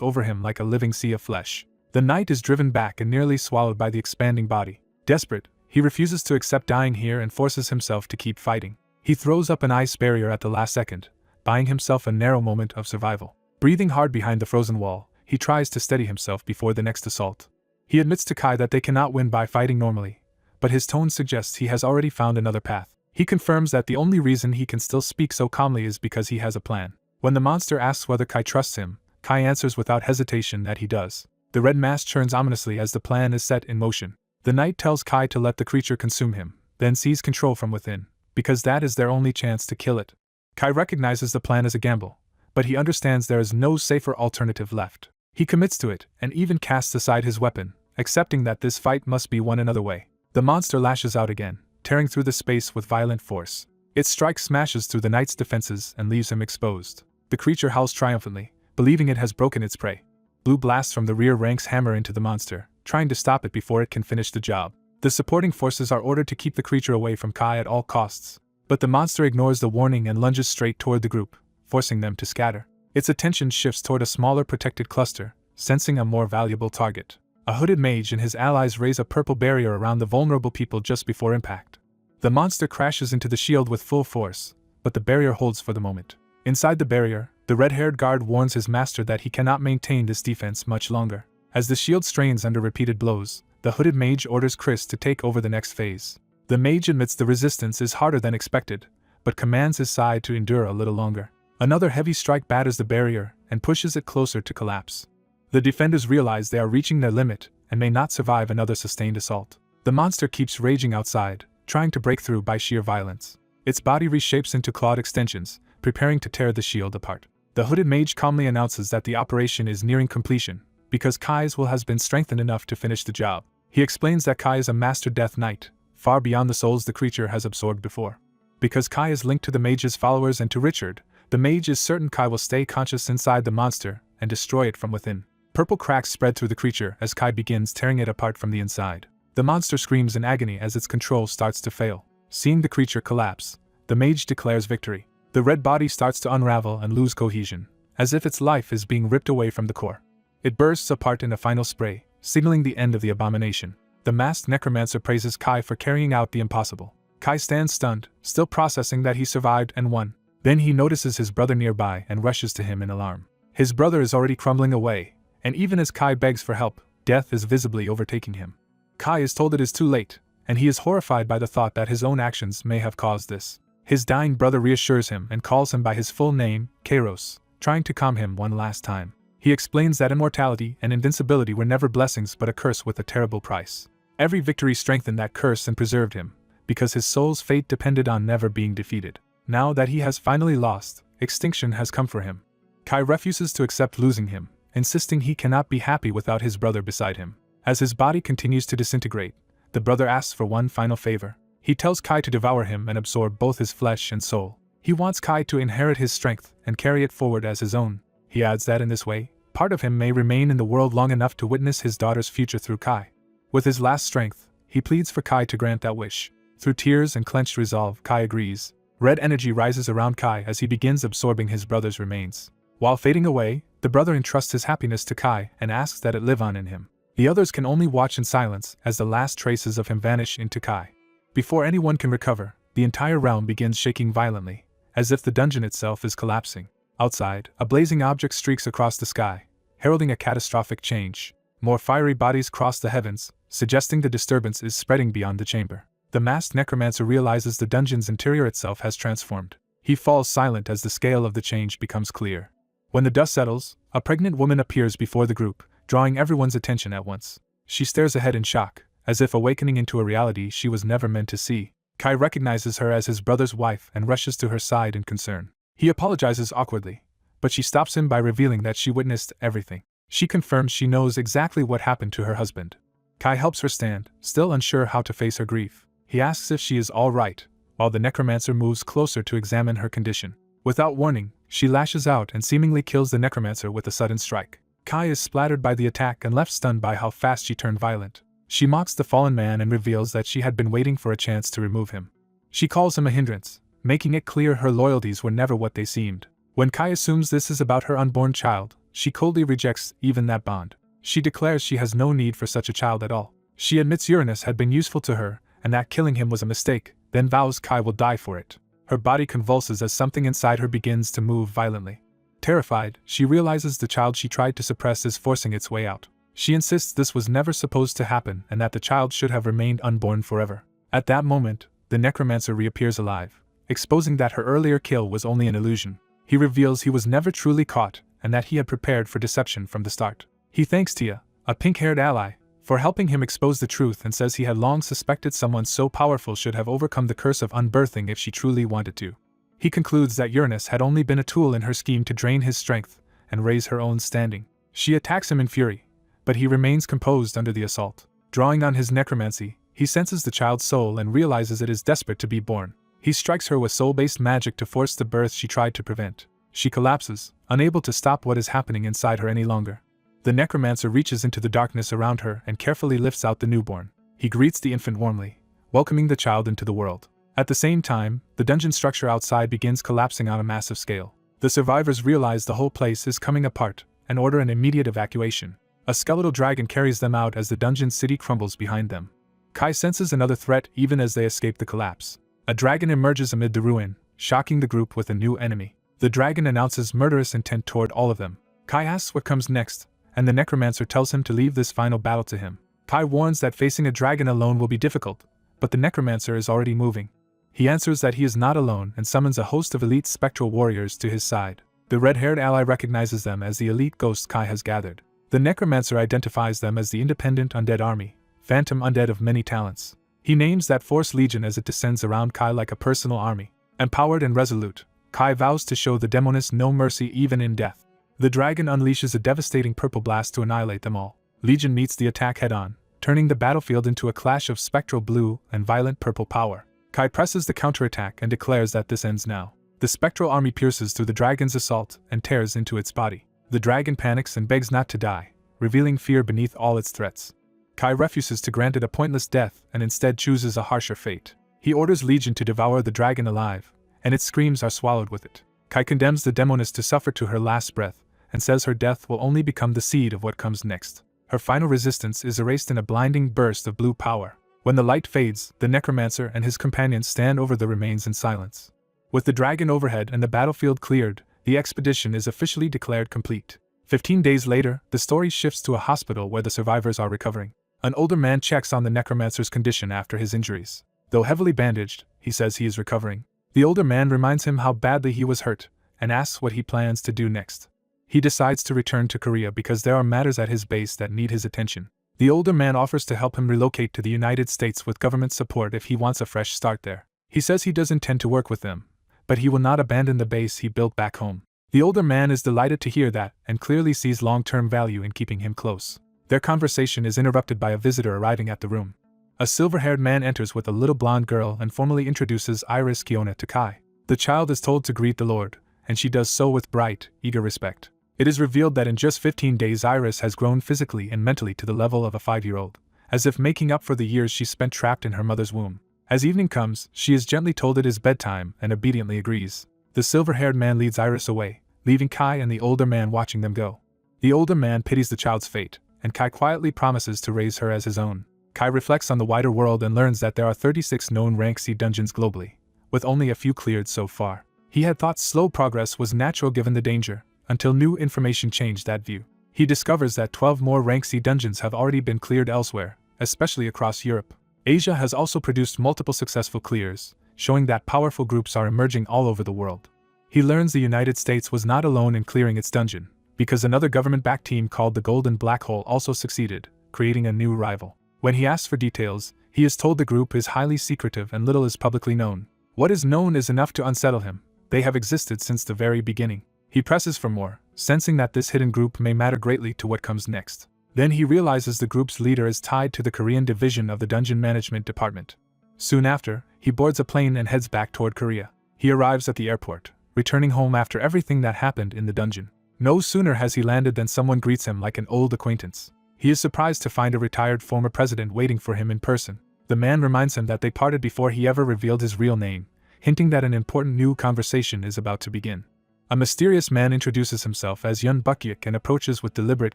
over him like a living sea of flesh. The knight is driven back and nearly swallowed by the expanding body. Desperate, he refuses to accept dying here and forces himself to keep fighting. He throws up an ice barrier at the last second, buying himself a narrow moment of survival. Breathing hard behind the frozen wall, he tries to steady himself before the next assault. He admits to Kai that they cannot win by fighting normally, but his tone suggests he has already found another path. He confirms that the only reason he can still speak so calmly is because he has a plan. When the monster asks whether Kai trusts him, Kai answers without hesitation that he does. The red mass churns ominously as the plan is set in motion. The knight tells Kai to let the creature consume him, then seize control from within, because that is their only chance to kill it. Kai recognizes the plan as a gamble, but he understands there is no safer alternative left. He commits to it, and even casts aside his weapon, accepting that this fight must be won another way. The monster lashes out again, tearing through the space with violent force. Its strike smashes through the knight's defenses and leaves him exposed. The creature howls triumphantly, believing it has broken its prey. Blue blasts from the rear ranks hammer into the monster, trying to stop it before it can finish the job. The supporting forces are ordered to keep the creature away from Kai at all costs, but the monster ignores the warning and lunges straight toward the group, forcing them to scatter. Its attention shifts toward a smaller protected cluster, sensing a more valuable target. A hooded mage and his allies raise a purple barrier around the vulnerable people just before impact. The monster crashes into the shield with full force, but the barrier holds for the moment. Inside the barrier, the red-haired guard warns his master that he cannot maintain this defense much longer. As the shield strains under repeated blows, the hooded mage orders Chris to take over the next phase. The mage admits the resistance is harder than expected, but commands his side to endure a little longer. Another heavy strike batters the barrier and pushes it closer to collapse. The defenders realize they are reaching their limit and may not survive another sustained assault. The monster keeps raging outside, trying to break through by sheer violence. Its body reshapes into clawed extensions, preparing to tear the shield apart. The hooded mage calmly announces that the operation is nearing completion, because Kai's will has been strengthened enough to finish the job. He explains that Kai is a master death knight, far beyond the souls the creature has absorbed before. Because Kai is linked to the mage's followers and to Richard, the mage is certain Kai will stay conscious inside the monster and destroy it from within. Purple cracks spread through the creature as Kai begins tearing it apart from the inside. The monster screams in agony as its control starts to fail. Seeing the creature collapse, the mage declares victory. The red body starts to unravel and lose cohesion, as if its life is being ripped away from the core. It bursts apart in a final spray, signaling the end of the abomination. The masked necromancer praises Kai for carrying out the impossible. Kai stands stunned, still processing that he survived and won. Then he notices his brother nearby and rushes to him in alarm. His brother is already crumbling away, and even as Kai begs for help, death is visibly overtaking him. Kai is told it is too late, and he is horrified by the thought that his own actions may have caused this. His dying brother reassures him and calls him by his full name, Kairos, trying to calm him one last time. He explains that immortality and invincibility were never blessings but a curse with a terrible price. Every victory strengthened that curse and preserved him, because his soul's fate depended on never being defeated. Now that he has finally lost, extinction has come for him. Kai refuses to accept losing him, insisting he cannot be happy without his brother beside him. As his body continues to disintegrate, the brother asks for one final favor. He tells Kai to devour him and absorb both his flesh and soul. He wants Kai to inherit his strength and carry it forward as his own. He adds that in this way, part of him may remain in the world long enough to witness his daughter's future through Kai. With his last strength, he pleads for Kai to grant that wish. Through tears and clenched resolve, Kai agrees. Red energy rises around Kai as he begins absorbing his brother's remains. While fading away, the brother entrusts his happiness to Kai and asks that it live on in him. The others can only watch in silence as the last traces of him vanish into Kai. Before anyone can recover, the entire realm begins shaking violently, as if the dungeon itself is collapsing. Outside, a blazing object streaks across the sky, heralding a catastrophic change. More fiery bodies cross the heavens, suggesting the disturbance is spreading beyond the chamber. The masked necromancer realizes the dungeon's interior itself has transformed. He falls silent as the scale of the change becomes clear. When the dust settles, a pregnant woman appears before the group, drawing everyone's attention at once. She stares ahead in shock, as if awakening into a reality she was never meant to see. Kai recognizes her as his brother's wife and rushes to her side in concern. He apologizes awkwardly, but she stops him by revealing that she witnessed everything. She confirms she knows exactly what happened to her husband. Kai helps her stand, still unsure how to face her grief. He asks if she is all right, while the necromancer moves closer to examine her condition. Without warning, she lashes out and seemingly kills the necromancer with a sudden strike. Kai is splattered by the attack and left stunned by how fast she turned violent. She mocks the fallen man and reveals that she had been waiting for a chance to remove him. She calls him a hindrance, making it clear her loyalties were never what they seemed. When Kai assumes this is about her unborn child, she coldly rejects even that bond. She declares she has no need for such a child at all. She admits Uranus had been useful to her, and that killing him was a mistake, then vows Kai will die for it. Her body convulses as something inside her begins to move violently. Terrified, she realizes the child she tried to suppress is forcing its way out. She insists this was never supposed to happen and that the child should have remained unborn forever. At that moment, the necromancer reappears alive, exposing that her earlier kill was only an illusion. He reveals he was never truly caught and that he had prepared for deception from the start. He thanks Tia, a pink-haired ally, for helping him expose the truth and says he had long suspected someone so powerful should have overcome the curse of unbirthing if she truly wanted to. He concludes that Uranus had only been a tool in her scheme to drain his strength and raise her own standing. She attacks him in fury, but he remains composed under the assault. Drawing on his necromancy, he senses the child's soul and realizes it is desperate to be born. He strikes her with soul-based magic to force the birth she tried to prevent. She collapses, unable to stop what is happening inside her any longer. The necromancer reaches into the darkness around her and carefully lifts out the newborn. He greets the infant warmly, welcoming the child into the world. At the same time, the dungeon structure outside begins collapsing on a massive scale. The survivors realize the whole place is coming apart and order an immediate evacuation. A skeletal dragon carries them out as the dungeon city crumbles behind them. Kai senses another threat even as they escape the collapse. A dragon emerges amid the ruin, shocking the group with a new enemy. The dragon announces murderous intent toward all of them. Kai asks what comes next, and the necromancer tells him to leave this final battle to him. Kai warns that facing a dragon alone will be difficult, but the necromancer is already moving. He answers that he is not alone and summons a host of elite spectral warriors to his side. The red-haired ally recognizes them as the elite ghosts Kai has gathered. The necromancer identifies them as the independent undead army, phantom undead of many talents. He names that force legion as it descends around Kai like a personal army. Empowered and resolute, Kai vows to show the demonists no mercy even in death. The dragon unleashes a devastating purple blast to annihilate them all. Legion meets the attack head-on, turning the battlefield into a clash of spectral blue and violent purple power. Kai presses the counterattack and declares that this ends now. The spectral army pierces through the dragon's assault and tears into its body. The dragon panics and begs not to die, revealing fear beneath all its threats. Kai refuses to grant it a pointless death and instead chooses a harsher fate. He orders Legion to devour the dragon alive, and its screams are swallowed with it. Kai condemns the demoness to suffer to her last breath, and says her death will only become the seed of what comes next. Her final resistance is erased in a blinding burst of blue power. When the light fades, the necromancer and his companions stand over the remains in silence. With the dragon overhead and the battlefield cleared, the expedition is officially declared complete. 15 days later, the story shifts to a hospital where the survivors are recovering. An older man checks on the necromancer's condition after his injuries. Though heavily bandaged, he says he is recovering. The older man reminds him how badly he was hurt, and asks what he plans to do next. He decides to return to Korea because there are matters at his base that need his attention. The older man offers to help him relocate to the United States with government support if he wants a fresh start there. He says he does intend to work with them, but he will not abandon the base he built back home. The older man is delighted to hear that and clearly sees long-term value in keeping him close. Their conversation is interrupted by a visitor arriving at the room. A silver-haired man enters with a little blonde girl and formally introduces Iris Kiona to Kai. The child is told to greet the Lord, and she does so with bright, eager respect. It is revealed that in just 15 days Iris has grown physically and mentally to the level of a 5-year-old, as if making up for the years she spent trapped in her mother's womb. As evening comes, she is gently told it is bedtime and obediently agrees. The silver-haired man leads Iris away, leaving Kai and the older man watching them go. The older man pities the child's fate, and Kai quietly promises to raise her as his own. Kai reflects on the wider world and learns that there are 36 known rank C dungeons globally, with only a few cleared so far. He had thought slow progress was natural given the danger, until new information changed that view. He discovers that 12 more rank C dungeons have already been cleared elsewhere, especially across Europe. Asia has also produced multiple successful clears, showing that powerful groups are emerging all over the world. He learns the United States was not alone in clearing its dungeon, because another government-backed team called the Golden Black Hole also succeeded, creating a new rival. When he asks for details, he is told the group is highly secretive and little is publicly known. What is known is enough to unsettle him. They have existed since the very beginning. He presses for more, sensing that this hidden group may matter greatly to what comes next. Then he realizes the group's leader is tied to the Korean division of the Dungeon Management Department. Soon after, he boards a plane and heads back toward Korea. He arrives at the airport, returning home after everything that happened in the dungeon. No sooner has he landed than someone greets him like an old acquaintance. He is surprised to find a retired former president waiting for him in person. The man reminds him that they parted before he ever revealed his real name, hinting that an important new conversation is about to begin. A mysterious man introduces himself as Yun Bukyuk and approaches with deliberate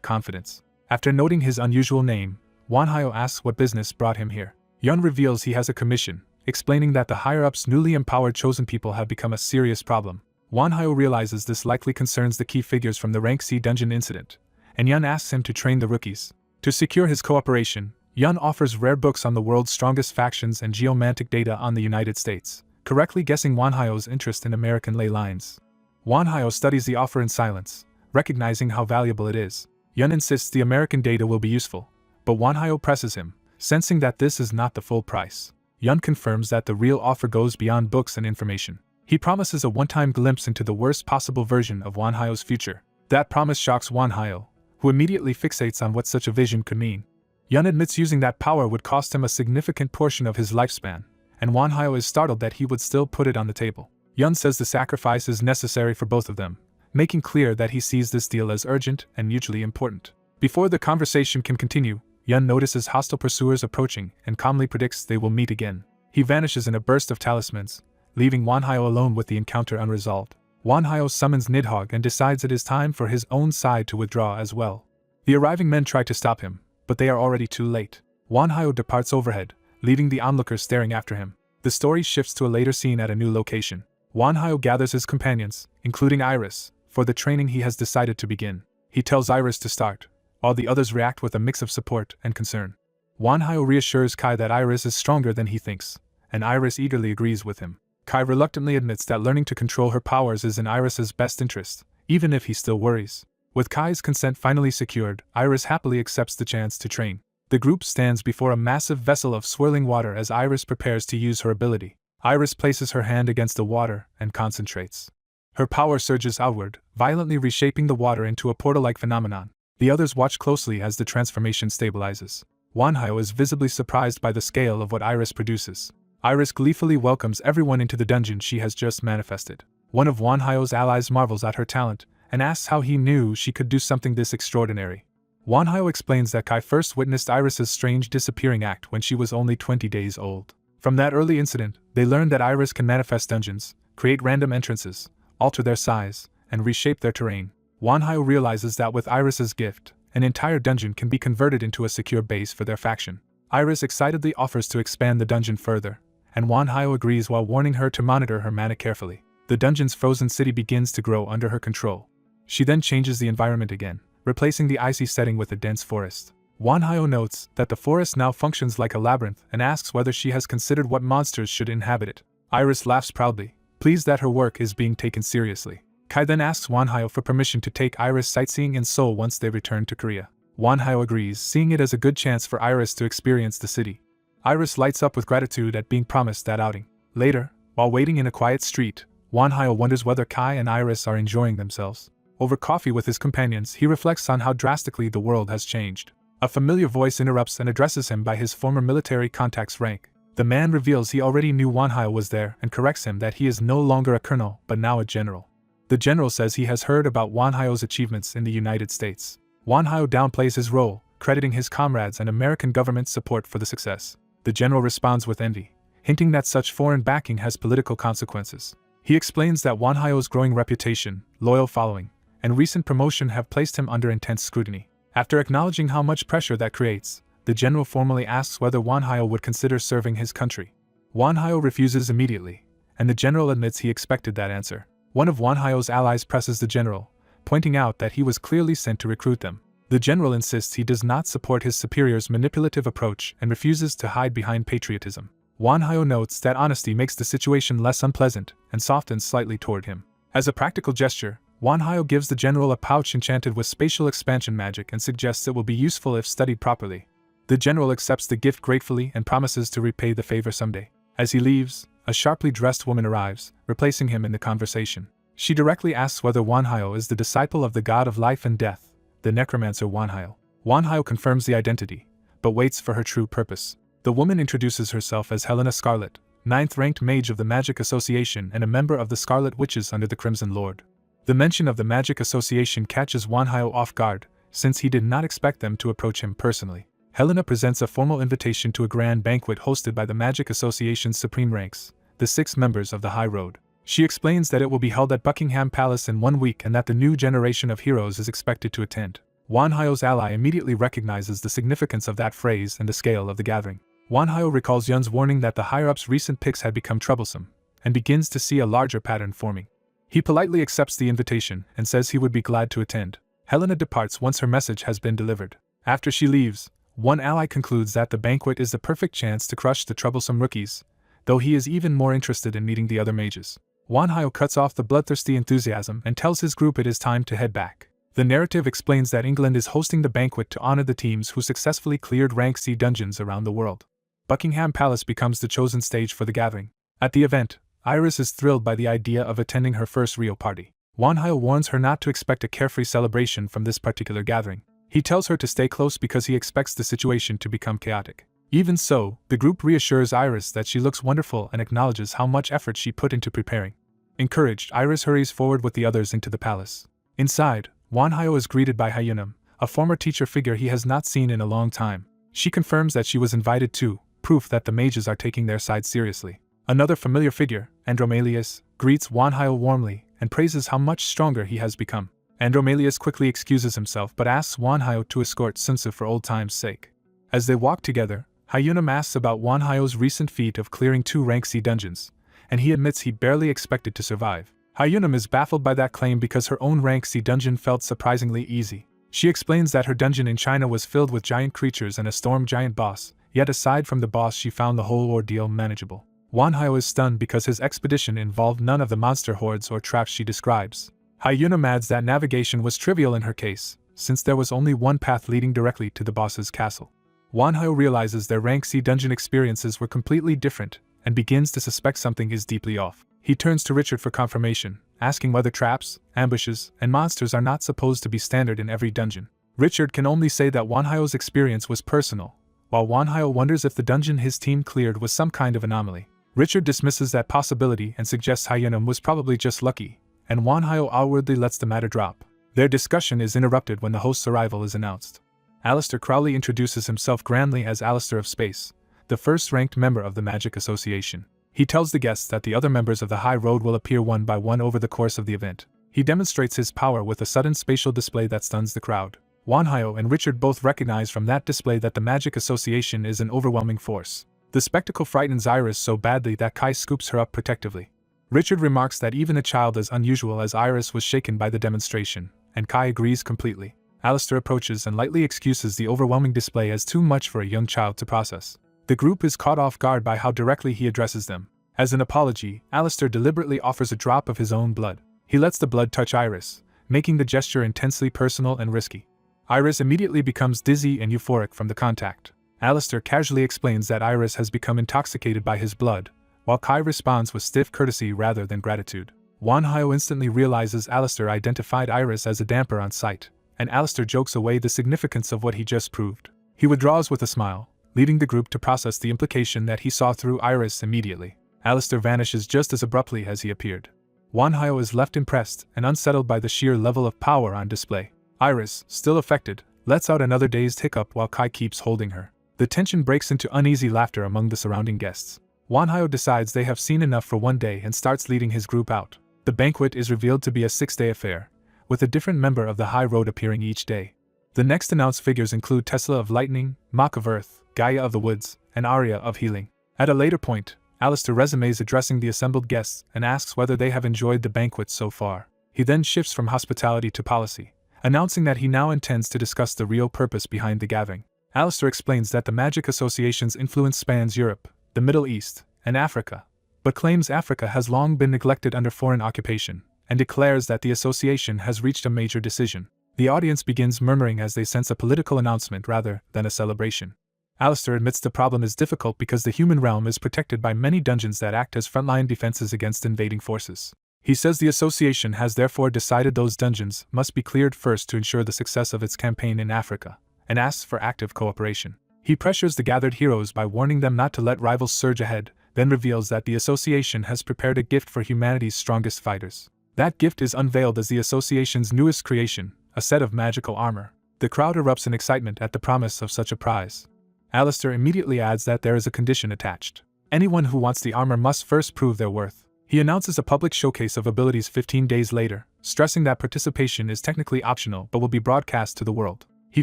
confidence. After noting his unusual name, Wanhyo asks what business brought him here. Yun reveals he has a commission, explaining that the higher-ups' newly empowered chosen people have become a serious problem. Manhwa realizes this likely concerns the key figures from the Rank C dungeon incident, and Yun asks him to train the rookies. To secure his cooperation, Yun offers rare books on the world's strongest factions and geomantic data on the United States, correctly guessing Manhwa's interest in American ley lines. Manhwa studies the offer in silence, recognizing how valuable it is. Yun insists the American data will be useful, but Manhwa presses him, sensing that this is not the full price. Yun confirms that the real offer goes beyond books and information. He promises a one-time glimpse into the worst possible version of Manhwa's future. That promise shocks Manhwa, who immediately fixates on what such a vision could mean. Yun admits using that power would cost him a significant portion of his lifespan, and Manhwa is startled that he would still put it on the table. Yun says the sacrifice is necessary for both of them, making clear that he sees this deal as urgent and mutually important. Before the conversation can continue, Yun notices hostile pursuers approaching and calmly predicts they will meet again. He vanishes in a burst of talismans, leaving Manhwa alone with the encounter unresolved. Manhwa summons Nidhogg and decides it is time for his own side to withdraw as well. The arriving men try to stop him, but they are already too late. Manhwa departs overhead, leaving the onlookers staring after him. The story shifts to a later scene at a new location. Manhwa gathers his companions, including Iris, for the training he has decided to begin. He tells Iris to start, while the others react with a mix of support and concern. Manhwa reassures Kai that Iris is stronger than he thinks, and Iris eagerly agrees with him. Kai reluctantly admits that learning to control her powers is in Iris's best interest, even if he still worries. With Kai's consent finally secured, Iris happily accepts the chance to train. The group stands before a massive vessel of swirling water as Iris prepares to use her ability. Iris places her hand against the water and concentrates. Her power surges outward, violently reshaping the water into a portal-like phenomenon. The others watch closely as the transformation stabilizes. Manhwa is visibly surprised by the scale of what Iris produces. Iris gleefully welcomes everyone into the dungeon she has just manifested. One of Manhwa's allies marvels at her talent, and asks how he knew she could do something this extraordinary. Manhwa explains that Kai first witnessed Iris's strange disappearing act when she was only 20 days old. From that early incident, they learned that Iris can manifest dungeons, create random entrances, alter their size, and reshape their terrain. Manhwa realizes that with Iris's gift, an entire dungeon can be converted into a secure base for their faction. Iris excitedly offers to expand the dungeon further, and Manhwa agrees while warning her to monitor her mana carefully. The dungeon's frozen city begins to grow under her control. She then changes the environment again, replacing the icy setting with a dense forest. Manhwa notes that the forest now functions like a labyrinth and asks whether she has considered what monsters should inhabit it. Iris laughs proudly, pleased that her work is being taken seriously. Kai then asks Manhwa for permission to take Iris sightseeing in Seoul once they return to Korea. Manhwa agrees, seeing it as a good chance for Iris to experience the city. Iris lights up with gratitude at being promised that outing. Later, while waiting in a quiet street, Manhwa wonders whether Kai and Iris are enjoying themselves. Over coffee with his companions, he reflects on how drastically the world has changed. A familiar voice interrupts and addresses him by his former military contact's rank. The man reveals he already knew Manhwa was there and corrects him that he is no longer a colonel but now a general. The general says he has heard about Manhwa's achievements in the United States. Manhwa downplays his role, crediting his comrades and American government support for the success. The general responds with envy, hinting that such foreign backing has political consequences. He explains that Manhwa's growing reputation, loyal following, and recent promotion have placed him under intense scrutiny. After acknowledging how much pressure that creates, the general formally asks whether Manhwa would consider serving his country. Manhwa refuses immediately, and the general admits he expected that answer. One of Manhwa's allies presses the general, pointing out that he was clearly sent to recruit them. The general insists he does not support his superior's manipulative approach and refuses to hide behind patriotism. Manhwa notes that honesty makes the situation less unpleasant and softens slightly toward him. As a practical gesture, Manhwa gives the general a pouch enchanted with spatial expansion magic and suggests it will be useful if studied properly. The general accepts the gift gratefully and promises to repay the favor someday. As he leaves, a sharply dressed woman arrives, replacing him in the conversation. She directly asks whether Manhwa is the disciple of the god of life and death, the necromancer Manhwa. Manhwa confirms the identity, but waits for her true purpose. The woman introduces herself as Helena Scarlet, 9th-ranked mage of the Magic Association and a member of the Scarlet Witches under the Crimson Lord. The mention of the Magic Association catches Manhwa off guard, since he did not expect them to approach him personally. Helena presents a formal invitation to a grand banquet hosted by the Magic Association's supreme ranks, the 6 members of the High Road. She explains that it will be held at Buckingham Palace in 1 week and that the new generation of heroes is expected to attend. Manhwa's ally immediately recognizes the significance of that phrase and the scale of the gathering. Wanhyo recalls Yun's warning that the higher-up's recent picks had become troublesome, and begins to see a larger pattern forming. He politely accepts the invitation and says he would be glad to attend. Helena departs once her message has been delivered. After she leaves, one ally concludes that the banquet is the perfect chance to crush the troublesome rookies, though he is even more interested in meeting the other mages. Wanhyo cuts off the bloodthirsty enthusiasm and tells his group it is time to head back. The narrative explains that England is hosting the banquet to honor the teams who successfully cleared Rank C dungeons around the world. Buckingham Palace becomes the chosen stage for the gathering. At the event, Iris is thrilled by the idea of attending her first real party. Wanhyo warns her not to expect a carefree celebration from this particular gathering. He tells her to stay close because he expects the situation to become chaotic. Even so, the group reassures Iris that she looks wonderful and acknowledges how much effort she put into preparing. Encouraged, Iris hurries forward with the others into the palace. Inside, Wanhyo is greeted by Hyunam, a former teacher figure he has not seen in a long time. She confirms that she was invited too, proof that the mages are taking their side seriously. Another familiar figure, Andromalius, greets Wanhyo warmly and praises how much stronger he has become. Andromalius quickly excuses himself but asks Wanhyo to escort Sunsu for old time's sake. As they walk together, Hyunam asks about Wanhyo's recent feat of clearing 2 Rank C dungeons, and he admits he barely expected to survive. Hyunam is baffled by that claim because her own Rank C dungeon felt surprisingly easy. She explains that her dungeon in China was filled with giant creatures and a storm giant boss, yet aside from the boss she found the whole ordeal manageable. Wanhyo is stunned because his expedition involved none of the monster hordes or traps she describes. Hyunam adds that navigation was trivial in her case, since there was only one path leading directly to the boss's castle. Wanhyo realizes their Rank C dungeon experiences were completely different, and begins to suspect something is deeply off. He turns to Richard for confirmation, asking whether traps, ambushes, and monsters are not supposed to be standard in every dungeon. Richard can only say that Wanhyo's experience was personal, while Wanhyo wonders if the dungeon his team cleared was some kind of anomaly. Richard dismisses that possibility and suggests Hyunam was probably just lucky, and Wanhyo outwardly lets the matter drop. Their discussion is interrupted when the host's arrival is announced. Alistair Crowley introduces himself grandly as Alistair of Space, the first-ranked member of the Magic Association. He tells the guests that the other members of the High Road will appear one by one over the course of the event. He demonstrates his power with a sudden spatial display that stuns the crowd. Wanhyo and Richard both recognize from that display that the Magic Association is an overwhelming force. The spectacle frightens Iris so badly that Kai scoops her up protectively. Richard remarks that even a child as unusual as Iris was shaken by the demonstration, and Kai agrees completely. Alistair approaches and lightly excuses the overwhelming display as too much for a young child to process. The group is caught off guard by how directly he addresses them. As an apology, Alistair deliberately offers a drop of his own blood. He lets the blood touch Iris, making the gesture intensely personal and risky. Iris immediately becomes dizzy and euphoric from the contact. Alistair casually explains that Iris has become intoxicated by his blood, while Kai responds with stiff courtesy rather than gratitude. Wanhyo instantly realizes Alistair identified Iris as a damper on sight, and Alistair jokes away the significance of what he just proved. He withdraws with a smile, leading the group to process the implication that he saw through Iris immediately. Alistair vanishes just as abruptly as he appeared. Wanhyo is left impressed and unsettled by the sheer level of power on display. Iris, still affected, lets out another dazed hiccup while Kai keeps holding her. The tension breaks into uneasy laughter among the surrounding guests. Wanhyo decides they have seen enough for one day and starts leading his group out. The banquet is revealed to be a 6-day affair, with a different member of the High Road appearing each day. The next announced figures include Tesla of Lightning, Mach of Earth, Gaia of the Woods, and Arya of Healing. At a later point, Alistair resumes addressing the assembled guests and asks whether they have enjoyed the banquet so far. He then shifts from hospitality to policy, announcing that he now intends to discuss the real purpose behind the gathering. Alistair explains that the Magic Association's influence spans Europe, the Middle East, and Africa, but claims Africa has long been neglected under foreign occupation, and declares that the association has reached a major decision. The audience begins murmuring as they sense a political announcement rather than a celebration. Alistair admits the problem is difficult because the human realm is protected by many dungeons that act as frontline defenses against invading forces. He says the association has therefore decided those dungeons must be cleared first to ensure the success of its campaign in Africa, and asks for active cooperation. He pressures the gathered heroes by warning them not to let rivals surge ahead, then reveals that the association has prepared a gift for humanity's strongest fighters. That gift is unveiled as the association's newest creation, a set of magical armor. The crowd erupts in excitement at the promise of such a prize. Alistair immediately adds that there is a condition attached. Anyone who wants the armor must first prove their worth. He announces a public showcase of abilities 15 days later, stressing that participation is technically optional but will be broadcast to the world. He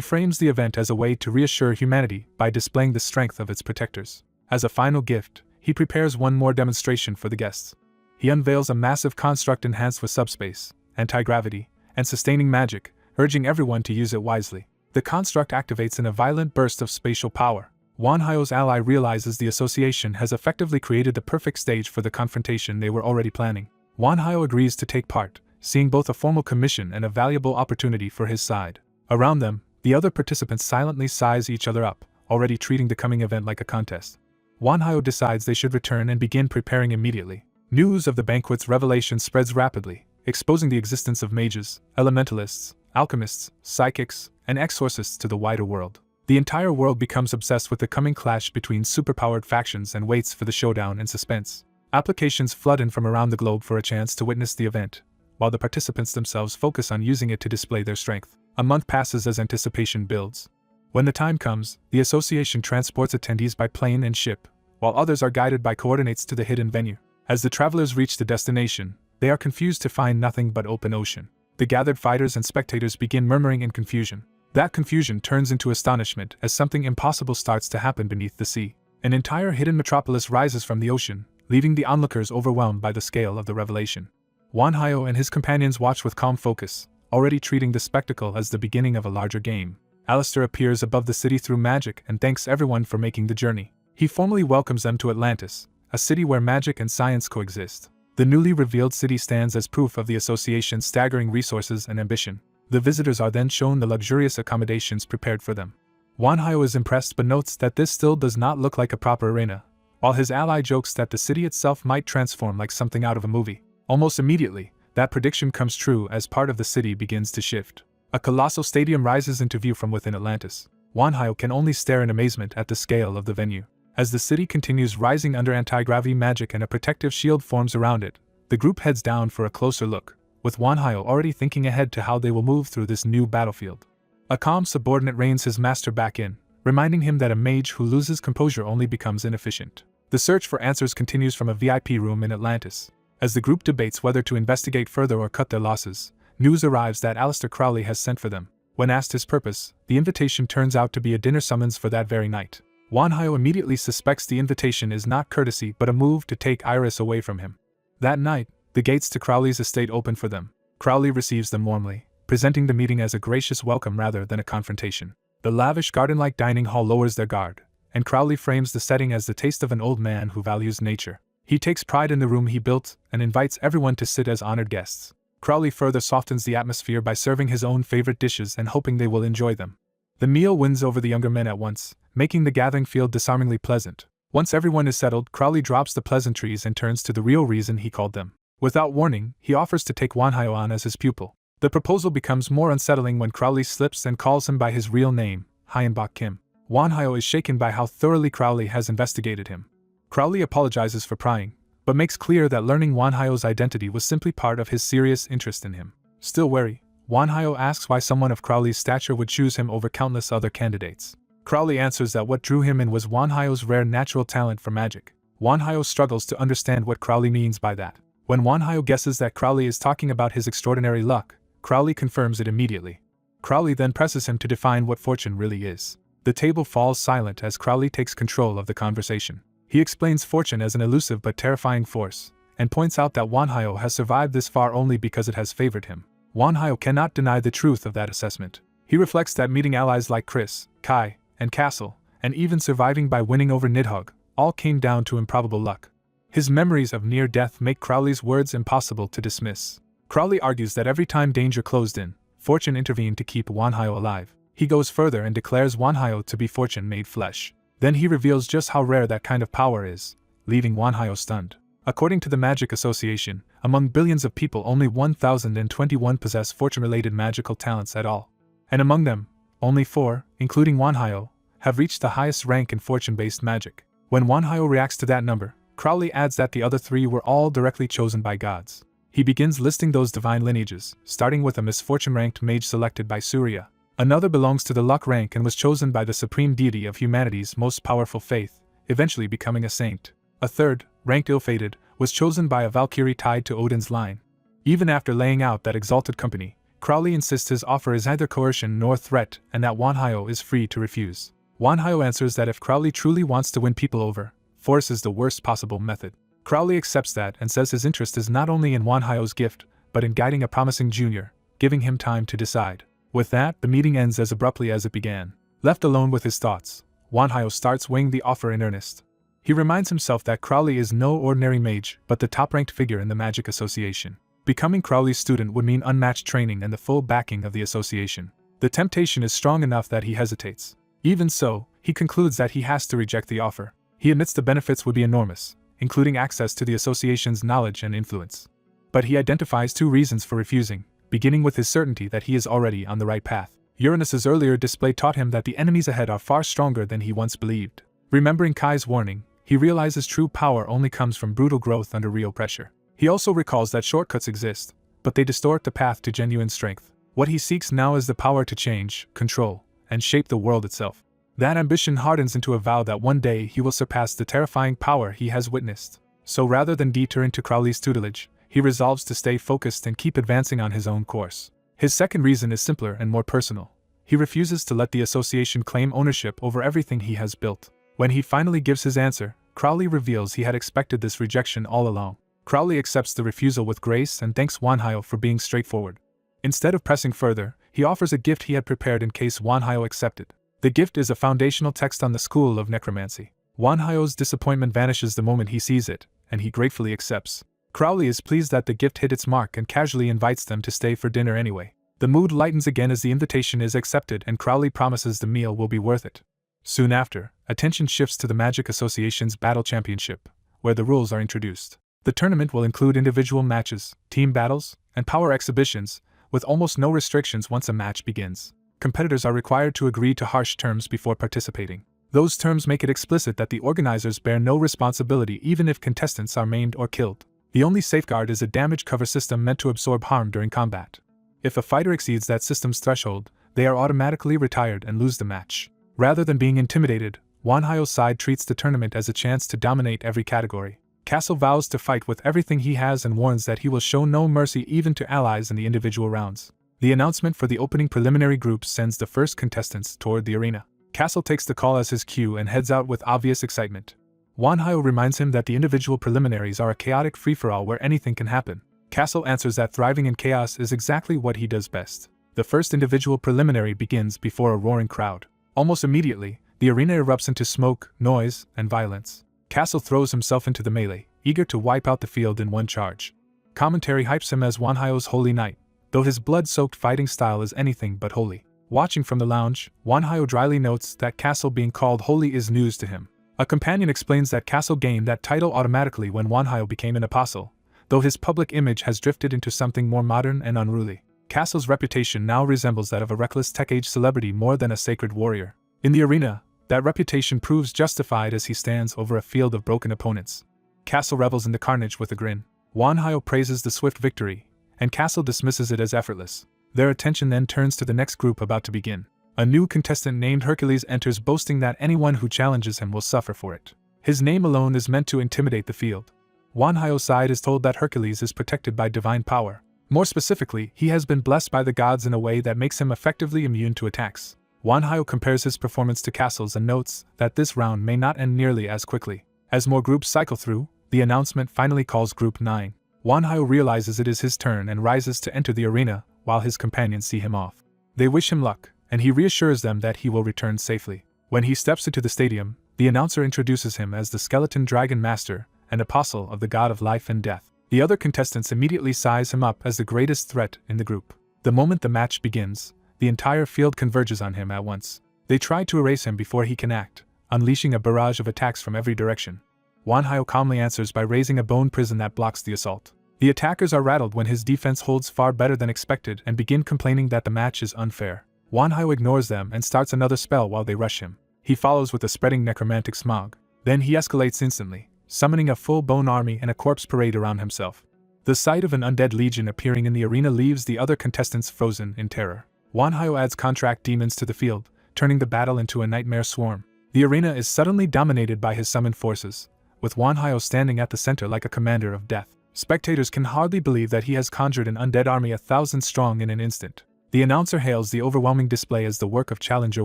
frames the event as a way to reassure humanity by displaying the strength of its protectors. As a final gift, he prepares one more demonstration for the guests. He unveils a massive construct enhanced with subspace, anti-gravity, and sustaining magic, urging everyone to use it wisely. The construct activates in a violent burst of spatial power. Wanhyo's ally realizes the association has effectively created the perfect stage for the confrontation they were already planning. Wanhyo agrees to take part, seeing both a formal commission and a valuable opportunity for his side. Around them, the other participants silently size each other up, already treating the coming event like a contest. Wanhyo decides they should return and begin preparing immediately. News of the banquet's revelation spreads rapidly, exposing the existence of mages, elementalists, alchemists, psychics, and exorcists to the wider world. The entire world becomes obsessed with the coming clash between superpowered factions and waits for the showdown in suspense. Applications flood in from around the globe for a chance to witness the event, while the participants themselves focus on using it to display their strength. A month passes as anticipation builds. When the time comes, the association transports attendees by plane and ship, while others are guided by coordinates to the hidden venue. As the travelers reach the destination, they are confused to find nothing but open ocean. The gathered fighters and spectators begin murmuring in confusion. That confusion turns into astonishment as something impossible starts to happen beneath the sea. An entire hidden metropolis rises from the ocean, leaving the onlookers overwhelmed by the scale of the revelation. Wanhyo and his companions watch with calm focus, already treating the spectacle as the beginning of a larger game. Alistair appears above the city through magic and thanks everyone for making the journey. He formally welcomes them to Atlantis, a city where magic and science coexist. The newly revealed city stands as proof of the association's staggering resources and ambition. The visitors are then shown the luxurious accommodations prepared for them. Wanhyo is impressed but notes that this still does not look like a proper arena, while his ally jokes that the city itself might transform like something out of a movie. Almost immediately, that prediction comes true as part of the city begins to shift. A colossal stadium rises into view from within Atlantis. Wanhyo can only stare in amazement at the scale of the venue. As the city continues rising under anti-gravity magic and a protective shield forms around it, the group heads down for a closer look, with Wanhyo already thinking ahead to how they will move through this new battlefield. A calm subordinate reins his master back in, reminding him that a mage who loses composure only becomes inefficient. The search for answers continues from a VIP room in Atlantis. As the group debates whether to investigate further or cut their losses, news arrives that Aleister Crowley has sent for them. When asked his purpose, the invitation turns out to be a dinner summons for that very night. Wanhyo immediately suspects the invitation is not courtesy but a move to take Iris away from him. That night, the gates to Crowley's estate open for them. Crowley receives them warmly, presenting the meeting as a gracious welcome rather than a confrontation. The lavish garden-like dining hall lowers their guard, and Crowley frames the setting as the taste of an old man who values nature. He takes pride in the room he built and invites everyone to sit as honored guests. Crowley further softens the atmosphere by serving his own favorite dishes and hoping they will enjoy them. The meal wins over the younger men at once, making the gathering feel disarmingly pleasant. Once everyone is settled, Crowley drops the pleasantries and turns to the real reason he called them. Without warning, he offers to take Wanhyo on as his pupil. The proposal becomes more unsettling when Crowley slips and calls him by his real name, Hyunbok Kim. Wanhyo is shaken by how thoroughly Crowley has investigated him. Crowley apologizes for prying, but makes clear that learning Wanhyo's identity was simply part of his serious interest in him. Still wary, Wanhyo asks why someone of Crowley's stature would choose him over countless other candidates. Crowley answers that what drew him in was Wanhyo's rare natural talent for magic. Wanhyo struggles to understand what Crowley means by that. When Wanhyo guesses that Crowley is talking about his extraordinary luck, Crowley confirms it immediately. Crowley then presses him to define what fortune really is. The table falls silent as Crowley takes control of the conversation. He explains fortune as an elusive but terrifying force, and points out that Wanhyo has survived this far only because it has favored him. Wanhyo cannot deny the truth of that assessment. He reflects that meeting allies like Chris, Kai, and Castle, and even surviving by winning over Nidhogg, all came down to improbable luck. His memories of near death make Crowley's words impossible to dismiss. Crowley argues that every time danger closed in, fortune intervened to keep Wanhyo alive. He goes further and declares Wanhyo to be fortune made flesh. Then he reveals just how rare that kind of power is, leaving Wanhyo stunned. According to the Magic Association, among billions of people only 1,021 possess fortune-related magical talents at all. And among them, only 4, including Wanhyo, have reached the highest rank in fortune-based magic. When Wanhyo reacts to that number, Crowley adds that the other 3 were all directly chosen by gods. He begins listing those divine lineages, starting with a misfortune-ranked mage selected by Surya. Another belongs to the luck rank and was chosen by the supreme deity of humanity's most powerful faith, eventually becoming a saint. A third, ranked ill-fated, was chosen by a Valkyrie tied to Odin's line. Even after laying out that exalted company, Crowley insists his offer is neither coercion nor threat and that Manhwa is free to refuse. Manhwa answers that if Crowley truly wants to win people over, force is the worst possible method. Crowley accepts that and says his interest is not only in Manhwa's gift, but in guiding a promising junior, giving him time to decide. With that, the meeting ends as abruptly as it began. Left alone with his thoughts, Manhwa starts weighing the offer in earnest. He reminds himself that Crowley is no ordinary mage, but the top-ranked figure in the Magic Association. Becoming Crowley's student would mean unmatched training and the full backing of the association. The temptation is strong enough that he hesitates. Even so, he concludes that he has to reject the offer. He admits the benefits would be enormous, including access to the association's knowledge and influence. But he identifies two reasons for refusing, beginning with his certainty that he is already on the right path. Uranus's earlier display taught him that the enemies ahead are far stronger than he once believed. Remembering Kai's warning, he realizes true power only comes from brutal growth under real pressure. He also recalls that shortcuts exist, but they distort the path to genuine strength. What he seeks now is the power to change, control, and shape the world itself. That ambition hardens into a vow that one day he will surpass the terrifying power he has witnessed. So rather than detour into Crowley's tutelage, he resolves to stay focused and keep advancing on his own course. His second reason is simpler and more personal. He refuses to let the association claim ownership over everything he has built. When he finally gives his answer, Crowley reveals he had expected this rejection all along. Crowley accepts the refusal with grace and thanks Manhwa for being straightforward. Instead of pressing further, he offers a gift he had prepared in case Manhwa accepted. The gift is a foundational text on the school of necromancy. Manhwa's disappointment vanishes the moment he sees it, and he gratefully accepts. Crowley is pleased that the gift hit its mark and casually invites them to stay for dinner anyway. The mood lightens again as the invitation is accepted and Crowley promises the meal will be worth it. Soon after, attention shifts to the Magic Association's Battle Championship, where the rules are introduced. The tournament will include individual matches, team battles, and power exhibitions, with almost no restrictions once a match begins. Competitors are required to agree to harsh terms before participating. Those terms make it explicit that the organizers bear no responsibility even if contestants are maimed or killed. The only safeguard is a damage cover system meant to absorb harm during combat. If a fighter exceeds that system's threshold, they are automatically retired and lose the match. Rather than being intimidated, Manhwa's side treats the tournament as a chance to dominate every category. Castle vows to fight with everything he has and warns that he will show no mercy even to allies in the individual rounds. The announcement for the opening preliminary groups sends the first contestants toward the arena. Castle takes the call as his cue and heads out with obvious excitement. Manhwa reminds him that the individual preliminaries are a chaotic free-for-all where anything can happen. Castle answers that thriving in chaos is exactly what he does best. The first individual preliminary begins before a roaring crowd. Almost immediately, the arena erupts into smoke, noise, and violence. Castle throws himself into the melee, eager to wipe out the field in one charge. Commentary hypes him as Manhwa's holy knight, though his blood-soaked fighting style is anything but holy. Watching from the lounge, Manhwa dryly notes that Castle being called holy is news to him. A companion explains that Castle gained that title automatically when Manhwa became an apostle, though his public image has drifted into something more modern and unruly. Castle's reputation now resembles that of a reckless tech-age celebrity more than a sacred warrior. In the arena, that reputation proves justified as he stands over a field of broken opponents. Castle revels in the carnage with a grin. Manhwa praises the swift victory, and Castle dismisses it as effortless. Their attention then turns to the next group about to begin. A new contestant named Hercules enters boasting that anyone who challenges him will suffer for it. His name alone is meant to intimidate the field. Manhwa's side is told that Hercules is protected by divine power. More specifically, he has been blessed by the gods in a way that makes him effectively immune to attacks. Manhwa compares his performance to Castle's and notes that this round may not end nearly as quickly. As more groups cycle through, the announcement finally calls Group 9. Manhwa realizes it is his turn and rises to enter the arena, while his companions see him off. They wish him luck, and he reassures them that he will return safely. When he steps into the stadium, the announcer introduces him as the Skeleton Dragon Master and Apostle of the God of Life and Death. The other contestants immediately size him up as the greatest threat in the group. The moment the match begins, the entire field converges on him at once. They try to erase him before he can act, unleashing a barrage of attacks from every direction. Manhwa calmly answers by raising a bone prison that blocks the assault. The attackers are rattled when his defense holds far better than expected and begin complaining that the match is unfair. Manhwa ignores them and starts another spell while they rush him. He follows with a spreading necromantic smog. Then he escalates instantly, summoning a full-bone army and a corpse parade around himself. The sight of an undead legion appearing in the arena leaves the other contestants frozen in terror. Manhwa adds contract demons to the field, turning the battle into a nightmare swarm. The arena is suddenly dominated by his summoned forces, with Manhwa standing at the center like a commander of death. Spectators can hardly believe that he has conjured an undead army 1,000 strong in an instant. The announcer hails the overwhelming display as the work of challenger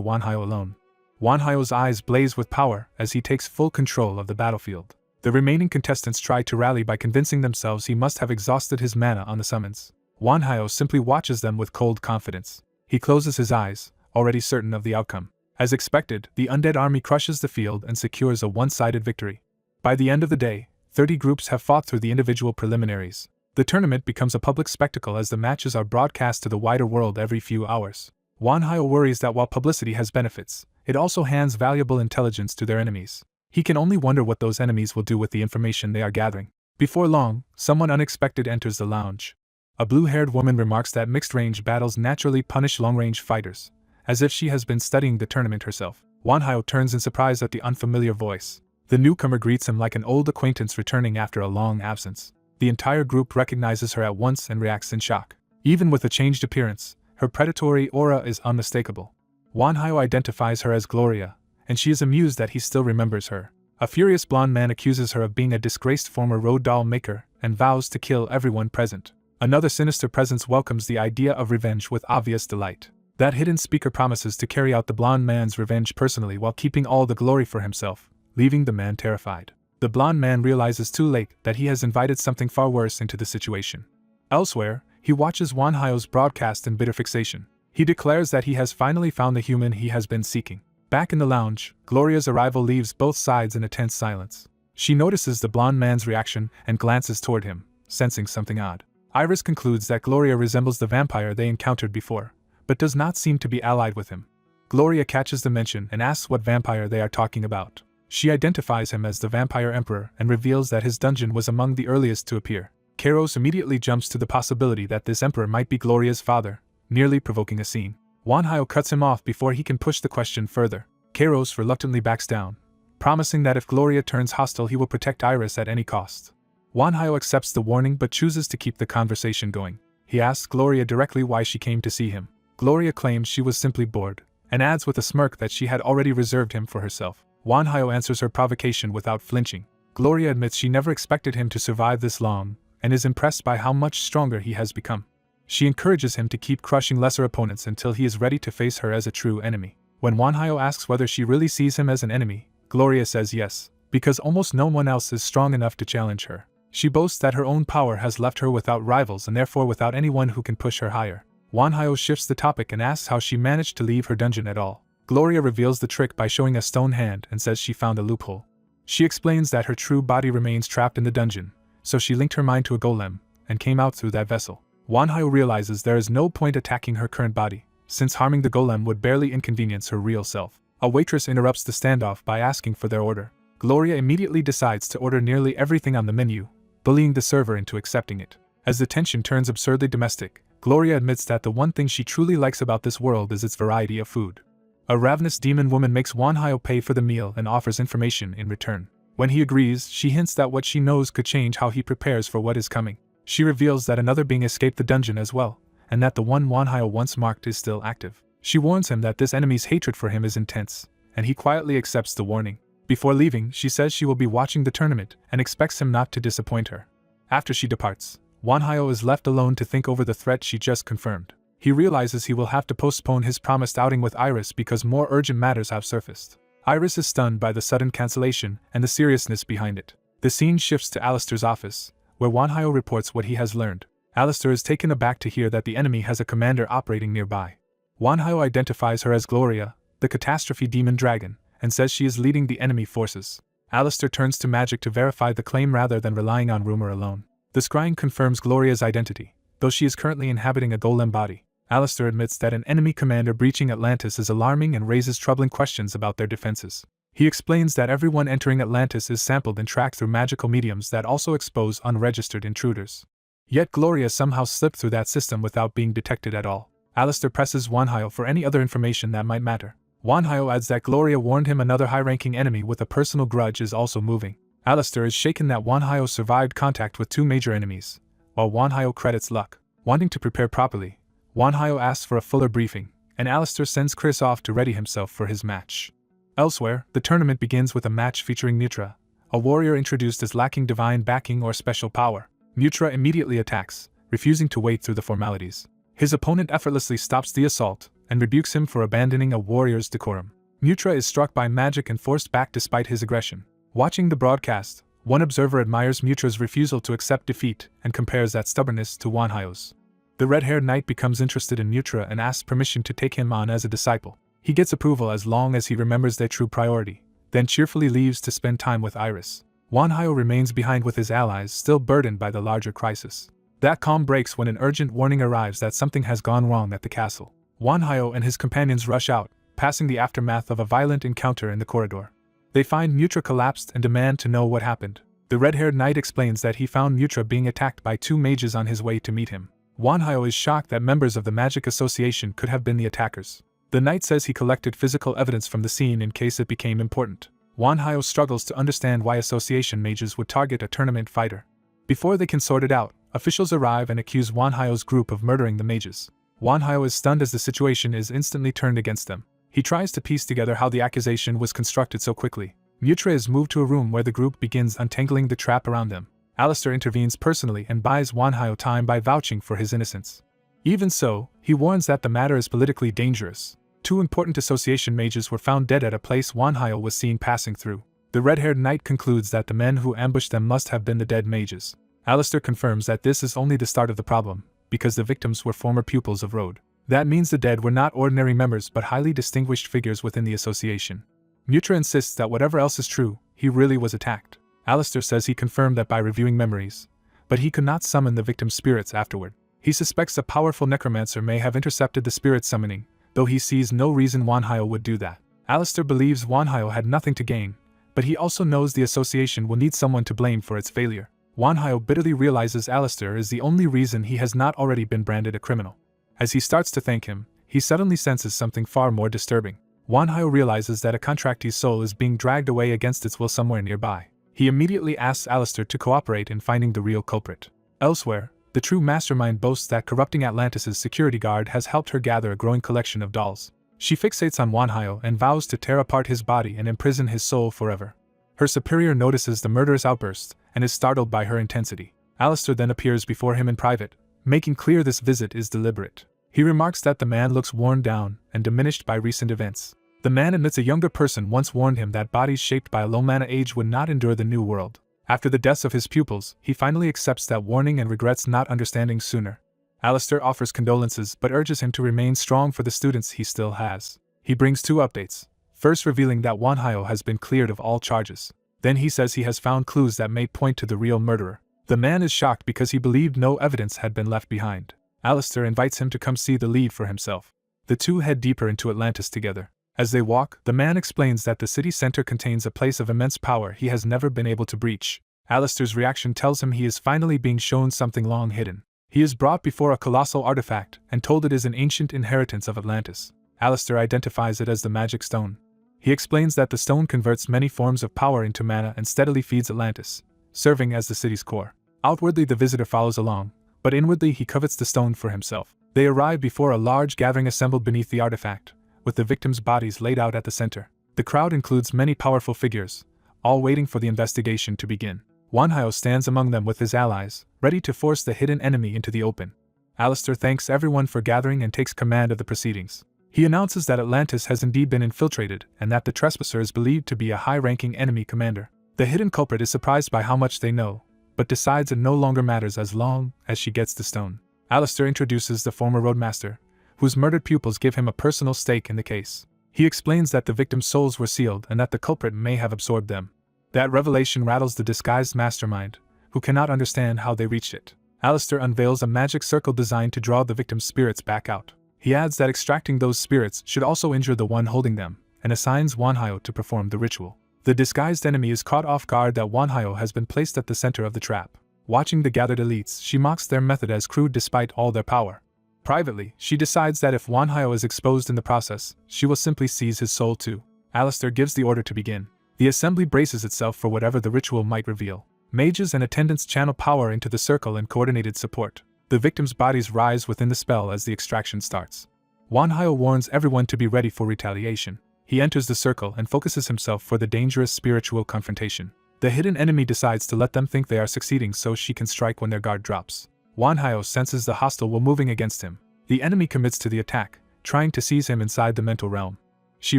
Wanhyo alone. Wanhyo's eyes blaze with power as he takes full control of the battlefield. The remaining contestants try to rally by convincing themselves he must have exhausted his mana on the summons. Wanhyo simply watches them with cold confidence. He closes his eyes, already certain of the outcome. As expected, the undead army crushes the field and secures a one-sided victory. By the end of the day, 30 groups have fought through the individual preliminaries. The tournament becomes a public spectacle as the matches are broadcast to the wider world every few hours. Wanhyo worries that while publicity has benefits, it also hands valuable intelligence to their enemies. He can only wonder what those enemies will do with the information they are gathering. Before long, someone unexpected enters the lounge. A blue-haired woman remarks that mixed-range battles naturally punish long-range fighters, as if she has been studying the tournament herself. Wanhyo turns in surprise at the unfamiliar voice. The newcomer greets him like an old acquaintance returning after a long absence. The entire group recognizes her at once and reacts in shock. Even with a changed appearance, her predatory aura is unmistakable. Wanhyo identifies her as Gloria, and she is amused that he still remembers her. A furious blonde man accuses her of being a disgraced former road doll maker and vows to kill everyone present. Another sinister presence welcomes the idea of revenge with obvious delight. That hidden speaker promises to carry out the blonde man's revenge personally while keeping all the glory for himself, leaving the man terrified. The blonde man realizes too late that he has invited something far worse into the situation. Elsewhere, he watches Wanhyo's broadcast in bitter fixation. He declares that he has finally found the human he has been seeking. Back in the lounge, Gloria's arrival leaves both sides in a tense silence. She notices the blonde man's reaction and glances toward him, sensing something odd. Iris concludes that Gloria resembles the vampire they encountered before, but does not seem to be allied with him. Gloria catches the mention and asks what vampire they are talking about. She identifies him as the Vampire Emperor and reveals that his dungeon was among the earliest to appear. Kairos immediately jumps to the possibility that this emperor might be Gloria's father, nearly provoking a scene. Wanhyo cuts him off before he can push the question further. Kairos reluctantly backs down, promising that if Gloria turns hostile he will protect Iris at any cost. Wanhyo accepts the warning but chooses to keep the conversation going. He asks Gloria directly why she came to see him. Gloria claims she was simply bored, and adds with a smirk that she had already reserved him for herself. Wanhyo answers her provocation without flinching. Gloria admits she never expected him to survive this long, and is impressed by how much stronger he has become. She encourages him to keep crushing lesser opponents until he is ready to face her as a true enemy. When Wanhyo asks whether she really sees him as an enemy, Gloria says yes, because almost no one else is strong enough to challenge her. She boasts that her own power has left her without rivals and therefore without anyone who can push her higher. Wanhyo shifts the topic and asks how she managed to leave her dungeon at all. Gloria reveals the trick by showing a stone hand and says she found a loophole. She explains that her true body remains trapped in the dungeon, so she linked her mind to a golem and came out through that vessel. Wanhyo realizes there is no point attacking her current body, since harming the golem would barely inconvenience her real self. A waitress interrupts the standoff by asking for their order. Gloria immediately decides to order nearly everything on the menu, bullying the server into accepting it. As the tension turns absurdly domestic, Gloria admits that the one thing she truly likes about this world is its variety of food. A ravenous demon woman makes Wanhyo pay for the meal and offers information in return. When he agrees, she hints that what she knows could change how he prepares for what is coming. She reveals that another being escaped the dungeon as well, and that the one Wanhyo once marked is still active. She warns him that this enemy's hatred for him is intense, and he quietly accepts the warning. Before leaving, she says she will be watching the tournament and expects him not to disappoint her. After she departs, Wanhyo is left alone to think over the threat she just confirmed. He realizes he will have to postpone his promised outing with Iris because more urgent matters have surfaced. Iris is stunned by the sudden cancellation and the seriousness behind it. The scene shifts to Alistair's office, where Wanhyo reports what he has learned. Alistair is taken aback to hear that the enemy has a commander operating nearby. Wanhyo identifies her as Gloria, the catastrophe demon dragon, and says she is leading the enemy forces. Alistair turns to magic to verify the claim rather than relying on rumor alone. The scrying confirms Gloria's identity, though she is currently inhabiting a golem body. Alistair admits that an enemy commander breaching Atlantis is alarming and raises troubling questions about their defenses. He explains that everyone entering Atlantis is sampled and tracked through magical mediums that also expose unregistered intruders. Yet Gloria somehow slipped through that system without being detected at all. Alistair presses Wanhyo for any other information that might matter. Wanhyo adds that Gloria warned him another high-ranking enemy with a personal grudge is also moving. Alistair is shaken that Wanhyo survived contact with two major enemies, while Wanhyo credits luck. Wanting to prepare properly, Wanhyo asks for a fuller briefing, and Alistair sends Chris off to ready himself for his match. Elsewhere, the tournament begins with a match featuring Nitra, a warrior introduced as lacking divine backing or special power. Mutra immediately attacks, refusing to wait through the formalities. His opponent effortlessly stops the assault and rebukes him for abandoning a warrior's decorum. Mutra is struck by magic and forced back despite his aggression. Watching the broadcast, one observer admires Mutra's refusal to accept defeat and compares that stubbornness to Wanhyo's. The red-haired knight becomes interested in Mutra and asks permission to take him on as a disciple. He gets approval as long as he remembers their true priority, then cheerfully leaves to spend time with Iris. Wanhyo remains behind with his allies, still burdened by the larger crisis. That calm breaks when an urgent warning arrives that something has gone wrong at the castle. Wanhyo and his companions rush out, passing the aftermath of a violent encounter in the corridor. They find Mutra collapsed and demand to know what happened. The red-haired knight explains that he found Mutra being attacked by 2 mages on his way to meet him. Wanhyo is shocked that members of the Magic Association could have been the attackers. The knight says he collected physical evidence from the scene in case it became important. Wanhyo struggles to understand why association mages would target a tournament fighter. Before they can sort it out, officials arrive and accuse Wanhyo's group of murdering the mages. Wanhyo is stunned as the situation is instantly turned against them. He tries to piece together how the accusation was constructed so quickly. Mutra is moved to a room where the group begins untangling the trap around them. Alistair intervenes personally and buys Wanhyo time by vouching for his innocence. Even so, he warns that the matter is politically dangerous. 2 important association mages were found dead at a place Wanhyo was seen passing through. The red-haired knight concludes that the men who ambushed them must have been the dead mages. Alistair confirms that this is only the start of the problem, because the victims were former pupils of Rode. That means the dead were not ordinary members but highly distinguished figures within the association. Mutra insists that whatever else is true, he really was attacked. Alistair says he confirmed that by reviewing memories, but he could not summon the victim's spirits afterward. He suspects a powerful necromancer may have intercepted the spirit summoning, though he sees no reason Wanhyo would do that. Alistair believes Wanhyo had nothing to gain, but he also knows the association will need someone to blame for its failure. Wanhyo bitterly realizes Alistair is the only reason he has not already been branded a criminal. As he starts to thank him, he suddenly senses something far more disturbing. Wanhyo realizes that a contractee's soul is being dragged away against its will somewhere nearby. He immediately asks Alistair to cooperate in finding the real culprit. Elsewhere, the true mastermind boasts that corrupting Atlantis' security guard has helped her gather a growing collection of dolls. She fixates on Wanhyo and vows to tear apart his body and imprison his soul forever. Her superior notices the murderous outburst and is startled by her intensity. Alistair then appears before him in private, making clear this visit is deliberate. He remarks that the man looks worn down and diminished by recent events. The man admits a younger person once warned him that bodies shaped by a low mana age would not endure the new world. After the deaths of his pupils, he finally accepts that warning and regrets not understanding sooner. Alistair offers condolences but urges him to remain strong for the students he still has. He brings 2 updates, first revealing that Wanhyo has been cleared of all charges. Then he says he has found clues that may point to the real murderer. The man is shocked because he believed no evidence had been left behind. Alistair invites him to come see the lead for himself. The 2 head deeper into Atlantis together. As they walk, the man explains that the city center contains a place of immense power he has never been able to breach. Alistair's reaction tells him he is finally being shown something long hidden. He is brought before a colossal artifact and told it is an ancient inheritance of Atlantis. Alistair identifies it as the Magic Stone. He explains that the stone converts many forms of power into mana and steadily feeds Atlantis, serving as the city's core. Outwardly the visitor follows along, but inwardly he covets the stone for himself. They arrive before a large gathering assembled beneath the artifact, with the victims' bodies laid out at the center. The crowd includes many powerful figures, all waiting for the investigation to begin. Wanhyo stands among them with his allies, ready to force the hidden enemy into the open. Alistair thanks everyone for gathering and takes command of the proceedings. He announces that Atlantis has indeed been infiltrated and that the trespasser is believed to be a high-ranking enemy commander. The hidden culprit is surprised by how much they know, but decides it no longer matters as long as she gets the stone. Alistair introduces the former roadmaster, whose murdered pupils give him a personal stake in the case. He explains that the victims' souls were sealed and that the culprit may have absorbed them. That revelation rattles the disguised mastermind, who cannot understand how they reached it. Alistair unveils a magic circle designed to draw the victims' spirits back out. He adds that extracting those spirits should also injure the one holding them, and assigns Wanhyo to perform the ritual. The disguised enemy is caught off guard that Wanhyo has been placed at the center of the trap. Watching the gathered elites, she mocks their method as crude despite all their power. Privately, she decides that if Wanhyo is exposed in the process, she will simply seize his soul too. Alistair gives the order to begin. The assembly braces itself for whatever the ritual might reveal. Mages and attendants channel power into the circle in coordinated support. The victims' bodies rise within the spell as the extraction starts. Wanhyo warns everyone to be ready for retaliation. He enters the circle and focuses himself for the dangerous spiritual confrontation. The hidden enemy decides to let them think they are succeeding so she can strike when their guard drops. Wanhyo senses the hostile will moving against him. The enemy commits to the attack, trying to seize him inside the mental realm. She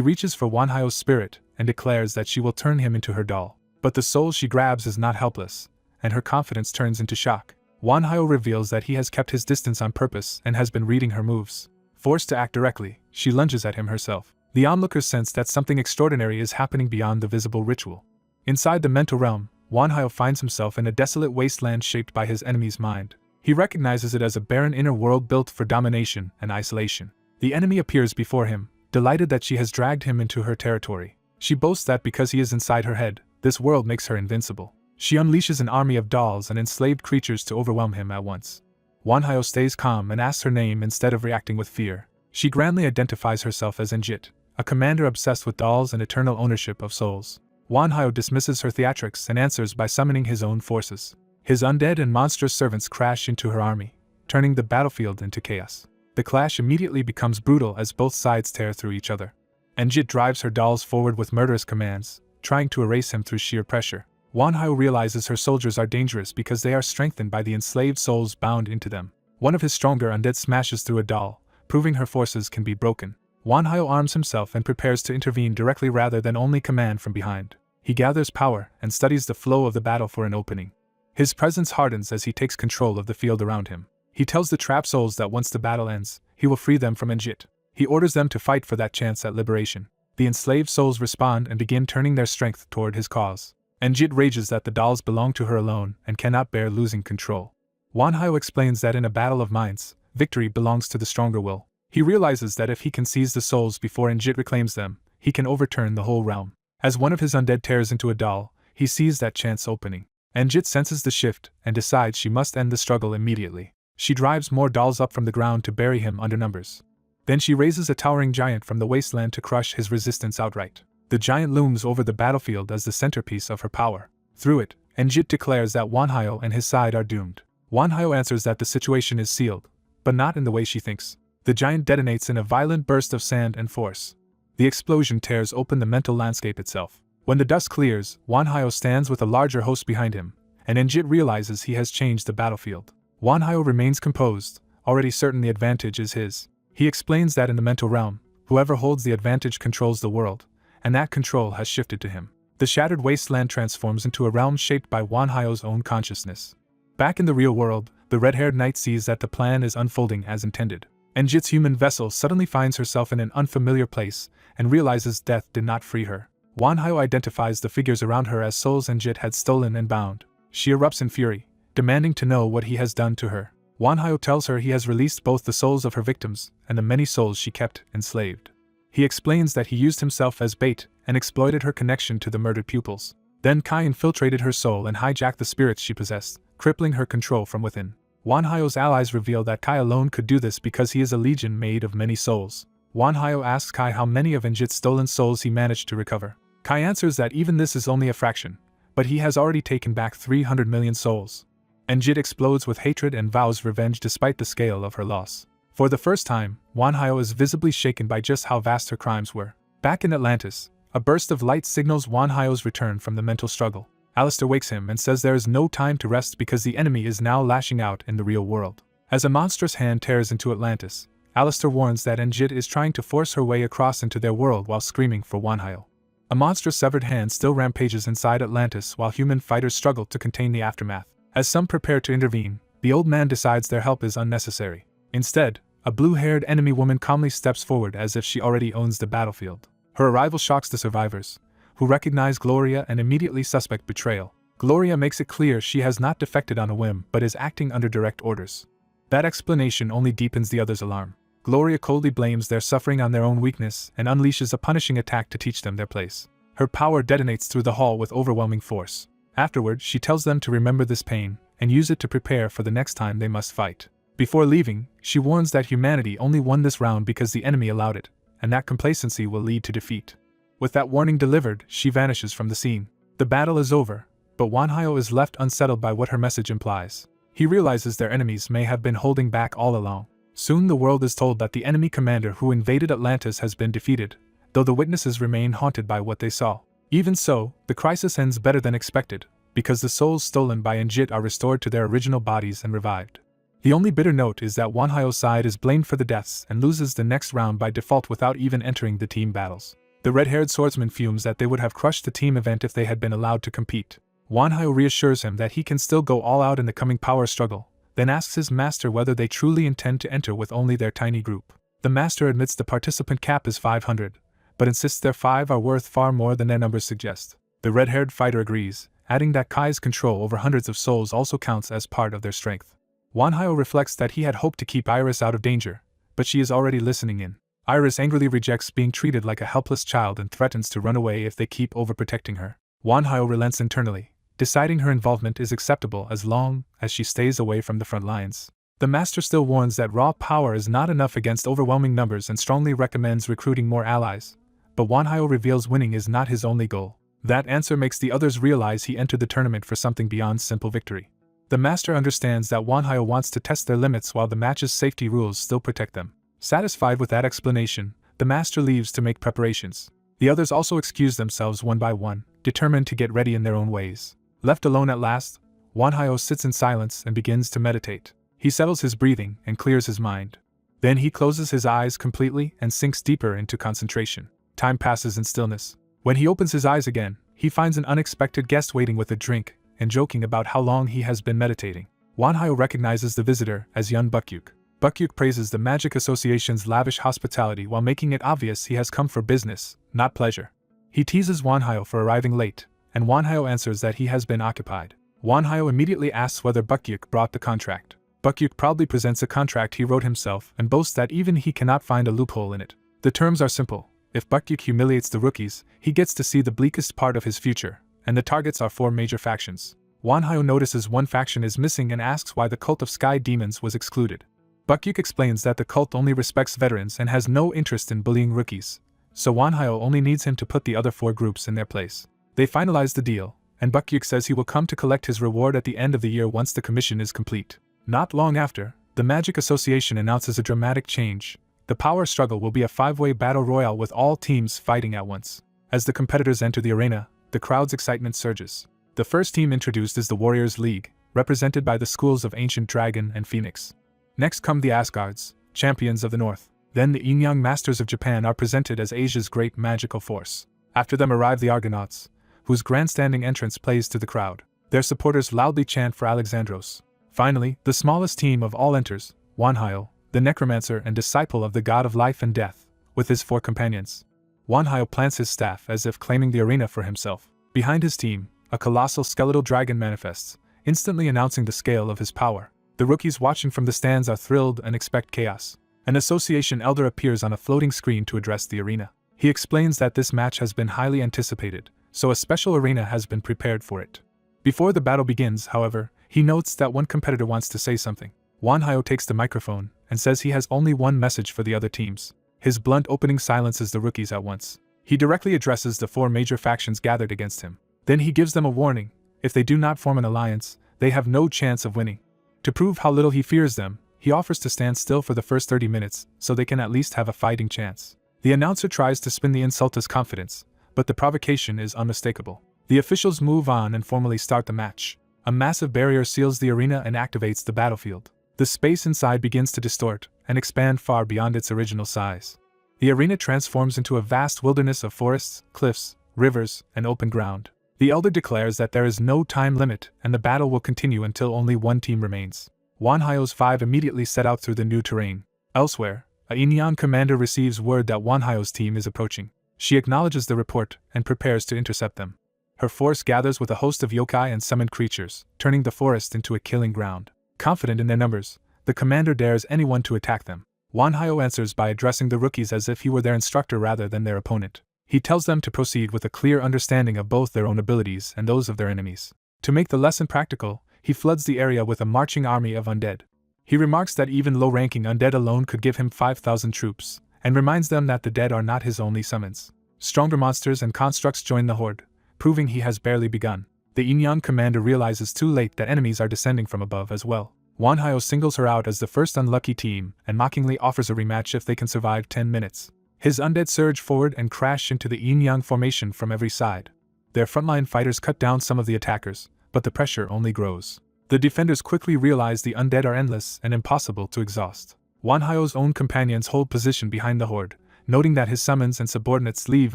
reaches for Wanhyo's spirit and declares that she will turn him into her doll. But the soul she grabs is not helpless, and her confidence turns into shock. Wanhyo reveals that he has kept his distance on purpose and has been reading her moves. Forced to act directly, she lunges at him herself. The onlookers sense that something extraordinary is happening beyond the visible ritual. Inside the mental realm, Wanhyo finds himself in a desolate wasteland shaped by his enemy's mind. He recognizes it as a barren inner world built for domination and isolation. The enemy appears before him, delighted that she has dragged him into her territory. She boasts that because he is inside her head, this world makes her invincible. She unleashes an army of dolls and enslaved creatures to overwhelm him at once. Wanhyo stays calm and asks her name instead of reacting with fear. She grandly identifies herself as Enjit, a commander obsessed with dolls and eternal ownership of souls. Wanhyo dismisses her theatrics and answers by summoning his own forces. His undead and monstrous servants crash into her army, turning the battlefield into chaos. The clash immediately becomes brutal as both sides tear through each other. Enjit drives her dolls forward with murderous commands, trying to erase him through sheer pressure. Wanhyo realizes her soldiers are dangerous because they are strengthened by the enslaved souls bound into them. One of his stronger undead smashes through a doll, proving her forces can be broken. Wanhyo arms himself and prepares to intervene directly rather than only command from behind. He gathers power and studies the flow of the battle for an opening. His presence hardens as he takes control of the field around him. He tells the trapped souls that once the battle ends, he will free them from Enjit. He orders them to fight for that chance at liberation. The enslaved souls respond and begin turning their strength toward his cause. Enjit rages that the dolls belong to her alone and cannot bear losing control. Wanhyo explains that in a battle of minds, victory belongs to the stronger will. He realizes that if he can seize the souls before Enjit reclaims them, he can overturn the whole realm. As one of his undead tears into a doll, he sees that chance opening. Enjit senses the shift and decides she must end the struggle immediately. She drives more dolls up from the ground to bury him under numbers. Then she raises a towering giant from the wasteland to crush his resistance outright. The giant looms over the battlefield as the centerpiece of her power. Through it, Enjit declares that Wanhyo and his side are doomed. Wanhyo answers that the situation is sealed, but not in the way she thinks. The giant detonates in a violent burst of sand and force. The explosion tears open the mental landscape itself. When the dust clears, Wanhyo stands with a larger host behind him, and Enjit realizes he has changed the battlefield. Wanhyo remains composed, already certain the advantage is his. He explains that in the mental realm, whoever holds the advantage controls the world, and that control has shifted to him. The shattered wasteland transforms into a realm shaped by Wanhyo's own consciousness. Back in the real world, the red-haired knight sees that the plan is unfolding as intended. Enjit's human vessel suddenly finds herself in an unfamiliar place and realizes death did not free her. Wanhyo identifies the figures around her as souls Enjit had stolen and bound. She erupts in fury, demanding to know what he has done to her. Wanhyo tells her he has released both the souls of her victims and the many souls she kept enslaved. He explains that he used himself as bait and exploited her connection to the murdered pupils. Then Kai infiltrated her soul and hijacked the spirits she possessed, crippling her control from within. Wanhyo's allies reveal that Kai alone could do this because he is a legion made of many souls. Wanhyo asks Kai how many of Enjit's stolen souls he managed to recover. Kai answers that even this is only a fraction, but he has already taken back 300 million souls. Enjit explodes with hatred and vows revenge despite the scale of her loss. For the first time, Wanhyo is visibly shaken by just how vast her crimes were. Back in Atlantis, a burst of light signals Wanhyo's return from the mental struggle. Alistair wakes him and says there is no time to rest because the enemy is now lashing out in the real world. As a monstrous hand tears into Atlantis, Alistair warns that Enjit is trying to force her way across into their world while screaming for Wanhyo. A monstrous severed hand still rampages inside Atlantis while human fighters struggle to contain the aftermath. As some prepare to intervene, the old man decides their help is unnecessary. Instead, a blue-haired enemy woman calmly steps forward as if she already owns the battlefield. Her arrival shocks the survivors, who recognize Gloria and immediately suspect betrayal. Gloria makes it clear she has not defected on a whim but is acting under direct orders. That explanation only deepens the others' alarm. Gloria coldly blames their suffering on their own weakness and unleashes a punishing attack to teach them their place. Her power detonates through the hall with overwhelming force. Afterward, she tells them to remember this pain and use it to prepare for the next time they must fight. Before leaving, she warns that humanity only won this round because the enemy allowed it, and that complacency will lead to defeat. With that warning delivered, she vanishes from the scene. The battle is over, but Wanhyo is left unsettled by what her message implies. He realizes their enemies may have been holding back all along. Soon the world is told that the enemy commander who invaded Atlantis has been defeated, though the witnesses remain haunted by what they saw. Even so, the crisis ends better than expected, because the souls stolen by Njit are restored to their original bodies and revived. The only bitter note is that Wanhyo's side is blamed for the deaths and loses the next round by default without even entering the team battles. The red-haired swordsman fumes that they would have crushed the team event if they had been allowed to compete. Wanhyo reassures him that he can still go all out in the coming power struggle, then asks his master whether they truly intend to enter with only their tiny group. The master admits the participant cap is 500, but insists their 5 are worth far more than their numbers suggest. The red-haired fighter agrees, adding that Kai's control over hundreds of souls also counts as part of their strength. Wanhyo reflects that he had hoped to keep Iris out of danger, but she is already listening in. Iris angrily rejects being treated like a helpless child and threatens to run away if they keep overprotecting her. Wanhyo relents internally, deciding her involvement is acceptable as long as she stays away from the front lines. The master still warns that raw power is not enough against overwhelming numbers and strongly recommends recruiting more allies, but Wanhyo reveals winning is not his only goal. That answer makes the others realize he entered the tournament for something beyond simple victory. The master understands that Wanhyo wants to test their limits while the match's safety rules still protect them. Satisfied with that explanation, the master leaves to make preparations. The others also excuse themselves one by one, determined to get ready in their own ways. Left alone at last, Wanhyo sits in silence and begins to meditate. He settles his breathing and clears his mind. Then he closes his eyes completely and sinks deeper into concentration. Time passes in stillness. When he opens his eyes again, he finds an unexpected guest waiting with a drink and joking about how long he has been meditating. Wanhyo recognizes the visitor as young Bukyuk. Bukyuk praises the Magic Association's lavish hospitality while making it obvious he has come for business, not pleasure. He teases Wanhyo for arriving late, and Wanhyo answers that he has been occupied. Wanhyo immediately asks whether Bukyuk brought the contract. Bukyuk proudly presents a contract he wrote himself and boasts that even he cannot find a loophole in it. The terms are simple. If Bukyuk humiliates the rookies, he gets to see the bleakest part of his future, and the targets are 4 major factions. Wanhyo notices one faction is missing and asks why the cult of sky demons was excluded. Bukyuk explains that the cult only respects veterans and has no interest in bullying rookies, so Wanhyo only needs him to put the other 4 groups in their place. They finalize the deal, and Bukyuk says he will come to collect his reward at the end of the year once the commission is complete. Not long after, the Magic Association announces a dramatic change. The power struggle will be a 5-way battle royale with all teams fighting at once. As the competitors enter the arena, the crowd's excitement surges. The first team introduced is the Warriors League, represented by the schools of Ancient Dragon and Phoenix. Next come the Asgards, champions of the North. Then the Yin-Yang Masters of Japan are presented as Asia's great magical force. After them arrive the Argonauts, whose grandstanding entrance plays to the crowd. Their supporters loudly chant for Alexandros. Finally, the smallest team of all enters, Wanhyo, the necromancer and disciple of the god of life and death, with his 4 companions. Wanhyo plants his staff as if claiming the arena for himself. Behind his team, a colossal skeletal dragon manifests, instantly announcing the scale of his power. The rookies watching from the stands are thrilled and expect chaos. An association elder appears on a floating screen to address the arena. He explains that this match has been highly anticipated, so a special arena has been prepared for it. Before the battle begins, however, he notes that one competitor wants to say something. Wanhyo takes the microphone and says he has only one message for the other teams. His blunt opening silences the rookies at once. He directly addresses the 4 major factions gathered against him. Then he gives them a warning: if they do not form an alliance, they have no chance of winning. To prove how little he fears them, he offers to stand still for the first 30 minutes so they can at least have a fighting chance. The announcer tries to spin the insult as confidence, but the provocation is unmistakable. The officials move on and formally start the match. A massive barrier seals the arena and activates the battlefield. The space inside begins to distort and expand far beyond its original size. The arena transforms into a vast wilderness of forests, cliffs, rivers, and open ground. The elder declares that there is no time limit and the battle will continue until only one team remains. Wanhyo's 5 immediately set out through the new terrain. Elsewhere, a Yin-Yang commander receives word that Wanhyo's team is approaching. She acknowledges the report and prepares to intercept them. Her force gathers with a host of yokai and summoned creatures, turning the forest into a killing ground. Confident in their numbers, the commander dares anyone to attack them. Wanhyo answers by addressing the rookies as if he were their instructor rather than their opponent. He tells them to proceed with a clear understanding of both their own abilities and those of their enemies. To make the lesson practical, he floods the area with a marching army of undead. He remarks that even low-ranking undead alone could give him 5,000 troops, and reminds them that the dead are not his only summons. Stronger monsters and constructs join the horde, proving he has barely begun. The Yin-Yang commander realizes too late that enemies are descending from above as well. Wanhyo singles her out as the first unlucky team and mockingly offers a rematch if they can survive 10 minutes. His undead surge forward and crash into the Yin-Yang formation from every side. Their frontline fighters cut down some of the attackers, but the pressure only grows. The defenders quickly realize the undead are endless and impossible to exhaust. Wanhyo's own companions hold position behind the horde, noting that his summons and subordinates leave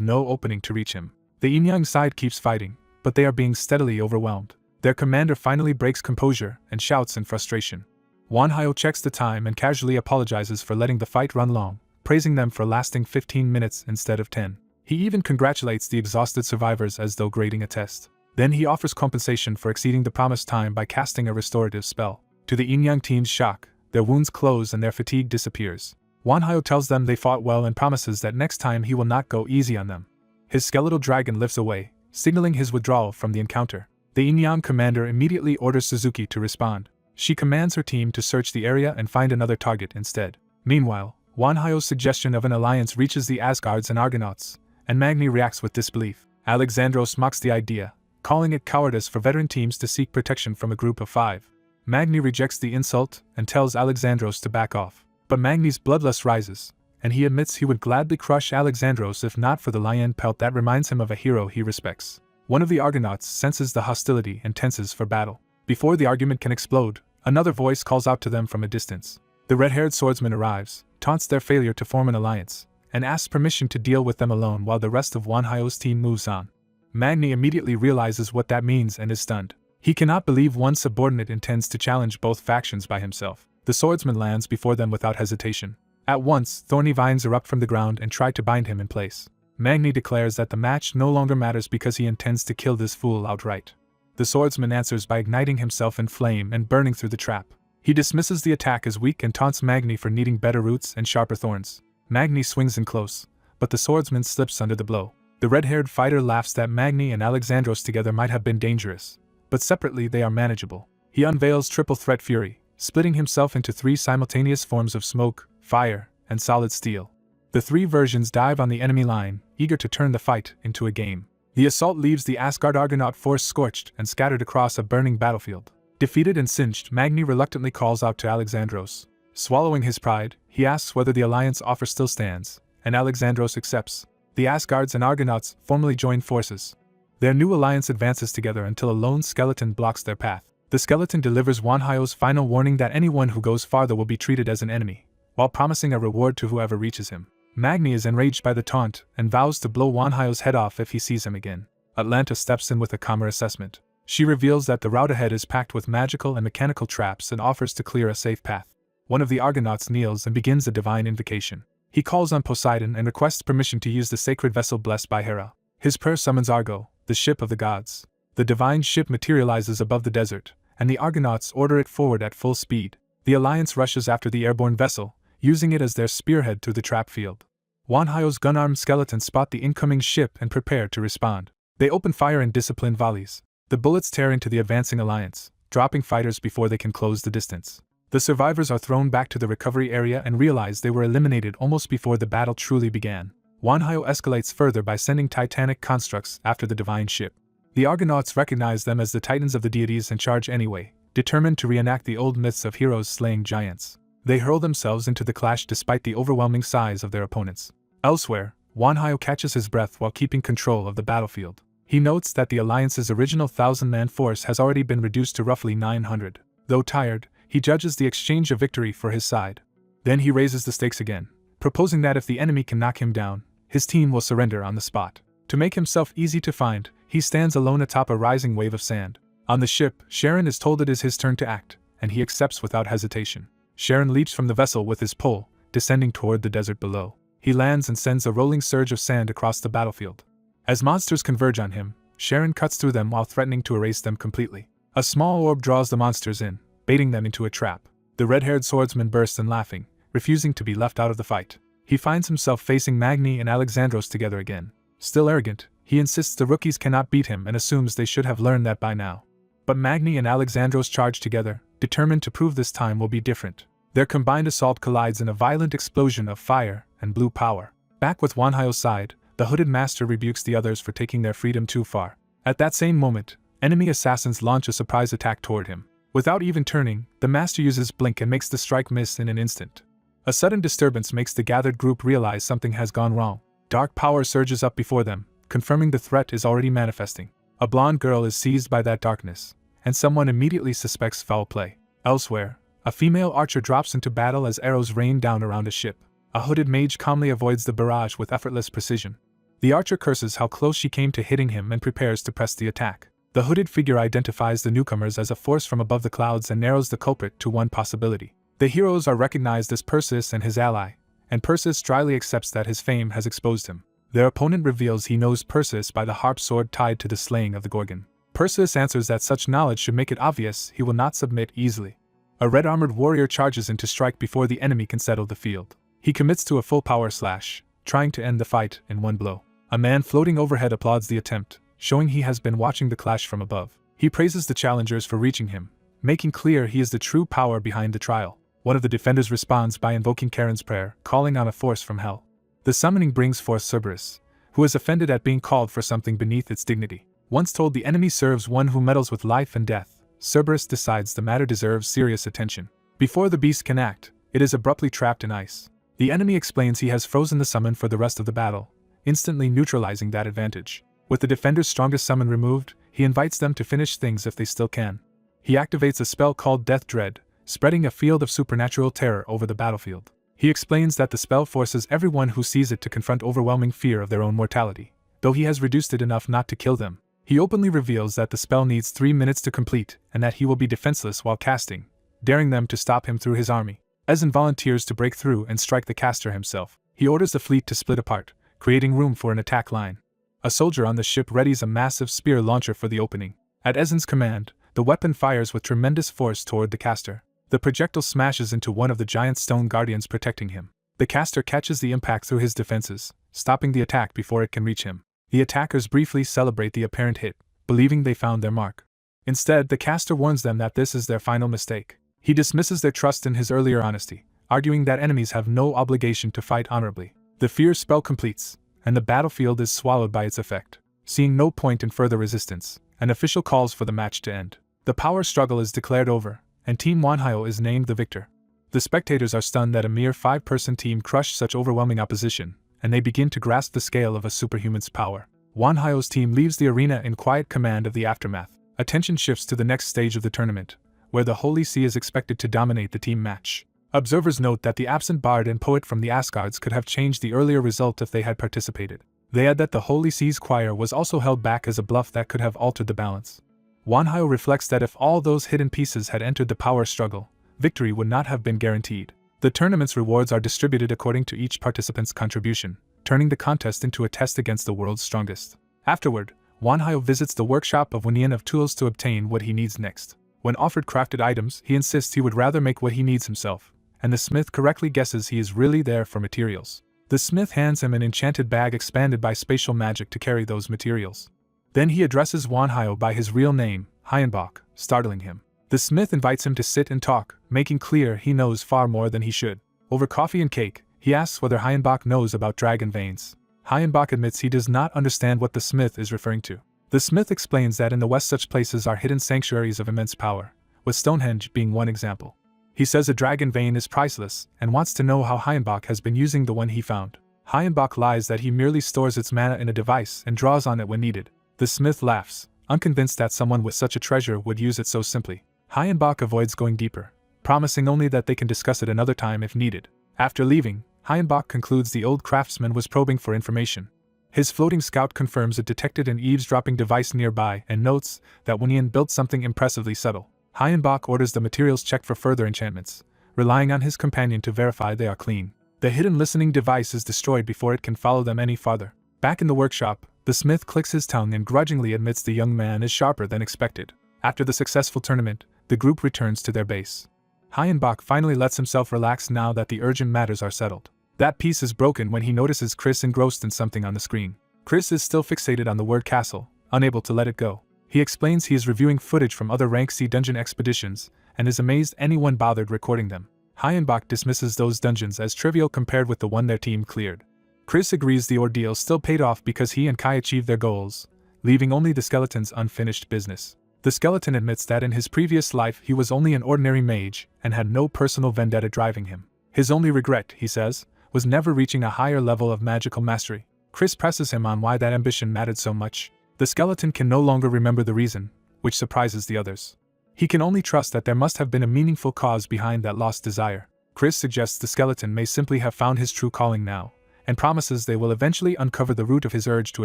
no opening to reach him. The Inyang side keeps fighting, but they are being steadily overwhelmed. Their commander finally breaks composure and shouts in frustration. Wanhyo checks the time and casually apologizes for letting the fight run long, praising them for lasting 15 minutes instead of 10. He even congratulates the exhausted survivors as though grading a test. Then he offers compensation for exceeding the promised time by casting a restorative spell. To the Inyang team's shock, their wounds close and their fatigue disappears. Wanhyo tells them they fought well and promises that next time he will not go easy on them. His skeletal dragon lifts away, signaling his withdrawal from the encounter. The Inyang commander immediately orders Suzuki to respond. She commands her team to search the area and find another target instead. Meanwhile, Wanhyo's suggestion of an alliance reaches the Asgards and Argonauts, and Magni reacts with disbelief. Alexandros mocks the idea, calling it cowardice for veteran teams to seek protection from a group of 5. Magni rejects the insult and tells Alexandros to back off. But Magni's bloodlust rises, and he admits he would gladly crush Alexandros if not for the lion pelt that reminds him of a hero he respects. One of the Argonauts senses the hostility and tenses for battle. Before the argument can explode, another voice calls out to them from a distance. The red-haired swordsman arrives, taunts their failure to form an alliance, and asks permission to deal with them alone while the rest of Wanhyo's team moves on. Magni immediately realizes what that means and is stunned. He cannot believe one subordinate intends to challenge both factions by himself. The swordsman lands before them without hesitation. At once, thorny vines erupt from the ground and try to bind him in place. Magni declares that the match no longer matters because he intends to kill this fool outright. The swordsman answers by igniting himself in flame and burning through the trap. He dismisses the attack as weak and taunts Magni for needing better roots and sharper thorns. Magni swings in close, but the swordsman slips under the blow. The red-haired fighter laughs that Magni and Alexandros together might have been dangerous, but separately they are manageable. He unveils triple threat fury, splitting himself into 3 simultaneous forms of smoke, fire, and solid steel. The 3 versions dive on the enemy line, eager to turn the fight into a game. The assault leaves the Asgard Argonaut force scorched and scattered across a burning battlefield. Defeated and singed, Magni reluctantly calls out to Alexandros. Swallowing his pride, he asks whether the alliance offer still stands, and Alexandros accepts. The Asgards and Argonauts formally join forces. Their new alliance advances together until a lone skeleton blocks their path. The skeleton delivers Wanhyo's final warning that anyone who goes farther will be treated as an enemy, while promising a reward to whoever reaches him. Magni is enraged by the taunt and vows to blow Wanhyo's head off if he sees him again. Atlanta steps in with a calmer assessment. She reveals that the route ahead is packed with magical and mechanical traps and offers to clear a safe path. One of the Argonauts kneels and begins a divine invocation. He calls on Poseidon and requests permission to use the sacred vessel blessed by Hera. His prayer summons Argo, the ship of the gods. The divine ship materializes above the desert, and the Argonauts order it forward at full speed. The alliance rushes after the airborne vessel, using it as their spearhead through the trap field. Wanhyo's gun-armed skeletons spot the incoming ship and prepare to respond. They open fire in disciplined volleys. The bullets tear into the advancing alliance, dropping fighters before they can close the distance. The survivors are thrown back to the recovery area and realize they were eliminated almost before the battle truly began. Wanhyo escalates further by sending titanic constructs after the divine ship. The Argonauts recognize them as the titans of the deities and charge anyway, determined to reenact the old myths of heroes slaying giants. They hurl themselves into the clash despite the overwhelming size of their opponents. Elsewhere, Wanhyo catches his breath while keeping control of the battlefield. He notes that the Alliance's original 1,000-man force has already been reduced to roughly 900. Though tired, he judges the exchange of victory for his side. Then he raises the stakes again, proposing that if the enemy can knock him down, his team will surrender on the spot. To make himself easy to find, he stands alone atop a rising wave of sand. On the ship, Sharon is told it is his turn to act, and he accepts without hesitation. Sharon leaps from the vessel with his pole, descending toward the desert below. He lands and sends a rolling surge of sand across the battlefield. As monsters converge on him, Sharon cuts through them while threatening to erase them completely. A small orb draws the monsters in, baiting them into a trap. The red-haired swordsman bursts in laughing, refusing to be left out of the fight. He finds himself facing Magni and Alexandros together again. Still arrogant, he insists the rookies cannot beat him and assumes they should have learned that by now. But Magni and Alexandros charge together, determined to prove this time will be different. Their combined assault collides in a violent explosion of fire and blue power. Back with Wanhyo's side, the hooded master rebukes the others for taking their freedom too far. At that same moment, enemy assassins launch a surprise attack toward him. Without even turning, the master uses blink and makes the strike miss in an instant. A sudden disturbance makes the gathered group realize something has gone wrong. Dark power surges up before them, confirming the threat is already manifesting. A blonde girl is seized by that darkness, and someone immediately suspects foul play. Elsewhere, a female archer drops into battle as arrows rain down around a ship. A hooded mage calmly avoids the barrage with effortless precision. The archer curses how close she came to hitting him and prepares to press the attack. The hooded figure identifies the newcomers as a force from above the clouds and narrows the culprit to one possibility. The heroes are recognized as Perseus and his ally, and Perseus dryly accepts that his fame has exposed him. Their opponent reveals he knows Perseus by the harp sword tied to the slaying of the Gorgon. Perseus answers that such knowledge should make it obvious he will not submit easily. A red-armored warrior charges in to strike before the enemy can settle the field. He commits to a full power slash, trying to end the fight in one blow. A man floating overhead applauds the attempt, showing he has been watching the clash from above. He praises the challengers for reaching him, making clear he is the true power behind the trial. One of the defenders responds by invoking Charon's prayer, calling on a force from hell. The summoning brings forth Cerberus, who is offended at being called for something beneath its dignity. Once told the enemy serves one who meddles with life and death, Cerberus decides the matter deserves serious attention. Before the beast can act, it is abruptly trapped in ice. The enemy explains he has frozen the summon for the rest of the battle, instantly neutralizing that advantage. With the defender's strongest summon removed, he invites them to finish things if they still can. He activates a spell called Death Dread, spreading a field of supernatural terror over the battlefield. He explains that the spell forces everyone who sees it to confront overwhelming fear of their own mortality, though he has reduced it enough not to kill them. He openly reveals that the spell needs 3 minutes to complete and that he will be defenseless while casting, daring them to stop him through his army. Ezen volunteers to break through and strike the caster himself. He orders the fleet to split apart, creating room for an attack line. A soldier on the ship readies a massive spear launcher for the opening. At Ezen's command, the weapon fires with tremendous force toward the caster. The projectile smashes into one of the giant stone guardians protecting him. The caster catches the impact through his defenses, stopping the attack before it can reach him. The attackers briefly celebrate the apparent hit, believing they found their mark. Instead, the caster warns them that this is their final mistake. He dismisses their trust in his earlier honesty, arguing that enemies have no obligation to fight honorably. The fear spell completes, and the battlefield is swallowed by its effect. Seeing no point in further resistance, an official calls for the match to end. The power struggle is declared over, and Team Manhwa is named the victor. The spectators are stunned that a mere 5-person team crushed such overwhelming opposition, and they begin to grasp the scale of a superhuman's power. Manhwa's team leaves the arena in quiet command of the aftermath. Attention shifts to the next stage of the tournament, where the Holy See is expected to dominate the team match. Observers note that the absent bard and poet from the Asgards could have changed the earlier result if they had participated. They add that the Holy See's choir was also held back as a bluff that could have altered the balance. Manhwa reflects that if all those hidden pieces had entered the power struggle, victory would not have been guaranteed. The tournament's rewards are distributed according to each participant's contribution, turning the contest into a test against the world's strongest. Afterward, Manhwa visits the workshop of Wunian of tools to obtain what he needs next. When offered crafted items, he insists he would rather make what he needs himself, and the smith correctly guesses he is really there for materials. The smith hands him an enchanted bag expanded by spatial magic to carry those materials. Then he addresses Manhwa by his real name, Hyenbok, startling him. The smith invites him to sit and talk, making clear he knows far more than he should. Over coffee and cake, he asks whether Hyenbok knows about dragon veins. Hyenbok admits he does not understand what the smith is referring to. The smith explains that in the West such places are hidden sanctuaries of immense power, with Stonehenge being one example. He says a dragon vein is priceless, and wants to know how Hyenbok has been using the one he found. Hyenbok lies that he merely stores its mana in a device and draws on it when needed. The smith laughs, unconvinced that someone with such a treasure would use it so simply. Hyenbok avoids going deeper, promising only that they can discuss it another time if needed. After leaving, Hyenbok concludes the old craftsman was probing for information. His floating scout confirms it detected an eavesdropping device nearby and notes that Wunian built something impressively subtle. Hyenbok orders the materials checked for further enchantments, relying on his companion to verify they are clean. The hidden listening device is destroyed before it can follow them any farther. Back in the workshop, the smith clicks his tongue and grudgingly admits the young man is sharper than expected. After the successful tournament, the group returns to their base. Hyenbok finally lets himself relax now that the urgent matters are settled. That peace is broken when he notices Chris engrossed in something on the screen. Chris is still fixated on the word castle, unable to let it go. He explains he is reviewing footage from other Rank C dungeon expeditions, and is amazed anyone bothered recording them. Hyenbok dismisses those dungeons as trivial compared with the one their team cleared. Chris agrees the ordeal still paid off because he and Kai achieved their goals, leaving only the skeleton's unfinished business. The skeleton admits that in his previous life he was only an ordinary mage and had no personal vendetta driving him. His only regret, he says, was never reaching a higher level of magical mastery. Chris presses him on why that ambition mattered so much. The skeleton can no longer remember the reason, which surprises the others. He can only trust that there must have been a meaningful cause behind that lost desire. Chris suggests the skeleton may simply have found his true calling now, and promises they will eventually uncover the root of his urge to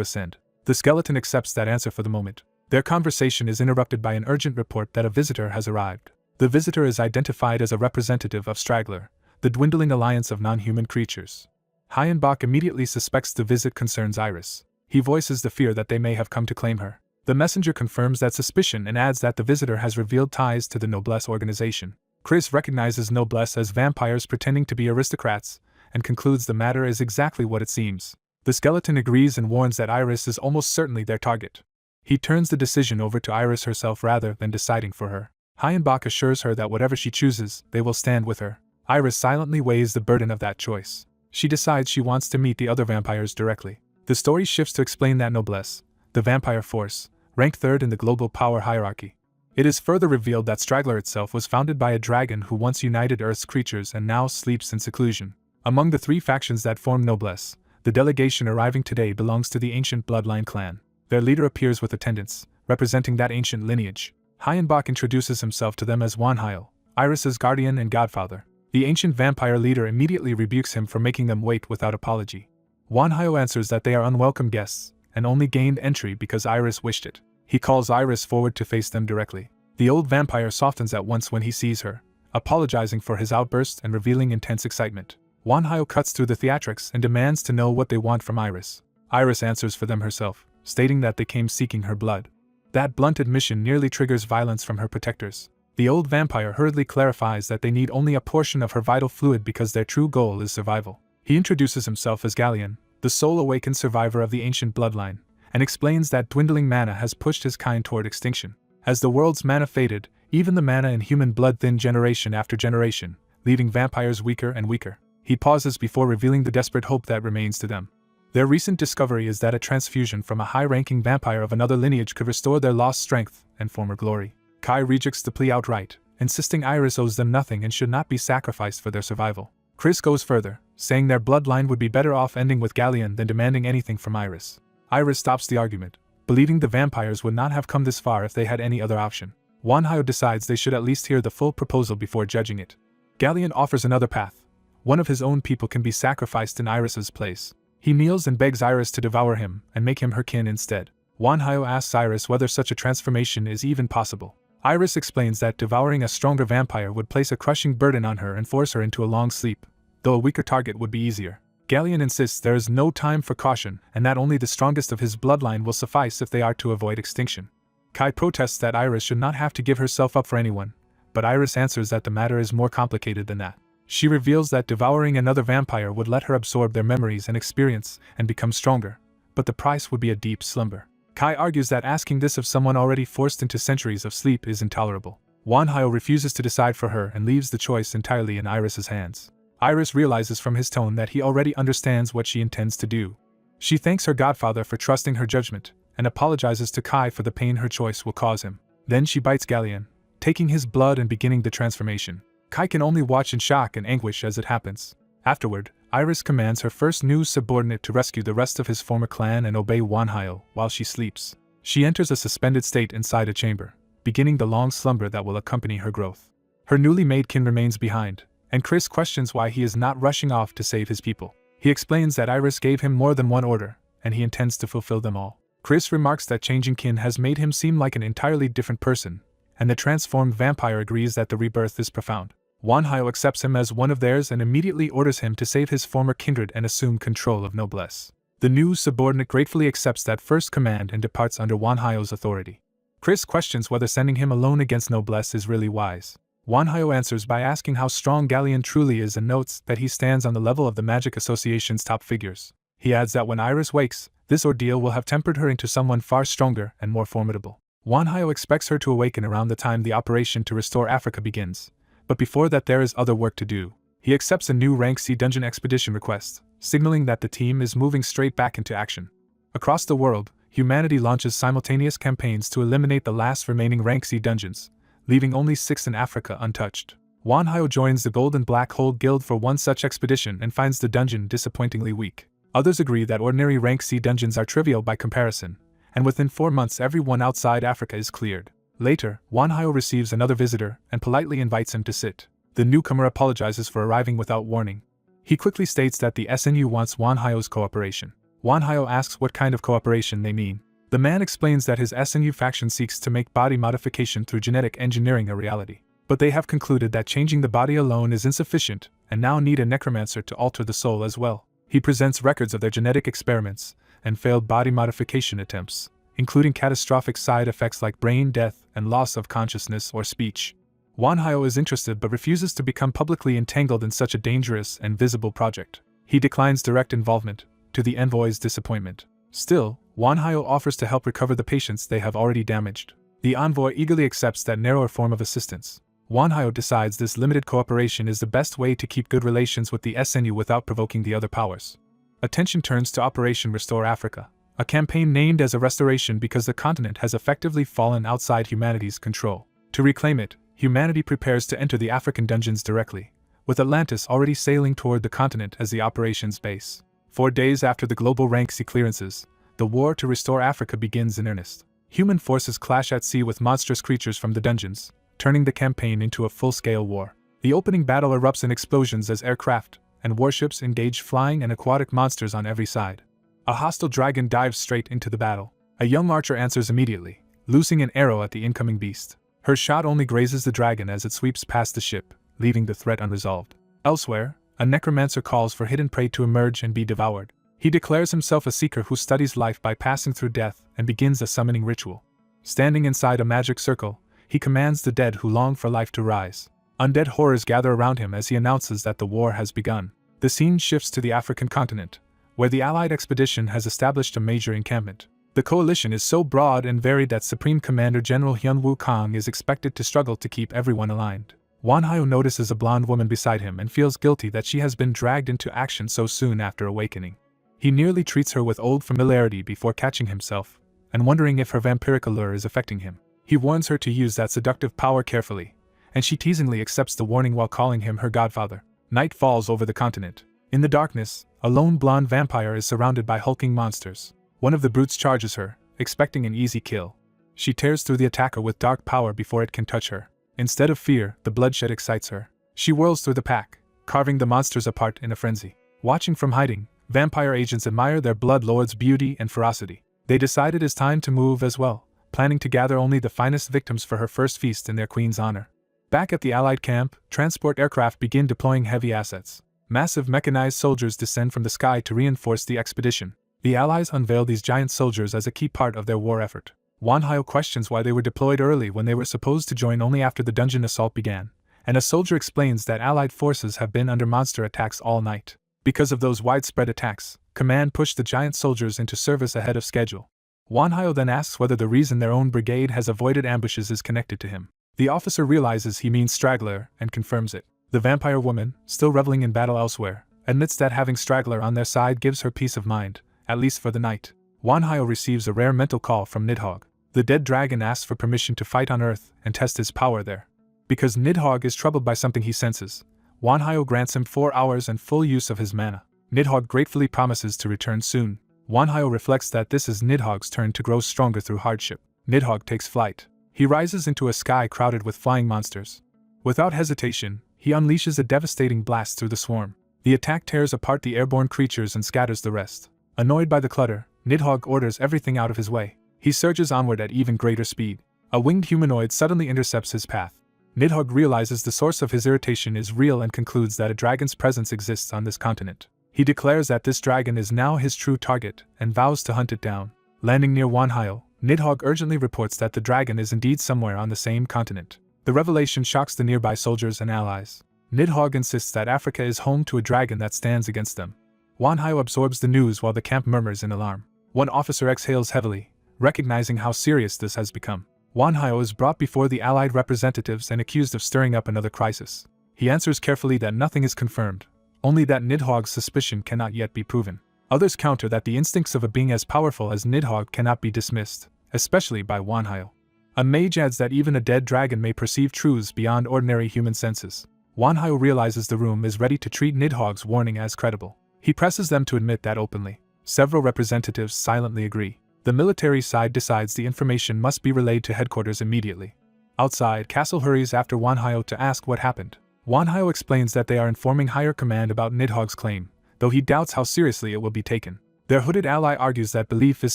ascend. The skeleton accepts that answer for the moment. Their conversation is interrupted by an urgent report that a visitor has arrived. The visitor is identified as a representative of Straggler, the dwindling alliance of non-human creatures. Hyenbach immediately suspects the visit concerns Iris. He voices the fear that they may have come to claim her. The messenger confirms that suspicion and adds that the visitor has revealed ties to the Noblesse organization. Chris recognizes Noblesse as vampires pretending to be aristocrats, and concludes the matter is exactly what it seems. The skeleton agrees and warns that Iris is almost certainly their target. He turns the decision over to Iris herself rather than deciding for her. Hyenbach assures her that whatever she chooses, they will stand with her. Iris silently weighs the burden of that choice. She decides she wants to meet the other vampires directly. The story shifts to explain that Noblesse, the vampire force, ranked third in the global power hierarchy. It is further revealed that Straggler itself was founded by a dragon who once united Earth's creatures and now sleeps in seclusion. Among the three factions that form Noblesse, the delegation arriving today belongs to the ancient bloodline clan. Their leader appears with attendants, representing that ancient lineage. Hyenbach introduces himself to them as Wanhyo, Iris's guardian and godfather. The ancient vampire leader immediately rebukes him for making them wait without apology. Wanhyo answers that they are unwelcome guests, and only gained entry because Iris wished it. He calls Iris forward to face them directly. The old vampire softens at once when he sees her, apologizing for his outburst and revealing intense excitement. Wanhyo cuts through the theatrics and demands to know what they want from Iris. Iris answers for them herself, stating that they came seeking her blood. That blunt admission nearly triggers violence from her protectors. The old vampire hurriedly clarifies that they need only a portion of her vital fluid because their true goal is survival. He introduces himself as Galleon, the sole awakened survivor of the ancient bloodline, and explains that dwindling mana has pushed his kind toward extinction. As the world's mana faded, even the mana in human blood thinned generation after generation, leaving vampires weaker and weaker. He pauses before revealing the desperate hope that remains to them. Their recent discovery is that a transfusion from a high-ranking vampire of another lineage could restore their lost strength and former glory. Kai rejects the plea outright, insisting Iris owes them nothing and should not be sacrificed for their survival. Chris goes further, saying their bloodline would be better off ending with Galleon than demanding anything from Iris. Iris stops the argument, believing the vampires would not have come this far if they had any other option. Wanhyo decides they should at least hear the full proposal before judging it. Galleon offers another path. One of his own people can be sacrificed in Iris's place. He kneels and begs Iris to devour him and make him her kin instead. Wanhyo asks Iris whether such a transformation is even possible. Iris explains that devouring a stronger vampire would place a crushing burden on her and force her into a long sleep, though a weaker target would be easier. Galleon insists there is no time for caution and that only the strongest of his bloodline will suffice if they are to avoid extinction. Kai protests that Iris should not have to give herself up for anyone, but Iris answers that the matter is more complicated than that. She reveals that devouring another vampire would let her absorb their memories and experience and become stronger, but the price would be a deep slumber. Kai argues that asking this of someone already forced into centuries of sleep is intolerable. Wanhyo refuses to decide for her and leaves the choice entirely in Iris's hands. Iris realizes from his tone that he already understands what she intends to do. She thanks her godfather for trusting her judgment and apologizes to Kai for the pain her choice will cause him. Then she bites Galleon, taking his blood and beginning the transformation. Kai can only watch in shock and anguish as it happens. Afterward, Iris commands her first new subordinate to rescue the rest of his former clan and obey Wanhyo while she sleeps. She enters a suspended state inside a chamber, beginning the long slumber that will accompany her growth. Her newly made kin remains behind, and Chris questions why he is not rushing off to save his people. He explains that Iris gave him more than one order, and he intends to fulfill them all. Chris remarks that changing kin has made him seem like an entirely different person, and the transformed vampire agrees that the rebirth is profound. Wanhyo accepts him as one of theirs and immediately orders him to save his former kindred and assume control of Noblesse. The new subordinate gratefully accepts that first command and departs under Wanhyo's authority. Chris questions whether sending him alone against Noblesse is really wise. Wanhyo answers by asking how strong Galleon truly is and notes that he stands on the level of the Magic Association's top figures. He adds that when Iris wakes, this ordeal will have tempered her into someone far stronger and more formidable. Wanhyo expects her to awaken around the time the operation to restore Africa begins. But before that there is other work to do. He accepts a new Rank C dungeon expedition request, signaling that the team is moving straight back into action. Across the world, humanity launches simultaneous campaigns to eliminate the last remaining Rank C dungeons, leaving only 6 in Africa untouched. Wanhyo joins the Golden Black Hole Guild for one such expedition and finds the dungeon disappointingly weak. Others agree that ordinary rank C dungeons are trivial by comparison, and within 4 months everyone outside Africa is cleared. Later, Wanhyo receives another visitor and politely invites him to sit. The newcomer apologizes for arriving without warning. He quickly states that the SNU wants Wanhyo's cooperation. Wanhyo asks what kind of cooperation they mean. The man explains that his SNU faction seeks to make body modification through genetic engineering a reality. But they have concluded that changing the body alone is insufficient, and now need a necromancer to alter the soul as well. He presents records of their genetic experiments and failed body modification attempts, including catastrophic side effects like brain death and loss of consciousness or speech. Wanhyo is interested but refuses to become publicly entangled in such a dangerous and visible project. He declines direct involvement, to the envoy's disappointment. Still, Wanhyo offers to help recover the patients they have already damaged. The envoy eagerly accepts that narrower form of assistance. Wanhyo decides this limited cooperation is the best way to keep good relations with the SNU without provoking the other powers. Attention turns to Operation Restore Africa, a campaign named as a restoration because the continent has effectively fallen outside humanity's control. To reclaim it, humanity prepares to enter the African dungeons directly, with Atlantis already sailing toward the continent as the operation's base. 4 days after the global rank C clearances, the war to restore Africa begins in earnest. Human forces clash at sea with monstrous creatures from the dungeons, turning the campaign into a full-scale war. The opening battle erupts in explosions as aircraft and warships engage flying and aquatic monsters on every side. A hostile dragon dives straight into the battle. A young archer answers immediately, loosing an arrow at the incoming beast. Her shot only grazes the dragon as it sweeps past the ship, leaving the threat unresolved. Elsewhere, a necromancer calls for hidden prey to emerge and be devoured. He declares himself a seeker who studies life by passing through death and begins a summoning ritual. Standing inside a magic circle, he commands the dead who long for life to rise. Undead horrors gather around him as he announces that the war has begun. The scene shifts to the African continent, where the Allied expedition has established a major encampment. The coalition is so broad and varied that Supreme Commander General Hyun Woo-kang is expected to struggle to keep everyone aligned. Wanhyo notices a blonde woman beside him and feels guilty that she has been dragged into action so soon after awakening. He nearly treats her with old familiarity before catching himself, and wondering if her vampiric allure is affecting him. He warns her to use that seductive power carefully, and she teasingly accepts the warning while calling him her godfather. Night falls over the continent. In the darkness, a lone blonde vampire is surrounded by hulking monsters. One of the brutes charges her, expecting an easy kill. She tears through the attacker with dark power before it can touch her. Instead of fear, the bloodshed excites her. She whirls through the pack, carving the monsters apart in a frenzy. Watching from hiding, vampire agents admire their blood lord's beauty and ferocity. They decide it is time to move as well, planning to gather only the finest victims for her first feast in their queen's honor. Back at the Allied camp, transport aircraft begin deploying heavy assets. Massive mechanized soldiers descend from the sky to reinforce the expedition. The Allies unveil these giant soldiers as a key part of their war effort. Wanhyo questions why they were deployed early when they were supposed to join only after the dungeon assault began, and a soldier explains that Allied forces have been under monster attacks all night. Because of those widespread attacks, Command pushed the giant soldiers into service ahead of schedule. Wanhyo then asks whether the reason their own brigade has avoided ambushes is connected to him. The officer realizes he means straggler and confirms it. The vampire woman, still reveling in battle elsewhere, admits that having straggler on their side gives her peace of mind, at least for the night. Wanhyo receives a rare mental call from Nidhogg. The dead dragon asks for permission to fight on Earth and test his power there. Because Nidhogg is troubled by something he senses, Wanhyo grants him 4 hours and full use of his mana. Nidhogg gratefully promises to return soon. Wanhyo reflects that this is Nidhogg's turn to grow stronger through hardship. Nidhogg takes flight. He rises into a sky crowded with flying monsters. Without hesitation, he unleashes a devastating blast through the swarm. The attack tears apart the airborne creatures and scatters the rest. Annoyed by the clutter, Nidhogg orders everything out of his way. He surges onward at even greater speed. A winged humanoid suddenly intercepts his path. Nidhogg realizes the source of his irritation is real and concludes that a dragon's presence exists on this continent. He declares that this dragon is now his true target and vows to hunt it down. Landing near Wanhyo, Nidhogg urgently reports that the dragon is indeed somewhere on the same continent. The revelation shocks the nearby soldiers and allies. Nidhogg insists that Africa is home to a dragon that stands against them. Wanhyo absorbs the news while the camp murmurs in alarm. One officer exhales heavily, recognizing how serious this has become. Wanhyo is brought before the Allied representatives and accused of stirring up another crisis. He answers carefully that nothing is confirmed, only that Nidhogg's suspicion cannot yet be proven. Others counter that the instincts of a being as powerful as Nidhogg cannot be dismissed, especially by Wanhyo. A mage adds that even a dead dragon may perceive truths beyond ordinary human senses. Wanhyo realizes the room is ready to treat Nidhogg's warning as credible. He presses them to admit that openly. Several representatives silently agree. The military side decides the information must be relayed to headquarters immediately. Outside, Castle hurries after Wanhyo to ask what happened. Wanhyo explains that they are informing higher command about Nidhogg's claim, though he doubts how seriously it will be taken. Their hooded ally argues that belief is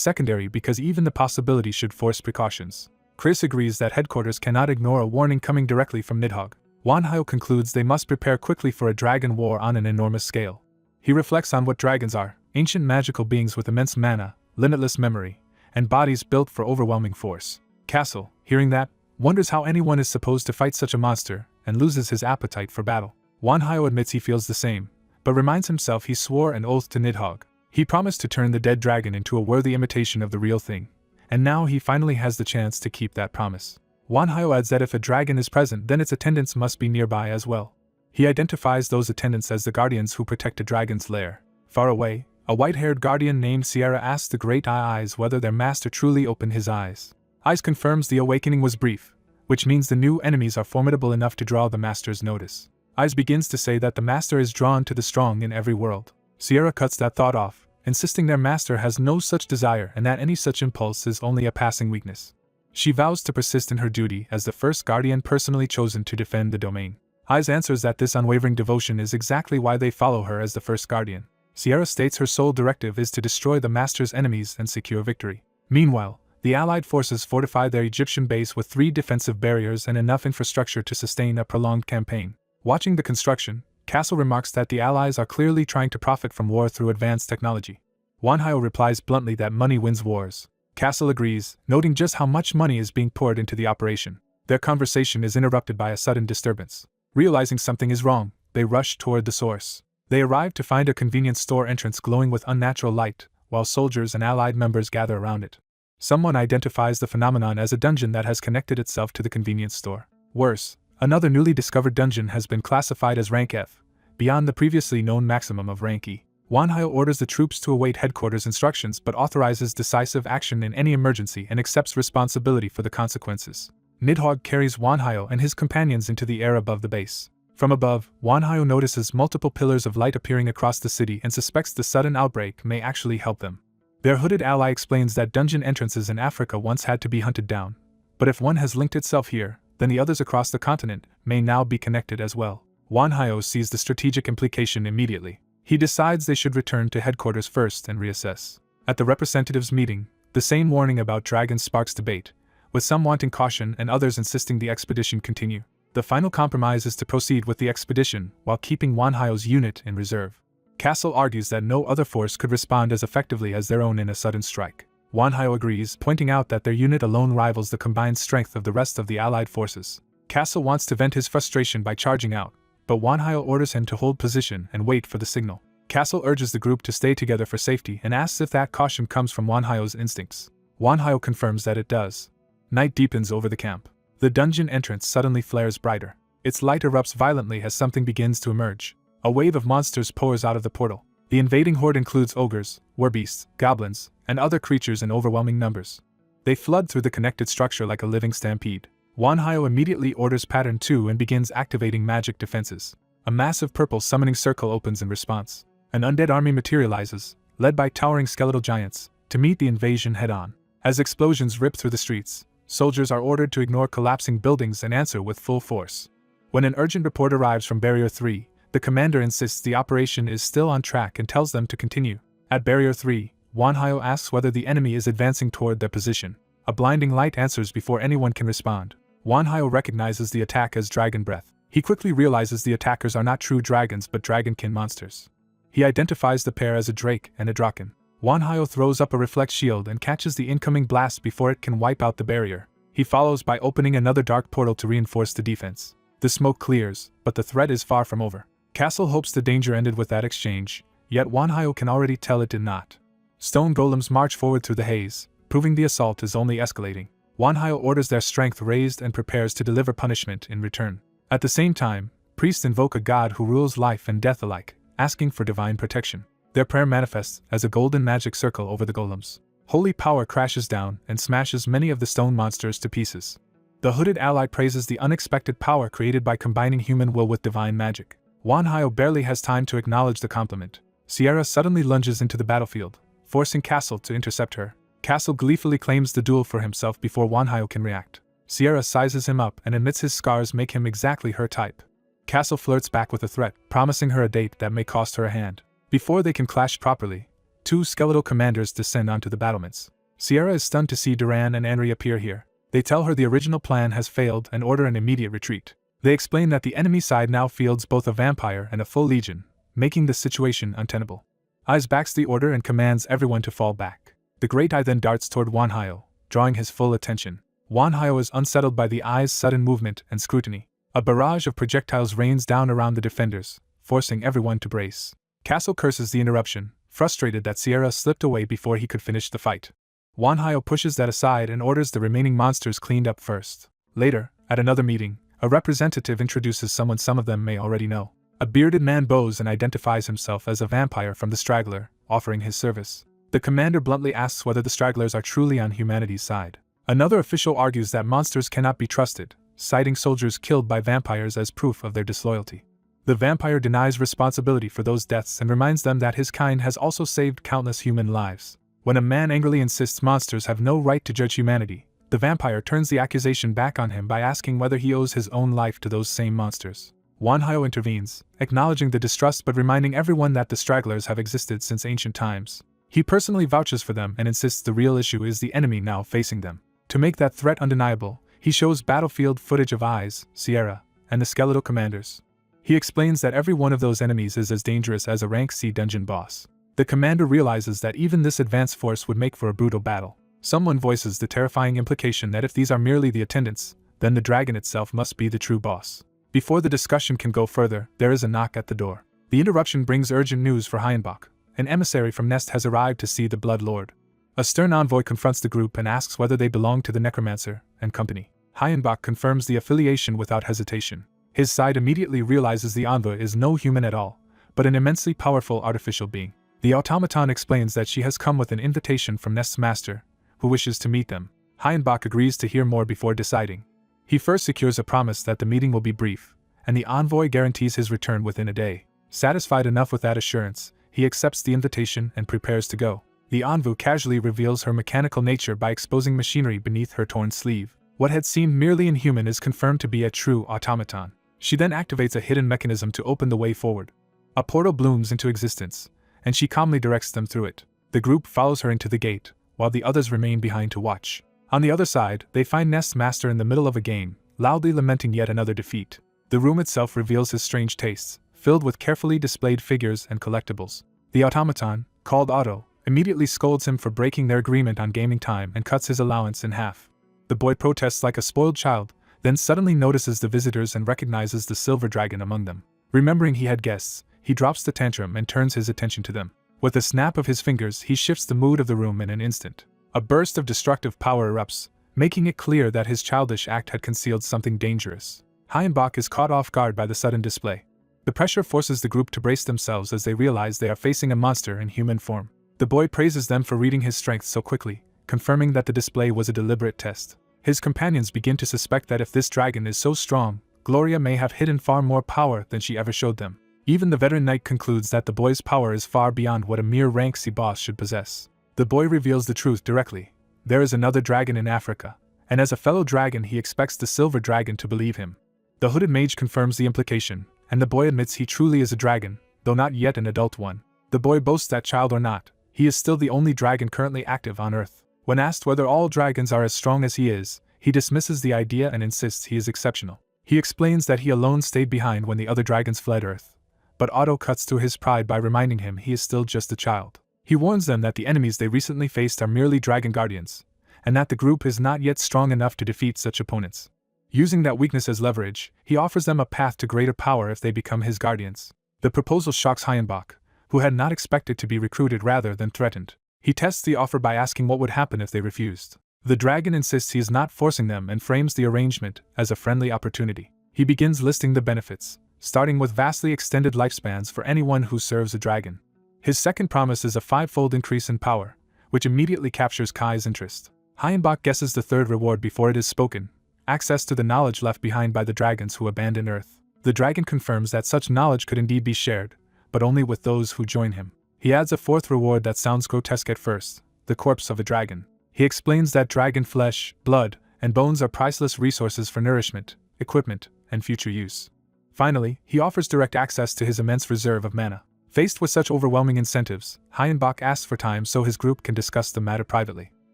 secondary because even the possibility should force precautions. Chris agrees that headquarters cannot ignore a warning coming directly from Nidhogg. Wanhyo concludes they must prepare quickly for a dragon war on an enormous scale. He reflects on what dragons are: ancient magical beings with immense mana, limitless memory, and bodies built for overwhelming force. Castle, hearing that, wonders how anyone is supposed to fight such a monster, and loses his appetite for battle. Wanhyo admits he feels the same, but reminds himself he swore an oath to Nidhogg. He promised to turn the dead dragon into a worthy imitation of the real thing, and now he finally has the chance to keep that promise. Wanhyo adds that if a dragon is present, then its attendants must be nearby as well. He identifies those attendants as the guardians who protect a dragon's lair. Far away, a white-haired guardian named Sierra asks the Great Eyes whether their master truly opened his eyes. Eyes confirms the awakening was brief, which means the new enemies are formidable enough to draw the master's notice. Eyes begins to say that the master is drawn to the strong in every world. Sierra cuts that thought off, insisting their master has no such desire and that any such impulse is only a passing weakness. She vows to persist in her duty as the first guardian personally chosen to defend the domain. Eyes answers that this unwavering devotion is exactly why they follow her as the first guardian. Sierra states her sole directive is to destroy the master's enemies and secure victory. Meanwhile, the Allied forces fortify their Egyptian base with 3 defensive barriers and enough infrastructure to sustain a prolonged campaign. Watching the construction, Castle remarks that the Allies are clearly trying to profit from war through advanced technology. Wanhyo replies bluntly that money wins wars. Castle agrees, noting just how much money is being poured into the operation. Their conversation is interrupted by a sudden disturbance. Realizing something is wrong, they rush toward the source. They arrive to find a convenience store entrance glowing with unnatural light, while soldiers and Allied members gather around it. Someone identifies the phenomenon as a dungeon that has connected itself to the convenience store. Worse, another newly discovered dungeon has been classified as rank F, beyond the previously known maximum of rank E. Wanhyo orders the troops to await headquarters instructions but authorizes decisive action in any emergency and accepts responsibility for the consequences. Nidhogg carries Wanhyo and his companions into the air above the base. From above, Wanhyo notices multiple pillars of light appearing across the city and suspects the sudden outbreak may actually help them. Their hooded ally explains that dungeon entrances in Africa once had to be hunted down, but if one has linked itself here, then the others across the continent may now be connected as well. Wanhyo sees the strategic implication immediately. He decides they should return to headquarters first and reassess. At the representatives' meeting, the same warning about dragons sparks debate, with some wanting caution and others insisting the expedition continue. The final compromise is to proceed with the expedition while keeping Wanhyo's unit in reserve. Castle argues that no other force could respond as effectively as their own in a sudden strike. Wanhyo agrees, pointing out that their unit alone rivals the combined strength of the rest of the Allied forces. Castle wants to vent his frustration by charging out, but Wanhyo orders him to hold position and wait for the signal. Castle urges the group to stay together for safety and asks if that caution comes from Wanhyo's instincts. Wanhyo confirms that it does. Night deepens over the camp. The dungeon entrance suddenly flares brighter. Its light erupts violently as something begins to emerge. A wave of monsters pours out of the portal. The invading horde includes ogres, werbeasts, goblins, and other creatures in overwhelming numbers. They flood through the connected structure like a living stampede. Wanhyo immediately orders Pattern 2 and begins activating magic defenses. A massive purple summoning circle opens in response. An undead army materializes, led by towering skeletal giants, to meet the invasion head-on. As explosions rip through the streets, soldiers are ordered to ignore collapsing buildings and answer with full force. When an urgent report arrives from Barrier 3, the commander insists the operation is still on track and tells them to continue. At Barrier 3, Wanhyo asks whether the enemy is advancing toward their position. A blinding light answers before anyone can respond. Wanhyo recognizes the attack as dragon breath. He quickly realizes the attackers are not true dragons but dragonkin monsters. He identifies the pair as a drake and a draken. Wanhyo throws up a reflect shield and catches the incoming blast before it can wipe out the barrier. He follows by opening another dark portal to reinforce the defense. The smoke clears, but the threat is far from over. Castle hopes the danger ended with that exchange, yet Wanhyo can already tell it did not. Stone golems march forward through the haze, proving the assault is only escalating. Wanhyo orders their strength raised and prepares to deliver punishment in return. At the same time, priests invoke a god who rules life and death alike, asking for divine protection. Their prayer manifests as a golden magic circle over the golems. Holy power crashes down and smashes many of the stone monsters to pieces. The hooded ally praises the unexpected power created by combining human will with divine magic. Wanhyo barely has time to acknowledge the compliment. Sierra suddenly lunges into the battlefield, forcing Castle to intercept her. Castle gleefully claims the duel for himself before Wanhyo can react. Sierra sizes him up and admits his scars make him exactly her type. Castle flirts back with a threat, promising her a date that may cost her a hand. Before they can clash properly, two skeletal commanders descend onto the battlements. Sierra is stunned to see Duran and Henry appear here. They tell her the original plan has failed and order an immediate retreat. They explain that the enemy side now fields both a vampire and a full legion, making the situation untenable. Aiz backs the order and commands everyone to fall back. The Great Eye then darts toward Wanhyo, drawing his full attention. Wanhyo is unsettled by the Eye's sudden movement and scrutiny. A barrage of projectiles rains down around the defenders, forcing everyone to brace. Castle curses the interruption, frustrated that Sierra slipped away before he could finish the fight. Wanhyo pushes that aside and orders the remaining monsters cleaned up first. Later, at another meeting, a representative introduces someone some of them may already know. A bearded man bows and identifies himself as a vampire from the Straggler, offering his service. The commander bluntly asks whether the Stragglers are truly on humanity's side. Another official argues that monsters cannot be trusted, citing soldiers killed by vampires as proof of their disloyalty. The vampire denies responsibility for those deaths and reminds them that his kind has also saved countless human lives. When a man angrily insists monsters have no right to judge humanity, the vampire turns the accusation back on him by asking whether he owes his own life to those same monsters. Wanhyo intervenes, acknowledging the distrust but reminding everyone that the Stragglers have existed since ancient times. He personally vouches for them and insists the real issue is the enemy now facing them. To make that threat undeniable, he shows battlefield footage of Aiz, Sierra, and the skeletal commanders. He explains that every one of those enemies is as dangerous as a rank C dungeon boss. The commander realizes that even this advanced force would make for a brutal battle. Someone voices the terrifying implication that if these are merely the attendants, then the dragon itself must be the true boss. Before the discussion can go further, there is a knock at the door. The interruption brings urgent news for Hyenbach. An emissary from Nest has arrived to see the Blood Lord. A stern envoy confronts the group and asks whether they belong to the Necromancer and company. Hyenbach confirms the affiliation without hesitation. His side immediately realizes the envoy is no human at all, but an immensely powerful artificial being. The automaton explains that she has come with an invitation from Nest's master, who wishes to meet them. Hyenbach agrees to hear more before deciding. He first secures a promise that the meeting will be brief, and the envoy guarantees his return within a day. Satisfied enough with that assurance, he accepts the invitation and prepares to go. The envoy casually reveals her mechanical nature by exposing machinery beneath her torn sleeve. What had seemed merely inhuman is confirmed to be a true automaton. She then activates a hidden mechanism to open the way forward. A portal blooms into existence, and she calmly directs them through it. The group follows her into the gate, while the others remain behind to watch. On the other side, they find Nest's master in the middle of a game, loudly lamenting yet another defeat. The room itself reveals his strange tastes, filled with carefully displayed figures and collectibles. The automaton, called Otto, immediately scolds him for breaking their agreement on gaming time and cuts his allowance in half. The boy protests like a spoiled child, then suddenly notices the visitors and recognizes the silver dragon among them. Remembering he had guests, he drops the tantrum and turns his attention to them. With a snap of his fingers, he shifts the mood of the room in an instant. A burst of destructive power erupts, making it clear that his childish act had concealed something dangerous. Hyenbach is caught off guard by the sudden display. The pressure forces the group to brace themselves as they realize they are facing a monster in human form. The boy praises them for reading his strength so quickly, confirming that the display was a deliberate test. His companions begin to suspect that if this dragon is so strong, Gloria may have hidden far more power than she ever showed them. Even the veteran knight concludes that the boy's power is far beyond what a mere rank C boss should possess. The boy reveals the truth directly. There is another dragon in Africa, and as a fellow dragon he expects the silver dragon to believe him. The hooded mage confirms the implication, and the boy admits he truly is a dragon, though not yet an adult one. The boy boasts that child or not, he is still the only dragon currently active on Earth. When asked whether all dragons are as strong as he dismisses the idea and insists he is exceptional. He explains that he alone stayed behind when the other dragons fled Earth. But Otto cuts through his pride by reminding him he is still just a child. He warns them that the enemies they recently faced are merely dragon guardians, and that the group is not yet strong enough to defeat such opponents. Using that weakness as leverage, he offers them a path to greater power if they become his guardians. The proposal shocks Hyenbach, who had not expected to be recruited rather than threatened. He tests the offer by asking what would happen if they refused. The dragon insists he is not forcing them and frames the arrangement as a friendly opportunity. He begins listing the benefits, starting with vastly extended lifespans for anyone who serves a dragon. His second promise is a 5-fold increase in power, which immediately captures Kai's interest. Hyenbach guesses the third reward before it is spoken: access to the knowledge left behind by the dragons who abandoned Earth. The dragon confirms that such knowledge could indeed be shared, but only with those who join him. He adds a fourth reward that sounds grotesque at first: the corpse of a dragon. He explains that dragon flesh, blood, and bones are priceless resources for nourishment, equipment, and future use. Finally, he offers direct access to his immense reserve of mana. Faced with such overwhelming incentives, Hyenbach asks for time so his group can discuss the matter privately.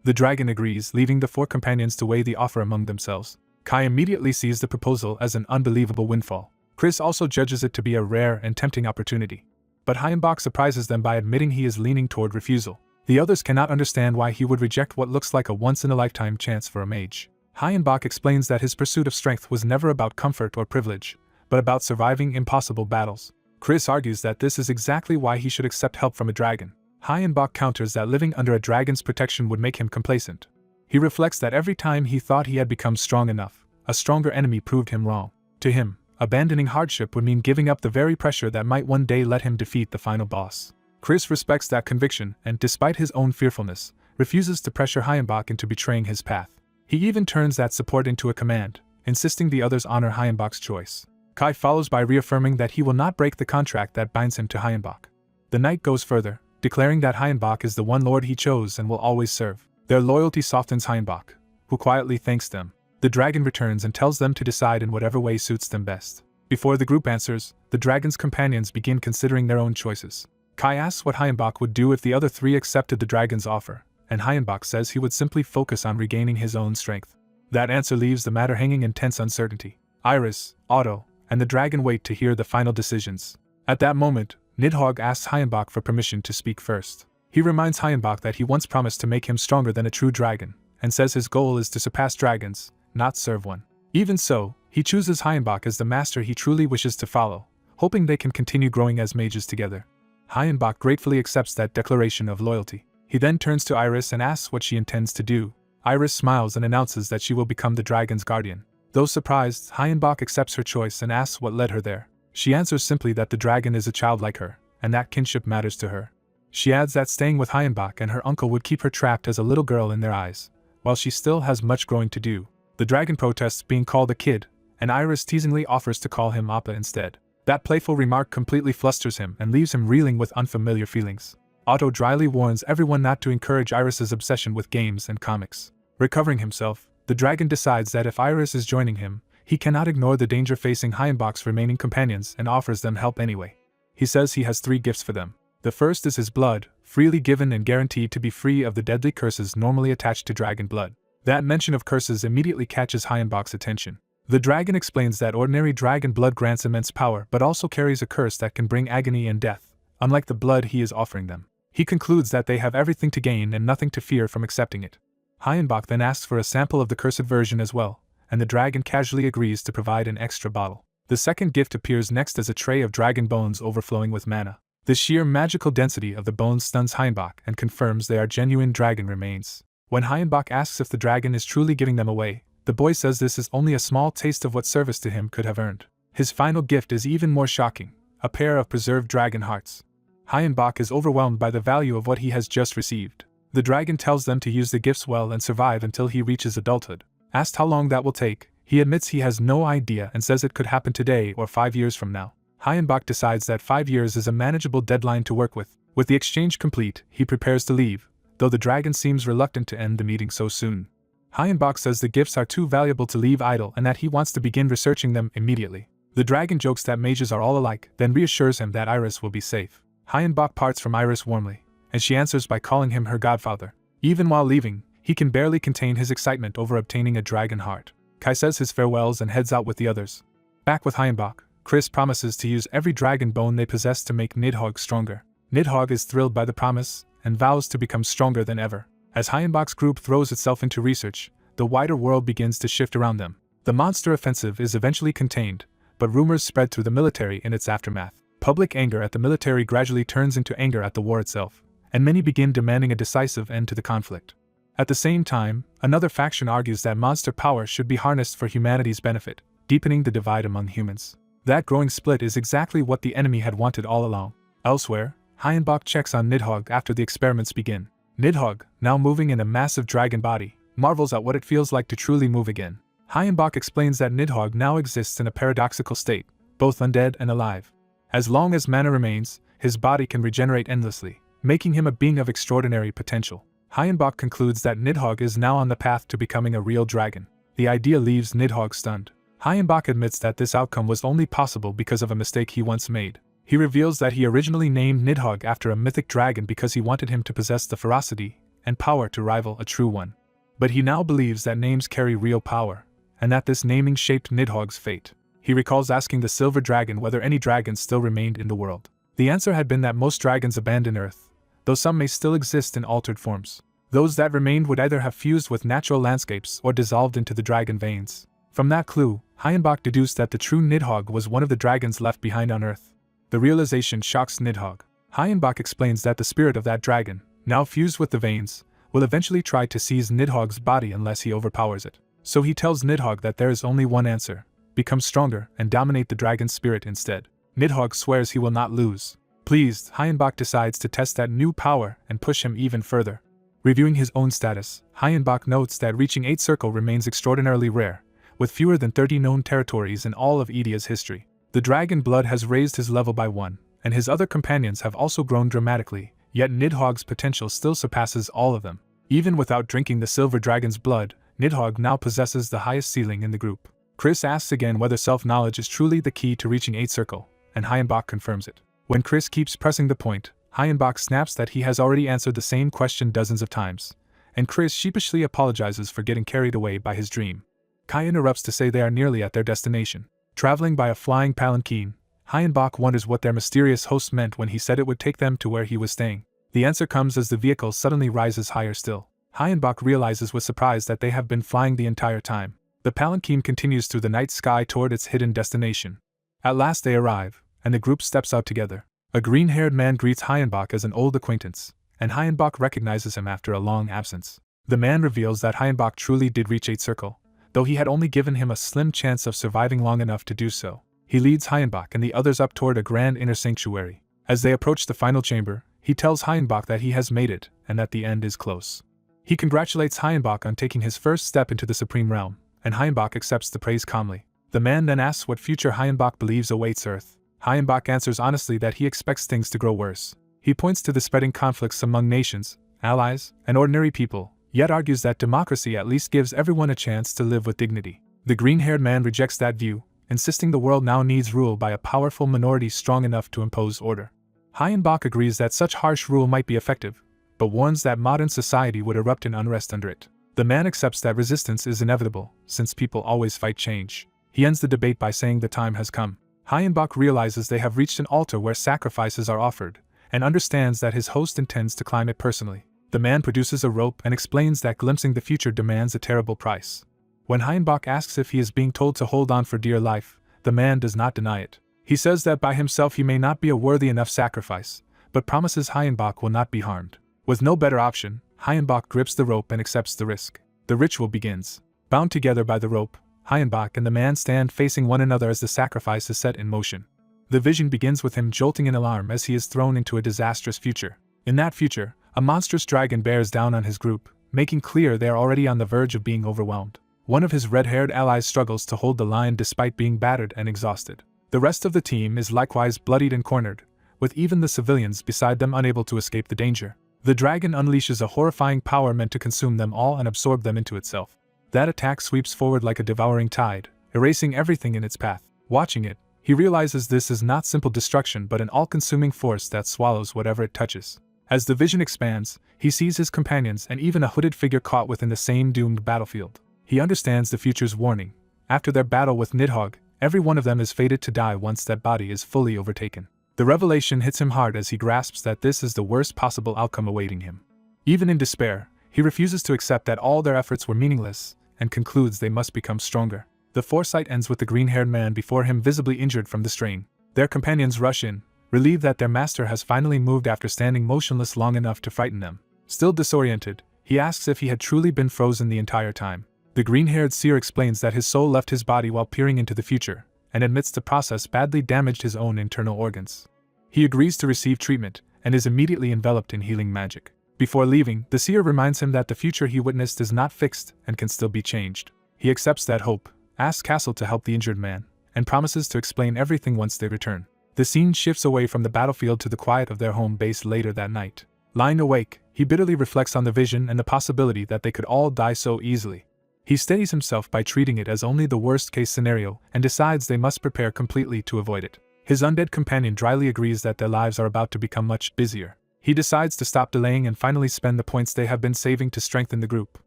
The dragon agrees, leaving the 4 companions to weigh the offer among themselves. Kai immediately sees the proposal as an unbelievable windfall. Chris also judges it to be a rare and tempting opportunity. But Hyenbach surprises them by admitting he is leaning toward refusal. The others cannot understand why he would reject what looks like a once-in-a-lifetime chance for a mage. Hyenbach explains that his pursuit of strength was never about comfort or privilege, but about surviving impossible battles. Chris argues that this is exactly why he should accept help from a dragon. Hyenbach counters that living under a dragon's protection would make him complacent. He reflects that every time he thought he had become strong enough, a stronger enemy proved him wrong. To him, abandoning hardship would mean giving up the very pressure that might one day let him defeat the final boss. Chris respects that conviction and, despite his own fearfulness, refuses to pressure Hyenbach into betraying his path. He even turns that support into a command, insisting the others honor Hyenbach's choice. Kai follows by reaffirming that he will not break the contract that binds him to Hyenbach. The knight goes further, declaring that Hyenbach is the one lord he chose and will always serve. Their loyalty softens Hyenbach, who quietly thanks them. The dragon returns and tells them to decide in whatever way suits them best. Before the group answers, the dragon's companions begin considering their own choices. Kai asks what Hyenbach would do if the other 3 accepted the dragon's offer, and Hyenbach says he would simply focus on regaining his own strength. That answer leaves the matter hanging in tense uncertainty. Iris, Otto, and the dragon wait to hear the final decisions. At that moment, Nidhogg asks Hyenbach for permission to speak first. He reminds Hyenbach that he once promised to make him stronger than a true dragon, and says his goal is to surpass dragons, not serve one. Even so, he chooses Hyenbach as the master he truly wishes to follow, hoping they can continue growing as mages together. Hyenbach gratefully accepts that declaration of loyalty. He then turns to Iris and asks what she intends to do. Iris smiles and announces that she will become the dragon's guardian. Though surprised, Hyenbach accepts her choice and asks what led her there. She answers simply that the dragon is a child like her, and that kinship matters to her. She adds that staying with Hyenbach and her uncle would keep her trapped as a little girl in their eyes, while she still has much growing to do. The dragon protests being called a kid, and Iris teasingly offers to call him Appa instead. That playful remark completely flusters him and leaves him reeling with unfamiliar feelings. Otto dryly warns everyone not to encourage Iris's obsession with games and comics. Recovering himself, the dragon decides that if Iris is joining him, he cannot ignore the danger facing Hyenbach's remaining companions and offers them help anyway. He says he has 3 gifts for them. The first is his blood, freely given and guaranteed to be free of the deadly curses normally attached to dragon blood. That mention of curses immediately catches Hyenbach's attention. The dragon explains that ordinary dragon blood grants immense power but also carries a curse that can bring agony and death, unlike the blood he is offering them. He concludes that they have everything to gain and nothing to fear from accepting it. Hyenbach then asks for a sample of the cursed version as well, and the dragon casually agrees to provide an extra bottle. The second gift appears next as a tray of dragon bones overflowing with mana. The sheer magical density of the bones stuns Hyenbach and confirms they are genuine dragon remains. When Hyenbach asks if the dragon is truly giving them away, the boy says this is only a small taste of what service to him could have earned. His final gift is even more shocking, a pair of preserved dragon hearts. Hyenbach is overwhelmed by the value of what he has just received. The dragon tells them to use the gifts well and survive until he reaches adulthood. Asked how long that will take, he admits he has no idea and says it could happen today or 5 years from now. Hyenbach decides that 5 years is a manageable deadline to work with. With the exchange complete, he prepares to leave, though the dragon seems reluctant to end the meeting so soon. Hyenbach says the gifts are too valuable to leave idle and that he wants to begin researching them immediately. The dragon jokes that mages are all alike, then reassures him that Iris will be safe. Hyenbach parts from Iris warmly, and she answers by calling him her godfather. Even while leaving, he can barely contain his excitement over obtaining a dragon heart. Kai says his farewells and heads out with the others. Back with Hyenbach, Chris promises to use every dragon bone they possess to make Nidhogg stronger. Nidhogg is thrilled by the promise, and vows to become stronger than ever. As Hyenbach's group throws itself into research, the wider world begins to shift around them. The monster offensive is eventually contained, but rumors spread through the military in its aftermath. Public anger at the military gradually turns into anger at the war itself, and many begin demanding a decisive end to the conflict. At the same time, another faction argues that monster power should be harnessed for humanity's benefit, deepening the divide among humans. That growing split is exactly what the enemy had wanted all along. Elsewhere, Hyenbach checks on Nidhogg after the experiments begin. Nidhogg, now moving in a massive dragon body, marvels at what it feels like to truly move again. Hyenbach explains that Nidhogg now exists in a paradoxical state, both undead and alive. As long as mana remains, his body can regenerate endlessly, making him a being of extraordinary potential. Hyenbok concludes that Nidhogg is now on the path to becoming a real dragon. The idea leaves Nidhogg stunned. Hyenbok admits that this outcome was only possible because of a mistake he once made. He reveals that he originally named Nidhogg after a mythic dragon because he wanted him to possess the ferocity and power to rival a true one. But he now believes that names carry real power, and that this naming shaped Nidhogg's fate. He recalls asking the silver dragon whether any dragons still remained in the world. The answer had been that most dragons abandoned Earth, though some may still exist in altered forms. Those that remained would either have fused with natural landscapes or dissolved into the dragon veins. From that clue, Hyenbok deduced that the true Nidhogg was one of the dragons left behind on Earth. The realization shocks Nidhogg. Hyenbok explains that the spirit of that dragon, now fused with the veins, will eventually try to seize Nidhogg's body unless he overpowers it. So he tells Nidhogg that there is only one answer: become stronger and dominate the dragon's spirit instead. Nidhogg swears he will not lose. Pleased, Hyenbok decides to test that new power and push him even further. Reviewing his own status, Hyenbok notes that reaching 8th Circle remains extraordinarily rare, with fewer than 30 known territories in all of Edia's history. The dragon blood has raised his level by 1, and his other companions have also grown dramatically, yet Nidhogg's potential still surpasses all of them. Even without drinking the silver dragon's blood, Nidhogg now possesses the highest ceiling in the group. Chris asks again whether self-knowledge is truly the key to reaching 8th Circle, and Hyenbok confirms it. When Chris keeps pressing the point, Hyenbok snaps that he has already answered the same question dozens of times, and Chris sheepishly apologizes for getting carried away by his dream. Kai interrupts to say they are nearly at their destination. Traveling by a flying palanquin, Hyenbok wonders what their mysterious host meant when he said it would take them to where he was staying. The answer comes as the vehicle suddenly rises higher still. Hyenbok realizes with surprise that they have been flying the entire time. The palanquin continues through the night sky toward its hidden destination. At last they arrive, and the group steps out together. A green-haired man greets Hyenbok as an old acquaintance, and Hyenbok recognizes him after a long absence. The man reveals that Hyenbok truly did reach 8th Circle, though he had only given him a slim chance of surviving long enough to do so. He leads Hyenbok and the others up toward a grand inner sanctuary. As they approach the final chamber, he tells Hyenbok that he has made it, and that the end is close. He congratulates Hyenbok on taking his first step into the Supreme Realm, and Hyenbok accepts the praise calmly. The man then asks what future Hyenbok believes awaits Earth. Hyenbok answers honestly that he expects things to grow worse. He points to the spreading conflicts among nations, allies, and ordinary people, yet argues that democracy at least gives everyone a chance to live with dignity. The green-haired man rejects that view, insisting the world now needs rule by a powerful minority strong enough to impose order. Hyenbok agrees that such harsh rule might be effective, but warns that modern society would erupt in unrest under it. The man accepts that resistance is inevitable, since people always fight change. He ends the debate by saying the time has come. Hyenbok realizes they have reached an altar where sacrifices are offered, and understands that his host intends to climb it personally. The man produces a rope and explains that glimpsing the future demands a terrible price. When Hyenbok asks if he is being told to hold on for dear life, the man does not deny it. He says that by himself he may not be a worthy enough sacrifice, but promises Hyenbok will not be harmed. With no better option, Hyenbok grips the rope and accepts the risk. The ritual begins. Bound together by the rope, Hyenbok and the man stand facing one another as the sacrifice is set in motion. The vision begins with him jolting in alarm as he is thrown into a disastrous future. In that future, a monstrous dragon bears down on his group, making clear they are already on the verge of being overwhelmed. One of his red-haired allies struggles to hold the line despite being battered and exhausted. The rest of the team is likewise bloodied and cornered, with even the civilians beside them unable to escape the danger. The dragon unleashes a horrifying power meant to consume them all and absorb them into itself. That attack sweeps forward like a devouring tide, erasing everything in its path. Watching it, he realizes this is not simple destruction but an all-consuming force that swallows whatever it touches. As the vision expands, he sees his companions and even a hooded figure caught within the same doomed battlefield. He understands the future's warning. After their battle with Nidhogg, every one of them is fated to die once that body is fully overtaken. The revelation hits him hard as he grasps that this is the worst possible outcome awaiting him. Even in despair, he refuses to accept that all their efforts were meaningless, and concludes they must become stronger. The foresight ends with the green-haired man before him visibly injured from the strain. Their companions rush in, relieved that their master has finally moved after standing motionless long enough to frighten them. Still disoriented, he asks if he had truly been frozen the entire time. The green-haired seer explains that his soul left his body while peering into the future, and admits the process badly damaged his own internal organs. He agrees to receive treatment, and is immediately enveloped in healing magic. Before leaving, the seer reminds him that the future he witnessed is not fixed and can still be changed. He accepts that hope, asks Castle to help the injured man, and promises to explain everything once they return. The scene shifts away from the battlefield to the quiet of their home base later that night. Lying awake, he bitterly reflects on the vision and the possibility that they could all die so easily. He steadies himself by treating it as only the worst-case scenario and decides they must prepare completely to avoid it. His undead companion dryly agrees that their lives are about to become much busier. He decides to stop delaying and finally spend the points they have been saving to strengthen the group.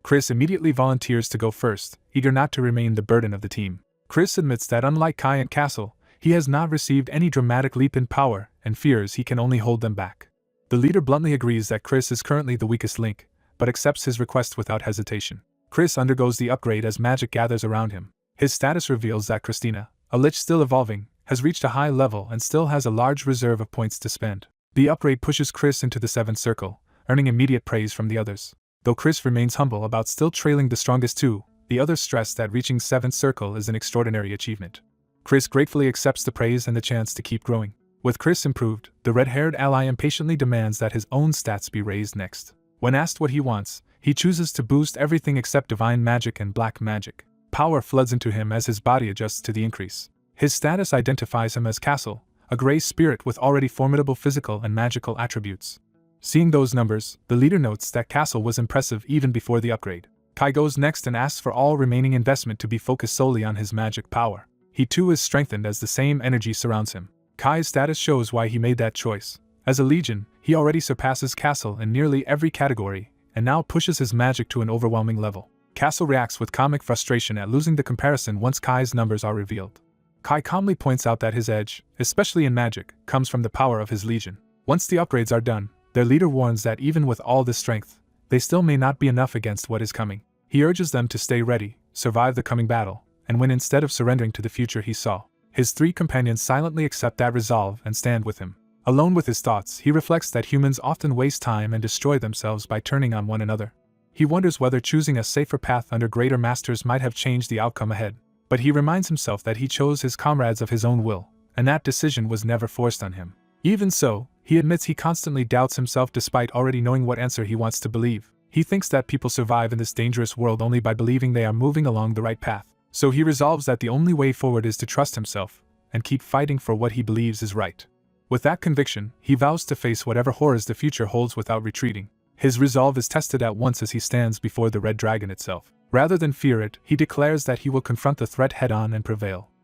Chris immediately volunteers to go first, eager not to remain the burden of the team. Chris admits that unlike Kai and Castle, he has not received any dramatic leap in power and fears he can only hold them back. The leader bluntly agrees that Chris is currently the weakest link, but accepts his request without hesitation. Chris undergoes the upgrade as magic gathers around him. His status reveals that Christina, a lich still evolving, has reached a high level and still has a large reserve of points to spend. The upgrade pushes Chris into the 7th circle, earning immediate praise from the others. Though Chris remains humble about still trailing the strongest two, the others stress that reaching 7th circle is an extraordinary achievement. Chris gratefully accepts the praise and the chance to keep growing. With Chris improved, the red-haired ally impatiently demands that his own stats be raised next. When asked what he wants, he chooses to boost everything except divine magic and black magic. Power floods into him as his body adjusts to the increase. His status identifies him as Castle, a gray spirit with already formidable physical and magical attributes. Seeing those numbers, the leader notes that Castle was impressive even before the upgrade. Kai goes next and asks for all remaining investment to be focused solely on his magic power. He too is strengthened as the same energy surrounds him. Kai's status shows why he made that choice. As a legion, he already surpasses Castle in nearly every category, and now pushes his magic to an overwhelming level. Castle reacts with comic frustration at losing the comparison once Kai's numbers are revealed. Kai calmly points out that his edge, especially in magic, comes from the power of his legion. Once the upgrades are done, their leader warns that even with all this strength, they still may not be enough against what is coming. He urges them to stay ready, survive the coming battle, and win instead of surrendering to the future he saw. His 3 companions silently accept that resolve and stand with him. Alone with his thoughts, he reflects that humans often waste time and destroy themselves by turning on one another. He wonders whether choosing a safer path under greater masters might have changed the outcome ahead. But he reminds himself that he chose his comrades of his own will, and that decision was never forced on him. Even so, he admits he constantly doubts himself despite already knowing what answer he wants to believe. He thinks that people survive in this dangerous world only by believing they are moving along the right path. So he resolves that the only way forward is to trust himself and keep fighting for what he believes is right. With that conviction, he vows to face whatever horrors the future holds without retreating. His resolve is tested at once as he stands before the red dragon itself. Rather than fear it, he declares that he will confront the threat head-on and prevail.